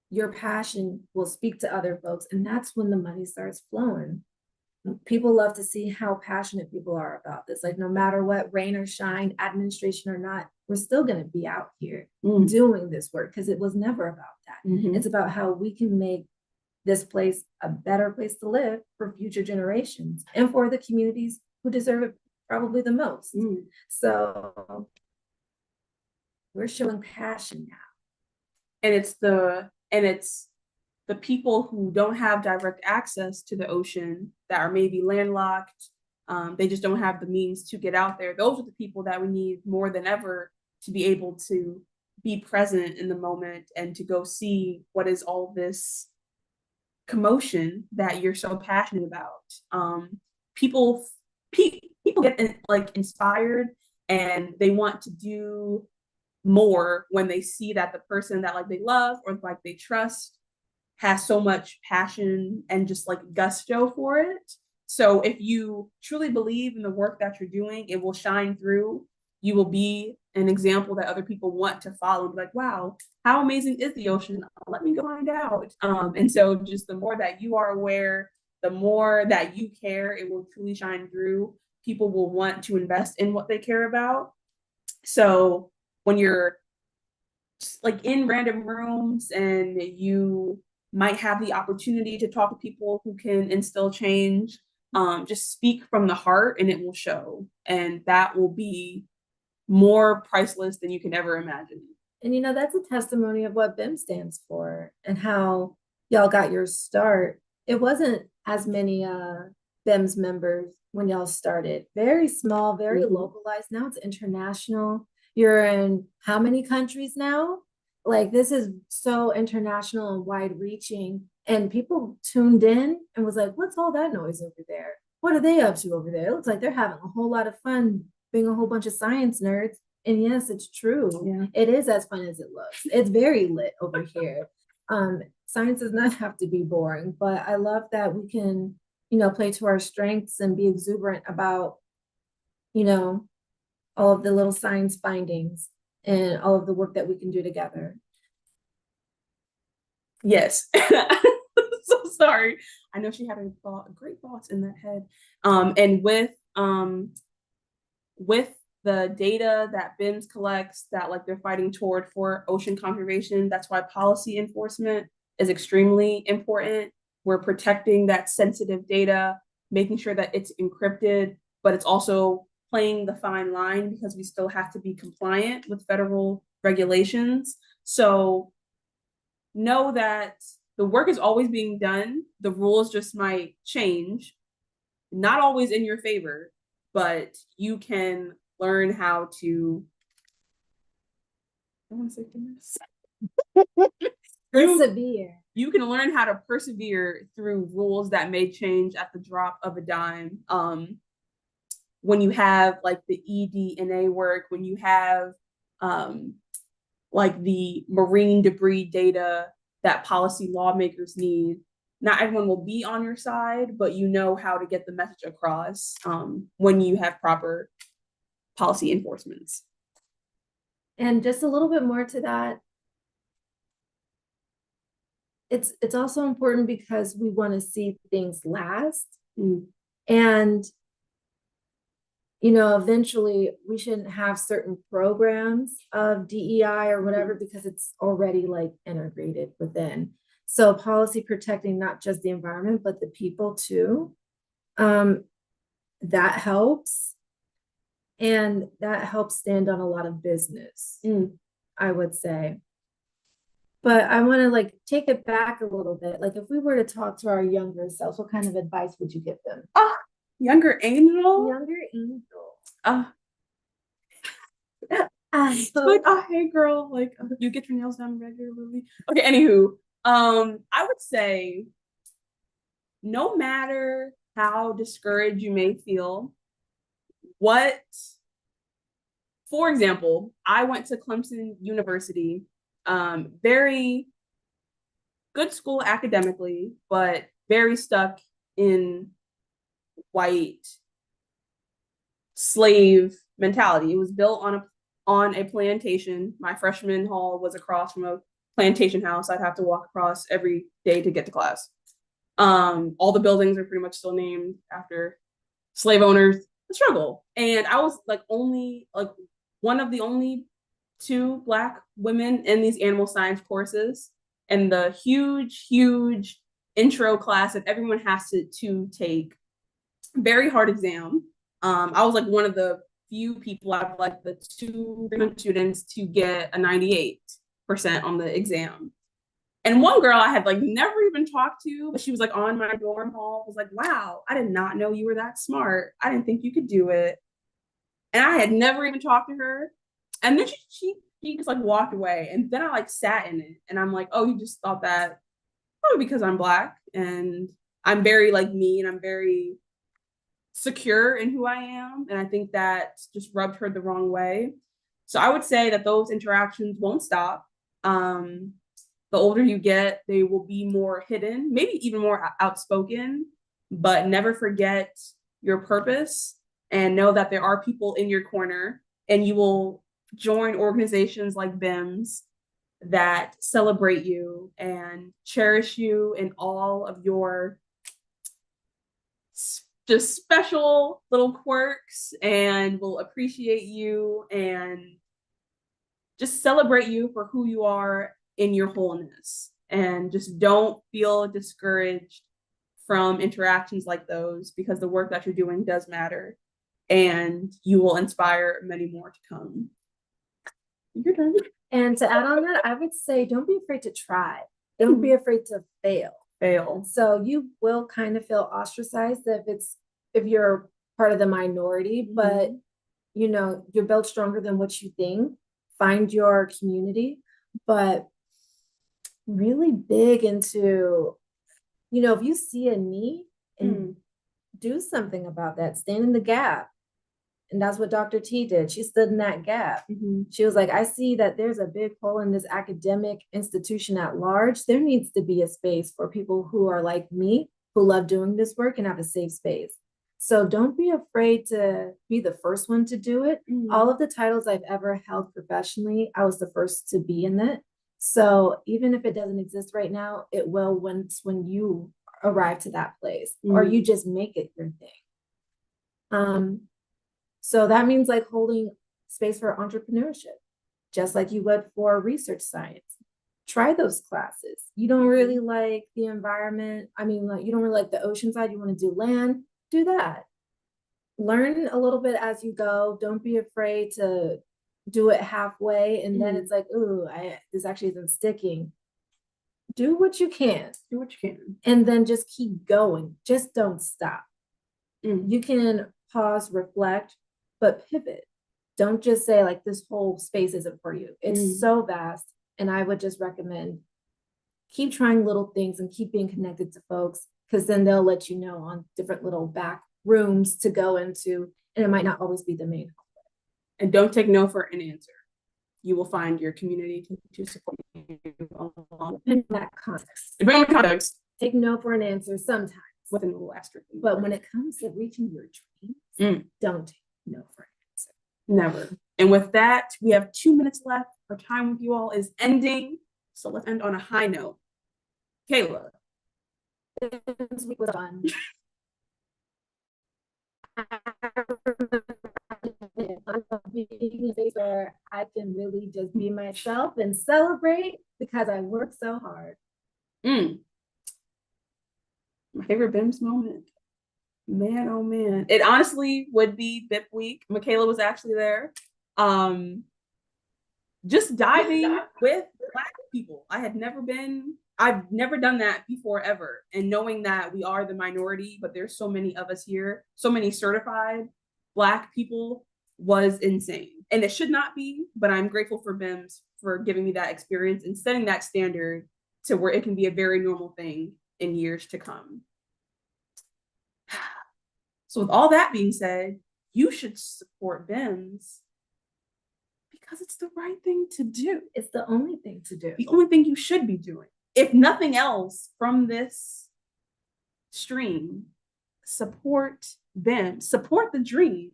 your passion will speak to other folks, and that's when the money starts flowing. People love to see how passionate people are about this. Like no matter what, rain or shine, administration or not, we're still going to be out here doing this work, because it was never about that. It's about how we can make this place a better place to live for future generations and for the communities who deserve it probably the most. So we're showing passion now. And it's the people who don't have direct access to the ocean, that are maybe landlocked, They just don't have the means to get out there. Those are the people that we need more than ever to be able to be present in the moment and to go see what is all this commotion that you're so passionate about. People people get like inspired and they want to do more when they see that the person that like they love or like they trust has so much passion and just like gusto for it. So if you truly believe in the work that you're doing, it will shine through. You will be an example that other people want to follow. Be like, wow, how amazing is the ocean? Let me go find out. And so just the more that you are aware, the more that you care, it will truly shine through. People will want to invest in what they care about. So when you're like in random rooms and you might have the opportunity to talk to people who can instill change, just speak from the heart and it will show. And that will be more priceless than you can ever imagine. And that's a testimony of what BIM stands for and how y'all got your start. It wasn't as many BIMS members when y'all started. Very small, very localized. Now it's international. You're in how many countries now? Like this is so international and wide reaching. And people tuned in and was like, what's all that noise over there? What are they up to over there? It looks like they're having a whole lot of fun being a whole bunch of science nerds. And yes, it's true. Yeah. It is as fun as it looks. It's very lit over here. Science does not have to be boring, but I love that we can, play to our strengths and be exuberant about, all of the little science findings and all of the work that we can do together. Yes. So sorry. I know she had great thoughts in that head. And with the data that BIMS collects that like they're fighting toward for ocean conservation, that's why policy enforcement is extremely important. We're protecting that sensitive data, making sure that it's encrypted, but it's also playing the fine line because we still have to be compliant with federal regulations. So know that the work is always being done. The rules just might change, not always in your favor, but you can learn how to, I want to say persevere. You can learn how to persevere through rules that may change at the drop of a dime. When you have like the eDNA work, when you have like the marine debris data that policy lawmakers need, not everyone will be on your side, but you know how to get the message across when you have proper policy enforcements. And just a little bit more to that, it's also important because we want to see things last. And eventually we shouldn't have certain programs of DEI or whatever because it's already like integrated within. So policy protecting not just the environment, but the people too. That helps. And that helps stand on a lot of business, I would say. But I want to like take it back a little bit. Like if we were to talk to our younger selves, what kind of advice would you give them? Younger angel? Younger angel. Like, hey girl, like you get your nails done regularly. Okay, anywho, I would say no matter how discouraged you may feel, for example, I went to Clemson University, very good school academically, but very stuck in white slave mentality. It was built on a plantation. My freshman hall was across from a plantation house. I'd have to walk across every day to get to class. All the buildings are pretty much still named after slave owners. The struggle. And I was like one of the only 2 Black women in these animal science courses, and the huge intro class that everyone has to take. Very hard exam. I was like one of the few people out of like the 200 students to get a 98% on the exam. And one girl I had like never even talked to, but she was like on my dorm hall, was like, wow, I did not know you were that smart. I didn't think you could do it. And I had never even talked to her. And then she just like walked away. And then I like sat in it and I'm like, oh, you just thought that probably because I'm Black and I'm very like me and I'm very secure in who I am. And I think that just rubbed her the wrong way. So I would say that those interactions won't stop. The older you get, they will be more hidden, maybe even more outspoken, but never forget your purpose and know that there are people in your corner, and you will join organizations like BIMS that celebrate you and cherish you in all of your just special little quirks and will appreciate you and just celebrate you for who you are in your wholeness. And just don't feel discouraged from interactions like those, because the work that you're doing does matter and you will inspire many more to come. Your turn. And to add on that, I would say don't be afraid to try. Don't be afraid to fail. So you will kind of feel ostracized if you're part of the minority, but you know, you're built stronger than what you think. Find your community, but really big into, you know, if you see a need and do something about that, stand in the gap. And that's what Dr. T did. She stood in that gap. She was like, I see that there's a big hole in this academic institution at large. There needs to be a space for people who are like me, who love doing this work and have a safe space. So don't be afraid to be the first one to do it. All of the titles I've ever held professionally, I was the first to be in it. So even if it doesn't exist right now, it will when you arrive to that place, or you just make it your thing. So that means like holding space for entrepreneurship, just like you would for research science. Try those classes. You don't really like the environment. I mean, like you don't really like the ocean side. You want to do land, do that. Learn a little bit as you go. Don't be afraid to do it halfway. And then it's like, ooh, this actually isn't sticking. Do what you can. Do what you can. And then just keep going. Just don't stop. You can pause, reflect, but pivot. Don't just say like this whole space isn't for you. It's so vast. And I would just recommend keep trying little things and keep being connected to folks, because then they'll let you know on different little back rooms to go into, and it might not always be the main. And don't take no for an answer. You will find your community to support you along in that context. Depending on context. Take no for an answer sometimes. With a little asterisk. But when it comes to reaching your dreams, don't take no for an answer. Never. And with that, we have 2 minutes left. Our time with you all is ending. So let's end on a high note. Kayla. This week was fun. Being a space where I can really just be myself and celebrate because I work so hard. My favorite BIMS moment. Man, oh man. It honestly would be BIP week. Michaela was actually there. Just diving with Black people. I've never done that before ever. And knowing that we are the minority, but there's so many of us here, so many certified Black people, was insane. And it should not be, but I'm grateful for BIMS for giving me that experience and setting that standard to where it can be a very normal thing in years to come. So with all that being said, you should support BIMS because it's the right thing to do. It's the only thing to do. The only thing you should be doing. If nothing else from this stream, support BIMS, support the dream.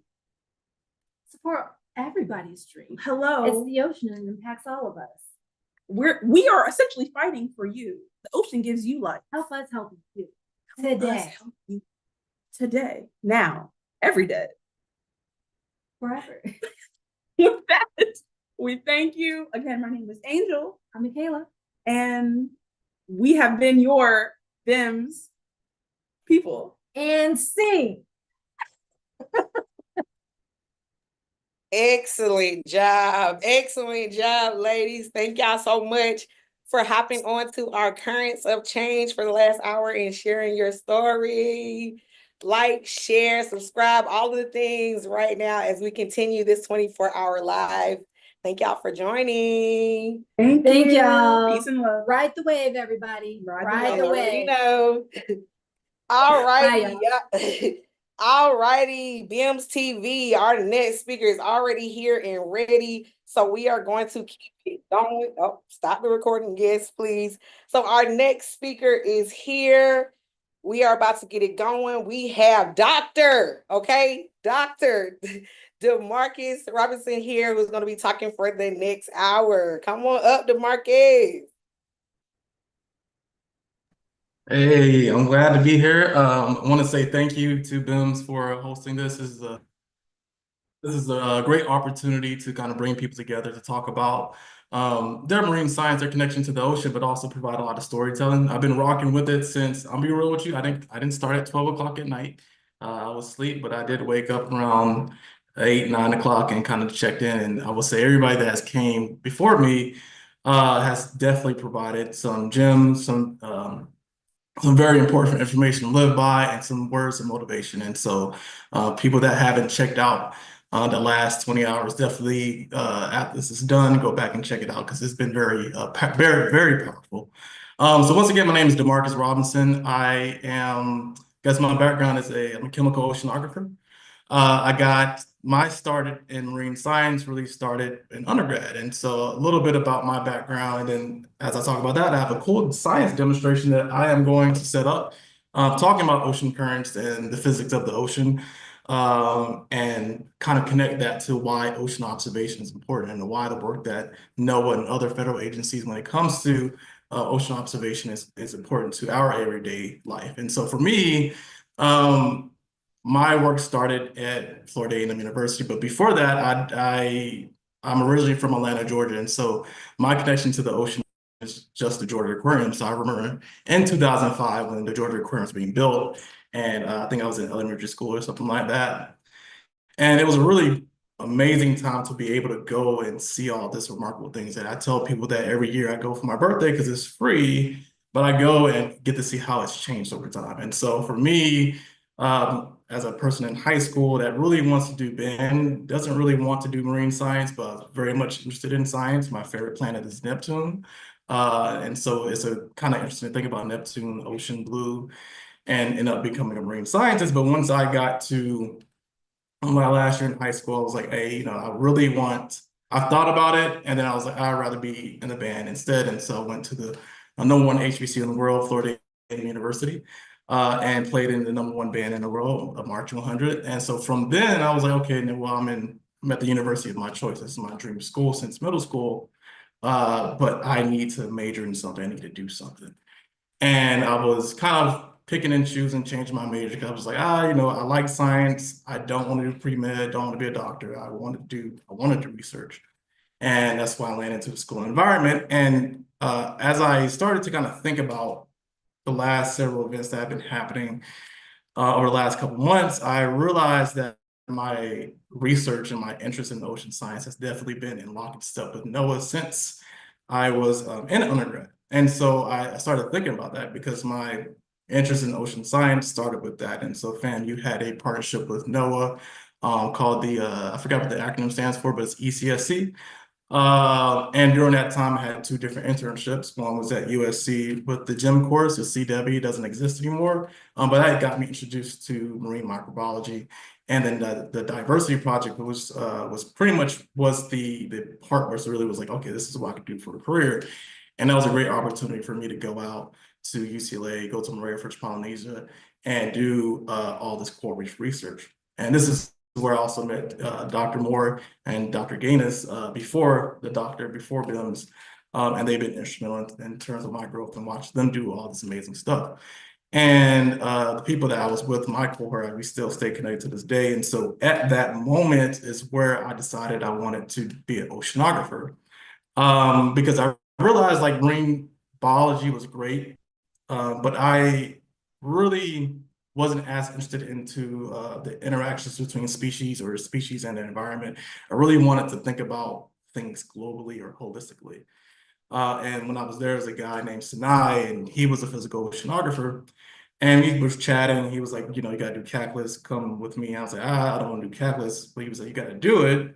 Support everybody's dream. Hello. It's the ocean and it impacts all of us. We are essentially fighting for you. The ocean gives you life. Help us help you today. Today, now, every day, forever. With that, we thank you again. My name is Angel. I'm Michaela, and we have been your BIMS people. And sing. Excellent job, ladies. Thank y'all so much for hopping on to our Currents of Change for the last hour and sharing your story. Like, share, subscribe, all of the things right now as we continue this 24-hour live. Thank y'all for joining. Thank y'all. Peace and love. Ride the wave, everybody. Ride the Already wave. know. All righty. Bye, Yeah. All righty. BIMS TV, our next speaker is already here and ready. So we are going to keep it going. Oh, stop the recording. Yes, please. So our next speaker is here. We are about to get it going. We have Dr. DeMarcus Robinson here, who's going to be talking for the next hour. Come on up, DeMarcus. Hey, I'm glad to be here. I want to say thank you to BIMS for hosting this. This is a great opportunity to kind of bring people together to talk about their marine science, their connection to the ocean, but also provide a lot of storytelling. I've been rocking with it since, I'll be real with you, I didn't start at 12 o'clock at night. I was asleep, but I did wake up around 8, 9 o'clock and kind of checked in. And I will say everybody that has came before me has definitely provided some gems, some very important information to live by, and some words of motivation. And so people that haven't checked out the last 20 hours, definitely after this is done, go back and check it out because it's been very, very powerful. So once again, my name is DeMarcus Robinson. Guess my background is I'm a chemical oceanographer. I got my started in marine science, really started in undergrad. And so a little bit about my background. And as I talk about that, I have a cool science demonstration that I am going to set up, talking about ocean currents and the physics of the ocean, and kind of connect that to why ocean observation is important and why the work that NOAA and other federal agencies, when it comes to ocean observation, is important to our everyday life. And so for me, my work started at Florida A&M University, but before that, I'm originally from Atlanta, Georgia, and so my connection to the ocean is just the Georgia Aquarium. So I remember in 2005 when the Georgia Aquarium was being built, and I think I was in elementary school or something like that. And it was a really amazing time to be able to go and see all this remarkable things. And I tell people that every year I go for my birthday because it's free, but I go and get to see how it's changed over time. And so for me, as a person in high school that really wants to do BIM, doesn't really want to do marine science, but very much interested in science. My favorite planet is Neptune. And so it's a kind of interesting thing about Neptune, ocean blue, and end up becoming a marine scientist. But once I got to my last year in high school, I was like, hey, I thought about it, and then I was like, I'd rather be in the band instead. And so I went to the number one HBCU in the world, Florida A&M University, and played in the number one band in the world, March 100. And so from then I was like, okay, well, I'm at the university of my choice. This is my dream school since middle school, but I need to major in something. I need to do something. And I was kind of picking and choosing, changing my major because I was like, I like science. I don't want to do pre-med, don't want to be a doctor. I wanted to research. And that's why I landed into the school environment. And as I started to kind of think about the last several events that have been happening over the last couple months, I realized that my research and my interest in ocean science has definitely been in lockstep with NOAA since I was in undergrad. And so I started thinking about that because my interest in ocean science started with that. And so you had a partnership with NOAA called I forgot what the acronym stands for, but it's ECSC. And during that time, I had two different internships. One was at USC with the GEM course. The CW doesn't exist anymore, but that got me introduced to marine microbiology. And then the diversity project was pretty much the part where it really was like, okay, this is what I could do for a career. And that was a great opportunity for me to go out to UCLA, go to Maria French Polynesia, and do all this coral reef research. And this is where I also met Dr. Moore and Dr. Gaines before BIMS. And they've been instrumental in terms of my growth and watch them do all this amazing stuff. And the people that I was with, my cohort, we still stay connected to this day. And so at that moment is where I decided I wanted to be an oceanographer because I realized like marine biology was great, but I really wasn't as interested into the interactions between species or species and the environment. I really wanted to think about things globally or holistically. And when I was there, was a guy named Sinai, and he was a physical oceanographer. And we was chatting. He was like, you know, you got to do calculus. Come with me. I was like, I don't want to do calculus. But he was like, you got to do it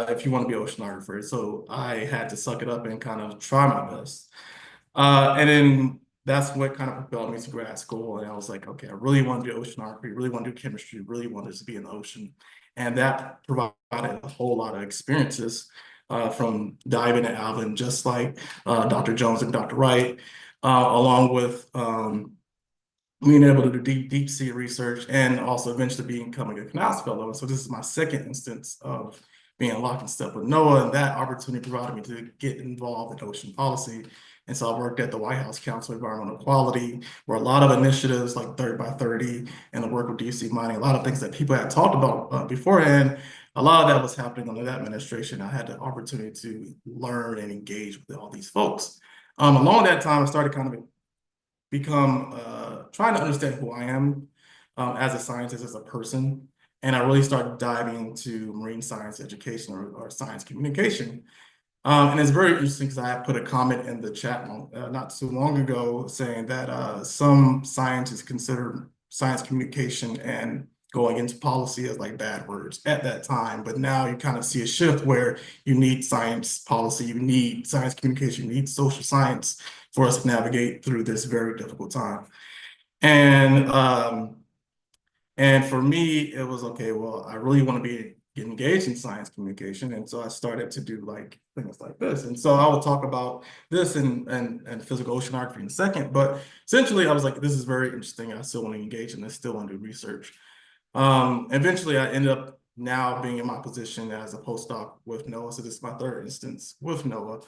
if you want to be an oceanographer. So I had to suck it up and kind of try my best. And then that's what kind of propelled me to grad school. And I was like, okay, I really want to do oceanography, really want to do chemistry, really wanted to be in the ocean. And that provided a whole lot of experiences from diving at Alvin, just like Dr. Jones and Dr. Wright, along with being able to do deep sea research and also eventually becoming a CNAS fellow. So this is my second instance of being locked in step with NOAA, and that opportunity provided me to get involved in ocean policy. And so I worked at the White House Council of Environmental Quality, where a lot of initiatives like 30 by 30 and the work with DC mining, a lot of things that people had talked about beforehand, a lot of that was happening under that administration. I had the opportunity to learn and engage with all these folks. Along that time, I started kind of become trying to understand who I am as a scientist, as a person. And I really started diving into marine science education or science communication. And it's very interesting because I put a comment in the chat not too long ago saying that some scientists consider science communication and going into policy as like bad words at that time. But now you kind of see a shift where you need science policy, you need science communication, you need social science for us to navigate through this very difficult time. And for me, it was okay, well, I really want to get engaged in science communication. And so I started to do like things like this. And so I will talk about this and physical oceanography in a second. But essentially, I was like, this is very interesting. I still want to engage in this, still want to do research. Eventually, I ended up now being in my position as a postdoc with NOAA. So this is my third instance with NOAA,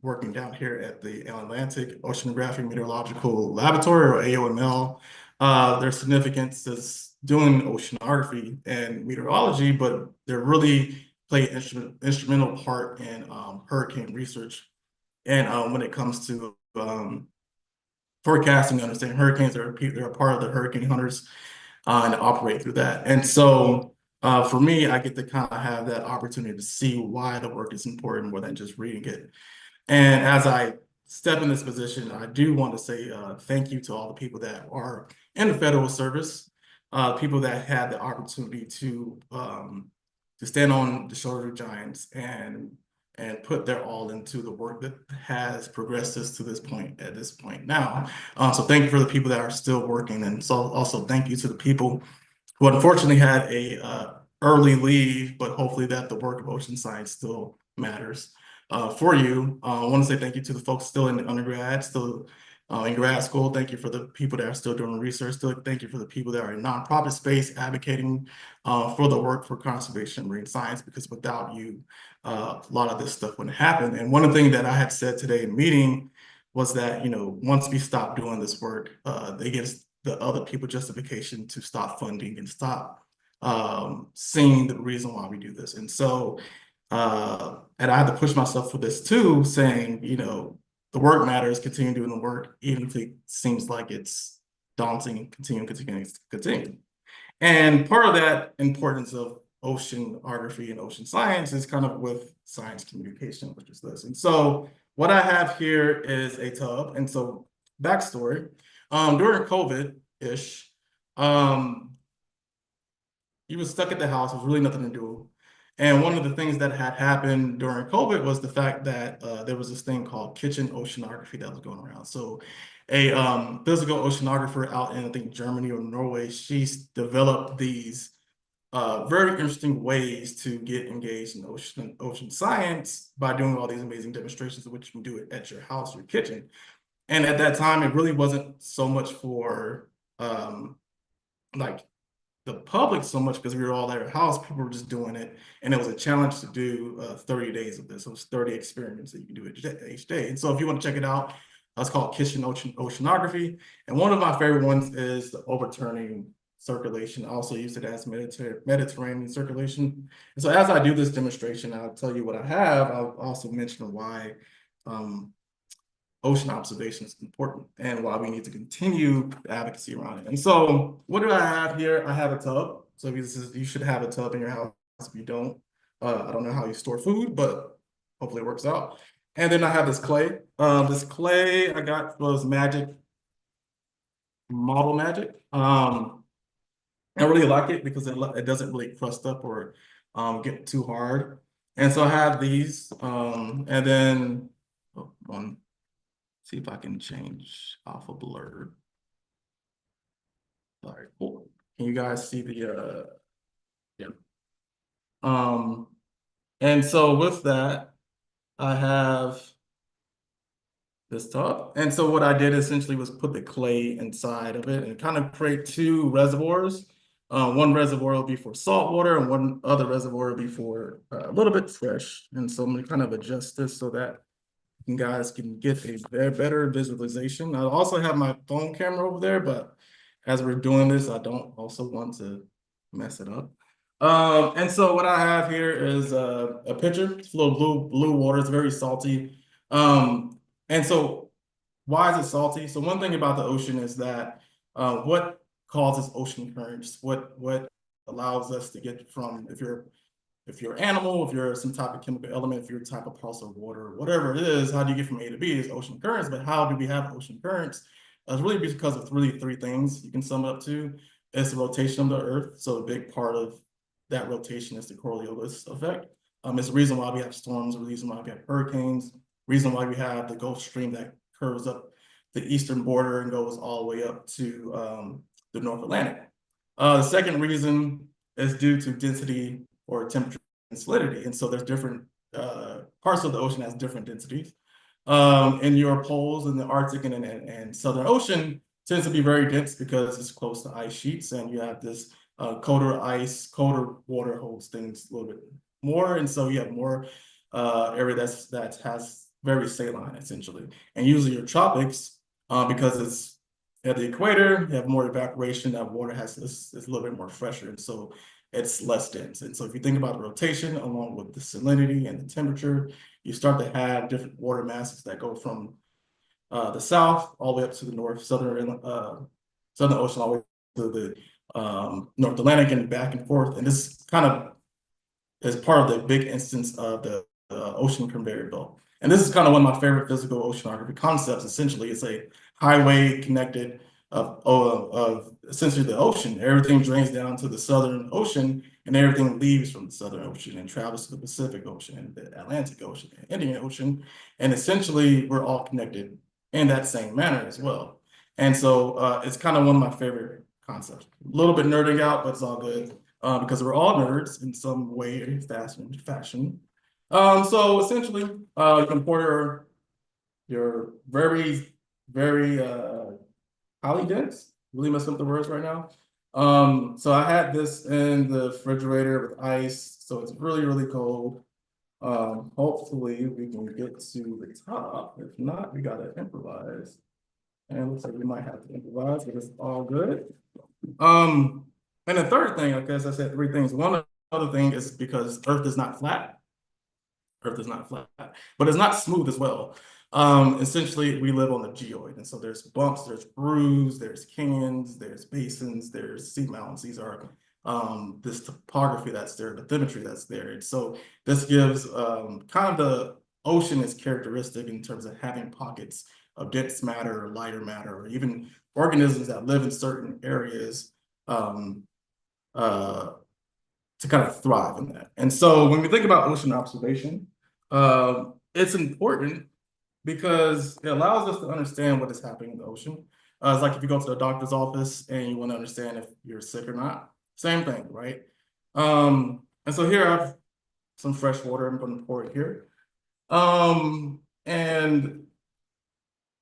working down here at the Atlantic Oceanographic Meteorological Laboratory, or AOML. Their significance is doing oceanography and meteorology, but they're really play an instrumental part in hurricane research. And when it comes to forecasting, understanding hurricanes, they're a part of the hurricane hunters and operate through that. And so for me, I get to kind of have that opportunity to see why the work is important more than just reading it. And as I step in this position, I do want to say thank you to all the people that are in the federal service, people that had the opportunity to stand on the shoulders of giants and put their all into the work that has progressed us to this point at this point now. So thank you for the people that are still working, and so also thank you to the people who unfortunately had a early leave, but hopefully that the work of ocean science still matters for you. I want to say thank you to the folks still in the undergrad, still in grad school. Thank you for the people that are still doing research. Still, thank you for the people that are in nonprofit space advocating for the work for conservation marine science, because without you, a lot of this stuff wouldn't happen. And one of the things that I had said today in meeting was that, you know, once we stop doing this work, they give the other people justification to stop funding and stop seeing the reason why we do this. And so, and I had to push myself for this too, saying, you know, the work matters, continue doing the work, even if it seems like it's daunting, and continue. And part of that importance of oceanography and ocean science is kind of with science communication, which is this. And so what I have here is a tub. And so backstory, during COVID-ish, he was stuck at the house, there was really nothing to do. And one of the things that had happened during COVID was the fact that there was this thing called kitchen oceanography that was going around. So a physical oceanographer out in, I think, Germany or Norway, she's developed these very interesting ways to get engaged in ocean science by doing all these amazing demonstrations of which you can do it at your house, your kitchen. And at that time, it really wasn't so much for like the public so much because we were all at our house, people were just doing it. And it was a challenge to do 30 days of this. So it was 30 experiments that you can do each day. And so if you want to check it out, it's called Kitchen Oceanography. And one of my favorite ones is the overturning circulation. I also use it as Mediterranean circulation. And so as I do this demonstration, I'll tell you what I have. I'll also mention why ocean observation is important and why we need to continue advocacy around it. And so what do I have here? I have a tub. So you should have a tub in your house. If you don't, I don't know how you store food, but hopefully it works out. And then I have this clay. This clay I got was Model Magic. I really like it because it doesn't really crust up or get too hard. And so I have these, and then see if I can change off a blur. All right, cool. Can you guys see the yeah. And so with that, I have this top. And so what I did essentially was put the clay inside of it and kind of create two reservoirs. One reservoir will be for salt water and one other reservoir will be for a little bit fresh. And so I'm gonna kind of adjust this so that you guys can get a better visualization. I also have my phone camera over there, but as we're doing this, I don't also want to mess it up. And so what I have here is a pitcher. It's full of blue water. It's very salty. And so why is it salty? So one thing about the ocean is that what causes ocean currents, what allows us to get from, if you're an animal, if you're some type of chemical element, if you're a type of pulse of water, whatever it is, how do you get from A to B is ocean currents. But how do we have ocean currents? It's really because of really three things you can sum it up to. It's the rotation of the Earth. So a big part of that rotation is the Coriolis effect. It's the reason why we have storms, the reason why we have hurricanes, reason why we have the Gulf Stream that curves up the eastern border and goes all the way up to the North Atlantic. The second reason is due to density or temperature and salinity. And so there's different parts of the ocean has different densities. In your poles in the Arctic and Southern Ocean tends to be very dense because it's close to ice sheets and you have this colder ice, colder water holds things a little bit more. And so you have more area that has very saline essentially. And usually your tropics, because it's at the equator, you have more evaporation, that water is a little bit more fresher. And so it's less dense. And so if you think about the rotation along with the salinity and the temperature, you start to have different water masses that go from the south all the way up to the north, southern ocean, all the way to the North Atlantic and back and forth. And this kind of is part of the big instance of the ocean conveyor belt. And this is kind of one of my favorite physical oceanography concepts. Essentially, it's a highway connected of essentially the ocean. Everything drains down to the Southern Ocean, and everything leaves from the Southern Ocean and travels to the Pacific Ocean and the Atlantic Ocean and Indian Ocean. And essentially, we're all connected in that same manner as well. And so it's kind of one of my favorite concepts. A little bit nerding out, but it's all good because we're all nerds in some way, fashion. So essentially, you can pour your very, very highly dense, really messing up the words right now. So I had this in the refrigerator with ice, so it's really, really cold. Hopefully we can get to the top. If not, we gotta improvise. And it looks like we might have to improvise, but it's all good. And the third thing, I guess I said three things. One other thing is because Earth is not flat. Earth is not flat, but it's not smooth as well. Essentially, we live on the geoid, and so there's bumps, there's grooves, there's canyons, there's basins, there's seamounts. These are this topography that's there, the bathymetry that's there. And so this gives kind of the ocean is characteristic in terms of having pockets of dense matter or lighter matter, or even organisms that live in certain areas to kind of thrive in that. And so when we think about ocean observation, it's important because it allows us to understand what is happening in the ocean. It's like if you go to the doctor's office and you want to understand if you're sick or not, same thing, right? And so here I have some fresh water. I'm going to pour it here. And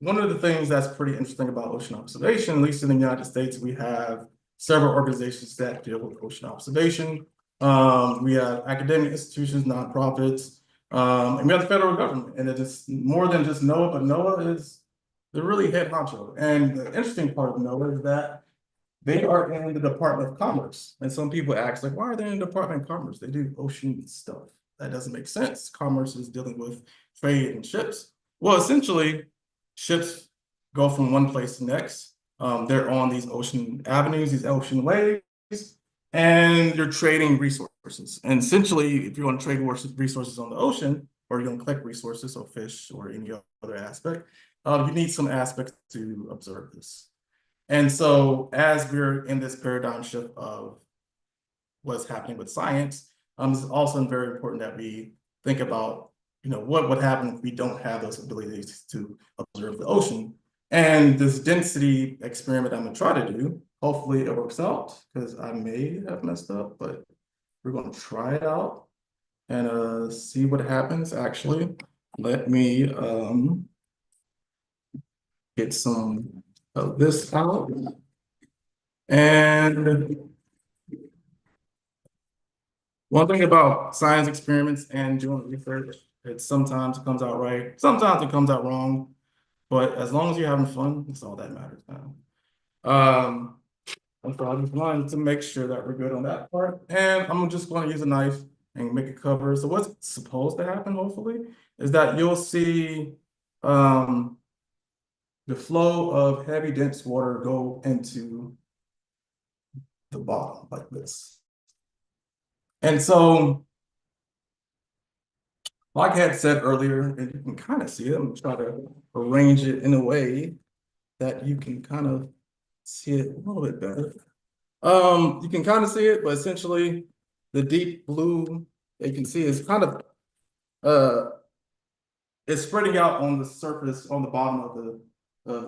one of the things that's pretty interesting about ocean observation, at least in the United States, we have several organizations that deal with ocean observation. We have academic institutions, nonprofits, and we have the federal government. And it's more than just NOAA, but NOAA is the really head honcho. And the interesting part of NOAA is that they are in the Department of Commerce. And some people ask, like, why are they in the Department of Commerce? They do ocean stuff. That doesn't make sense. Commerce is dealing with trade and ships. Well, essentially, ships go from one place to the next. They're on these ocean avenues, these ocean ways, and you're trading resources. And essentially, if you want to trade resources on the ocean, or you're gonna collect resources, so fish or any other aspect, you need some aspects to observe this. And so as we're in this paradigm shift of what's happening with science, it's also very important that we think about, what would happen if we don't have those abilities to observe the ocean. And this density experiment I'm gonna try to do, hopefully it works out, because I may have messed up, but we're gonna try it out and see what happens. Actually, let me get some of this out. And one thing about science experiments and doing research, it sometimes comes out right, sometimes it comes out wrong, but as long as you're having fun, that's all that matters now. And so I just wanted to make sure that we're good on that part. And I'm just going to use a knife and make a cover. So what's supposed to happen, hopefully, is that you'll see the flow of heavy, dense water go into the bottom like this. And so, like I had said earlier, and you can kind of see it, I'm gonna try to arrange it in a way that you can kind of see it a little bit better. You can kind of see it, but essentially the deep blue you can see is kind of it's spreading out on the surface, on the bottom of the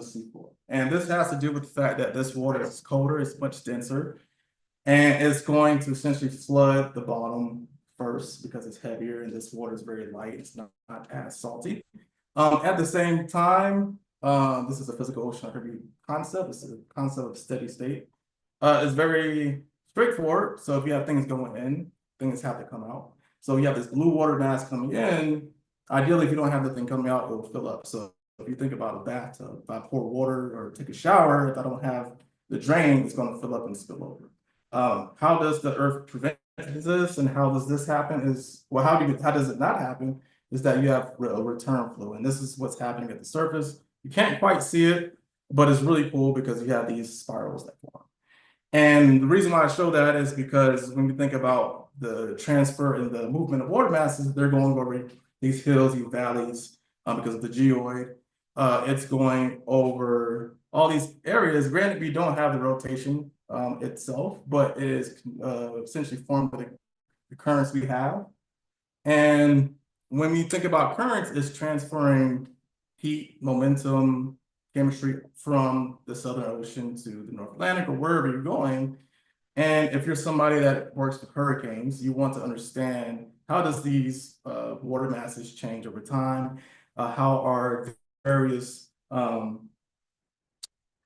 seafloor. And this has to do with the fact that this water is colder, it's much denser, and it's going to essentially flood the bottom first because it's heavier and this water is very light, it's not as salty. At the same time, this is a physical oceanography concept, it's a concept of steady state. It's very straightforward. So if you have things going in, things have to come out. So you have this blue water mass coming in. Ideally, if you don't have the thing coming out, it will fill up. So if you think about a bathtub, if I pour water or take a shower, if I don't have the drain, it's going to fill up and spill over. How does the earth prevent this and how does this happen is, well, how does it not happen is that you have a return flow. And this is what's happening at the surface. You can't quite see it, but it's really cool because you have these spirals that form. And the reason why I show that is because when we think about the transfer and the movement of water masses, they're going over these hills, these valleys, because of the geoid. It's going over all these areas. Granted, we don't have the rotation itself, but it is essentially formed by the currents we have. And when we think about currents, it's transferring heat, momentum, chemistry from the Southern Ocean to the North Atlantic or wherever you're going. And if you're somebody that works with hurricanes, you want to understand how does these water masses change over time? How are various, I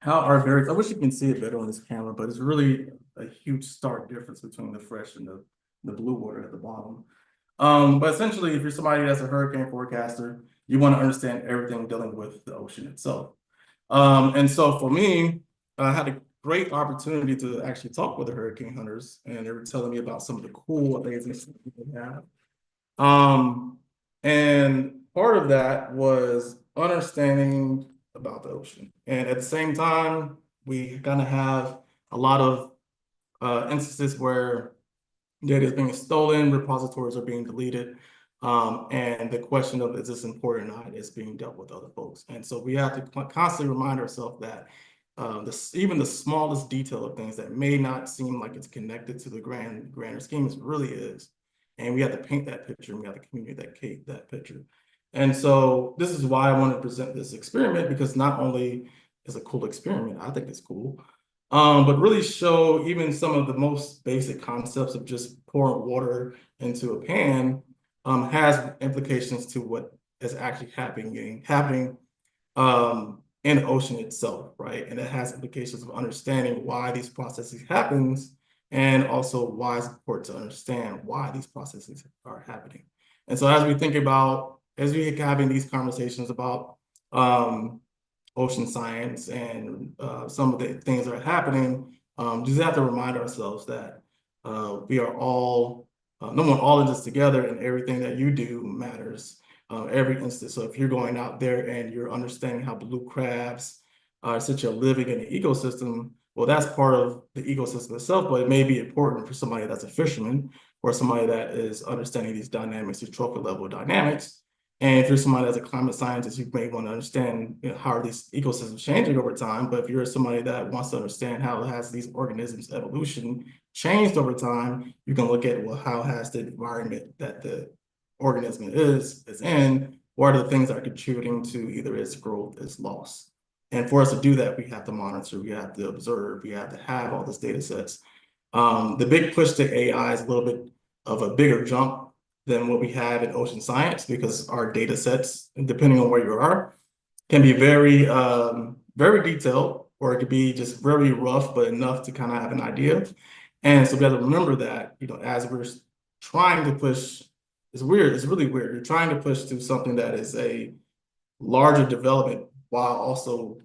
wish you can see it better on this camera, but it's really a huge stark difference between the fresh and the blue water at the bottom. But essentially, if you're somebody that's a hurricane forecaster, you want to understand everything dealing with the ocean itself. And so for me, I had a great opportunity to actually talk with the hurricane hunters, and they were telling me about some of the cool amazing stuff they have. And part of that was understanding about the ocean. And at the same time, we kind of have a lot of instances where data is being stolen, repositories are being deleted. And the question of is this important or not is being dealt with other folks. And so we have to constantly remind ourselves that even the smallest detail of things that may not seem like it's connected to the grander scheme, it really is. And we have to paint that picture, and we have to communicate that picture. And so this is why I want to present this experiment, because not only is a cool experiment, I think it's cool, but really show even some of the most basic concepts of just pouring water into a pan has implications to what is actually happening in the ocean itself, right? And it has implications of understanding why these processes happens, and also why it's important to understand why these processes are happening. And so as we think about, as we having these conversations about ocean science and some of the things that are happening, just have to remind ourselves that we are all, no one all in this together, and everything that you do matters. Every instance. So if you're going out there and you're understanding how blue crabs are essentially living in the ecosystem, well, that's part of the ecosystem itself, but it may be important for somebody that's a fisherman or somebody that is understanding these dynamics, these trophic level dynamics. And if you're somebody that's a climate scientist, you may want to understand, you know, how are these ecosystems changing over time. But if you're somebody that wants to understand how has these organisms' evolution changed over time, you can look at, well, how has the environment that the organism is in, what are the things that are contributing to either its growth, its loss. And for us to do that, we have to monitor, we have to observe, we have to have all these data sets. The big push to AI is a little bit of a bigger jump than what we have in ocean science, because our data sets, depending on where you are, can be very, very detailed, or it could be just very rough, but enough to kind of have an idea. And so we have to remember that, you know, as we're trying to push, it's weird, it's really weird. You're trying to push to something that is a larger development while also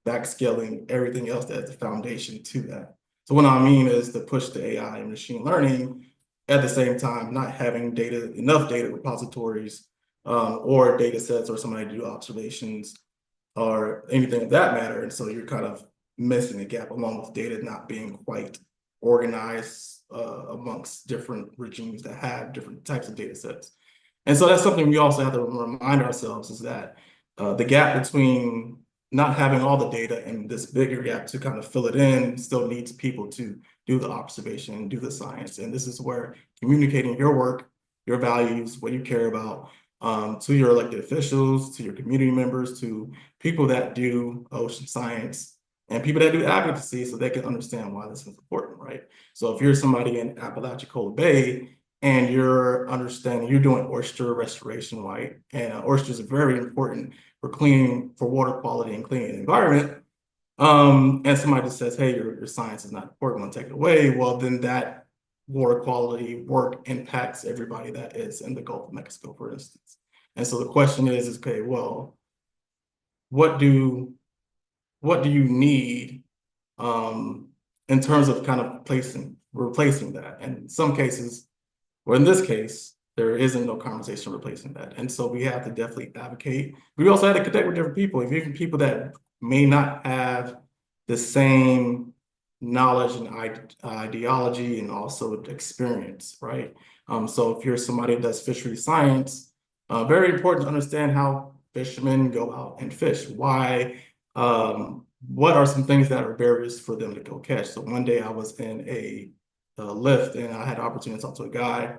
backscaling everything else that's the foundation to that. So what I mean is the push to AI and machine learning, at the same time, not having data, enough data repositories, or data sets, or somebody to do observations or anything of that matter. And so you're kind of missing the gap, along with data not being quite organized amongst different regimes that have different types of data sets. And so that's something we also have to remind ourselves, is that the gap between not having all the data and this bigger gap to kind of fill it in still needs people to do the observation, do the science. And this is where communicating your work, your values, what you care about, to your elected officials, to your community members, to people that do ocean science, and people that do advocacy, so they can understand why this is important, right? So if you're somebody in Apalachicola Bay and you're understanding, you're doing oyster restoration, right? And oysters are very important for cleaning, for water quality and cleaning the environment. And somebody just says, hey, your science is not important, want to take it away. Well, then that water quality work impacts everybody that is in the Gulf of Mexico, for instance. And so the question is okay, well, what do you need in terms of kind of replacing that? And in some cases, or in this case, there isn't no conversation replacing that. And so we have to definitely advocate. We also have to connect with different people, even people that may not have the same knowledge and ideology and also experience, right? So if you're somebody that does fishery science, very important to understand how fishermen go out and fish. Why, what are some things that are barriers for them to go catch? So one day I was in a lift and I had the opportunity to talk to a guy.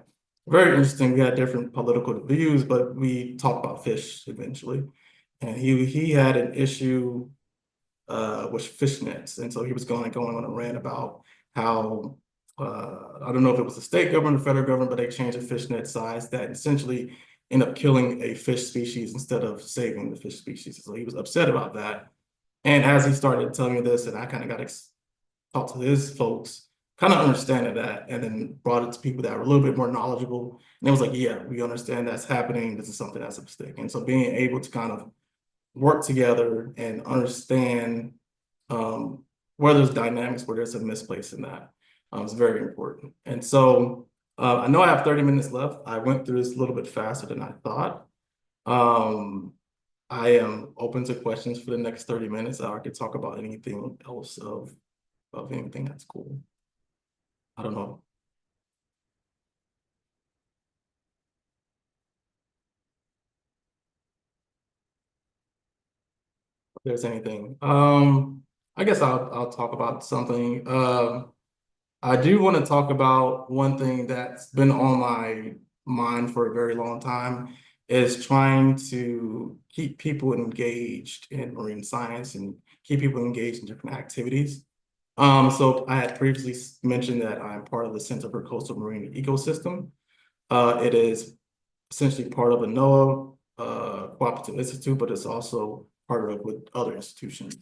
Very interesting. We had different political views, but we talked about fish eventually. And he had an issue with fish nets. And so he was going on a rant about how, I don't know if it was the state government or federal government, but they changed the fish net size that essentially end up killing a fish species instead of saving the fish species. So he was upset about that. And as he started telling me this, and I kind of got to talk to his folks, kind of understanding that, and then brought it to people that were a little bit more knowledgeable. And it was like, yeah, we understand that's happening. This is something that's a mistake. And so being able to kind of work together and understand where there's dynamics, where there's a misplace in that, is very important. And so I know I have 30 minutes left. I went through this a little bit faster than I thought. I am open to questions for the next 30 minutes. I could talk about anything else of anything that's cool. I don't know. If there's anything. I guess I'll talk about something. I do want to talk about one thing that's been on my mind for a very long time, is trying to keep people engaged in marine science and keep people engaged in different activities. So I had previously mentioned that I'm part of the Center for Coastal Marine Ecosystem. It is essentially part of a NOAA cooperative institute, but it's also partnered up with other institutions.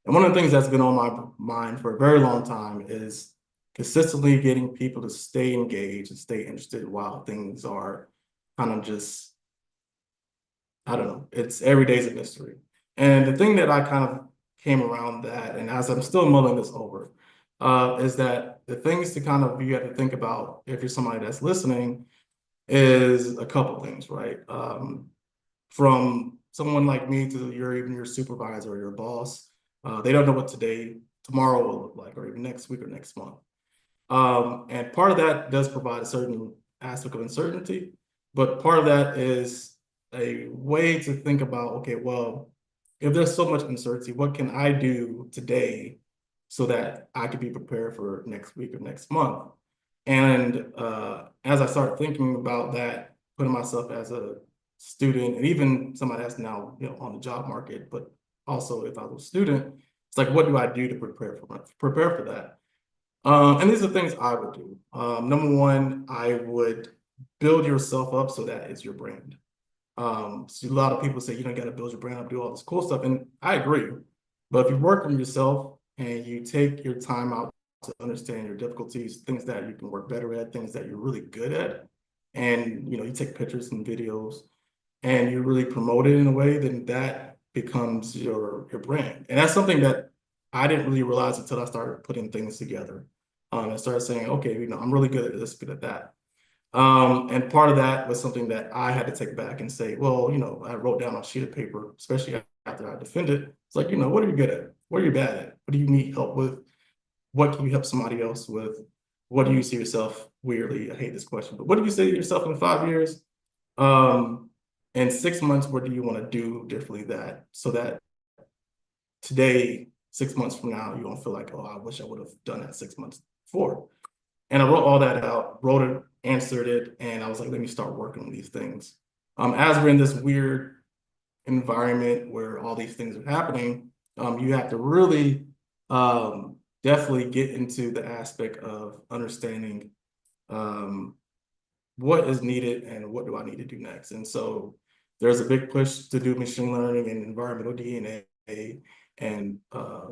And one of the things that's been on my mind for a very long time is consistently getting people to stay engaged and stay interested while things are kind of just, I don't know, it's every day's a mystery. And the thing that I kind of came around that, and as I'm still mulling this over, is that the things to kind of, you have to think about if you're somebody that's listening, is a couple things, right? From someone like me to even your supervisor or your boss, they don't know what tomorrow will look like, or even next week or next month. And part of that does provide a certain aspect of uncertainty, but part of that is a way to think about, okay, well, if there's so much uncertainty, what can I do today so that I could be prepared for next week or next month? And as I started thinking about that, putting myself as a student, and even somebody that's now, you know, on the job market, but also if I was a student, it's like, what do I do to prepare for that? And these are things I would do. Number one, I would build yourself up so that it's your brand. So a lot of people say you don't got to build your brand up, do all this cool stuff, and I agree. But if you work on yourself and you take your time out to understand your difficulties, things that you can work better at, things that you're really good at, and you know, you take pictures and videos and you really promote it in a way, then that becomes your brand. And that's something that I didn't really realize until I started putting things together. And started saying, okay, you know, I'm really good at this, good at that. And part of that was something that I had to take back and say, well, you know, I wrote down on a sheet of paper, especially after I defended. It's like, you know, what are you good at? What are you bad at? What do you need help with? What can you help somebody else with? What do you see yourself weirdly? I hate this question, but what do you see yourself in 5 years? In 6 months, what do you want to do differently that so that today, 6 months from now, you don't feel like, oh, I wish I would have done that 6 months before. And I wrote all that out, wrote it, answered it, and I was like, let me start working on these things. As we're in this weird environment where all these things are happening, you have to really definitely get into the aspect of understanding what is needed and what do I need to do next. And so there's a big push to do machine learning and environmental DNA, and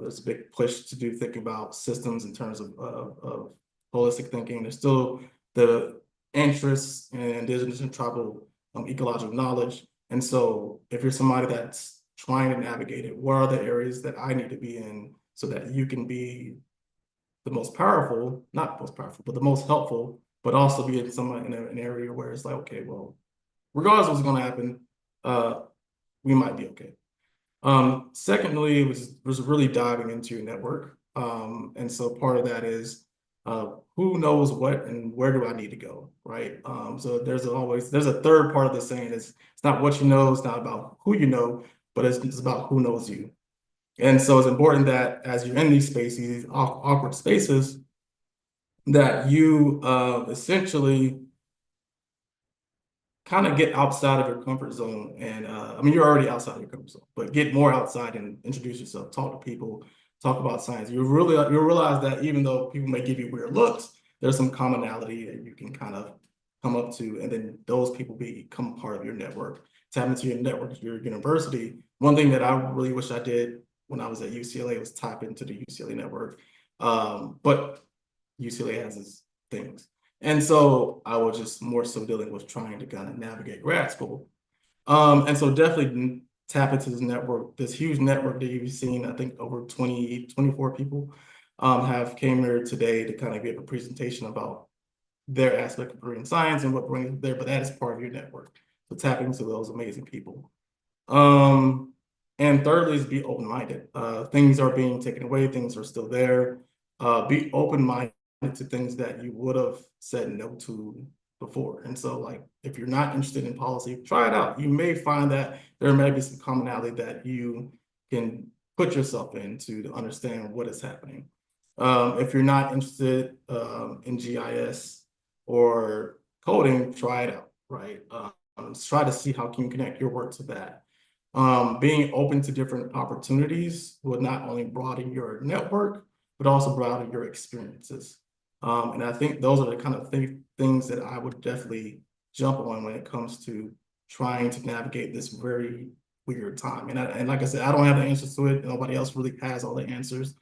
there's a big push to do thinking about systems in terms of holistic thinking. There's still the interests in indigenous and tribal ecological knowledge. And so if you're somebody that's trying to navigate it, what are the areas that I need to be in so that you can be the most powerful, not most powerful, but the most helpful, but also be in an area where it's like, okay, well, regardless of what's going to happen, we might be okay. Secondly, was really diving into your network. And so part of that is who knows what and where do I need to go, right? So there's a third part of the saying is it's not what you know, it's not about who you know, but it's about who knows you. And so it's important that as you're in these spaces, these awkward spaces, that you essentially kind of get outside of your comfort zone. And I mean, you're already outside of your comfort zone, but get more outside and introduce yourself, talk to people, talk about science. You'll realize that even though people may give you weird looks, there's some commonality that you can kind of come up to, and then those people become part of your network. Tap into your network, your university. One thing that I really wish I did when I was at UCLA was tap into the UCLA network. But UCLA has its things. And so I was just more so dealing with trying to kind of navigate grad school. And so definitely tap into this network, this huge network that you've seen. I think over 24 people have came here today to kind of give a presentation about their aspect of marine science and what brings them there, but that is part of your network. So tap into those amazing people. And thirdly is be open-minded. Things are being taken away, things are still there. Be open-minded to things that you would have said no to before. And so like, if you're not interested in policy, try it out. You may find that there may be some commonality that you can put yourself into to understand what is happening. If you're not interested in GIS or coding, try it out, right? Try to see how can you connect your work to that. Being open to different opportunities will not only broaden your network, but also broaden your experiences. And I think those are the kind of things that I would definitely jump on when it comes to trying to navigate this very weird time. And like I said, I don't have the answers to it. Nobody else really has all the answers,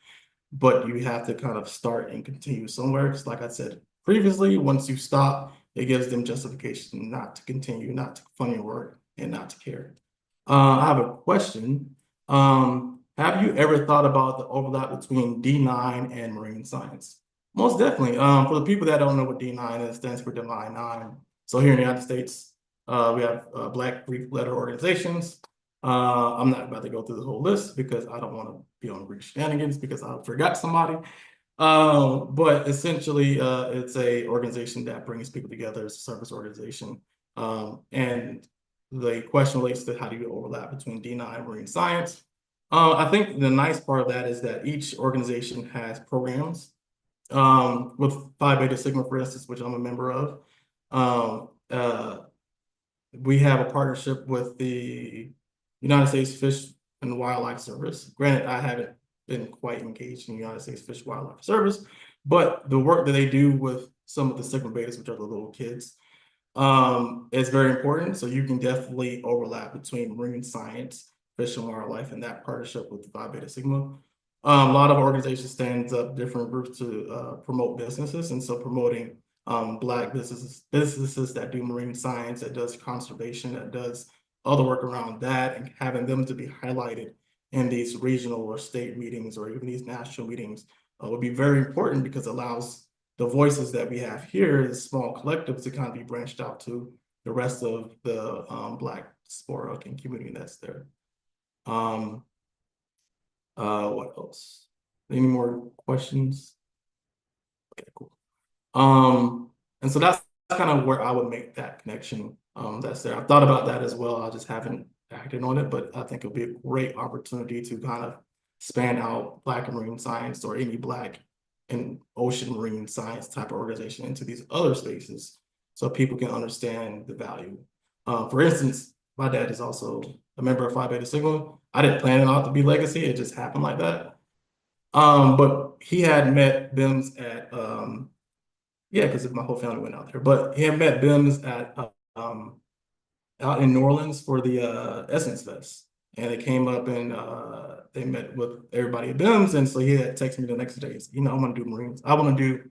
but you have to kind of start and continue somewhere. Because like I said previously, once you stop, it gives them justification not to continue, not to fund your work, and not to care. I have a question. Have you ever thought about the overlap between D9 and marine science? Most definitely. For the people that don't know what D9 is, it stands for Divine Nine. So here in the United States, we have Black Greek letter organizations. I'm not about to go through the whole list because I don't want to be on Greek shenanigans because I forgot somebody. But essentially, it's a organization that brings people together. It's a service organization. And the question relates to how do you overlap between D&I and marine science. I think the nice part of that is that each organization has programs. With Phi Beta Sigma, for instance, which I'm a member of, we have a partnership with the United States Fish and Wildlife Service. Granted, I haven't been quite engaged in the United States Fish and Wildlife Service, but the work that they do with some of the Sigma Betas, which are the little kids, is very important. So you can definitely overlap between marine science, fish and wildlife, and that partnership with Phi Beta Sigma. A lot of organizations stands up different groups to promote businesses, and so promoting Black businesses that do marine science, that does conservation, that does other work around that, and having them to be highlighted in these regional or state meetings or even these national meetings would be very important, because it allows the voices that we have here, the small collectives, to kind of be branched out to the rest of the Black diaspora and community that's there. What else? Any more questions? Okay, cool. And so that's kind of where I would make that connection. That's there. I've thought about that as well. I just haven't acted on it, but I think it'll be a great opportunity to kind of span out Black and marine science, or any Black and ocean marine science type of organization, into these other spaces, so people can understand the value. For instance, my dad is also a member of Phi Beta Sigma. I didn't plan it out to be legacy; it just happened like that. But he had met BIMS at yeah, because my whole family went out there. But he had met BIMS at out in New Orleans for the Essence Fest, and they came up and they met with everybody at BIMS, and so he had texted me the next day. You know, I want to do marines. I want to do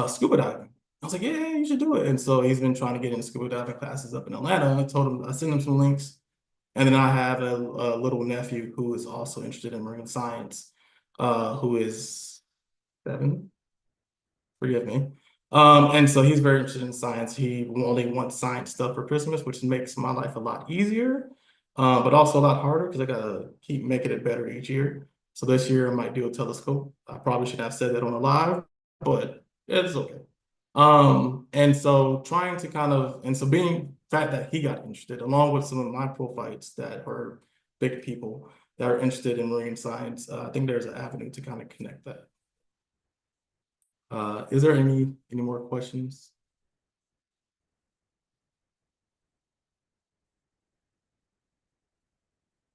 scuba diving. I was like, yeah, you should do it. And so he's been trying to get into scuba diving classes up in Atlanta. I told him, I sent him some links. And then I have a little nephew who is also interested in marine science, who is 7, forgive me. And so he's very interested in science. He only wants science stuff for Christmas, which makes my life a lot easier, but also a lot harder, because I gotta keep making it better each year. So this year I might do a telescope. I probably should have said that on a live, but it's okay. And so trying to kind of, and so being fact that he got interested, along with some of my profiles that are big people that are interested in marine science, I think there's an avenue to kind of connect that. Is there any more questions?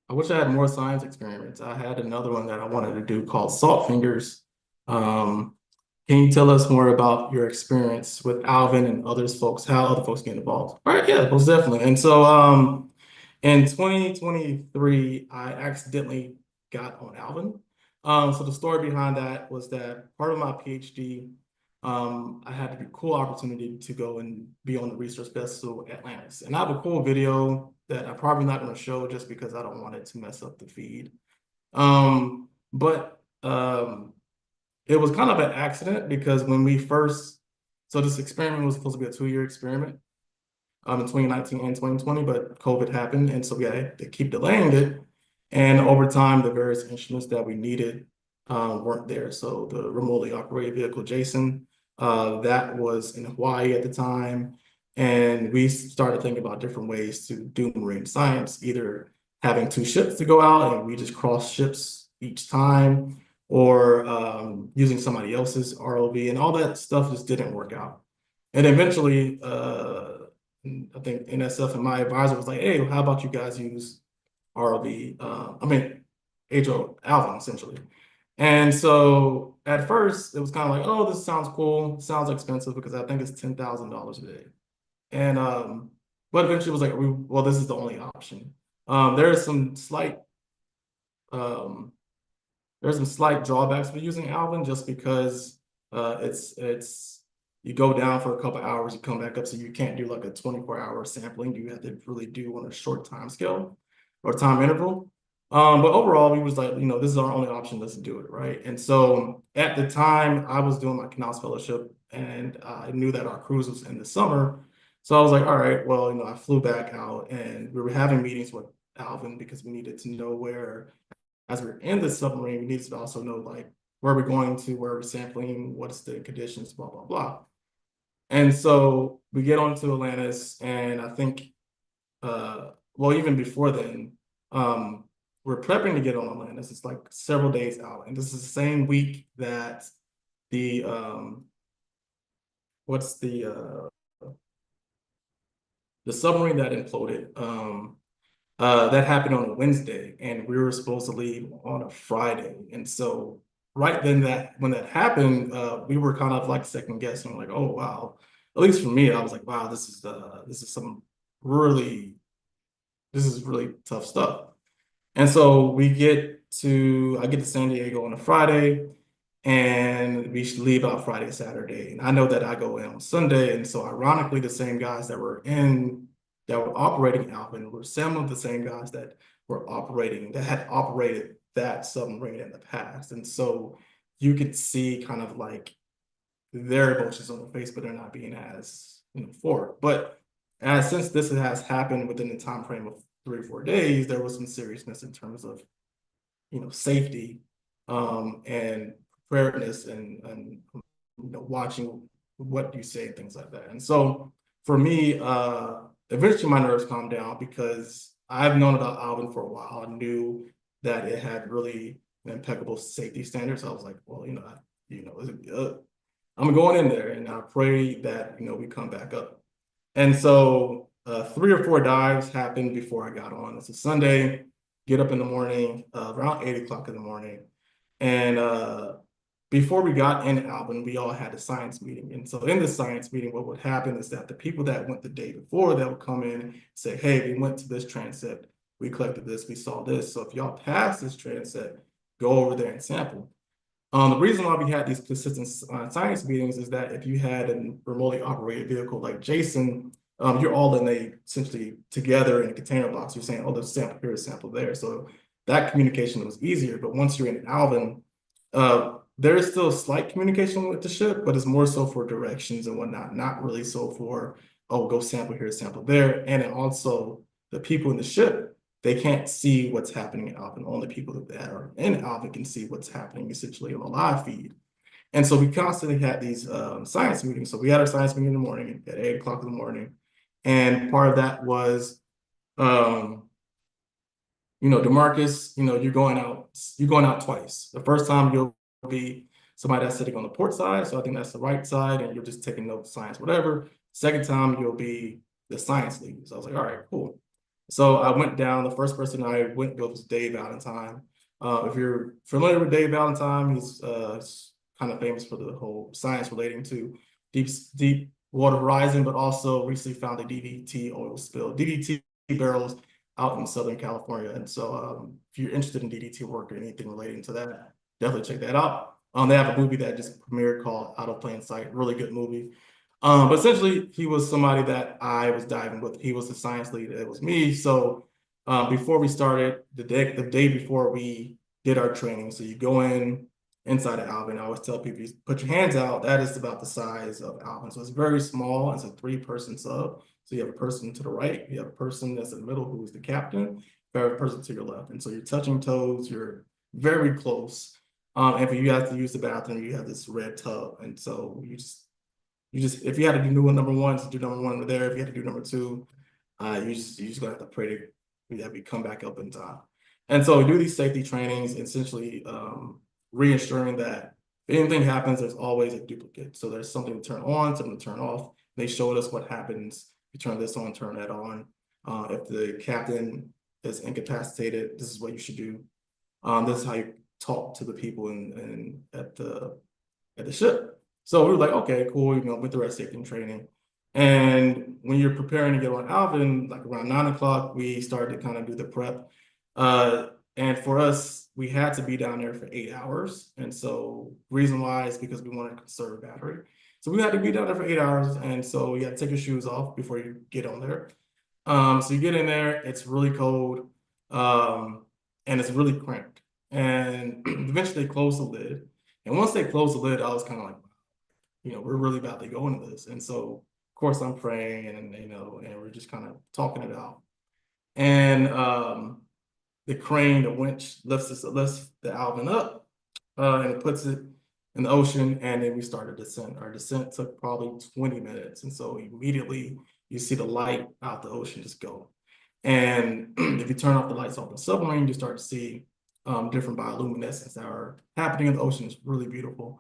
I wish I had more science experiments. I had another one that I wanted to do called Salt Fingers. Can you tell us more about your experience with Alvin and others folks, how other folks get involved? All right, yeah, most definitely. And so in 2023, I accidentally got on Alvin. So the story behind that was that part of my PhD, I had the cool opportunity to go and be on the research vessel Atlantis. And I have a cool video that I'm probably not going to show just because I don't want it to mess up the feed. But it was kind of an accident, because when we first, so this experiment was supposed to be a 2-year experiment in 2019 and 2020, but COVID happened. And so we had to keep delaying it. And over time, the various instruments that we needed weren't there. So the remotely operated vehicle, Jason, that was in Hawaii at the time. And we started thinking about different ways to do marine science, either having 2 ships to go out and we just cross ships each time, or using somebody else's ROV, and all that stuff just didn't work out. And eventually, I think NSF and my advisor was like, hey, how about you guys use ROV, HO Alvin, essentially. And so at first it was kind of like, oh, this sounds cool, sounds expensive, because I think it's $10,000 a day. And but eventually it was like, well, this is the only option. There are some slight there's some slight drawbacks for using Alvin, just because it's you go down for a couple hours, you come back up, so you can't do like a 24-hour sampling. You have to really do on a short time scale or time interval. But overall, we was like, you know, this is our only option, let's do it, right? And so at the time, I was doing my Canals Fellowship, and I knew that our cruise was in the summer. So I was like, all right, well, you know, I flew back out, and we were having meetings with Alvin, because we needed to know where, as we're in the submarine, we need to also know, like, where we're going to, where we're sampling, what's the conditions, blah, blah, blah. And so we get onto Atlantis, and I think well, even before then, we're prepping to get on the land. This is like several days out, and this is the same week that the what's the submarine that imploded. That happened on a Wednesday, and we were supposed to leave on a Friday. And so right then when that happened, we were kind of like second guessing, like, oh wow. At least for me, I was like, wow, this is some really this is really tough stuff. And so I get to San Diego on a Friday, and we should leave out Friday, Saturday. And I know that I go in on Sunday. And so ironically, the same guys that were operating Alvin were some of the same guys that had operated that submarine in the past. And so you could see kind of like their emotions on their face, but they're not being as, forward. But since this has happened within the time frame of 3 or 4 days, there was some seriousness in terms of, safety, and preparedness and watching what you say and things like that. And so for me, eventually my nerves calmed down because I've known about Alvin for a while. I knew that it had really impeccable safety standards. I was like, well, I'm going in there, and I pray that we come back up. And so 3 or 4 dives happened before I got on. It's a Sunday. Get up in the morning, around 8 o'clock in the morning. And before we got in Alvin, we all had a science meeting. And so in the science meeting, what would happen is that the people that went the day before, that would come in and say, hey, we went to this transit, we collected this, we saw this. So if y'all pass this transit, go over there and sample. The reason why we had these consistent science meetings is that if you had a remotely operated vehicle like Jason, you're all essentially together in a container box. You're saying, oh, there's a sample here, a sample there. So that communication was easier. But once you're in Alvin, there is still slight communication with the ship, but it's more so for directions and whatnot, not really so for, oh, go sample here, sample there. And then also the people in the ship, they can't see what's happening in Alvin. Only people that are in Alvin can see what's happening essentially on the live feed. And so we constantly had these science meetings. So we had our science meeting in the morning at 8 o'clock in the morning. And part of that was, DeMarcus, you're going out twice. The first time you'll be somebody that's sitting on the port side. So I think that's the right side, and you're just taking notes, science, whatever. Second time, you'll be the science lead. So I was like, all right, cool. So I went down. The first person I went with was Dave Valentine. If you're familiar with Dave Valentine, he's kind of famous for the whole science relating to deep water horizon, but also recently found a DDT oil spill, DDT barrels out in Southern California. And so if you're interested in DDT work or anything relating to that, definitely check that out. They have a movie that just premiered called Out of Plain Sight, really good movie. But essentially, he was somebody that I was diving with. He was the science lead. It was me. So before we started, the day before we did our training, so you go inside of Alvin. I always tell people, you put your hands out. That is about the size of Alvin. So it's very small. It's a 3-person sub. So you have a person to the right, you have a person that's in the middle who is the captain, you have a person to your left. And so you're touching toes, you're very close. And if you have to use the bathroom, you have this red tub. And so you just if you had to do number 1, so do number 1 there. If you had to do number 2, you just gonna have to pray that we come back up in time. And so we do these safety trainings, essentially reassuring that if anything happens, there's always a duplicate. So there's something to turn on, something to turn off. They showed us what happens. You turn this on, turn that on. If the captain is incapacitated, this is what you should do. This is how you talk to the people at the ship. So we were like, okay, cool, with the rest safety training. And when you're preparing to get on Alvin, like around 9 o'clock, we started to kind of do the prep. And for us, we had to be down there for 8 hours. And so reason why is because we wanted to conserve battery. So we had to be down there for 8 hours. And so you had to take your shoes off before you get on there. So you get in there, it's really cold, and it's really cramped. And eventually they closed the lid. And once they closed the lid, I was kind of like, we're really about to go into this. And so, of course, I'm praying and we're just kind of talking it out. And the crane, the winch lifts the Alvin up, and it puts it in the ocean. And then we started descent. Our descent took probably 20 minutes. And so immediately you see the light out the ocean just go. And if you turn off the lights off the submarine, you start to see different bioluminescence that are happening in the ocean. It's really beautiful.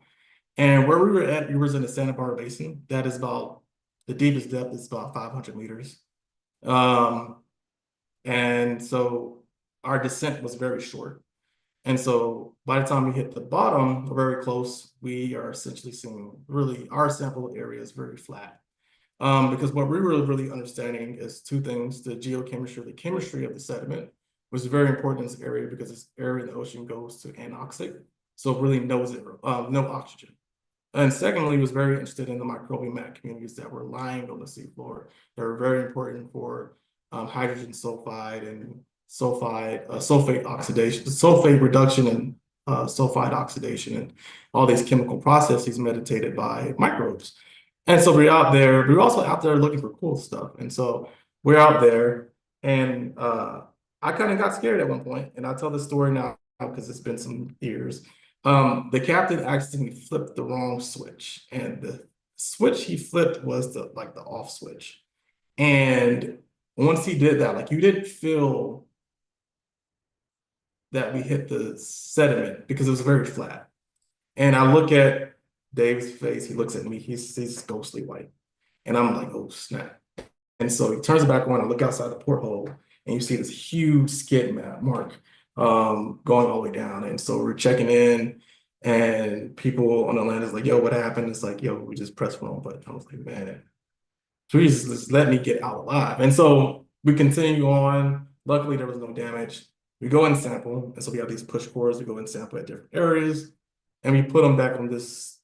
And where we were at, we was in the Santa Barbara Basin. That is about, the deepest depth is about 500 meters. And so our descent was very short. And so by the time we hit the bottom, or very close, we are essentially seeing really our sample area is very flat. Because what we were really understanding is two things: the geochemistry, the chemistry of the sediment was very important in this area because this area in the ocean goes to anoxic. So it really no oxygen. And secondly, was very interested in the microbial mat communities that were lying on the seafloor. They were very important for hydrogen sulfide and sulfate oxidation, sulfate reduction and sulfide oxidation, and all these chemical processes meditated by microbes. And so we're out there. We're also out there looking for cool stuff. And so we're out there, and I kind of got scared at one point, and I'll tell this story now because it's been some years. The captain accidentally flipped the wrong switch, and the switch he flipped was the off switch. And once he did that, like, you didn't feel that we hit the sediment because it was very flat. And I look at Dave's face, he looks at me, he's ghostly white. And I'm like, oh snap. And so he turns it back on, I look outside the porthole, and you see this huge skid mark going all the way down. And so we're checking in, and people on the land is like, yo, what happened? It's like, yo, we just pressed wrong button. I was like, man, please just let me get out alive. And so we continue on. Luckily, there was no damage. We go and sample. And so we have these push cores. We go and sample at different areas, and we put them back on this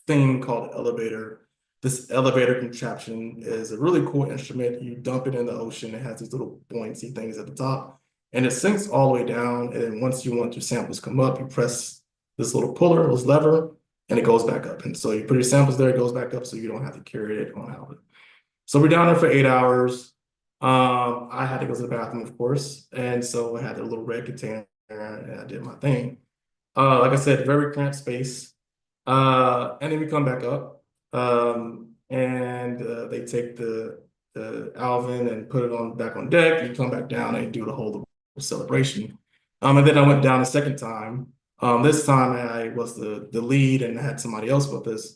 thing called elevator. This elevator contraption is a really cool instrument. You dump it in the ocean. It has these little buoyancy things at the top, and it sinks all the way down. And then once you want your samples come up, you press this little puller, this lever, and it goes back up. And so you put your samples there, it goes back up, so you don't have to carry it on out. So we're down there for 8 hours. I had to go to the bathroom, of course. And so I had a little red container, and I did my thing. Like I said, very cramped space. And then we come back up, and they take the Alvin and put it on back on deck. You come back down and do the whole celebration. And then I went down a second time. This time I was the lead, and I had somebody else with us.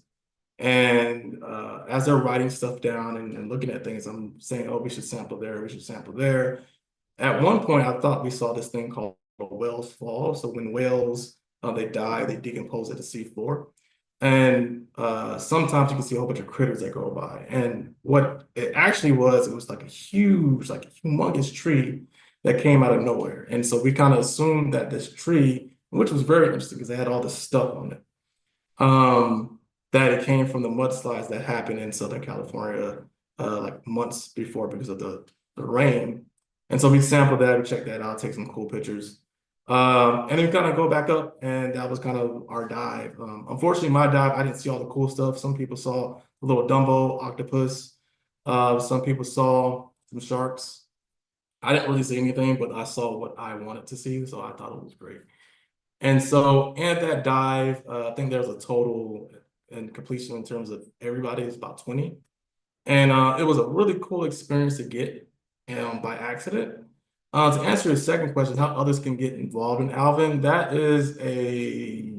And as they're writing stuff down and looking at things, I'm saying, oh, we should sample there, we should sample there. At one point, I thought we saw this thing called whales fall. So when whales, they die, they decompose at the seafloor. And sometimes you can see a whole bunch of critters that go by. And what it actually was, it was like a huge, like a humongous tree that came out of nowhere. And so we kind of assumed that this tree, which was very interesting because it had all this stuff on it, that it came from the mudslides that happened in Southern California like months before because of the rain. And so we sampled that, we checked that out, take some cool pictures. And then we kind of go back up, and that was kind of our dive. Unfortunately, my dive, I didn't see all the cool stuff. Some people saw a little Dumbo octopus. Some people saw some sharks. I didn't really see anything, but I saw what I wanted to see, so I thought it was great. And so at that dive, I think there was a total and completion in terms of everybody is about 20. And it was a really cool experience to get by accident. To answer your second question, how others can get involved in Alvin, that is a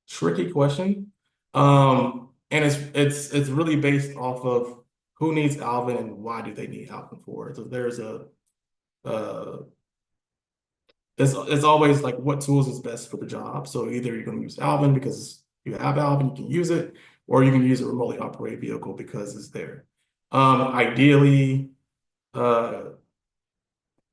tricky question. And it's really based off of who needs Alvin and why do they need Alvin for. So there's it's always like what tools is best for the job. So either you're going to use Alvin because you have Alvin, you can use it, or you can use a remotely operated vehicle because it's there. Ideally,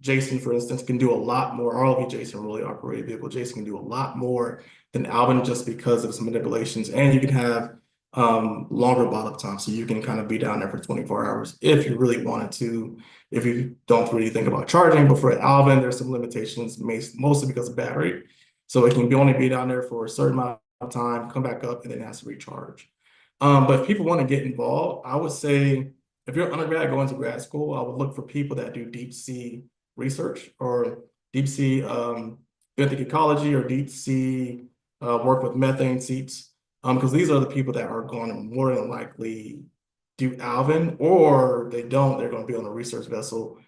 Jason, for instance, can do a lot more. ROV Jason, remotely operated vehicle, Jason can do a lot more than Alvin just because of some manipulations. And you can have longer bottom time, so you can kind of be down there for 24 hours if you really wanted to, if you don't really think about charging. But for Alvin, there's some limitations, mostly because of battery. So it can only be down there for a certain amount of time, come back up, and then it has to recharge. But if people want to get involved, I would say if you're an undergrad going to grad school, I would look for people that do deep sea research or deep sea benthic ecology or deep sea work with methane seeps. Because these are the people that are going to more than likely do Alvin, or they don't, they're going to be on a research vessel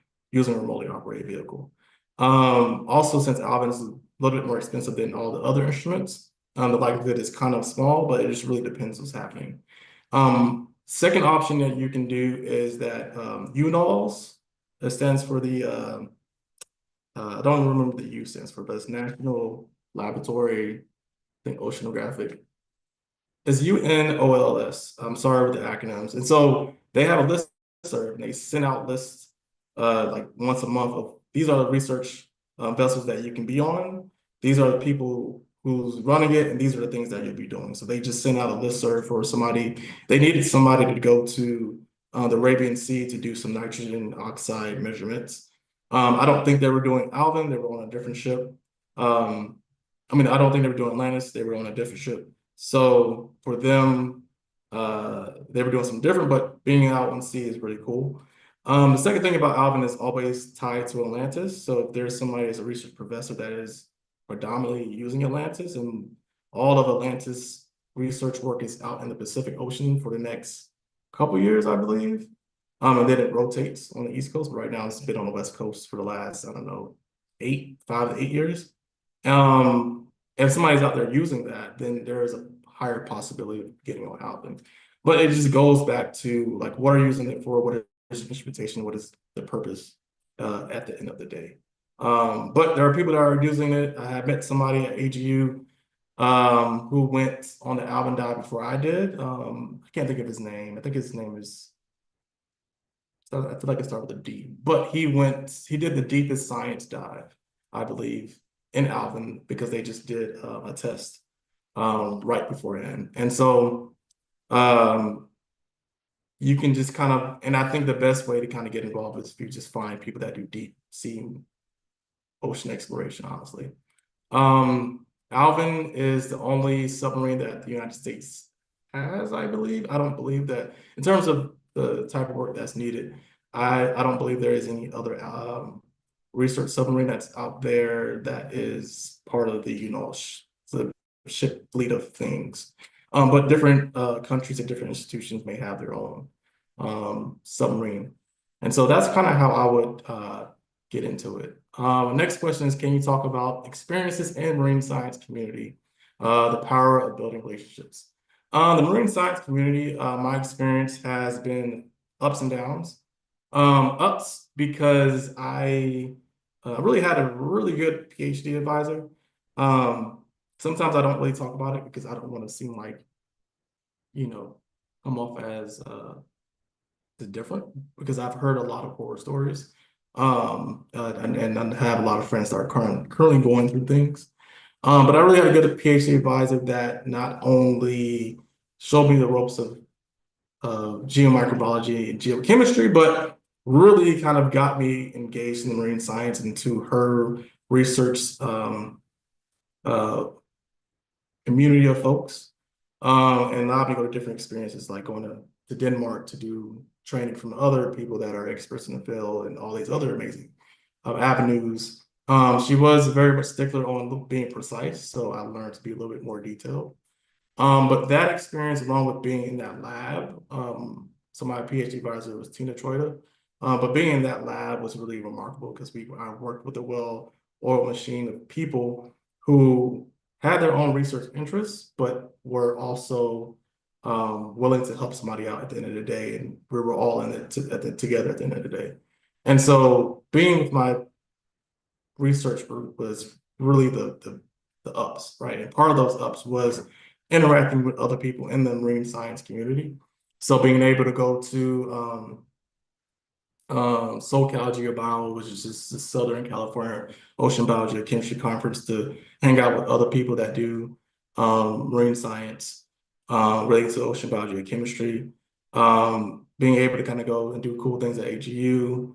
using a remotely operated vehicle. Also, since Alvin is a little bit more expensive than all the other instruments, the likelihood is kind of small, but it just really depends what's happening. Second option that you can do is that UNOLS, that stands for the, I don't remember what the U stands for, but it's National Laboratory, I think Oceanographic. It's UNOLS. I'm sorry with the acronyms. And so they have a list and they send out lists like once a month of these are the research vessels that you can be on. These are the people who's running it, and these are the things that you'll be doing. So they just sent out a listserv for somebody. They needed somebody to go to the Arabian Sea to do some nitrogen oxide measurements. I don't think they were doing Alvin. They were on a different ship. I mean, I don't think they were doing Atlantis. They were on a different ship. So for them, they were doing something different, but being out on sea is really cool. The second thing about Alvin is always tied to Atlantis. So if there's somebody as a research professor that is predominantly using Atlantis, and all of Atlantis research work is out in the Pacific Ocean for the next couple years, I believe. And then it rotates on the East Coast, but right now it's been on the West Coast for the last, I don't know, 5 to 8 years. If somebody's out there using that, then there is a higher possibility of getting on Alvin. But it just goes back to like, what are you using it for? What is instrumentation? What is the purpose at the end of the day? But there are people that are using it. I have met somebody at AGU who went on the Alvin dive before I did. I can't think of his name. I think his name is, I feel like it started with a D, but he did the deepest science dive, I believe, in Alvin because they just did a test right beforehand. And so you can just kind of, and I think the best way to kind of get involved is if you just find people that do deep sea ocean exploration, honestly. Alvin is the only submarine that the United States has, I believe. I don't believe that in terms of the type of work that's needed, I don't believe there is any other research submarine that's out there that is part of the, you know, the ship fleet of things. But different countries and different institutions may have their own submarine. And so that's kind of how I would get into it. Next question is, can you talk about experiences in marine science community, the power of building relationships? The marine science community, my experience has been ups and downs. Ups because I really had a really good PhD advisor. Sometimes I don't really talk about it because I don't want to seem like, you know, come off as different, because I've heard a lot of horror stories. And I have a lot of friends that are currently going through things. But I really had a good PhD advisor that not only showed me the ropes of geomicrobiology and geochemistry, but really kind of got me engaged in the marine science into her research community of folks, and allowed me to go to different experiences, like going to Denmark to do training from other people that are experts in the field and all these other amazing avenues. She was very much stickler on being precise, so I learned to be a little bit more detailed. But that experience, along with being in that lab, so my PhD advisor was Tina Troida, but being in that lab was really remarkable because I worked with a well-oiled machine of people who had their own research interests, but were also willing to help somebody out at the end of the day, and we were all in it together at the end of the day. And so being with my research group was really the ups, right? And part of those ups was interacting with other people in the marine science community. So being able to go to SoCal GeoBio, which is just the Southern California Ocean Biology and Chemistry Conference, to hang out with other people that do marine science related to ocean biology and chemistry. Being able to kind of go and do cool things at AGU,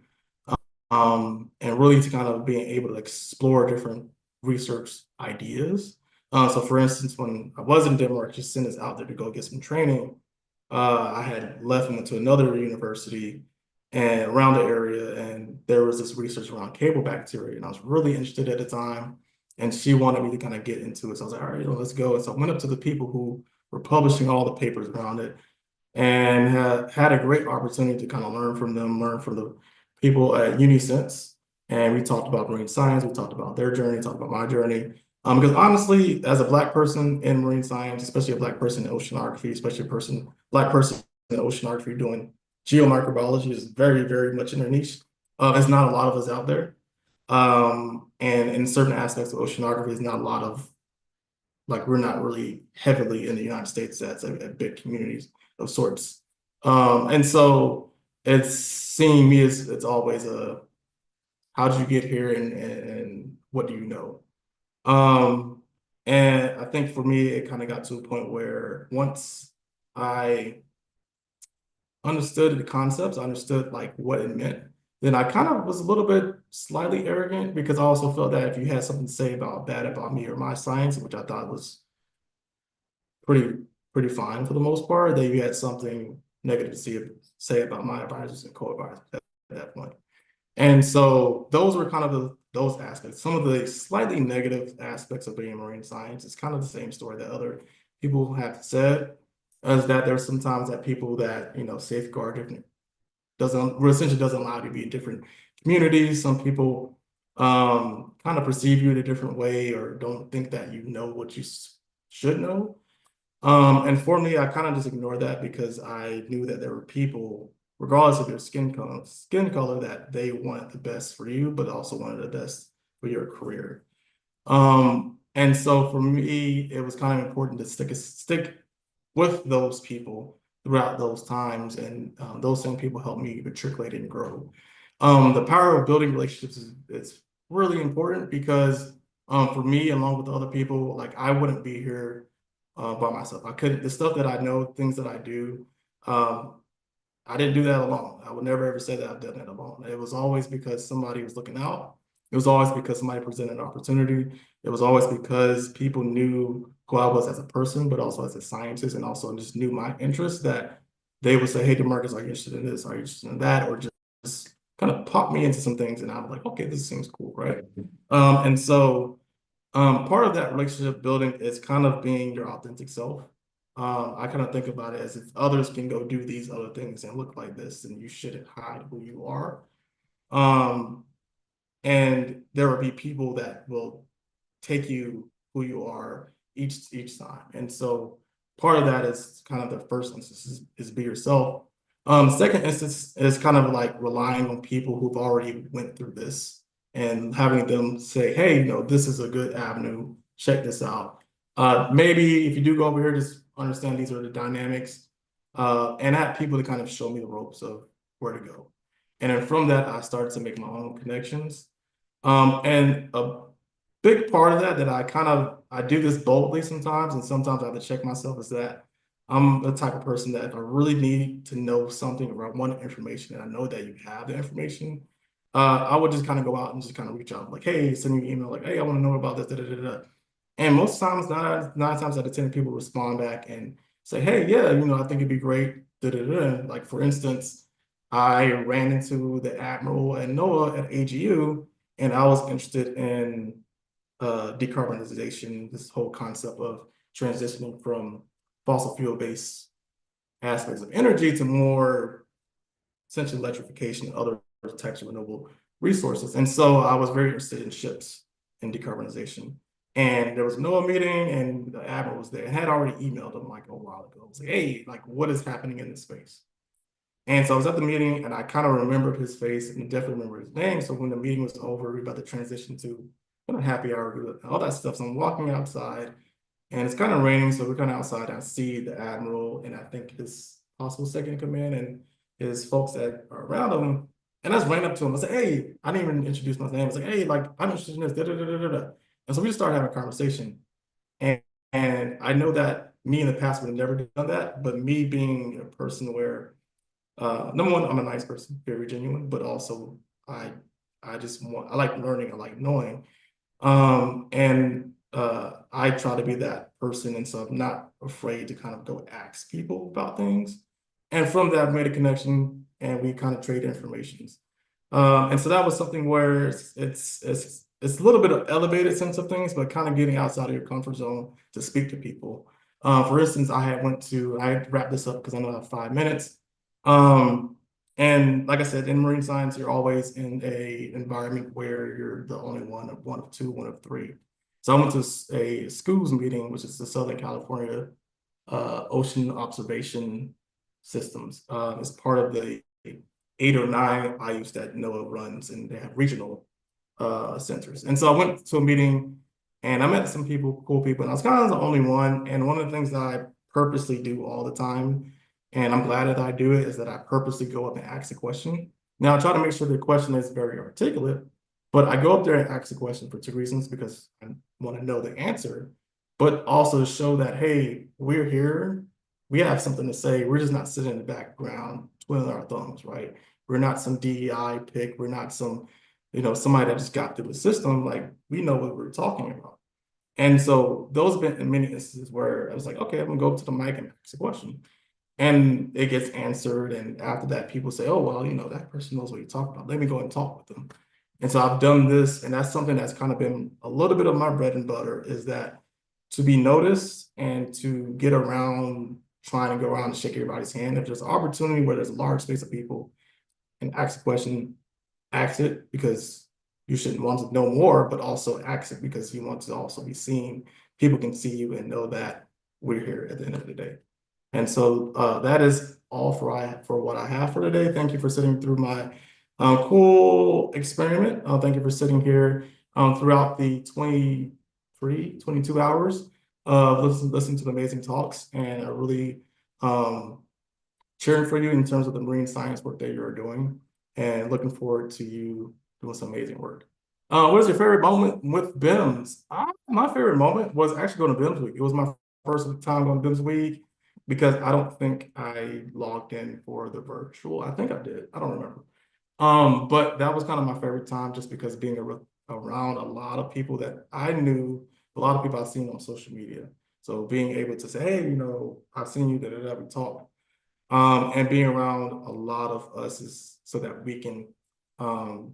and really to kind of being able to explore different research ideas. So for instance, when I was in Denmark, just sent us out there to go get some training, I had left and went to another university and around the area, and there was this research around cable bacteria, and I was really interested at the time, and she wanted me to kind of get into it. So I was like, all right, let's go. And so I went up to the people who were publishing all the papers around it, and had a great opportunity to kind of learn from them, learn from the people at UniSense, and we talked about marine science. We talked about their journey, talked about my journey. Because honestly, as a Black person in marine science, especially a Black person in oceanography, especially a Black person in oceanography doing geomicrobiology is very, very much in their niche. There's not a lot of us out there. And in certain aspects of oceanography, there's not a lot of, like, we're not really heavily in the United States that's at big communities of sorts. And so it's seeing me as it's always a, how did you get here and what do you know? And I think for me, it kind of got to a point where once I understood the concepts, I understood like what it meant, then I kind of was a little bit slightly arrogant because I also felt that if you had something to say bad about me or my science, which I thought was pretty fine for the most part, that you had something negative to say about my advisors and co-advisors at that point. And so those were kind of those aspects. Some of the slightly negative aspects of being marine science is kind of the same story that other people have said, is that there's sometimes that people that, you know, safeguard different, essentially doesn't allow you to be in different communities. Some people kind of perceive you in a different way or don't think that you know what you should know. And for me, I kind of just ignored that because I knew that there were people, regardless of their skin color, that they wanted the best for you, but also wanted the best for your career. And so for me, it was kind of important to stick with those people throughout those times, and those same people helped me matriculate and grow. The power of building relationships is really important because for me, along with other people, like I wouldn't be here by myself. I couldn't, the stuff that I know, things that I do, I didn't do that alone. I would never ever say that I've done it alone. It was always because somebody was looking out. It was always because somebody presented an opportunity. It was always because people knew who I was as a person, but also as a scientist, and also just knew my interests, that they would say, hey, DeMarcus, are you interested in this? Are you interested in that? Or just kind of pop me into some things. And I'm like, okay, this seems cool, right? And so part of that relationship building is kind of being your authentic self. I kind of think about it as if others can go do these other things and look like this, and you shouldn't hide who you are. And there will be people that will take you who you are each time. And so part of that is kind of the first instance is be yourself. Second instance is kind of like relying on people who've already went through this and having them say, hey, you know, this is a good avenue, check this out. Maybe if you do go over here, just understand these are the dynamics, and have people to kind of show me the ropes of where to go. And then from that, I started to make my own connections. And a big part of that I do this boldly sometimes, and sometimes I have to check myself, is that I'm the type of person that if I really need to know something or I want information and I know that you have the information, I would just kind of go out and just kind of reach out, like, hey, send me an email, like, hey, I want to know about this, da, da, da, da. And most times, nine times out of 10, people respond back and say, hey, yeah, you know, I think it'd be great, da, da, da. Like, for instance, I ran into the Admiral and Noah at AGU, and I was interested in decarbonization, this whole concept of transitioning from fossil fuel-based aspects of energy to more essentially electrification and other types of renewable resources. And so I was very interested in ships and decarbonization. And there was a NOAA meeting, and the Admiral was there, and had already emailed him like a while ago. I was like, hey, like, what is happening in this space? And so I was at the meeting, and I kind of remembered his face and definitely remember his name. So when the meeting was over, we were about to transition to happy hour, all that stuff. So I'm walking outside, and it's kind of raining. So we're kind of outside. I see the Admiral, and I think his possible second in command and his folks that are around him. And I just ran up to him. I said, hey, I didn't even introduce my name. I was like, hey, like, I'm interested in this, da, da, da, da, da. And so we just started having a conversation. And I know that me in the past would have never done that, but me being a person where number one, I'm a nice person, very genuine, but also I like learning, I like knowing. I try to be that person, and so I'm not afraid to kind of go ask people about things. And from that, I've made a connection, and we kind of trade informations. And so that was something where it's a little bit of elevated sense of things, but kind of getting outside of your comfort zone to speak to people. For instance, I had wrapped this up because I know I have 5 minutes. And And like I said, in marine science, you're always in a environment where you're the only one of two, one of three. So I went to a schools meeting, which is the Southern California Ocean Observation Systems. It's part of the 8 or 9 IUs that NOAA runs, and they have regional centers. And so I went to a meeting and I met some people, cool people, and I was kind of the only one. And one of the things that I purposely do all the time, and I'm glad that I do it, is that I purposely go up and ask a question. Now I try to make sure the question is very articulate, but I go up there and ask the question for 2 reasons: because I want to know the answer, but also to show that, hey, we're here, we have something to say. We're just not sitting in the background twiddling our thumbs, right? We're not some DEI pick. We're not some, somebody that just got through the system. Like, we know what we're talking about. And so those have been many instances where I was like, okay, I'm gonna go up to the mic and ask a question. And it gets answered. And after that, people say, oh, well, that person knows what you're talking about. Let me go and talk with them. And so I've done this, and that's something that's kind of been a little bit of my bread and butter, is that to be noticed and to get around trying to go around and shake everybody's hand. If there's an opportunity where there's a large space of people and ask a question, ask it, because you shouldn't want to know more, but also ask it because you want to also be seen. People can see you and know that we're here at the end of the day. And so that is all for what I have for today. Thank you for sitting through my cool experiment. Thank you for sitting here throughout the 22 hours of listening to the amazing talks, and I really cheering for you in terms of the marine science work that you're doing, and looking forward to you doing some amazing work. What is your favorite moment with BIMS? My favorite moment was actually going to BIMS week. It was my first time going to BIMS week, because I don't think I logged in for the virtual. I think I did. I don't remember. But that was kind of my favorite time, just because being around a lot of people that I knew, a lot of people I've seen on social media. So being able to say, hey, I've seen you, we talk. And being around a lot of us is so that we can kind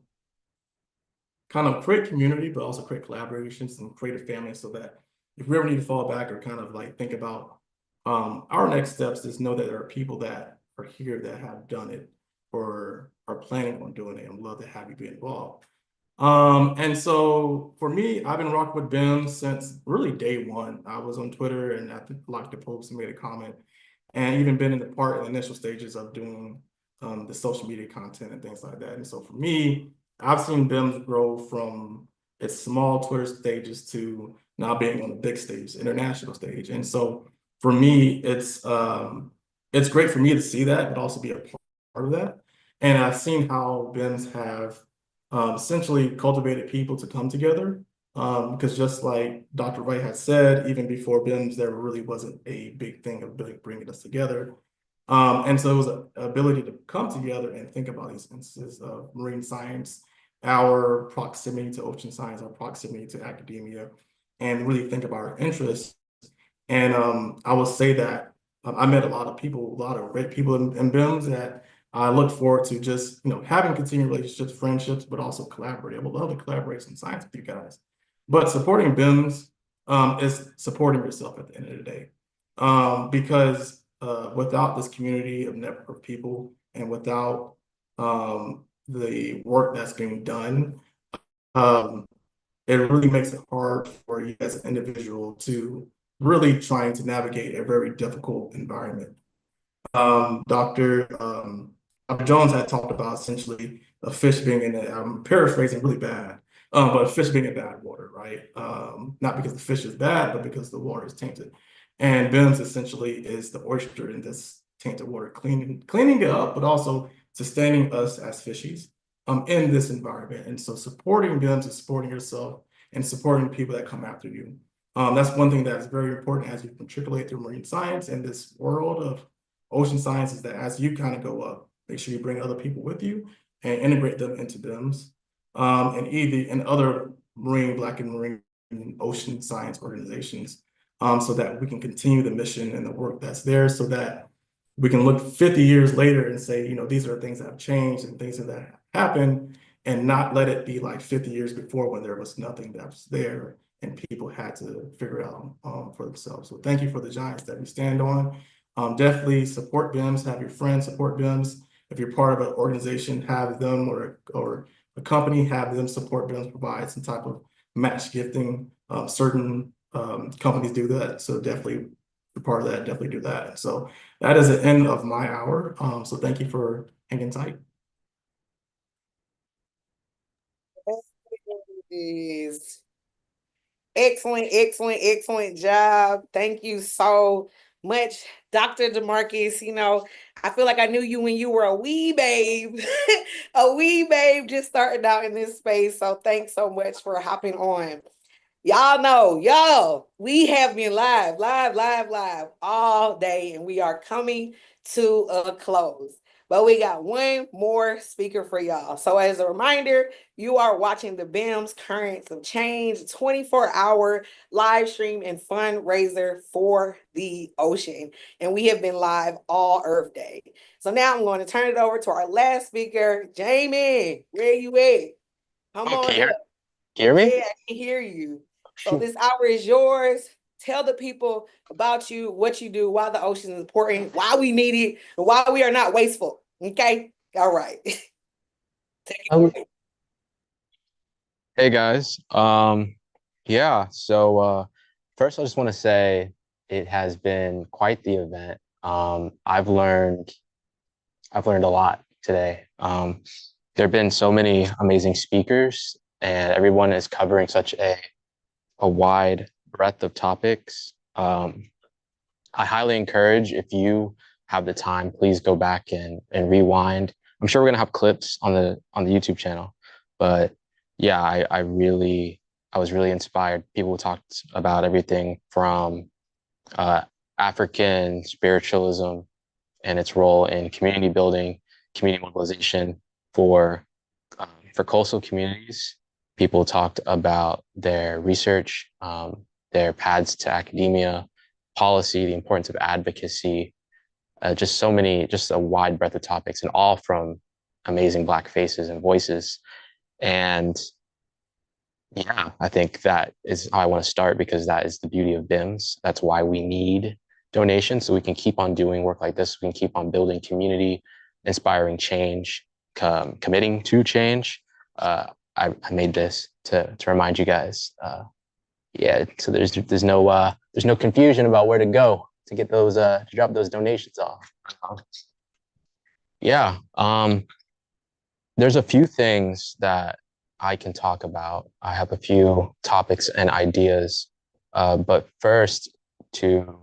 of create community, but also create collaborations and create a family, so that if we ever need to fall back or kind of like think about our next steps, is know that there are people that are here that have done it or are planning on doing it, and love to have you be involved. And so for me, I've been rocking with BIM since really day one. I was on Twitter and I liked the post and made a comment, and even been in the initial stages of doing the social media content and things like that. And so for me, I've seen BIMS grow from its small Twitter stages to now being on the big stage, international stage. And so for me, it's great for me to see that, but also be a part of that. And I've seen how BIMS have essentially cultivated people to come together. Because just like Dr. Wright had said, even before BIMS, there really wasn't a big thing of bringing us together. And so it was an ability to come together and think about these instances of marine science, our proximity to ocean science, our proximity to academia, and really think about our interests. And I will say that I met a lot of people, a lot of great people in BIMS, that I look forward to just having continued relationships, friendships, but also collaborating. I would love to collaborate some science with you guys. But supporting BIMS is supporting yourself at the end of the day, because without this community of network of people, and without the work that's being done, it really makes it hard for you as an individual to really trying to navigate a very difficult environment. Dr. Jones had talked about essentially a fish being in it. I'm paraphrasing really bad, but a fish being in bad water, right? Not because the fish is bad, but because the water is tainted. And BIMS essentially is the oyster in this tainted water, cleaning it up, but also sustaining us as fishies in this environment. And so supporting BIMS is supporting yourself and supporting people that come after you. That's one thing that's very important as you matriculate through marine science and this world of ocean science, is that as you kind of go up, make sure you bring other people with you and integrate them into BIMS and other Black and marine and ocean science organizations, so that we can continue the mission and the work that's there, so that we can look 50 years later and say, these are things that have changed and things that have happened, and not let it be like 50 years before, when there was nothing that was there and people had to figure it out for themselves. So thank you for the giants that we stand on. Definitely support BIMS, have your friends support BIMS. if you're part of an organization, have them or a company, have them support BIMS, provide some type of match gifting. Certain companies do that, so definitely be part of that. Definitely do that. So that is the end of my hour. So thank you for hanging tight. Is excellent, excellent, excellent job. Thank you so much, Dr. DeMarcus. You know, I feel like I knew you when you were a wee babe, a wee babe just starting out in this space. So thanks so much for hopping on. Y'all know, we have been live all day, and we are coming to a close. But we got one more speaker for y'all. So as a reminder, you are watching the BIMS Currents of Change 24-hour live stream and fundraiser for the ocean. And we have been live all Earth Day. So now I'm going to turn it over to our last speaker, Jamie. Where you at? Come on up. Hear me? Yeah, I can hear you. So this hour is yours. Tell the people about you, what you do, why the ocean is important, why we need it, and why we are not wasteful. Okay? All right. Take it away. Hey guys. Yeah, so first I just want to say it has been quite the event. I've learned a lot today. There have been so many amazing speakers, and everyone is covering such a wide breadth of topics. I highly encourage, if you have the time, please go back and rewind. I'm sure we're gonna have clips on the YouTube channel, but yeah, I was really inspired. People talked about everything from African spiritualism and its role in community building, community mobilization for coastal communities. People talked about their research, their paths to academia, policy, the importance of advocacy, just a wide breadth of topics, and all from amazing Black faces and voices. And yeah, I think that is how I want to start, because that is the beauty of BIMS. That's why we need donations, so we can keep on doing work like this. We can keep on building community, inspiring change, committing to change. I made this to remind you guys. Yeah, so there's no confusion about where to go to get those to drop those donations off. Yeah, there's a few things that I can talk about. I have a few topics and ideas, but first, to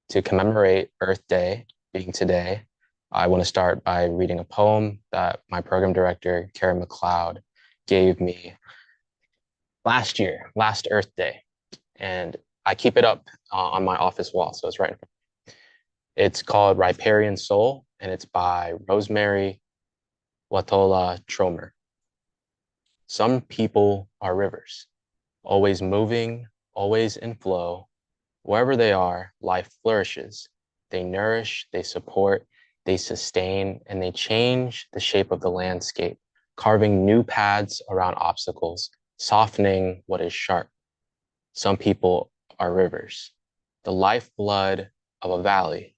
commemorate Earth Day being today, I want to start by reading a poem that my program director, Karen McLeod, gave me last Earth Day. And I keep it up on my office wall, so it's right in front of me. It's called Riparian Soul, and it's by Rosemary Watola Tromer. Some people are rivers, always moving, always in flow. Wherever they are, life flourishes. They nourish, they support, they sustain, and they change the shape of the landscape, carving new paths around obstacles, softening what is sharp. Some people are rivers, the lifeblood of a valley,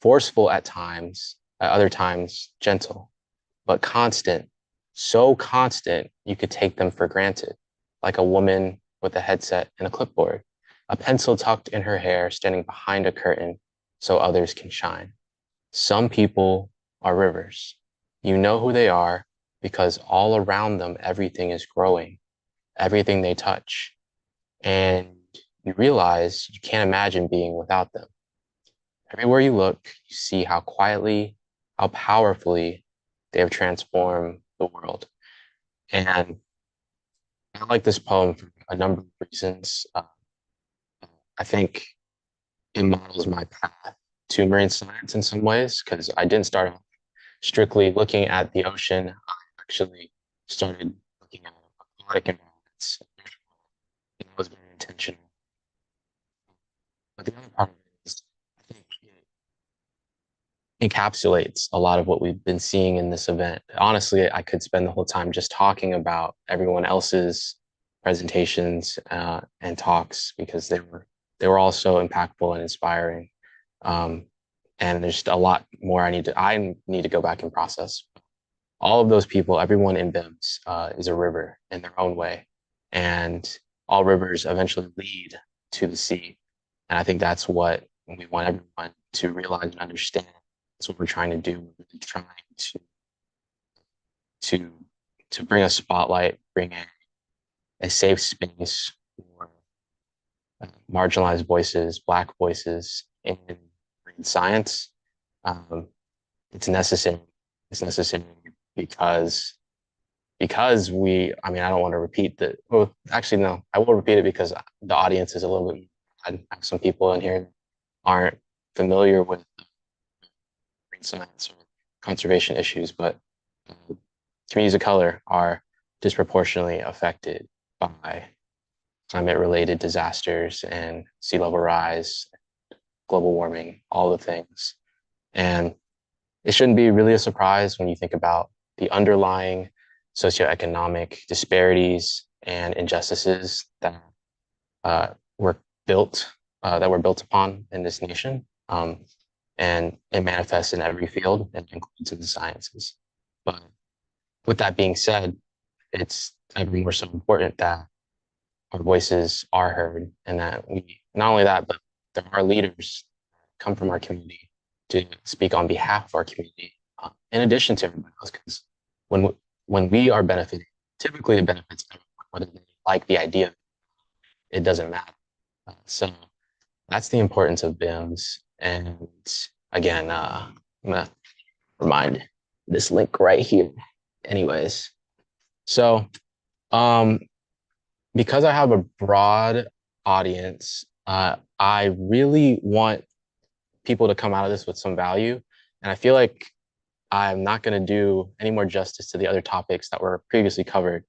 forceful at times, at other times gentle, but constant, so constant you could take them for granted, like a woman with a headset and a clipboard, a pencil tucked in her hair, standing behind a curtain so others can shine. Some people are rivers. You know who they are because all around them, everything is growing, everything they touch. And you realize you can't imagine being without them. Everywhere you look, you see how quietly, how powerfully they have transformed the world. And I like this poem for a number of reasons. I think it models my path to marine science in some ways, because I didn't start off strictly looking at the ocean. I actually started looking at aquatic environments. It was very intentional. But the other part of it is, I think it encapsulates a lot of what we've been seeing in this event. Honestly, I could spend the whole time just talking about everyone else's presentations and talks, because they were all so impactful and inspiring. And and there's just a lot more I need to go back and process. All of those people, everyone in BIMS is a river in their own way, and all rivers eventually lead to the sea. And I think that's what we want everyone to realize and understand. That's what we're trying to do. We're really trying to bring a spotlight, bring a safe space for marginalized voices, Black voices in science. It's necessary. It's necessary because I mean, I don't want to repeat the, well, actually, no, I will repeat it because the audience is a little bit, I have some people in here that aren't familiar with green science or conservation issues, but communities of color are disproportionately affected by climate-related disasters and sea level rise, global warming, all the things. And it shouldn't be really a surprise when you think about the underlying socioeconomic disparities and injustices that were built upon in this nation. And it manifests in every field and includes in the sciences. But with that being said, it's ever more so important that our voices are heard, and that we, not only that, but there are leaders come from our community to speak on behalf of our community, in addition to everybody else. Because when we are benefiting, typically it benefits everyone, whether they like the idea, it doesn't matter. So that's the importance of BIMS. And again, I'm gonna remind this link right here. Anyways, so because I have a broad audience, I really want people to come out of this with some value. And I feel like I'm not going to do any more justice to the other topics that were previously covered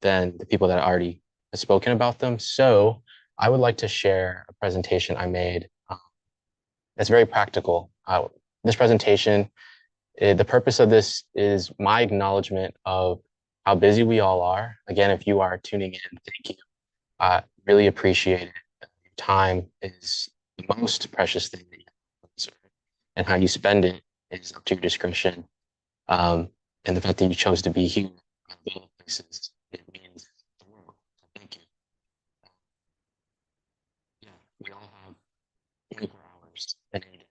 than the people that already have spoken about them. So I would like to share a presentation I made. It's very practical. This presentation, the purpose of this is my acknowledgement of how busy we all are. Again, if you are tuning in, thank you. I really appreciate it. Your time is the most precious thing that you have, and how you spend it is up to your discretion. And the fact that you chose to be here of all places, it means the world. So thank you. Yeah, we all have 24 hours in a day,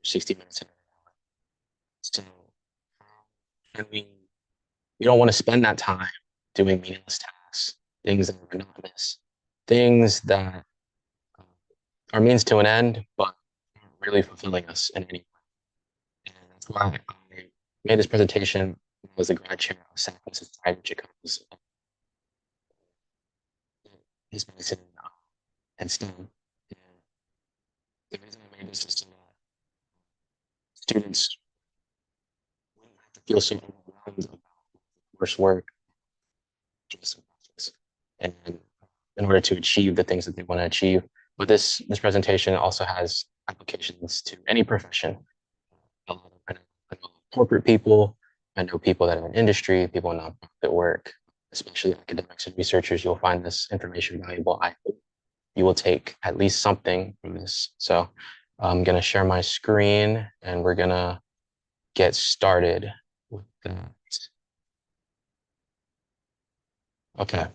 60 minutes in an hour. So how can we don't want to spend that time doing meaningless tasks, things that are monotonous, things that are means to an end, but aren't really fulfilling us in any way. And that's why I made this presentation when I was the grad chair of Sackler Society in Chicago's his medicine and STEM. And the reason I made this is so that students wouldn't have to feel so overwhelmed about coursework, and in order to achieve the things that they want to achieve. But this presentation also has applications to any profession. I know corporate people, I know people that are in industry, people in nonprofit work, especially academics and researchers. You'll find this information valuable. I hope you will take at least something from this. So I'm going to share my screen and we're going to get started with that. Okay.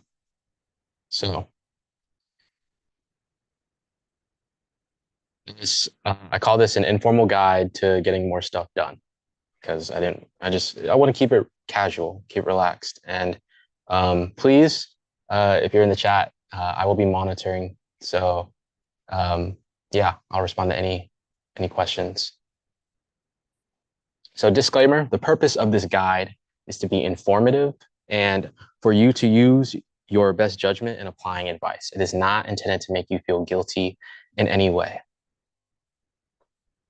So I call this an informal guide to getting more stuff done, because I want to keep it casual, keep it relaxed. And please, if you're in the chat, I will be monitoring. So yeah, I'll respond to any questions. So disclaimer, the purpose of this guide is to be informative and for you to use your best judgment in applying advice. It is not intended to make you feel guilty in any way.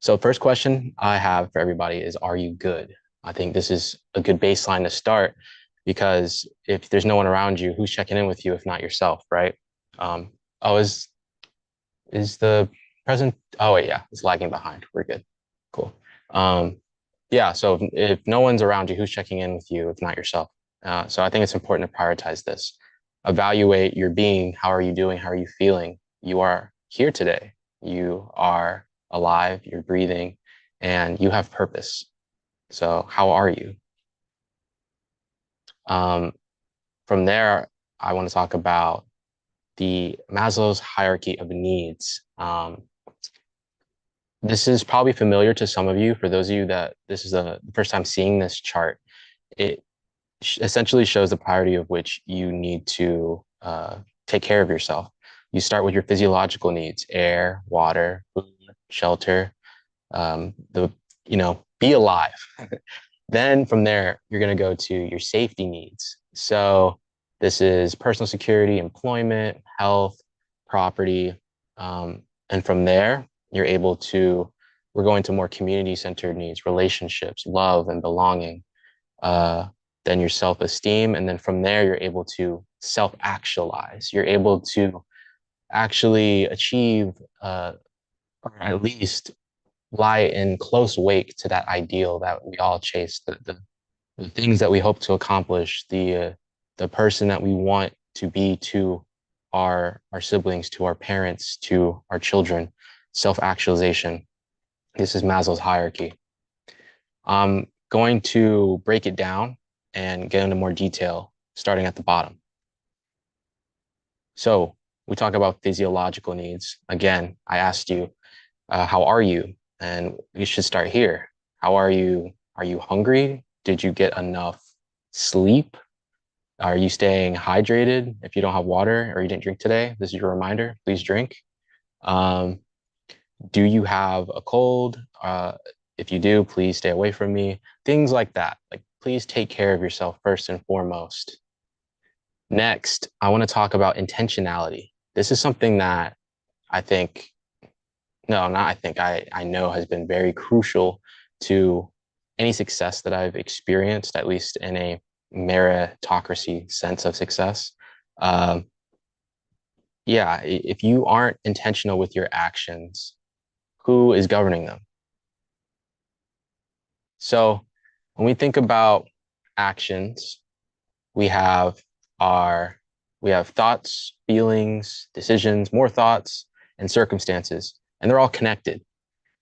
So first question I have for everybody is, are you good? I think this is a good baseline to start, because if there's no one around you, who's checking in with you if not yourself, right? Oh, is the present? Oh wait, yeah, it's lagging behind. We're good. Cool. Yeah, so if no one's around you, who's checking in with you if not yourself? So I think it's important to prioritize this. Evaluate your being. How are you doing? How are you feeling? You are here today. You are alive, you're breathing, and you have purpose. So how are you? From there, I want to talk about the Maslow's hierarchy of needs. This is probably familiar to some of you. For those of you that this is the first time seeing this chart, it essentially shows the priority of which you need to take care of yourself. You start with your physiological needs: air, water, food, shelter, be alive. Then from there, you're going to go to your safety needs. So this is personal security, employment, health, property. And from there, we're going to more community-centered needs: relationships, love, and belonging. Then your self-esteem. And then from there, you're able to self-actualize. You're able to actually achieve, or at least lie in close wake to that ideal that we all chase, the things that we hope to accomplish, the person that we want to be to our siblings, to our parents, to our children. Self-actualization. This is Maslow's hierarchy. I'm going to break it down and get into more detail, starting at the bottom. So we talk about physiological needs. Again, I asked you, how are you? And we should start here. How are you? Are you hungry? Did you get enough sleep? Are you staying hydrated? If you don't have water or you didn't drink today, this is your reminder, please drink. Do you have a cold? If you do, please stay away from me. Things like that. Like, please take care of yourself first and foremost. Next, I want to talk about intentionality. This is something that I think, no, not I think, I know has been very crucial to any success that I've experienced, at least in a meritocracy sense of success. Yeah, if you aren't intentional with your actions, who is governing them? So when we think about actions, we have thoughts, feelings, decisions, more thoughts, and circumstances, and they're all connected.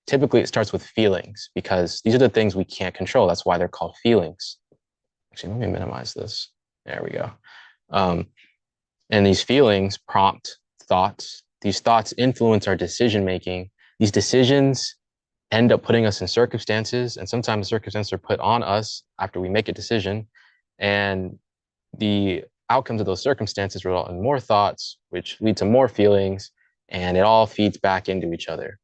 Typically, it starts with feelings because these are the things we can't control. That's why they're called feelings. Actually, let me minimize this. There we go. And these feelings prompt thoughts. These thoughts influence our decision-making. These decisions end up putting us in circumstances, and sometimes circumstances are put on us after we make a decision. And the outcomes of those circumstances result in more thoughts, which lead to more feelings, and it all feeds back into each other.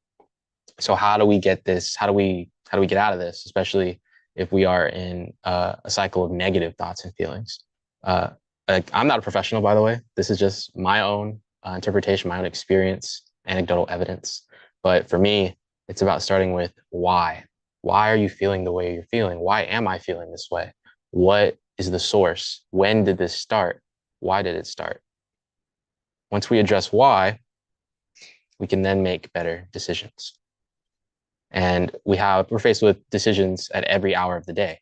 So how do we get this? How do we get out of this, especially if we are in a cycle of negative thoughts and feelings? I'm not a professional, by the way. This is just my own interpretation, my own experience, anecdotal evidence. But for me, it's about starting with why. Why are you feeling the way you're feeling? Why am I feeling this way? What is the source? When did this start? Why did it start? Once we address why, we can then make better decisions. And we're faced with decisions at every hour of the day.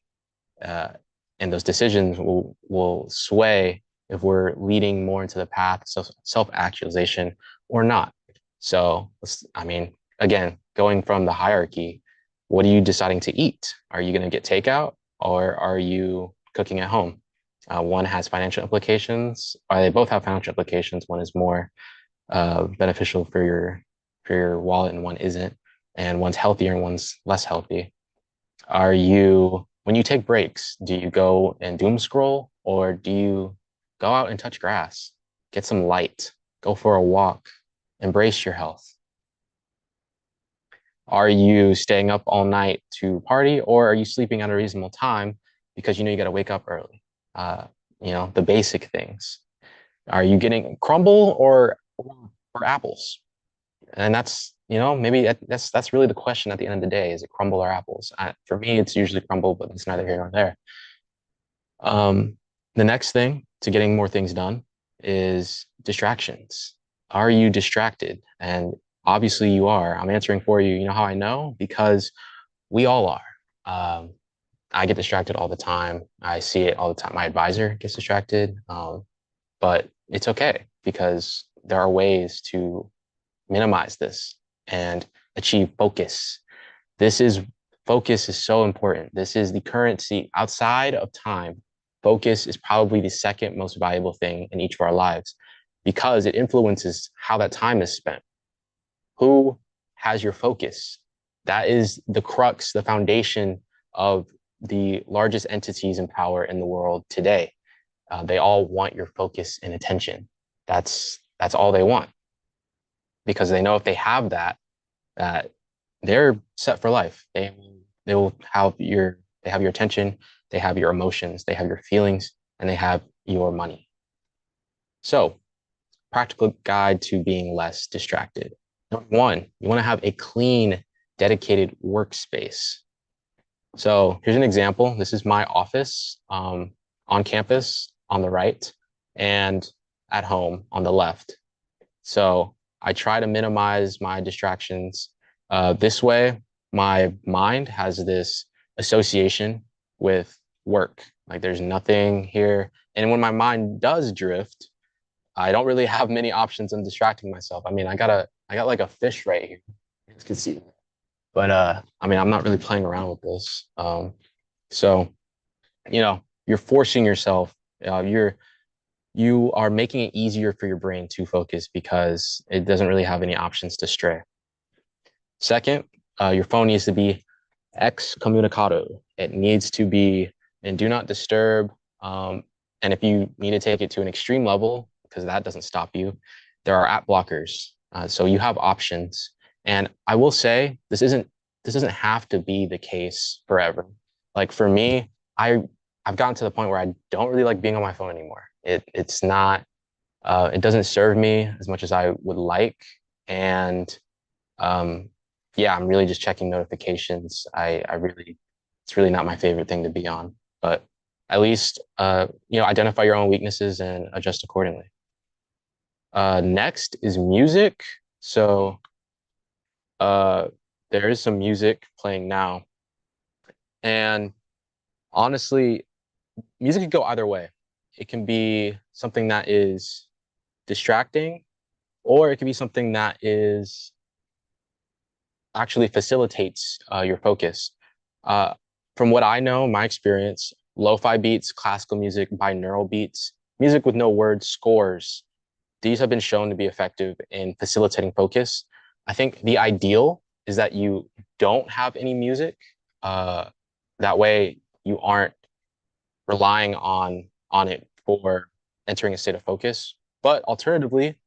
And those decisions will sway if we're leading more into the path of self-actualization or not. So, again, going from the hierarchy, what are you deciding to eat? Are you going to get takeout or are you cooking at home? One has financial implications, or they both have financial implications. One is more beneficial for your wallet and one isn't. And one's healthier and one's less healthy. When you take breaks, do you go and doom scroll or do you go out and touch grass, get some light, go for a walk, embrace your health? Are you staying up all night to party or are you sleeping at a reasonable time because you know you got to wake up early? The basic things. Are you getting crumble or apples? And that's, maybe that's really the question at the end of the day. Is it crumble or apples? For me, it's usually crumble, but it's neither here nor there. The next thing to getting more things done is distractions. Are you distracted? And obviously you are. I'm answering for you. You know how I know? Because we all are. I get distracted all the time. I see it all the time. My advisor gets distracted, but it's okay because there are ways to minimize this and achieve focus. This is focus is so important. This is the currency outside of time. Focus is probably the second most valuable thing in each of our lives because it influences how that time is spent. Who has your focus? That is the crux, the foundation of the largest entities in power in the world today. They all want your focus and attention. That's all they want, because they know if they have that, they're set for life. They will have your attention, they have your emotions, they have your feelings, and they have your money. So, practical guide to being less distracted. Number one, you want to have a clean, dedicated workspace. So here's an example. This is my office on campus on the right and at home on the left. So I try to minimize my distractions. This way, my mind has this association with work. Like there's nothing here. And when my mind does drift, I don't really have many options in distracting myself. I mean, I got like a fish right here. You guys can see. But I mean, I'm not really playing around with this. So, you're forcing yourself. You are making it easier for your brain to focus because it doesn't really have any options to stray. Second, your phone needs to be excommunicado. It needs to be in do not disturb. And if you need to take it to an extreme level, because that doesn't stop you, there are app blockers. So you have options. And I will say this doesn't have to be the case forever. Like for me, I've gotten to the point where I don't really like being on my phone anymore. It's not it doesn't serve me as much as I would like. And yeah, I'm really just checking notifications. It's really not my favorite thing to be on, but at least identify your own weaknesses and adjust accordingly. Next is music. So there is some music playing now, and honestly, music can go either way. It can be something that is distracting, or it can be something that is actually facilitates your focus. From what I know, my experience, lo-fi beats, classical music, binaural beats, music with no words, scores, these have been shown to be effective in facilitating focus. I think the ideal is that you don't have any music. That way you aren't relying on it for entering a state of focus. But alternatively,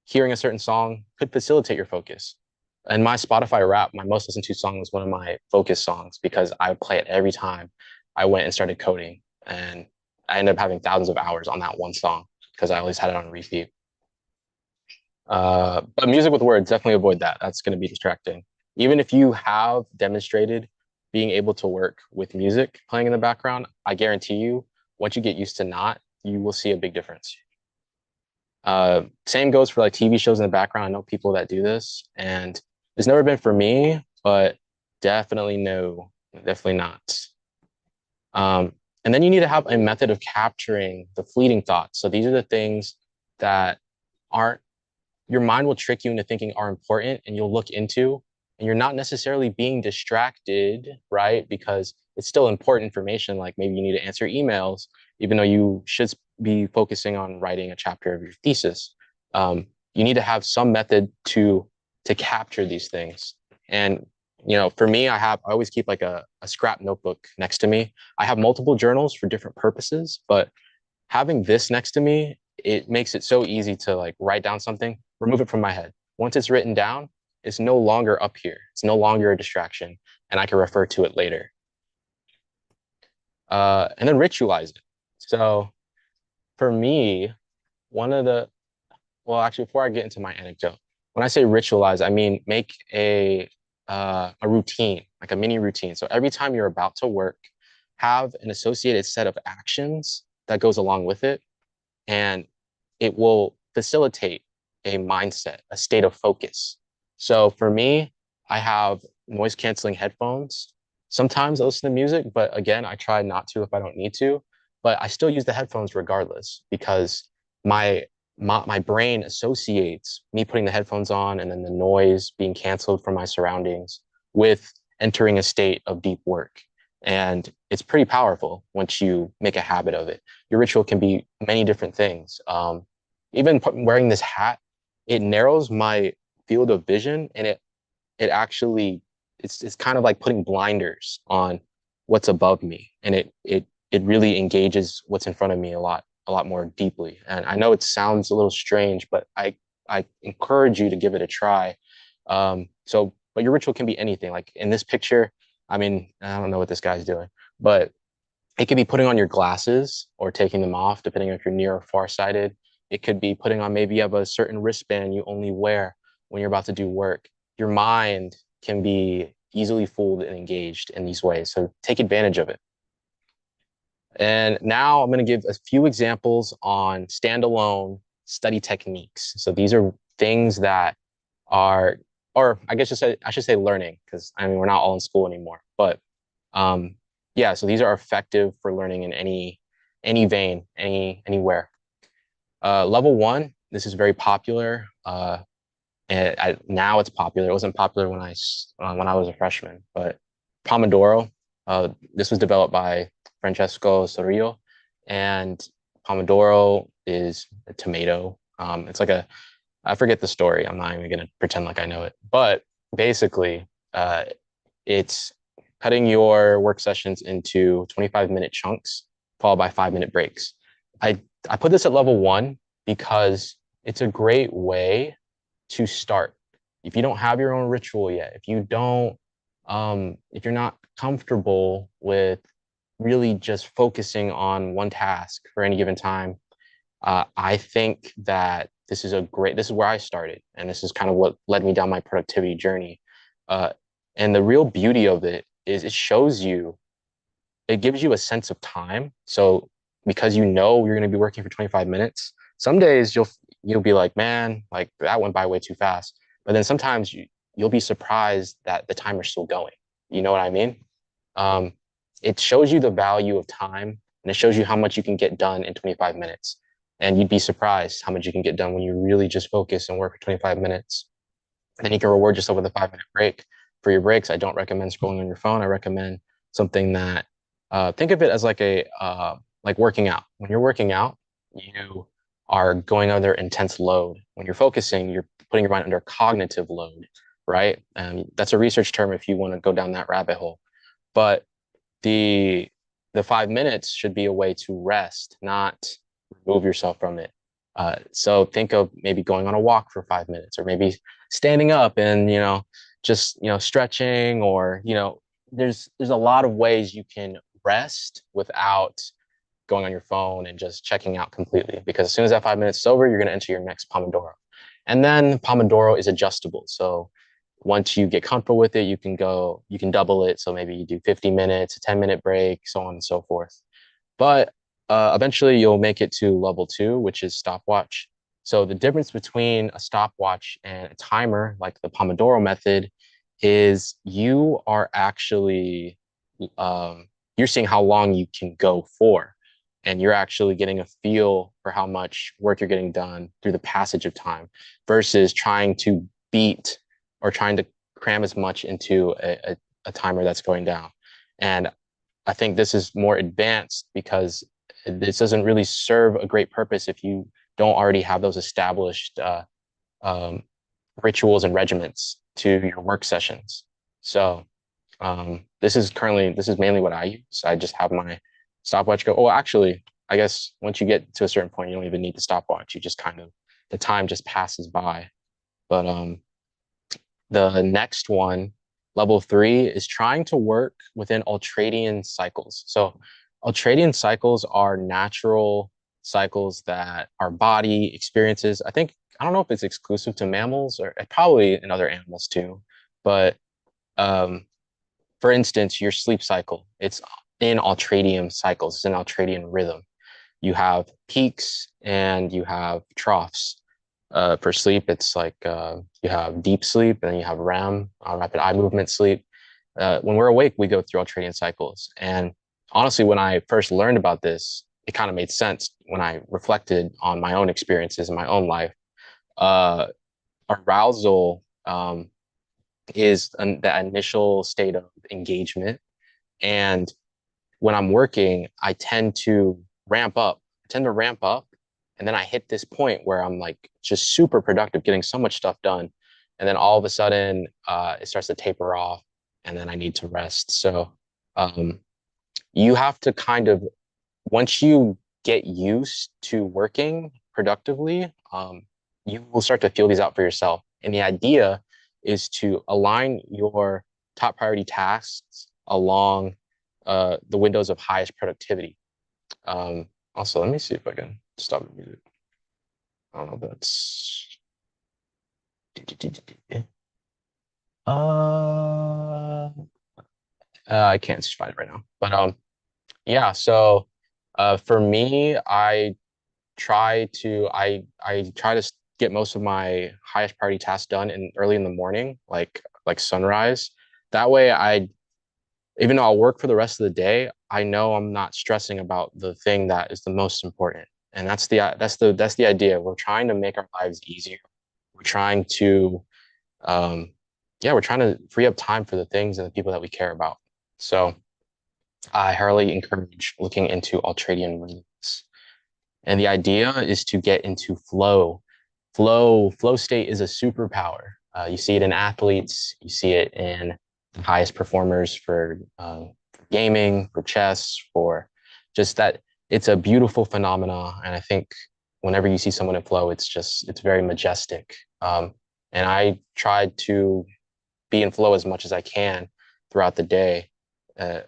hearing a certain song could facilitate your focus. And my Spotify Wrap, my most listened to song was one of my focus songs because I would play it every time I went and started coding. And I ended up having thousands of hours on that one song because I always had it on repeat. But music with words, definitely avoid that. That's going to be distracting. Even if you have demonstrated being able to work with music playing in the background, I guarantee you, once you get used to not, you will see a big difference. Same goes for like TV shows in the background. I know people that do this, and it's never been for me, but definitely no, definitely not. And then you need to have a method of capturing the fleeting thoughts. So these are the things that aren't, your mind will trick you into thinking are important and you'll look into, and you're not necessarily being distracted, right? Because it's still important information. Like maybe you need to answer emails, even though you should be focusing on writing a chapter of your thesis. You need to have some method to capture these things. And for me, I always keep like a scrap notebook next to me. I have multiple journals for different purposes, but having this next to me, it makes it so easy to like write down something, remove it from my head. Once it's written down, it's no longer up here. It's no longer a distraction, and I can refer to it later. And then ritualize it. So for me, actually, before I get into my anecdote, when I say ritualize, I mean make a routine, like a mini routine. So every time you're about to work, have an associated set of actions that goes along with it, and it will facilitate a mindset, a state of focus. So for me, I have noise canceling headphones. Sometimes I listen to music, but again, I try not to if I don't need to. But I still use the headphones regardless because my brain associates me putting the headphones on and then the noise being canceled from my surroundings with entering a state of deep work. And it's pretty powerful once you make a habit of it. Your ritual can be many different things. Even wearing this hat, it narrows my field of vision, and it actually it's kind of like putting blinders on what's above me, and it really engages what's in front of me a lot more deeply. And I know it sounds a little strange, but I encourage you to give it a try. But your ritual can be anything. Like in this picture, I mean, I don't know what this guy's doing, but it could be putting on your glasses or taking them off, depending on if you're near or farsighted. It could be putting on, maybe you have a certain wristband you only wear when you're about to do work. Your mind can be easily fooled and engaged in these ways. So take advantage of it. And now I'm going to give a few examples on standalone study techniques. So these are things that are, or I guess I should say learning, because I mean, we're not all in school anymore, but yeah, so these are effective for learning in any vein, anywhere. Level 1, this is very popular. And now it's popular. It wasn't popular when I was a freshman, but Pomodoro. This was developed by Francesco Sorillo, and Pomodoro is a tomato. It's like I forget the story. I'm not even gonna pretend like I know it, but basically, it's cutting your work sessions into 25-minute chunks, followed by 5-minute breaks. I put this at level 1 because it's a great way to start. If you don't have your own ritual yet, if you're not comfortable with really just focusing on one task for any given time, I think that this is where I started, and this is kind of what led me down my productivity journey. And the real beauty of it is it gives you a sense of time. So because you know you're going to be working for 25 minutes, some days you'll be like, man, like that went by way too fast. But then sometimes you'll be surprised that the timer's still going. You know what I mean? It shows you the value of time, and it shows you how much you can get done in 25 minutes. And you'd be surprised how much you can get done when you really just focus and work for 25 minutes. And then you can reward yourself with a 5-minute break. For your breaks, I don't recommend scrolling on your phone. I recommend something that, think of it as like like working out. When you're working out, you are going under intense load. When you're focusing, you're putting your mind under cognitive load, right? And that's a research term if you want to go down that rabbit hole. But the 5 minutes should be a way to rest, not remove yourself from it. So think of maybe going on a walk for 5 minutes, or maybe standing up and just stretching, or there's a lot of ways you can rest without going on your phone and just checking out completely, because as soon as that 5 minutes is over, you're going to enter your next Pomodoro. And then Pomodoro is adjustable. So once you get comfortable with it, you can double it. So maybe you do 50 minutes, a 10-minute break, so on and so forth. But eventually you'll make it to level 2, which is stopwatch. So the difference between a stopwatch and a timer, like the Pomodoro method, is you are actually, you're seeing how long you can go for. And you're actually getting a feel for how much work you're getting done through the passage of time, versus trying to beat or trying to cram as much into a timer that's going down. And I think this is more advanced because this doesn't really serve a great purpose if you don't already have those established rituals and regiments to your work sessions. So this is mainly what I use. I just have my stopwatch go. Oh, actually, I guess once you get to a certain point, you don't even need the stopwatch. You just the time just passes by. But the next one, level 3, is trying to work within ultradian cycles. So ultradian cycles are natural cycles that our body experiences. I don't know if it's exclusive to mammals, or probably in other animals too. But for instance, your sleep cycle, it's in ultradian cycles, it's an ultradian rhythm. You have peaks and you have troughs. For sleep, it's like you have deep sleep, and then you have REM, rapid eye movement sleep. When we're awake, we go through ultradian cycles. And honestly, when I first learned about this, it kind of made sense when I reflected on my own experiences in my own life. Arousal is that initial state of engagement. And when I'm working, I tend to ramp up. And then I hit this point where I'm like just super productive, getting so much stuff done. And then all of a sudden, it starts to taper off, and then I need to rest. So you have to kind of, once you get used to working productively, you will start to feel these out for yourself. And the idea is to align your top priority tasks along the windows of highest productivity. Also, let me see if I can stop the music. I don't know if that's. I can't find it right now. But yeah. So for me, I try to get most of my highest priority tasks done in early in the morning, like sunrise. That way, even though I'll work for the rest of the day, I know I'm not stressing about the thing that is the most important. And that's the idea. We're trying to make our lives easier. We're trying to we're trying to free up time for the things and the people that we care about. So I highly encourage looking into ultradian release. And the idea is to get into flow. Flow state is a superpower. You see it in athletes, you see it in the highest performers for gaming, for chess, for just that. It's a beautiful phenomena. And I think whenever you see someone in flow, it's very majestic. And I try to be in flow as much as I can throughout the day.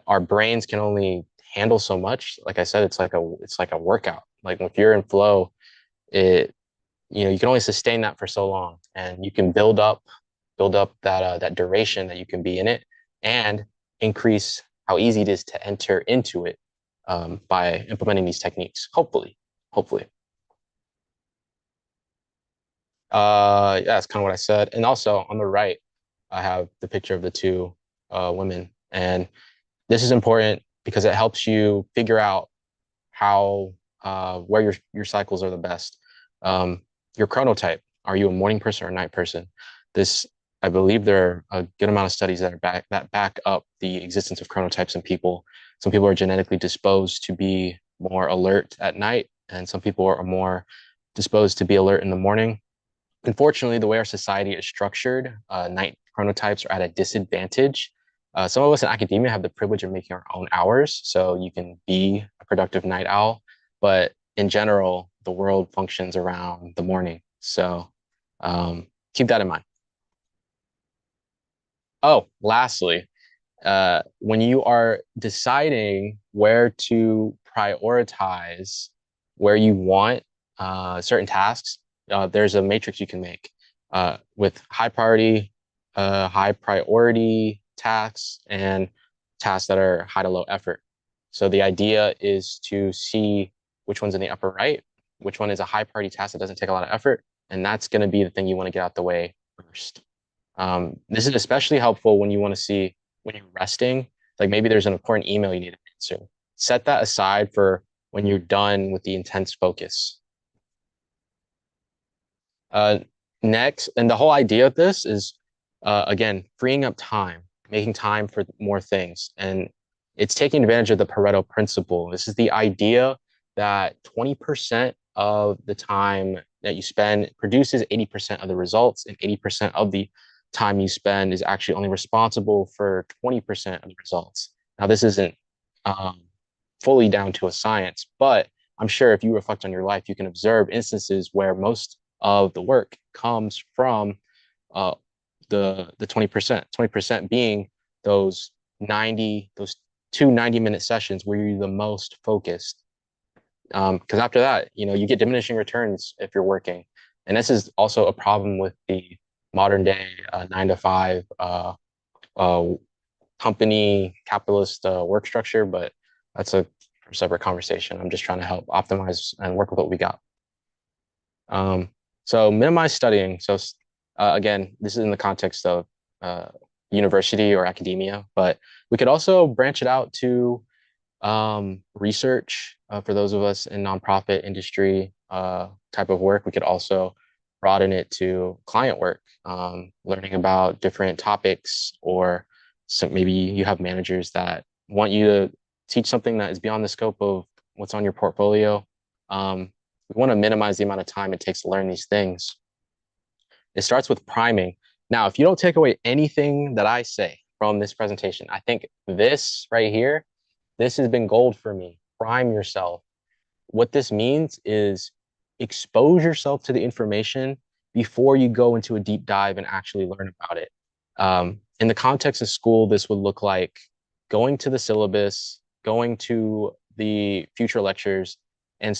Our brains can only handle so much. Like I said, it's like a workout. Like if you're in flow, you can only sustain that for so long, and you can build up that duration that you can be in it, and increase how easy it is to enter into it by implementing these techniques. Hopefully. Yeah, that's kind of what I said. And also on the right, I have the picture of the two women, and this is important because it helps you figure out how where your cycles are the best. Your chronotype. Are you a morning person or a night person? I believe there are a good amount of studies that back up the existence of chronotypes in people. Some people are genetically disposed to be more alert at night, and some people are more disposed to be alert in the morning. Unfortunately, the way our society is structured, night chronotypes are at a disadvantage. Some of us in academia have the privilege of making our own hours, so you can be a productive night owl. But in general, the world functions around the morning. So keep that in mind. Oh, lastly, when you are deciding where to prioritize where you want certain tasks, there's a matrix you can make with high priority tasks and tasks that are high to low effort. So the idea is to see which one's in the upper right, which one is a high priority task that doesn't take a lot of effort, and that's going to be the thing you want to get out the way first. This is especially helpful when you want to see when you're resting, like maybe there's an important email you need to answer. Set that aside for when you're done with the intense focus. Next, and the whole idea of this is, again, freeing up time, making time for more things. And it's taking advantage of the Pareto principle. This is the idea that 20% of the time that you spend produces 80% of the results, and 80% of the time you spend is actually only responsible for 20% of the results. Now, this isn't fully down to a science, but I'm sure if you reflect on your life, you can observe instances where most of the work comes from the 20%, 20% being those 2 90-minute sessions where you're the most focused. Because after that, you get diminishing returns if you're working. And this is also a problem with the modern day 9 to 5 company capitalist work structure, but that's a separate conversation. I'm just trying to help optimize and work with what we got. So minimize studying. So again, this is in the context of university or academia, but we could also branch it out to research for those of us in nonprofit industry type of work. We could also broaden it to client work, learning about different topics, or so maybe you have managers that want you to teach something that is beyond the scope of what's on your portfolio. We want to minimize the amount of time it takes to learn these things. It starts with priming. Now, if you don't take away anything that I say from this presentation, I think this right here, this has been gold for me. Prime yourself. What this means is expose yourself to the information before you go into a deep dive and actually learn about it. In the context of school, this would look like going to the syllabus, going to the future lectures, and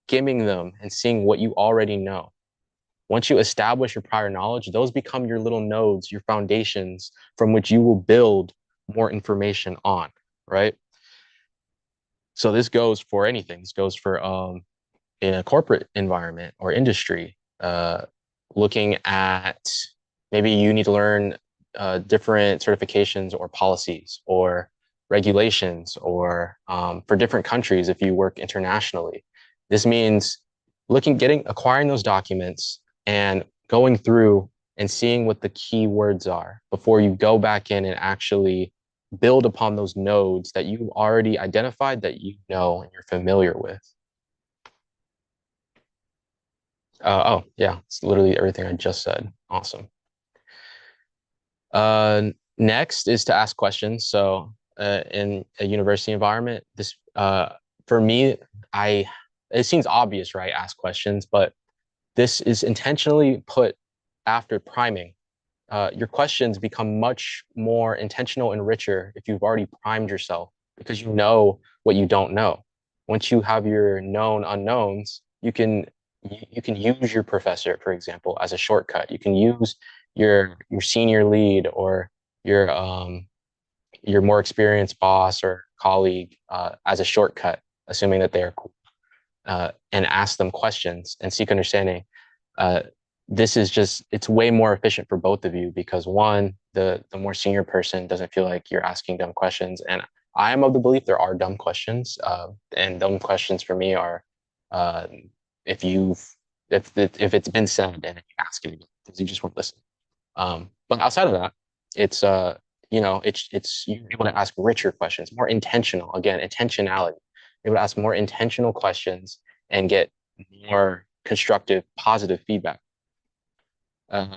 skimming them and seeing what you already know. Once you establish your prior knowledge, those become your little nodes, your foundations from which you will build more information on, right? So this goes for anything. This goes for in a corporate environment or industry, looking at maybe you need to learn different certifications or policies or regulations, or for different countries if you work internationally. This means acquiring those documents and going through and seeing what the key words are before you go back in and actually build upon those nodes that you already identified, that you know and you're familiar with. Oh, yeah, it's literally everything I just said. Awesome. Next is to ask questions. So in a university environment, this for me, it seems obvious, right? Ask questions, but this is intentionally put after priming. Your questions become much more intentional and richer if you've already primed yourself, because you know what you don't know. Once you have your known unknowns, you can use your professor, for example, as a shortcut. You can use your senior lead or your more experienced boss or colleague as a shortcut, assuming that they are cool, and ask them questions and seek understanding. This is just, it's way more efficient for both of you, because one, the more senior person doesn't feel like you're asking dumb questions. And I am of the belief there are dumb questions, and dumb questions for me are if it's been said and you ask it, because you just won't listen. But outside of that, it's you're able to ask richer questions, more intentional. Again, intentionality. You're able to ask more intentional questions and get more constructive, positive feedback. And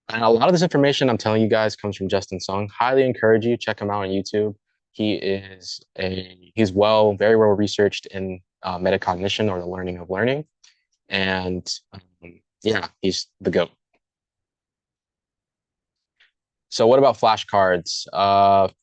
a lot of this information I'm telling you guys comes from Justin Sung. Highly encourage you, check him out on YouTube. He's very well researched in metacognition, or the learning of learning. And yeah, he's the GOAT. So what about flashcards?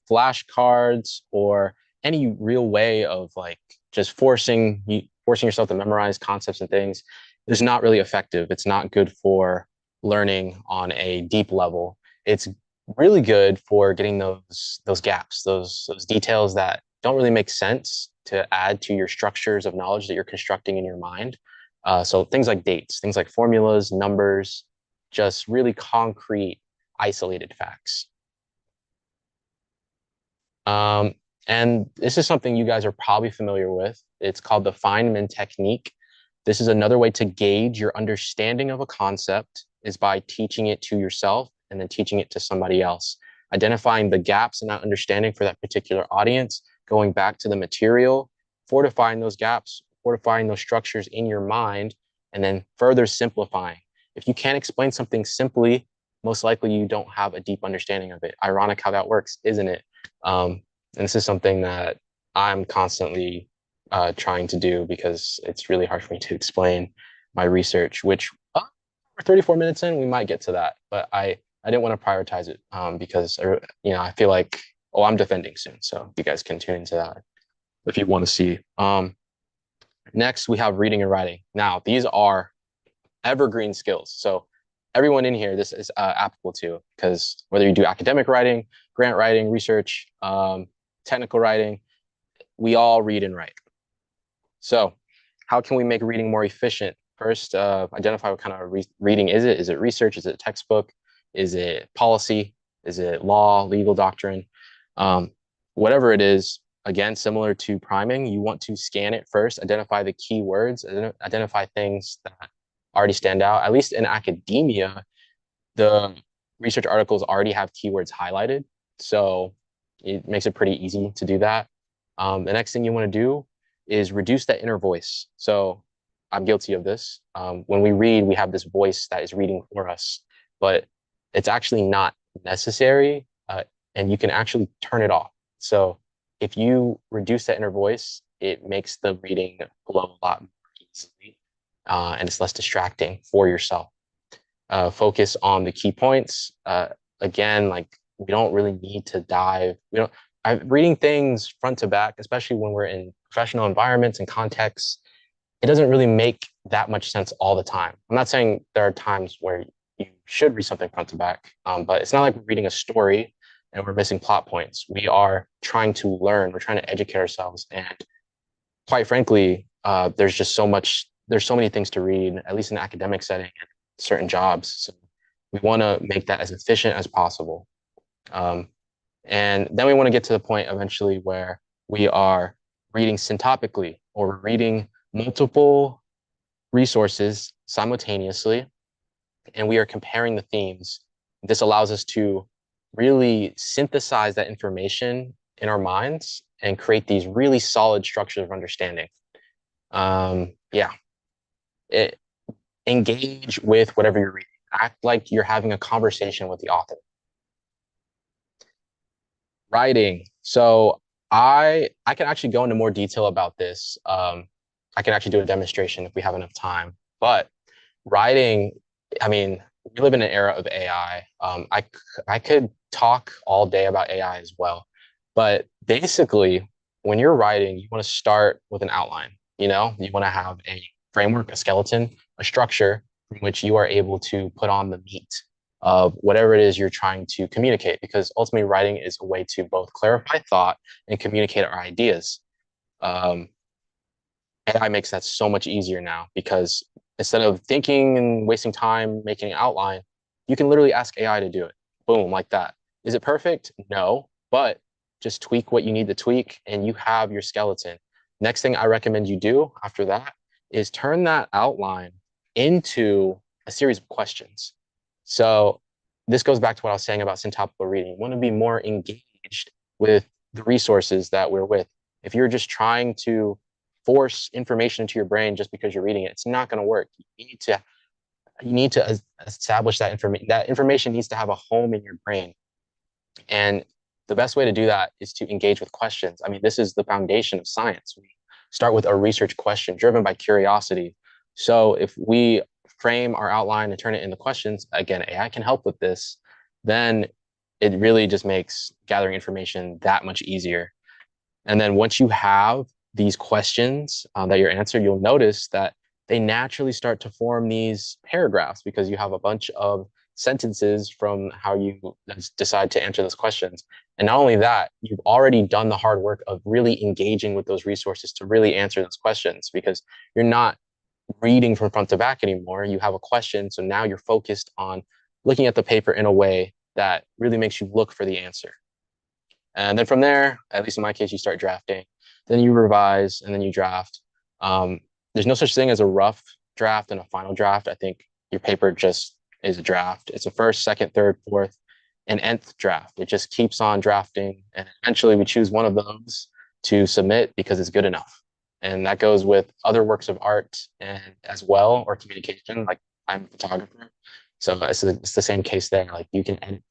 Flashcards, or any real way of like just forcing yourself to memorize concepts and things, is not really effective. It's not good for learning on a deep level. It's really good for getting those gaps, those details that don't really make sense to add to your structures of knowledge that you're constructing in your mind. So things like dates, things like formulas, numbers, just really concrete, isolated facts. And this is something you guys are probably familiar with. It's called the Feynman technique. This is another way to gauge your understanding of a concept, is by teaching it to yourself and then teaching it to somebody else. Identifying the gaps in that understanding for that particular audience, going back to the material, fortifying those gaps, fortifying those structures in your mind, and then further simplifying. If you can't explain something simply, most likely you don't have a deep understanding of it. Ironic how that works, isn't it? And this is something that I'm constantly trying to do, because it's really hard for me to explain my research, which we're 34 minutes in, we might get to that, but I didn't want to prioritize it because I feel like, I'm defending soon, so you guys can tune into that if you want to see. Next, we have reading and writing. Now, these are evergreen skills. So everyone in here, this is applicable to, because whether you do academic writing, grant writing, research, technical writing, we all read and write. So how can we make reading more efficient? First, identify what kind of reading is it? Is it research? Is it textbook? Is it policy? Is it law, legal doctrine? Whatever it is, again, similar to priming, you want to scan it first, identify the keywords, identify things that already stand out. At least in academia, the research articles already have keywords highlighted. So it makes it pretty easy to do that. The next thing you want to do is reduce that inner voice. So I'm guilty of this. When we read, we have this voice that is reading for us, but it's actually not necessary, and you can actually turn it off. So if you reduce that inner voice, it makes the reading flow a lot more easily, and it's less distracting for yourself. Focus on the key points. Again, like we don't really need to dive. Reading things front to back, especially when we're in professional environments and contexts, it doesn't really make that much sense all the time. I'm not saying there are times where you should read something front to back, but it's not like we're reading a story and we're missing plot points. We are trying to learn, we're trying to educate ourselves. And quite frankly, there's so many things to read, at least in the academic setting and certain jobs. So we want to make that as efficient as possible. And then we want to get to the point eventually where we are reading syntopically, or we're reading multiple resources simultaneously, and we are comparing the themes. This allows us to really synthesize that information in our minds and create these really solid structures of understanding. Engage with whatever you're reading. Act like you're having a conversation with the author. Writing. So I can actually go into more detail about this. I can actually do a demonstration if we have enough time. But writing, I mean, we live in an era of AI. I could talk all day about AI as well. But basically, when you're writing, you want to start with an outline. You want to have a framework, a skeleton, a structure from which you are able to put on the meat of whatever it is you're trying to communicate, because ultimately writing is a way to both clarify thought and communicate our ideas. AI makes that so much easier now, because instead of thinking and wasting time making an outline, you can literally ask AI to do it. Boom, like that. Is it perfect? No, but just tweak what you need to tweak and you have your skeleton. Next thing I recommend you do after that is turn that outline into a series of questions. So this goes back to what I was saying about syntopical reading. You want to be more engaged with the resources that we're with. If you're just trying to force information into your brain just because you're reading it, it's not going to work. You need to establish that information. That information needs to have a home in your brain. And the best way to do that is to engage with questions. I mean, this is the foundation of science. We start with a research question driven by curiosity. So if we frame our outline and turn it into questions, again, AI can help with this, then it really just makes gathering information that much easier. And then once you have these questions that you're answered, you'll notice that they naturally start to form these paragraphs, because you have a bunch of sentences from how you decide to answer those questions. And not only that, you've already done the hard work of really engaging with those resources to really answer those questions, because you're not reading from front to back anymore. You have a question, so now you're focused on looking at the paper in a way that really makes you look for the answer. And then from there, at least in my case, you start drafting, then you revise, and then you draft. There's no such thing as a rough draft and a final draft. I think your paper just is a draft. It's a first, second, third, fourth, and nth draft. It just keeps on drafting, and eventually we choose one of those to submit because it's good enough. And that goes with other works of art and as well, or communication. Like, I'm a photographer, so it's the same case there. Like, you can edit.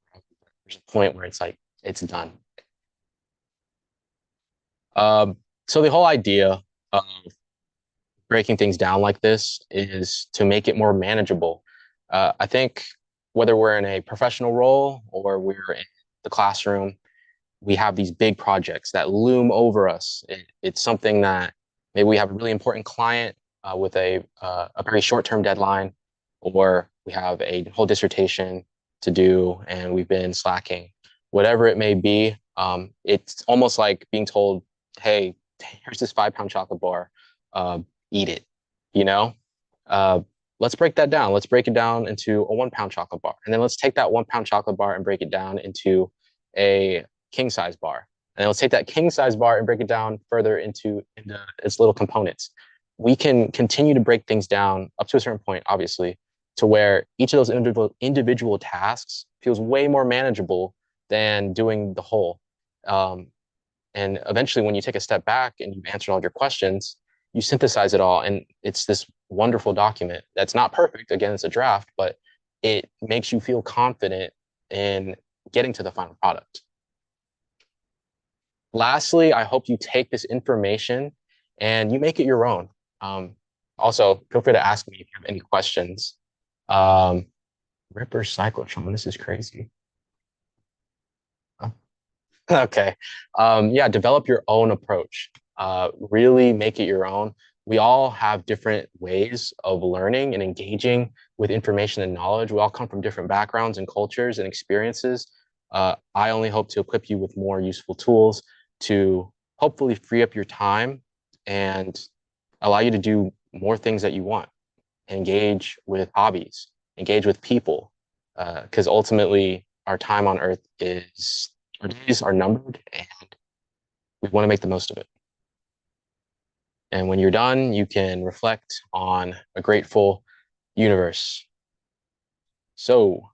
There's a point where it's like it's done. So the whole idea of breaking things down like this is to make it more manageable. I think whether we're in a professional role or we're in the classroom, we have these big projects that loom over us. It's something that maybe we have a really important client with a very short-term deadline, or we have a whole dissertation to do and we've been slacking. Whatever it may be, it's almost like being told, hey, here's this 5-pound chocolate bar, eat it, let's break that down. Let's break it down into a 1-pound chocolate bar. And then let's take that 1-pound chocolate bar and break it down into a king size bar. And let's take that king size bar and break it down further into its little components. We can continue to break things down up to a certain point, obviously, to where each of those individual tasks feels way more manageable than doing the whole. And eventually, when you take a step back and you've answered all your questions, you synthesize it all, and it's this wonderful document that's not perfect. Again, it's a draft, but it makes you feel confident in getting to the final product. Lastly, I hope you take this information and you make it your own. Also, feel free to ask me if you have any questions. Ripper cyclotron, this is crazy. Okay. Yeah, develop your own approach. Really make it your own. We all have different ways of learning and engaging with information and knowledge. We all come from different backgrounds and cultures and experiences. I only hope to equip you with more useful tools to hopefully free up your time and allow you to do more things that you want. Engage with hobbies, engage with people, because ultimately our time on Earth is, our days are numbered and we want to make the most of it. And when you're done, you can reflect on a grateful universe. So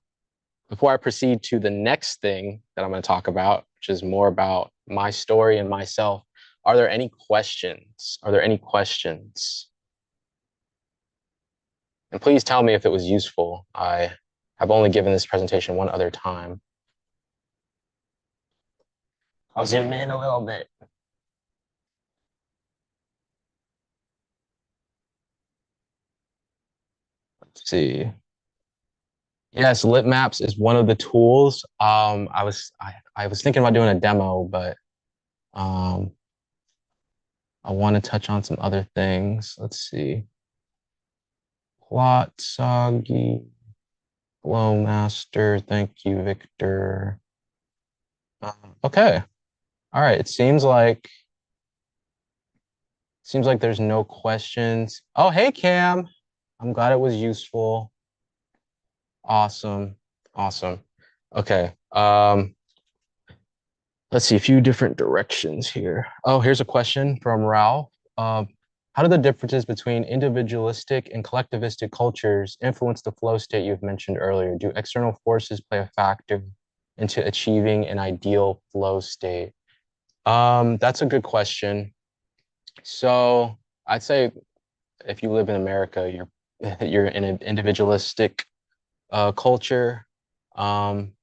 before I proceed to the next thing that I'm going to talk about, which is more about my story and myself, are there any questions? Are there any questions? And please tell me if it was useful. I have only given this presentation one other time. I'll zoom in a little bit. Let's see. Yes, Lit Maps is one of the tools. I was thinking about doing a demo, but I want to touch on some other things. Let's see. Plot Soggy, Flow Master. Thank you, Victor. Okay. All right. It seems like there's no questions. Oh, hey, Cam. I'm glad it was useful. Awesome. Awesome. Okay. Let's see, a few different directions here. Oh, here's a question from Ralph. How do the differences between individualistic and collectivistic cultures influence the flow state you've mentioned earlier? Do external forces play a factor into achieving an ideal flow state? That's a good question. So I'd say if you live in America, you're in an individualistic culture. And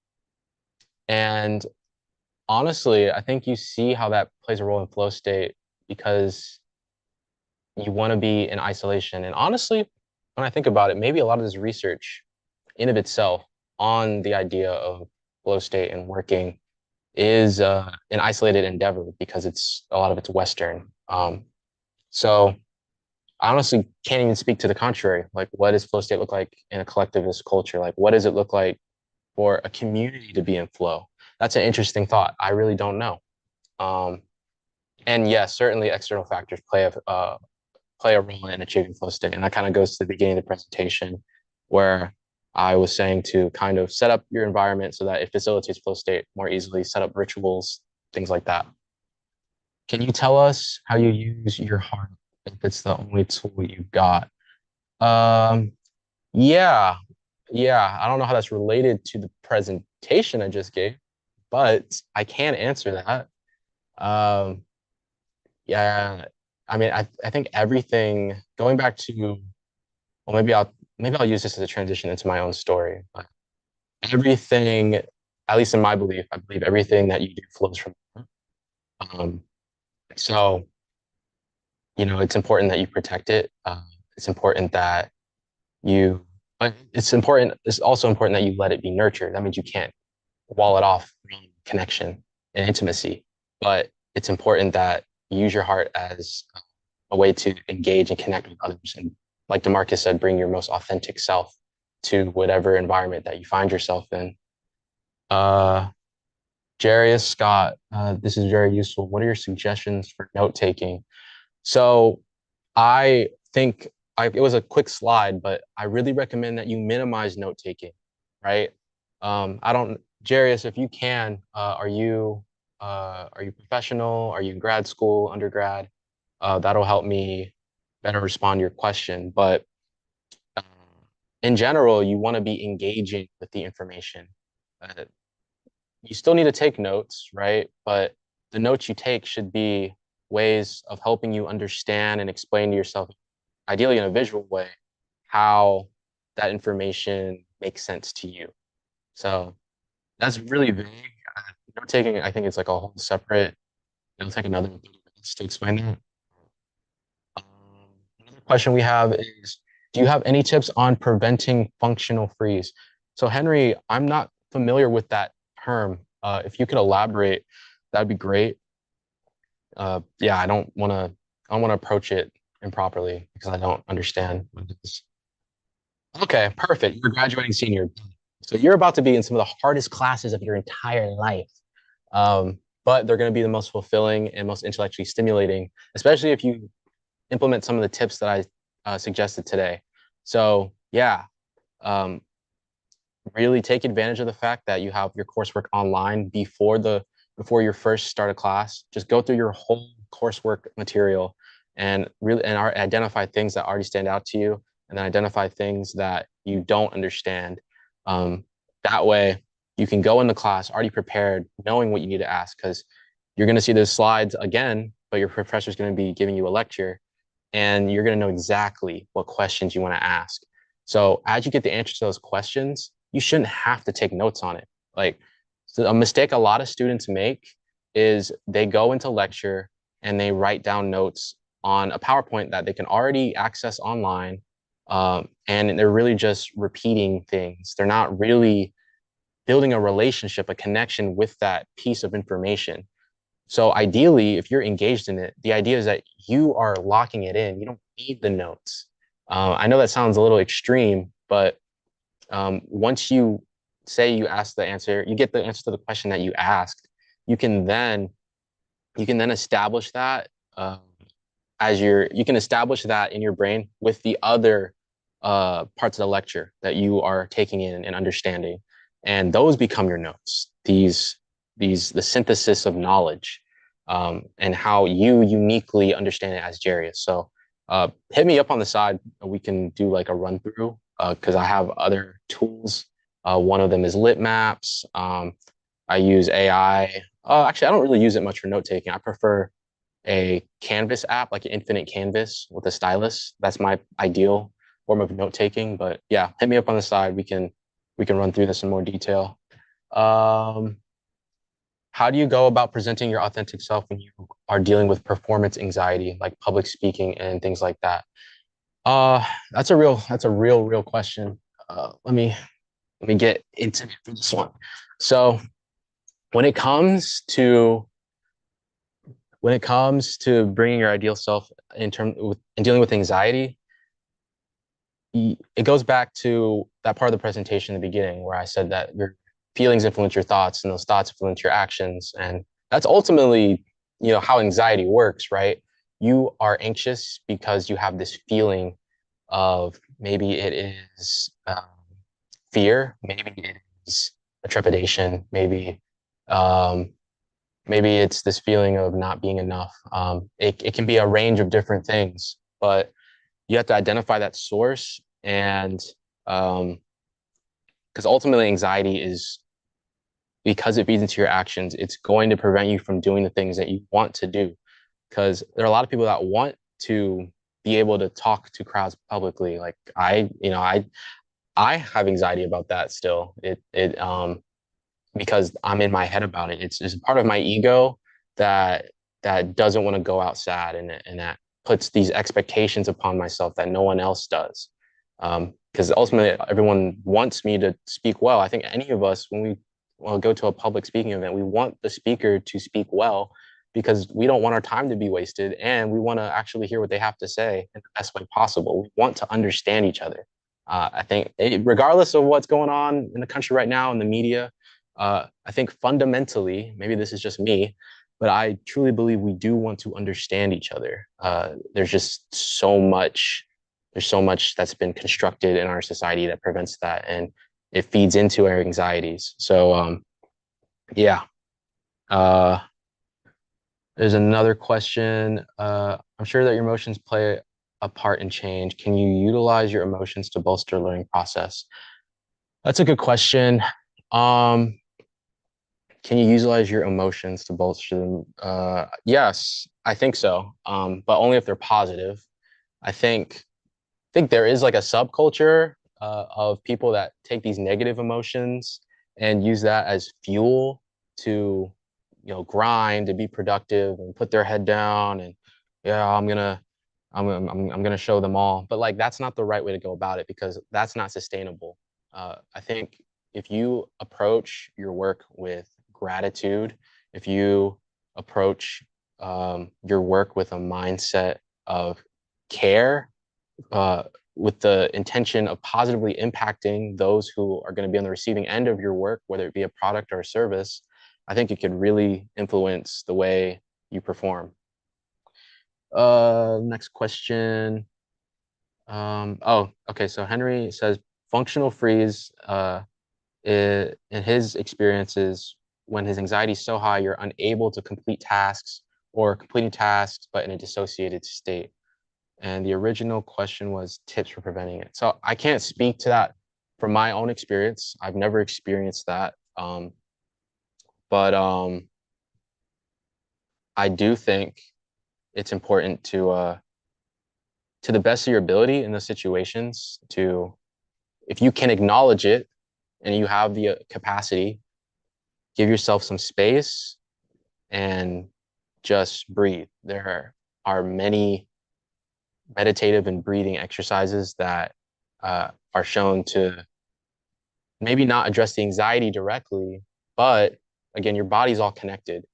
honestly, I think you see how that plays a role in flow state because you want to be in isolation. And honestly, when I think about it, maybe a lot of this research in of itself on the idea of flow state and working is an isolated endeavor because a lot of it's Western. So I honestly can't even speak to the contrary. Like, what does flow state look like in a collectivist culture? Like, what does it look like for a community to be in flow? That's an interesting thought. I really don't know. And yes, certainly external factors play a role in achieving flow state. And that kind of goes to the beginning of the presentation where I was saying to kind of set up your environment so that it facilitates flow state more easily, set up rituals, things like that. Can you tell us how you use your heart if it's the only tool you've got? Yeah, I don't know how that's related to the presentation I just gave, but I can answer that. Yeah, I mean, I think everything going back to, well, maybe I'll use this as a transition into my own story. But everything, at least in my belief, I believe everything that you do flows from. Um, so, it's important that you protect it. It's important that but it's also important that you let it be nurtured. That means you can't wall it off from connection and intimacy. But it's important that you use your heart as a way to engage and connect with others. And like DeMarcus said, bring your most authentic self to whatever environment that you find yourself in. Jarius Scott, this is very useful. What are your suggestions for note taking? So I think it was a quick slide, but I really recommend that you minimize note taking, right? Jarius, if you can, are you Are you professional? Are you in grad school, undergrad? That'll help me better respond to your question. But in general, you want to be engaging with the information. You still need to take notes, right? But the notes you take should be ways of helping you understand and explain to yourself, ideally in a visual way, how that information makes sense to you. So that's really vague. Note taking, I think it's like a whole separate, it'll take another 30 minutes to explain that. Another question we have is, do you have any tips on preventing functional freeze? So Henry, I'm not familiar with that term. If you could elaborate, that'd be great. Yeah, I don't want to approach it improperly because I don't understand what it is. Okay, perfect. You're graduating senior. So you're about to be in some of the hardest classes of your entire life. But they're going to be the most fulfilling and most intellectually stimulating, especially if you implement some of the tips that I suggested today. So yeah, really take advantage of the fact that you have your coursework online before your first start of class. Just go through your whole coursework material and identify things that already stand out to you, and then identify things that you don't understand. That way, you can go into class already prepared, knowing what you need to ask, because you're going to see those slides again, but your professor is going to be giving you a lecture, and you're going to know exactly what questions you want to ask. So as you get the answers to those questions, you shouldn't have to take notes on it. Like, so a mistake a lot of students make is they go into lecture and they write down notes on a PowerPoint that they can already access online. And they're really just repeating things. They're not really building a relationship, a connection with that piece of information. So ideally, if you're engaged in it, the idea is that you are locking it in. You don't need the notes. I know that sounds a little extreme, but once you say you ask the answer, you get the answer to the question that you asked, you can then establish that you can establish that in your brain with the other parts of the lecture that you are taking in and understanding, and those become your notes. The synthesis of knowledge, and how you uniquely understand it as Jarius. So hit me up on the side. We can do like a run through because I have other tools. One of them is Lit Maps. I use AI. Actually, I don't really use it much for note taking. I prefer a Canvas app, like an infinite canvas with a stylus. That's my ideal form of note taking. But yeah, hit me up on the side. We can run through this in more detail. How do you go about presenting your authentic self when you are dealing with performance anxiety, like public speaking and things like that? That's a real question. Let me get into it for this one. So when it comes to bringing your ideal self in dealing with anxiety, it goes back to that part of the presentation in the beginning where I said that your feelings influence your thoughts and those thoughts influence your actions. And that's ultimately, how anxiety works, right? You are anxious because you have this feeling of, maybe it is fear, maybe it is a trepidation, maybe it's this feeling of not being enough. It can be a range of different things, but you have to identify that source. And because ultimately anxiety is, because it feeds into your actions, it's going to prevent you from doing the things that you want to do. Because there are a lot of people that want to be able to talk to crowds publicly. Like I have anxiety about that still. Because I'm in my head about it. It's a part of my ego that doesn't want to go outside, and that puts these expectations upon myself that no one else does. Because ultimately, everyone wants me to speak well. I think any of us, when we go to a public speaking event, we want the speaker to speak well because we don't want our time to be wasted, and we want to actually hear what they have to say in the best way possible. We want to understand each other. I think regardless of what's going on in the country right now in the media, I think fundamentally, maybe this is just me, but I truly believe we do want to understand each other. There's just so much that's been constructed in our society that prevents that, and it feeds into our anxieties. So yeah, There's another question. I'm sure that your emotions play a part in change. Can you utilize your emotions to bolster learning process? That's a good question. Um, can you utilize your emotions to bolster them? Yes, I think so. But only if they're positive. I think there is like a subculture of people that take these negative emotions and use that as fuel to, grind, to be productive and put their head down and yeah, I'm gonna show them all. But like that's not the right way to go about it because that's not sustainable. I think if you approach your work with gratitude, if you approach your work with a mindset of care, uh, with the intention of positively impacting those who are going to be on the receiving end of your work, whether it be a product or a service, I think it could really influence the way you perform. Next question. Oh, okay. So Henry says functional freeze in his experiences when his anxiety is so high, you're unable to complete tasks or completing tasks, but in a dissociated state. And the original question was tips for preventing it. So I can't speak to that from my own experience. I've never experienced that. But I do think it's important to the best of your ability in those situations to, if you can acknowledge it and you have the capacity, give yourself some space and just breathe. There are many meditative and breathing exercises that are shown to maybe not address the anxiety directly, but again, your body's all connected.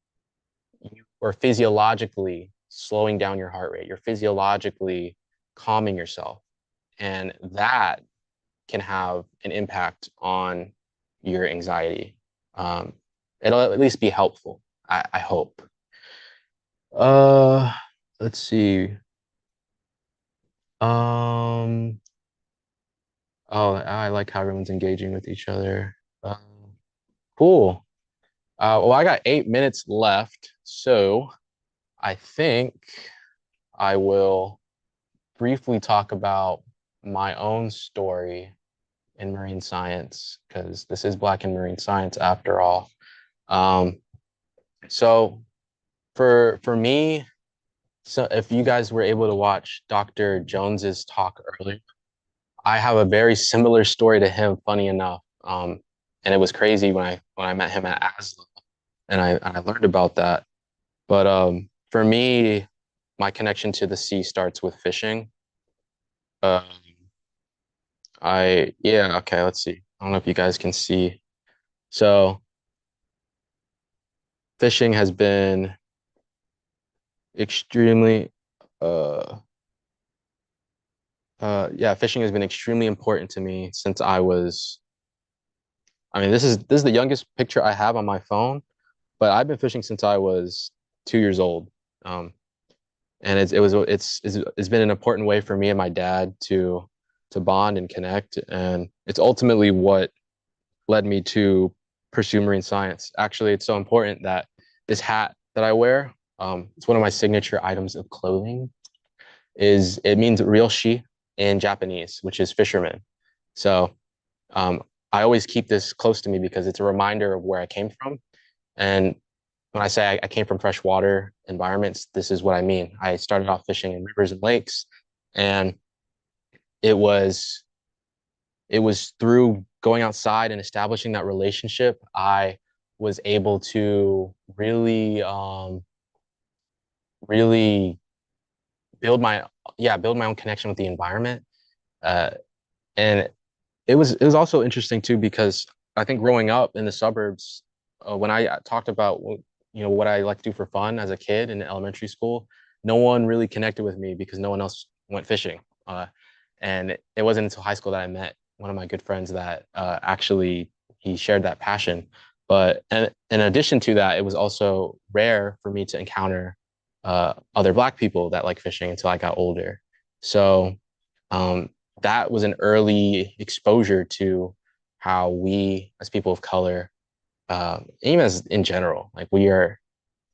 You are physiologically slowing down your heart rate. You're physiologically calming yourself. And that can have an impact on your anxiety. It'll at least be helpful, I hope. Let's see. Oh, I like how everyone's engaging with each other. Cool. Well, I got 8 minutes left, so I think I will briefly talk about my own story in marine science, because this is Black in Marine Science after all. So for me, so if you guys were able to watch Dr. Jones's talk earlier, I have a very similar story to him, funny enough. And it was crazy when I met him at ASLA and I learned about that. But for me, my connection to the sea starts with fishing. Um, yeah, okay, let's see. I don't know if you guys can see. So fishing has been extremely yeah, fishing has been extremely important to me since I was, I mean, this is the youngest picture I have on my phone, but I've been fishing since I was 2 years old. And it's been an important way for me and my dad to bond and connect. And it's ultimately what led me to pursue marine science. Actually, it's so important that this hat that I wear, it's one of my signature items of clothing, it means ryoshi in Japanese, which is fisherman. So I always keep this close to me because it's a reminder of where I came from. And when I say I came from freshwater environments, this is what I mean. I started off fishing in rivers and lakes, and it was through going outside and establishing that relationship, I was able to really build my build my own connection with the environment. And it was also interesting too because I think growing up in the suburbs, when I talked about what I like to do for fun as a kid in elementary school, no one really connected with me because no one else went fishing. And it wasn't until high school that I met one of my good friends that actually he shared that passion. But and in addition to that, it was also rare for me to encounter other Black people that like fishing until I got older. So um, that was an early exposure to how we as people of color, even as in general, like we are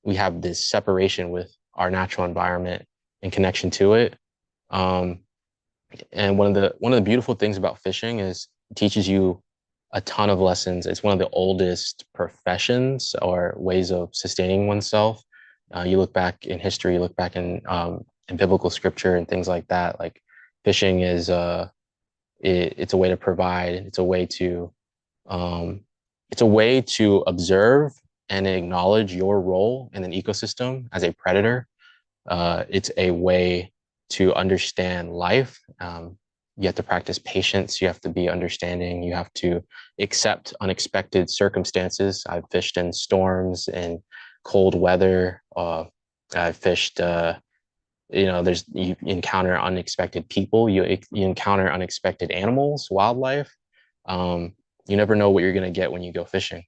we have this separation with our natural environment and connection to it. And one of the beautiful things about fishing is it teaches you a ton of lessons. It's one of the oldest professions or ways of sustaining oneself. You look back in history, you look back in biblical scripture and things like that. Like fishing is it's a way to provide. It's a way to observe and acknowledge your role in an ecosystem as a predator. It's a way to understand life. You have to practice patience. You have to be understanding. You have to accept unexpected circumstances. I've fished in storms and cold weather. I've fished, you encounter unexpected people. You encounter unexpected animals, wildlife. You never know what you're going to get when you go fishing.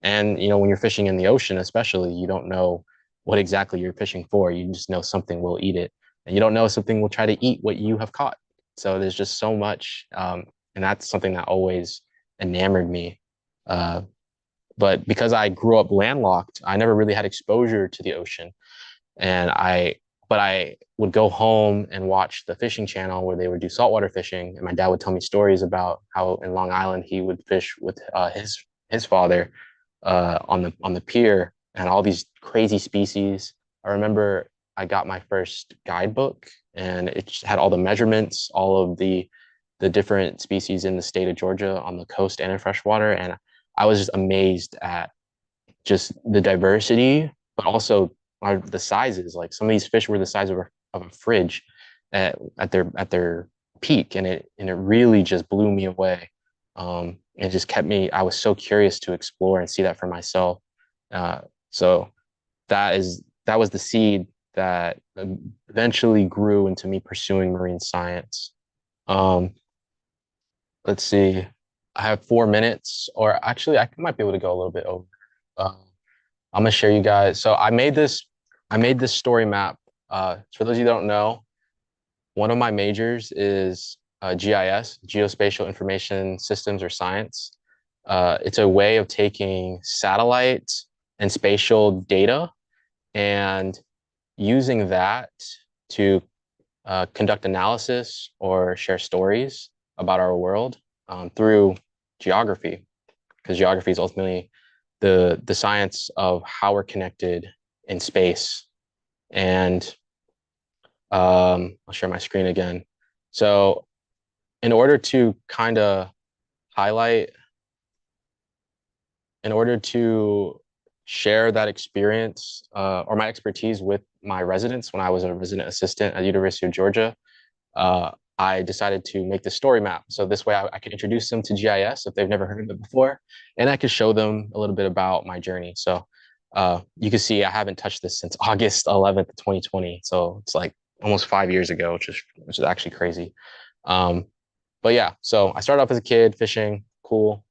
And, when you're fishing in the ocean, especially, you don't know what exactly you're fishing for. You just know something will eat it. And you don't know something will try to eat what you have caught. So there's just so much. And that's something that always enamored me. But because I grew up landlocked, I never really had exposure to the ocean. But I would go home and watch the fishing channel where they would do saltwater fishing. And my dad would tell me stories about how in Long Island he would fish with his father on the pier and all these crazy species. I remember I got my first guidebook and it just had all the measurements, all of the different species in the state of Georgia on the coast and in freshwater. And I was just amazed at just the diversity, but also the sizes. Like some of these fish were the size of a fridge at their peak, and it really just blew me away. It just kept me. I was so curious to explore and see that for myself. So that was the seed that eventually grew into me pursuing marine science. Let's see. I have 4 minutes, or actually, I might be able to go a little bit over. I'm gonna share you guys. So I made this story map. For those of you that don't know, one of my majors is GIS, Geospatial Information Systems or Science. It's a way of taking satellite and spatial data and using that to conduct analysis or share stories about our world through geography, because geography is ultimately the science of how we're connected in space. And I'll share my screen again. So in order to kind of highlight, in order to share that experience or my expertise with my residents when I was a resident assistant at the University of Georgia, I decided to make the story map. So this way I could introduce them to GIS if they've never heard of it before, and I could show them a little bit about my journey. So you can see I haven't touched this since August 11th, 2020. So it's like almost 5 years ago, which is actually crazy. But yeah, so I started off as a kid fishing, cool.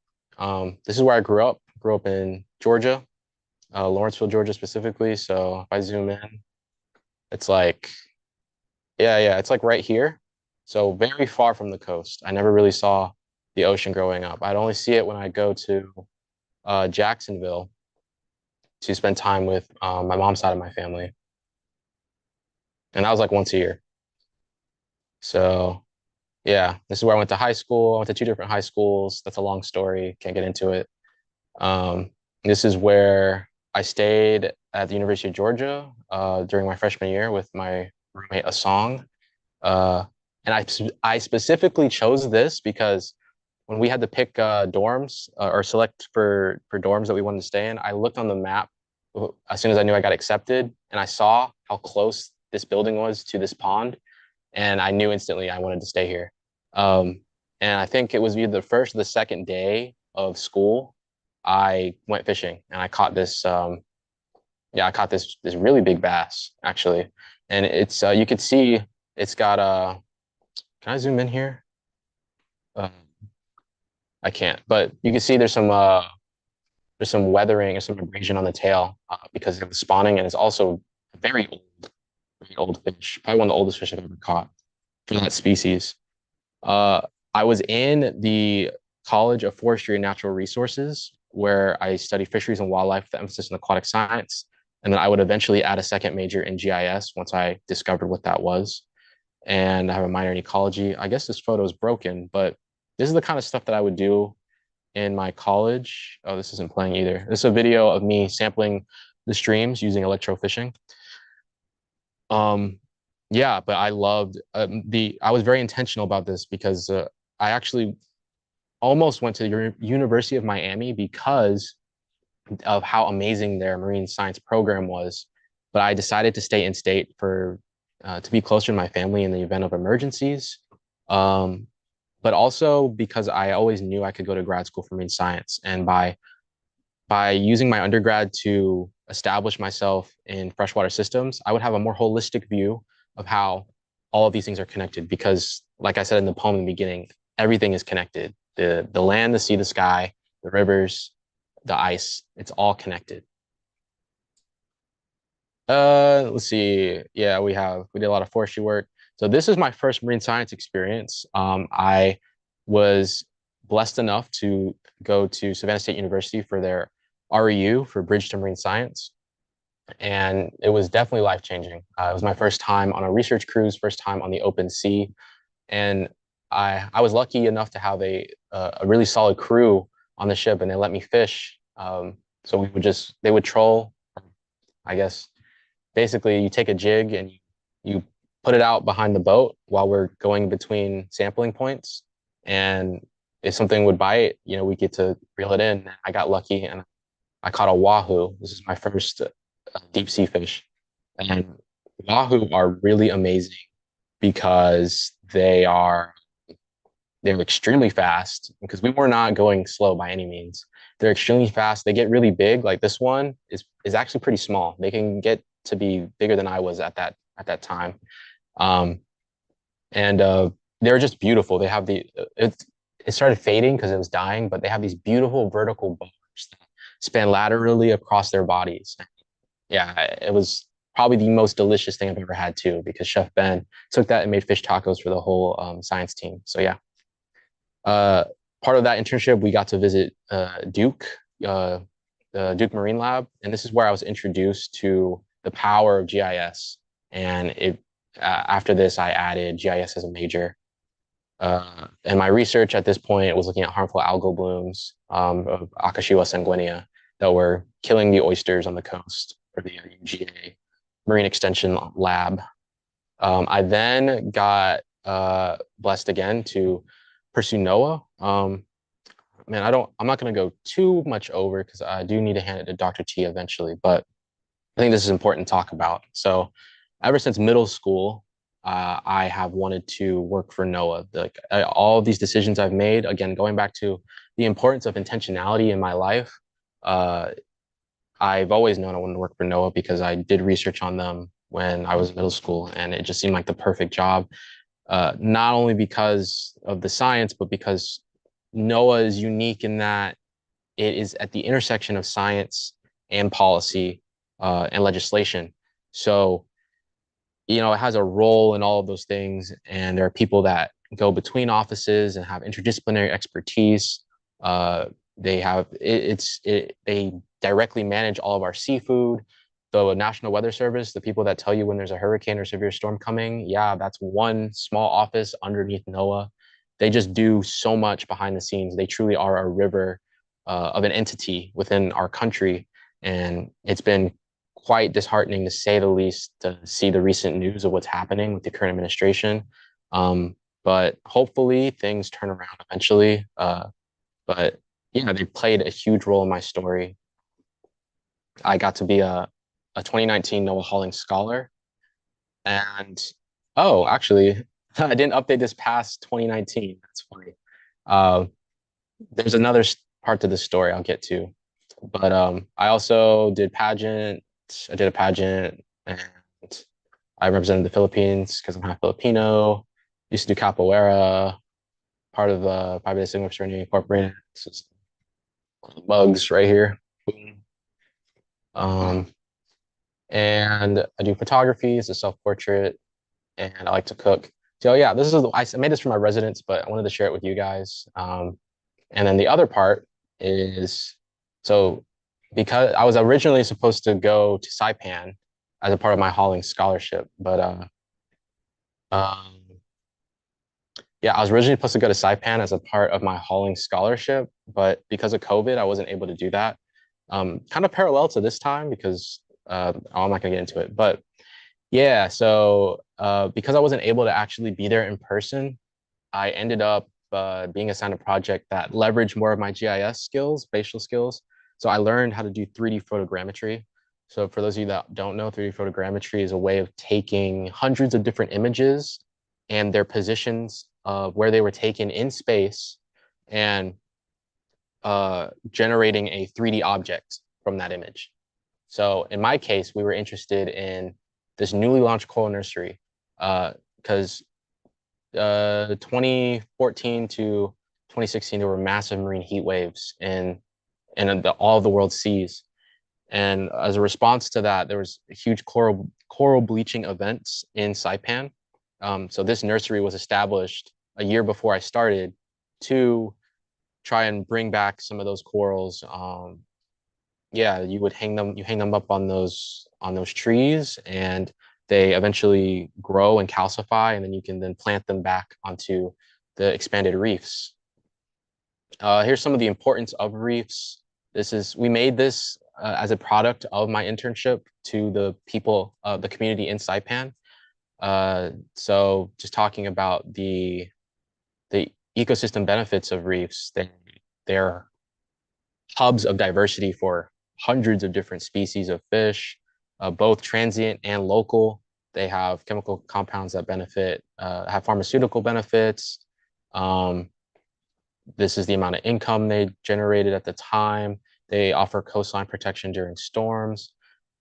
This is where I grew up in Georgia, Lawrenceville, Georgia specifically. So if I zoom in, it's like, yeah, it's like right here. So very far from the coast. I never really saw the ocean growing up. I'd only see it when I go to Jacksonville to spend time with my mom's side of my family. And that was like once a year. So yeah, this is where I went to high school. I went to 2 different high schools. That's a long story. Can't get into it. This is where I stayed at the University of Georgia during my freshman year with my roommate Asong. And I specifically chose this because when we had to pick dorms or select for dorms that we wanted to stay in, I looked on the map as soon as I knew I got accepted, and I saw how close this building was to this pond, and I knew instantly I wanted to stay here. And I think it was either the first or the second day of school, I went fishing and I caught this. I caught this really big bass actually, and it's you could see it's got Can I zoom in here? I can't, but you can see there's some weathering or some abrasion on the tail because of the spawning, and it's also a very old fish, probably one of the oldest fish I've ever caught for that species. I was in the College of Forestry and Natural Resources, where I study fisheries and wildlife with emphasis on aquatic science. And then I would eventually add a second major in GIS once I discovered what that was. And I have a minor in ecology. I guess this photo is broken, but this is the kind of stuff that I would do in my college. Oh, this isn't playing either. This is a video of me sampling the streams using electrofishing. Yeah, but I loved I was very intentional about this because I actually almost went to the University of Miami because of how amazing their marine science program was. But I decided to stay in state for to be closer to my family in the event of emergencies. But also because I always knew I could go to grad school for marine science, and by using my undergrad to establish myself in freshwater systems, I would have a more holistic view of how all of these things are connected. Because, like I said in the poem in the beginning, everything is connected. The land, the sea, the sky, the rivers, the ice, it's all connected. Let's see. Yeah, we did a lot of forestry work. So this is my first marine science experience. I was blessed enough to go to Savannah State University for their REU for Bridge to Marine Science. And it was definitely life-changing. It was my first time on a research cruise, first time on the open sea. And I was lucky enough to have a really solid crew on the ship, and they let me fish. So they would troll, I guess. Basically, you take a jig and you put it out behind the boat while we're going between sampling points. And if something would bite, we get to reel it in. I got lucky and I caught a wahoo. This is my first deep sea fish. And wahoo are really amazing because they're extremely fast, because we were not going slow by any means. They're extremely fast. They get really big. Like this one is actually pretty small. They can get to be bigger than I was at that time. They're just beautiful. They have it started fading because it was dying, but they have these beautiful vertical bars that span laterally across their bodies. Yeah, it was probably the most delicious thing I've ever had too, because Chef Ben took that and made fish tacos for the whole science team. So yeah. Part of that internship, we got to visit Duke, the Duke Marine Lab, and this is where I was introduced to the power of GIS. And after this, I added GIS as a major. And my research at this point was looking at harmful algal blooms of Akashiwa sanguinea that were killing the oysters on the coast for the UGA Marine Extension Lab. I then got blessed again to pursue NOAA. I'm not going to go too much over because I do need to hand it to Dr. T eventually, but I think this is important to talk about. So ever since middle school, I have wanted to work for NOAA. All of these decisions I've made, again, going back to the importance of intentionality in my life, I've always known I wanted to work for NOAA because I did research on them when I was in middle school, and it just seemed like the perfect job. Not only because of the science, but because NOAA is unique in that it is at the intersection of science and policy and legislation. So, it has a role in all of those things. And there are people that go between offices and have interdisciplinary expertise. They directly manage all of our seafood. The National Weather Service, the people that tell you when there's a hurricane or severe storm coming, yeah, that's one small office underneath NOAA. They just do so much behind the scenes. They truly are a river of an entity within our country. And it's been quite disheartening, to say the least, to see the recent news of what's happening with the current administration. But hopefully things turn around eventually. But yeah, they played a huge role in my story. I got to be a 2019 Noah Hawlings Scholar. And actually, I didn't update this past 2019. That's funny. There's another part to the story I'll get to. But I also did pageant. I did a pageant, and I represented the Philippines because I'm half Filipino. Used to do capoeira, part of Pi Beta Sigma Fraternity Incorporated. Mugs right here. And I do photography. It's a self-portrait, and I like to cook. So yeah, I made this for my residents, but I wanted to share it with you guys. And then the other part is, so because I was originally supposed to go to Saipan as a part of my hauling scholarship, but um, yeah, I was originally supposed to go to Saipan as a part of my hauling scholarship, but because of COVID, I wasn't able to do that. Kind of parallel to this time because I'm not gonna get into it, but yeah, so because I wasn't able to actually be there in person, I ended up being assigned a project that leveraged more of my GIS skills, spatial skills. So I learned how to do 3D photogrammetry. So for those of you that don't know, 3D photogrammetry is a way of taking hundreds of different images and their positions of where they were taken in space and generating a 3D object from that image. So in my case, we were interested in this newly launched coral nursery because 2014 to 2016, there were massive marine heat waves in all of the world's seas. And as a response to that, there was huge coral bleaching events in Saipan. So this nursery was established a year before I started to try and bring back some of those corals. Yeah, you hang them up on those trees, and they eventually grow and calcify, and then you can then plant them back onto the expanded reefs. Here's some of the importance of reefs. We made this as a product of my internship to the people, the community in Saipan. So just talking about the ecosystem benefits of reefs, they're hubs of diversity for hundreds of different species of fish, both transient and local. They have chemical compounds that have pharmaceutical benefits. This is the amount of income they generated at the time. They offer coastline protection during storms.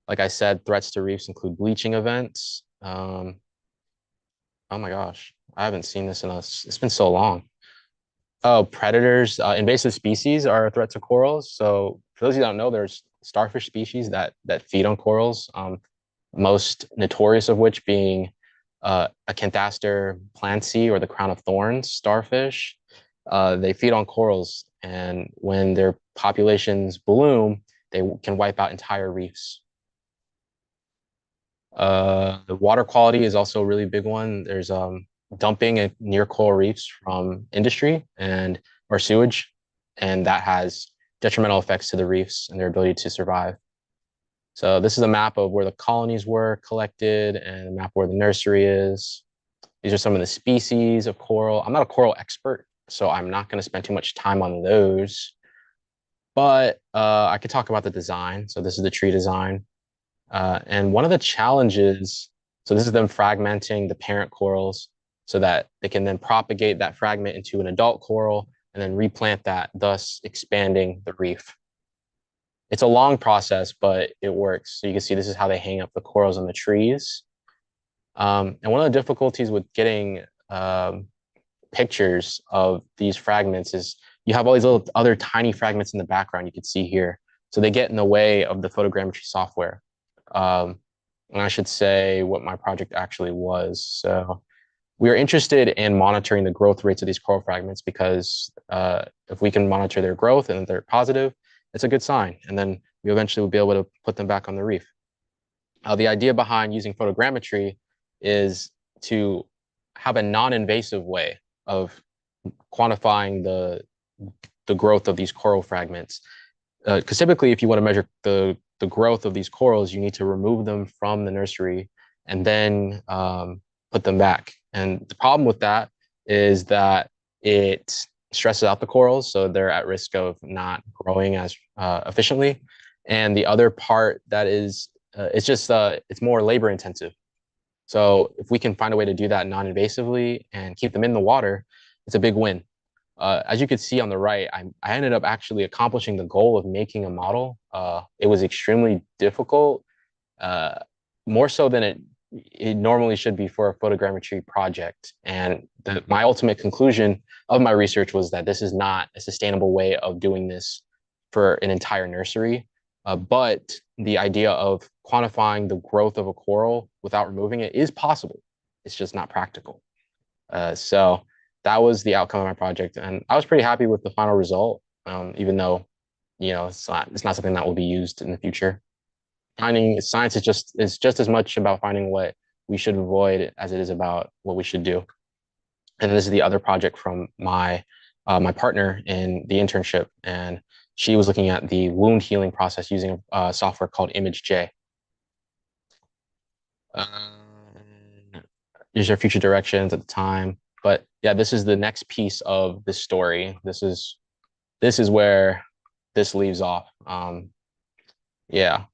Like I said, threats to reefs include bleaching events. Oh my gosh, I haven't seen this it's been so long. Oh, predators, invasive species are a threat to corals. So for those of you that don't know, there's starfish species that feed on corals, most notorious of which being Acanthaster plantae, or the crown of thorns starfish. They feed on corals, and when their populations bloom, they can wipe out entire reefs. The water quality is also a really big one. There's dumping near coral reefs from industry or sewage, and that has detrimental effects to the reefs and their ability to survive. So this is a map of where the colonies were collected and a map where the nursery is. These are some of the species of coral. I'm not a coral expert, so I'm not going to spend too much time on those. But I could talk about the design. So this is the tree design. And one of the challenges, so this is them fragmenting the parent corals so that they can then propagate that fragment into an adult coral and then replant that, thus expanding the reef. It's a long process, but it works. So you can see this is how they hang up the corals on the trees. And one of the difficulties with getting pictures of these fragments is you have all these little other tiny fragments in the background you can see here. So they get in the way of the photogrammetry software. And I should say what my project actually was. So we are interested in monitoring the growth rates of these coral fragments because if we can monitor their growth and they're positive, it's a good sign. And then we eventually will be able to put them back on the reef. The idea behind using photogrammetry is to have a non-invasive way of quantifying the growth of these coral fragments. Because typically, if you want to measure the growth of these corals, you need to remove them from the nursery and then put them back. And the problem with that is that it stresses out the corals, so they're at risk of not growing as efficiently. And the other part that is, it's more labor intensive. So if we can find a way to do that non-invasively and keep them in the water, it's a big win. As you could see on the right, I ended up actually accomplishing the goal of making a model. It was extremely difficult, more so than it normally should be for a photogrammetry project. And my ultimate conclusion of my research was that this is not a sustainable way of doing this for an entire nursery. But the idea of quantifying the growth of a coral without removing it is possible. It's just not practical. So that was the outcome of my project. And I was pretty happy with the final result, even though it's not something that will be used in the future. Finding science is just as much about finding what we should avoid as it is about what we should do. And this is the other project from my partner in the internship, and she was looking at the wound healing process using a software called ImageJ. These are future directions at the time, but yeah, this is the next piece of the story. This is where this leaves off. Yeah,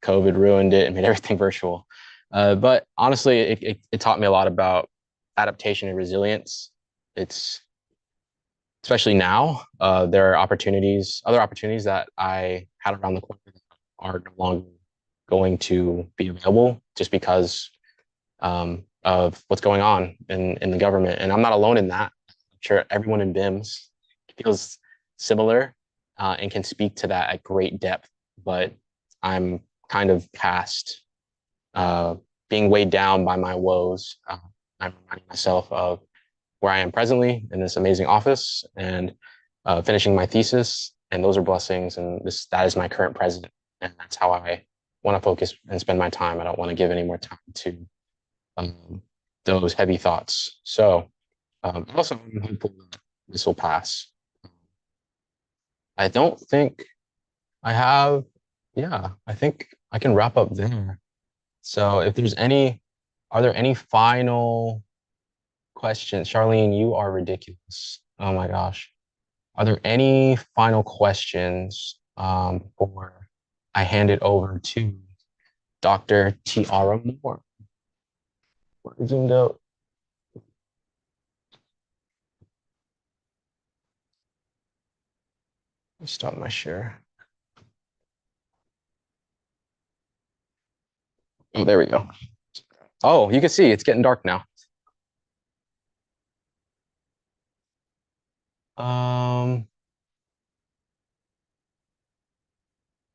COVID ruined it and made everything virtual. But honestly, it taught me a lot about adaptation and resilience. It's especially now, there are other opportunities that I had around the corner are no longer going to be available just because of what's going on in the government. And I'm not alone in that. I'm sure everyone in BIMS feels similar and can speak to that at great depth. But I'm kind of past being weighed down by my woes. I'm reminding myself of where I am presently in this amazing office and finishing my thesis. And those are blessings. And that is my current present. And that's how I want to focus and spend my time. I don't want to give any more time to those heavy thoughts. So also, I'm hopeful that this will pass. I don't think I have, yeah, I think I can wrap up there. So if there's are there any final questions? Charlene, you are ridiculous. Oh my gosh. Are there any final questions before I hand it over to Dr. Tiara Moore? We're zoomed out. Let me stop my share. Oh, there we go. Oh, you can see it's getting dark now.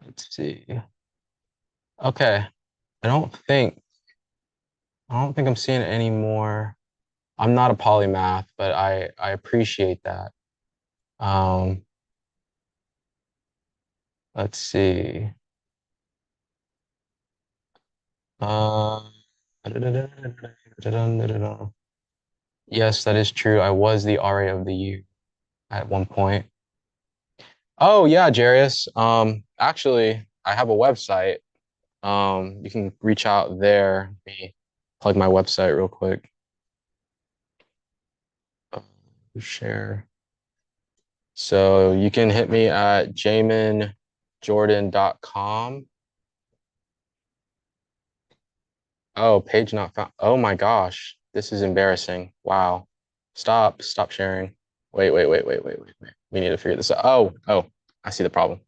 Let's see. Okay. I don't think I'm seeing any more. I'm not a polymath, but I appreciate that. Let's see. Yes, that is true. I was the RA of the year at one point. Oh yeah, Jarius. Actually, I have a website. You can reach out there. Let me plug my website real quick. Share. So you can hit me at jaminjordan.com. Oh, page not found. Oh my gosh, this is embarrassing. Wow. Stop sharing. Wait. We need to figure this out. Oh, I see the problem.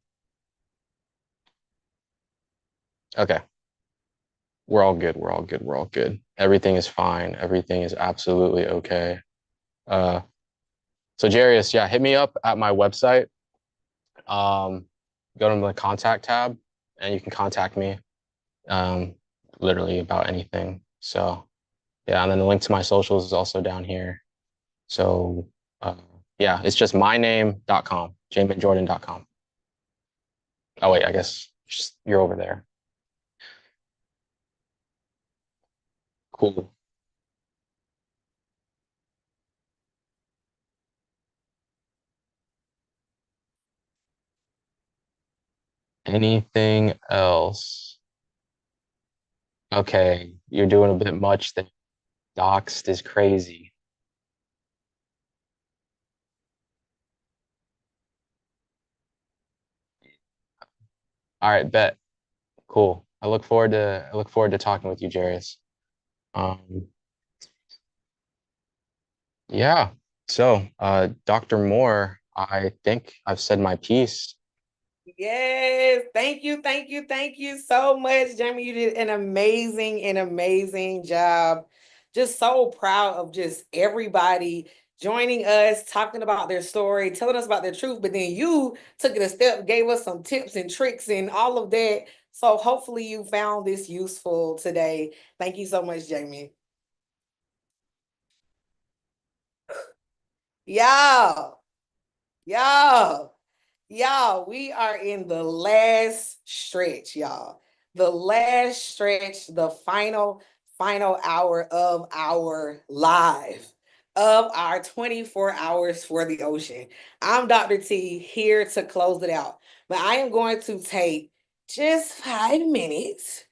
Okay. We're all good. Everything is fine. Everything is absolutely okay. So Jarius, yeah, hit me up at my website. Go to the contact tab and you can contact me literally about anything. So yeah, and then the link to my socials is also down here. So yeah, it's just myname.com, jaminjordan.com. Oh wait, I guess you're over there. Cool. Anything else? Okay, you're doing a bit much there. Doxed is crazy. All right, bet. Cool. I look forward to talking with you, Jarius. Um, yeah. So, Dr. Moore, I think I've said my piece. Yes, thank you so much, Jamie. You did an amazing job. Just so proud of just everybody joining us, talking about their story, telling us about their truth. But then you took it a step, gave us some tips and tricks and all of that. So hopefully you found this useful today. Thank you so much, Jamie. Yeah. Y'all, we are in the last stretch, y'all. The last stretch, the final hour of our live, of our 24 hours for the ocean. I'm Dr. T here to close it out, but I am going to take just 5 minutes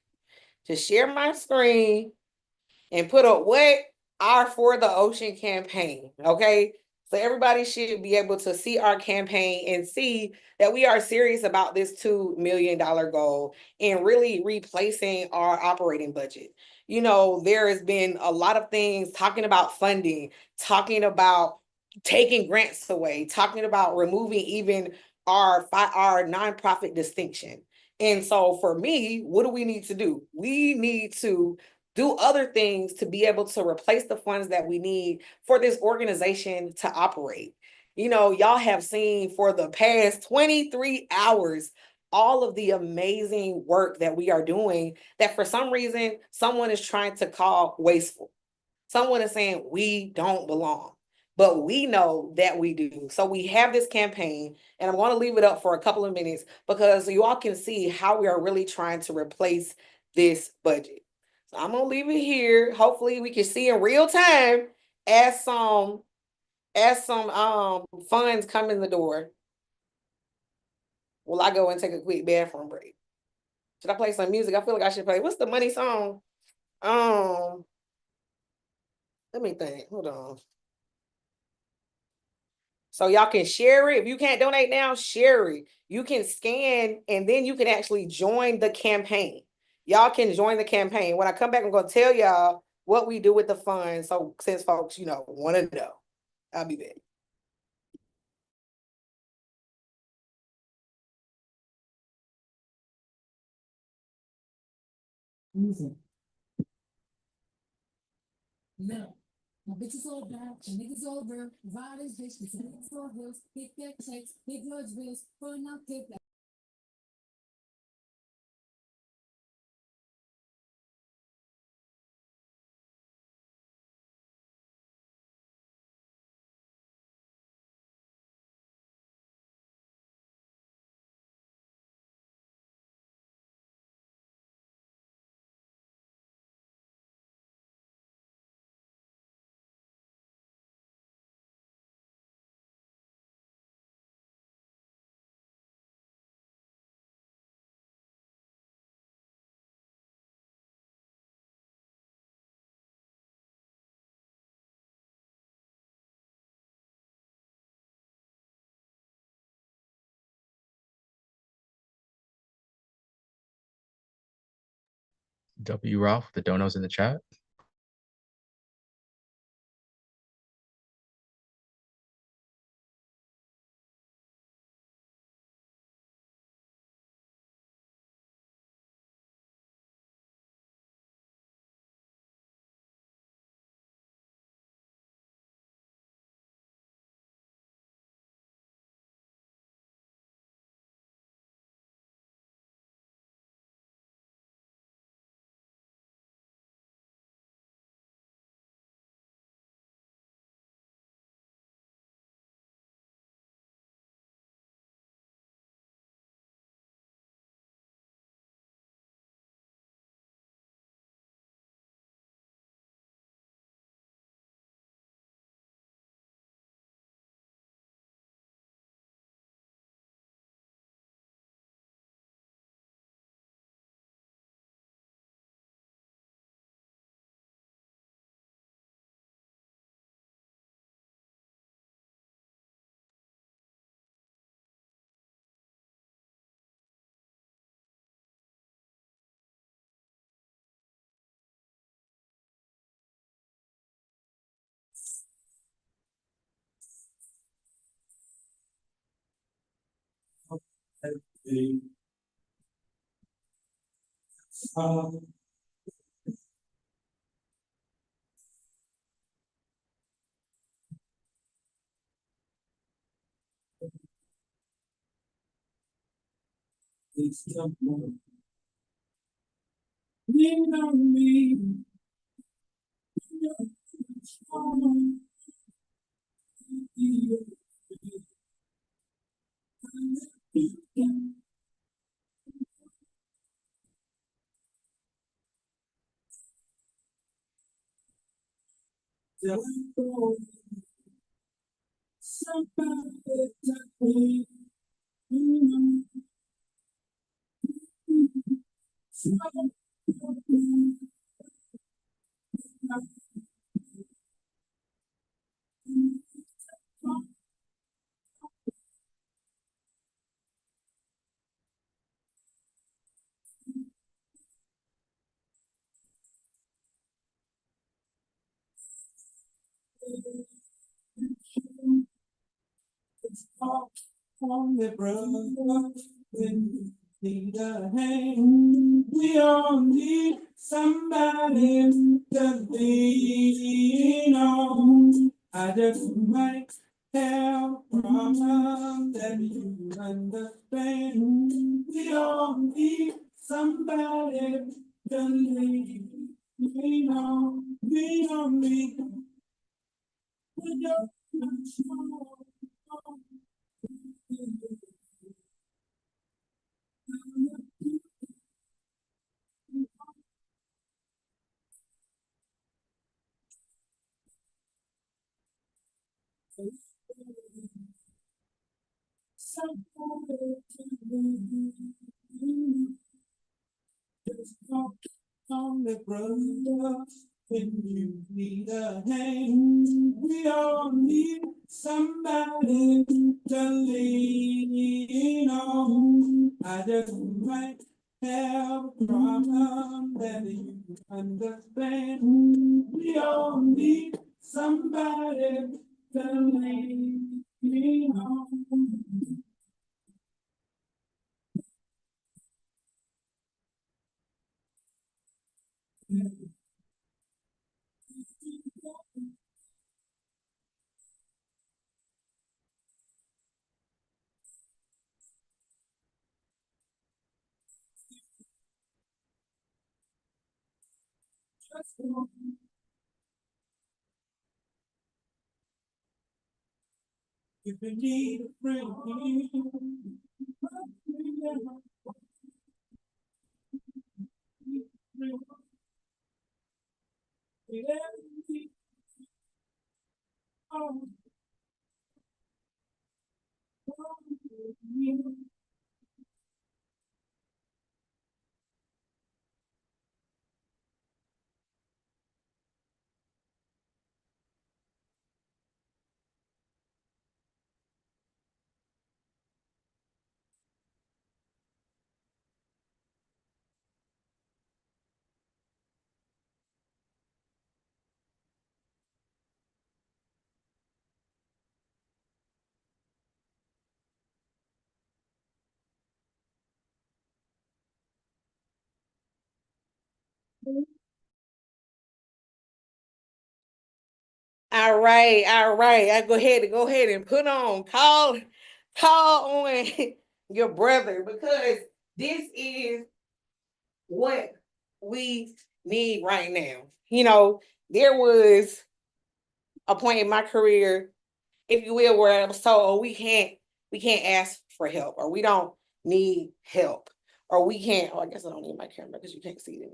to share my screen and put up what our For the Ocean campaign, okay? So everybody should be able to see our campaign and see that we are serious about this $2 million goal and really replacing our operating budget. You know, there has been a lot of things talking about funding, talking about taking grants away, talking about removing even our nonprofit distinction. And so for me, what do we need to do? We need to do other things to be able to replace the funds that we need for this organization to operate. You know, y'all have seen for the past 23 hours all of the amazing work that we are doing that for some reason someone is trying to call wasteful. Someone is saying we don't belong, but we know that we do. So we have this campaign, and I'm going to leave it up for a couple of minutes because you all can see how we are really trying to replace this budget. So I'm gonna leave it here. Hopefully we can see in real time as some funds come in the door. Will I go and take a quick bathroom break? Should I play some music? I feel like I should play. What's the money song? Let me think. Hold on. So y'all can share it. If you can't donate now, share it. You can scan and then you can actually join the campaign. Y'all can join the campaign. When I come back, I'm going to tell y'all what we do with the funds. So since folks, you know, want to know, I'll be back. Music. No. My bitch is all bad, the niggas all real, ride his bitch, cause niggas all hills, big that checks, big large bills, pulling out kick that. W. Ralph, the donos in the chat. On the brother, when you need a hand, we all need somebody to lean on. I just might have a problem that you understand. We all need somebody to lean on. Lean on me. With your control. Just talk on the brother when you need a hand. We all need somebody to lean on. I just might have a problem that you understand. We all need somebody to lean on. If you need a friend, All right, all right. I go ahead and put on, call on your brother, because this is what we need right now. You know, there was a point in my career, if you will, where I was told, oh, we can't ask for help, or we don't need help, or we can't, oh, I guess I don't need my camera because you can't see it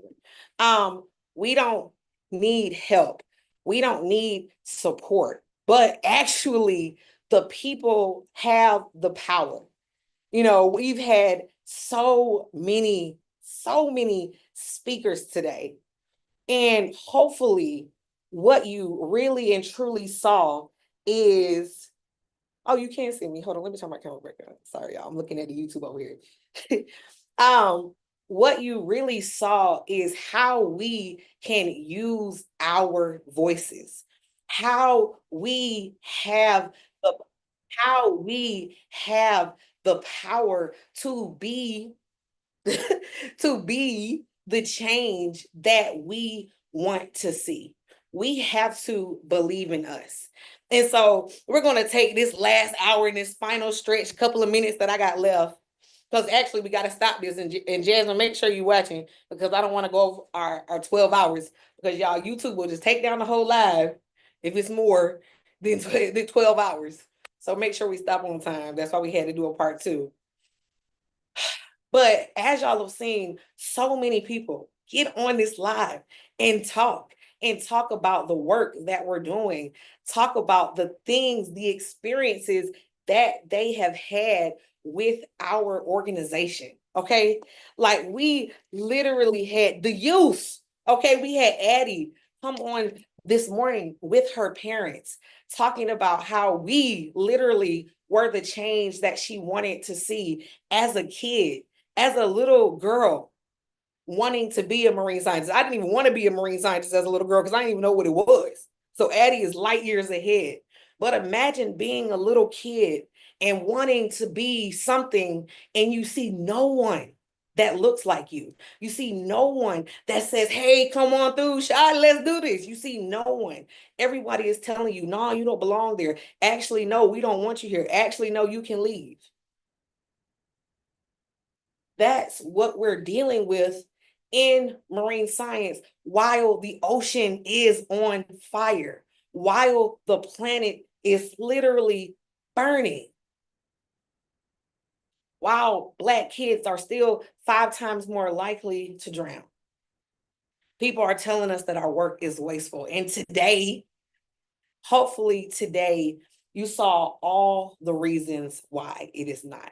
anyway. We don't need help. We don't need support, but actually the people have the power. You know, we've had so many speakers today, and hopefully what you really and truly saw is, oh, you can't see me. Hold on, let me turn my camera back on. Sorry, y'all. I'm looking at the YouTube over here. What you really saw is how we can use our voices, how we have the how we have the power to be to be the change that we want to see. We have to believe in us. And so we're going to take this last hour in this final stretch, couple of minutes that I got left, because actually we got to stop this. And Jasmine, make sure you're watching, because I don't want to go over our 12 hours, because y'all, YouTube will just take down the whole live if it's more than 12 hours. So make sure we stop on time. That's why we had to do a part 2. But as y'all have seen, so many people get on this live and talk and talk about the work that we're doing, talk about the things, the experiences that they have had with our organization. Okay. Like we literally had the youth. Okay. We had Addie come on this morning with her parents talking about how we literally were the change that she wanted to see as a kid, as a little girl wanting to be a marine scientist. I didn't even want to be a marine scientist as a little girl because I didn't even know what it was. So Addie is light years ahead. But imagine being a little kid and wanting to be something and you see no one that looks like you. You see no one that says, hey, come on through, Shad, let's do this. You see no one. Everybody is telling you, no, you don't belong there. Actually, no, we don't want you here. Actually, no, you can leave. That's what we're dealing with in marine science while the ocean is on fire, while the planet is literally burning, while Black kids are still 5 times more likely to drown. People are telling us that our work is wasteful. And today, hopefully today, you saw all the reasons why it is not.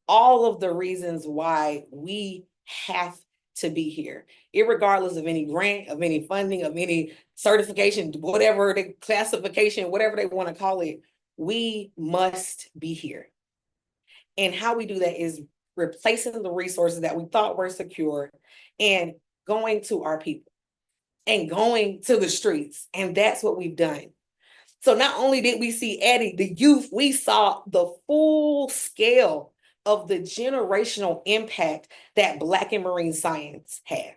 All of the reasons why we have to be here, irregardless of any grant, of any funding, of any certification, whatever the classification, whatever they want to call it, we must be here. And how we do that is replacing the resources that we thought were secure and going to our people and going to the streets. And that's what we've done. So not only did we see Addie, the youth, we saw the full scale of the generational impact that Black and marine science has.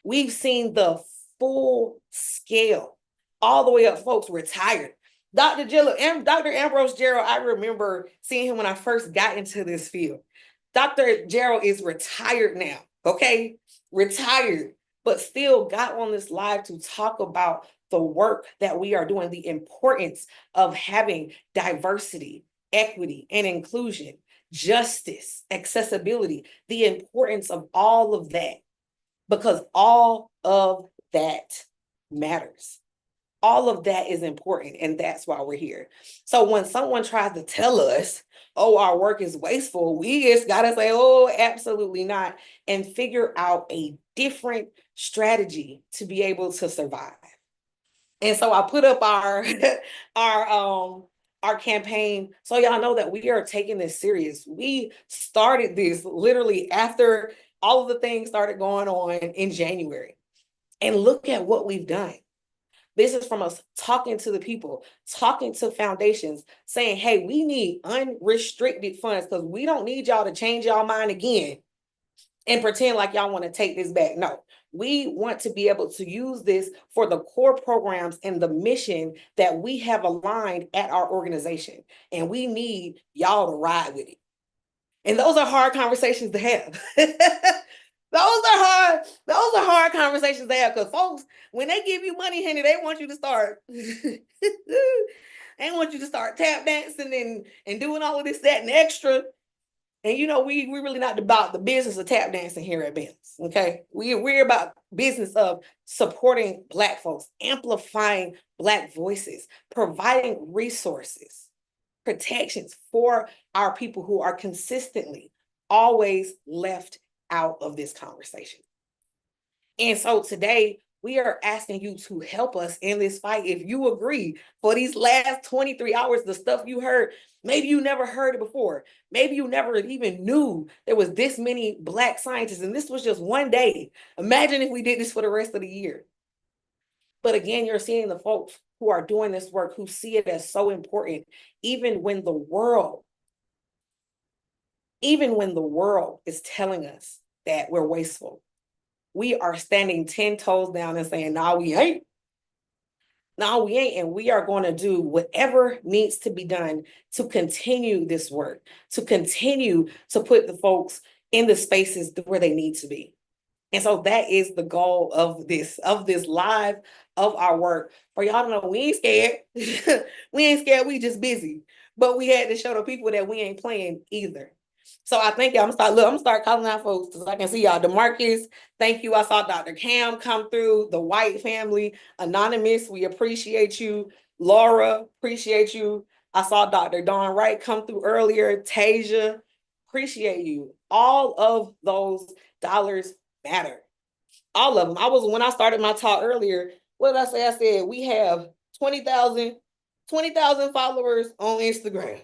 We've seen the full scale, all the way up, folks retired. Dr. Ambrose Gerald, I remember seeing him when I first got into this field. Dr. Gerald is retired now, okay? Retired, but still got on this live to talk about the work that we are doing, the importance of having diversity, equity, and inclusion, justice, accessibility, the importance of all of that, because all of that matters. All of that is important, and that's why we're here. So when someone tries to tell us, oh, our work is wasteful, we just gotta say, oh, absolutely not, and figure out a different strategy to be able to survive. And so I put up our our campaign so y'all know that we are taking this serious. We started this literally after all of the things started going on in January. And look at what we've done. This is from us talking to the people, talking to foundations, saying, hey, we need unrestricted funds because we don't need y'all to change y'all mind again and pretend like y'all want to take this back. No, we want to be able to use this for the core programs and the mission that we have aligned at our organization. And we need y'all to ride with it. And those are hard conversations to have. Those are hard conversations to have, because folks, when they give you money, honey, they want you to start they want you to start tap dancing and doing all of this, that, and extra. And you know, we really not about the business of tap dancing here at BIMS. Okay. We're about business of supporting Black folks, amplifying Black voices, providing resources, protections for our people who are consistently always left out of this conversation. And so today we are asking you to help us in this fight. If you agree, for these last 23 hours, the stuff you heard, maybe you never heard it before. Maybe you never even knew there was this many Black scientists, and this was just one day. Imagine if we did this for the rest of the year. But again, you're seeing the folks who are doing this work, who see it as so important, even when the world is telling us that we're wasteful. We are standing 10 toes down and saying, no, we ain't. No, we ain't. And we are going to do whatever needs to be done to continue this work, to continue to put the folks in the spaces where they need to be. And so that is the goal of this live, of our work. For y'all to know, we ain't scared. We ain't scared. We just busy. But we had to show the people that we ain't playing either. So I thank y'all. I'm gonna start calling out folks because I can see y'all. DeMarcus, thank you. I saw Dr. Cam come through, the White family, Anonymous, we appreciate you. Laura, appreciate you. I saw Dr. Dawn Wright come through earlier. Tasia, appreciate you. All of those dollars matter. All of them. When I started my talk earlier, what did I say? I said we have 20,000 followers on Instagram.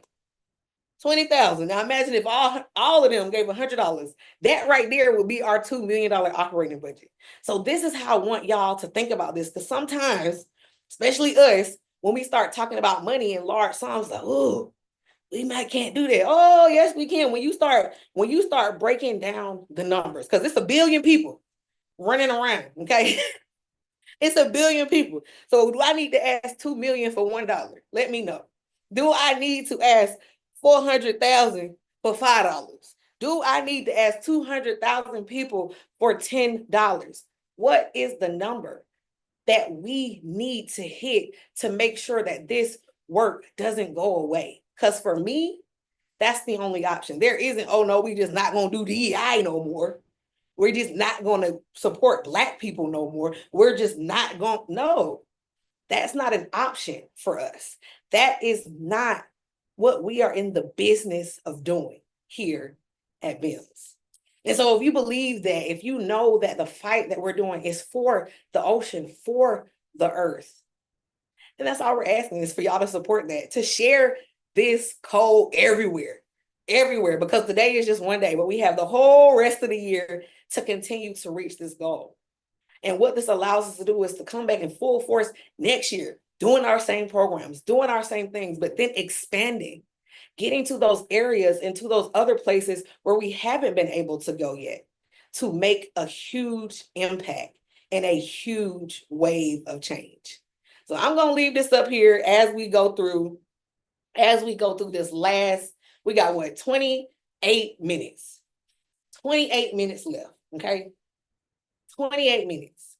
20,000. Now imagine if all of them gave $100. That right there would be our $2 million operating budget. So this is how I want y'all to think about this, because sometimes, especially us, when we start talking about money in large sums, like, oh, we might can't do that. Oh, yes, we can. When you start breaking down the numbers, because it's 1 billion people running around, okay? It's 1 billion people. So do I need to ask 2 million for $1? Let me know. Do I need to ask 400,000 for $5? Do I need to ask 200,000 people for $10? What is the number that we need to hit to make sure that this work doesn't go away? Because for me, that's the only option. There isn't, oh no, we just not gonna do DEI no more. We're just not gonna support Black people no more. We're just not gonna, no, that's not an option for us. That is not what we are in the business of doing here at BIMS. And so if you believe that, if you know that the fight that we're doing is for the ocean, for the earth, and that's all we're asking is for y'all to support that, to share this code everywhere, because today is just one day, but we have the whole rest of the year to continue to reach this goal. And what this allows us to do is to come back in full force next year, doing our same programs, doing our same things, but then expanding, getting to those areas and to those other places where we haven't been able to go yet, to make a huge impact and a huge wave of change. So I'm going to leave this up here as we go through this last, we got what, 28 minutes. 28 minutes left, okay? 28 minutes.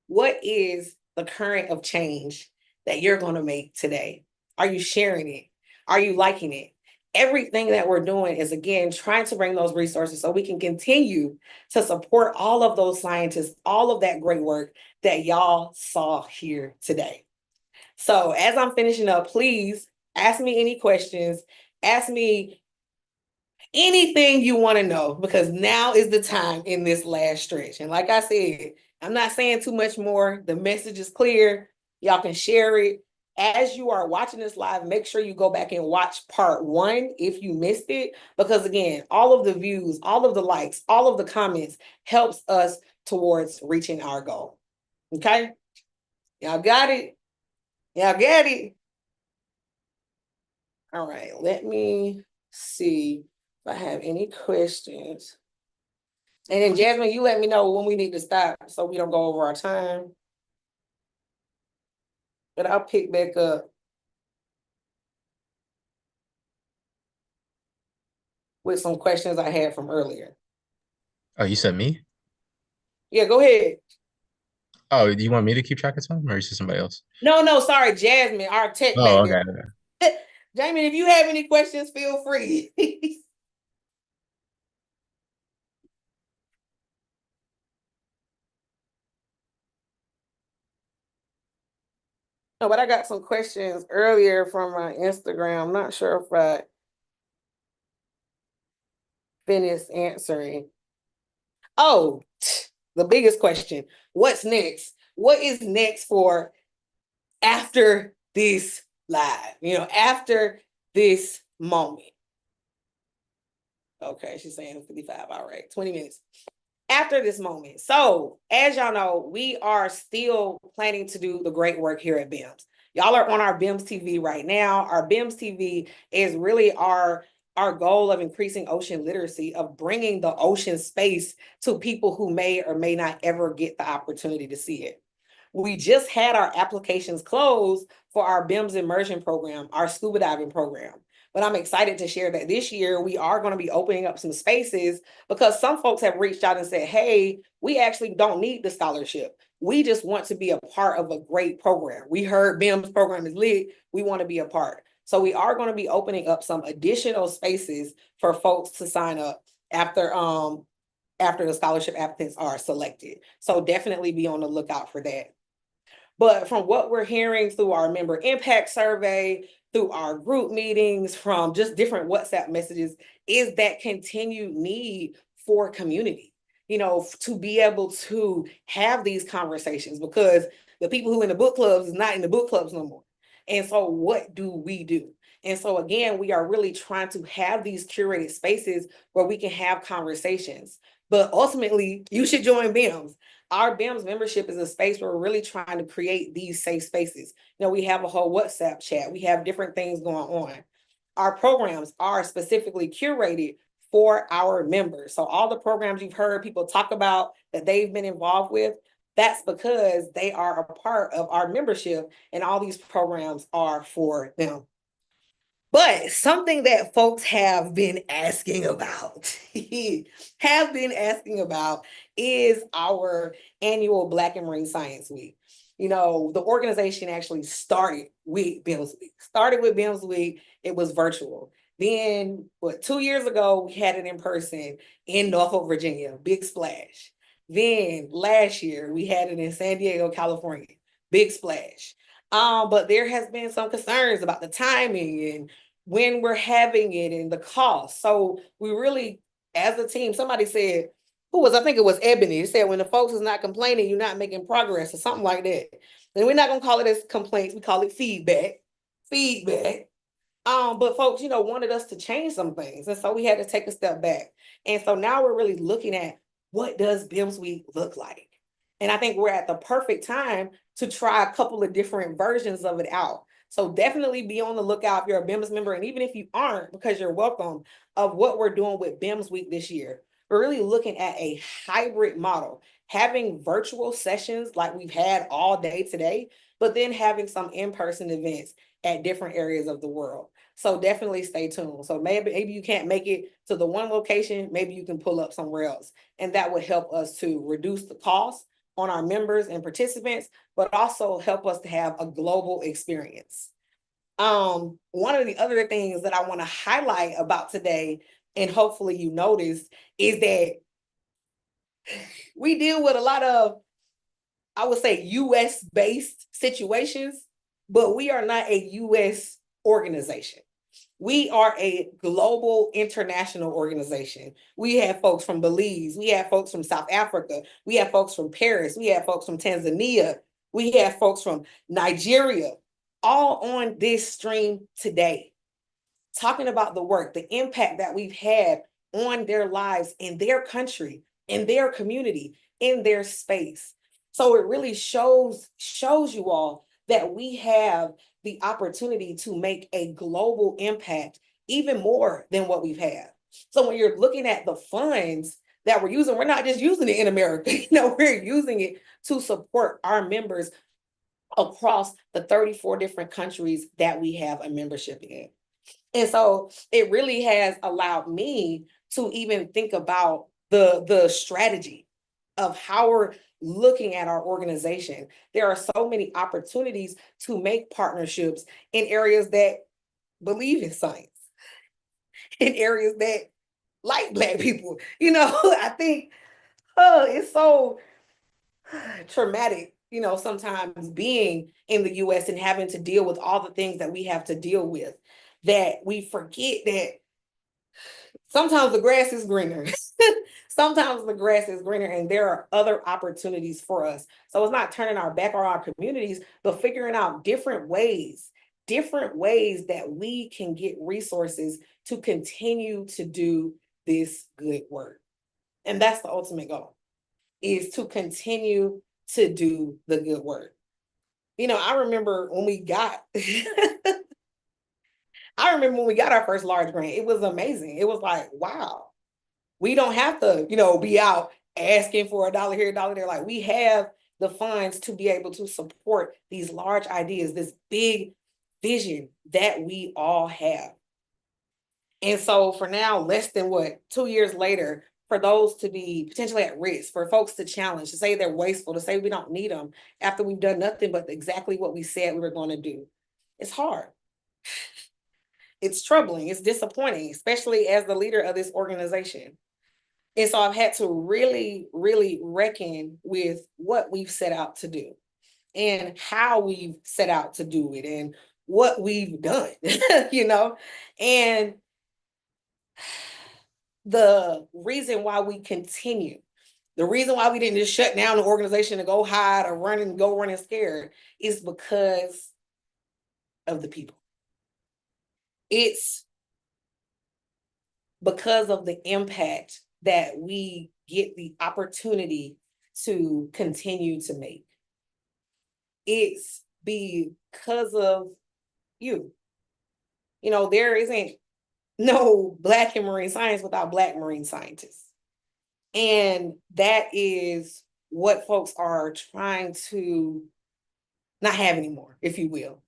What is the current of change that you're going to make today? Are you sharing it? Are you liking it? Everything that we're doing is, again, trying to bring those resources so we can continue to support all of those scientists, all of that great work that y'all saw here today. So as I'm finishing up, please ask me any questions. Ask me anything you want to know, because now is the time in this last stretch. And like I said, I'm not saying too much more. The message is clear. Y'all can share it. As you are watching this live, make sure you go back and watch part 1 if you missed it, because again, all of the views, all of the likes, all of the comments helps us towards reaching our goal. Okay? Y'all got it? Y'all get it? All right, let me see if I have any questions. And then Jasmine, you let me know when we need to stop so we don't go over our time. But I'll pick back up with some questions I had from earlier. Oh, you said me? Yeah, go ahead. Oh, do you want me to keep track of time, or is it somebody else? No, sorry, Jasmine, our tech Oh, back okay. there. Jamie, if you have any questions, feel free. No, but I got some questions earlier from my Instagram. I'm not sure if I finished answering. Oh, the biggest question. What's next? What is next for after this live? After this moment. Okay, she's saying 55. All right, 20 minutes. After this moment. So, as y'all know, we are still planning to do the great work here at BIMS. Y'all are on our BIMS TV right now. Our BIMS TV is really our goal of increasing ocean literacy, of bringing the ocean space to people who may or may not ever get the opportunity to see it. We just had our applications closed for our BIMS immersion program, our scuba diving program. But I'm excited to share that this year we are going to be opening up some spaces, because some folks have reached out and said, hey, we actually don't need the scholarship. We just want to be a part of a great program. We heard BIMS program is lit. We want to be a part. So we are going to be opening up some additional spaces for folks to sign up after the scholarship applicants are selected. So definitely be on the lookout for that. But from what we're hearing through our member impact survey, through our group meetings, from just different WhatsApp messages, is that continued need for community, to be able to have these conversations, because the people who in the book clubs is not in the book clubs no more. And so what do we do? And so again, we are really trying to have these curated spaces where we can have conversations. But ultimately, you should join BIMS. Our BIMS membership is a space where we're really trying to create these safe spaces. We have a whole WhatsApp chat. We have different things going on. Our programs are specifically curated for our members. So all the programs you've heard people talk about that they've been involved with, that's because they are a part of our membership, and all these programs are for them. But something that folks have been asking about, is our annual Black and Marine Science Week. The organization actually started with BIMS Week. It was virtual. Then, 2 years ago, we had it in person in Norfolk, Virginia, big splash. Then last year, we had it in San Diego, California, big splash. But there has been some concerns about the timing and when we're having it and the cost. So we really, as a team, somebody said, I think it was Ebony, said, when the folks is not complaining, you're not making progress or something like that. And we're not gonna call it as complaints, we call it feedback. But folks, wanted us to change some things. And so we had to take a step back. And so now we're really looking at, what does BIMS Week look like? And I think we're at the perfect time to try a couple of different versions of it out. So definitely be on the lookout if you're a BIMS member. And even if you aren't, because you're welcome, of what we're doing with BIMS Week this year. We're really looking at a hybrid model, having virtual sessions like we've had all day today, but then having some in-person events at different areas of the world. So definitely stay tuned. So maybe you can't make it to the one location, maybe you can pull up somewhere else. And that would help us to reduce the cost on our members and participants, but also help us to have a global experience. One of the other things that I want to highlight about today, and hopefully you noticed, is that we deal with a lot of, I would say, US-based situations, but we are not a US organization. We are a global international organization. We have folks from Belize. We have folks from South Africa. We have folks from Paris. We have folks from Tanzania. We have folks from Nigeria, all on this stream today, talking about the work, the impact that we've had on their lives in their country, in their community, in their space. So it really shows you all that we have the opportunity to make a global impact, even more than what we've had. So when you're looking at the funds that we're using, we're not just using it in America, we're using it to support our members across the 34 different countries that we have a membership in. And so it really has allowed me to even think about the strategy of how we're looking at our organization. There are so many opportunities to make partnerships in areas that believe in science, in areas that like Black people. I think, it's so traumatic, sometimes being in the US and having to deal with all the things that we have to deal with, that we forget that sometimes the grass is greener. Sometimes the grass is greener and there are other opportunities for us. So it's not turning our back on our communities, but figuring out different ways that we can get resources to continue to do this good work. And that's the ultimate goal, is to continue to do the good work. I remember when we got our first large grant, it was amazing. It was like, wow, we don't have to, be out asking for $1 here, $1 there. Like, we have the funds to be able to support these large ideas, this big vision that we all have. And so for now, less than 2 years later, for those to be potentially at risk, for folks to challenge, to say they're wasteful, to say we don't need them after we've done nothing but exactly what we said we were going to do. It's hard. It's troubling, it's disappointing, especially as the leader of this organization. And so I've had to really, really reckon with what we've set out to do and how we've set out to do it and what we've done, you know? And the reason why we continue, the reason why we didn't just shut down the organization to go hide or run and go running scared is because of the people. It's because of the impact that we get the opportunity to continue to make. It's because of you. You know, there isn't no Black in marine science without Black marine scientists. And that is what folks are trying to not have anymore, if you will.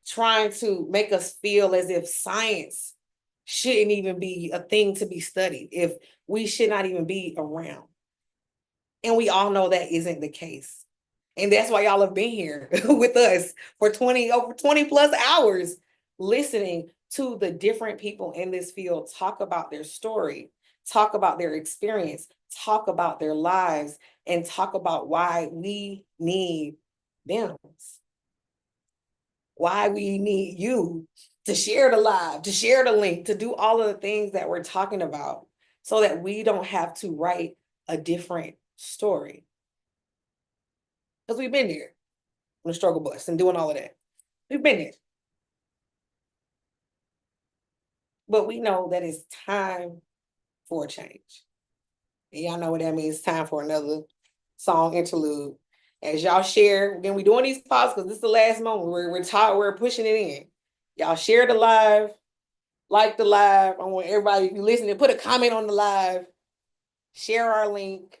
Trying to make us feel as if science shouldn't even be a thing to be studied, if we should not even be around. And we all know that isn't the case. And that's why y'all have been here with us for over 20 plus hours, listening to the different people in this field talk about their story, talk about their experience, talk about their lives, and talk about why we need BIMS. Why we need you to share the live, to share the link, to do all of the things that we're talking about so that we don't have to write a different story. Because we've been there on the struggle bus and doing all of that. We've been there. But we know that it's time for a change. And y'all know what that means. It's time for another song interlude. As y'all share, again, we're doing these pauses because this is the last moment. We're pushing it in. Y'all share the live, like the live. I want everybody, if you listening, put a comment on the live, share our link.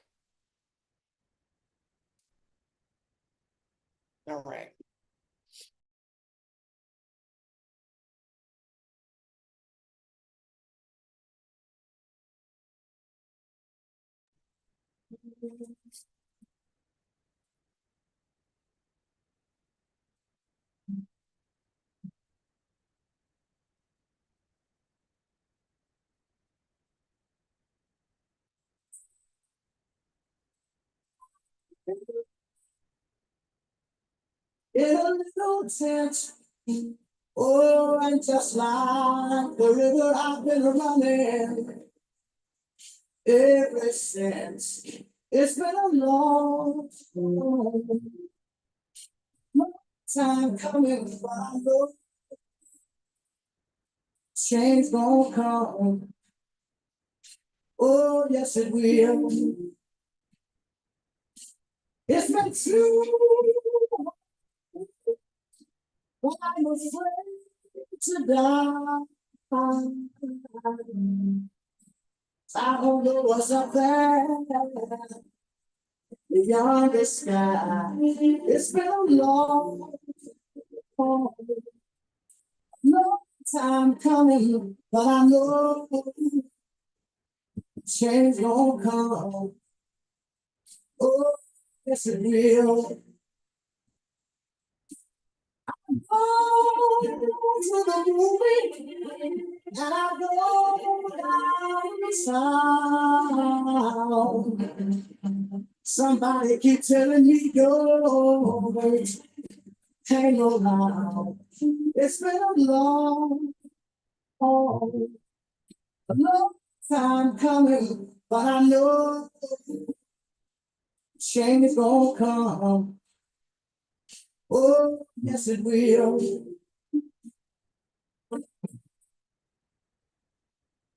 All right. In a little tent, oh, and just like the river I've been running ever since. It's been a long time coming, but I know change gonna come. Oh, yes, it will. It's been too long. I'm afraid to die. I don't know what's up there beyond the sky. It's been a long time coming, but I know change gonna come. Oh, yes, it will. Oh, to the movie, and I go down the sound. Somebody keep telling me don't hang around. It's been a long time coming, but I know change is gonna come. Oh, yes, it will.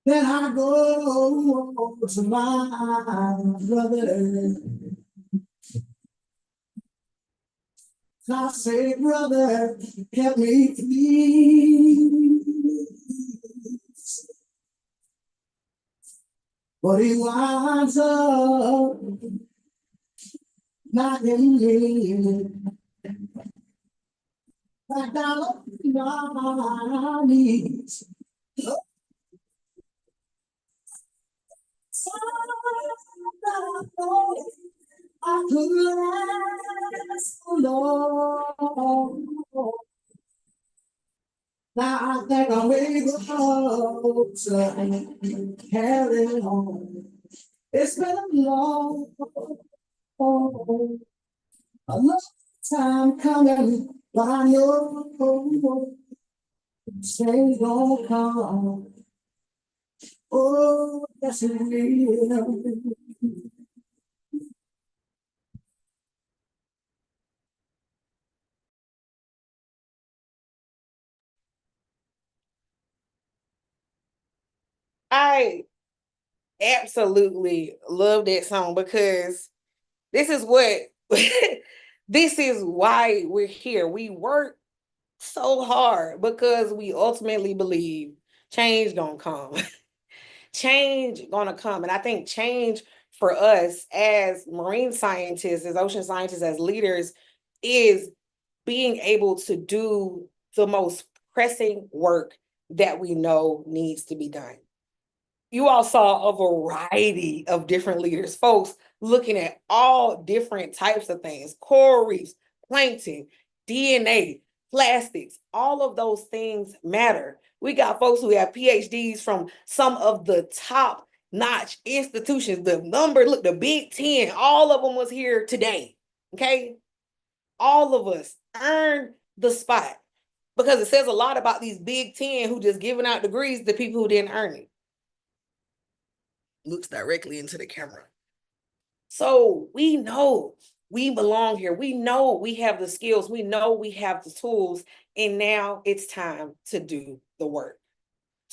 Then I go to my brother. I say, brother, help me please. But he winds up knocking me back down on my knees. I could last so long. Now I think I'm ready to closer and carry on. It's been a long time coming, but I know change gonna come. Oh, yes it will. I absolutely love that song because this is what this is why we're here. We work so hard because we ultimately believe change gonna come. Change gonna come. And I think change for us as marine scientists, as ocean scientists, as leaders, is being able to do the most pressing work that we know needs to be done. You all saw a variety of different leaders, folks looking at all different types of things, coral reefs, plankton, DNA, plastics, all of those things matter. We got folks who have PhDs from some of the top notch institutions, look, the Big 10, all of them was here today, okay? All of us earned the spot because it says a lot about these Big 10 who just giving out degrees to people who didn't earn it. Looks directly into the camera. So we know we belong here. We know we have the skills. We know we have the tools. And now it's time to do the work.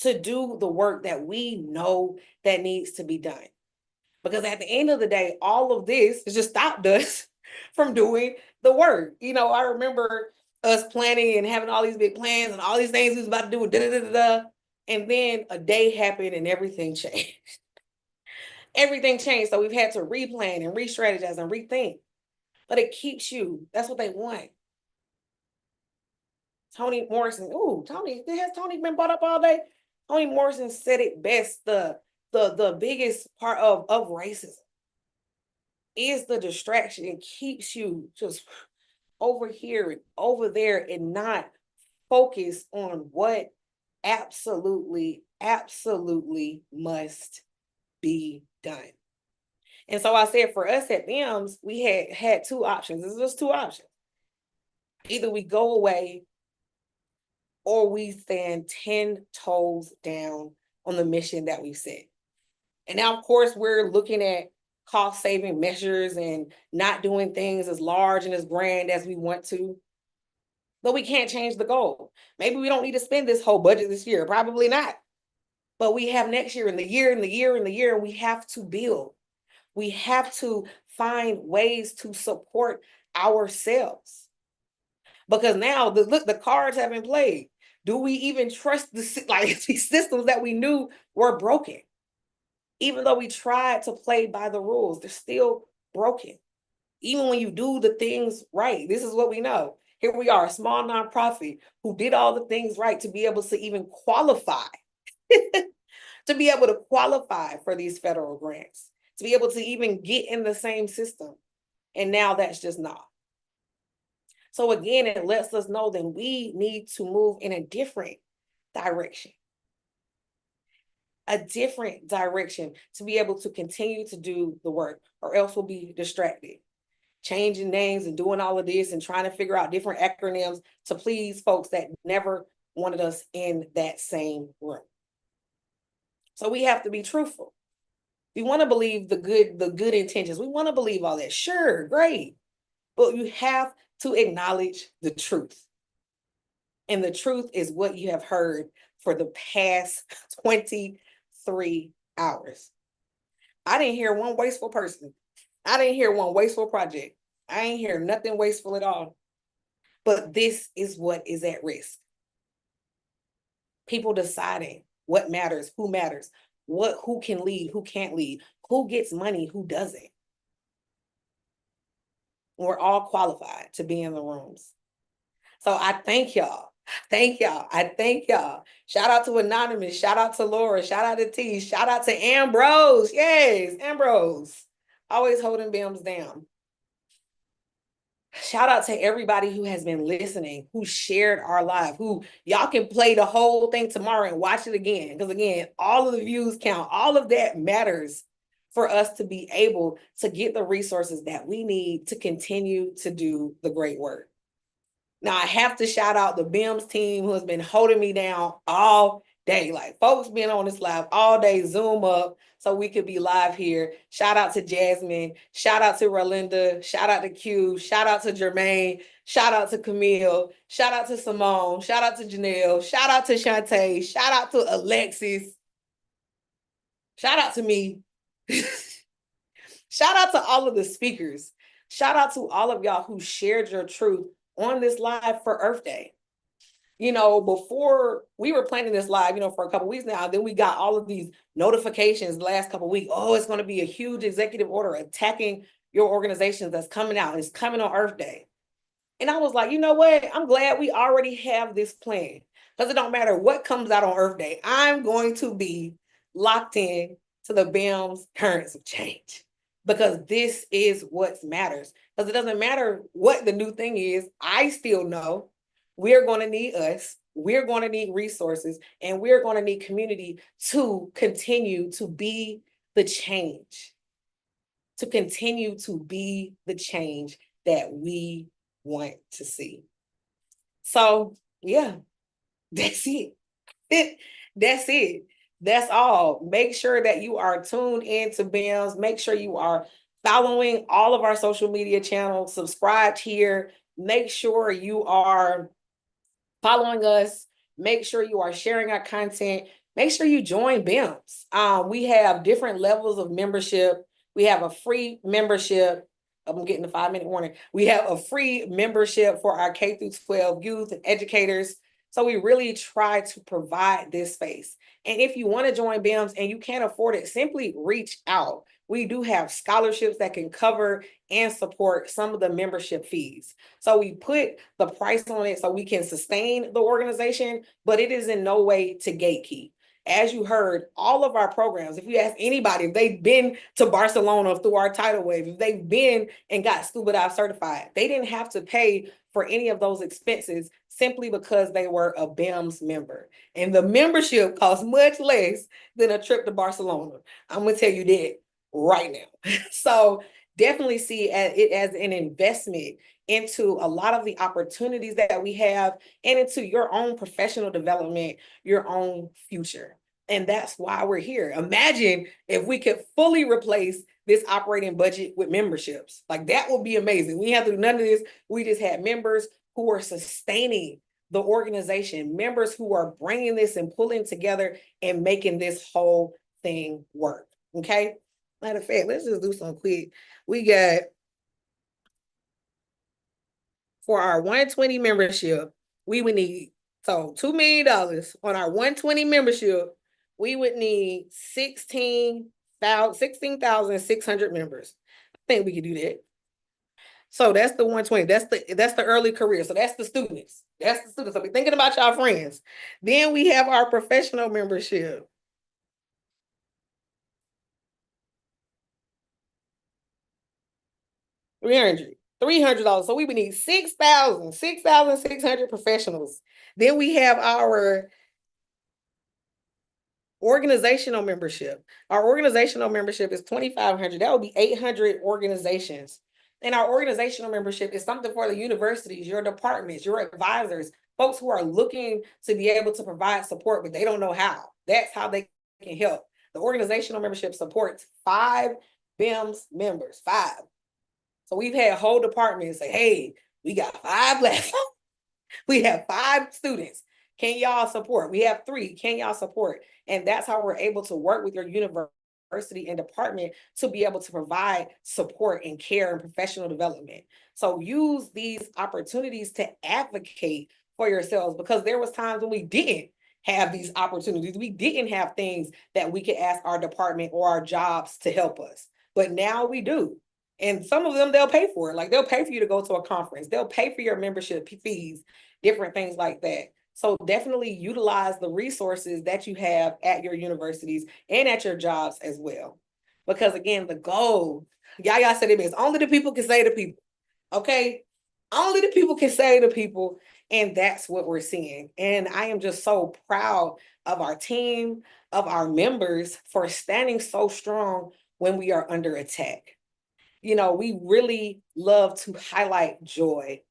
To do the work that we know that needs to be done. Because at the end of the day, all of this has just stopped us from doing the work. You know, I remember us planning and having all these big plans and all these things we was about to do, da da da da. And then a day happened and everything changed. Everything changed. So we've had to replan and re-strategize and rethink. But it keeps you. That's what they want. Toni Morrison. Ooh, Toni, has Toni been brought up all day? Toni Morrison said it best. The biggest part of racism is the distraction. It keeps you just over here and over there and not focus on what absolutely, absolutely must be done. And so I said for us at BIMS, we had two options. This was two options. Either we go away or we stand 10 toes down on the mission that we set. And now, of course, we're looking at cost saving measures and not doing things as large and as grand as we want to. But we can't change the goal. Maybe we don't need to spend this whole budget this year. Probably not. But we have next year and the year and the year and the year, and we have to build. We have to find ways to support ourselves. Because now, the cards have been played. Do we even trust these systems that we knew were broken? Even though we tried to play by the rules, they're still broken. Even when you do the things right, this is what we know. Here we are, a small nonprofit who did all the things right to be able to even qualify, to be able to qualify for these federal grants, to be able to even get in the same system. And now that's just not. So again, it lets us know that we need to move in a different direction. A different direction to be able to continue to do the work, or else we'll be distracted. Changing names and doing all of this and trying to figure out different acronyms to please folks that never wanted us in that same room. So we have to be truthful. We want to believe the good intentions. We want to believe all that. Sure, great. But you have to acknowledge the truth. And the truth is what you have heard for the past 23 hours. I didn't hear one wasteful person. I didn't hear one wasteful project. I ain't hear nothing wasteful at all. But this is what is at risk. People deciding what matters, who can lead, who can't lead, who gets money, who doesn't. We're all qualified to be in the rooms. So I thank y'all. Thank y'all. I thank y'all. Shout out to Anonymous. Shout out to Laura. Shout out to T. Shout out to Ambrose. Yes, Ambrose. Always holding BIMS down. Shout out to everybody who has been listening, who shared our live, who y'all can play the whole thing tomorrow and watch it again. Because again, all of the views count. All of that matters for us to be able to get the resources that we need to continue to do the great work. Now, I have to shout out the BIMS team who has been holding me down all day. Like, folks been on this live all day, Zoom up, so we could be live here. Shout out to Jasmine. Shout out to Rolinda. Shout out to Q. Shout out to Jermaine. Shout out to Camille. Shout out to Simone. Shout out to Janelle. Shout out to Shantae. Shout out to Alexis. Shout out to me. Shout out to all of the speakers. Shout out to all of y'all who shared your truth on this live for Earth Day. You know, before we were planning this live, you know, for a couple weeks now, then we got all of these notifications the last couple weeks. Oh, it's going to be a huge executive order attacking your organizations that's coming out. It's coming on Earth Day. And I was like, you know what? I'm glad we already have this plan, because it don't matter what comes out on Earth Day. I'm going to be locked in to the BIMS currents of change, because this is what matters. Because it doesn't matter what the new thing is. I still know we're going to need us. We're going to need resources, and we're going to need community to continue to be the change, to continue to be the change that we want to see. So yeah, that's it. That's it. That's all. Make sure that you are tuned into BIMS. Make sure you are following all of our social media channels, subscribed here. Make sure you are following us. Make sure you are sharing our content. Make sure you join BIMS. We have different levels of membership. We have a free membership. I'm getting the 5-minute warning. We have a free membership for our K through 12 youth and educators. So we really try to provide this space. And if you want to join BIMS and you can't afford it, simply reach out. We do have scholarships that can cover and support some of the membership fees. So we put the price on it so we can sustain the organization, but it is in no way to gatekeep. As you heard, all of our programs, if you ask anybody, if they've been to Barcelona through our tidal wave, if they've been and got scuba dive certified, they didn't have to pay for any of those expenses simply because they were a BIMS member. And the membership costs much less than a trip to Barcelona. I'm going to tell you that right now. So definitely see it as an investment into a lot of the opportunities that we have and into your own professional development, your own future. And that's why we're here. Imagine if we could fully replace this operating budget with memberships. Like, that would be amazing. We have to do none of this. We just had members who are sustaining the organization, members who are bringing this and pulling together and making this whole thing work. Okay. Matter of fact, let's just do some quick. We got, for our 120 membership, we would need, so $2 million on our 120 membership, we would need 16,600 members. I think we could do that. So that's the 120. That's the early career. So that's the students. That's the students. So be thinking about y'all friends. Then we have our professional membership. $300. So we would need 6,600 professionals. Then we have our organizational membership. Our organizational membership is 2,500. That would be 800 organizations. And our organizational membership is something for the universities, your departments, your advisors, folks who are looking to be able to provide support, but they don't know how. That's how they can help. The organizational membership supports 5 BIMS members, 5. So we've had whole departments say, hey, we got 5 left. We have 5 students. Can y'all support? We have 3. Can y'all support? And that's how we're able to work with your university and department to be able to provide support and care and professional development. So use these opportunities to advocate for yourselves, because there was times when we didn't have these opportunities. We didn't have things that we could ask our department or our jobs to help us. But now we do. And some of them, they'll pay for it. Like, they'll pay for you to go to a conference. They'll pay for your membership fees, different things like that. So definitely utilize the resources that you have at your universities and at your jobs as well. Because again, the goal, Yaya said it is, only the people can say the people. Okay? only the people can save the people. And that's what we're seeing. And I am just so proud of our team, of our members for standing so strong when we are under attack. You know, we really love to highlight joy.